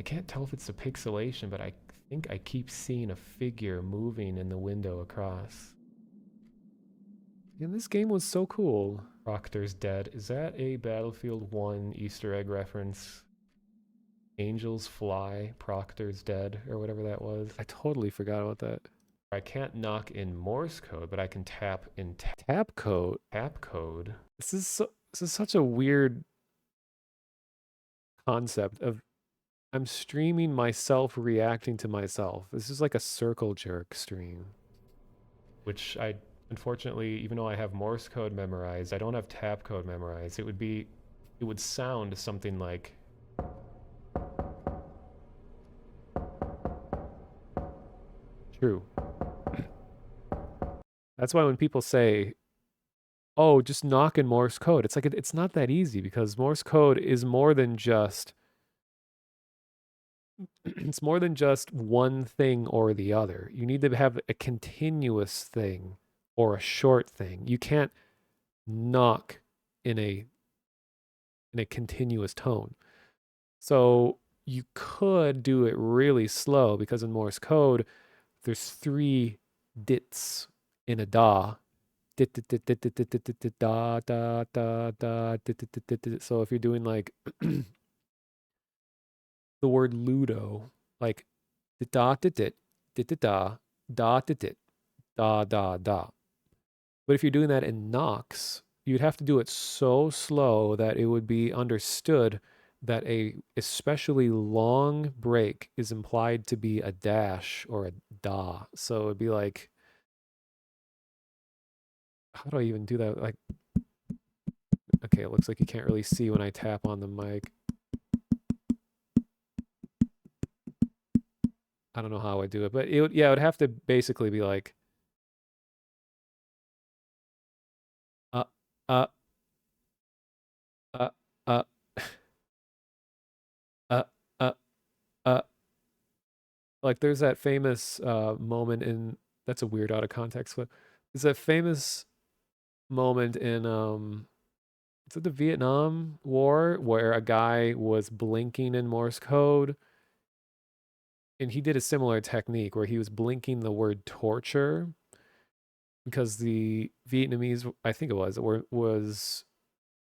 I can't tell if it's a pixelation, but I think I keep seeing a figure moving in the window across. And this game was so cool. Proctor's dead. Is that a Battlefield 1 Easter egg reference? Angels fly, Proctor's dead, or whatever that was. I totally forgot about that. I can't knock in Morse code, but I can tap in tap code. Tap code. This is such a weird concept of I'm streaming myself reacting to myself. This is like a circle jerk stream. Which I, unfortunately, even though I have Morse code memorized, I don't have tap code memorized. It would sound something like. True. That's why when people say, oh, just knock in Morse code, it's like it's not that easy because Morse code is more than just it's more than just one thing or the other. You need to have a continuous thing or a short thing. You can't knock in a continuous tone. So you could do it really slow because in Morse code, there's 3 dits in a da. Dit, dit, dit, dit, dit, dit, dit, dit, dit, da, da, da, da, dit, dit, dit, dit, dit. So if you're doing like the word Ludo, like da, dit, dit, dit, dit, da, da, dit, dit, da, da, da. But if you're doing that in Knox, you'd have to do it so slow that it would be understood that a especially long break is implied to be a dash or a da. So it'd be like, how do I even do that? Like, okay, it looks like you can't really see when I tap on the mic. I don't know how I do it, but it would, yeah, it would have to basically be like, uh, uh, uh, uh, uh, uh, uh. Like there's that famous moment in, that's a weird out of context clip. There's that famous moment in is it the Vietnam War where a guy was blinking in Morse code and he did a similar technique where he was blinking the word torture because the Vietnamese, I think it was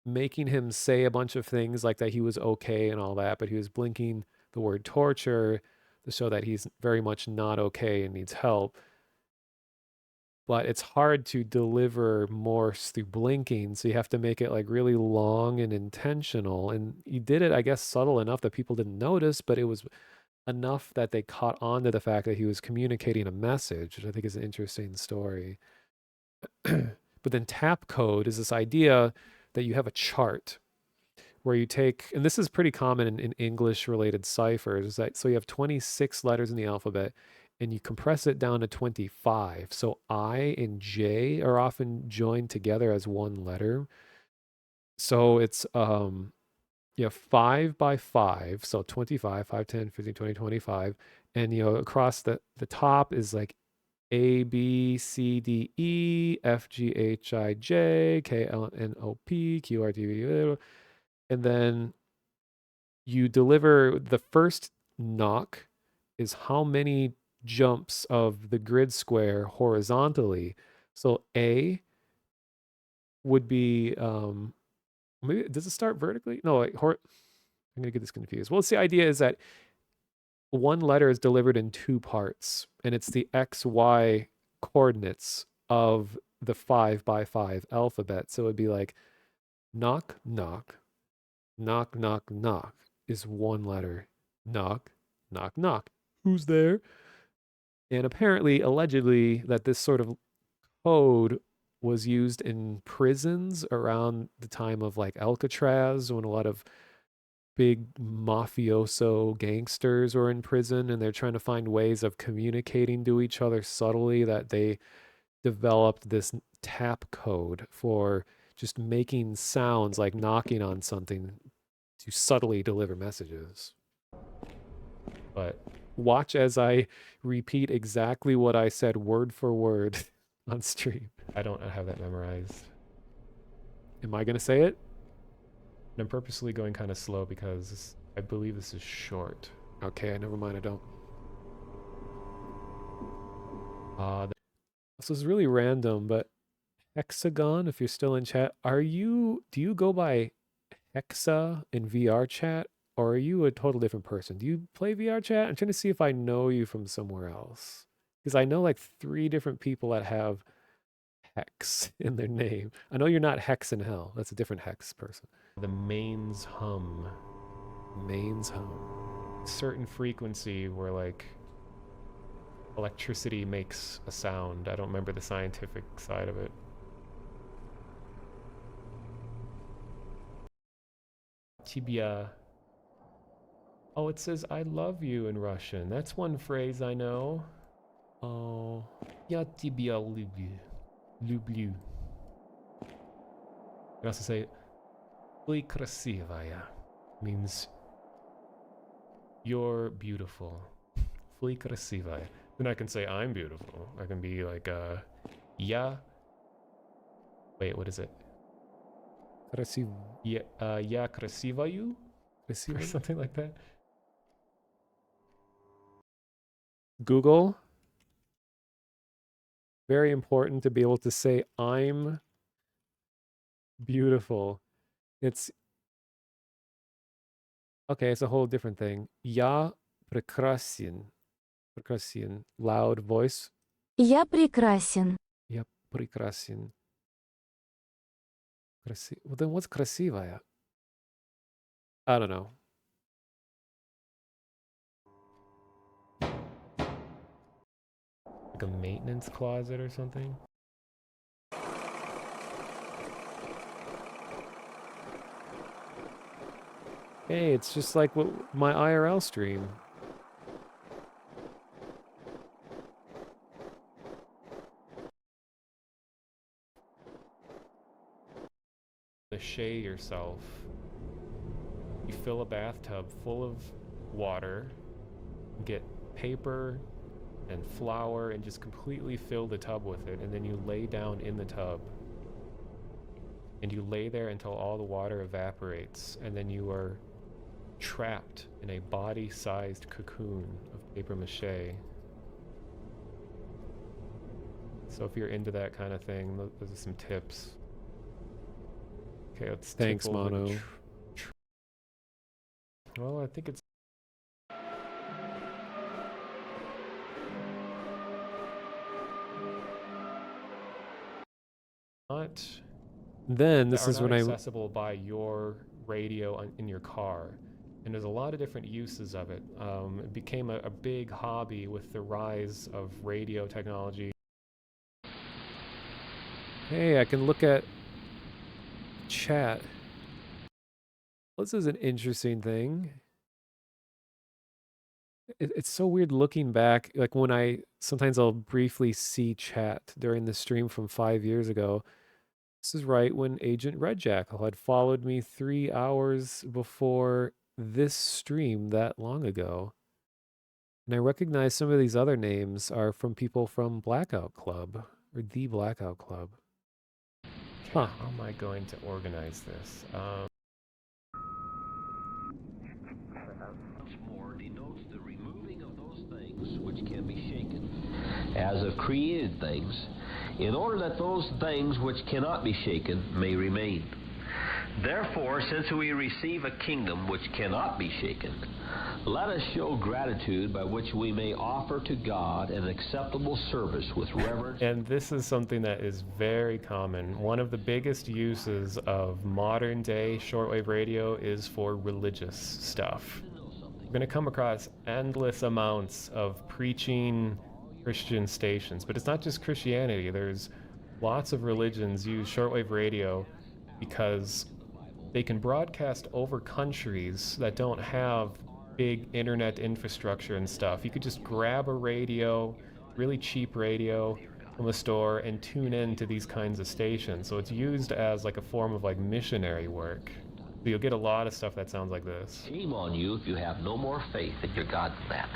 making him say a bunch of things like that he was okay and all that, but he was blinking the word torture to show that he's very much not okay and needs help. But it's hard to deliver Morse through blinking, so you have to make it like really long and intentional. And he did it, I guess, subtle enough that people didn't notice, but it was enough that they caught on to the fact that he was communicating a message, which I think is an interesting story. But then tap code is this idea that you have a chart where you take, and this is pretty common in English related ciphers, that so you have 26 letters in the alphabet and you compress it down to 25. So I and J are often joined together as one letter. So it's you have 5 by 5, so 25, 5, 10, 15, 20, 25. And across the top is like A, B, C, D, E, F, G, H, I, J, K, L, N, O, P, Q, R, T, V, and then you deliver the first knock is how many jumps of the grid square horizontally. So A would be maybe does it start vertically? No, like I'm gonna get this confused. Well, it's the idea is that one letter is delivered in 2 parts, and it's the X, Y coordinates of the 5 by 5 alphabet. So it'd be like knock, knock, knock, knock, knock is one letter. Knock, knock, knock. Who's there? And apparently, allegedly, that this sort of code was used in prisons around the time of like Alcatraz when a lot of big mafioso gangsters were in prison and they're trying to find ways of communicating to each other subtly, that they developed this tap code for just making sounds like knocking on something to subtly deliver messages. But watch as I repeat exactly what I said word for word on stream. I don't have that memorized. Am I going to say it? I'm purposely going kind of slow because I believe this is short. Okay, never mind, I don't. This is really random, but Hexagon, if you're still in chat, do you go by Hexa in VR chat or are you a total different person? Do you play VR chat? I'm trying to see if I know you from somewhere else. Because I know like 3 different people that have Hex in their name. I know you're not Hex in Hell. That's a different Hex person. The mains hum. Mains hum. Certain frequency where like electricity makes a sound. I don't remember the scientific side of it. Tibia. Oh, it says I love you in Russian. That's one phrase I know. Oh, я тебя люблю. Люблю. You can also say "Вы красивая" means you're beautiful. Вы красивая. Then I can say I'm beautiful. I can be like я. Wait, what is it? Красив. Я красиваю? Or something like that. Google. Very important to be able to say I'm beautiful. It's okay, it's a whole different thing. Я прекрасен. Прекрасен. Loud voice. Я прекрасен. Я прекрасен. Well, then what's красивая? I don't know. Like a maintenance closet or something? Hey, it's just like what my IRL stream. Shea yourself. You fill a bathtub full of water, get paper and flour and just completely fill the tub with it, and then you lay down in the tub. And you lay there until all the water evaporates, and then you are trapped in a body-sized cocoon of paper mache. So if you're into that kind of thing, those are some tips. Okay, let's Thanks, tip over to Mono. well, I think it's not. Then this is when I accessible by your radio in your car, and there's a lot of different uses of it. It became a big hobby with the rise of radio technology. Hey, I can look at chat. This is an interesting thing. It's so weird looking back, like when sometimes I'll briefly see chat during the stream from 5 years ago. This is right when Agent Red Jackal had followed me 3 hours before this stream that long ago. And I recognize some of these other names are from people from Blackout Club, or the Blackout Club. Huh. How am I going to organize this? Once more denotes the removing of those things which can be shaken, as of created things, in order that those things which cannot be shaken may remain. Therefore, since we receive a kingdom which cannot be shaken, let us show gratitude by which we may offer to God an acceptable service with reverence. And this is something that is very common. One of the biggest uses of modern day shortwave radio is for religious stuff. You're going to come across endless amounts of preaching Christian stations, but it's not just Christianity. There's lots of religions use shortwave radio because they can broadcast over countries that don't have big internet infrastructure and stuff. You could just grab a radio, really cheap radio from a store, and tune in to these kinds of stations. So it's used as like a form of like missionary work. So you'll get a lot of stuff that sounds like this. Shame on you if you have no more faith in your God than that.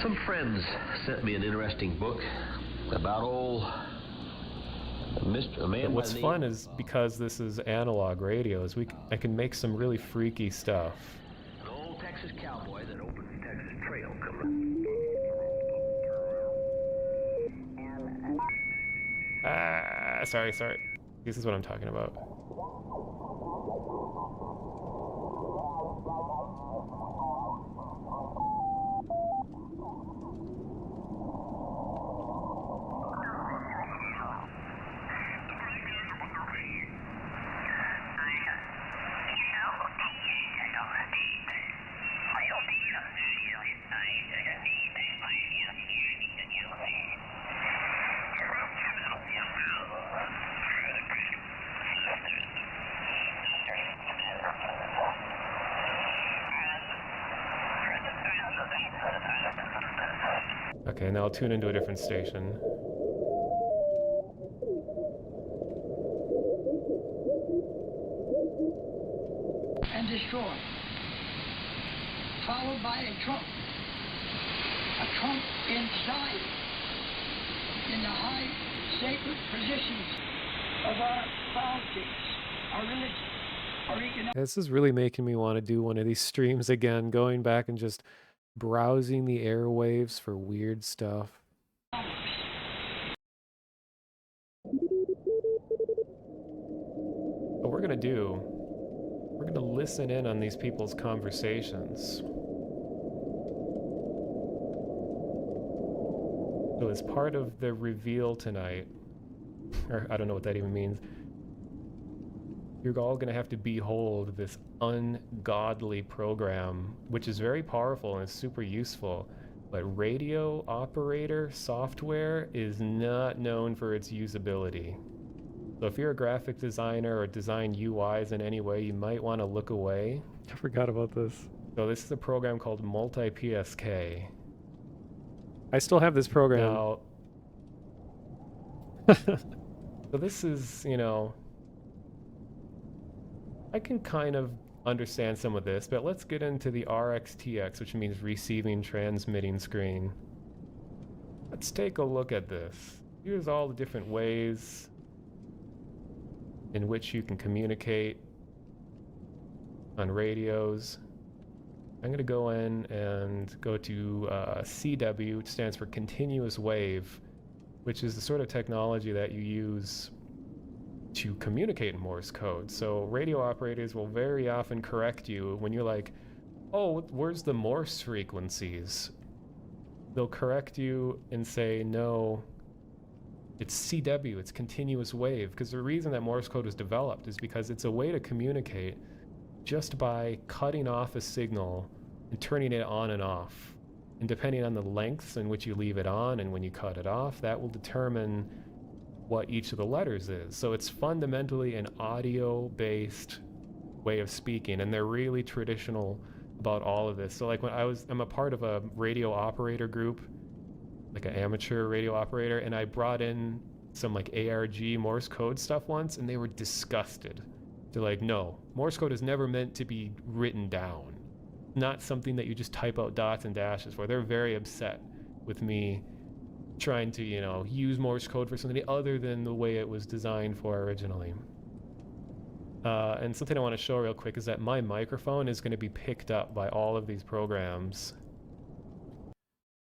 Some friends sent me an interesting book about old a man. But what's fun is because this is analog radios, I can make some really freaky stuff. An old Texas cowboy that opened the Texas Trail coming. Sorry. This is what I'm talking about. Okay, now I'll tune into a different station. And destroy, followed by a trump inside, in the high sacred positions of our politics, our religion, our economic. This is really making me want to do one of these streams again, going back and just browsing the airwaves for weird stuff. What we're gonna do, we're gonna listen in on these people's conversations. So as part of the reveal tonight, or I don't know what that even means, you're all gonna have to behold this ungodly program, which is very powerful and is super useful, but radio operator software is not known for its usability. So if you're a graphic designer or design UIs in any way, you might want to look away. I forgot about this. So this is a program called Multi-PSK. I still have this program. Now, so this is, you know, I can kind of understand some of this, but let's get into the RxTX, which means receiving, transmitting screen. Let's take a look at this. Here's all the different ways in which you can communicate on radios. I'm going to go in and go to CW, which stands for continuous wave, which is the sort of technology that you use to communicate in Morse code. So radio operators will very often correct you when you're like, oh, where's the Morse frequencies? They'll correct you and say, no, it's CW, it's continuous wave. Because the reason that Morse code was developed is because it's a way to communicate just by cutting off a signal and turning it on and off. And depending on the lengths in which you leave it on and when you cut it off, that will determine what each of the letters is. So it's fundamentally an audio-based way of speaking, and they're really traditional about all of this. So like when I'm a part of a radio operator group, like an amateur radio operator, and I brought in some like ARG Morse code stuff once, and they were disgusted. They're like, no, Morse code is never meant to be written down. Not something that you just type out dots and dashes for. They're very upset with me trying to, you know, use Morse code for something other than the way it was designed for originally. And something I want to show real quick is that my microphone is going to be picked up by all of these programs.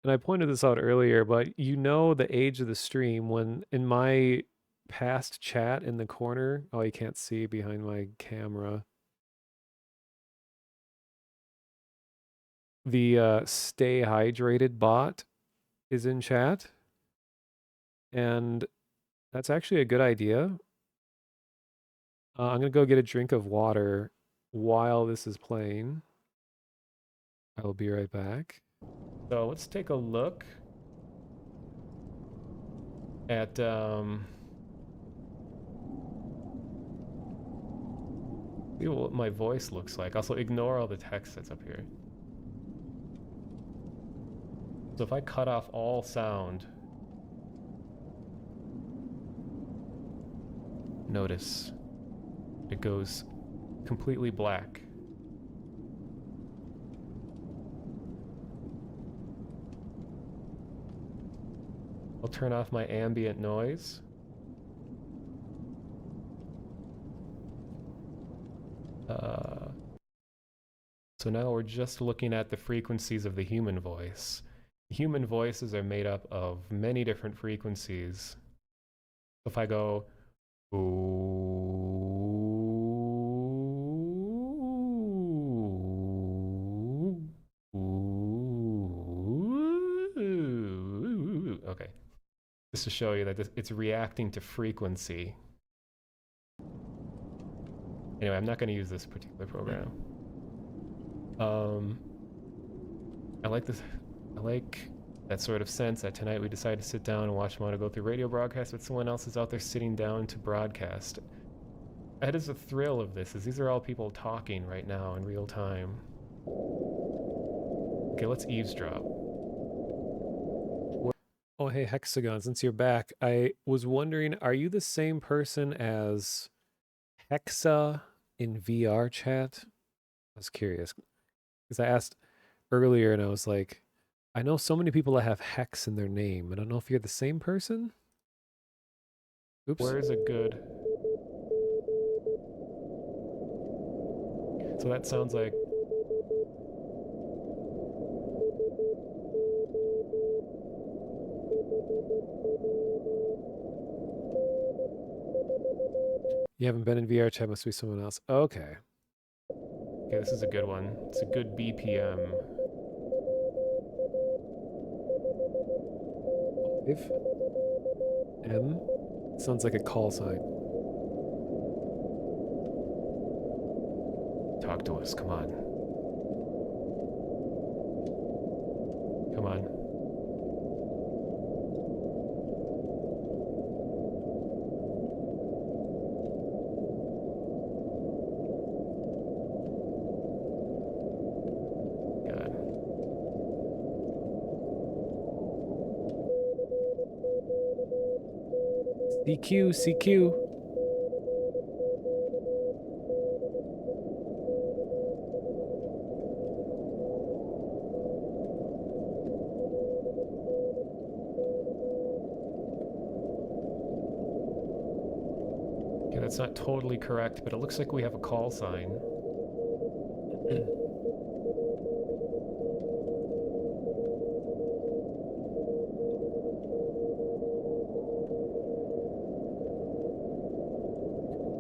And I pointed this out earlier, but you know the age of the stream when in my past chat in the corner, oh, you can't see behind my camera. The Stay Hydrated bot is in chat. And that's actually a good idea. I'm going to go get a drink of water while this is playing. I will be right back. So let's take a look at see what my voice looks like. Also ignore all the text that's up here. So if I cut off all sound, notice it goes completely black. I'll turn off my ambient noise. So now we're just looking at the frequencies of the human voice. Human voices are made up of many different frequencies. If I go, okay. Just to show you that it's reacting to frequency. Anyway, I'm not going to use this particular program. I like this. I like that sort of sense that tonight we decided to sit down and watch Mono go through radio broadcast, but someone else is out there sitting down to broadcast. That is the thrill of this, is these are all people talking right now in real time. Okay, let's eavesdrop. Oh, hey, Hexagon, since you're back, I was wondering, are you the same person as Hexa in VR chat? I was curious because I asked earlier and I was like, I know so many people that have Hex in their name. I don't know if you're the same person. Oops. Where is it good? So that sounds like You haven't been in VR chat, must be someone else. Okay. okay, this is a good one. It's a good BPM. 5 M sounds like a call sign. Talk to us, come on. Come on. CQ, CQ. Okay, that's not totally correct, but it looks like we have a call sign.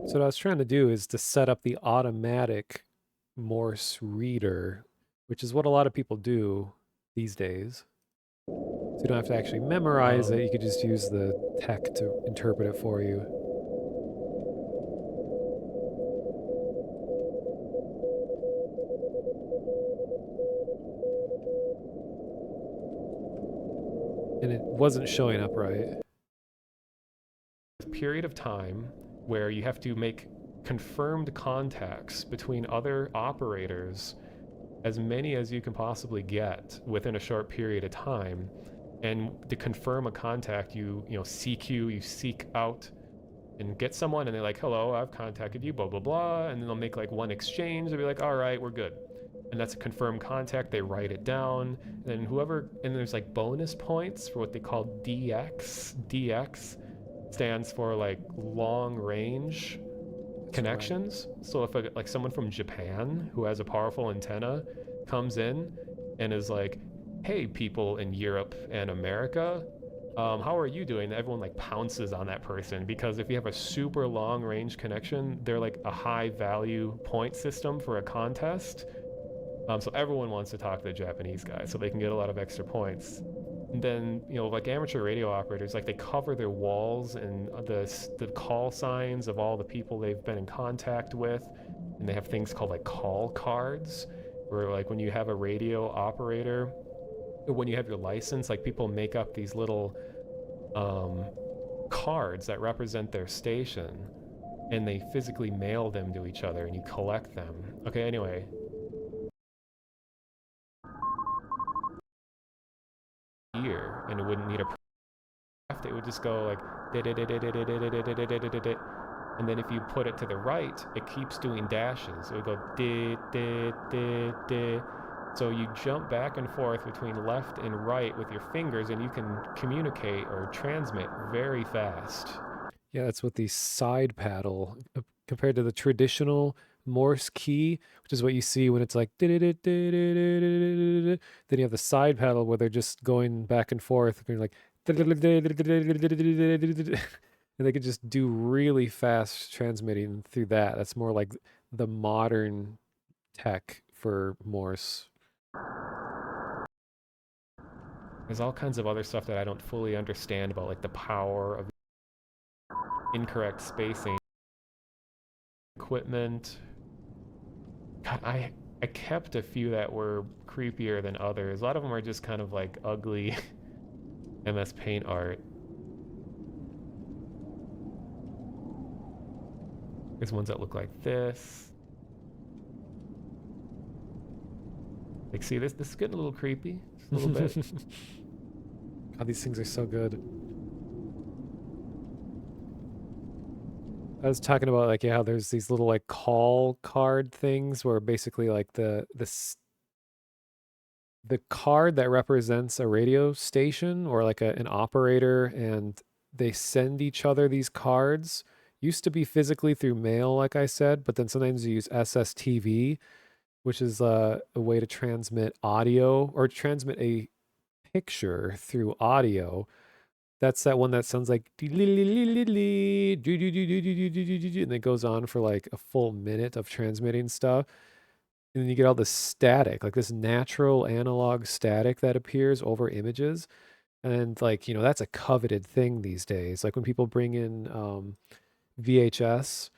So what I was trying to do is to set up the automatic Morse reader, which is what a lot of people do these days. So you don't have to actually memorize it, you could just use the tech to interpret it for you. And it wasn't showing up right. Period of time where you have to make confirmed contacts between other operators, as many as you can possibly get within a short period of time. And to confirm a contact, you CQ, you seek out and get someone, and they're like, hello, I've contacted you, blah, blah, blah. And then they'll make like one exchange. They'll be like, all right, we're good. And that's a confirmed contact. They write it down. And then and there's like bonus points for what they call DX. DX stands for like long range connections. Right. So if like someone from Japan who has a powerful antenna comes in and is like, hey, people in Europe and America, how are you doing? Everyone like pounces on that person, because if you have a super long range connection, they're like a high value point system for a contest. So everyone wants to talk to the Japanese guy so they can get a lot of extra points. And then, like amateur radio operators, like they cover their walls and the call signs of all the people they've been in contact with. And they have things called like call cards, where like when you have a radio operator, when you have your license, like people make up these little cards that represent their station, and they physically mail them to each other and you collect them. Okay, anyway. Here, and it wouldn't need a draft, it would just go like, and then if you put it to the right, it keeps doing dashes. It would go so you jump back and forth between left and right with your fingers, and you can communicate or transmit very fast. Yeah, that's what the side paddle, compared to the traditional Morse key, which is what you see when it's like, then you have the side paddle where they're just going back and forth, and like, and they could just do really fast transmitting through that. That's more like the modern tech for Morse. There's all kinds of other stuff that I don't fully understand about, like the power of incorrect spacing, equipment. God, I kept a few that were creepier than others. A lot of them are just kind of like ugly MS Paint art. There's ones that look like this. Like, see, this is getting a little creepy, just a little bit. God, these things are so good. I was talking about like how there's these little like call card things where basically like the card that represents a radio station or like an operator, and they send each other these cards. Used to be physically through mail, like I said, but then sometimes you use SSTV, which is a way to transmit audio or transmit a picture through audio. That's that one that sounds like and it goes on for like a full minute of transmitting stuff. And then you get all this static, like this natural analog static that appears over images. And like, that's a coveted thing these days. Like when people bring in VHS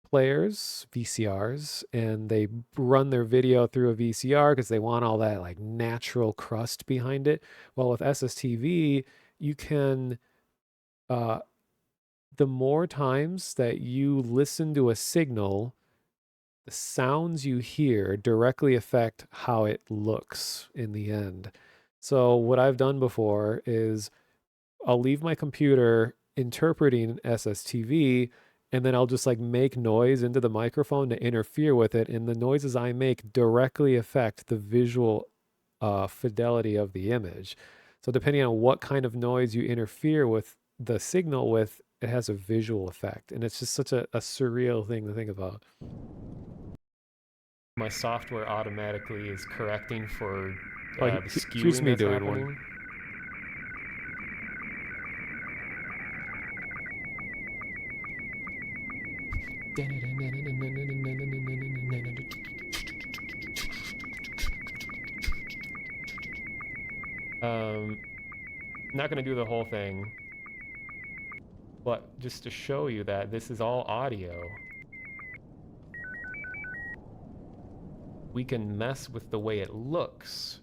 players, VCRs, and they run their video through a VCR because they want all that like natural crust behind it. Well, with SSTV, you can the more times that you listen to a signal, the sounds you hear directly affect how it looks in the end. So what I've done before is I'll leave my computer interpreting SSTV, and then I'll just like make noise into the microphone to interfere with it, and the noises I make directly affect the visual fidelity of the image. So depending on what kind of noise you interfere with the signal with, it has a visual effect, and it's just such a surreal thing to think about. My software automatically is correcting for Oh, the here's skewing me that's doing happening. one. Not going to do the whole thing, but just to show you that this is all audio, we can mess with the way it looks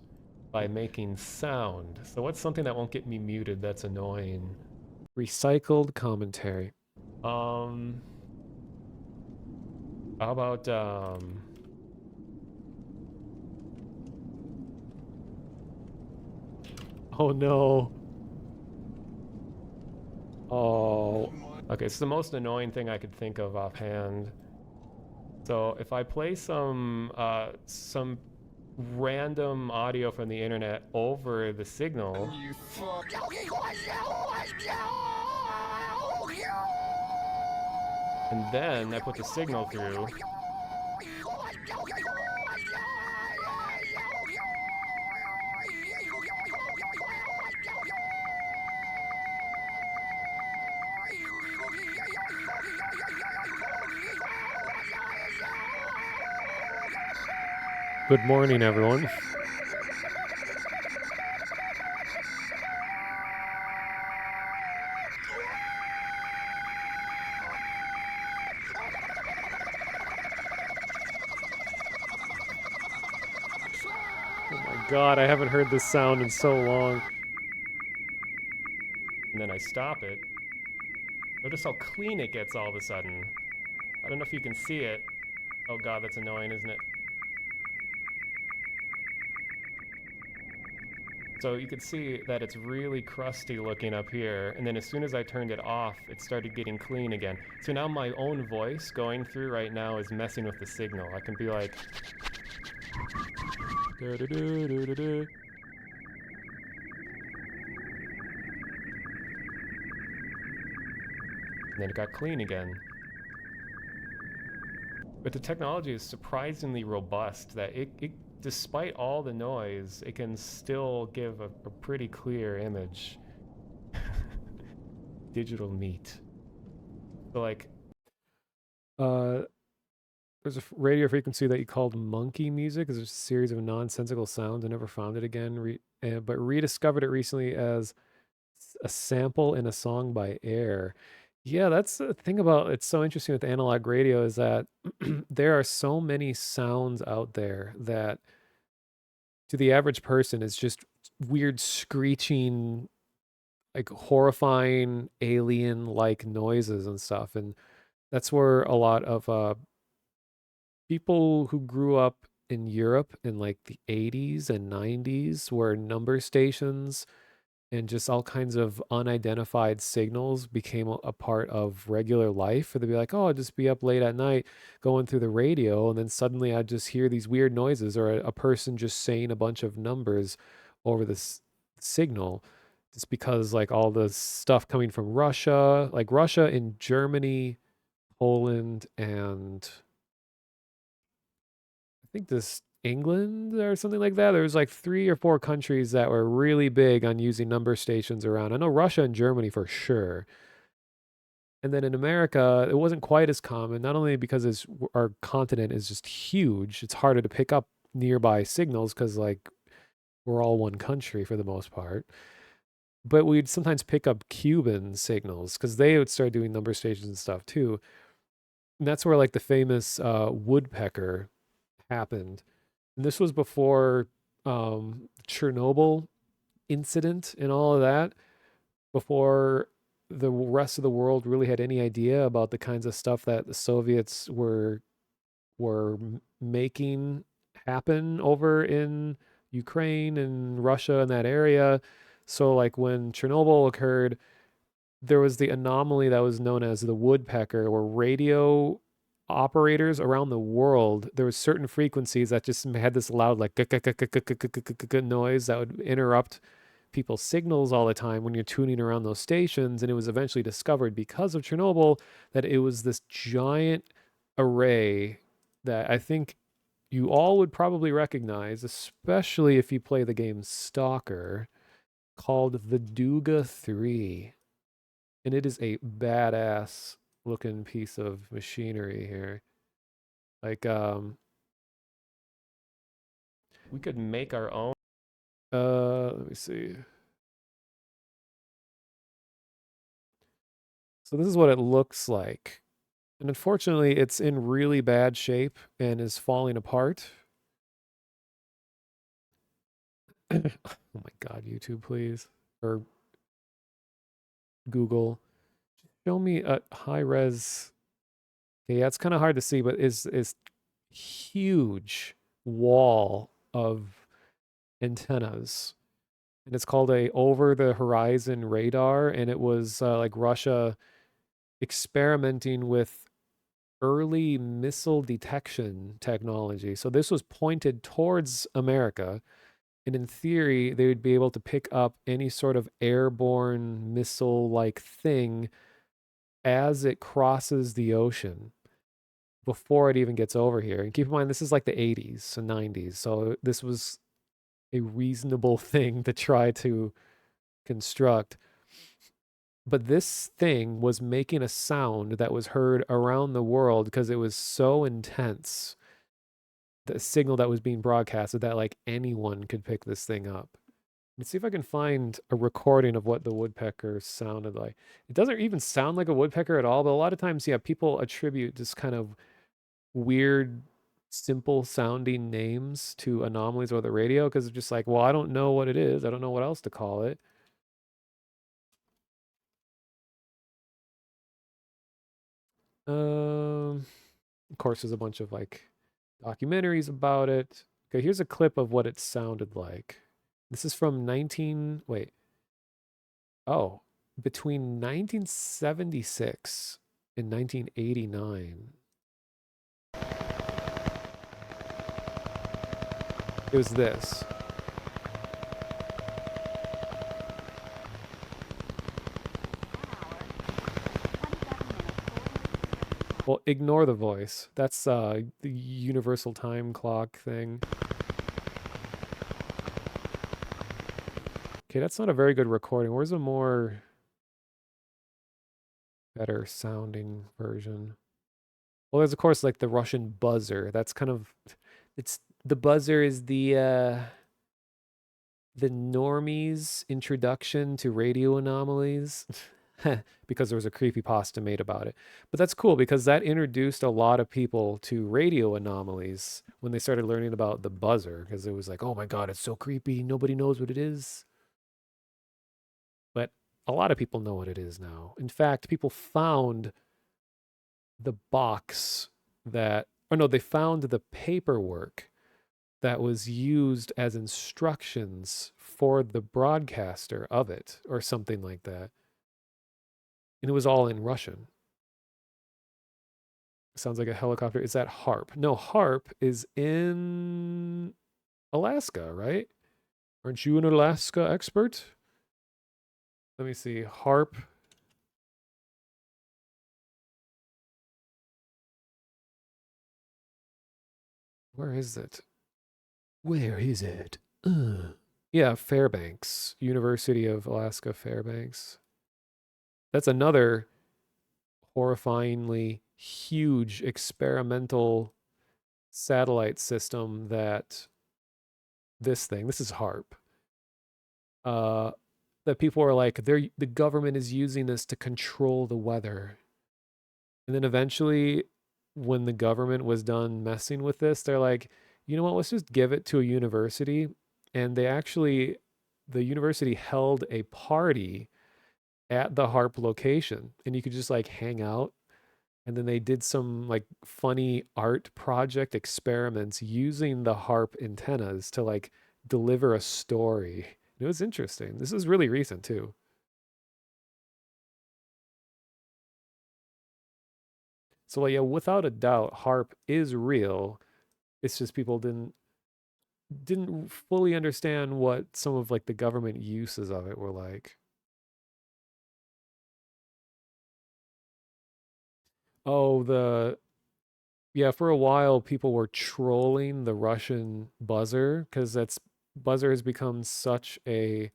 by making sound. So what's something that won't get me muted that's annoying? Recycled commentary. How about oh no. Oh. Okay, it's the most annoying thing I could think of offhand. So if I play some random audio from the internet over the signal, and then I put the signal through, Good morning, everyone. Oh my god, I haven't heard this sound in so long. and then I stop it. Notice how clean it gets all of a sudden. I don't know if you can see it. Oh god, that's annoying, isn't it? So you could see that it's really crusty looking up here, and then as soon as I turned it off, it started getting clean again. So now my own voice going through right now is messing with the signal. I can be like... and then it got clean again. But the technology is surprisingly robust that it despite all the noise, it can still give a pretty clear image. Digital meat. So like, there's a radio frequency that you called monkey music. It's a series of nonsensical sounds. I never found it again, but rediscovered it recently as a sample in a song by Air. Yeah, that's the thing about it's so interesting with analog radio is that there are so many sounds out there that to the average person is just weird screeching, like horrifying alien like noises and stuff. And that's where a lot of people who grew up in Europe in like the 80s and 90s, where number stations and just all kinds of unidentified signals became a part of regular life. Or they'd be like, oh, I'd just be up late at night going through the radio, and then suddenly I'd just hear these weird noises, or a person just saying a bunch of numbers over this signal, just because like all the stuff coming from Russia, like Russia and Germany, Poland, and I think this England or something like that. There was like 3 or 4 countries that were really big on using number stations around. I know Russia and Germany for sure. And then in America, it wasn't quite as common, not only because our continent is just huge, it's harder to pick up nearby signals because like we're all one country for the most part. But we'd sometimes pick up Cuban signals because they would start doing number stations and stuff too. And that's where like the famous woodpecker happened. And this was before Chernobyl incident and all of that, before the rest of the world really had any idea about the kinds of stuff that the Soviets were making happen over in Ukraine and Russia and that area. So like when Chernobyl occurred, there was the anomaly that was known as the woodpecker, where radio operators around the world, there was certain frequencies that just had this loud like noise that would interrupt people's signals all the time when you're tuning around those stations. And it was eventually discovered because of Chernobyl that it was this giant array that I think you all would probably recognize, especially if you play the game Stalker, called the Duga 3. And it is a badass looking piece of machinery here. Like, We could make our own. let me see. So this is what it looks like. And unfortunately, it's in really bad shape and is falling apart. Oh my God, YouTube, please. Or Google. Show me a high res. Okay, yeah, it's kind of hard to see, but is huge wall of antennas. And it's called a over the horizon radar. And it was like Russia experimenting with early missile detection technology. So this was pointed towards America. And in theory, they would be able to pick up any sort of airborne missile like thing as it crosses the ocean before it even gets over here. And keep in mind, this is like the 80s and 90s. So this was a reasonable thing to try to construct. But this thing was making a sound that was heard around the world because it was so intense, the signal that was being broadcasted, that like anyone could pick this thing up. Let's see if I can find a recording of what the woodpecker sounded like. It doesn't even sound like a woodpecker at all, but a lot of times, yeah, people attribute just kind of weird, simple sounding names to anomalies or the radio because it's just like, well, I don't know what it is. I don't know what else to call it. Of course, there's a bunch of like documentaries about it. Okay, here's a clip of what it sounded like. This is from between 1976 and 1989. It was this. Well, ignore the voice. That's the universal time clock thing. Okay, that's not a very good recording. Where's a more better sounding version? Well, there's of course like the Russian buzzer. That's kind of, it's the buzzer is the normies introduction to radio anomalies. Because there was a creepypasta made about it. But that's cool because that introduced a lot of people to radio anomalies when they started learning about the buzzer, because it was like, oh my God, it's so creepy. Nobody knows what it is. But a lot of people know what it is now. In fact, people found the box that, or no, they found the paperwork that was used as instructions for the broadcaster of it, or something like that. And it was all in Russian. Sounds like a helicopter. Is that HARP? No, HARP is in Alaska, right? Aren't you an Alaska expert? Let me see. HARP. Where is it? Where is it? Yeah, Fairbanks. University of Alaska, Fairbanks. That's another horrifyingly huge experimental satellite system that this is HARP. That people are like, the government is using this to control the weather. And then eventually, when the government was done messing with this, they're like, you know what, let's just give it to a university. And the university held a party at the HARP location, and you could just like hang out. And then they did some like funny art project experiments using the HARP antennas to like deliver a story. It was interesting. This is really recent too. So like, yeah, without a doubt, HARP is real. It's just people didn't fully understand what some of like the government uses of it were like. Oh, yeah, for a while people were trolling the Russian buzzer because that's buzzer has become such a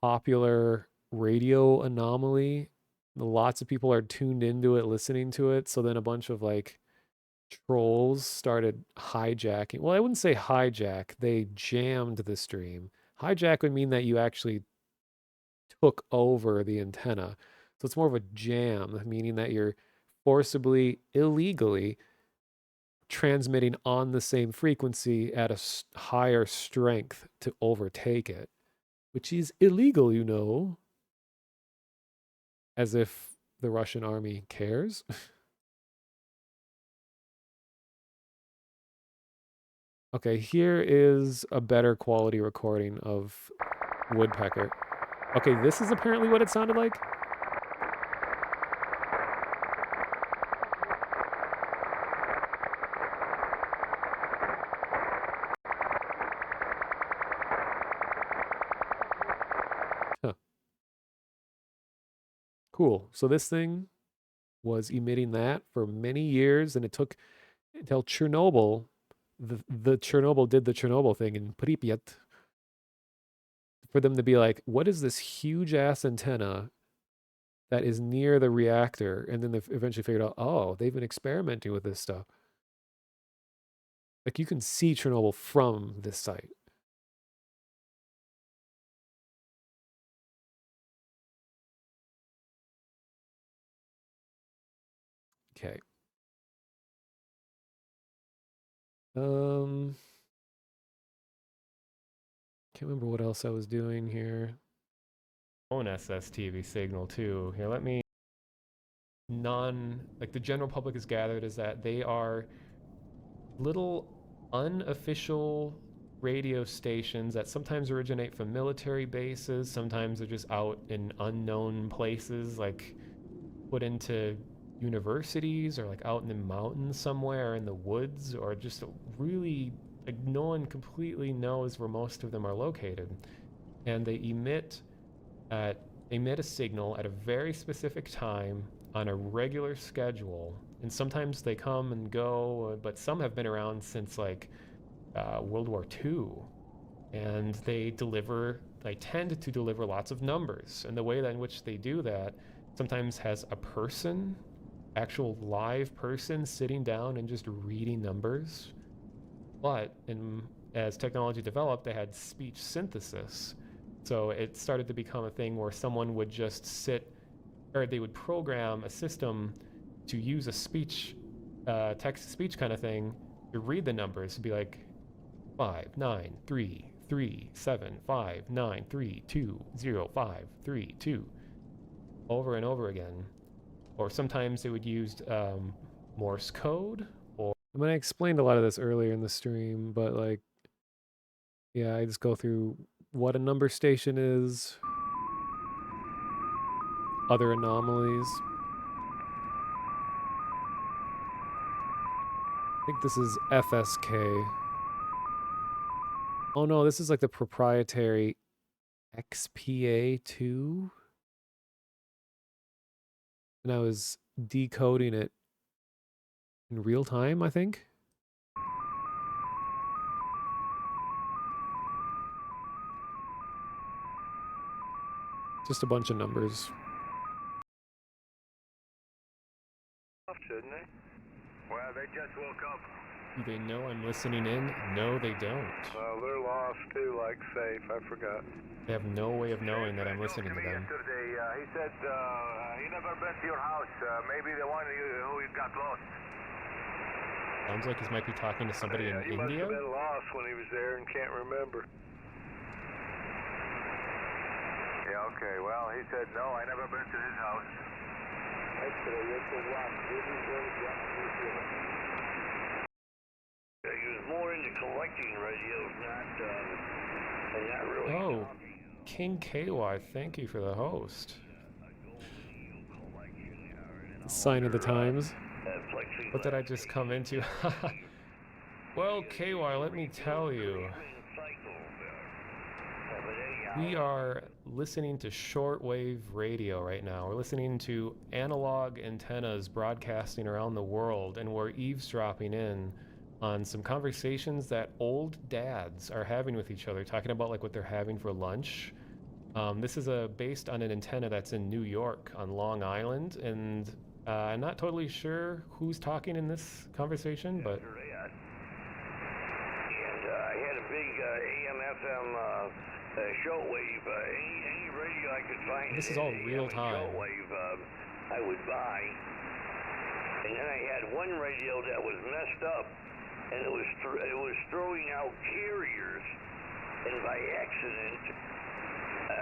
popular radio anomaly. Lots of people are tuned into it, listening to it. So then a bunch of like trolls started hijacking. Well, I wouldn't say hijack, they jammed the stream. Hijack would mean that you actually took over the antenna. So it's more of a jam, meaning that you're forcibly, illegally transmitting on the same frequency at a higher strength to overtake it, which is illegal, you know. As if the Russian army cares. Okay, here is a better quality recording of woodpecker. Okay, this is apparently what it sounded like. Huh. Cool. So this thing was emitting that for many years, and it took until Chernobyl, the Chernobyl did the Chernobyl thing in Pripyat, for them to be like, what is this huge ass antenna that is near the reactor? And then they eventually figured out, oh, they've been experimenting with this stuff. Like you can see Chernobyl from this site. Okay. Can't remember what else I was doing here. Own SSTV signal too. Here, let me like the general public is gathered is that they are little unofficial radio stations that sometimes originate from military bases, sometimes they're just out in unknown places, like put into universities or like out in the mountains somewhere in the woods, or just really like no one completely knows where most of them are located. And they emit a signal at a very specific time on a regular schedule. And sometimes they come and go, but some have been around since like World War II. And they tend to deliver lots of numbers. And the way in which they do that sometimes has a person, actual live person, sitting down and just reading numbers. But as technology developed, they had speech synthesis. So it started to become a thing where someone would just sit, or they would program a system to use a speech, text-to-speech kind of thing to read the numbers, to be like 5 9 3 3 7 5 9 3 2 0 5 3 2 over and over again. Or sometimes they would use Morse code, or I mean, I explained a lot of this earlier in the stream, but like, yeah, I just go through what a number station is, other anomalies. I think this is FSK. Oh no, this is like the proprietary XPA2. And I was decoding it in real time, I think. Just a bunch of numbers. Shouldn't they? Well, they just woke up. Do they know I'm listening in? No, they don't. Well, they're lost too, like safe. I forgot. They have no way of knowing that I'm listening to them. Yesterday, he said he never been to your house. Maybe the one who got lost. Sounds like he might be talking to somebody in He India. must have been lost when he was there and can't remember. Yeah, okay. Well, he said, no, I never been to his house. Actually, it's a lot. This is really he was more into collecting radios, not really. Oh, King KY, thank you for the host. Sign of the times. What did I just come into? Well, KY, let me tell you. We are listening to shortwave radio right now. We're listening to analog antennas broadcasting around the world, and we're eavesdropping in on some conversations that old dads are having with each other, talking about like what they're having for lunch. This is based on an antenna that's in New York on Long Island, and I'm not totally sure who's talking in this conversation, but... And I had a big AM/FM shortwave, any radio I could find. This is all real time. Shortwave, I would buy. And then I had one radio that was messed up, and it was throwing out carriers. And by accident,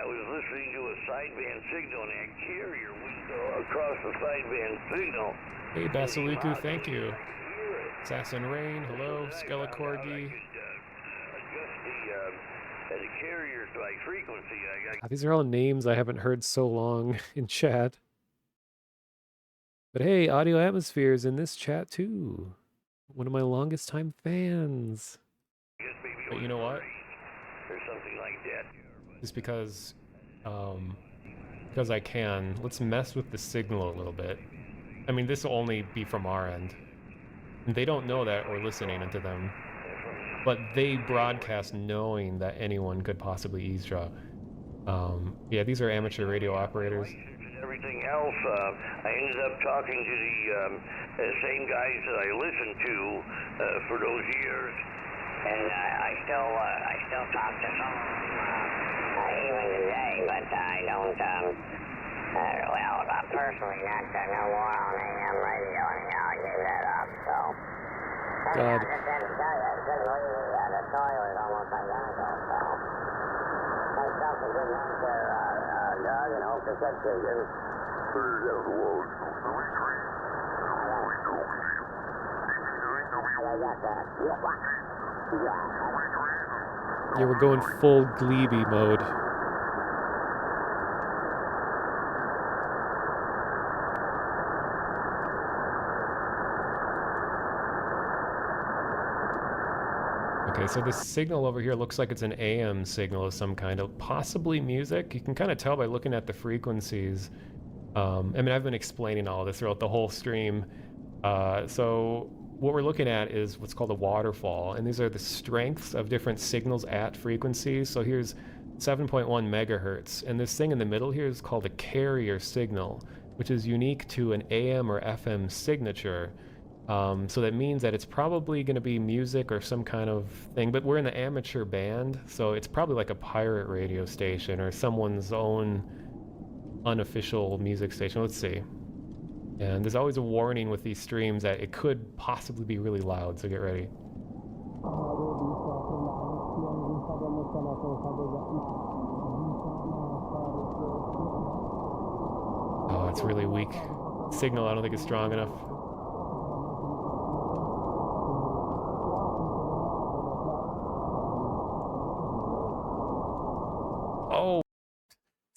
I was listening to a sideband signal, and that carrier went across the sideband signal. Hey, Basiluku, thank you. Assassin Rain, hello. Skelecorgi. The carriers by frequency. These are all names I haven't heard so long in chat. But hey, Audio Atmosphere is in this chat too. One of my longest time fans. But you know what? Or something like that. Just because I can, let's mess with the signal a little bit. I mean, this will only be from our end. And they don't know that we're listening into them. But they broadcast knowing that anyone could possibly eavesdrop. Yeah, these are amateur radio operators. Everything else, I ended up talking to the same guys that I listened to for those years, and I still talk to some even today, but I don't. Personally, not no more on AM radio anyhow. I gave that up. So. God. I just had to tell you, the soil is almost identical. So. Myself a good night there, Doug, and hope to catch you again. I got that. Yeah, we're going full Gleeby mode. Okay, so this signal over here looks like it's an AM signal of some kind, of possibly music. You can kind of tell by looking at the frequencies. I mean, I've been explaining all this throughout the whole stream. So what we're looking at is what's called a waterfall, and these are the strengths of different signals at frequencies. So here's 7.1 megahertz, and this thing in the middle here is called a carrier signal, which is unique to an AM or FM signature. So that means that it's probably going to be music or some kind of thing, but we're in the amateur band, so it's probably like a pirate radio station or someone's own unofficial music station. Let's see. And there's always a warning with these streams that it could possibly be really loud, so get ready. Oh, it's really weak. Signal, I don't think it's strong enough.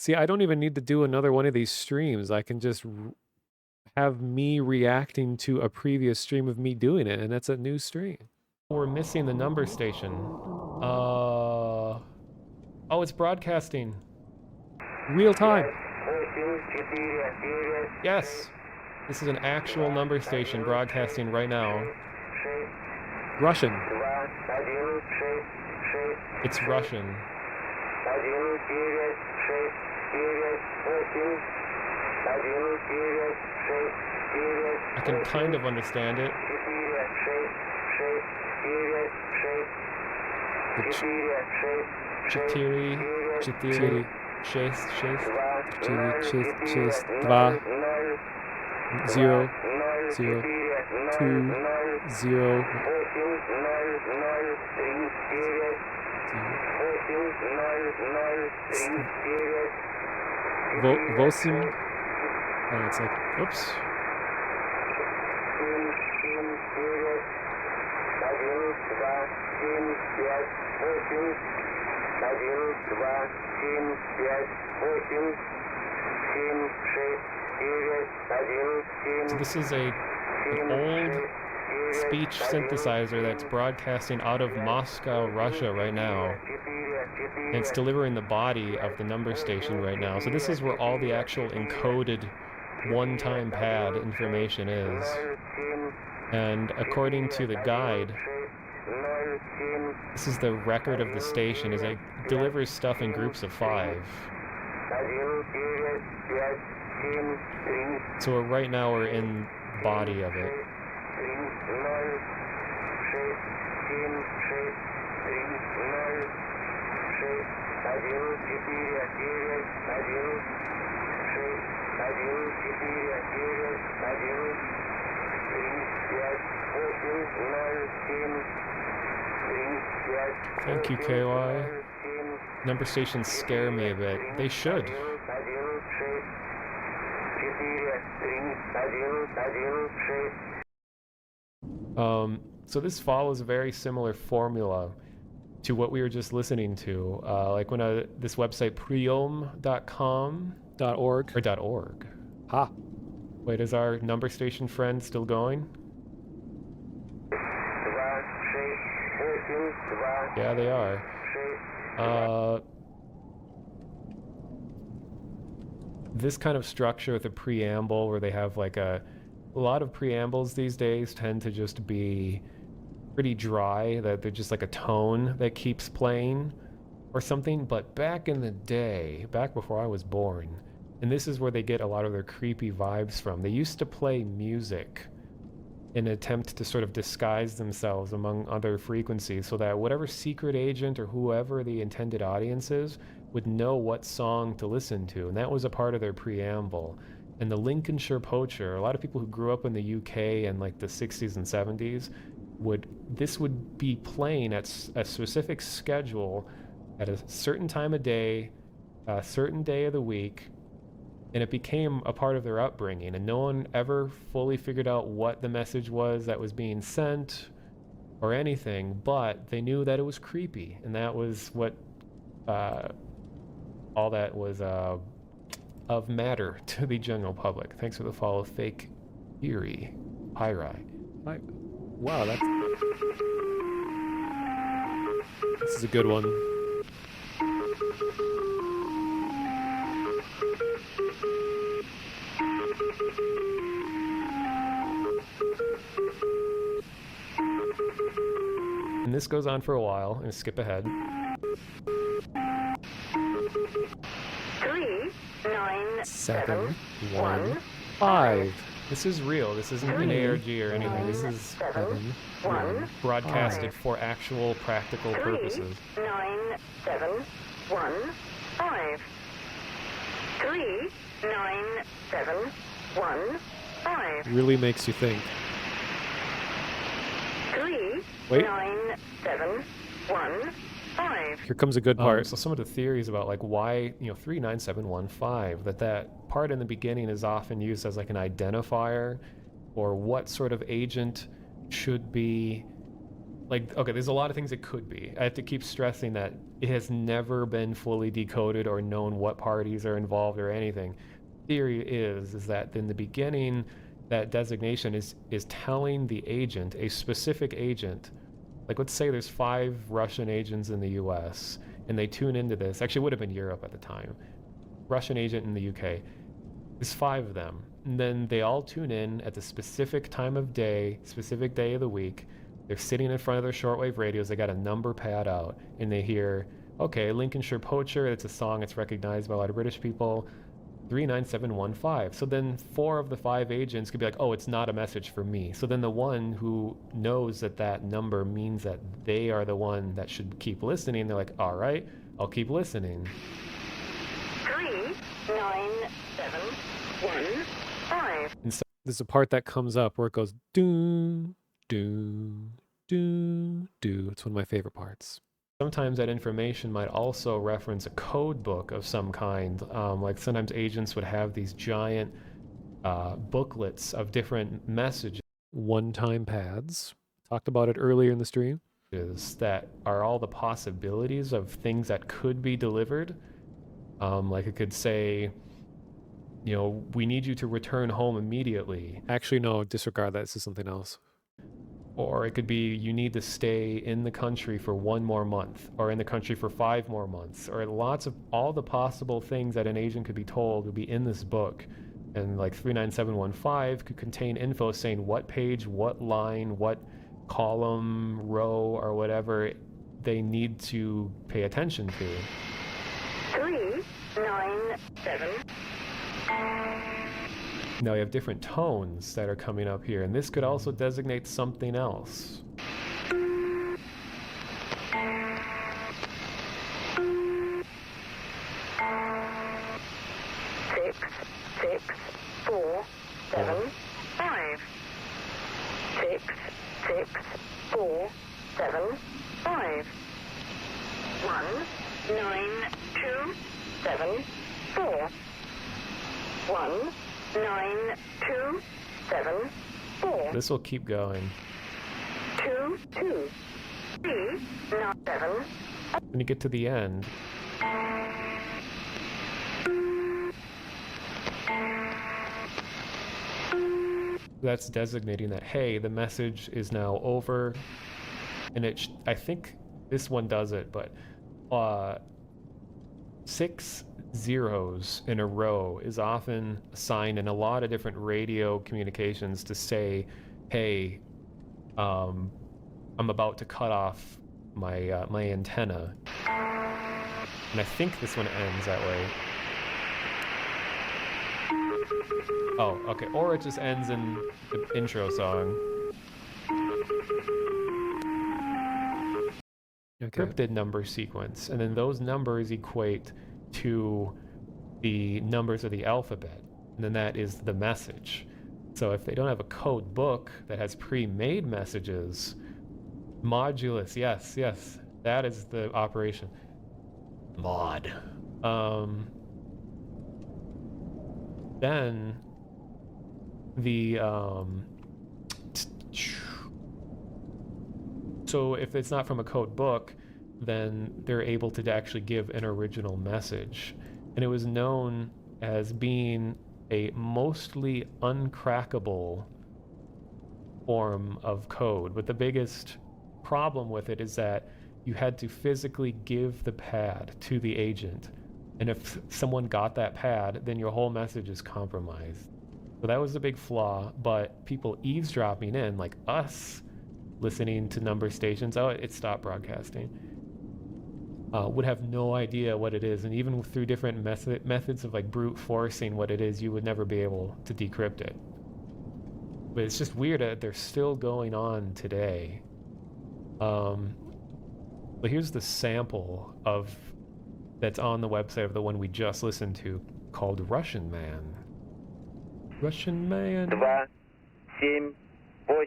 See, I don't even need to do another one of these streams. I can just have me reacting to a previous stream of me doing it, and that's a new stream. We're missing the number station. Oh, it's broadcasting. Real time. Yes. This is an actual number station broadcasting right now. Russian. It's Russian. I can kind of understand it. Четыре, 6, 2, 0, 0, 2, 0. Восемь. And it's like, oops. So this is an old speech synthesizer that's broadcasting out of Moscow, Russia right now. And it's delivering the body of the number station right now. So this is where all the actual encoded one-time pad information is. And according to the guide, this is the record of the station, is it delivers stuff in groups of 5. So right now we're in the body of it. Thank you, KY. Number stations scare me a bit. They should. So this follows a very similar formula to what we were just listening to. Like when this website priom.com .org or .org. Ha. Wait, is our number station friend still going? Yeah, they are. This kind of structure with a preamble where they have like a lot of preambles these days tend to just be pretty dry, that they're just like a tone that keeps playing or something. But back in the day, back before I was born, and this is where they get a lot of their creepy vibes from, they used to play music in an attempt to sort of disguise themselves among other frequencies so that whatever secret agent or whoever the intended audience is would know what song to listen to. And that was a part of their preamble. And the Lincolnshire Poacher, a lot of people who grew up in the UK in like the 60s and 70s, this would be playing at a specific schedule at a certain time of day, a certain day of the week, and it became a part of their upbringing, and no one ever fully figured out what the message was that was being sent or anything, but they knew that it was creepy, and that was what all that was of matter to the general public. Thanks for the follow, Fake Theory. Pyri. Wow, this is a good one. And this goes on for a while. I'm gonna skip ahead. 3, 9, 7, 1, 5. This is real. This isn't an ARG or anything. This is 7, 1, broadcasted for actual practical purposes. 9, 7, 1, 5. 3, 9, 7, 1, 5. Really makes you think. 3, Wait. 9, 7, 1, 5. Here comes a good part. So some of the theories about like why 39715, that part in the beginning is often used as like an identifier, or what sort of agent should be Like, okay, there's a lot of things it could be. I have to keep stressing that it has never been fully decoded or known what parties are involved or anything. Theory is that in the beginning, that designation is telling the agent, a specific agent, like let's say there's 5 Russian agents in the US and they tune into this. Actually, it would have been Europe at the time. Russian agent in the UK. There's 5 of them. And then they all tune in at the specific time of day, specific day of the week. They're sitting in front of their shortwave radios. They got a number pad out and they hear, okay, Lincolnshire Poacher, it's a song that's recognized by a lot of British people, 39715. So then 4 of the 5 agents could be like, oh, it's not a message for me. So then the one who knows that that number means that they are the one that should keep listening, they're like, all right, I'll keep listening. 39715. And so there's a part that comes up where it goes doo, doo, doo, doo. It's one of my favorite parts. Sometimes that information might also reference a code book of some kind. Like sometimes agents would have these giant booklets of different messages. One-time pads. Talked about it earlier in the stream. That are all the possibilities of things that could be delivered. Like it could say, you know, we need you to return home immediately. Actually, no, disregard that. This is something else. Or it could be, you need to stay in the country for 1 more month, or in the country for 5 more months, or lots of all the possible things that an agent could be told would be in this book. And like 39715 could contain info saying what page, what line, what column, row, or whatever they need to pay attention to. 397. Now we have different tones that are coming up here, and this could also designate something else. 66475. 66475. 19274. 19274. This will keep going. 22397. When you get to the end, that's designating that, hey, the message is now over. And it I think this one does it, but 6 zeros in a row is often assigned in a lot of different radio communications to say, hey, I'm about to cut off my my antenna. And I think this one ends that way. Oh, okay. Or it just ends in the intro song. Encrypted number sequence, and then those numbers equate to the numbers of the alphabet, and then that is the message. So if they don't have a code book that has pre-made messages, modulus, yes, that is the operation. Mod. Then the so if it's not from a code book, then they're able to actually give an original message. And it was known as being a mostly uncrackable form of code. But the biggest problem with it is that you had to physically give the pad to the agent. And if someone got that pad, then your whole message is compromised. So that was a big flaw, but people eavesdropping in, like us, listening to number stations, oh, it stopped broadcasting, would have no idea what it is. And even through different methods of like brute forcing what it is, you would never be able to decrypt it. But it's just weird that they're still going on today. But here's the sample of that's on the website of the one we just listened to, called Russian Man. Russian Man. 2, 7,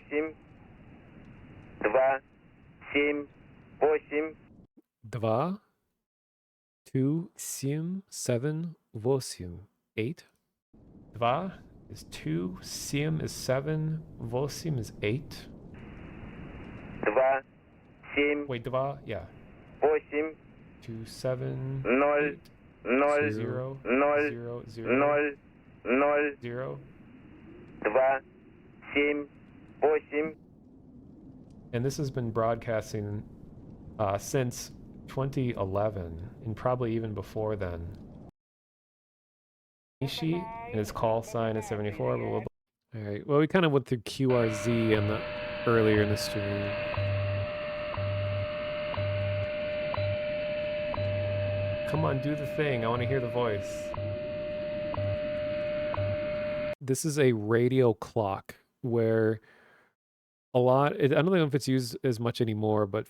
8. 2, 7, 8. 2, 2, 7, 7, 8. 8? 2 is 2, 7 is 7, 8 is 8. 2, 7, Wait, 2, yeah. 8, 2, 7, 0, 0, 0, 0, 0, 0, 0, 0, 0. 2, 7, 8. And this has been broadcasting since 2011, and probably even before then. Nishi and his call sign is 74, blah, blah, blah. All right. Well, we kind of went through QRZ earlier in the stream. Come on, do the thing. I want to hear the voice. This is a radio clock where I don't know if it's used as much anymore, but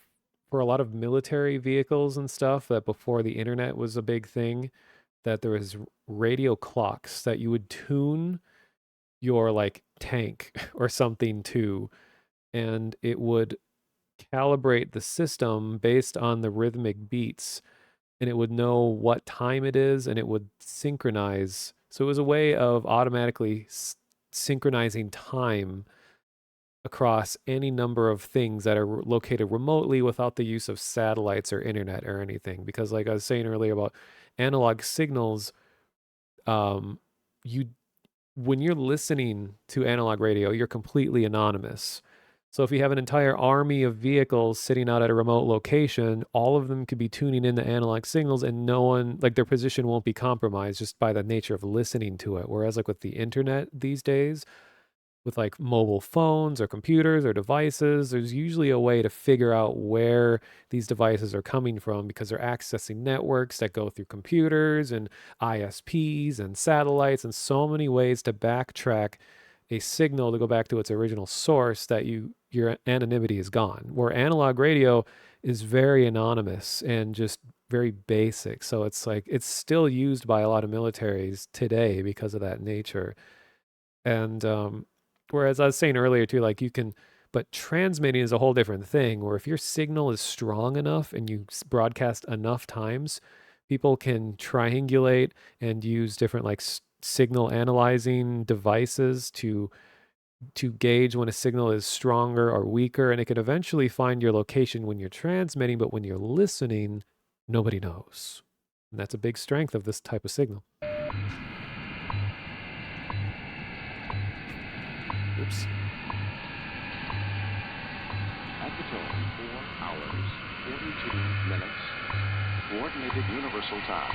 for a lot of military vehicles and stuff, that before the internet was a big thing, that there was radio clocks that you would tune your like tank or something to, and it would calibrate the system based on the rhythmic beats, and it would know what time it is, and it would synchronize. So it was a way of automatically synchronizing time across any number of things that are located remotely without the use of satellites or internet or anything. Because like I was saying earlier about analog signals, when you're listening to analog radio, you're completely anonymous. So if you have an entire army of vehicles sitting out at a remote location, all of them could be tuning in the analog signals, and no one, like, their position won't be compromised just by the nature of listening to it. Whereas like with the internet these days, with like mobile phones or computers or devices, there's usually a way to figure out where these devices are coming from, because they're accessing networks that go through computers and ISPs and satellites, and so many ways to backtrack a signal to go back to its original source, that your anonymity is gone. Where analog radio is very anonymous and just very basic. So it's like, it's still used by a lot of militaries today because of that nature. And whereas I was saying earlier too, like but transmitting is a whole different thing, where if your signal is strong enough and you broadcast enough times, people can triangulate and use different like signal analyzing devices to gauge when a signal is stronger or weaker, and it can eventually find your location when you're transmitting, but when you're listening, nobody knows. And that's a big strength of this type of signal. Oops. At the tone, 4 hours, 42 minutes. Coordinated Universal Time.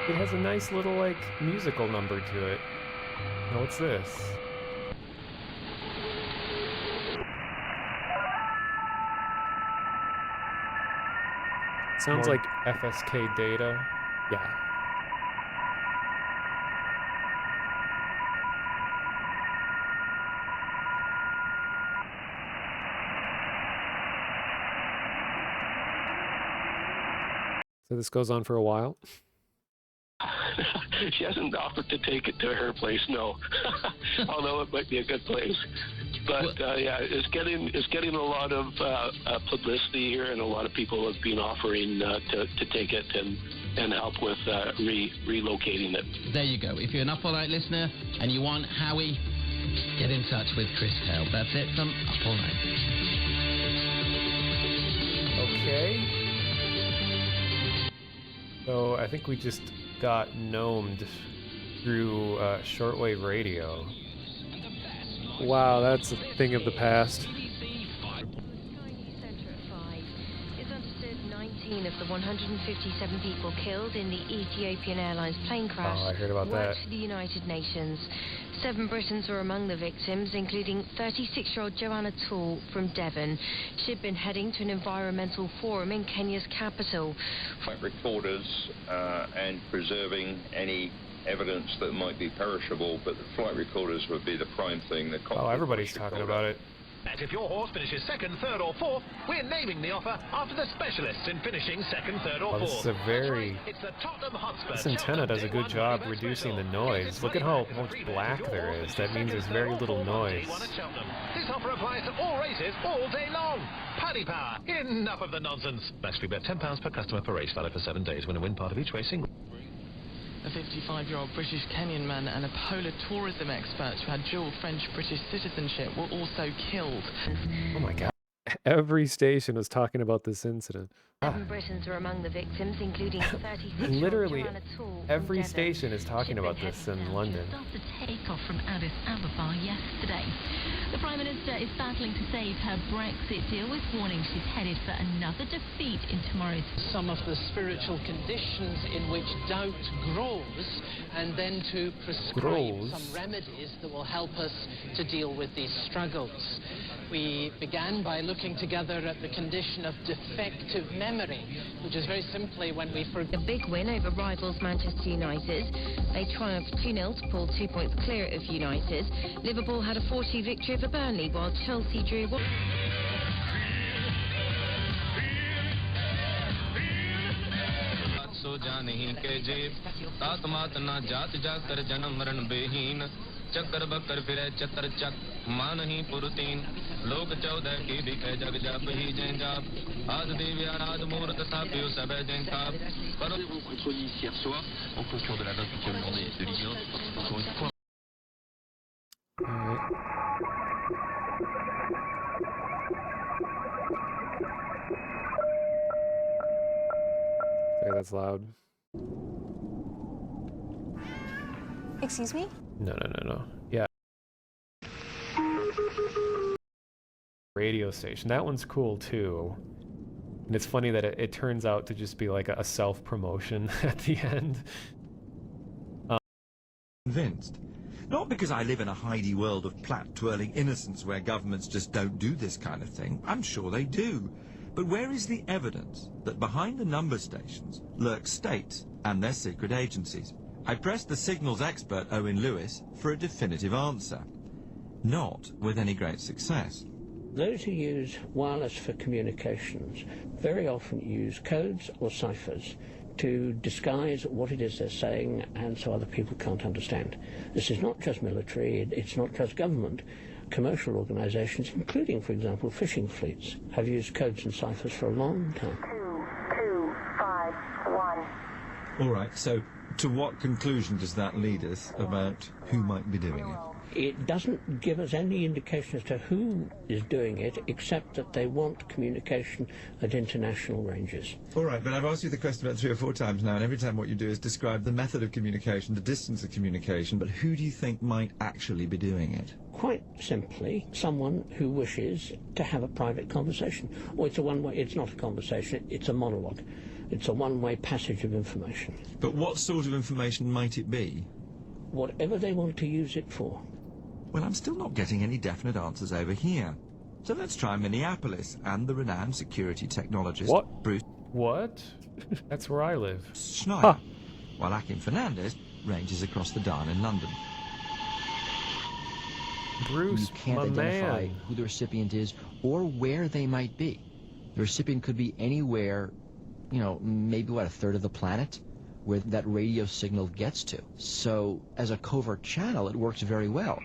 It has a nice little like musical number to it. Now what's this? Sounds More like FSK data. Yeah. So this goes on for a while. She hasn't offered to take it to her place, no. Although it might be a good place. But yeah, it's getting a lot of publicity here, and a lot of people have been offering to take it and help with relocating it. There you go. If you're an Up All Night listener and you want Howie, get in touch with Chris Hale. That's it from Up All Night. Okay. So I think we just got gnomed through shortwave radio. Wow, that's a thing of the past. 19 of the 157 people killed in the Ethiopian Airlines plane crash I heard about worked that. for the United Nations. 7 Britons were among the victims, including 36-year-old Joanna Toole from Devon. She'd been heading to an environmental forum in Kenya's capital. Flight recorders and preserving any evidence that might be perishable, but the flight recorders would be the prime thing. Oh, everybody's talking about it. And if your horse finishes second, third, or fourth, we're naming the offer after the specialists in finishing second, third, or Oh, fourth. this is a very... It's the Tottenham Hotspur. This antenna does a good job reducing the noise. Look at how much black there is. That means there's very little noise. This offer applies to all races all day long. Paddy power. Enough of the nonsense. Max free bet £10 per customer per race, valid for 7 days. Win and win part of each race single. a 55-year-old British Kenyan man and a polar tourism expert who had dual French-British citizenship were also killed. Oh my God. Every station was talking about this incident. 7 Britons were among the victims, including 36-year-old Literally Joanna Toole from every Devon. station is talking She'd about been this headed in down London. Stop the takeoff from Addis Ababa yesterday. The Prime Minister is battling to save her Brexit deal with warning she's headed for another defeat in tomorrow's. Some of the spiritual conditions in which doubt grows, and then to prescribe some remedies that will help us to deal with these struggles. We began by looking together at the condition of defective memory, which is very simply when we forget. A big win over rivals Manchester United. They triumphed 2-0 to pull 2 points clear of United. Liverpool had a 4-2 victory over Burnley, while Chelsea drew 1. चक्कर बक्कर फिरे चतर चक मां नहीं पुरतीन लोक चौदह की दिखे जग जप ही जैन जाप आज देवी आराध मूर्त सापियो सब जैन साप पर contre Nice hier soir en clôture de la 28e journée de Ligue 1 encore une fois. Okay, that's loud. Excuse me? No. Yeah. Radio station. That one's cool too. And it's funny that it turns out to just be like a self-promotion at the end. Convinced. Not because I live in a Heidi world of plait-twirling innocence where governments just don't do this kind of thing. I'm sure they do. But where is the evidence that behind the number stations lurk states and their secret agencies? I pressed the signals expert Owen Lewis for a definitive answer. Not with any great success. Those who use wireless for communications very often use codes or ciphers to disguise what it is they're saying, and so other people can't understand. This is not just military, it's not just government. Commercial organizations, including, for example, fishing fleets, have used codes and ciphers for a long time. 2, 2, 5, 1. All right, so to what conclusion does that lead us about who might be doing it? It doesn't give us any indication as to who is doing it, except that they want communication at international ranges. All right, but I've asked you the question about 3 or 4 times now, and every time what you do is describe the method of communication, the distance of communication, but who do you think might actually be doing it? Quite simply, someone who wishes to have a private conversation. Or it's a one-way, it's not a conversation, it's a monologue. It's a one-way passage of information. But what sort of information might it be? Whatever they want to use it for. Well, I'm still not getting any definite answers over here. So let's try Minneapolis and the renowned security technologist Bruce. What? That's where I live. Schneider. While Akin Fernandez ranges across the Darn in London. Bruce, you can't identify who the recipient is or where they might be. The recipient could be anywhere, you know, maybe what, a third of the planet where that radio signal gets to. So as a covert channel, it works very well.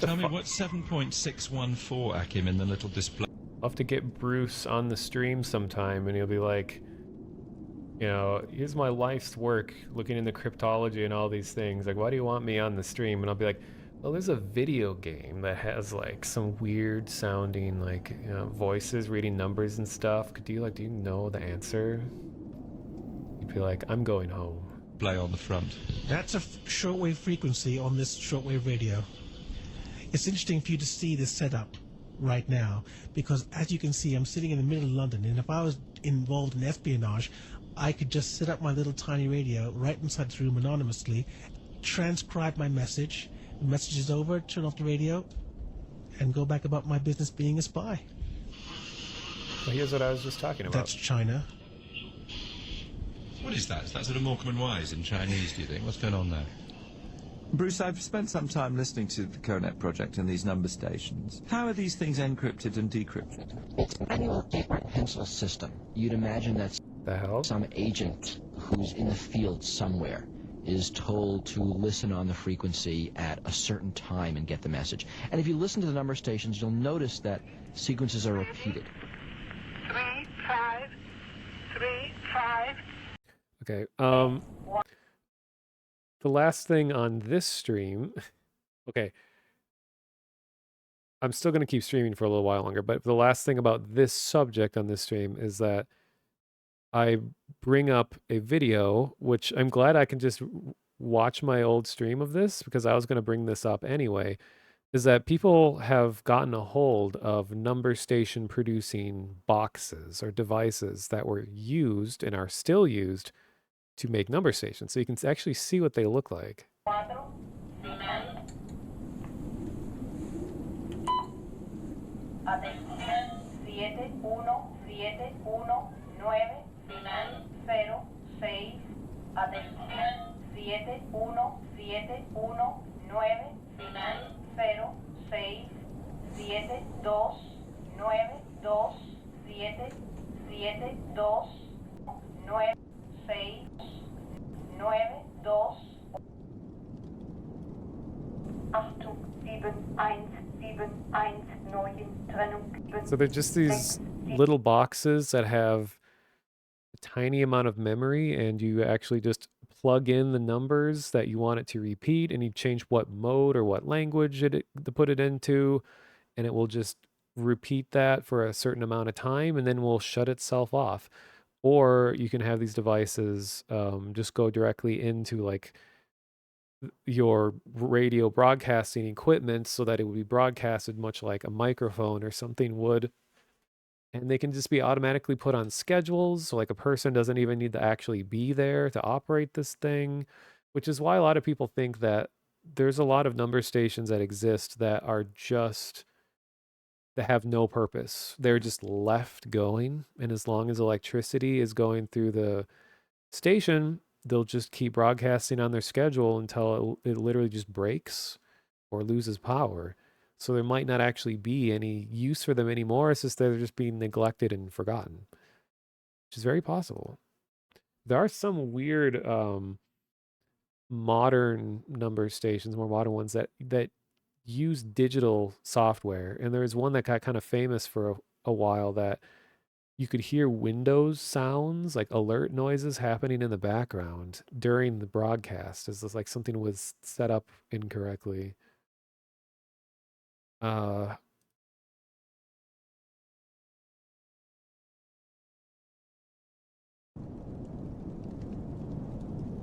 Tell me what's 7.614, Akim, in the little display. I'll have to get Bruce on the stream sometime, and he'll be like, you know, here's my life's work looking into cryptology and all these things. Like, why do you want me on the stream? And I'll be like, well, there's a video game that has like some weird sounding like, you know, voices reading numbers and stuff. Do you know the answer? He'd be like, I'm going home. Play on the front. That's a shortwave frequency on this shortwave radio. It's interesting for you to see this setup right now, because as you can see, I'm sitting in the middle of London, and if I was involved in espionage, I could just set up my little tiny radio right inside the room anonymously, transcribe my message, the message is over, turn off the radio, and go back about my business being a spy. Well, here's what I was just talking about. That's China. What is that? Is that sort of Morecambe and Wise in Chinese, do you think? What's going on there? Bruce, I've spent some time listening to the CONET project and these number stations. How are these things encrypted and decrypted? It's an annual paper pencil system. You'd imagine that some agent who's in the field somewhere is told to listen on the frequency at a certain time and get the message. And if you listen to the number stations, you'll notice that sequences are repeated. 3, 5, 3, 5. Okay. The last thing on this stream. Okay. I'm still going to keep streaming for a little while longer, but the last thing about this subject on this stream is that I bring up a video, which I'm glad I can just watch my old stream of this because I was going to bring this up anyway, is that people have gotten a hold of number station producing boxes or devices that were used and are still used to make number stations. So you can actually see what they look like. Atención 71719 final 06. Atención 71719 final 06. 7292 772 96 92. Achtung 7179 Trennung. So they're just these little boxes that have a tiny amount of memory, and you actually just plug in the numbers that you want it to repeat, and you change what mode or what language to put it into, and it will just repeat that for a certain amount of time, and then will shut itself off. Or you can have these devices just go directly into like your radio broadcasting equipment so that it would be broadcasted much like a microphone or something would. And they can just be automatically put on schedules. So like a person doesn't even need to actually be there to operate this thing, which is why a lot of people think that there's a lot of number stations that exist that are just, that have no purpose. They're just left going. And as long as electricity is going through the station, they'll just keep broadcasting on their schedule until it literally just breaks or loses power. So there might not actually be any use for them anymore. It's just they're just being neglected and forgotten, which is very possible. There are some weird modern number stations, more modern ones that use digital software. And there was one that got kind of famous for a while that you could hear Windows sounds, like alert noises happening in the background during the broadcast. It's like something was set up incorrectly. And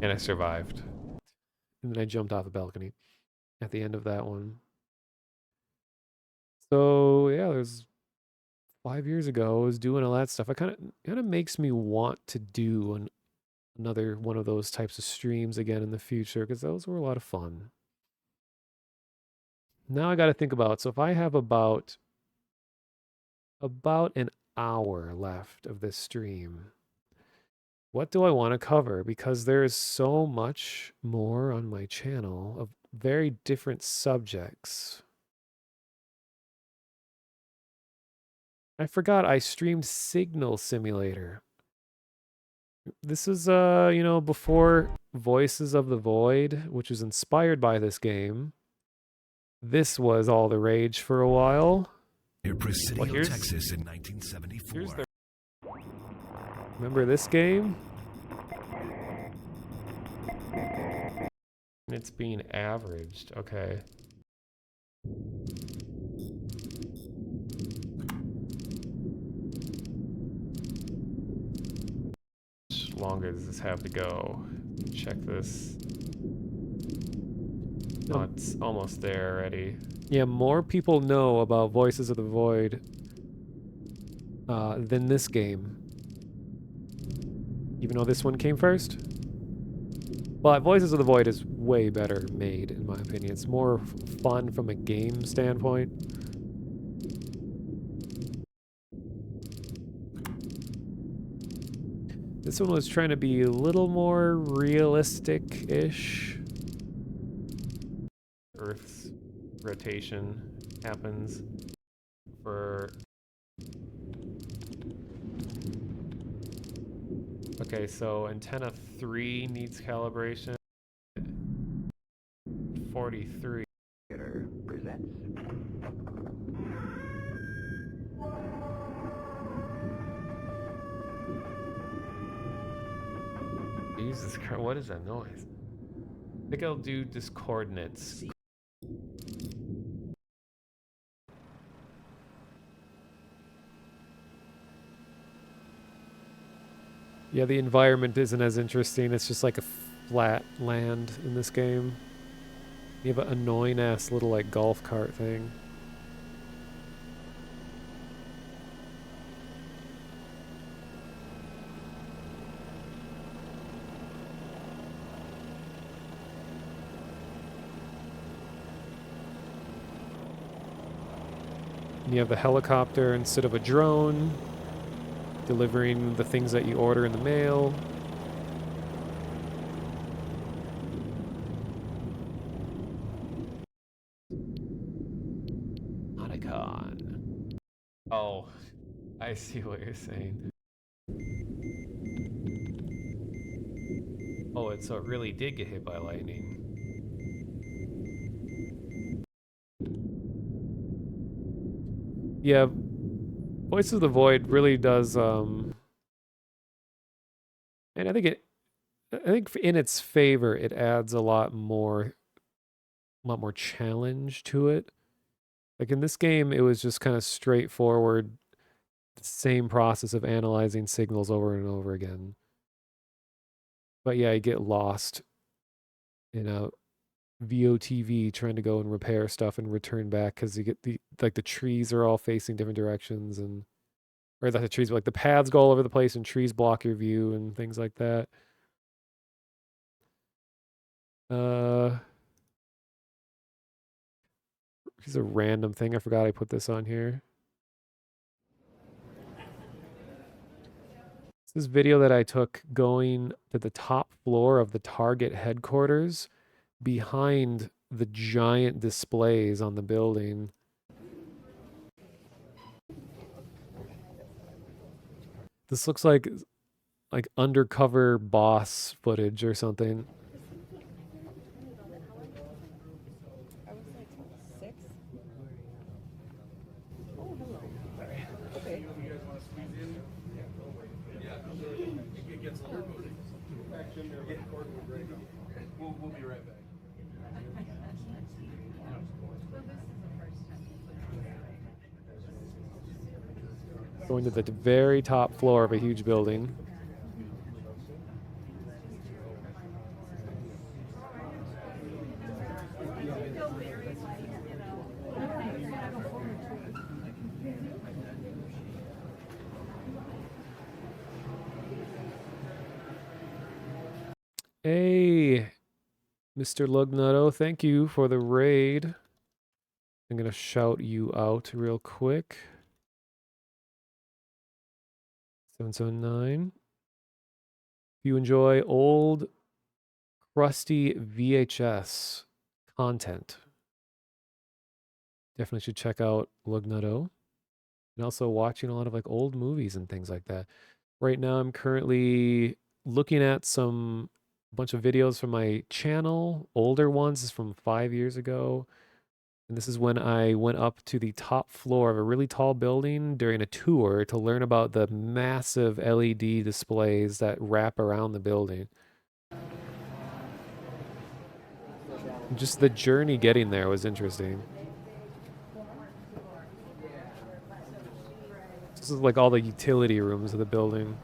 I survived. And then I jumped off the balcony at the end of that one. So yeah, there's 5 years ago, I was doing all that stuff. It kind of makes me want to do another one of those types of streams again in the future because those were a lot of fun. Now I got to think about, so if I have about an hour left of this stream, what do I want to cover? Because there is so much more on my channel of very different subjects. I forgot I streamed Signal Simulator. This is, before Voices of the Void, which was inspired by this game. This was all the rage for a while. Near Presidio, Texas in 1974. Remember this game? It's being averaged. Okay. How longer does this have to go? Check this. Oh, it's almost there already. Yeah, more people know about Voices of the Void than this game. Even though this one came first. But Voices of the Void is way better made, in my opinion. It's more fun from a game standpoint. This one was trying to be a little more realistic-ish. Earth's rotation happens for... Okay, so antenna 3 needs calibration. 43. Jesus Christ, what is that noise? I think I'll do discoordinates. Yeah, the environment isn't as interesting. It's just like a flat land in this game. You have an annoying ass little like golf cart thing. And you have the helicopter instead of a drone, delivering the things that you order in the mail. Otacon. Oh, I see what you're saying. Oh, so it really did get hit by lightning. Yeah, Voice of the Void really does, and I think in its favor, it adds a lot more challenge to it. Like in this game, it was just kind of straightforward, the same process of analyzing signals over and over again. But yeah, you get lost in a VOTV trying to go and repair stuff and return back because you get the trees are all facing different directions, and or not the trees, but like the paths go all over the place and trees block your view and things like that. Here's a random thing. I forgot I put this on here. This video that I took going to the top floor of the Target headquarters behind the giant displays on the building. This looks like undercover boss footage or something. We'll be right back. Going to the very top floor of a huge building. Hey, Mr. Lugnutto, thank you for the raid. I'm going to shout you out real quick. 779. If you enjoy old, crusty VHS content, definitely should check out Lugnutto. And also watching a lot of like old movies and things like that. Right now, I'm currently looking at a bunch of videos from my channel. Older ones is from 5 years ago. And this is when I went up to the top floor of a really tall building during a tour to learn about the massive LED displays that wrap around the building. Just the journey getting there was interesting. This is like all the utility rooms of the building.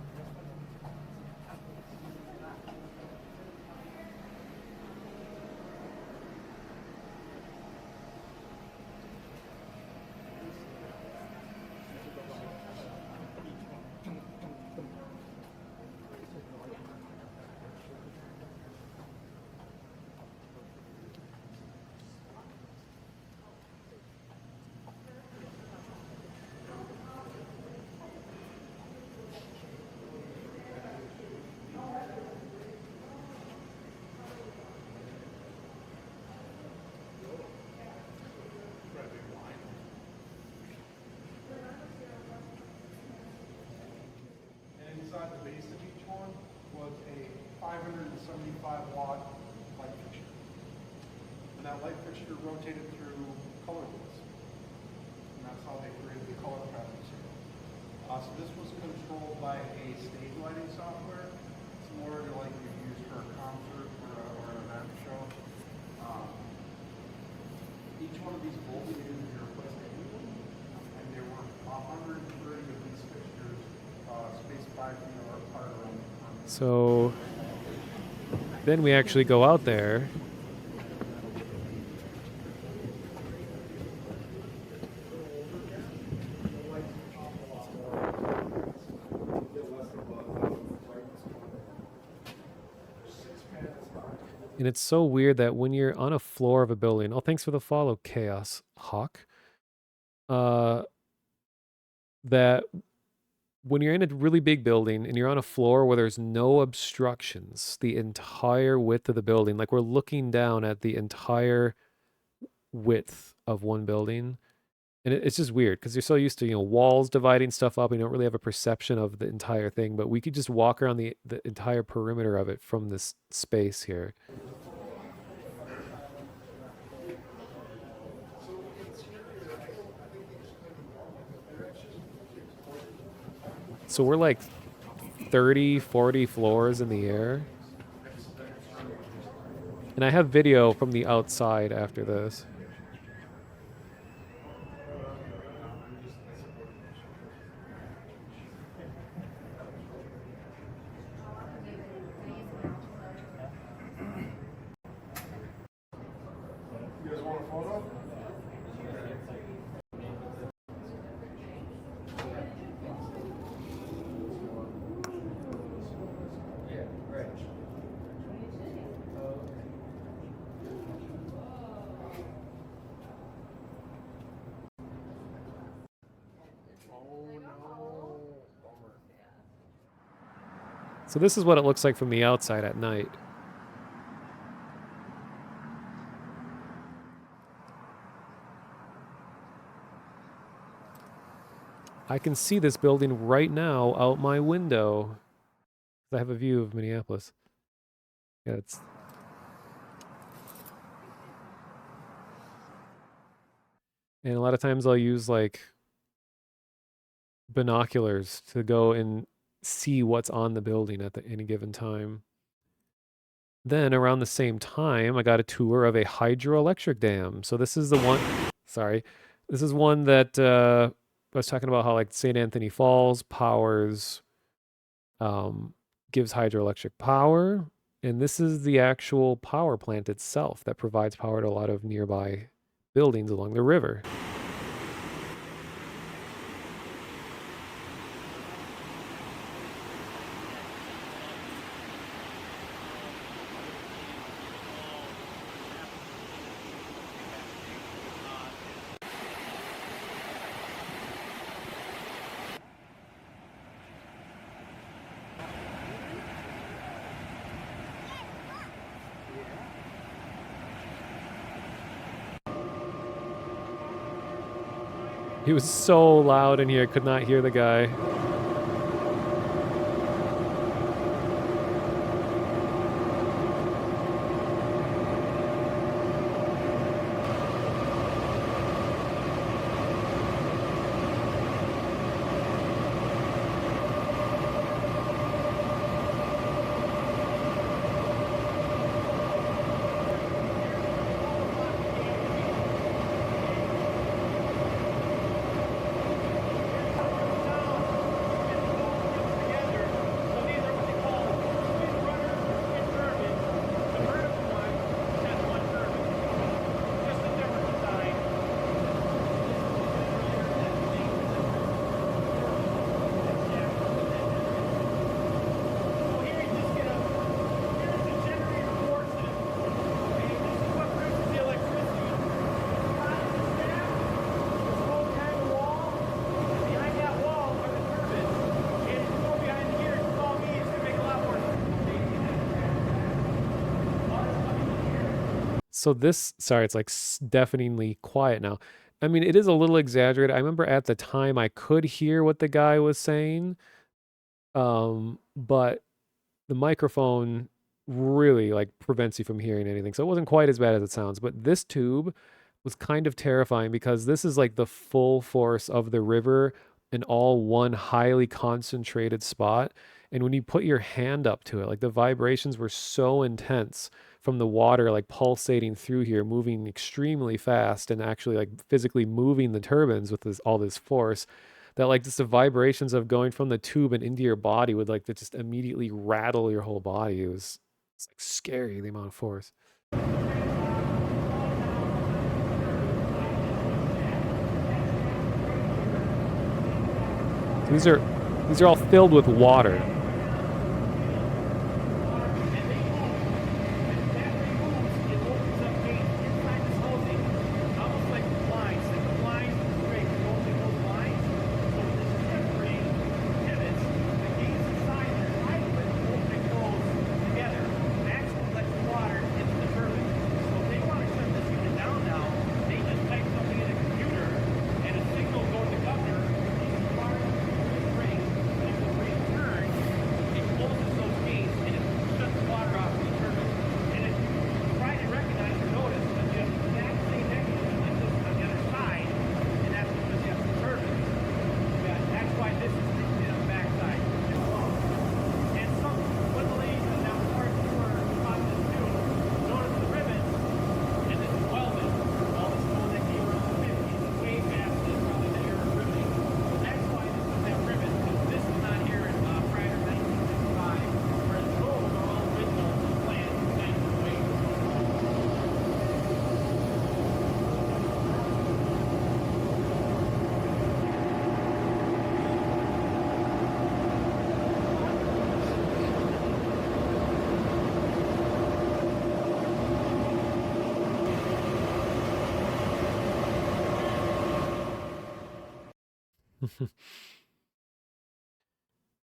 Inside the base of each one was a 575-watt light fixture. And that light fixture rotated through color wheels. And that's how they created the color patterns here. So this was controlled by a stage lighting software, similar to like you use these bolted into your requested medium, and there were 130 of these fixtures spaced 5 feet apart around the. So then we actually go out there. And it's so weird that when you're on a floor of a building, oh, thanks for the follow, Chaos Hawk. That when you're in a really big building and you're on a floor where there's no obstructions, the entire width of the building, like we're looking down at the entire width of one building. And it's just weird because you're so used to, walls dividing stuff up. And you don't really have a perception of the entire thing, but we could just walk around the entire perimeter of it from this space here. So we're like 30, 40 floors in the air. And I have video from the outside after this. You guys want a photo? So this is what it looks like from the outside at night. I can see this building right now out my window. I have a view of Minneapolis. Yeah, it's... And a lot of times I'll use like binoculars to go and see what's on the building at any given time. Then around the same time, I got a tour of a hydroelectric dam. So this is the one, sorry, this is one that I was talking about how like St. Anthony Falls powers, gives hydroelectric power. And this is the actual power plant itself that provides power to a lot of nearby buildings along the river. He was so loud in here, I could not hear the guy. So this, sorry, it's like deafeningly quiet now. I mean, it is a little exaggerated. I remember at the time I could hear what the guy was saying, but the microphone really like prevents you from hearing anything. So it wasn't quite as bad as it sounds. But this tube was kind of terrifying because this is like the full force of the river in all one highly concentrated spot. And when you put your hand up to it, like the vibrations were so intense from the water like pulsating through here, moving extremely fast and actually like physically moving the turbines with all this force, that like just the vibrations of going from the tube and into your body would like just immediately rattle your whole body. It's like scary, the amount of force. So these are all filled with water.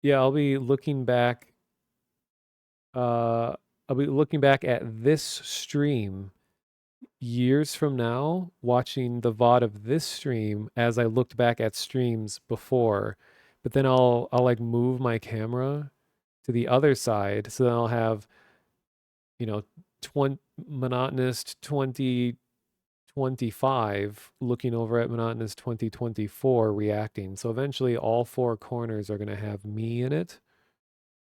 Yeah, I'll be looking back at this stream years from now, watching the VOD of this stream as I looked back at streams before. But then I'll like move my camera to the other side, so then I'll have, you know, monotonous 2025 looking over at monotonous 2024 reacting. So eventually all four corners are going to have me in it,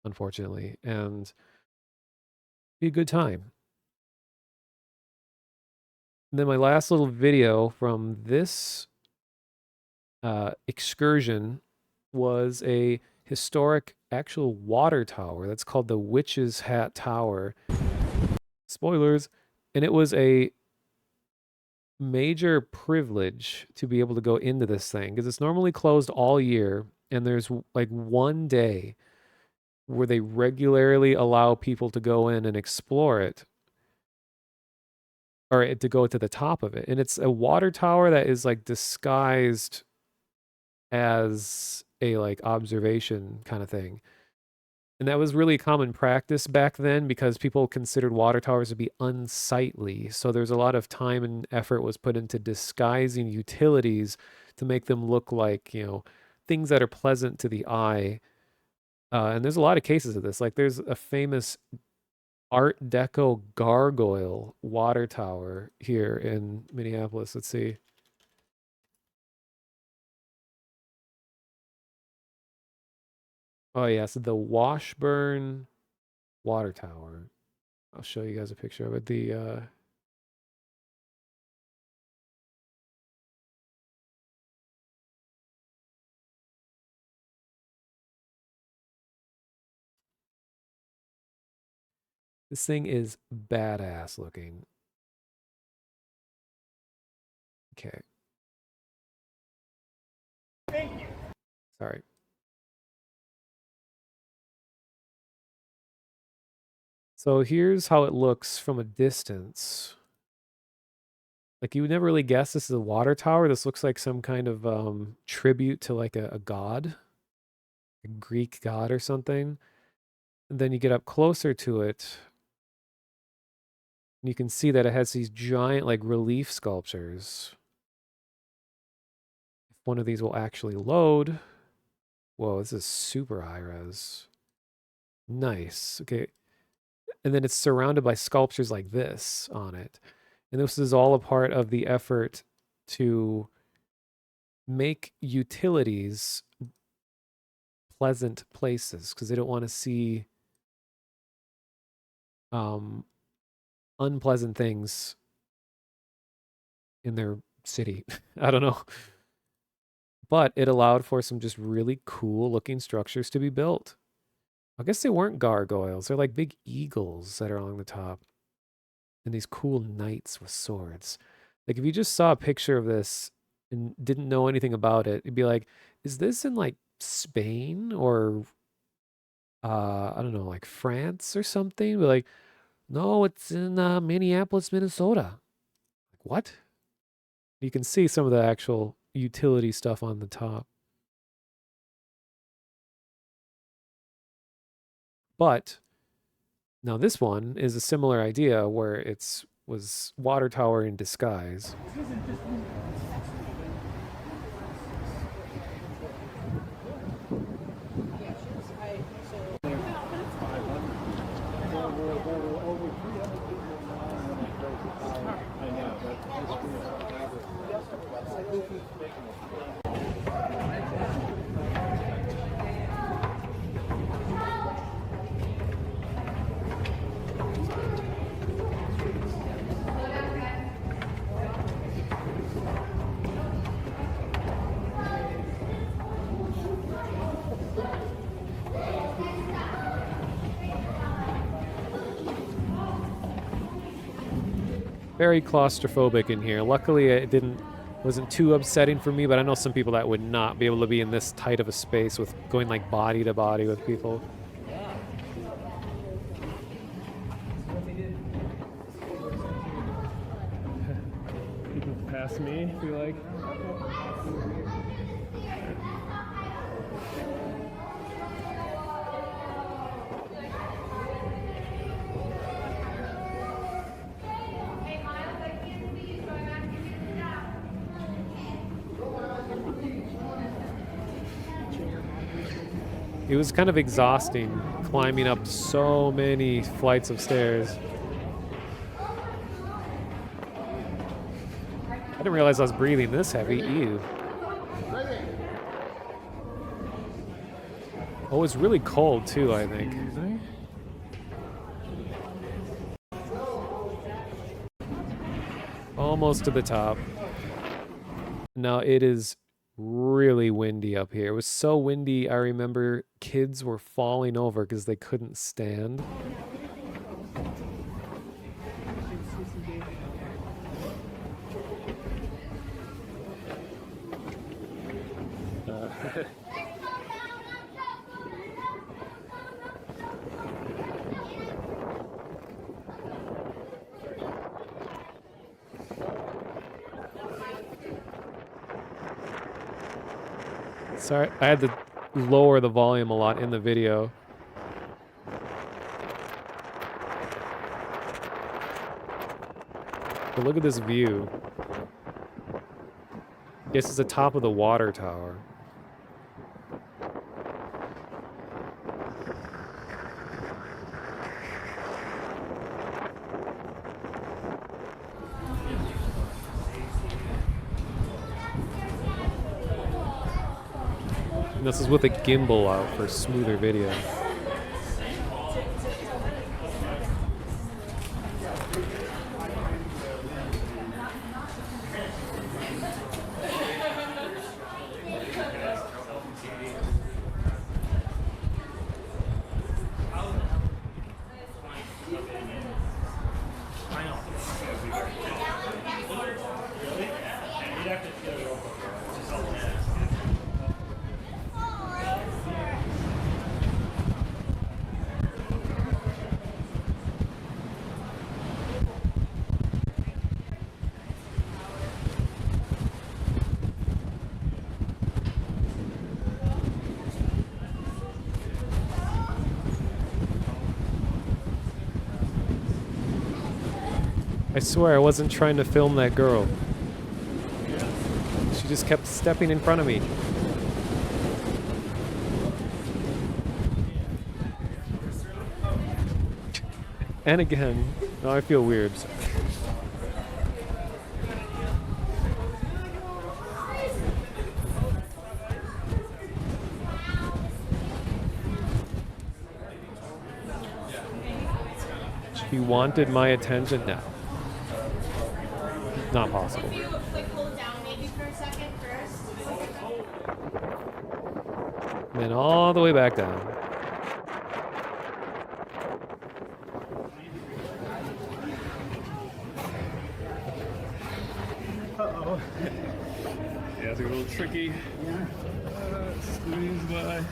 unfortunately, and be a good time. And then my last little video from this excursion was a historic actual water tower that's called the Witch's Hat Tower. Spoilers. And it was a major privilege to be able to go into this thing because it's normally closed all year, and there's like one day where they regularly allow people to go in and explore it, or to go to the top of it. And it's a water tower that is like disguised as a like observation kind of thing. And that was really common practice back then because people considered water towers to be unsightly. So there's a lot of time and effort was put into disguising utilities to make them look like, you know, things that are pleasant to the eye. And there's a lot of cases of this. Like there's a famous Art Deco gargoyle water tower here in Minneapolis. Let's see. Oh, yeah. So the Washburn water tower. I'll show you guys a picture of it. This thing is badass looking. Okay. Thank you. Sorry. So here's how it looks from a distance. Like you would never really guess this is a water tower. This looks like some kind of tribute to like a god, a Greek god or something. And then you get up closer to it, and you can see that it has these giant like relief sculptures. If one of these will actually load. Whoa, this is super high res. Nice. Okay. And then it's surrounded by sculptures like this on it. And this is all a part of the effort to make utilities pleasant places because they don't want to see unpleasant things in their city. I don't know. But it allowed for some just really cool looking structures to be built. I guess they weren't gargoyles. They're like big eagles that are along the top. And these cool knights with swords. Like if you just saw a picture of this and didn't know anything about it, you'd be like, is this in like Spain or I don't know, like France or something? But like, no, it's in Minneapolis, Minnesota. Like, what? You can see some of the actual utility stuff on the top. But now this one is a similar idea where it's was water tower in disguise. Very claustrophobic in here. Luckily, it wasn't too upsetting for me, but I know some people that would not be able to be in this tight of a space with going like body to body with people. You can pass me if you like. It was kind of exhausting climbing up so many flights of stairs. I didn't realize I was breathing this heavy. Ew. Oh, it's really cold too, I think. Almost to the top. Now it is really windy up here. It was so windy, I remember kids were falling over because they couldn't stand. Sorry, I had to lower the volume a lot in the video. But look at this view. This is the top of the water tower. This is with a gimbal out for smoother video. I swear I wasn't trying to film that girl. She just kept stepping in front of me. And again. Now I feel weird. He wanted my attention now. Not possible. And then all the way back down. Uh-oh. Yeah, it's a little tricky. Squeeze by.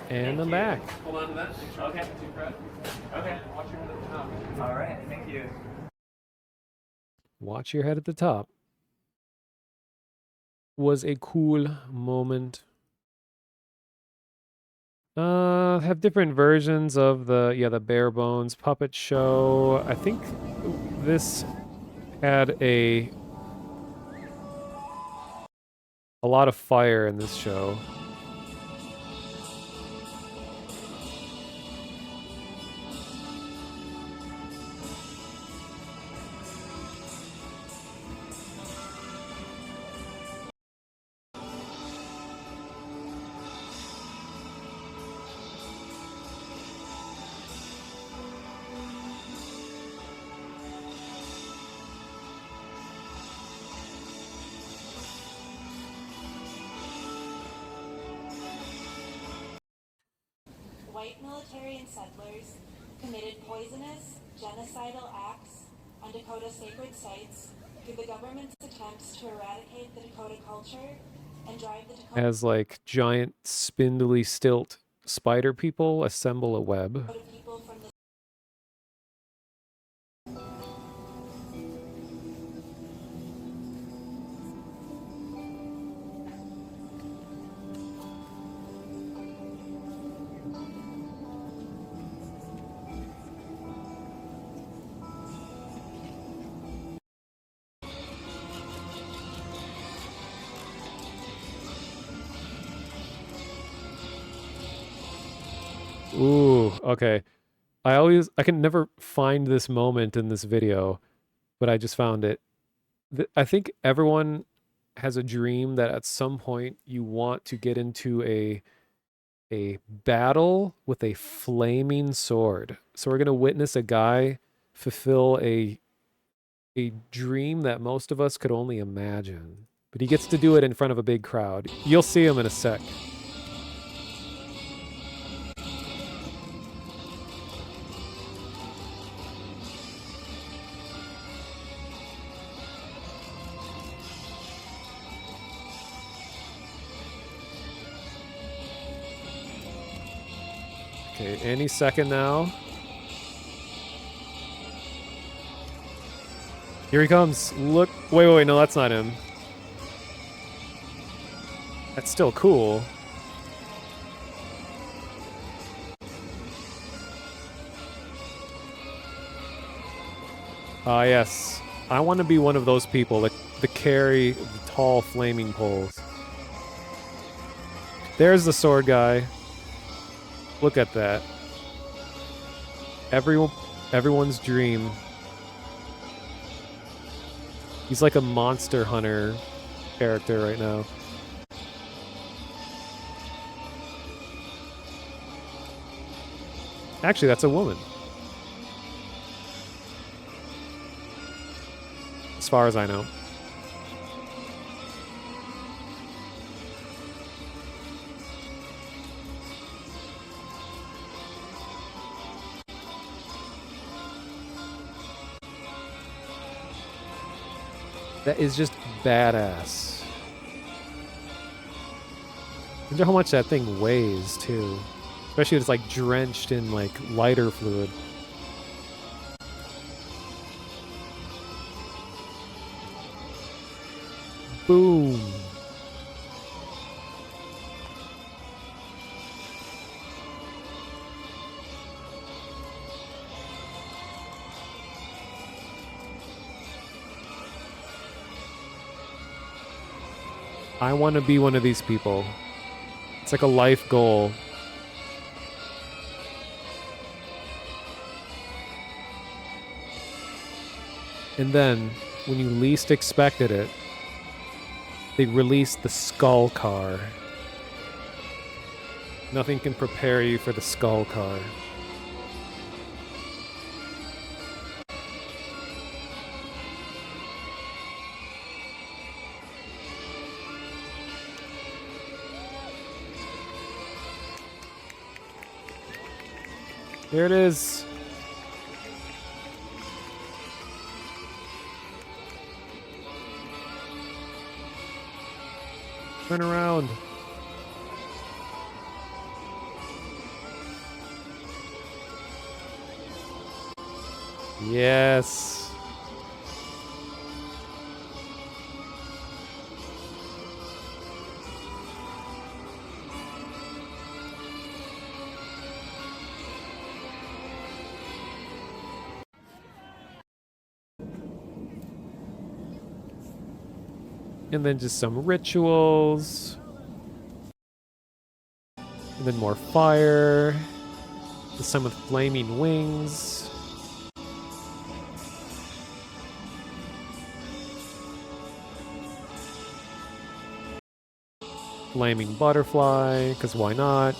And I'm back. Hold on to that. Okay. Okay. Watch your head at the top. All right. Thank you. Watch your head at the top. Was a cool moment. Have different versions of the bare bones puppet show. I think this had a lot of fire in this show. White military and settlers committed poisonous, genocidal acts on Dakota sacred sites through the government's attempts to eradicate the Dakota culture and drive the Dakota As like giant spindly stilt spider people assemble a web. people from the Ooh, okay. I can never find this moment in this video, but I just found it. I think everyone has a dream that at some point you want to get into a battle with a flaming sword. So we're going to witness a guy fulfill a dream that most of us could only imagine. But he gets to do it in front of a big crowd. You'll see him in a sec. Okay, any second now. Here he comes. Look. Wait, no, that's not him. That's still cool. Ah, yes. I want to be one of those people that carry the tall flaming poles. There's the sword guy. Look at that. Everyone's dream. He's like a Monster Hunter character right now. Actually, that's a woman. As far as I know. That is just badass. wonder how much that thing weighs, too. Especially if it's, like, drenched in, like, lighter fluid. Boom. I want to be one of these people. It's like a life goal. And then, when you least expected it, they released the skull car. Nothing can prepare you for the skull car. There it is. Turn around. Yes. And then just some rituals. And then more fire. This time with flaming wings. Flaming butterfly, because why not?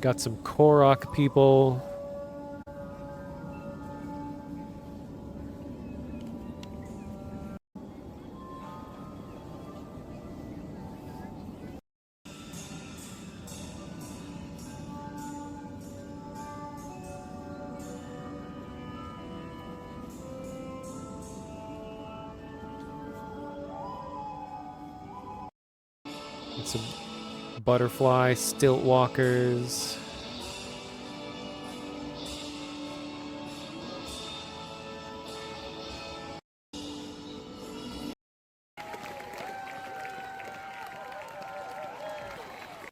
Got some Korok people. And some butterfly stilt walkers.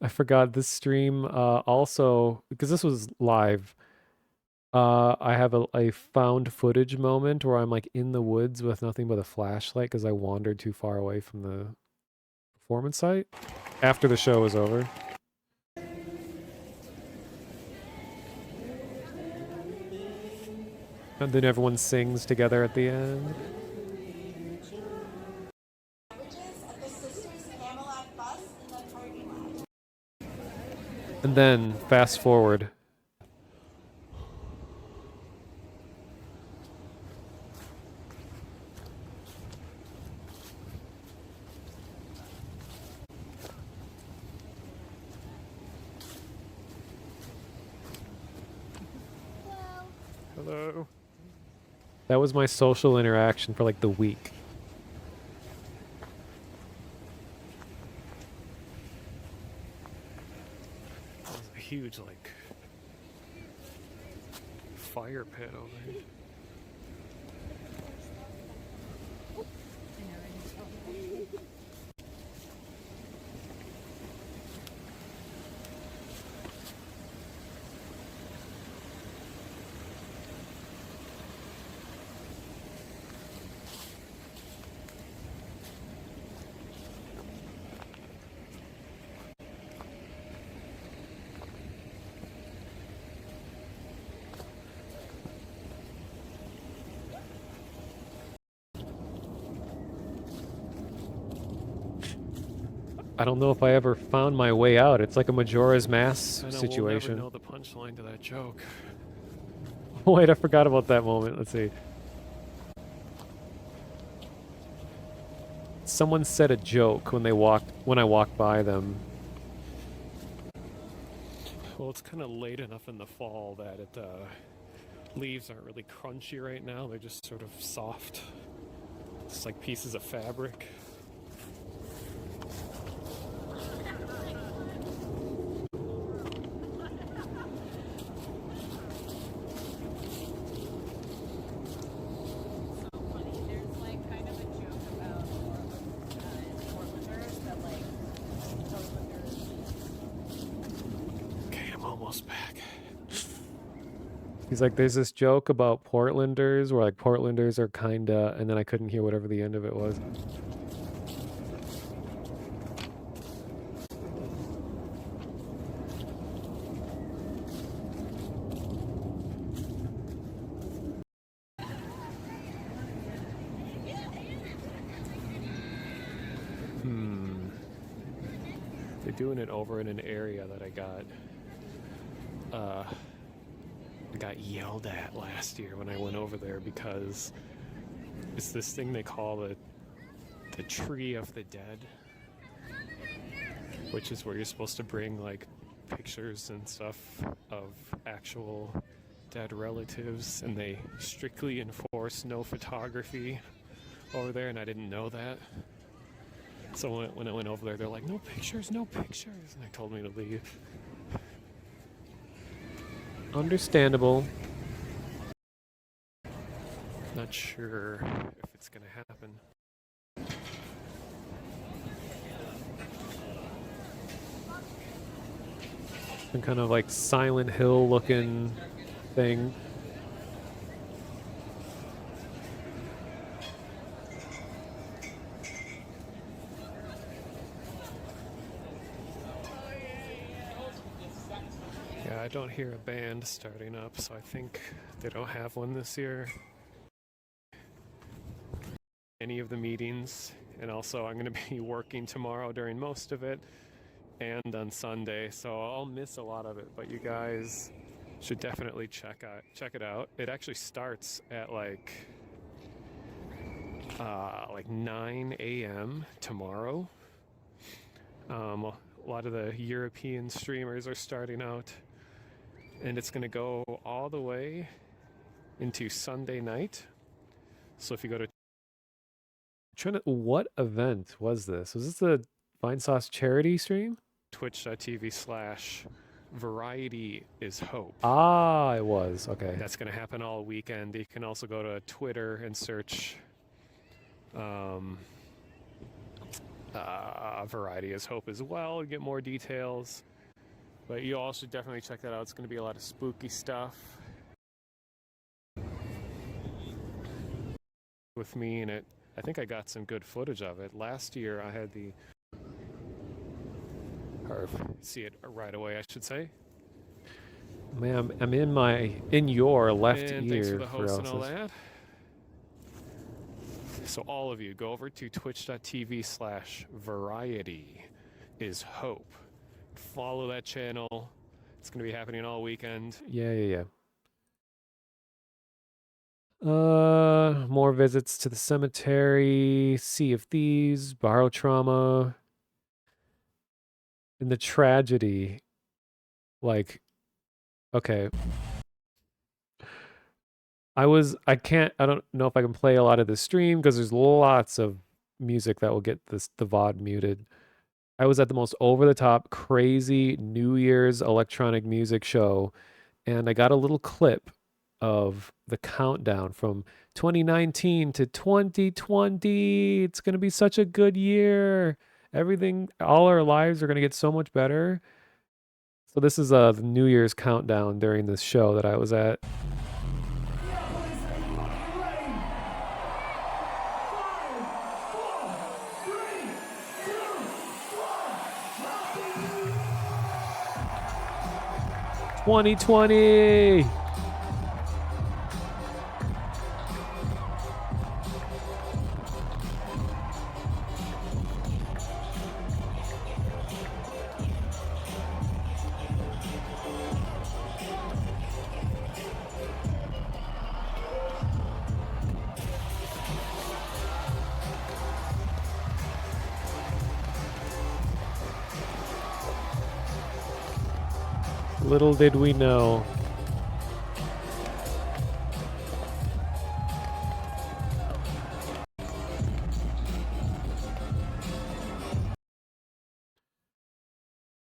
I forgot this stream also, because this was live, I have a found footage moment where I'm like in the woods with nothing but a flashlight because I wandered too far away from the performance site after the show was over. And then everyone sings together at the end. And then, fast forward. Hello. That was my social interaction for like the week. That was a huge, like, fire pit over here. I don't know if I ever found my way out. It's like a Majora's Mask situation. We'll never know the punchline to that joke. Wait, I forgot about that moment. Let's see. someone said a joke when I walked by them. Well, it's kind of late enough in the fall that leaves aren't really crunchy right now. They're just sort of soft. It's like pieces of fabric. Back. He's like, there's this joke about Portlanders where like Portlanders are kinda, and then I couldn't hear whatever the end of it was. They're doing it over in an area that I got yelled at last year when I went over there because it's this thing they call the Tree of the Dead, which is where you're supposed to bring like pictures and stuff of actual dead relatives, and they strictly enforce no photography over there, and I didn't know that. So when I went over there, they're like, no pictures, and they told me to leave. Understandable. Not sure if it's gonna happen. Some kind of like Silent Hill looking thing. Yeah, I don't hear a band starting up, so I think they don't have one this year. Any of the meetings, and also I'm going to be working tomorrow during most of it and on Sunday, so I'll miss a lot of it, but you guys should definitely check it out. It actually starts at like 9 a.m. tomorrow. A lot of the European streamers are starting out, and it's going to go all the way into Sunday night. So if you go to what event was this? Was this the Vine Sauce charity stream? Twitch.tv/Variety is Hope. Ah, it was. Okay. That's going to happen all weekend. You can also go to Twitter and search Variety is Hope as well. Get more details. But you all should definitely check that out. It's going to be a lot of spooky stuff with me in it. I think I got some good footage of it. Last year I had see it right away, I should say. Ma'am, I'm in your left ear. And thanks for the host and all that. So all of you, go over to twitch.tv/Variety is Hope. Follow that channel. It's going to be happening all weekend. Yeah. More visits to the cemetery, Sea of Thieves, Borrow Trauma, and the tragedy. Like, okay. I don't know if I can play a lot of the stream because there's lots of music that will get the VOD muted. I was at the most over-the-top, crazy New Year's electronic music show, and I got a little clip of the countdown from 2019 to 2020. It's going to be such a good year. All our lives are going to get so much better. So this is the New Year's countdown during this show that I was at. 2020. Little did we know.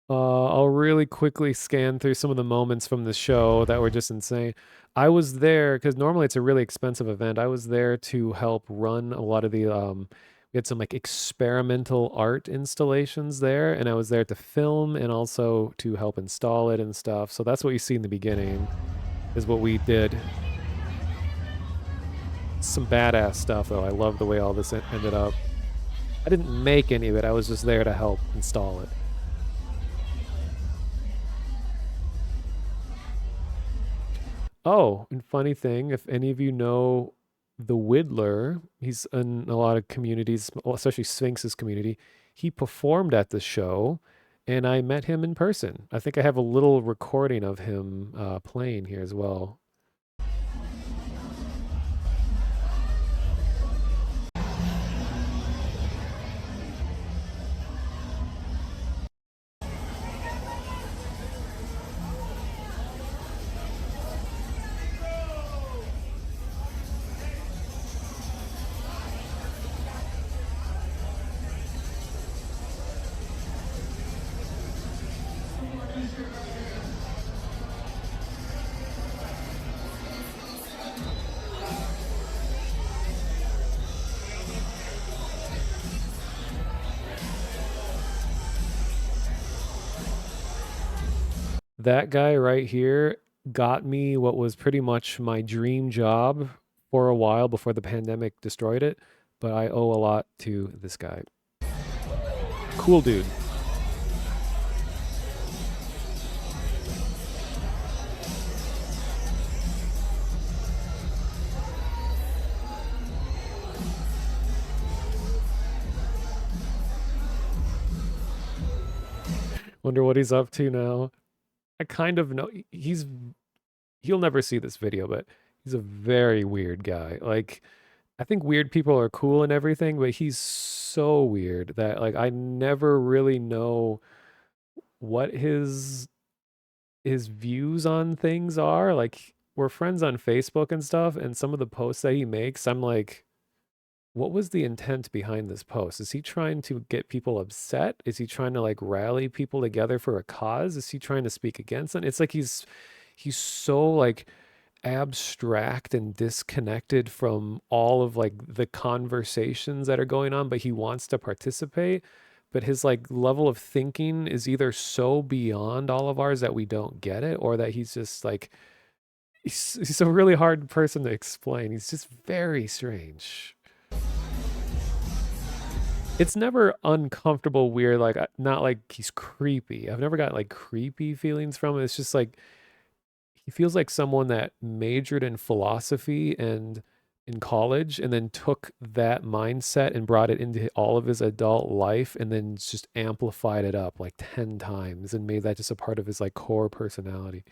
I'll really quickly scan through some of the moments from the show that were just insane. I was there because normally it's a really expensive event. I was there to help run a lot of the we had some like experimental art installations there, and I was there to film and also to help install it and stuff. So that's what you see in the beginning is what we did. Some badass stuff though. I love the way all this ended up. I didn't make any of it. I was just there to help install it. Oh, and funny thing, if any of you know the Whittler, he's in a lot of communities, especially Sphinx's community. He performed at the show, and I met him in person. I think I have a little recording of him playing here as well. That guy right here got me what was pretty much my dream job for a while before the pandemic destroyed it, but I owe a lot to this guy. Cool dude. Wonder what he's up to now. I kind of know he'll never see this video, but he's a very weird guy. Like, I think weird people are cool and everything, but he's so weird that like I never really know what his views on things are. Like, we're friends on Facebook and stuff, and some of the posts that he makes, I'm like, what was the intent behind this post? Is he trying to get people upset? Is he trying to like rally people together for a cause? Is he trying to speak against it? It's like he's so like abstract and disconnected from all of like the conversations that are going on, but he wants to participate. But his like level of thinking is either so beyond all of ours that we don't get it, or that he's just like he's a really hard person to explain. He's just very strange. It's never uncomfortable, weird, like not like he's creepy. I've never got like creepy feelings from it. It's just like he feels like someone that majored in philosophy and in college and then took that mindset and brought it into all of his adult life and then just amplified it up like 10 times and made that just a part of his like core personality.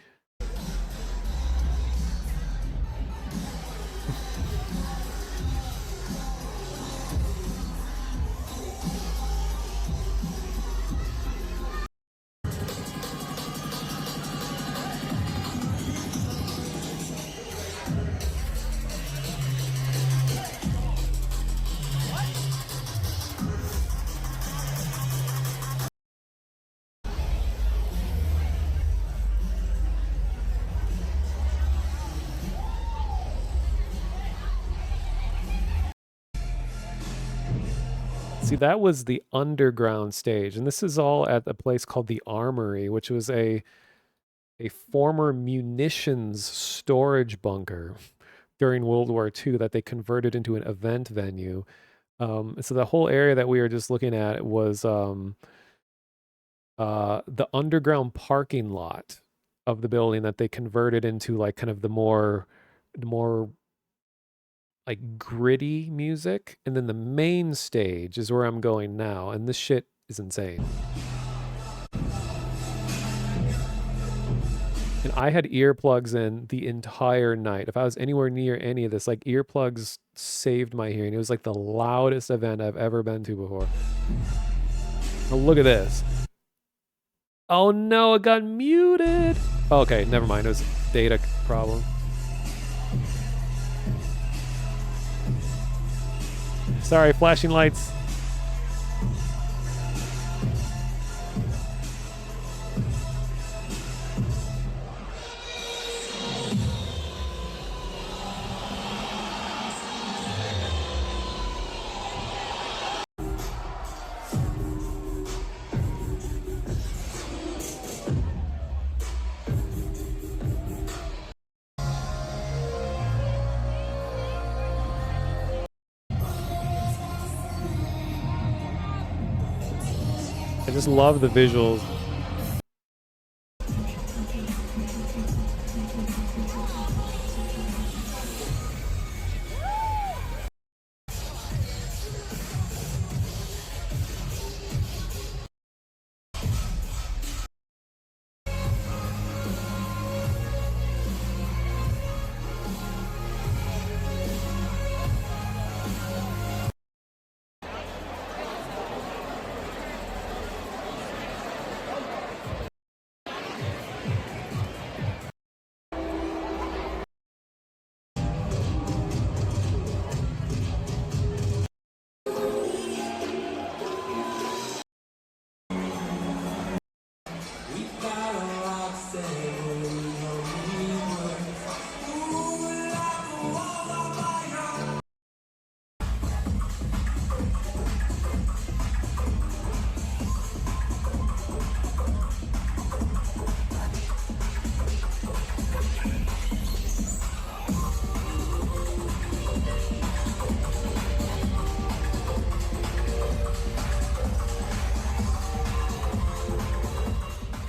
See, that was the underground stage, and this is all at a place called the Armory, which was a former munitions storage bunker during World War II that they converted into an event venue. So the whole area that we were just looking at was the underground parking lot of the building that they converted into like kind of the more like gritty music, and then the main stage is where I'm going now, and this shit is insane. And I had earplugs in the entire night. If I was anywhere near any of this, like earplugs saved my hearing. It was like the loudest event I've ever been to before. Oh, look at this. Oh no, it got muted. Oh, okay, never mind. It was a data problem. Sorry, flashing lights. I just love the visuals.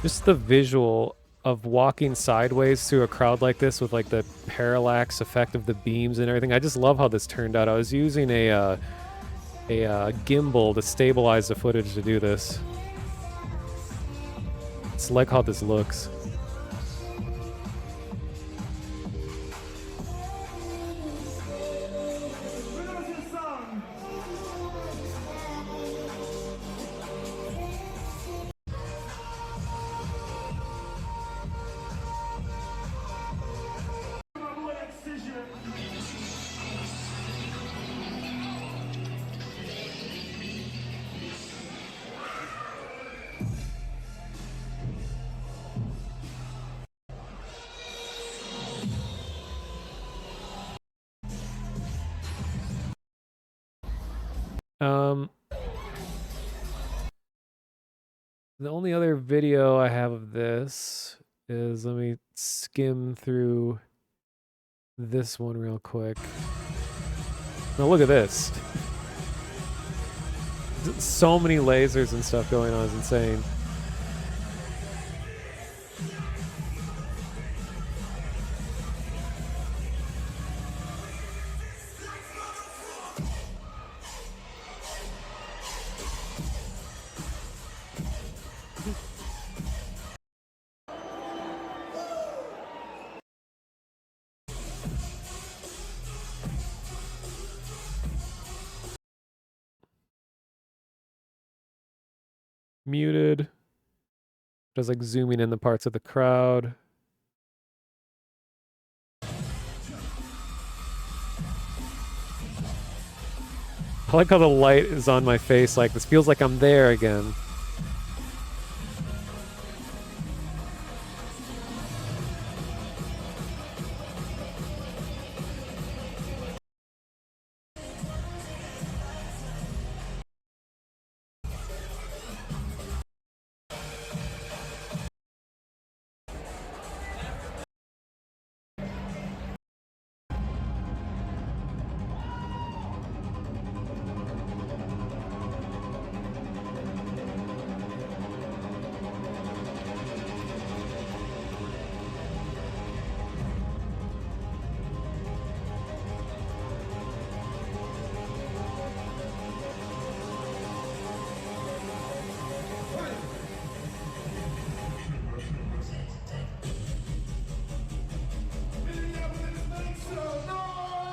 Just the visual of walking sideways through a crowd like this with like the parallax effect of the beams and everything. I just love how this turned out. I was using a gimbal to stabilize the footage to do this. It's like how this looks. The only other video I have of this is, let me skim through this one real quick. Now look at this. So many lasers and stuff going on is insane. Muted. Just like zooming in the parts of the crowd. I like how the light is on my face. Like, this feels like I'm there again.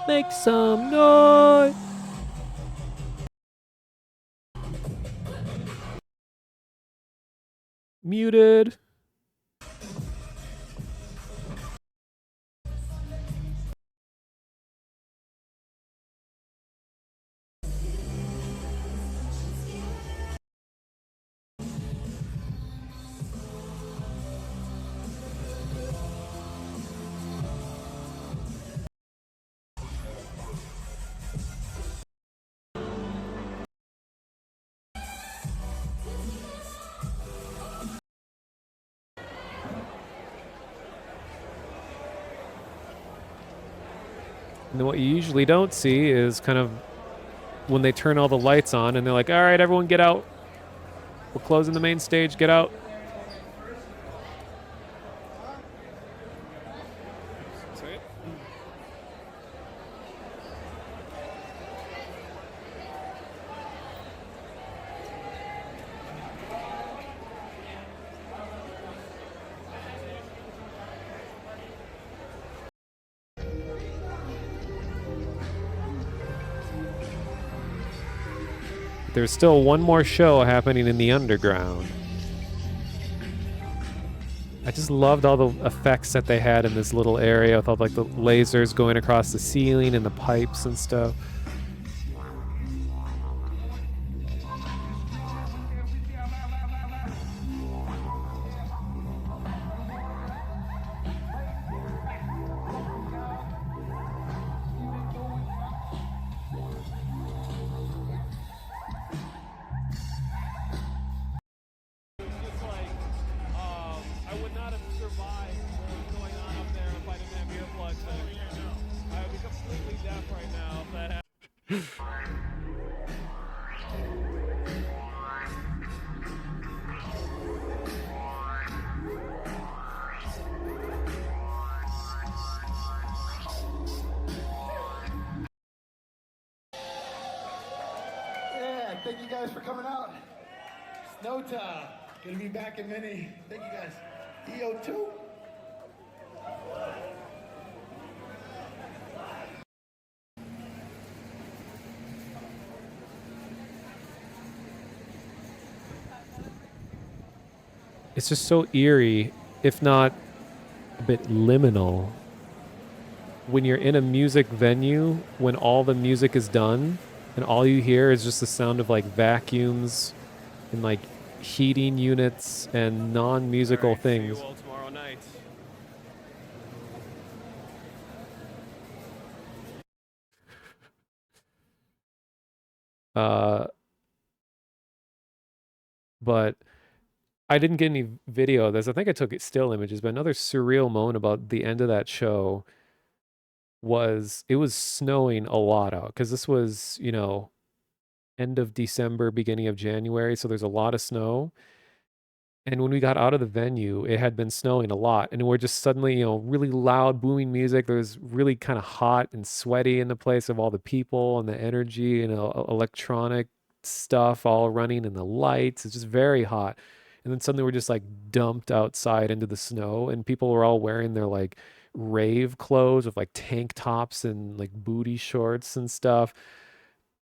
Make some noise. Muted. And then what you usually don't see is kind of when they turn all the lights on and they're like, all right, everyone get out. We're closing the main stage, get out. There's still one more show happening in the underground. I just loved all the effects that they had in this little area with all like the lasers going across the ceiling and the pipes and stuff. Yeah, thank you guys for coming out. Snow time. Gonna be back in many. Thank you guys. EO2. It's just so eerie, if not a bit liminal, when you're in a music venue, when all the music is done, and all you hear is just the sound of like vacuums and like heating units and non-musical things. See you all tomorrow night. But I didn't get any video of this. I think I took still images, but another surreal moment about the end of that show was it was snowing a lot out because this was, you know, end of December, beginning of January, so there's a lot of snow. And when we got out of the venue, it had been snowing a lot, and we're just suddenly, you know, really loud, booming music. There was really kind of hot and sweaty in the place of all the people and the energy, you know, electronic stuff all running and the lights. It's just very hot. And then suddenly we're just like dumped outside into the snow, and people were all wearing their like rave clothes with like tank tops and like booty shorts and stuff.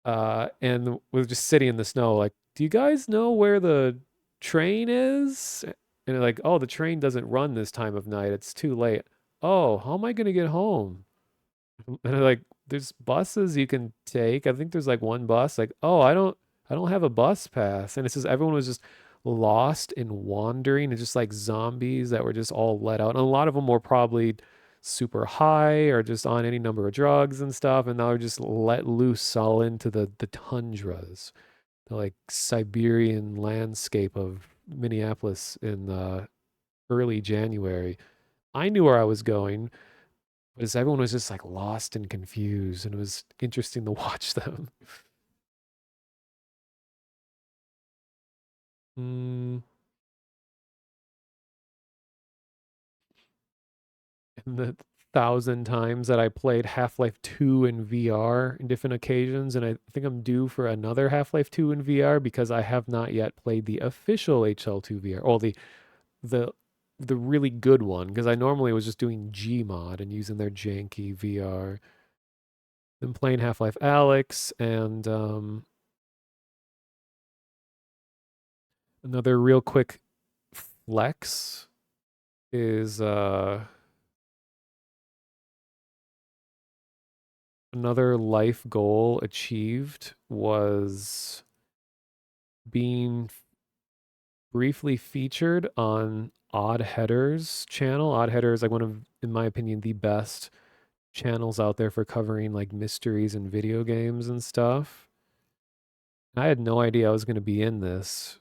And we're just sitting in the snow, like, do you guys know where the train is? And they're like, oh, the train doesn't run this time of night. It's too late. Oh, how am I gonna get home? And they're like, there's buses you can take. I think there's like one bus. Like, oh, I don't have a bus pass. And it's just everyone was just lost and wandering and just like zombies that were just all let out. And a lot of them were probably super high or just on any number of drugs and stuff. And now they're just let loose all into the tundras, the like Siberian landscape of Minneapolis in early January. I knew where I was going, but as everyone was just like lost and confused, and it was interesting to watch them. Mm, and the thousand times that I played Half-Life 2 in VR in different occasions, and I think I'm due for another Half-Life 2 in VR because I have not yet played the official HL2 VR, or the the really good one, because I normally was just doing Gmod and using their janky VR. Been playing Half-Life Alyx, and another real quick flex is another life goal achieved was being briefly featured on Odd Headers channel. Odd Header is like one of, in my opinion, the best channels out there for covering like mysteries and video games and stuff. I had no idea I was going to be in this.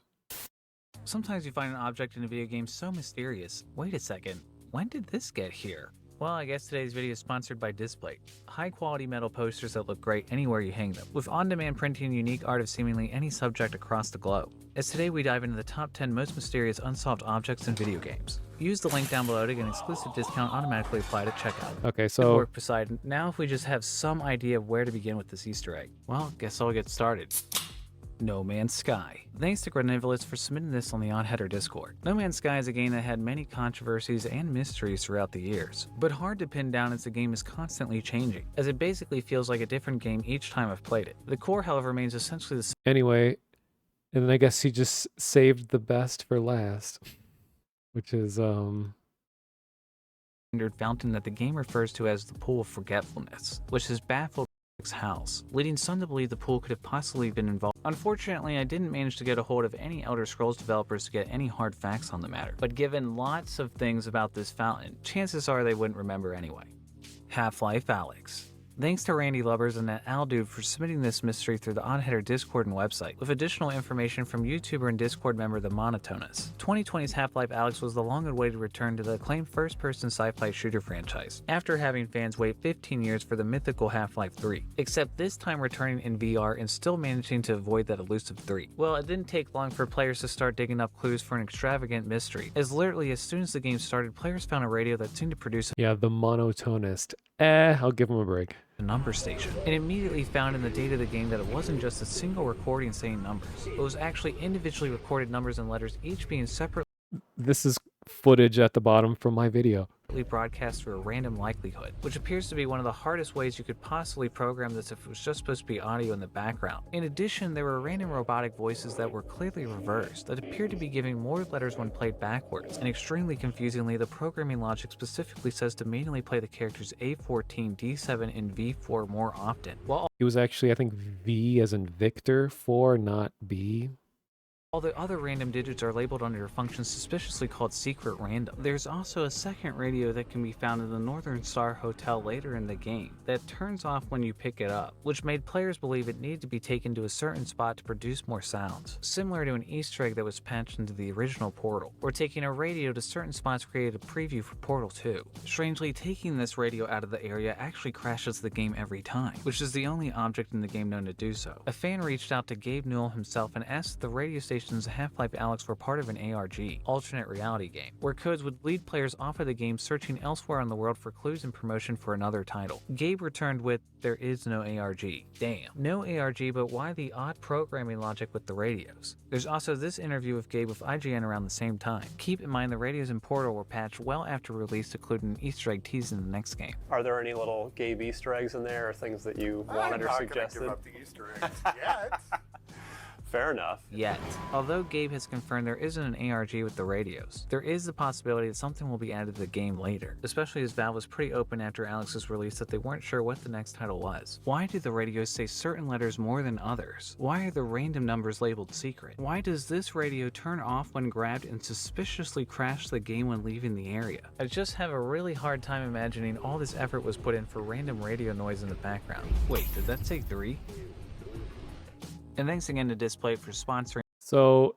Sometimes you find an object in a video game so mysterious. Wait a second, when did this get here? Well, I guess today's video is sponsored by Displate. High-quality metal posters that look great anywhere you hang them, with on-demand printing and unique art of seemingly any subject across the globe. As today we dive into the top 10 most mysterious unsolved objects in video games. Use the link down below to get an exclusive discount automatically applied at checkout. Okay, Good so work, Poseidon. Now if we just have some idea of where to begin with this Easter egg. Well, guess I'll get started. No Man's Sky. Thanks to Granivolus for submitting this on the Odd Header Discord. No Man's Sky is a game that had many controversies and mysteries throughout the years, but hard to pin down as the game is constantly changing, as it basically feels like a different game each time I've played it. The core, however, remains essentially the same. Anyway, and then I guess he just saved the best for last, which is fountain that the game refers to as the Pool of Forgetfulness, which has baffled house, leading some to believe the pool could have possibly been involved. Unfortunately, I didn't manage to get a hold of any Elder Scrolls developers to get any hard facts on the matter, but given lots of things about this fountain, chances are they wouldn't remember anyway. Half-Life Alex. Thanks to Randy Lubbers and that Al Dude for submitting this mystery through the Odd Header Discord and website, with additional information from YouTuber and Discord member The Monotonous. 2020's Half-Life Alex was the long-awaited return to the acclaimed first-person sci-fi shooter franchise, after having fans wait 15 years for the mythical Half-Life 3, except this time returning in VR and still managing to avoid that elusive 3. Well, it didn't take long for players to start digging up clues for an extravagant mystery, as literally as soon as the game started, players found a radio that seemed to produce yeah, The Monotonist. I'll give him a break. A number station, and immediately found in the data of the game that it wasn't just a single recording saying numbers, it was actually individually recorded numbers and letters, each being separately. This is footage at the bottom from my video. Broadcast through a random likelihood, which appears to be one of the hardest ways you could possibly program this if it was just supposed to be audio in the background. In addition, there were random robotic voices that were clearly reversed, that appeared to be giving more letters when played backwards, and extremely confusingly, the programming logic specifically says to manually play the characters A14, D7, and V4 more often. While it was actually, I think, V as in Victor 4, not B. all the other random digits are labeled under a function suspiciously called secret random. There's also a second radio that can be found in the Northern Star Hotel later in the game that turns off when you pick it up, which made players believe it needed to be taken to a certain spot to produce more sounds, similar to an Easter egg that was patched into the original Portal, or taking a radio to certain spots created a preview for Portal 2. Strangely, taking this radio out of the area actually crashes the game every time, which is the only object in the game known to do so. A fan reached out to Gabe Newell himself and asked if the radio station Half-Life Alex were part of an ARG, alternate reality game, where codes would lead players off of the game searching elsewhere in the world for clues and promotion for another title. Gabe returned with, "There is no ARG." Damn. No ARG, but why the odd programming logic with the radios? There's also this interview with Gabe with IGN around the same time. Keep in mind the radios in Portal were patched well after release, including an Easter egg teased in the next game. Are there any little Gabe Easter eggs in there, or things that you wanted or suggested? I'm not gonna give up the Easter eggs yet. Fair enough. Yet. Although Gabe has confirmed there isn't an ARG with the radios, there is the possibility that something will be added to the game later, especially as Valve was pretty open after Alex's release that they weren't sure what the next title was. Why do the radios say certain letters more than others? Why are the random numbers labeled secret? Why does this radio turn off when grabbed and suspiciously crash the game when leaving the area? I just have a really hard time imagining all this effort was put in for random radio noise in the background. Wait, did that say 3? And thanks again to Display for sponsoring. So,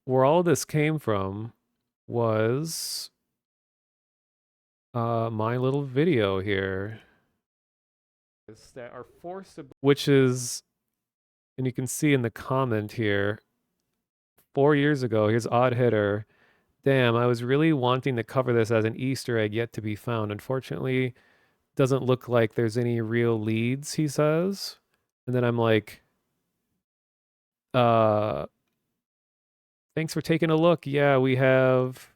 where all this came from was my little video here, that are forced to, which is, and you can see in the comment here, 4 years ago. Here's Odd Hitter. Damn, I was really wanting to cover this as an Easter egg yet to be found. Unfortunately, doesn't look like there's any real leads, he says. And then I'm like, thanks for taking a look. Yeah, we have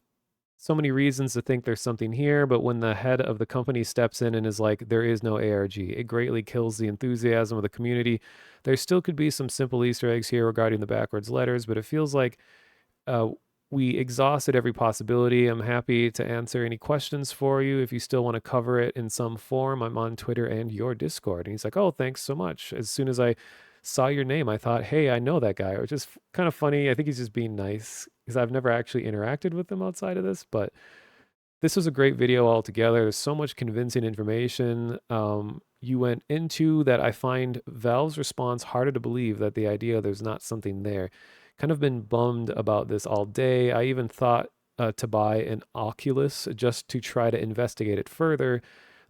so many reasons to think there's something here, but when the head of the company steps in and is like, there is no ARG, it greatly kills the enthusiasm of the community. There still could be some simple Easter eggs here regarding the backwards letters, but it feels like we exhausted every possibility. I'm happy to answer any questions for you. If you still want to cover it in some form, I'm on Twitter and your Discord. And he's like, oh, thanks so much. As soon as I saw your name, I thought, hey, I know that guy, which is kind of funny. I think he's just being nice because I've never actually interacted with him outside of this, but this was a great video altogether. There's so much convincing information you went into that I find Valve's response harder to believe, that the idea there's not something there. Kind of been bummed about this all day. I even thought to buy an Oculus just to try to investigate it further,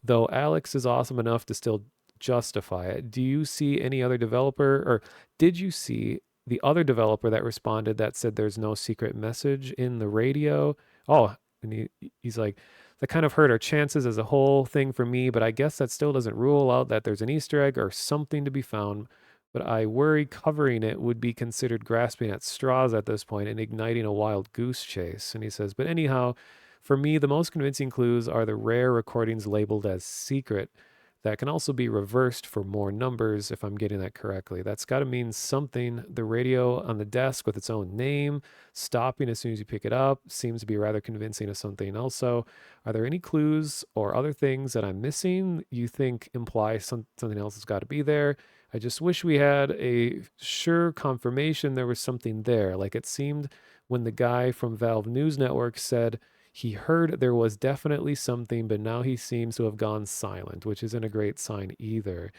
though Alex is awesome enough to still justify it. Do you see any other developer, or did you see the other developer that responded that said there's no secret message in the radio? Oh, and he's like, that kind of hurt our chances as a whole thing for me, but I guess that still doesn't rule out that there's an Easter egg or something to be found. But I worry covering it would be considered grasping at straws at this point and igniting a wild goose chase. And he says, but anyhow, for me, the most convincing clues are the rare recordings labeled as secret that can also be reversed for more numbers, if I'm getting that correctly. That's got to mean something. The radio on the desk with its own name, stopping as soon as you pick it up, seems to be rather convincing of something also. Are there any clues or other things that I'm missing you think imply something else has got to be there? I just wish we had a sure confirmation there was something there. Like it seemed when the guy from Valve News Network said he heard there was definitely something, but now he seems to have gone silent, which isn't a great sign either.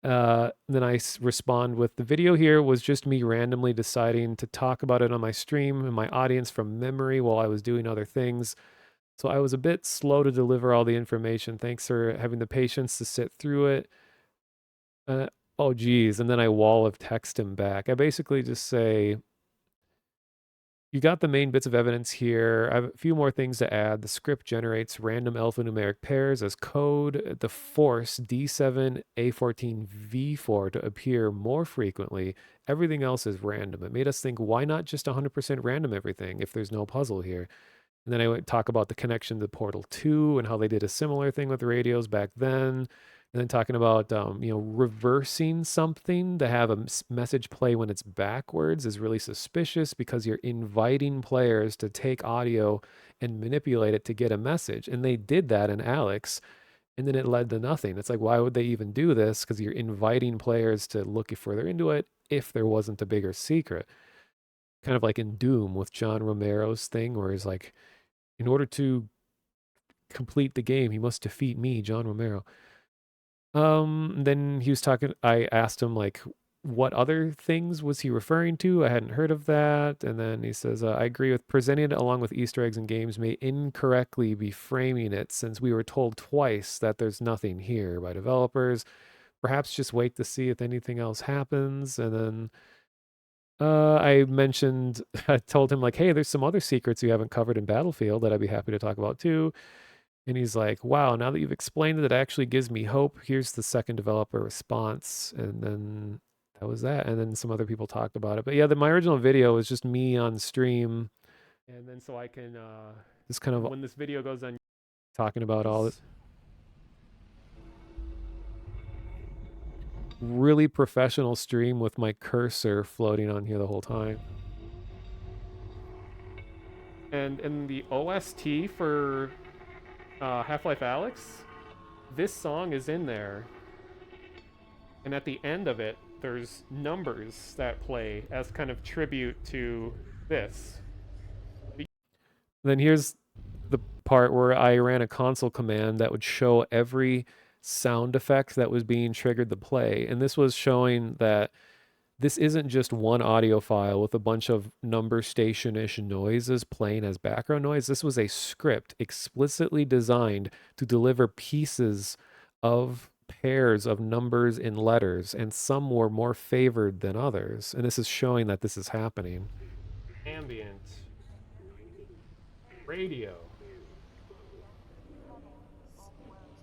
Then I respond with the video here was just me randomly deciding to talk about it on my stream and my audience from memory while I was doing other things. So I was a bit slow to deliver all the information. Thanks for having the patience to sit through it. Oh, geez. And then I wall of text him back. I basically just say, you got the main bits of evidence here. I have a few more things to add. The script generates random alphanumeric pairs as code. The force D7, A14, V4 to appear more frequently. Everything else is random. It made us think, why not just 100% random everything if there's no puzzle here? And then I would talk about the connection to Portal 2 and how they did a similar thing with radios back then. And then talking about, reversing something to have a message play when it's backwards is really suspicious because you're inviting players to take audio and manipulate it to get a message. And they did that in Alex, and then it led to nothing. It's like, why would they even do this? Because you're inviting players to look further into it if there wasn't a bigger secret. Kind of like in Doom with John Romero's thing, where he's like, in order to complete the game, he must defeat me, John Romero. Then he was talking, I asked him like, what other things was he referring to? I hadn't heard of that. And then he says, I agree with presenting it along with Easter eggs and games may incorrectly be framing it since we were told twice that there's nothing here by developers. Perhaps just wait to see if anything else happens. And then I mentioned, I told him like, hey, there's some other secrets you haven't covered in Battlefield that I'd be happy to talk about too. And he's like, wow, now that you've explained it, it actually gives me hope. Here's the second developer response. And then that was that. And then some other people talked about it. But yeah, my original video was just me on stream. And then so I can just kind of, when this video goes on, talking about all this. Really professional stream with my cursor floating on here the whole time. And in the OST for Half-Life Alyx, this song is in there. And at the end of it, there's numbers that play as kind of tribute to this. Then here's the part where I ran a console command that would show every sound effect that was being triggered to play. And this was showing that this isn't just one audio file with a bunch of number station-ish noises playing as background noise. This was a script explicitly designed to deliver pieces of pairs of numbers in letters, and some were more favored than others. And this is showing that this is happening. Ambient. Radio.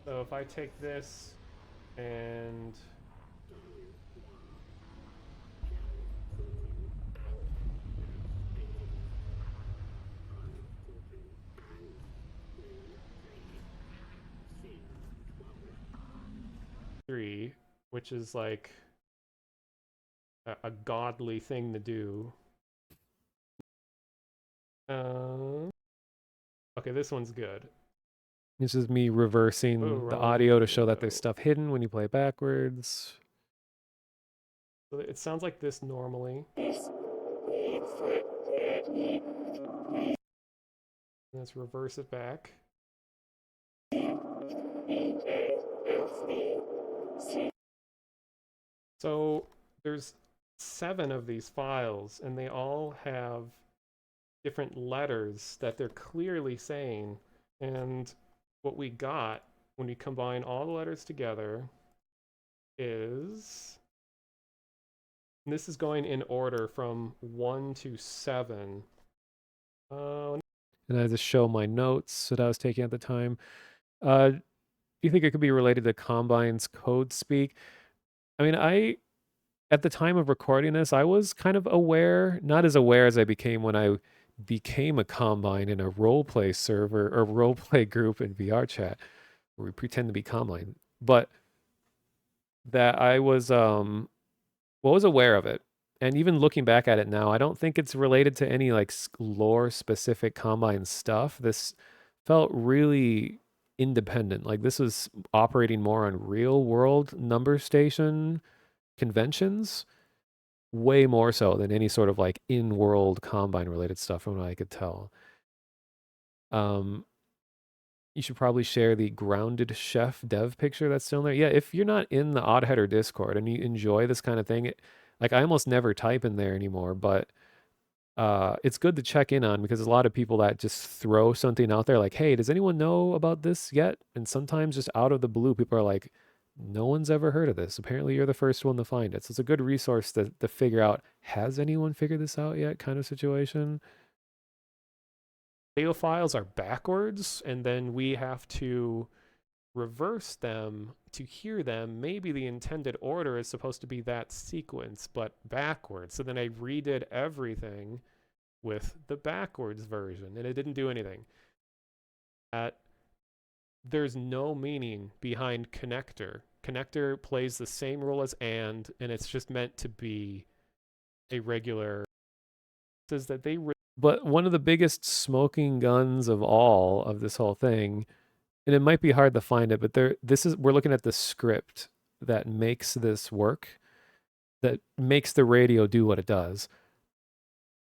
So if I take this and three, which is like a godly thing to do. Okay, this one's good. This is me reversing the audio to show that there's stuff hidden when you play backwards. So it sounds like this normally. Let's reverse it back. So there's 7 of these files, and they all have different letters that they're clearly saying. And what we got when we combine all the letters together is, and this is going in order from 1 to 7. And I just show my notes that I was taking at the time. Do you think it could be related to Combine's code speak? I mean, at the time of recording this, I was kind of aware, not as aware as I became when I became a Combine in a roleplay server or roleplay group in VR chat where we pretend to be Combine, but that I was aware of it. And even looking back at it now, I don't think it's related to any like lore specific Combine stuff. This felt really independent. Like this was operating more on real world number station conventions, way more so than any sort of like in-world Combine related stuff from what I could tell. You should probably share the grounded chef dev picture that's still in there. Yeah, if you're not in the Odd Header Discord and you enjoy this kind of thing, like I almost never type in there anymore, but it's good to check in on because a lot of people that just throw something out there like, hey, does anyone know about this yet? And sometimes just out of the blue, people are like, no one's ever heard of this. Apparently you're the first one to find it. So it's a good resource to figure out, has anyone figured this out yet kind of situation. Audio files are backwards, and then we have to reverse them to hear them. Maybe the intended order is supposed to be that sequence, but backwards. So then I redid everything with the backwards version, and it didn't do anything. There's no meaning behind connector. Connector plays the same role as and it's just meant to be a regular. Says that but one of the biggest smoking guns of all of this whole thing, and it might be hard to find it, but we're looking at the script that makes this work, that makes the radio do what it does.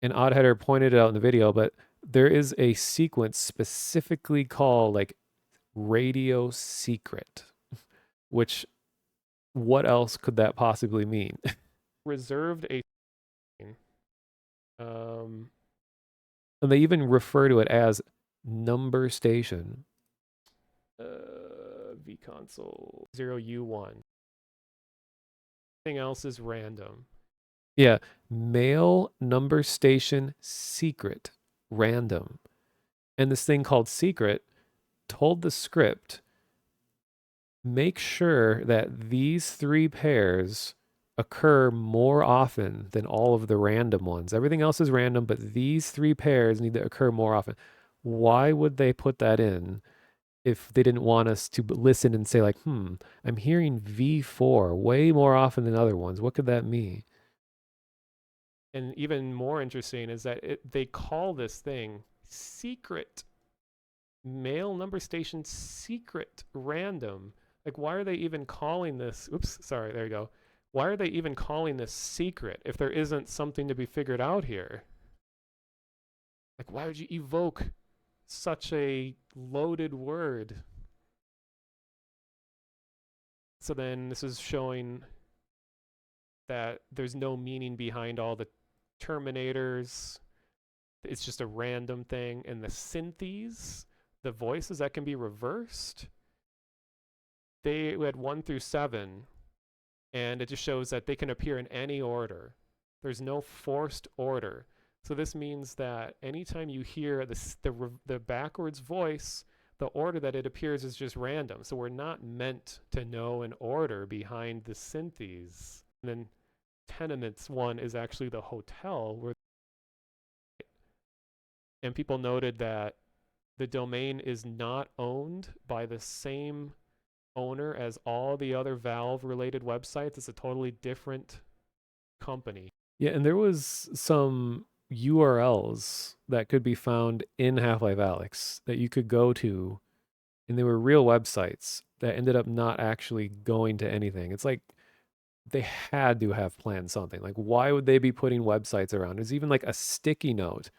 And Oddheader pointed it out in the video, but there is a sequence specifically called like radio secret, which what else could that possibly mean? Reserved a and they even refer to it as number station. V console 0U1. Everything else is random. Yeah, mail number station secret random. And this thing called secret told the script, make sure that these 3 pairs occur more often than all of the random ones. Everything else is random, but these 3 pairs need to occur more often. Why would they put that in if they didn't want us to listen and say like, I'm hearing V4 way more often than other ones. What could that mean? And even more interesting is that they call this thing secret. Mail number station secret random. Like, why are they even calling this? Oops, sorry, there you go. Why are they even calling this secret if there isn't something to be figured out here? Like, why would you evoke such a loaded word? So then this is showing that there's no meaning behind all the terminators. It's just a random thing. And the synthes, the voices that can be reversed, they had 1 through 7. And it just shows that they can appear in any order. There's no forced order. So this means that anytime you hear the backwards voice, the order that it appears is just random. So we're not meant to know an order behind the synthes. And then Tenements 1 is actually the hotel where, and people noted that the domain is not owned by the same owner as all the other Valve related websites. It's a totally different company. Yeah, and there was some URLs that could be found in Half-Life Alyx that you could go to, and they were real websites that ended up not actually going to anything. It's like they had to have planned something. Like, why would they be putting websites around? There's even like a sticky note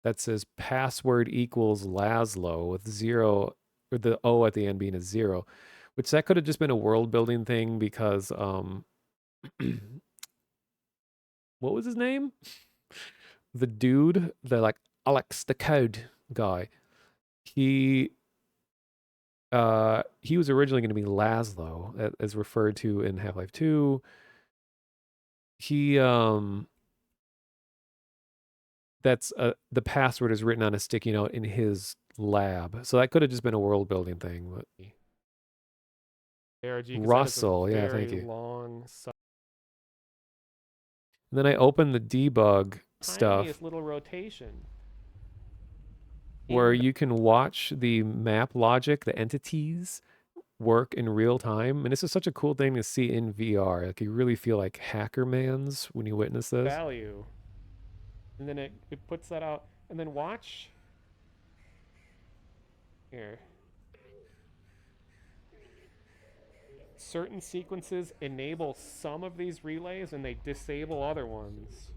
that says password equals Laszlo with 0, or the O at the end being a 0. Which that could have just been a world building thing because what was his name? The dude, the like Alex, the code guy, he was originally going to be Laszlo, as referred to in Half-Life 2. He that's the password is written on a sticky note in his lab, so that could have just been a world building thing. But ARG, 'cause that is a Russell, yeah, thank very you. long, And then I open the debug stuff tiniest little rotation. where you can watch the map logic, the entities work in real time. And this is such a cool thing to see in VR. Like, you really feel like Hacker Mans when you witness this. Value. And then it puts that out. And then watch. Here. Certain sequences enable some of these relays and they disable other ones.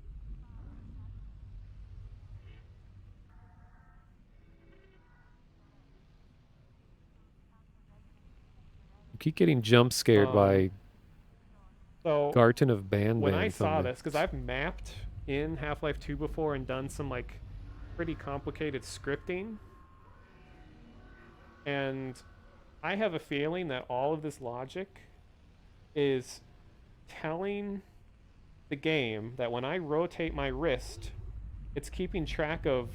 You keep getting jump scared by Garten of Banban. When I saw this, because I've mapped in Half-Life 2 before and done some like pretty complicated scripting, and I have a feeling that all of this logic is telling the game that when I rotate my wrist, it's keeping track of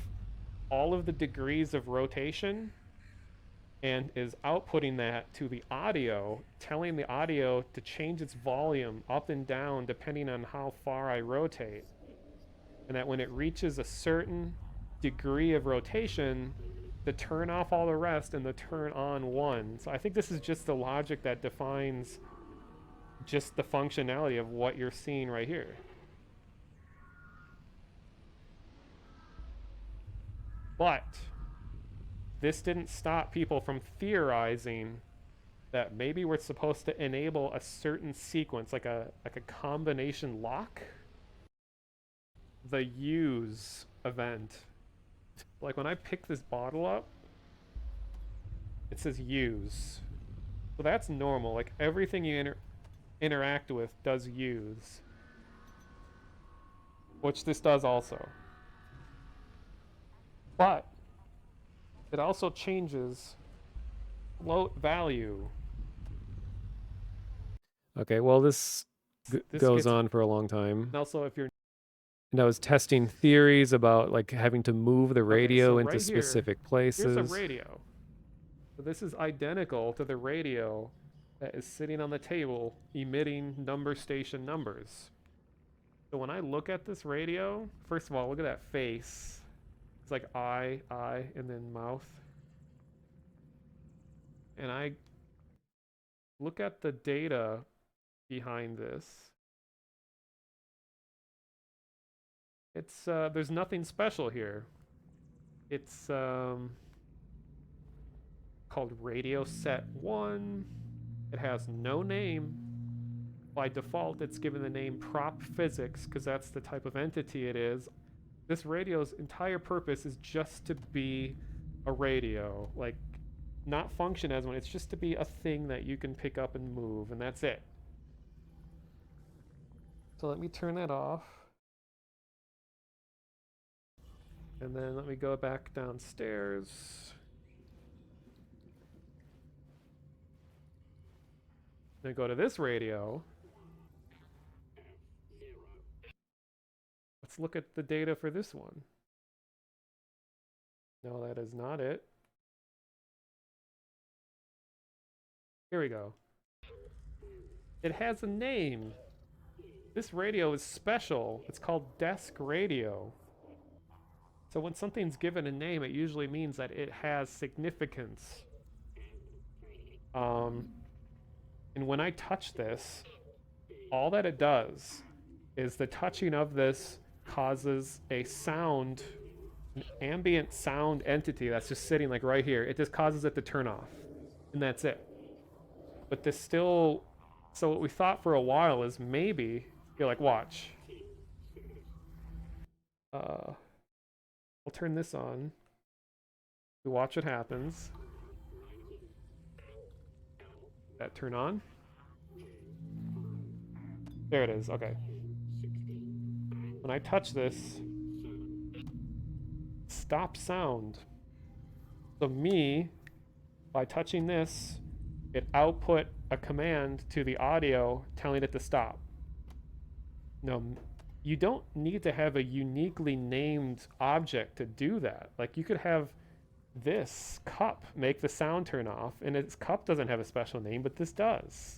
all of the degrees of rotation and is outputting that to the audio, telling the audio to change its volume up and down depending on how far I rotate. And that when it reaches a certain degree of rotation, to turn off all the rest and to turn on one. So I think this is just the logic that defines just the functionality of what you're seeing right here. But this didn't stop people from theorizing that maybe we're supposed to enable a certain sequence, like a combination lock. The use event. Like when I pick this bottle up, it says use. So that's normal. Like everything you interact with does use. Which this does also. But it also changes float value. Okay, well, this goes on for a long time. And also, if you're... And I was testing theories about like having to move the radio into right specific places. Here's a radio. So this is identical to the radio that is sitting on the table emitting number station numbers. So when I look at this radio, first of all, look at that face. It's like eye, and then mouth. And I look at the data behind this. It's there's nothing special here. It's called Radio Set 1. It has no name. By default, it's given the name Prop Physics because that's the type of entity it is. This radio's entire purpose is just to be a radio. Like, not function as one. It's just to be a thing that you can pick up and move, and that's it. So let me turn that off. And then let me go back downstairs. Then go to this radio. Let's look at the data for this one. No, that is not it. Here we go. It has a name. This radio is special. It's called desk radio. So when something's given a name, it usually means that it has significance. And when I touch this, all that it does is the touching of this causes a sound, an ambient sound entity that's just sitting like right here. It just causes it to turn off, and that's it. But this still, so what we thought for a while is maybe, you're like, watch. I'll turn this on. We watch what happens. That turn on? There it is, okay. When I touch this, stop sound. So me, by touching this, it output a command to the audio telling it to stop. Now, you don't need to have a uniquely named object to do that. Like, you could have this cup make the sound turn off, and its cup doesn't have a special name, but this does.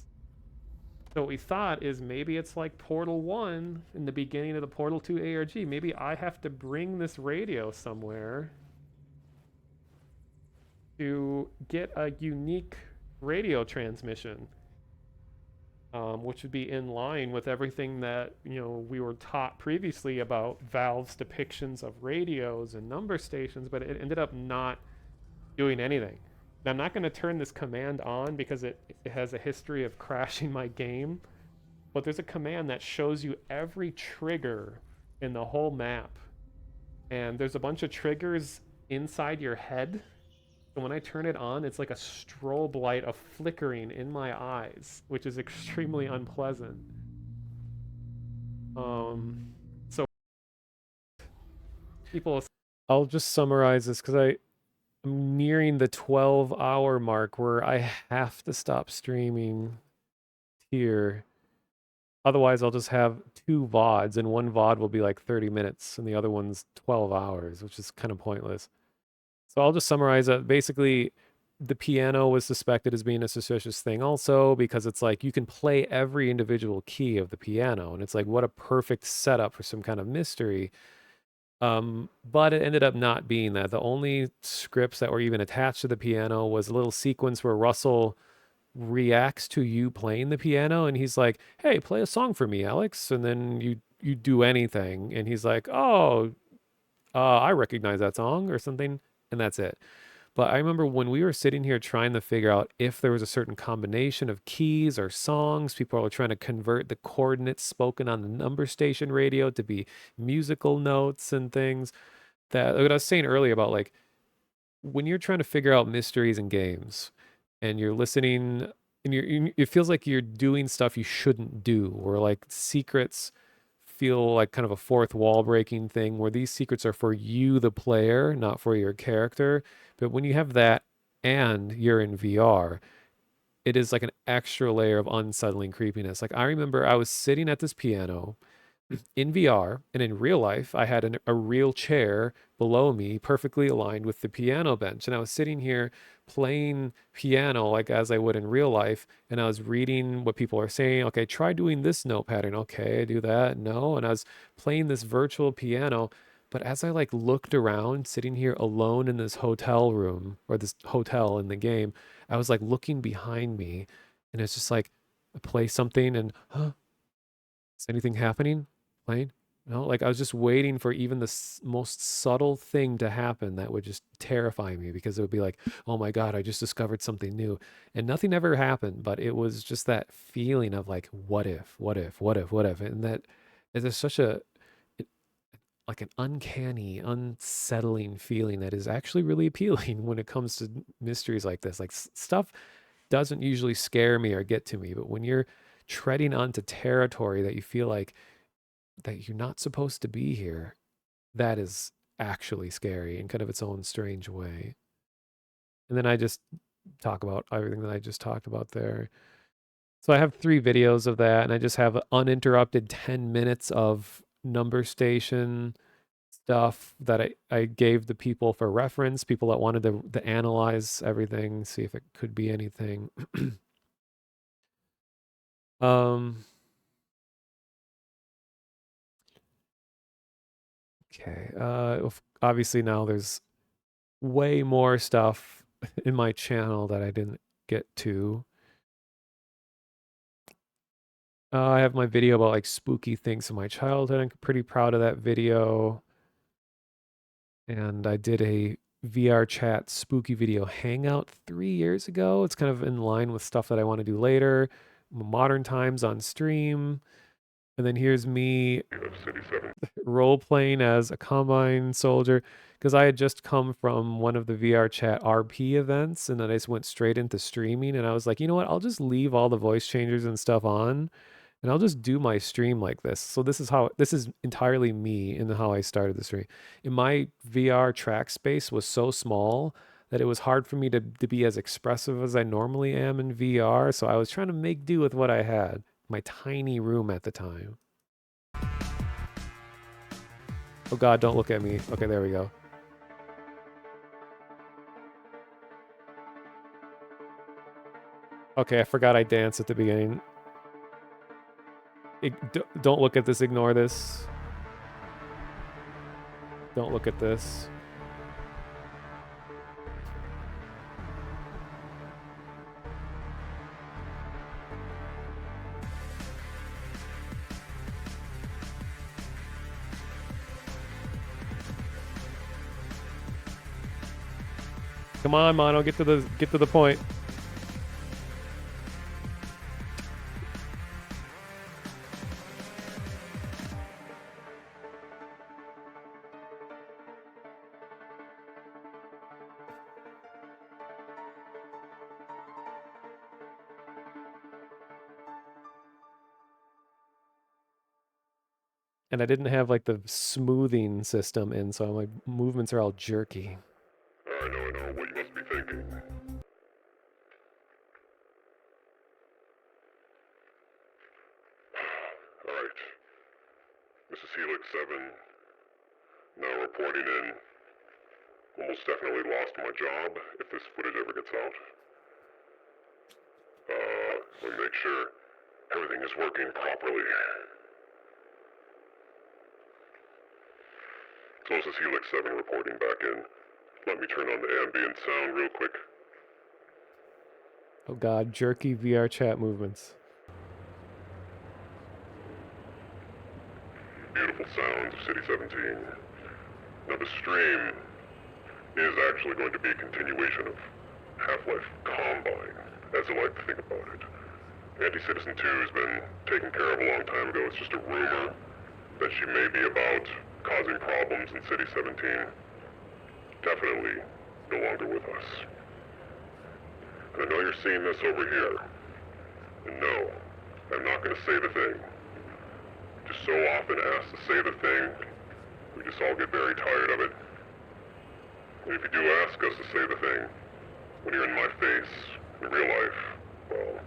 So what we thought is maybe it's like Portal 1 in the beginning of the Portal 2 ARG. Maybe I have to bring this radio somewhere to get a unique radio transmission, which would be in line with everything that, you know, we were taught previously about Valve's depictions of radios and number stations, but it ended up not doing anything. Now, I'm not going to turn this command on because it has a history of crashing my game, but there's a command that shows you every trigger in the whole map, and there's a bunch of triggers inside your head. And when I turn it on, it's like a strobe light of flickering in my eyes, which is extremely unpleasant. So people, I'll just summarize this because I'm nearing the 12-hour mark where I have to stop streaming here. Otherwise, I'll just have 2 VODs, and one VOD will be like 30 minutes, and the other one's 12 hours, which is kind of pointless. So I'll just summarize it. Basically, the piano was suspected as being a suspicious thing also because it's like you can play every individual key of the piano, and it's like, what a perfect setup for some kind of mystery. But it ended up not being that. The only scripts that were even attached to the piano was a little sequence where Russell reacts to you playing the piano, and he's like, hey, play a song for me, Alex. And then you do anything, and he's like, oh, I recognize that song or something, and that's it. But I remember when we were sitting here trying to figure out if there was a certain combination of keys or songs, people were trying to convert the coordinates spoken on the number station radio to be musical notes and things. That what I was saying earlier about, like, when you're trying to figure out mysteries in games and you're listening and it feels like you're doing stuff you shouldn't do, or like secrets feel like kind of a fourth wall breaking thing where these secrets are for you, the player, not for your character. But when you have that and you're in VR, it is like an extra layer of unsettling creepiness. Like, I remember I was sitting at this piano in VR, and in real life, I had a real chair below me, perfectly aligned with the piano bench. And I was sitting here playing piano like as I would in real life, and I was reading what people are saying. Okay, try doing this note pattern. Okay, I do that. No. And I was playing this virtual piano. But as I like looked around, sitting here alone in this hotel room or this hotel in the game, I was like looking behind me, and it's just like I play something and, huh, is anything happening? Playing? No, like I was just waiting for even the most subtle thing to happen that would just terrify me, because it would be like, oh my God, I just discovered something new. And nothing ever happened, but it was just that feeling of like, what if, what if, what if, what if? And that is such like an uncanny, unsettling feeling that is actually really appealing when it comes to mysteries like this. Like, stuff doesn't usually scare me or get to me, but when you're treading onto territory that you feel like that you're not supposed to be here, that is actually scary in kind of its own strange way. And then I just talk about everything that I just talked about there. So I have 3 videos of that, and I just have uninterrupted 10 minutes of number station stuff that I gave the people for reference, people that wanted to analyze everything, see if it could be anything. Okay. Obviously now there's way more stuff in my channel that I didn't get to. I have my video about like spooky things in my childhood. I'm pretty proud of that video. And I did a VR chat spooky video hangout 3 years ago. It's kind of in line with stuff that I want to do later. Modern times on stream. And then here's me role playing as a Combine soldier, because I had just come from one of the VR chat RP events, and then I just went straight into streaming, and I was like, you know what, I'll just leave all the voice changers and stuff on And I'll just do my stream like this. So this is entirely me in how I started the stream. In my VR track space was so small that it was hard for me to be as expressive as I normally am in VR. So I was trying to make do with what I had, my tiny room at the time. Oh God, don't look at me. Okay, there we go. Okay, I forgot I danced at the beginning. Don't look at this, ignore this. Don't look at this. Come on, Mono, get to the point. And I didn't have like the smoothing system in, so my movements are all jerky. I know what you must be thinking. Alright. This is Helix 7. Now reporting in. Almost definitely lost my job if this footage ever gets out. Let me make sure everything is working properly. So this is Helix 7 reporting back in. Let me turn on the ambient sound real quick. Oh God, jerky VR chat movements. Beautiful sounds of City 17. Now the stream is actually going to be a continuation of Half-Life Combine, as I like to think about it. Anti-Citizen 2 has been taken care of a long time ago. It's just a rumor that she may be about causing problems in City 17. Definitely no longer with us. And I know you're seeing this over here. And no, I'm not going to say the thing. Just so often asked to say the thing, we just all get very tired of it. And if you do ask us to say the thing, when you're in my face, in real life, well,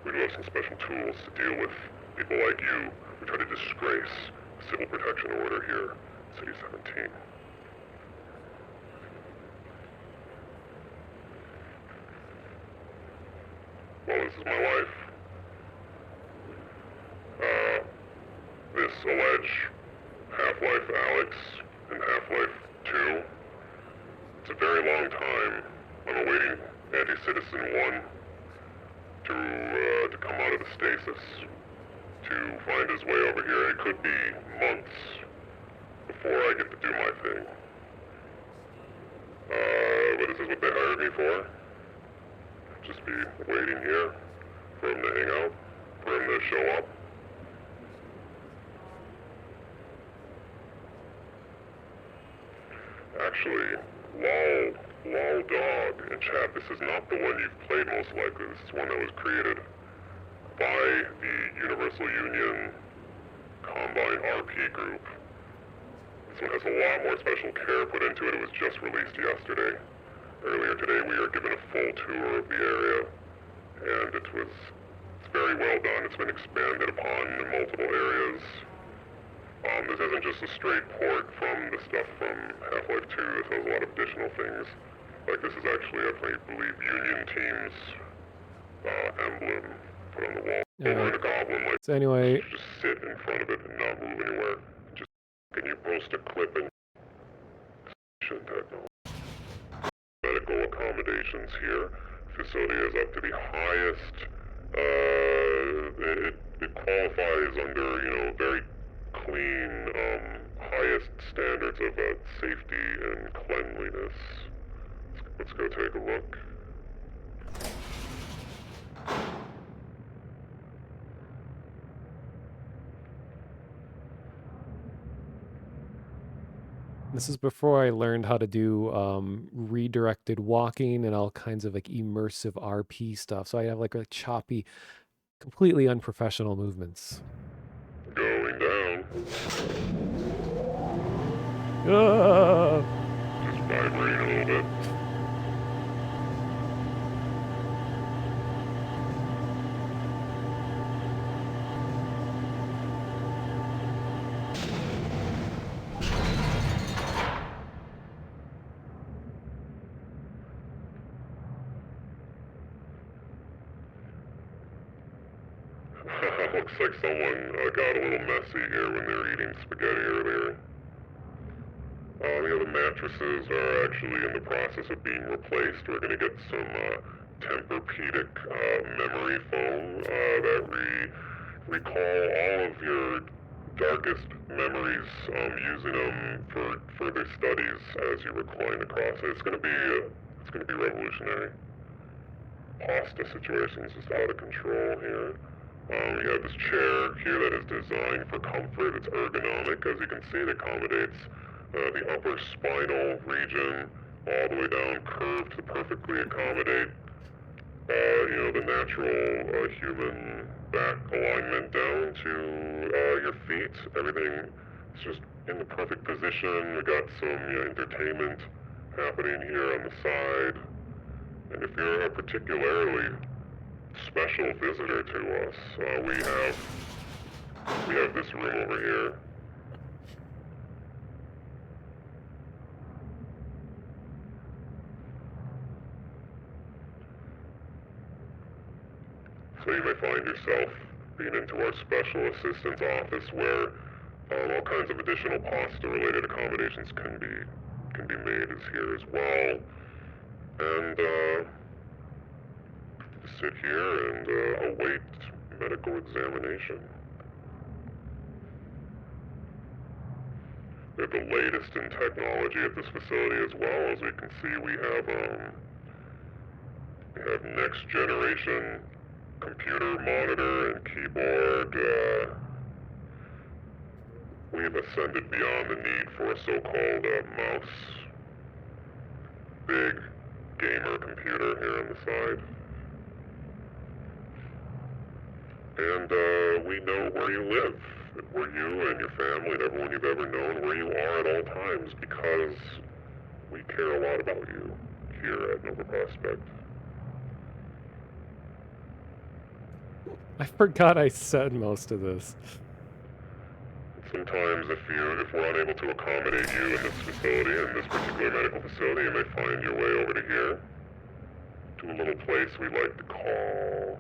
we do have some special tools to deal with people like you who try to disgrace the civil protection order here, City 17. Well, this is my life. This alleged Half-Life Alex and Half-Life 2. It's a very long time. I'm awaiting Anti-Citizen 1 to come out of the stasis, to find his way over here. It could be months before I get to do my thing. But this is what they hired me for. Just be waiting here for him to hang out, for him to show up. Actually, Lol Dog in chat, this is not the one you've played most likely. This is one that was created by the Universal Union Combine RP group. This one has a lot more special care put into it. It was just released yesterday. Earlier today we are given a full tour of the area, and it's very well done. It's been expanded upon in multiple areas. This isn't just a straight port from the stuff from Half-Life 2. This has a lot of additional things. Like this is actually, I believe, Union Team's emblem put on the wall. Over in a goblin, like, so anyway, just sit in front of it and not move anywhere. Just, can you post a clip and technology? Medical accommodations here. Facility is up to the highest, it qualifies under, very clean, highest standards of safety and cleanliness. Let's go take a look. This is before I learned how to do redirected walking and all kinds of like immersive RP stuff. So I have like a choppy completely unprofessional movements. Going down. Just vibrating a little bit. Looks like someone got a little messy here when they were eating spaghetti earlier. The mattresses are actually in the process of being replaced. We're going to get some Tempur-Pedic memory foam that recall all of your darkest memories, using them for further studies as you recline across it. It's going to be revolutionary. Pasta situation is just out of control here. We have this chair here that is designed for comfort. It's ergonomic. As you can see, it accommodates the upper spinal region all the way down, curved to perfectly accommodate, the natural human back alignment down to your feet. Everything is just in the perfect position. We got some entertainment happening here on the side. And if you're a particularly special visitor to us, we have this room over here. So you may find yourself being into our special assistance office where all kinds of additional pasta-related accommodations can be made is here as well. And sit here and await medical examination. We have the latest in technology at this facility as well. As we can see, we have next generation computer monitor and keyboard. We've ascended beyond the need for a so-called mouse. Big gamer computer here on the side. And we know where you live, where you and your family and everyone you've ever known, where you are at all times, because we care a lot about you here at Nova Prospect. I forgot I said most of this. Sometimes if we're unable to accommodate you in this facility, in this particular medical facility, you may find your way over to here, to a little place we like to call...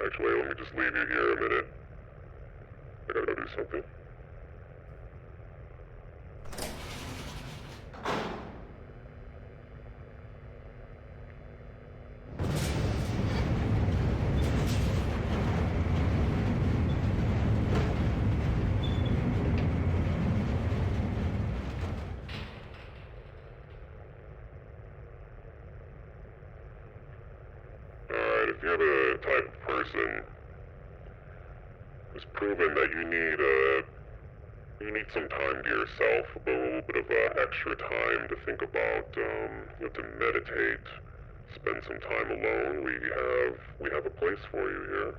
Actually, let me just leave you here a minute. I gotta go do something. Alright, if you're the type of person who's proven that you need some time to yourself, a little bit of extra time to think about, to meditate, spend some time alone, we have a place for you here.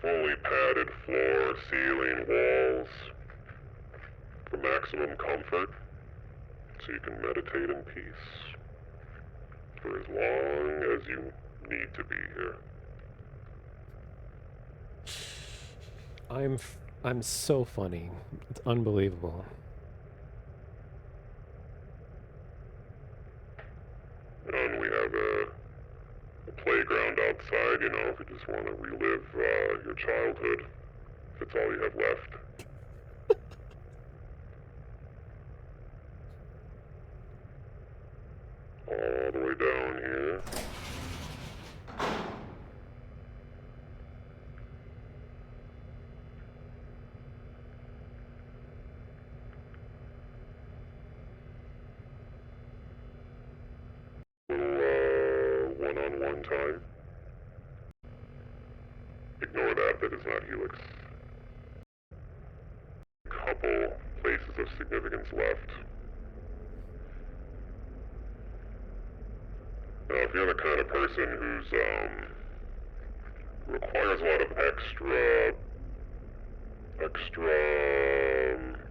Fully padded floor, ceiling, walls, for maximum comfort, so you can meditate in peace for as long as you need to be here. I'm so funny. It's unbelievable. And we have a playground outside, if you just want to relive your childhood, if it's all you have left. All the way down here. run on one time. Ignore that, that is not Helix. Couple places of significance left. Now, if you're the kind of person who's, requires a lot of extra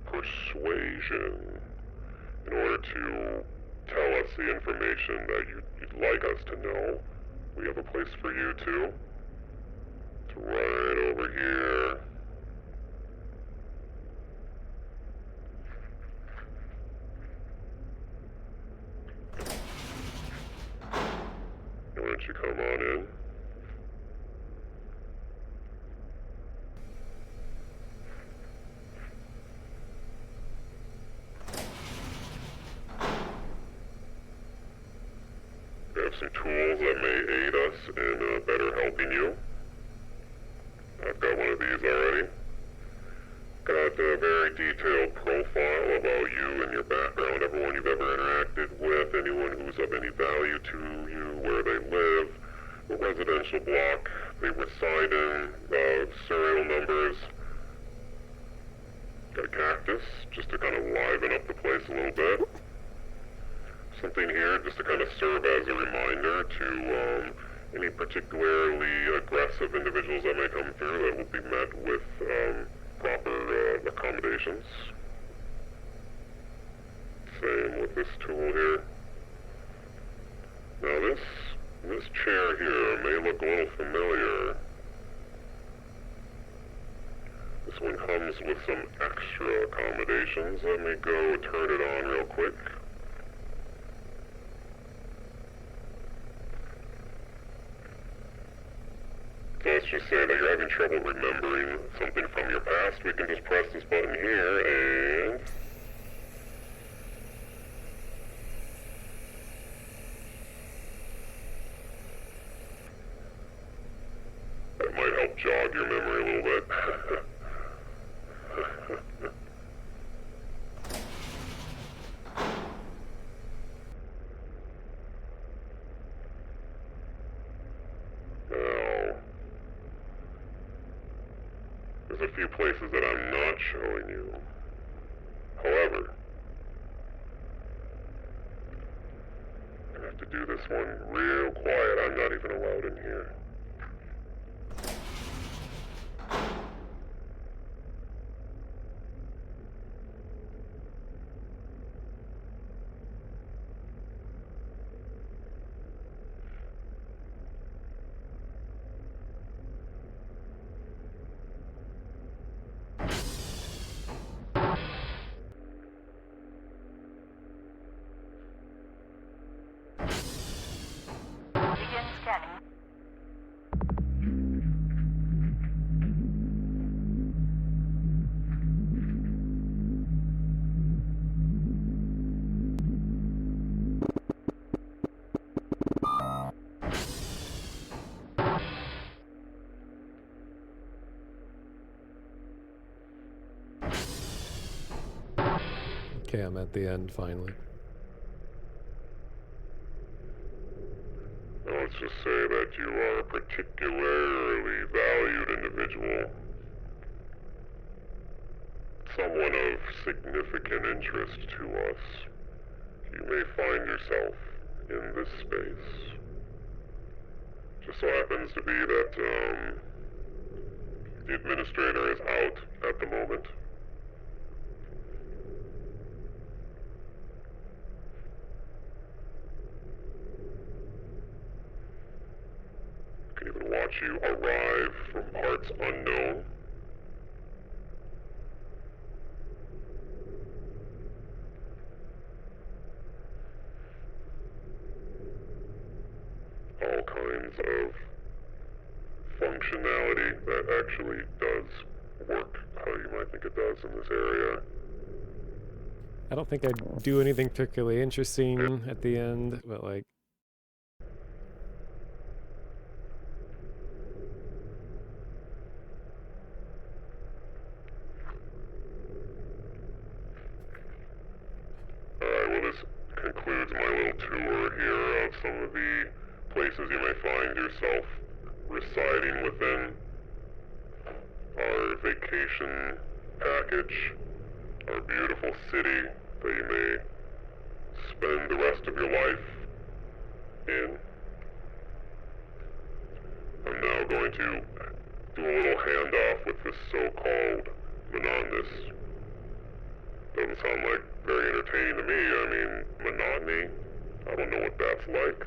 persuasion in order to tell us the information that you'd like us to know, we have a place for you too. It's right over here. Why don't you come on in? We have some tools that may aid us in better helping you. I've got one of these already. Got a very detailed profile about you and your background, everyone you've ever interacted with, anyone who's of any value to you, where they live, what residential block they reside in, serial numbers. Got a cactus, just to kind of liven up the place a little bit. Something here just to kind of serve as a reminder to any particularly aggressive individuals that may come through that will be met with proper accommodations. Same with this tool here. Now this chair here may look a little familiar. This one comes with some extra accommodations. Let me go turn it on real quick. So let's just say that you're having trouble remembering something from your past. We can just press this button here and... that might help jog your memory a little bit. Now, there's a few places that I'm not showing you. However, I'm gonna have to do this one real quiet. I'm not even allowed in here. Begin scanning. Okay, I'm at the end finally. Let's just say that you are a particularly valued individual. Someone of significant interest to us. You may find yourself in this space. Just so happens to be that, the administrator is out at the moment. Can even watch you arrive from parts unknown. All kinds of functionality that actually does work how you might think it does in this area. I don't think I'd do anything particularly interesting at the end, but like... Alright, well this concludes my little tour here of some of the places you may find yourself residing within, our vacation package, our beautiful city that you may spend the rest of your life in. I'm now going to do a little handoff with this so-called monotonous. Doesn't sound like very entertaining to me. I mean, monotony? I don't know what that's like.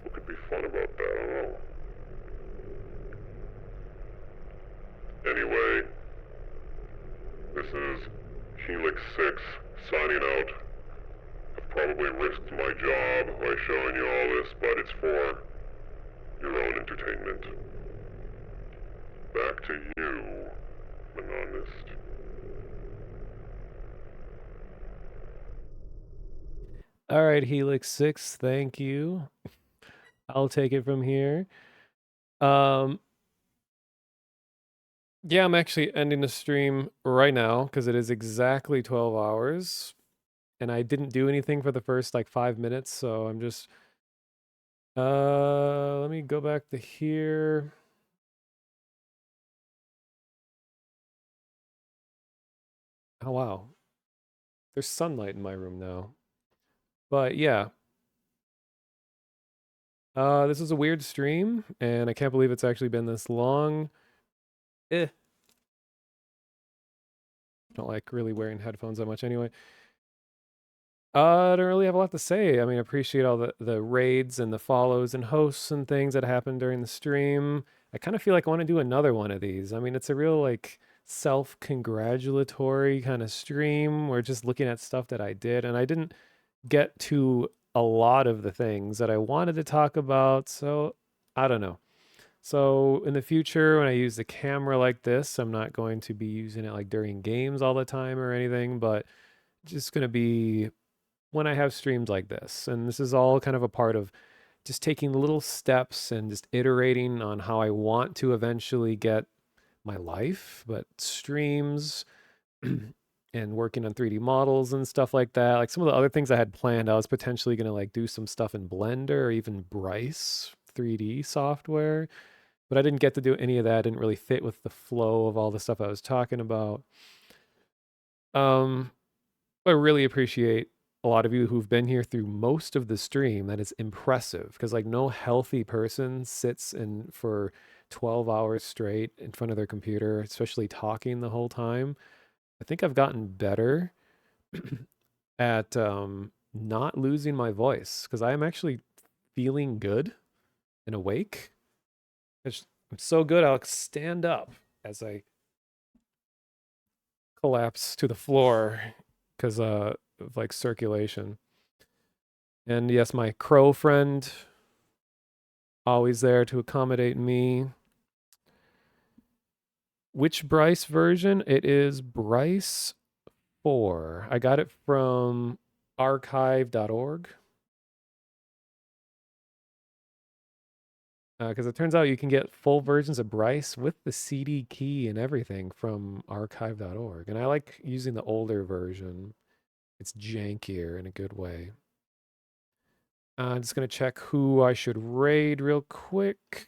What could be fun about that? I don't know. Anyway, this is Helix 6 signing out. I've probably risked my job by showing you all this, but it's for your own entertainment. Back to you, Mononist. All right, Helix 6, thank you. I'll take it from here. Yeah, I'm actually ending the stream right now because it is exactly 12 hours. And I didn't do anything for the first like 5 minutes, so I'm just let me go back to here. Oh wow. There's sunlight in my room now. But yeah. This is a weird stream, and I can't believe it's actually been this long. Don't like really wearing headphones that much anyway. I don't really have a lot to say. I mean, I appreciate all the raids and the follows and hosts and things that happened during the stream. I kind of feel like I want to do another one of these. I mean, it's a real like self-congratulatory kind of stream. We're just looking at stuff that I did, and I didn't get to a lot of the things that I wanted to talk about, so I don't know. So in the future, when I use the camera like this, I'm not going to be using it like during games all the time or anything, but just going to be when I have streams like this. And this is all kind of a part of just taking little steps and just iterating on how I want to eventually get my life, but streams and working on 3D models and stuff like that. Like some of the other things I had planned, I was potentially going to like do some stuff in Blender or even Bryce 3D software, but I didn't get to do any of that. It didn't really fit with the flow of all the stuff I was talking about. I really appreciate a lot of you who've been here through most of the stream. That is impressive because like no healthy person sits in for 12 hours straight in front of their computer, especially talking the whole time. I think I've gotten better at not losing my voice because I am actually feeling good and awake. I'm so good, I'll stand up as I collapse to the floor because of like circulation. And yes, my crow friend, always there to accommodate me. Which Bryce version? It is Bryce 4. I got it from archive.org. Because it turns out you can get full versions of Bryce with the CD key and everything from archive.org. And I like using the older version. It's jankier in a good way. I'm just going to check who I should raid real quick.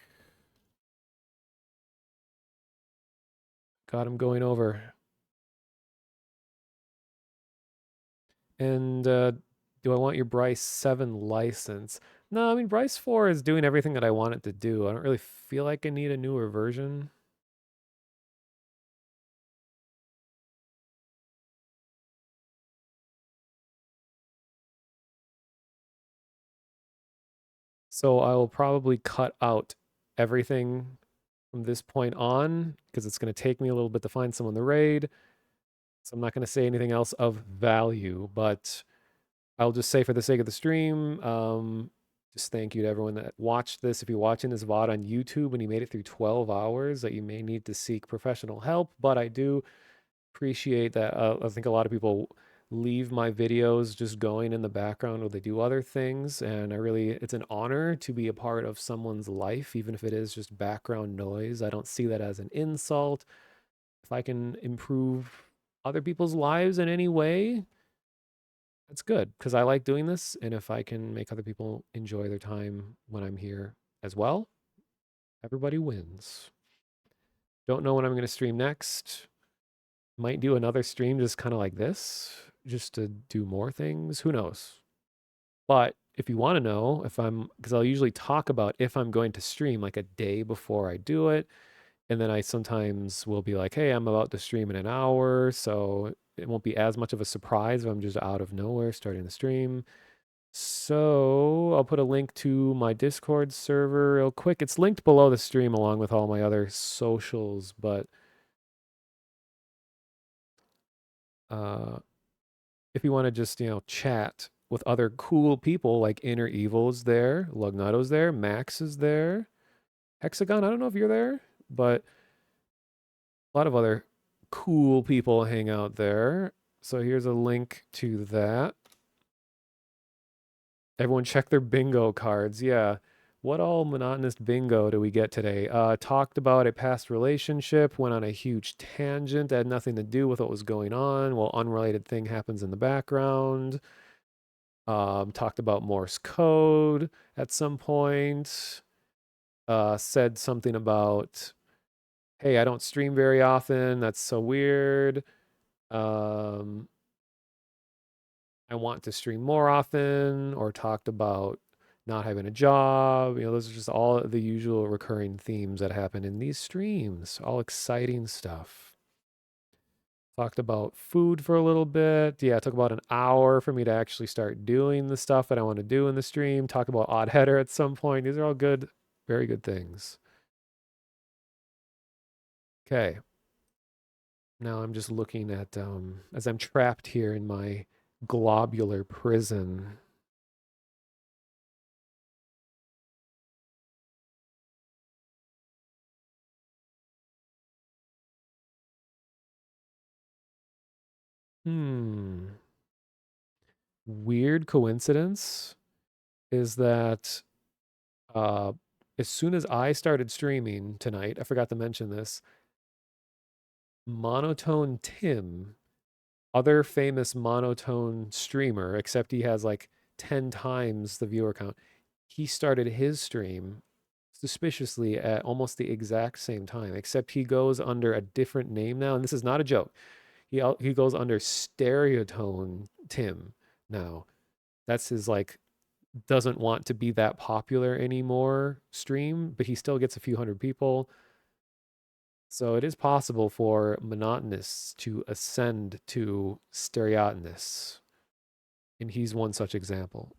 God, I'm going over. And do I want your Bryce 7 license? No, I mean, Bryce 4 is doing everything that I want it to do. I don't really feel like I need a newer version. So I will probably cut out everything from this point on because it's going to take me a little bit to find someone to raid. So I'm not going to say anything else of value, but I'll just say for the sake of the stream, just thank you to everyone that watched this. If you're watching this VOD on YouTube and you made it through 12 hours, that you may need to seek professional help, but I do appreciate that. I think a lot of people leave my videos just going in the background while they do other things, and it's an honor to be a part of someone's life, even if it is just background noise. I don't see that as an insult. If I can improve other people's lives in any way, that's good because I like doing this. And if I can make other people enjoy their time when I'm here, as well. Everybody wins. Don't know when I'm going to stream next. Might do another stream just kind of like this, just to do more things. Who knows? But if you want to know if because I'll usually talk about if I'm going to stream like a day before I do it. And then I sometimes will be like, hey, I'm about to stream in an hour. So it won't be as much of a surprise if I'm just out of nowhere starting the stream. So I'll put a link to my Discord server real quick. It's linked below the stream along with all my other socials, but if you want to just, chat with other cool people like Inner Evil's there, Lugnato's there, Max is there, Hexagon, I don't know if you're there, but a lot of other cool people hang out there. So here's a link to that. Everyone check their bingo cards. Yeah. What all monotonous bingo do we get today? Talked about a past relationship, went on a huge tangent, had nothing to do with what was going on, while unrelated thing happens in the background. Talked about Morse code at some point. Said something about, hey, I don't stream very often. That's so weird. I want to stream more often, or talked about not having a job. Those are just all the usual recurring themes that happen in these streams. All exciting stuff. Talked about food for a little bit. Yeah, it took about an hour for me to actually start doing the stuff that I want to do in the stream. Talked about odd header at some point. These are all good, very good things. Okay. Now I'm just looking at, as I'm trapped here in my globular prison. Weird coincidence is that as soon as I started streaming tonight, I forgot to mention this, Monotone Tim, other famous monotone streamer, except he has like 10 times the viewer count, he started his stream suspiciously at almost the exact same time, except he goes under a different name now, and this is not a joke. He goes under Stereotone Tim now. That's his like doesn't want to be that popular anymore stream, but he still gets a few hundred people. So it is possible for monotonous to ascend to stereotonous. And he's one such example.